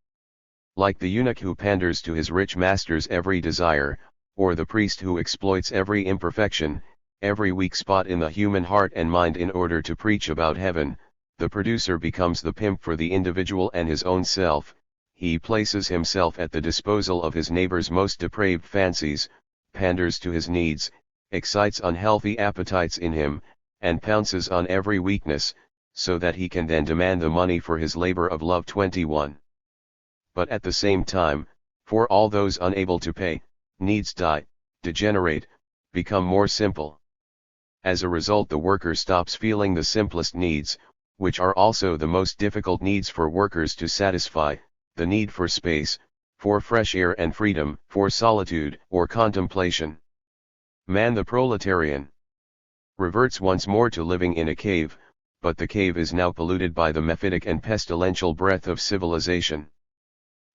Speaker 1: Like the eunuch who panders to his rich master's every desire, or the priest who exploits every imperfection, every weak spot in the human heart and mind in order to preach about heaven, the producer becomes the pimp for the individual and his own self. He places himself at the disposal of his neighbor's most depraved fancies, panders to his needs, excites unhealthy appetites in him, and pounces on every weakness, so that he can then demand the money for his labor of love. 21. But at the same time, for all those unable to pay, needs die, degenerate, become more simple. As a result, the worker stops feeling the simplest needs, which are also the most difficult needs for workers to satisfy, the need for space, for fresh air and freedom, for solitude or contemplation. Man the proletarian reverts once more to living in a cave, but the cave is now polluted by the mephitic and pestilential breath of civilization.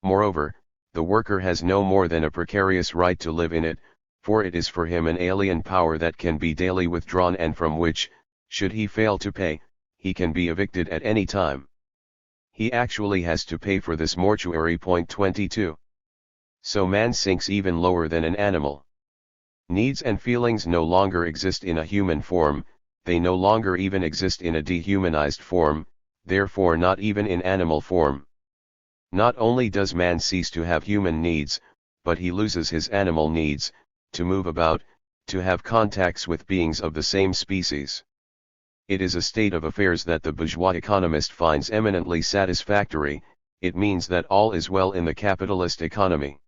Speaker 1: Moreover, the worker has no more than a precarious right to live in it, for it is for him an alien power that can be daily withdrawn and from which, should he fail to pay, he can be evicted at any time. He actually has to pay for this mortuary. 22. So man sinks even lower than an animal. Needs and feelings no longer exist in a human form, they no longer even exist in a dehumanized form, therefore not even in animal form. Not only does man cease to have human needs, but he loses his animal needs, to move about, to have contacts with beings of the same species. It is a state of affairs that the bourgeois economist finds eminently satisfactory. It means that all is well in the capitalist economy.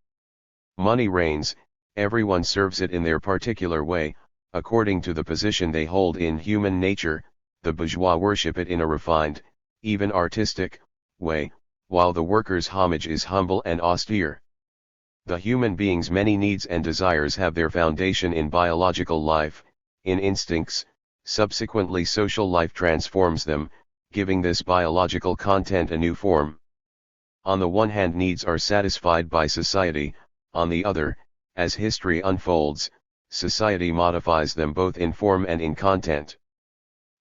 Speaker 1: Money reigns, everyone serves it in their particular way, according to the position they hold in human nature. The bourgeois worship it in a refined, even artistic, way, while the worker's homage is humble and austere. The human being's many needs and desires have their foundation in biological life, in instincts. Subsequently social life transforms them, giving this biological content a new form. On the one hand needs are satisfied by society, on the other, as history unfolds, society modifies them both in form and in content.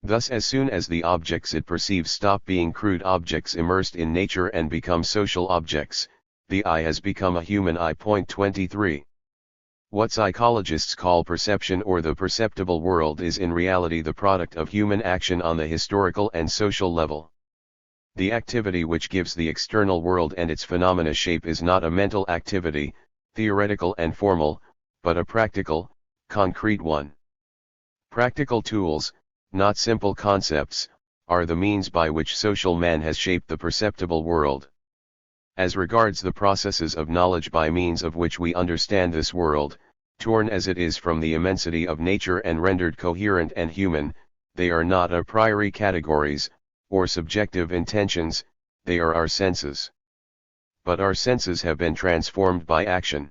Speaker 1: Thus as soon as the objects it perceives stop being crude objects immersed in nature and become social objects, the eye has become a human eye. 23. What psychologists call perception or the perceptible world is in reality the product of human action on the historical and social level. The activity which gives the external world and its phenomena shape is not a mental activity, theoretical and formal, but a practical, concrete one. Practical tools, not simple concepts, are the means by which social man has shaped the perceptible world. As regards the processes of knowledge by means of which we understand this world, torn as it is from the immensity of nature and rendered coherent and human, they are not a priori categories, or subjective intentions, they are our senses. But our senses have been transformed by action.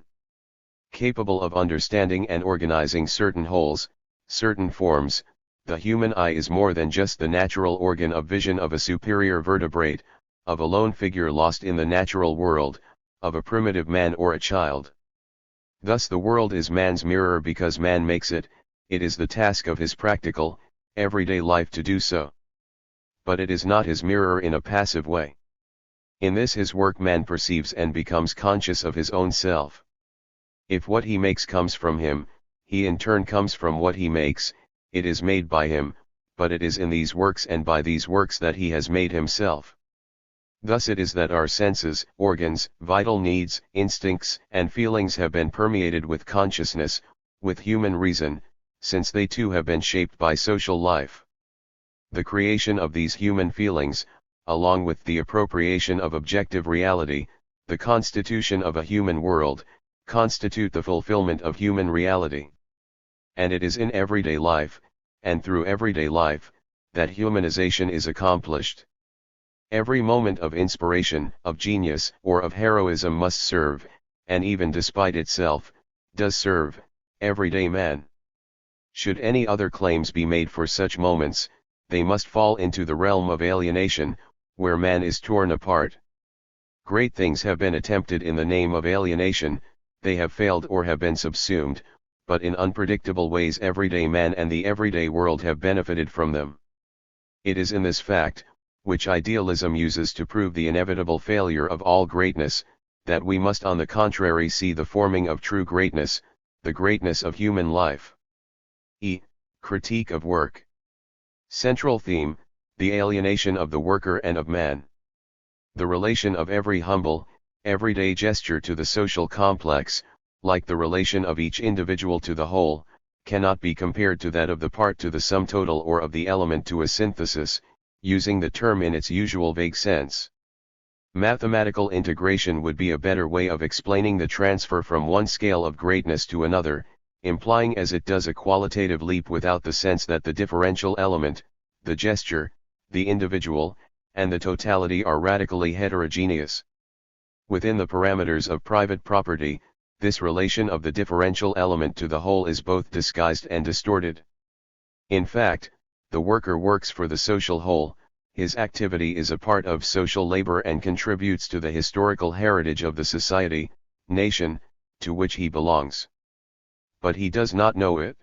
Speaker 1: Capable of understanding and organizing certain wholes, certain forms, the human eye is more than just the natural organ of vision of a superior vertebrate, of a lone figure lost in the natural world, of a primitive man or a child. Thus the world is man's mirror because man makes it, it is the task of his practical, everyday life to do so. But it is not his mirror in a passive way. In this his work man perceives and becomes conscious of his own self. If what he makes comes from him, he in turn comes from what he makes, it is made by him, but it is in these works and by these works that he has made himself. Thus it is that our senses, organs, vital needs, instincts, and feelings have been permeated with consciousness, with human reason, since they too have been shaped by social life. The creation of these human feelings, along with the appropriation of objective reality, the constitution of a human world, constitute the fulfillment of human reality. And it is in everyday life, and through everyday life, that humanization is accomplished. Every moment of inspiration, of genius, or of heroism must serve, and even despite itself, does serve, everyday man. Should any other claims be made for such moments, they must fall into the realm of alienation, where man is torn apart. Great things have been attempted in the name of alienation, they have failed or have been subsumed, but in unpredictable ways everyday man and the everyday world have benefited from them. It is in this fact, which idealism uses to prove the inevitable failure of all greatness, that we must on the contrary see the forming of true greatness, the greatness of human life. Critique of work. Central theme, the alienation of the worker and of man. The relation of every humble, everyday gesture to the social complex, like the relation of each individual to the whole, cannot be compared to that of the part to the sum total or of the element to a synthesis, using the term in its usual vague sense. Mathematical integration would be a better way of explaining the transfer from one scale of greatness to another, implying as it does a qualitative leap without the sense that the differential element, the gesture, the individual, and the totality are radically heterogeneous. Within the parameters of private property, this relation of the differential element to the whole is both disguised and distorted. In fact, the worker works for the social whole, his activity is a part of social labor and contributes to the historical heritage of the society, nation, to which he belongs. But he does not know it.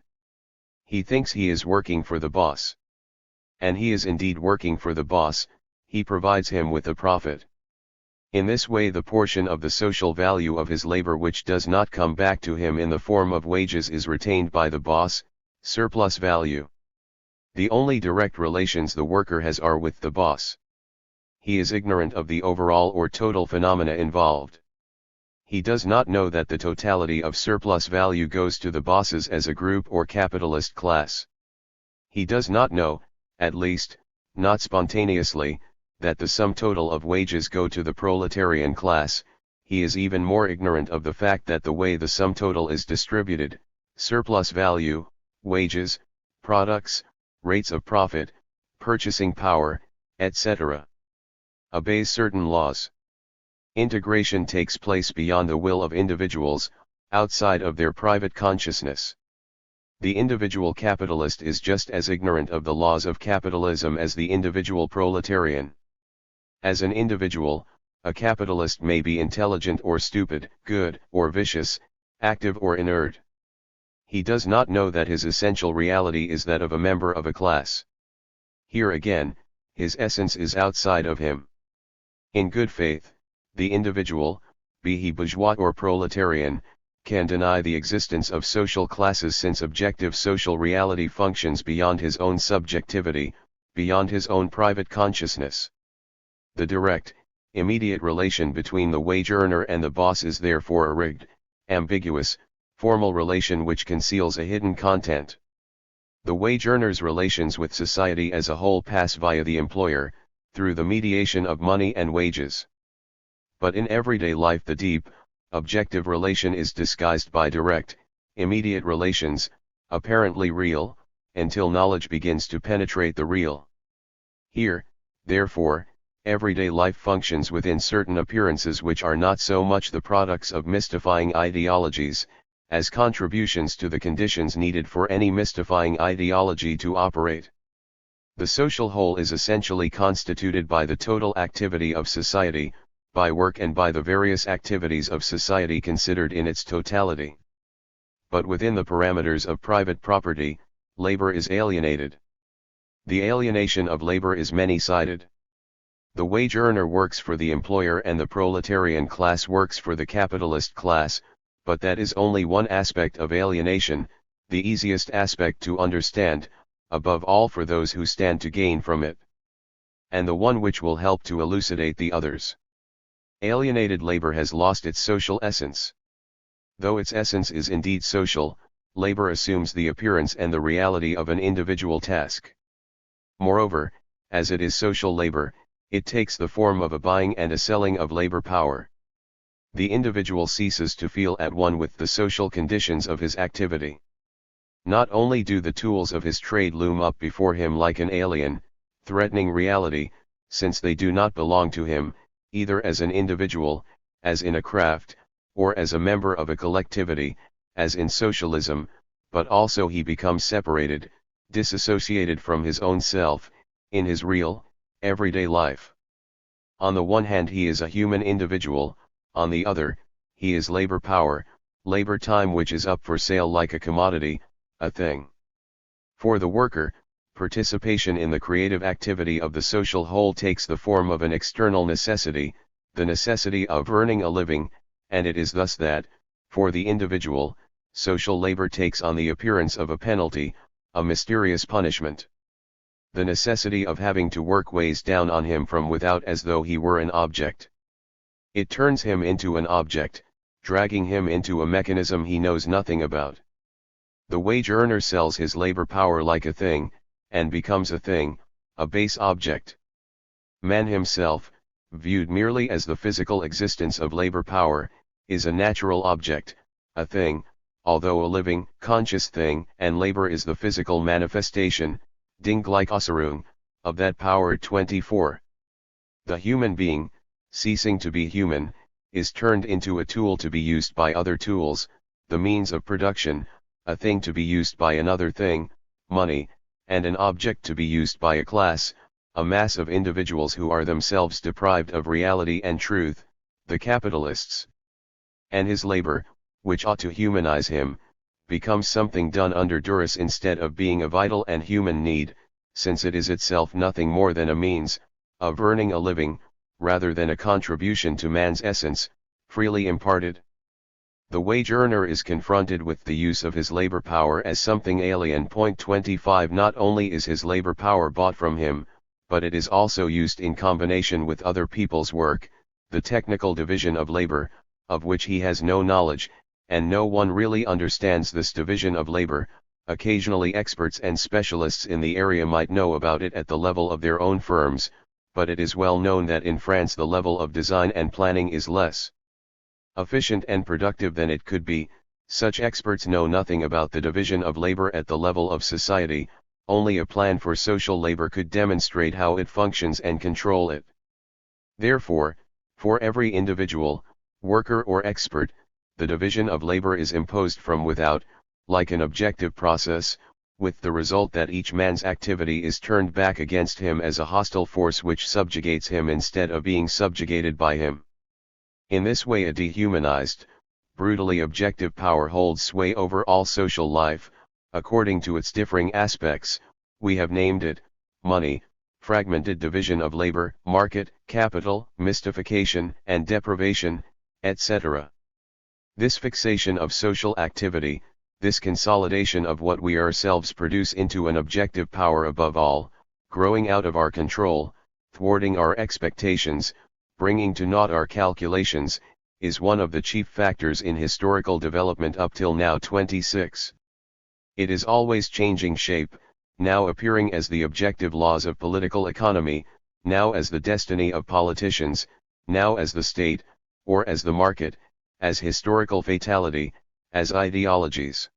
Speaker 1: He thinks he is working for the boss. And he is indeed working for the boss, he provides him with a profit. In this way the portion of the social value of his labor which does not come back to him in the form of wages is retained by the boss, surplus value. The only direct relations the worker has are with the boss. He is ignorant of the overall or total phenomena involved. He does not know that the totality of surplus value goes to the bosses as a group or capitalist class. He does not know, at least, not spontaneously, that the sum total of wages go to the proletarian class. He is even more ignorant of the fact that the way the sum total is distributed, surplus value, wages, products, rates of profit, purchasing power, etc., obeys certain laws. Integration takes place beyond the will of individuals, outside of their private consciousness. The individual capitalist is just as ignorant of the laws of capitalism as the individual proletarian. As an individual, a capitalist may be intelligent or stupid, good or vicious, active or inert. He does not know that his essential reality is that of a member of a class. Here again, his essence is outside of him. In good faith, the individual, be he bourgeois or proletarian, can deny the existence of social classes since objective social reality functions beyond his own subjectivity, beyond his own private consciousness. The direct, immediate relation between the wage earner and the boss is therefore a rigged, ambiguous, formal relation which conceals a hidden content. The wage earner's relations with society as a whole pass via the employer, through the mediation of money and wages. But in everyday life the deep, objective relation is disguised by direct, immediate relations, apparently real, until knowledge begins to penetrate the real. Here, therefore, everyday life functions within certain appearances which are not so much the products of mystifying ideologies, as contributions to the conditions needed for any mystifying ideology to operate. The social whole is essentially constituted by the total activity of society, by work and by the various activities of society considered in its totality. But within the parameters of private property, labor is alienated. The alienation of labor is many-sided. The wage earner works for the employer and the proletarian class works for the capitalist class, but that is only one aspect of alienation, the easiest aspect to understand, above all for those who stand to gain from it, and the one which will help to elucidate the others. Alienated labor has lost its social essence. Though its essence is indeed social, labor assumes the appearance and the reality of an individual task. Moreover, as it is social labor, it takes the form of a buying and a selling of labor power. The individual ceases to feel at one with the social conditions of his activity. Not only do the tools of his trade loom up before him like an alien, threatening reality, since they do not belong to him, either as an individual, as in a craft, or as a member of a collectivity, as in socialism, but also he becomes separated, disassociated from his own self, in his real, everyday life. On the one hand he is a human individual, on the other, he is labor power, labor time which is up for sale like a commodity, a thing. For the worker, participation in the creative activity of the social whole takes the form of an external necessity, the necessity of earning a living, and it is thus that, for the individual, social labor takes on the appearance of a penalty, a mysterious punishment. The necessity of having to work weighs down on him from without as though he were an object. It turns him into an object, dragging him into a mechanism he knows nothing about. The wage earner sells his labor power like a thing, and becomes a thing, a base object. Man himself, viewed merely as the physical existence of labor power, is a natural object, a thing, although a living, conscious thing, and labor is the physical manifestation, Ding-Gleichäußerung, of that power. 24. The human being, ceasing to be human, is turned into a tool to be used by other tools, the means of production, a thing to be used by another thing, money, and an object to be used by a class, a mass of individuals who are themselves deprived of reality and truth, the capitalists. And his labor, which ought to humanize him, becomes something done under duress instead of being a vital and human need, since it is itself nothing more than a means of earning a living, rather than a contribution to man's essence, freely imparted. The wage earner is confronted with the use of his labor power as something alien. 25 Not only is his labor power bought from him, but it is also used in combination with other people's work, the technical division of labor, of which he has no knowledge, and no one really understands this division of labor. Occasionally experts and specialists in the area might know about it at the level of their own firms, but it is well known that in France the level of design and planning is less efficient and productive than it could be. Such experts know nothing about the division of labor at the level of society. Only a plan for social labor could demonstrate how it functions and control it. Therefore, for every individual, worker or expert, the division of labor is imposed from without, like an objective process, with the result that each man's activity is turned back against him as a hostile force which subjugates him instead of being subjugated by him. In this way a dehumanized, brutally objective power holds sway over all social life, according to its differing aspects. We have named it money, fragmented division of labor, market, capital, mystification and deprivation, etc. This fixation of social activity, this consolidation of what we ourselves produce into an objective power above all, growing out of our control, thwarting our expectations, bringing to naught our calculations, is one of the chief factors in historical development up till now. 26. It is always changing shape, now appearing as the objective laws of political economy, now as the destiny of politicians, now as the state, or as the market, as historical fatality, as ideologies.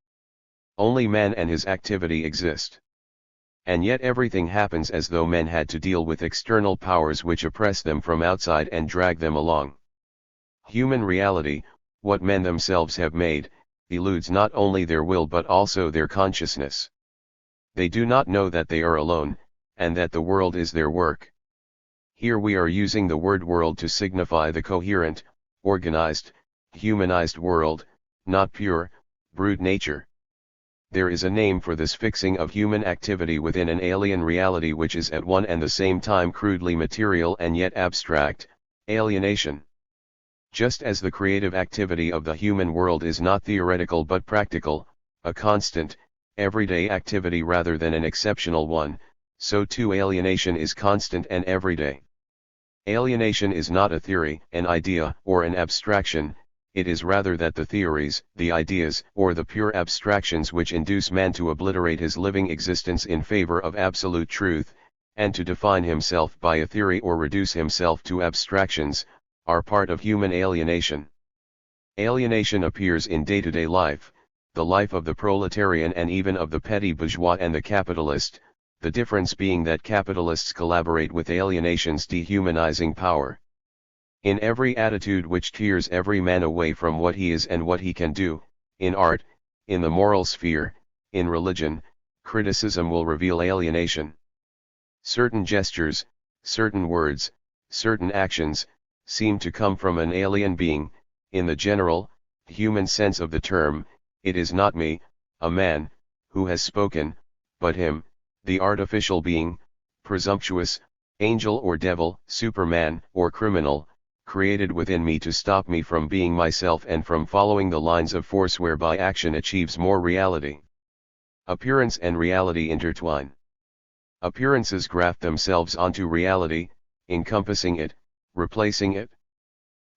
Speaker 1: Only man and his activity exist. And yet everything happens as though men had to deal with external powers which oppress them from outside and drag them along. Human reality, what men themselves have made, eludes not only their will but also their consciousness. They do not know that they are alone, and that the world is their work. Here we are using the word world to signify the coherent, organized, humanized world, not pure, brute nature. There is a name for this fixing of human activity within an alien reality which is at one and the same time crudely material and yet abstract: alienation. Just as the creative activity of the human world is not theoretical but practical, a constant, everyday activity rather than an exceptional one, so too alienation is constant and everyday. Alienation is not a theory, an idea, or an abstraction. It is rather that the theories, the ideas, or the pure abstractions which induce man to obliterate his living existence in favor of absolute truth, and to define himself by a theory or reduce himself to abstractions, are part of human alienation. Alienation appears in day-to-day life, the life of the proletarian and even of the petty bourgeois and the capitalist, the difference being that capitalists collaborate with alienation's dehumanizing power. In every attitude which tears every man away from what he is and what he can do, in art, in the moral sphere, in religion, criticism will reveal alienation. Certain gestures, certain words, certain actions, seem to come from an alien being. In the general, human sense of the term, it is not me, a man, who has spoken, but him, the artificial being, presumptuous, angel or devil, superman or criminal, created within me to stop me from being myself and from following the lines of force whereby action achieves more reality. Appearance and reality intertwine. Appearances graft themselves onto reality, encompassing it, replacing it.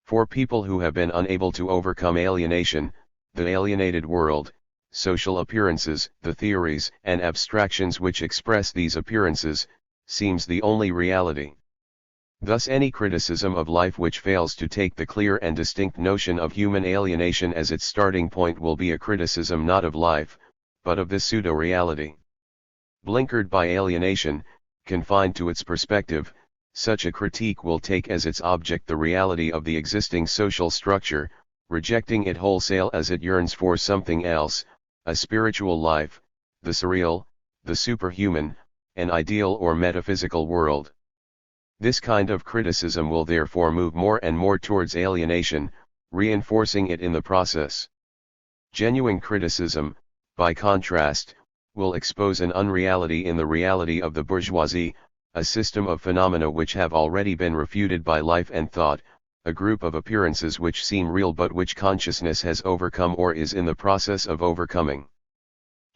Speaker 1: For people who have been unable to overcome alienation, the alienated world, social appearances, the theories and abstractions which express these appearances, seems the only reality. Thus any criticism of life which fails to take the clear and distinct notion of human alienation as its starting point will be a criticism not of life, but of this pseudo-reality. Blinkered by alienation, confined to its perspective, such a critique will take as its object the reality of the existing social structure, rejecting it wholesale as it yearns for something else, a spiritual life, the surreal, the superhuman, an ideal or metaphysical world. This kind of criticism will therefore move more and more towards alienation, reinforcing it in the process. Genuine criticism, by contrast, will expose an unreality in the reality of the bourgeoisie, a system of phenomena which have already been refuted by life and thought, a group of appearances which seem real but which consciousness has overcome or is in the process of overcoming.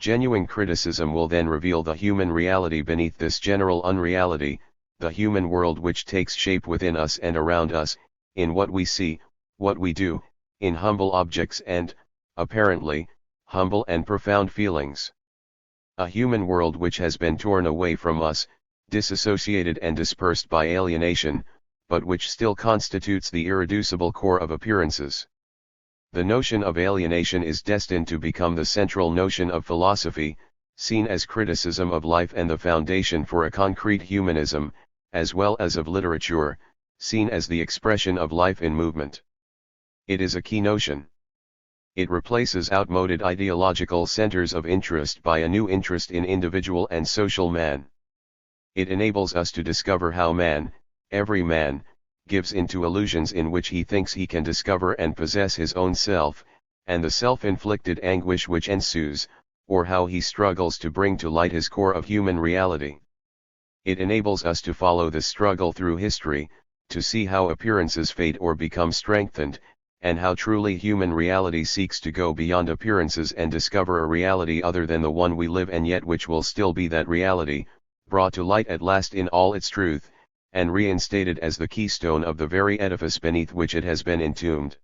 Speaker 1: Genuine criticism will then reveal the human reality beneath this general unreality, the human world which takes shape within us and around us, in what we see, what we do, in humble objects and, apparently, humble and profound feelings. A human world which has been torn away from us, disassociated and dispersed by alienation, but which still constitutes the irreducible core of appearances. The notion of alienation is destined to become the central notion of philosophy, seen as criticism of life and the foundation for a concrete humanism, as well as of literature, seen as the expression of life in movement. It is a key notion. It replaces outmoded ideological centers of interest by a new interest in individual and social man. It enables us to discover how man, every man, gives into illusions in which he thinks he can discover and possess his own self, and the self-inflicted anguish which ensues, or how he struggles to bring to light his core of human reality. It enables us to follow this struggle through history, to see how appearances fade or become strengthened, and how truly human reality seeks to go beyond appearances and discover a reality other than the one we live and yet which will still be that reality, brought to light at last in all its truth, and reinstated as the keystone of the very edifice beneath which it has been entombed.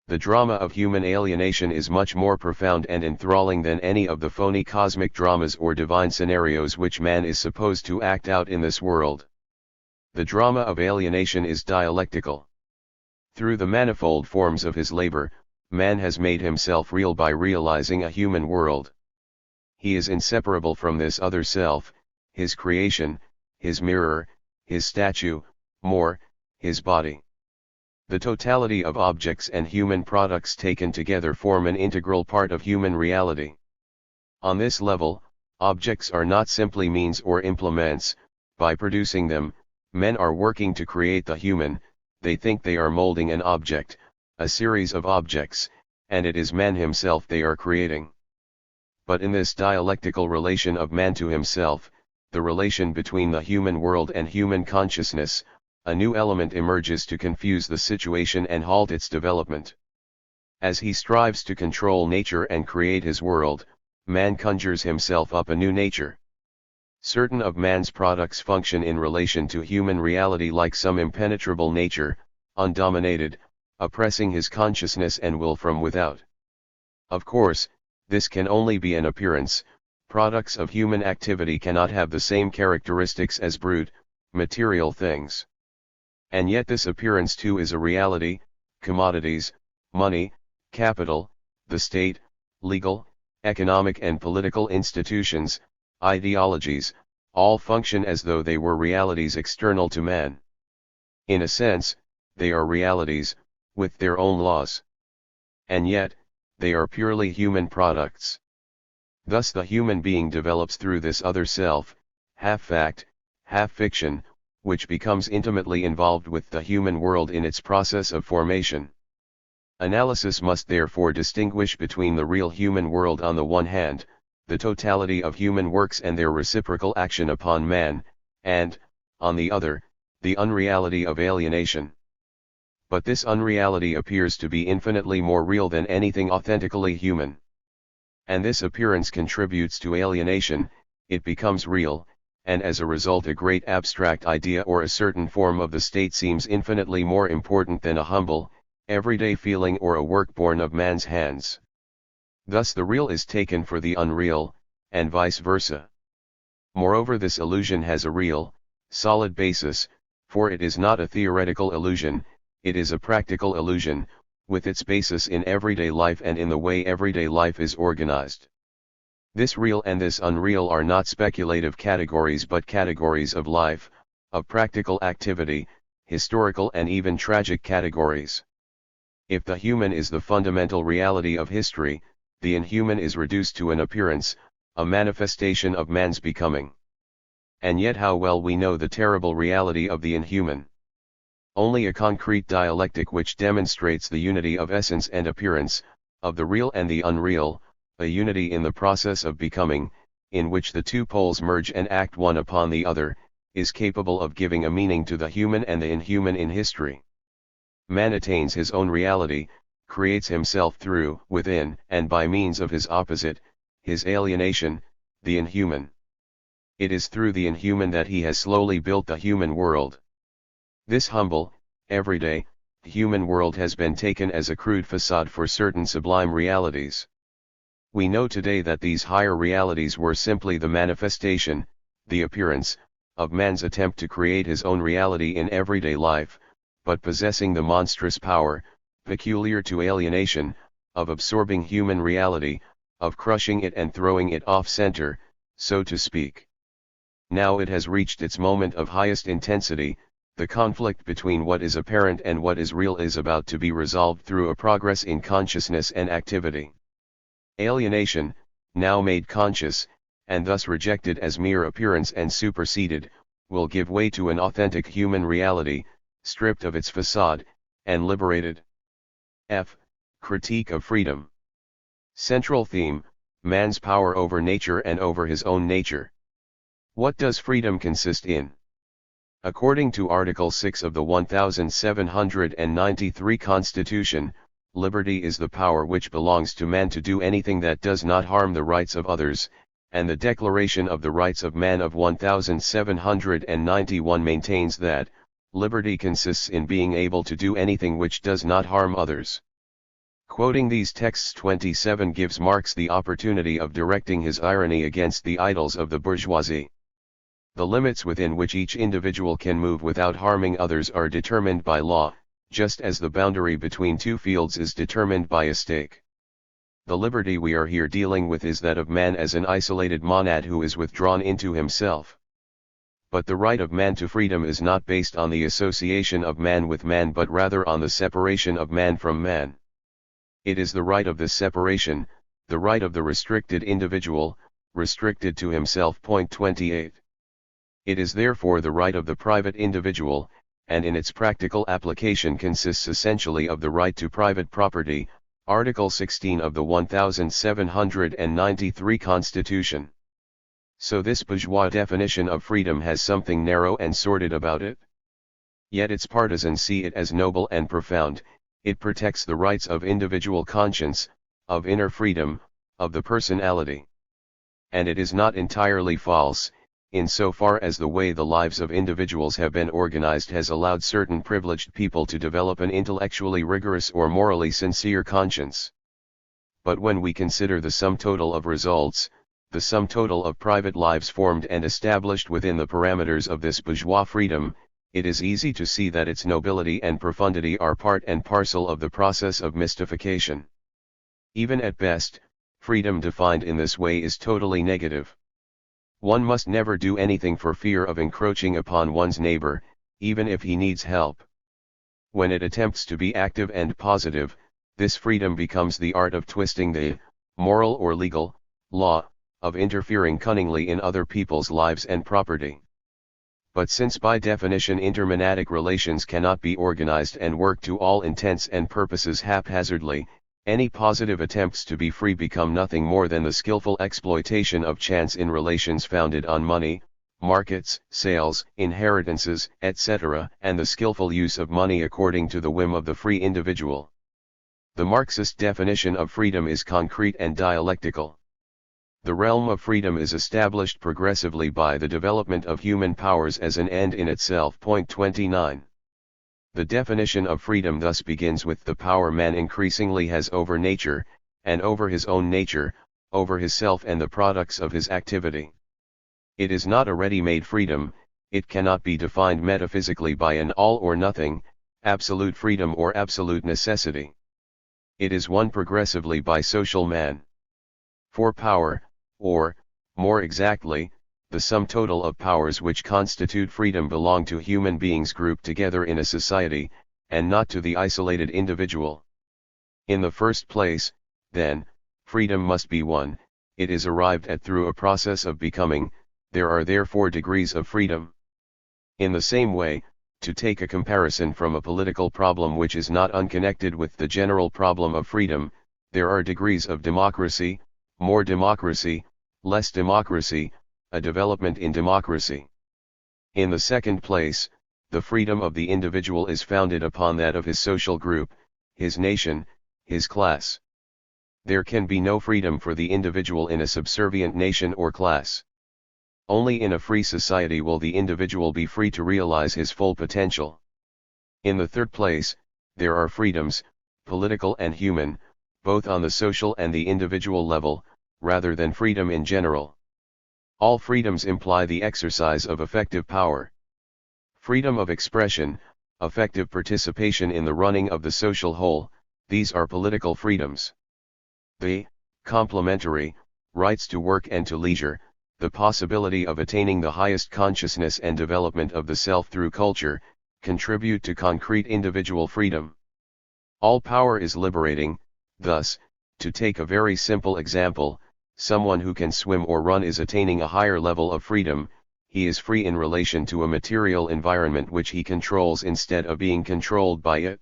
Speaker 1: The drama of human alienation is much more profound and enthralling than any of the phony cosmic dramas or divine scenarios which man is supposed to act out in this world. The drama of alienation is dialectical. Through the manifold forms of his labor, man has made himself real by realizing a human world. He is inseparable from this other self, his creation, his mirror, his statue, more, his body. The totality of objects and human products taken together form an integral part of human reality. On this level, objects are not simply means or implements. By producing them, men are working to create the human. They think they are molding an object, a series of objects, and it is man himself they are creating. But in this dialectical relation of man to himself, the relation between the human world and human consciousness, a new element emerges to confuse the situation and halt its development. As he strives to control nature and create his world, man conjures himself up a new nature. Certain of man's products function in relation to human reality like some impenetrable nature, undominated, oppressing his consciousness and will from without. Of course, this can only be an appearance. Products of human activity cannot have the same characteristics as brute, material things. And yet this appearance too is a reality. Commodities, money, capital, the state, legal, economic and political institutions, ideologies, all function as though they were realities external to man. In a sense, they are realities, with their own laws. And yet, they are purely human products. Thus the human being develops through this other self, half fact, half fiction, which becomes intimately involved with the human world in its process of formation. Analysis must therefore distinguish between the real human world on the one hand, the totality of human works and their reciprocal action upon man, and, on the other, the unreality of alienation. But this unreality appears to be infinitely more real than anything authentically human. And this appearance contributes to alienation. It becomes real, and as a result a great abstract idea or a certain form of the state seems infinitely more important than a humble, everyday feeling or a work born of man's hands. Thus the real is taken for the unreal, and vice versa. Moreover, this illusion has a real, solid basis, for it is not a theoretical illusion, it is a practical illusion, with its basis in everyday life and in the way everyday life is organized. This real and this unreal are not speculative categories but categories of life, of practical activity, historical and even tragic categories. If the human is the fundamental reality of history, the inhuman is reduced to an appearance, a manifestation of man's becoming. And yet how well we know the terrible reality of the inhuman. Only a concrete dialectic which demonstrates the unity of essence and appearance, of the real and the unreal, a unity in the process of becoming, in which the two poles merge and act one upon the other, is capable of giving a meaning to the human and the inhuman in history. Man attains his own reality, creates himself through, within, and by means of his opposite, his alienation, the inhuman. It is through the inhuman that he has slowly built the human world. This humble, everyday, human world has been taken as a crude facade for certain sublime realities. We know today that these higher realities were simply the manifestation, the appearance, of man's attempt to create his own reality in everyday life, but possessing the monstrous power, peculiar to alienation, of absorbing human reality, of crushing it and throwing it off center, so to speak. Now it has reached its moment of highest intensity. The conflict between what is apparent and what is real is about to be resolved through a progress in consciousness and activity. Alienation, now made conscious, and thus rejected as mere appearance and superseded, will give way to an authentic human reality, stripped of its facade, and liberated. F. Critique of freedom. Central theme: man's power over nature and over his own nature. What does freedom consist in? According to Article 6 of the 1793 Constitution, liberty is the power which belongs to man to do anything that does not harm the rights of others, and the Declaration of the Rights of Man of 1791 maintains that, liberty consists in being able to do anything which does not harm others. Quoting these texts, 27 gives Marx the opportunity of directing his irony against the idols of the bourgeoisie. The limits within which each individual can move without harming others are determined by law, just as the boundary between two fields is determined by a stake. The liberty we are here dealing with is that of man as an isolated monad who is withdrawn into himself. But the right of man to freedom is not based on the association of man with man but rather on the separation of man from man. It is the right of this separation, the right of the restricted individual, restricted to himself. 28. It is therefore the right of the private individual, and in its practical application consists essentially of the right to private property, Article 16 of the 1793 Constitution. So this bourgeois definition of freedom has something narrow and sordid about it. Yet its partisans see it as noble and profound. It protects the rights of individual conscience, of inner freedom, of the personality. And it is not entirely false, insofar as the way the lives of individuals have been organized has allowed certain privileged people to develop an intellectually rigorous or morally sincere conscience. But when we consider the sum total of results, the sum total of private lives formed and established within the parameters of this bourgeois freedom, it is easy to see that its nobility and profundity are part and parcel of the process of mystification. Even at best, freedom defined in this way is totally negative. One must never do anything for fear of encroaching upon one's neighbor, even if he needs help. When it attempts to be active and positive, this freedom becomes the art of twisting the moral or legal law, of interfering cunningly in other people's lives and property. But since by definition intermonadic relations cannot be organized and work to all intents and purposes haphazardly, any positive attempts to be free become nothing more than the skillful exploitation of chance in relations founded on money, markets, sales, inheritances, etc., and the skillful use of money according to the whim of the free individual. The Marxist definition of freedom is concrete and dialectical. The realm of freedom is established progressively by the development of human powers as an end in itself. 29. The definition of freedom thus begins with the power man increasingly has over nature, and over his own nature, over his self and the products of his activity. It is not a ready-made freedom, it cannot be defined metaphysically by an all or nothing, absolute freedom or absolute necessity. It is won progressively by social man. For power, or, more exactly, the sum total of powers which constitute freedom belong to human beings grouped together in a society, and not to the isolated individual. In the first place, then, freedom must be won, it is arrived at through a process of becoming. There are therefore degrees of freedom. In the same way, to take a comparison from a political problem which is not unconnected with the general problem of freedom, there are degrees of democracy, more democracy, less democracy, a development in democracy. In the second place, the freedom of the individual is founded upon that of his social group, his nation, his class. There can be no freedom for the individual in a subservient nation or class. Only in a free society will the individual be free to realize his full potential. In the third place, there are freedoms, political and human, both on the social and the individual level, rather than freedom in general. All freedoms imply the exercise of effective power. Freedom of expression, effective participation in the running of the social whole, these are political freedoms. The complementary rights to work and to leisure, the possibility of attaining the highest consciousness and development of the self through culture, contribute to concrete individual freedom. All power is liberating. Thus, to take a very simple example, someone who can swim or run is attaining a higher level of freedom. He is free in relation to a material environment which he controls instead of being controlled by it.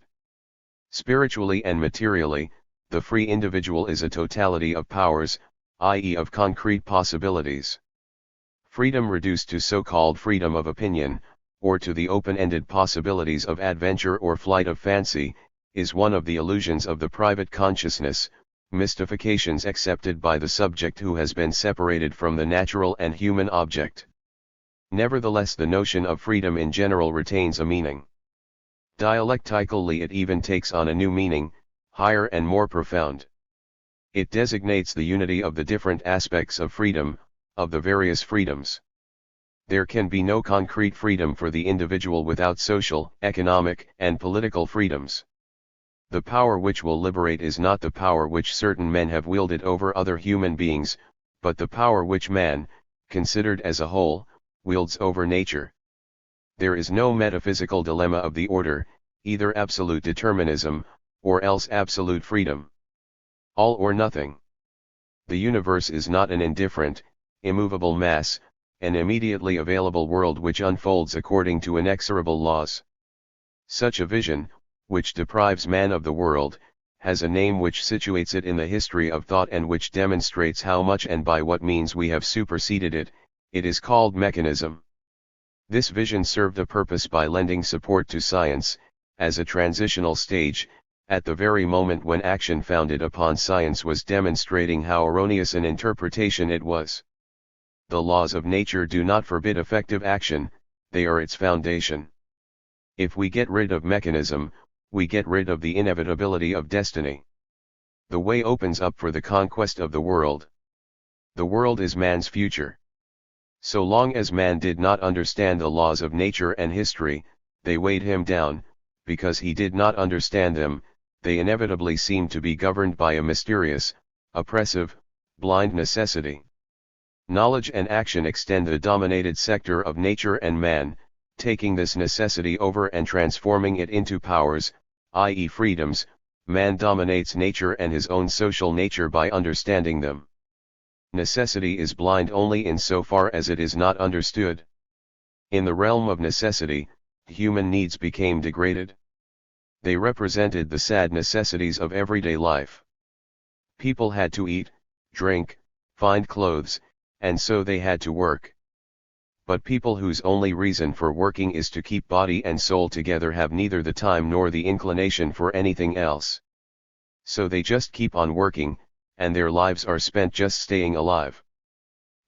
Speaker 1: Spiritually and materially, the free individual is a totality of powers, i.e. of concrete possibilities. Freedom reduced to so-called freedom of opinion, or to the open-ended possibilities of adventure or flight of fancy, is one of the illusions of the private consciousness, mystifications accepted by the subject who has been separated from the natural and human object. Nevertheless, the notion of freedom in general retains a meaning. Dialectically it even takes on a new meaning, higher and more profound. It designates the unity of the different aspects of freedom, of the various freedoms. There can be no concrete freedom for the individual without social, economic, and political freedoms. The power which will liberate is not the power which certain men have wielded over other human beings, but the power which man, considered as a whole, wields over nature. There is no metaphysical dilemma of the order, either absolute determinism, or else absolute freedom. All or nothing. The universe is not an indifferent, immovable mass, an immediately available world which unfolds according to inexorable laws. Such a vision, which deprives man of the world, has a name which situates it in the history of thought and which demonstrates how much and by what means we have superseded it. It is called mechanism. This vision served a purpose by lending support to science, as a transitional stage, at the very moment when action founded upon science was demonstrating how erroneous an interpretation it was. The laws of nature do not forbid effective action, they are its foundation. If we get rid of mechanism, we get rid of the inevitability of destiny. The way opens up for the conquest of the world. The world is man's future. So long as man did not understand the laws of nature and history, they weighed him down. Because he did not understand them, they inevitably seemed to be governed by a mysterious, oppressive, blind necessity. Knowledge and action extend the dominated sector of nature and man, taking this necessity over and transforming it into powers, i.e. freedoms. Man dominates nature and his own social nature by understanding them. Necessity is blind only in so far as it is not understood. In the realm of necessity, human needs became degraded. They represented the sad necessities of everyday life. People had to eat, drink, find clothes, and so they had to work. But people whose only reason for working is to keep body and soul together have neither the time nor the inclination for anything else. So they just keep on working, and their lives are spent just staying alive.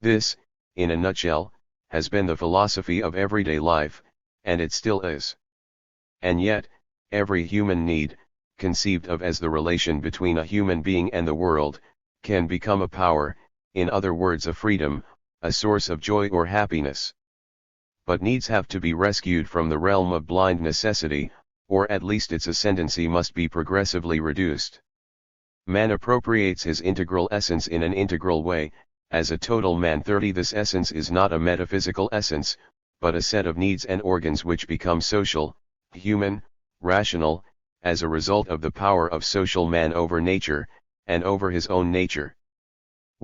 Speaker 1: This, in a nutshell, has been the philosophy of everyday life, and it still is. And yet, every human need, conceived of as the relation between a human being and the world, can become a power, in other words a freedom, a source of joy or happiness. But needs have to be rescued from the realm of blind necessity, or at least its ascendancy must be progressively reduced. Man appropriates his integral essence in an integral way. As a total man 30, this essence is not a metaphysical essence, but a set of needs and organs which become social, human, rational, as a result of the power of social man over nature, and over his own nature.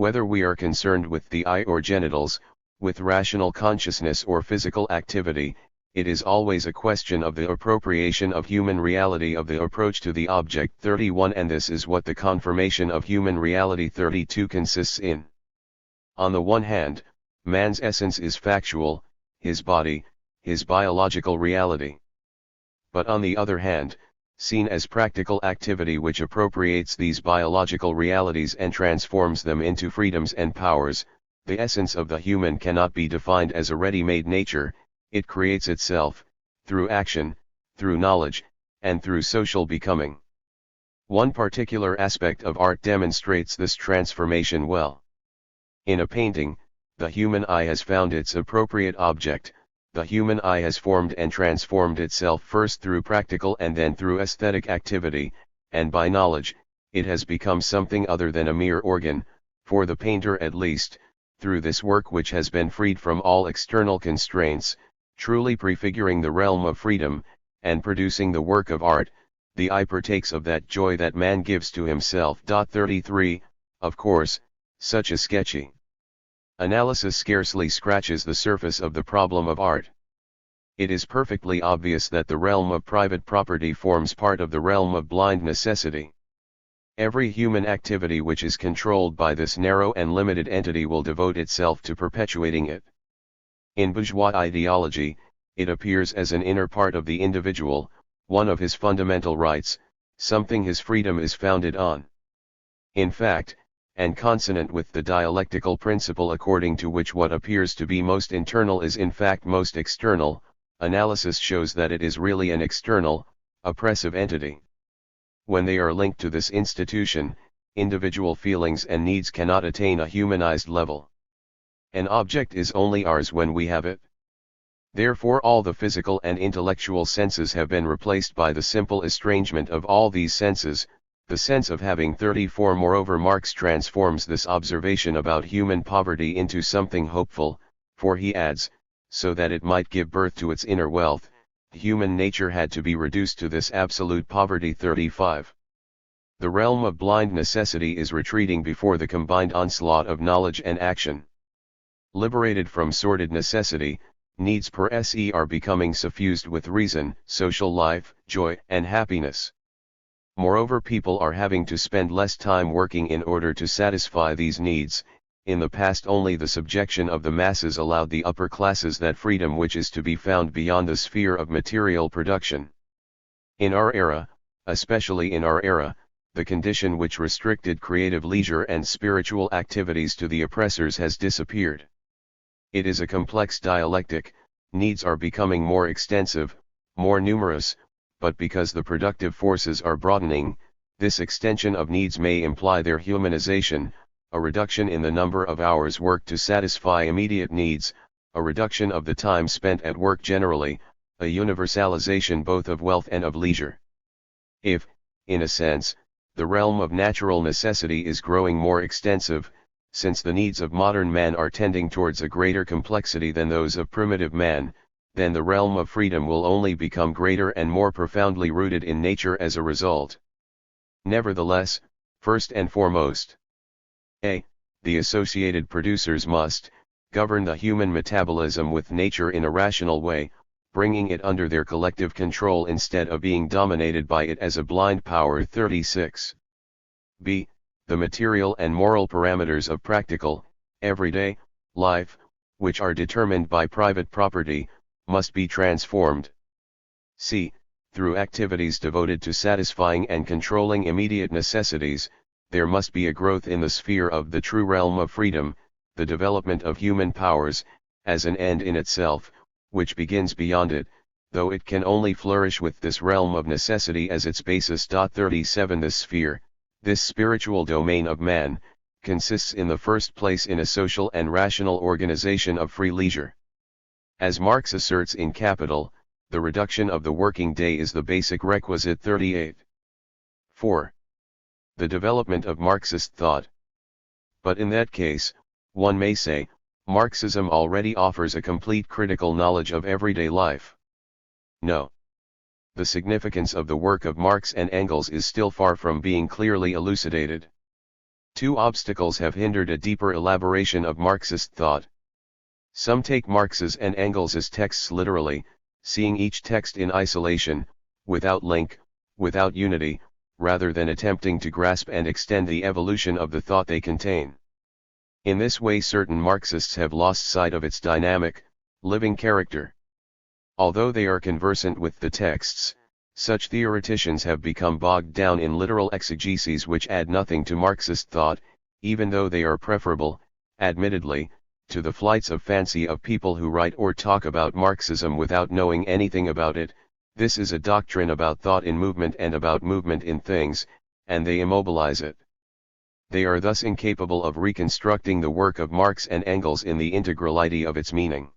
Speaker 1: Whether we are concerned with the eye or genitals, with rational consciousness or physical activity, it is always a question of the appropriation of human reality of the approach to the object. 31 And this is what the confirmation of human reality 32 consists in. On the one hand, man's essence is factual, his body, his biological reality. But on the other hand, seen as practical activity which appropriates these biological realities and transforms them into freedoms and powers, the essence of the human cannot be defined as a ready-made nature. It creates itself, through action, through knowledge, and through social becoming. One particular aspect of art demonstrates this transformation well. In a painting, the human eye has found its appropriate object. The human eye has formed and transformed itself first through practical and then through aesthetic activity, and by knowledge, it has become something other than a mere organ, for the painter at least, through this work which has been freed from all external constraints, truly prefiguring the realm of freedom, and producing the work of art, the eye partakes of that joy that man gives to himself. 33, Of course, such a sketchy analysis scarcely scratches the surface of the problem of art. It is perfectly obvious that the realm of private property forms part of the realm of blind necessity. Every human activity which is controlled by this narrow and limited entity will devote itself to perpetuating it. In bourgeois ideology, it appears as an inner part of the individual, one of his fundamental rights, something his freedom is founded on. In fact, and consonant with the dialectical principle according to which what appears to be most internal is in fact most external, analysis shows that it is really an external, oppressive entity. When they are linked to this institution, individual feelings and needs cannot attain a humanized level. An object is only ours when we have it. Therefore all the physical and intellectual senses have been replaced by the simple estrangement of all these senses, the sense of having. 34 Moreover, Marx transforms this observation about human poverty into something hopeful, for he adds, so that it might give birth to its inner wealth, human nature had to be reduced to this absolute poverty. 35 The realm of blind necessity is retreating before the combined onslaught of knowledge and action. Liberated from sordid necessity, needs per se are becoming suffused with reason, social life, joy, and happiness. Moreover, people are having to spend less time working in order to satisfy these needs. In the past only the subjection of the masses allowed the upper classes that freedom which is to be found beyond the sphere of material production. In our era, especially in our era, the condition which restricted creative leisure and spiritual activities to the oppressors has disappeared. It is a complex dialectic, needs are becoming more extensive, more numerous, but because the productive forces are broadening, this extension of needs may imply their humanization, a reduction in the number of hours worked to satisfy immediate needs, a reduction of the time spent at work generally, a universalization both of wealth and of leisure. If, in a sense, the realm of natural necessity is growing more extensive, since the needs of modern man are tending towards a greater complexity than those of primitive man, then the realm of freedom will only become greater and more profoundly rooted in nature as a result. Nevertheless, first and foremost, the associated producers must govern the human metabolism with nature in a rational way, bringing it under their collective control instead of being dominated by it as a blind power. 36. B. The material and moral parameters of practical, everyday, life, which are determined by private property, must be transformed. C. Through activities devoted to satisfying and controlling immediate necessities, there must be a growth in the sphere of the true realm of freedom, the development of human powers, as an end in itself, which begins beyond it, though it can only flourish with this realm of necessity as its basis. 37 This sphere, this spiritual domain of man, consists in the first place in a social and rational organization of free leisure. As Marx asserts in Capital, the reduction of the working day is the basic requisite. 38. 4. The development of Marxist thought. But in that case, one may say, Marxism already offers a complete critical knowledge of everyday life. No. The significance of the work of Marx and Engels is still far from being clearly elucidated. Two obstacles have hindered a deeper elaboration of Marxist thought. Some take Marx's and Engels' texts literally, seeing each text in isolation, without link, without unity, rather than attempting to grasp and extend the evolution of the thought they contain. In this way certain Marxists have lost sight of its dynamic, living character. Although they are conversant with the texts, such theoreticians have become bogged down in literal exegeses which add nothing to Marxist thought, even though they are preferable, admittedly, to the flights of fancy of people who write or talk about Marxism without knowing anything about it. This is a doctrine about thought in movement and about movement in things, and they immobilize it. They are thus incapable of reconstructing the work of Marx and Engels in the integrality of its meaning.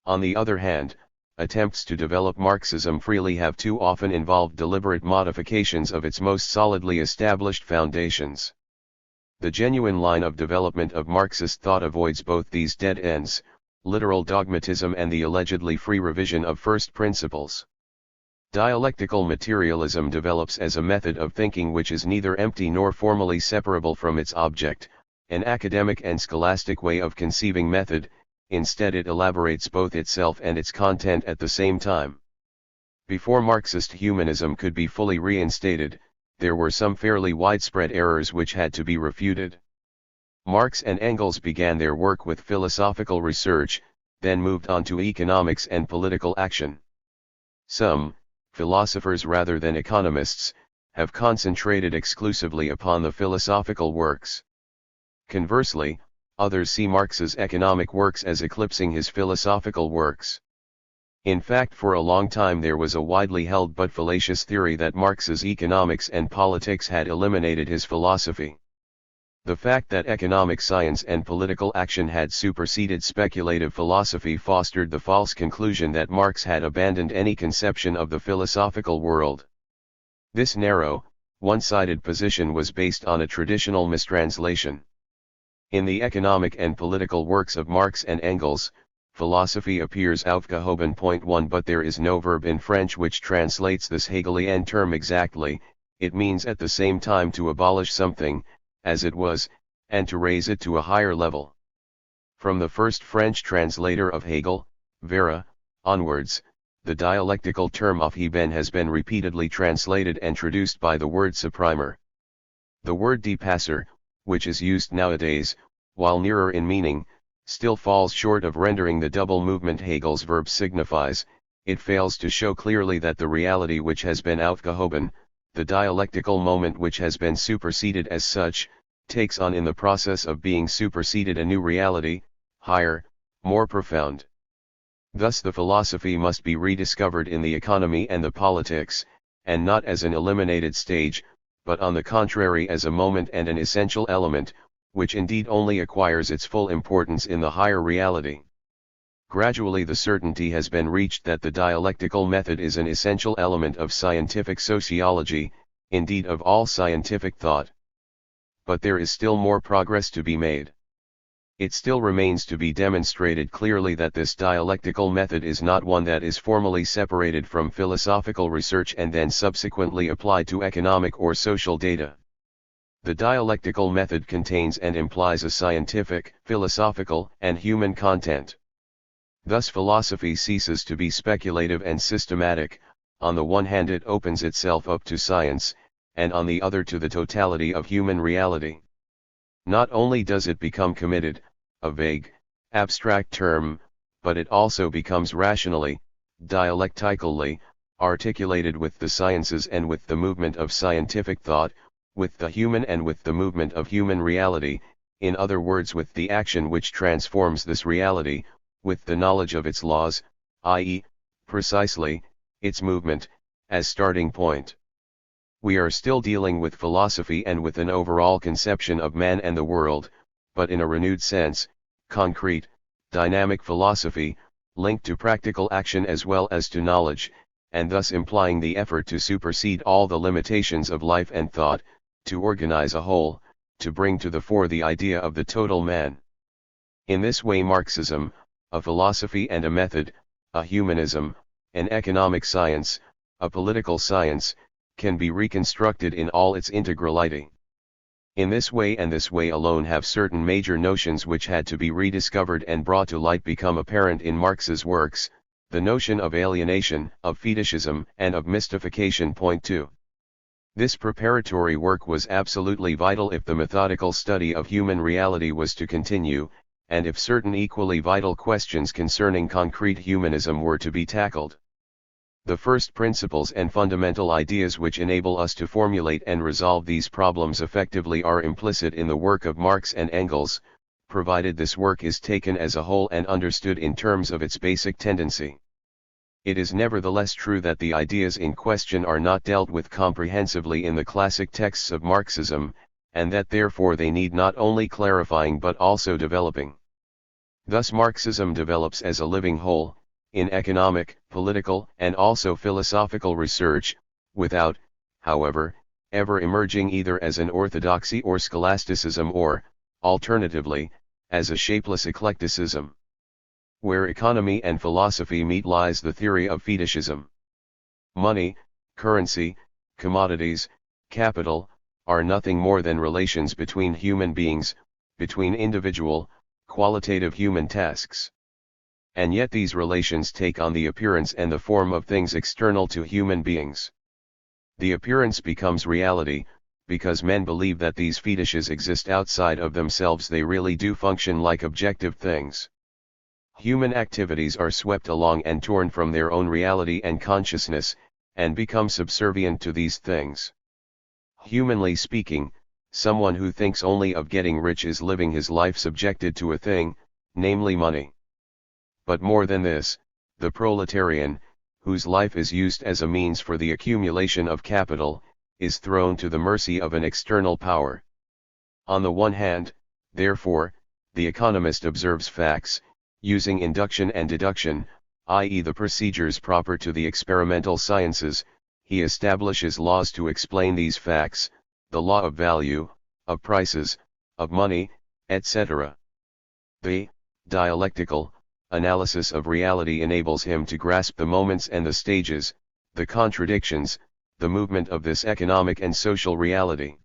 Speaker 1: On the other hand, attempts to develop Marxism freely have too often involved deliberate modifications of its most solidly established foundations. The genuine line of development of Marxist thought avoids both these dead ends, literal dogmatism and the allegedly free revision of first principles. Dialectical materialism develops as a method of thinking which is neither empty nor formally separable from its object, an academic and scholastic way of conceiving method. Instead it elaborates both itself and its content at the same time. Before Marxist humanism could be fully reinstated, there were some fairly widespread errors which had to be refuted. Marx and Engels began their work with philosophical research, then moved on to economics and political action. Some, philosophers rather than economists, have concentrated exclusively upon the philosophical works. Conversely, others see Marx's economic works as eclipsing his philosophical works. In fact, for a long time there was a widely held but fallacious theory that Marx's economics and politics had eliminated his philosophy. The fact that economic science and political action had superseded speculative philosophy fostered the false conclusion that Marx had abandoned any conception of the philosophical world. This narrow, one-sided position was based on a traditional mistranslation. In the economic and political works of Marx and Engels, philosophy appears aufgehoben. 1 But there is no verb in French which translates this Hegelian term exactly. It means at the same time to abolish something, as it was, and to raise it to a higher level. From the first French translator of Hegel, Vera, onwards, the dialectical term aufheben has been repeatedly translated and traduced by the word supprimer. The word depasser, which is used nowadays, while nearer in meaning, still falls short of rendering the double movement Hegel's verb signifies. It fails to show clearly that the reality which has been aufgehoben, the dialectical moment which has been superseded as such, takes on in the process of being superseded a new reality, higher, more profound. Thus the philosophy must be rediscovered in the economy and the politics, and not as an eliminated stage, but on the contrary as a moment and an essential element, which indeed only acquires its full importance in the higher reality. Gradually the certainty has been reached that the dialectical method is an essential element of scientific sociology, indeed of all scientific thought. But there is still more progress to be made. It still remains to be demonstrated clearly that this dialectical method is not one that is formally separated from philosophical research and then subsequently applied to economic or social data. The dialectical method contains and implies a scientific, philosophical, and human content. Thus philosophy ceases to be speculative and systematic. On the one hand it opens itself up to science, and on the other to the totality of human reality. Not only does it become committed, a vague, abstract term, but it also becomes rationally, dialectically, articulated with the sciences and with the movement of scientific thought, with the human and with the movement of human reality, in other words with the action which transforms this reality, with the knowledge of its laws, i.e., precisely, its movement, as starting point. We are still dealing with philosophy and with an overall conception of man and the world, but in a renewed sense, concrete, dynamic philosophy, linked to practical action as well as to knowledge, and thus implying the effort to supersede all the limitations of life and thought, to organize a whole, to bring to the fore the idea of the total man. In this way Marxism, a philosophy and a method, a humanism, an economic science, a political science, can be reconstructed in all its integrality. In this way and this way alone have certain major notions which had to be rediscovered and brought to light become apparent in Marx's works. The notion of alienation, of fetishism, and of mystification point to. This preparatory work was absolutely vital if the methodical study of human reality was to continue, and if certain equally vital questions concerning concrete humanism were to be tackled. The first principles and fundamental ideas which enable us to formulate and resolve these problems effectively are implicit in the work of Marx and Engels, provided this work is taken as a whole and understood in terms of its basic tendency. It is nevertheless true that the ideas in question are not dealt with comprehensively in the classic texts of Marxism, and that therefore they need not only clarifying but also developing. Thus Marxism develops as a living whole, in economic, political, and also philosophical research, without, however, ever emerging either as an orthodoxy or scholasticism or, alternatively, as a shapeless eclecticism. Where economy and philosophy meet lies the theory of fetishism. Money, currency, commodities, capital, are nothing more than relations between human beings, between individual, qualitative human tasks. And yet these relations take on the appearance and the form of things external to human beings. The appearance becomes reality, because men believe that these fetishes exist outside of themselves. They really do function like objective things. Human activities are swept along and torn from their own reality and consciousness, and become subservient to these things. Humanly speaking, someone who thinks only of getting rich is living his life subjected to a thing, namely money. But more than this, the proletarian, whose life is used as a means for the accumulation of capital, is thrown to the mercy of an external power. On the one hand, therefore, the economist observes facts, using induction and deduction, i.e. the procedures proper to the experimental sciences. He establishes laws to explain these facts, the law of value, of prices, of money, etc. The dialectical analysis of reality enables him to grasp the moments and the stages, the contradictions, the movement of this economic and social reality.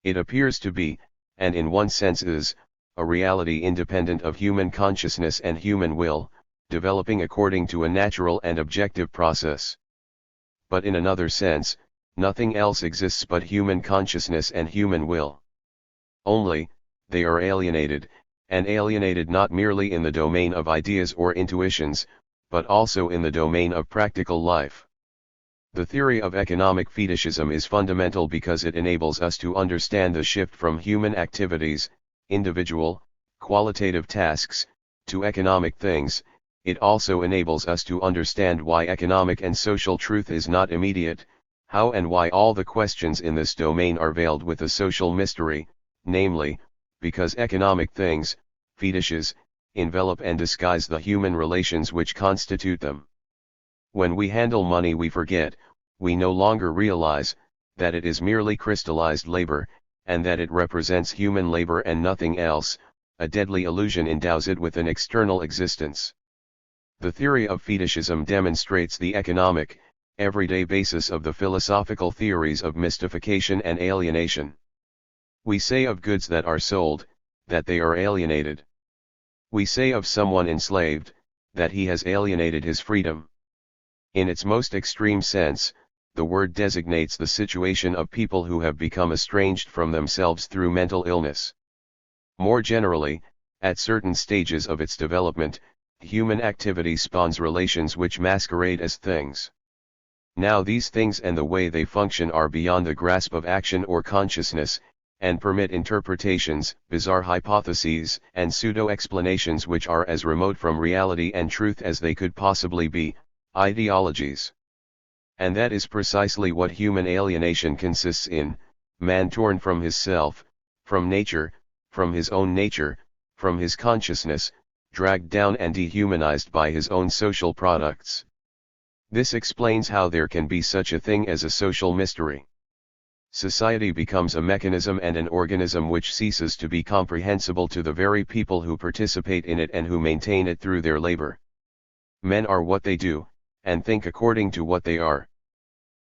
Speaker 1: It appears to be, and in one sense is, a reality independent of human consciousness and human will, developing according to a natural and objective process. But in another sense, nothing else exists but human consciousness and human will. Only, they are alienated, and alienated not merely in the domain of ideas or intuitions, but also in the domain of practical life. The theory of economic fetishism is fundamental because it enables us to understand the shift from human activities, individual, qualitative tasks, to economic things. It also enables us to understand why economic and social truth is not immediate, how and why all the questions in this domain are veiled with a social mystery, namely, because economic things, fetishes, envelop and disguise the human relations which constitute them. When we handle money we forget, we no longer realize, that it is merely crystallized labor, and that it represents human labor and nothing else. A deadly illusion endows it with an external existence. The theory of fetishism demonstrates the economic, everyday basis of the philosophical theories of mystification and alienation. We say of goods that are sold, that they are alienated. We say of someone enslaved, that he has alienated his freedom. In its most extreme sense, the word designates the situation of people who have become estranged from themselves through mental illness. More generally, at certain stages of its development, human activity spawns relations which masquerade as things. Now these things and the way they function are beyond the grasp of action or consciousness, and permit interpretations, bizarre hypotheses, and pseudo-explanations which are as remote from reality and truth as they could possibly be, ideologies. And that is precisely what human alienation consists in: man torn from his self, from nature, from his own nature, from his consciousness, dragged down and dehumanized by his own social products. This explains how there can be such a thing as a social mystery. Society becomes a mechanism and an organism which ceases to be comprehensible to the very people who participate in it and who maintain it through their labor. Men are what they do, and think according to what they are.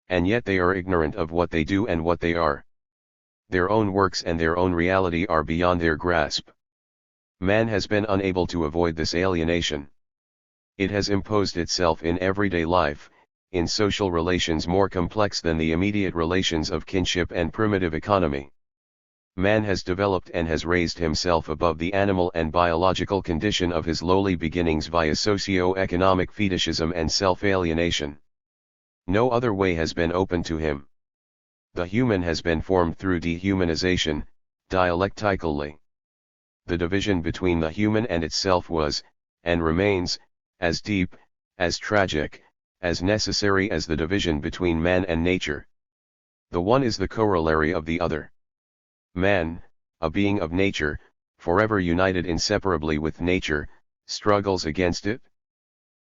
Speaker 1: And yet they are ignorant of what they do and what they are. Their own works and their own reality are beyond their grasp. Man has been unable to avoid this alienation. It has imposed itself in everyday life, in social relations more complex than the immediate relations of kinship and primitive economy. Man has developed and has raised himself above the animal and biological condition of his lowly beginnings via socio-economic fetishism and self-alienation. No other way has been open to him. The human has been formed through dehumanization, dialectically. The division between the human and itself was, and remains, as deep, as tragic, as necessary as the division between man and nature. The one is the corollary of the other. Man, a being of nature, forever united inseparably with nature, struggles against it.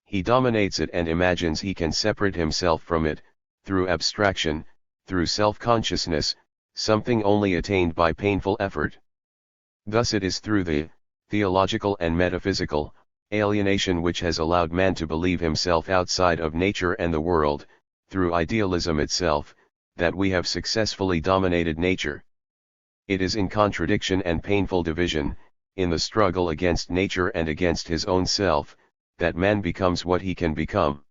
Speaker 1: He dominates it and imagines he can separate himself from it, through abstraction, through self-consciousness, something only attained by painful effort. Thus it is through the theological and metaphysical alienation which has allowed man to believe himself outside of nature and the world, through idealism itself, that we have successfully dominated nature. It is in contradiction and painful division, in the struggle against nature and against his own self, that man becomes what he can become.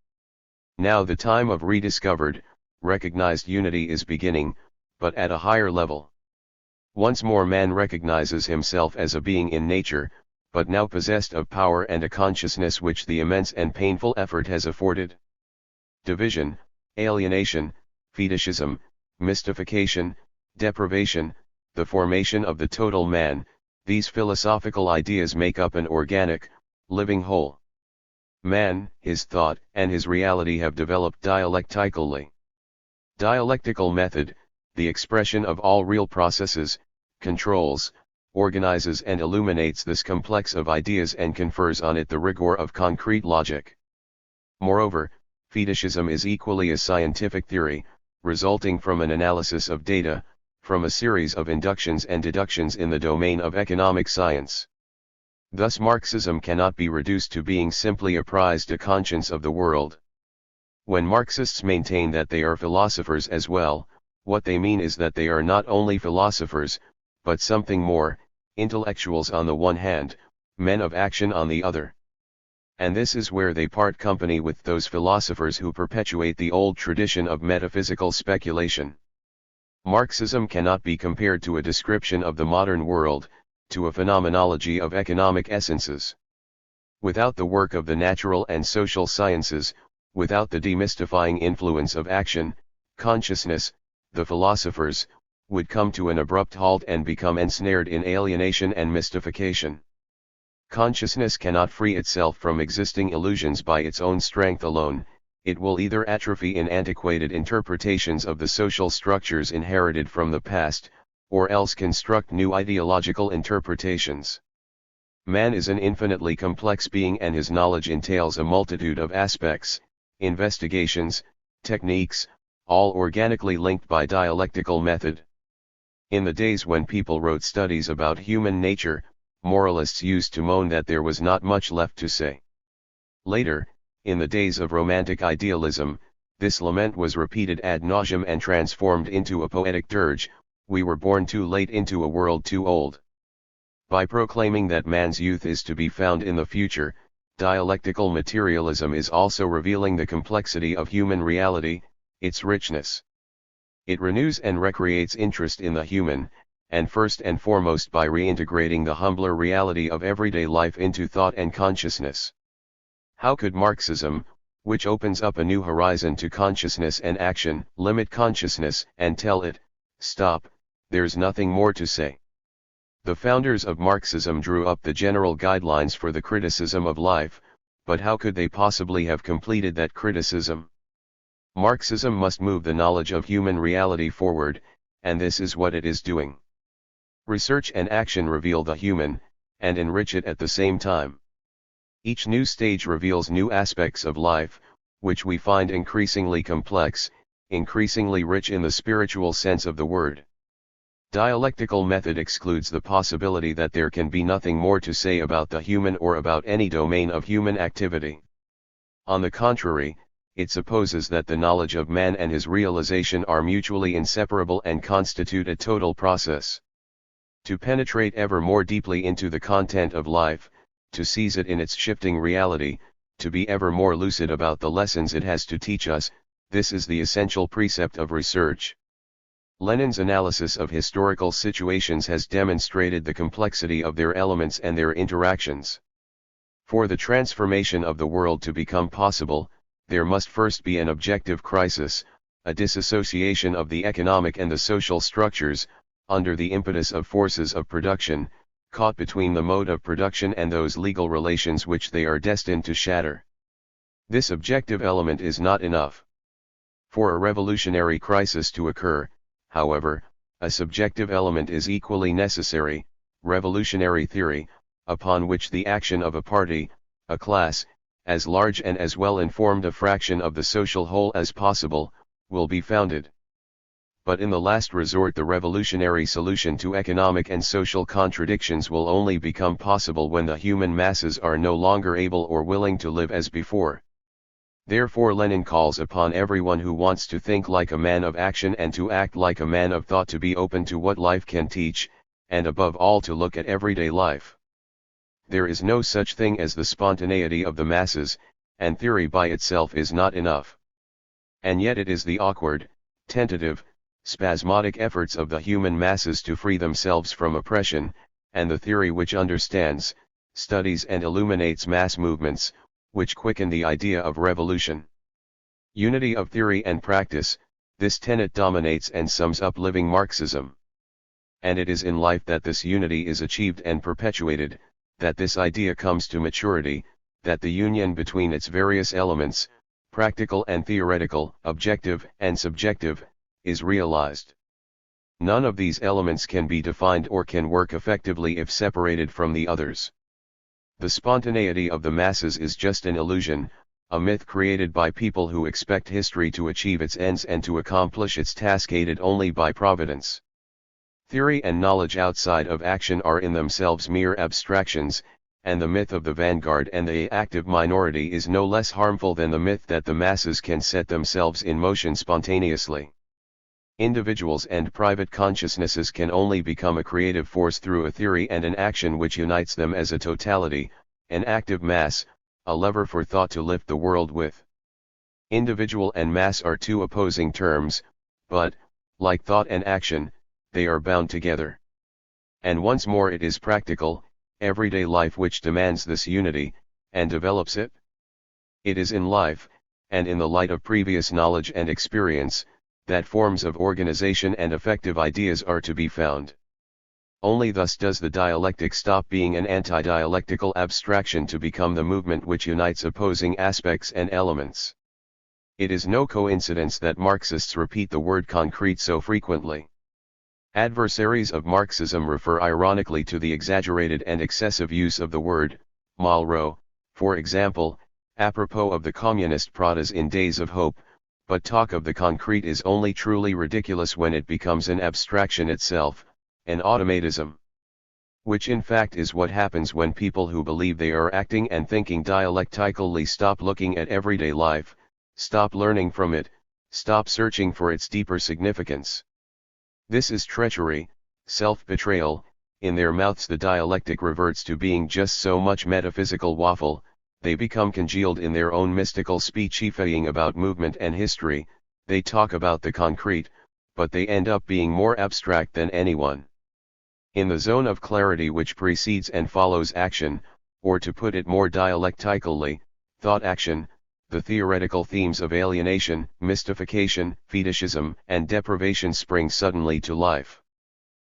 Speaker 1: Now the time of rediscovered, recognized unity is beginning, but at a higher level. Once more man recognizes himself as a being in nature, but now possessed of power and a consciousness which the immense and painful effort has afforded. Division, alienation, fetishism, mystification, deprivation, the formation of the total man, these philosophical ideas make up an organic, living whole. Man, his thought, and his reality have developed dialectically. Dialectical method, the expression of all real processes, controls, organizes and illuminates this complex of ideas and confers on it the rigor of concrete logic. Moreover, fetishism is equally a scientific theory, resulting from an analysis of data, from a series of inductions and deductions in the domain of economic science. Thus Marxism cannot be reduced to being simply a prize to conscience of the world. When Marxists maintain that they are philosophers as well, what they mean is that they are not only philosophers, but something more, intellectuals on the one hand, men of action on the other. And this is where they part company with those philosophers who perpetuate the old tradition of metaphysical speculation. Marxism cannot be compared to a description of the modern world, to a phenomenology of economic essences. Without the work of the natural and social sciences, without the demystifying influence of action, consciousness, the philosophers would come to an abrupt halt and become ensnared in alienation and mystification. Consciousness cannot free itself from existing illusions by its own strength alone. It will either atrophy in antiquated interpretations of the social structures inherited from the past, or else construct new ideological interpretations. Man is an infinitely complex being and his knowledge entails a multitude of aspects, investigations, techniques, all organically linked by dialectical method. In the days when people wrote studies about human nature, moralists used to moan that there was not much left to say. Later, in the days of romantic idealism, this lament was repeated ad nauseam and transformed into a poetic dirge: we were born too late into a world too old. By proclaiming that man's youth is to be found in the future, dialectical materialism is also revealing the complexity of human reality, its richness. It renews and recreates interest in the human, and first and foremost by reintegrating the humbler reality of everyday life into thought and consciousness. How could Marxism, which opens up a new horizon to consciousness and action, limit consciousness and tell it, stop, there's nothing more to say? The founders of Marxism drew up the general guidelines for the criticism of life, but how could they possibly have completed that criticism? Marxism must move the knowledge of human reality forward, and this is what it is doing. Research and action reveal the human, and enrich it at the same time. Each new stage reveals new aspects of life, which we find increasingly complex, increasingly rich in the spiritual sense of the word. Dialectical method excludes the possibility that there can be nothing more to say about the human or about any domain of human activity. On the contrary, it supposes that the knowledge of man and his realization are mutually inseparable and constitute a total process. To penetrate ever more deeply into the content of life, to seize it in its shifting reality, to be ever more lucid about the lessons it has to teach us, this is the essential precept of research. Lenin's analysis of historical situations has demonstrated the complexity of their elements and their interactions. For the transformation of the world to become possible, there must first be an objective crisis, a disassociation of the economic and the social structures, under the impetus of forces of production, caught between the mode of production and those legal relations which they are destined to shatter. This objective element is not enough. For a revolutionary crisis to occur, however, a subjective element is equally necessary, revolutionary theory, upon which the action of a party, a class, as large and as well informed a fraction of the social whole as possible, will be founded. But in the last resort the revolutionary solution to economic and social contradictions will only become possible when the human masses are no longer able or willing to live as before. Therefore Lenin calls upon everyone who wants to think like a man of action and to act like a man of thought to be open to what life can teach, and above all to look at everyday life. There is no such thing as the spontaneity of the masses, and theory by itself is not enough. And yet it is the awkward, tentative, spasmodic efforts of the human masses to free themselves from oppression, and the theory which understands, studies and illuminates mass movements, which quicken the idea of revolution. Unity of theory and practice, this tenet dominates and sums up living Marxism. And it is in life that this unity is achieved and perpetuated, that this idea comes to maturity, that the union between its various elements, practical and theoretical, objective and subjective, is realized. None of these elements can be defined or can work effectively if separated from the others. The spontaneity of the masses is just an illusion, a myth created by people who expect history to achieve its ends and to accomplish its task aided only by providence. Theory and knowledge outside of action are in themselves mere abstractions, and the myth of the vanguard and the active minority is no less harmful than the myth that the masses can set themselves in motion spontaneously. Individuals and private consciousnesses can only become a creative force through a theory and an action which unites them as a totality, an active mass, a lever for thought to lift the world with. Individual and mass are two opposing terms, but, like thought and action, they are bound together. And once more it is practical, everyday life which demands this unity, and develops it. It is in life, and in the light of previous knowledge and experience, that forms of organization and effective ideas are to be found. Only thus does the dialectic stop being an anti-dialectical abstraction to become the movement which unites opposing aspects and elements. It is no coincidence that Marxists repeat the word concrete so frequently. Adversaries of Marxism refer ironically to the exaggerated and excessive use of the word, Malraux, for example, apropos of the communist Pradas in Days of Hope, but talk of the concrete is only truly ridiculous when it becomes an abstraction itself, an automatism. Which in fact is what happens when people who believe they are acting and thinking dialectically stop looking at everyday life, stop learning from it, stop searching for its deeper significance. This is treachery, self-betrayal. In their mouths the dialectic reverts to being just so much metaphysical waffle, they become congealed in their own mystical speechifying about movement and history, they talk about the concrete, but they end up being more abstract than anyone. In the zone of clarity which precedes and follows action, or to put it more dialectically, thought-action, the theoretical themes of alienation, mystification, fetishism, and deprivation spring suddenly to life.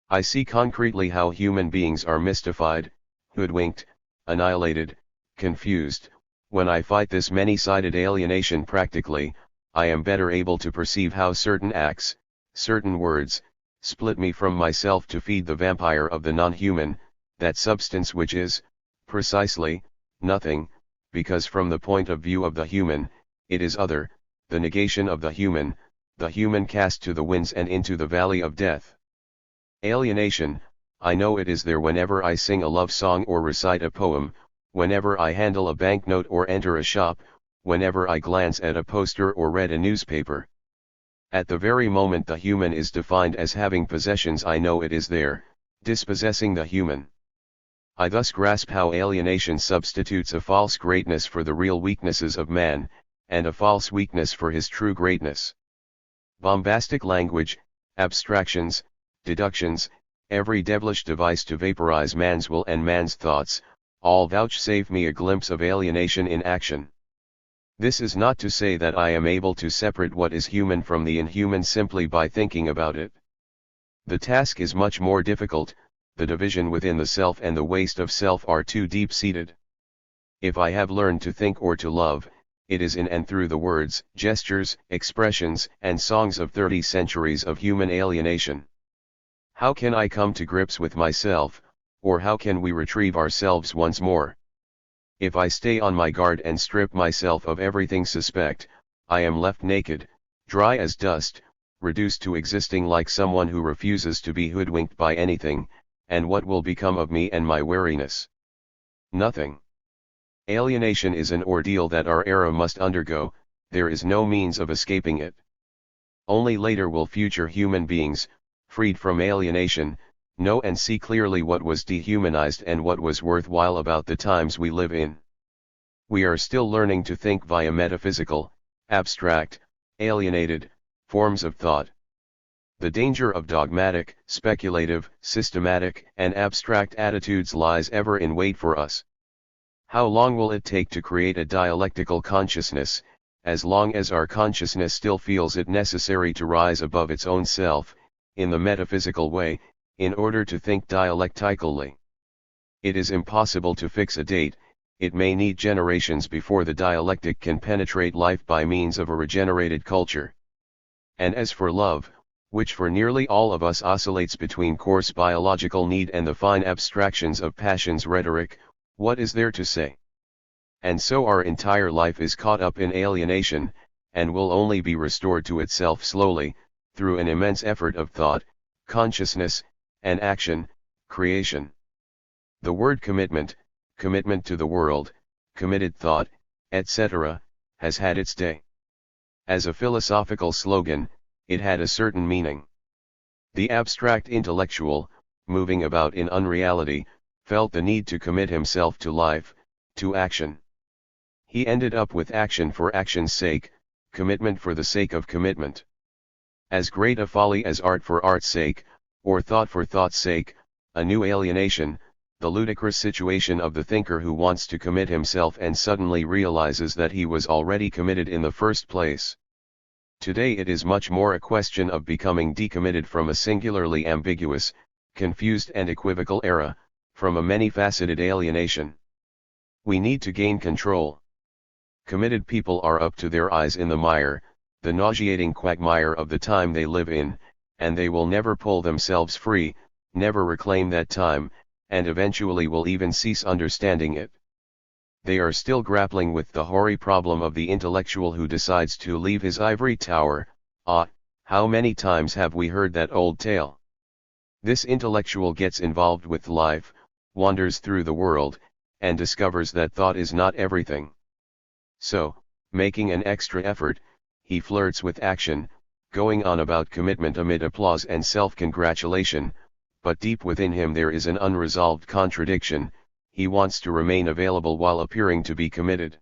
Speaker 1: I see concretely how human beings are mystified, hoodwinked, annihilated, confused. When I fight this many-sided alienation practically, I am better able to perceive how certain acts, certain words, split me from myself to feed the vampire of the non-human, that substance which is, precisely, nothing, because from the point of view of the human, it is other, the negation of the human cast to the winds and into the valley of death. Alienation, I know it is there whenever I sing a love song or recite a poem, whenever I handle a banknote or enter a shop, whenever I glance at a poster or read a newspaper. At the very moment the human is defined as having possessions, I know it is there, dispossessing the human. I thus grasp how alienation substitutes a false greatness for the real weaknesses of man, and a false weakness for his true greatness. Bombastic language, abstractions, deductions, every devilish device to vaporize man's will and man's thoughts, all vouchsafe me a glimpse of alienation in action. This is not to say that I am able to separate what is human from the inhuman simply by thinking about it. The task is much more difficult. The division within the self and the waste of self are too deep-seated. If I have learned to think or to love, it is in and through the words, gestures, expressions, and songs of 30 centuries of human alienation. How can I come to grips with myself, or how can we retrieve ourselves once more? If I stay on my guard and strip myself of everything suspect, I am left naked, dry as dust, reduced to existing like someone who refuses to be hoodwinked by anything, and what will become of me and my weariness? Nothing. Alienation is an ordeal that our era must undergo, there is no means of escaping it. Only later will future human beings, freed from alienation, know and see clearly what was dehumanized and what was worthwhile about the times we live in. We are still learning to think via metaphysical, abstract, alienated, forms of thought. The danger of dogmatic, speculative, systematic, and abstract attitudes lies ever in wait for us. How long will it take to create a dialectical consciousness? As long as our consciousness still feels it necessary to rise above its own self, in the metaphysical way, in order to think dialectically. It is impossible to fix a date, it may need generations before the dialectic can penetrate life by means of a regenerated culture. And as for love, which for nearly all of us oscillates between coarse biological need and the fine abstractions of passion's rhetoric, what is there to say? And so our entire life is caught up in alienation, and will only be restored to itself slowly, through an immense effort of thought, consciousness, and action, creation. The word commitment, commitment to the world, committed thought, etc., has had its day. As a philosophical slogan, it had a certain meaning. The abstract intellectual, moving about in unreality, felt the need to commit himself to life, to action. He ended up with action for action's sake, commitment for the sake of commitment. As great a folly as art for art's sake, or thought for thought's sake, a new alienation, the ludicrous situation of the thinker who wants to commit himself and suddenly realizes that he was already committed in the first place. Today it is much more a question of becoming decommitted from a singularly ambiguous, confused and equivocal era, from a many-faceted alienation. We need to gain control. Committed people are up to their eyes in the mire, the nauseating quagmire of the time they live in, and they will never pull themselves free, never reclaim that time, and eventually will even cease understanding it. They are still grappling with the hoary problem of the intellectual who decides to leave his ivory tower. How many times have we heard that old tale? This intellectual gets involved with life, wanders through the world, and discovers that thought is not everything. So, making an extra effort, he flirts with action, going on about commitment amid applause and self-congratulation, but deep within him there is an unresolved contradiction. He wants to remain available while appearing to be committed.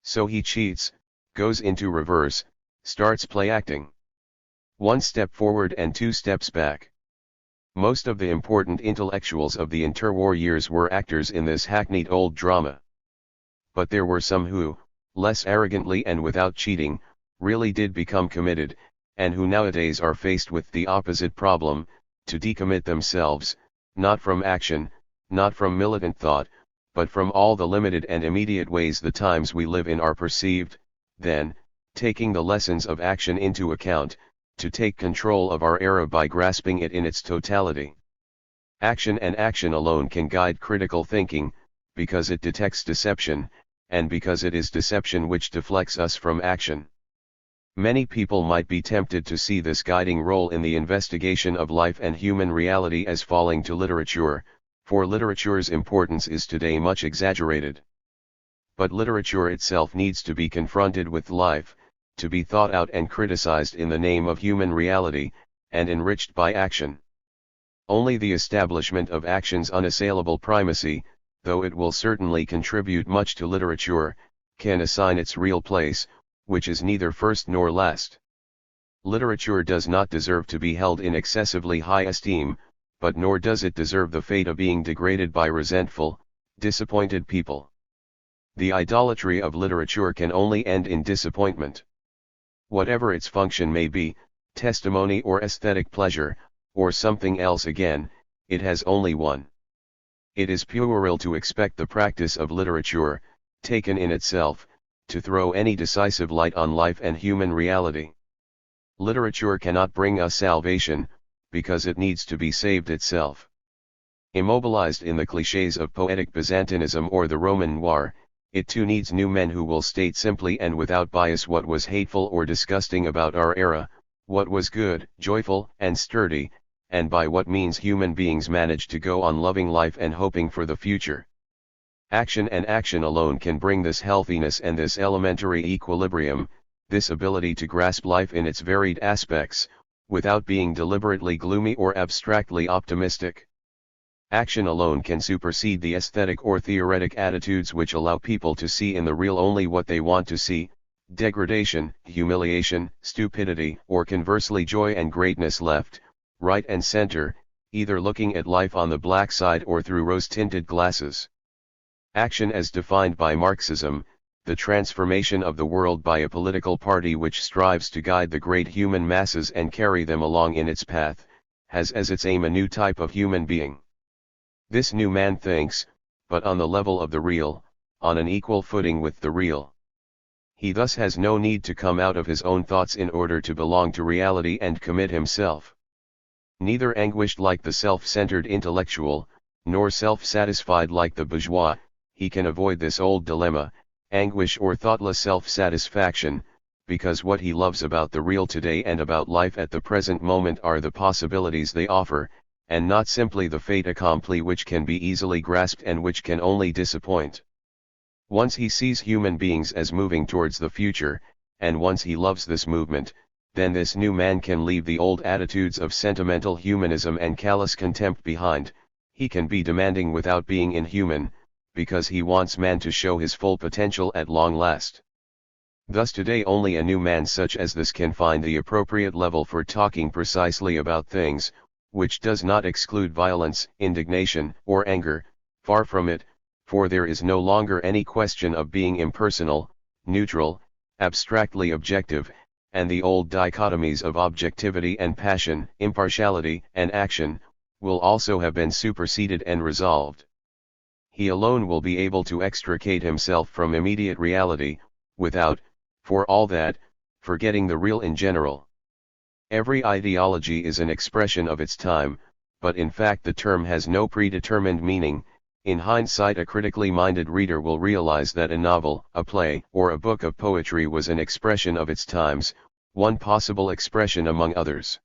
Speaker 1: So he cheats, goes into reverse, starts play-acting. 1 step forward and 2 steps back. Most of the important intellectuals of the interwar years were actors in this hackneyed old drama. But there were some who, less arrogantly and without cheating, really did become committed, and who nowadays are faced with the opposite problem, to decommit themselves, not from action, not from militant thought, but from all the limited and immediate ways the times we live in are perceived, then, taking the lessons of action into account, to take control of our era by grasping it in its totality. Action and action alone can guide critical thinking, because it detects deception, and because it is deception which deflects us from action. Many people might be tempted to see this guiding role in the investigation of life and human reality as falling to literature, for literature's importance is today much exaggerated. but literature itself needs to be confronted with life, to be thought out and criticized in the name of human reality, and enriched by action. Only the establishment of action's unassailable primacy, though it will certainly contribute much to literature, can assign its real place, which is neither first nor last. Literature does not deserve to be held in excessively high esteem, but nor does it deserve the fate of being degraded by resentful, disappointed people. The idolatry of literature can only end in disappointment. Whatever its function may be, testimony or aesthetic pleasure, or something else again, it has only one. It is puerile to expect the practice of literature, taken in itself, to throw any decisive light on life and human reality. Literature cannot bring us salvation, because it needs to be saved itself. Immobilized in the clichés of poetic Byzantinism or the Roman noir, it too needs new men who will state simply and without bias what was hateful or disgusting about our era, what was good, joyful, and sturdy, and by what means human beings managed to go on loving life and hoping for the future. Action and action alone can bring this healthiness and this elementary equilibrium, this ability to grasp life in its varied aspects, without being deliberately gloomy or abstractly optimistic. Action alone can supersede the aesthetic or theoretic attitudes which allow people to see in the real only what they want to see, degradation, humiliation, stupidity, or conversely joy and greatness left, right and center, either looking at life on the black side or through rose-tinted glasses. Action as defined by Marxism, the transformation of the world by a political party which strives to guide the great human masses and carry them along in its path, has as its aim a new type of human being. This new man thinks, but on the level of the real, on an equal footing with the real. He thus has no need to come out of his own thoughts in order to belong to reality and commit himself. Neither anguished like the self-centered intellectual, nor self-satisfied like the bourgeois, he can avoid this old dilemma, anguish or thoughtless self-satisfaction, because what he loves about the real today and about life at the present moment are the possibilities they offer, and not simply the fait accompli which can be easily grasped and which can only disappoint. Once he sees human beings as moving towards the future, and once he loves this movement, then this new man can leave the old attitudes of sentimental humanism and callous contempt behind. He can be demanding without being inhuman, because he wants man to show his full potential at long last. Thus today only a new man such as this can find the appropriate level for talking precisely about things, which does not exclude violence, indignation, or anger, far from it, for there is no longer any question of being impersonal, neutral, abstractly objective, and the old dichotomies of objectivity and passion, impartiality and action, will also have been superseded and resolved. He alone will be able to extricate himself from immediate reality, without, for all that, forgetting the real in general. Every ideology is an expression of its time, but in fact the term has no predetermined meaning. In hindsight, a critically minded reader will realize that a novel, a play, or a book of poetry was an expression of its times, one possible expression among others.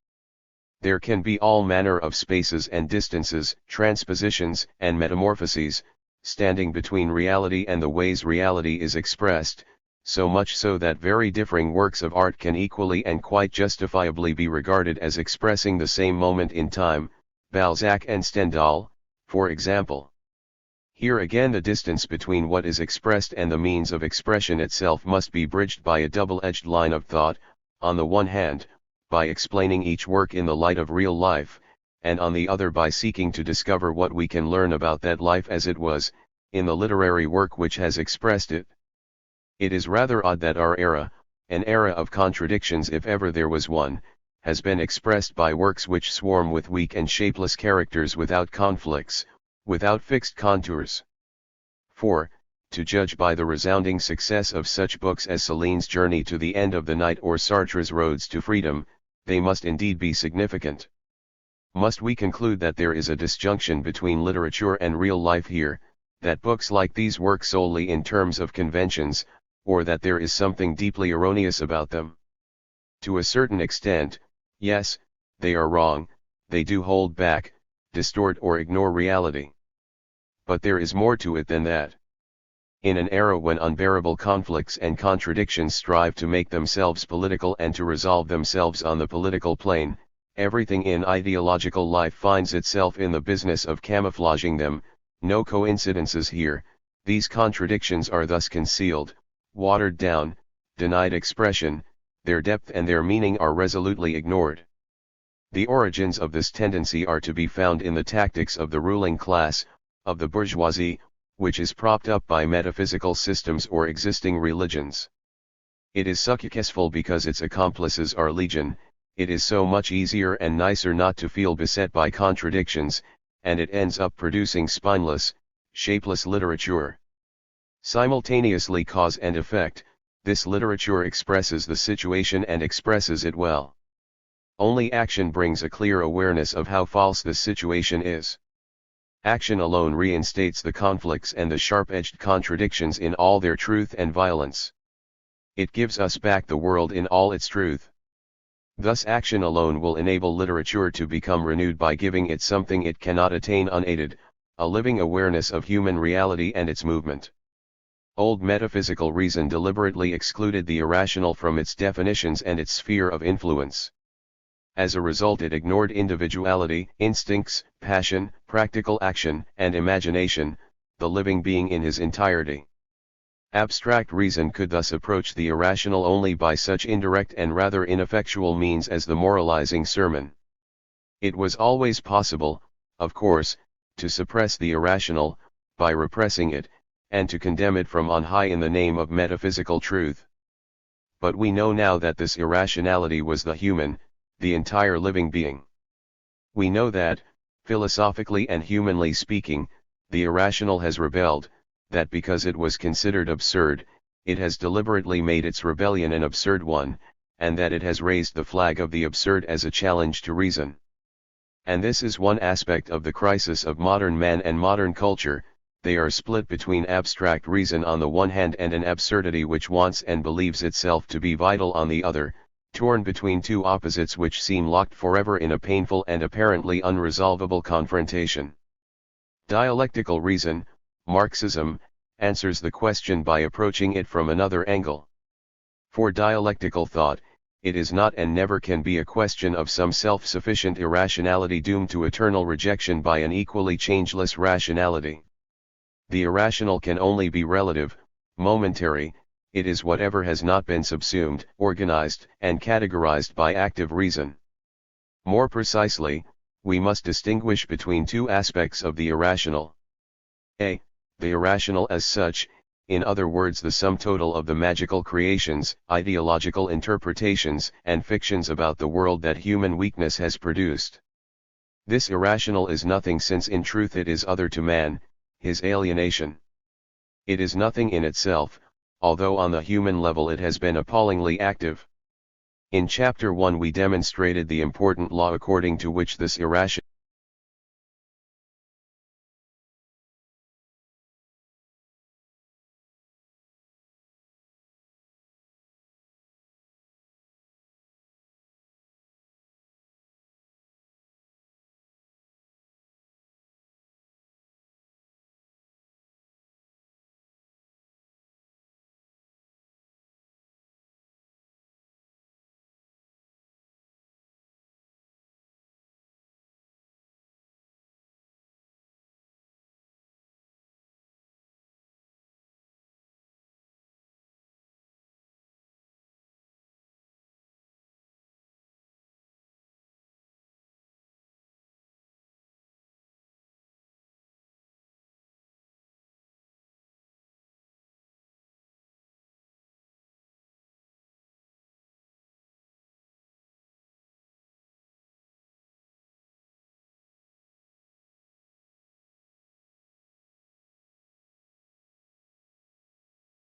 Speaker 1: There can be all manner of spaces and distances, transpositions and metamorphoses, standing between reality and the ways reality is expressed, so much so that very differing works of art can equally and quite justifiably be regarded as expressing the same moment in time, Balzac and Stendhal, for example. Here again the distance between what is expressed and the means of expression itself must be bridged by a double-edged line of thought, on the one hand, by explaining each work in the light of real life, and on the other by seeking to discover what we can learn about that life as it was, in the literary work which has expressed it. It is rather odd that our era, an era of contradictions if ever there was one, has been expressed by works which swarm with weak and shapeless characters without conflicts, without fixed contours. For, to judge by the resounding success of such books as Céline's Journey to the End of the Night or Sartre's Roads to Freedom, they must indeed be significant. Must we conclude that there is a disjunction between literature and real life here, that books like these work solely in terms of conventions, or that there is something deeply erroneous about them? To a certain extent, yes, they are wrong, they do hold back, distort or ignore reality. But there is more to it than that. In an era when unbearable conflicts and contradictions strive to make themselves political and to resolve themselves on the political plane, everything in ideological life finds itself in the business of camouflaging them. No coincidences here. These contradictions are thus concealed, watered down, denied expression, their depth and their meaning are resolutely ignored. The origins of this tendency are to be found in the tactics of the ruling class, of the bourgeoisie, which is propped up by metaphysical systems or existing religions. It is successful because its accomplices are legion. It is so much easier and nicer not to feel beset by contradictions, and it ends up producing spineless, shapeless literature. Simultaneously cause and effect, this literature expresses the situation and expresses it well. Only action brings a clear awareness of how false this situation is. Action alone reinstates the conflicts and the sharp-edged contradictions in all their truth and violence. It gives us back the world in all its truth. Thus action alone will enable literature to become renewed by giving it something it cannot attain unaided, a living awareness of human reality and its movement. Old metaphysical reason deliberately excluded the irrational from its definitions and its sphere of influence. As a result, it ignored individuality, instincts, passion, practical action, and imagination, the living being in his entirety. Abstract reason could thus approach the irrational only by such indirect and rather ineffectual means as the moralizing sermon. It was always possible, of course, to suppress the irrational, by repressing it, and to condemn it from on high in the name of metaphysical truth. But we know now that this irrationality was the human, the entire living being. We know that, philosophically and humanly speaking, the irrational has rebelled, that because it was considered absurd, it has deliberately made its rebellion an absurd one, and that it has raised the flag of the absurd as a challenge to reason. And this is one aspect of the crisis of modern man and modern culture. They are split between abstract reason on the one hand and an absurdity which wants and believes itself to be vital on the other, torn between two opposites which seem locked forever in a painful and apparently unresolvable confrontation. Dialectical reason, Marxism, answers the question by approaching it from another angle. For dialectical thought, it is not and never can be a question of some self-sufficient irrationality doomed to eternal rejection by an equally changeless rationality. The irrational can only be relative, momentary. It is whatever has not been subsumed, organized, and categorized by active reason. More precisely, we must distinguish between two aspects of the irrational. A. The irrational as such, in other words the sum total of the magical creations, ideological interpretations, and fictions about the world that human weakness has produced. This irrational is nothing since in truth it is other to man, his alienation. It is nothing in itself, although on the human level it has been appallingly active. In Chapter 1 we demonstrated the important law according to which this irrational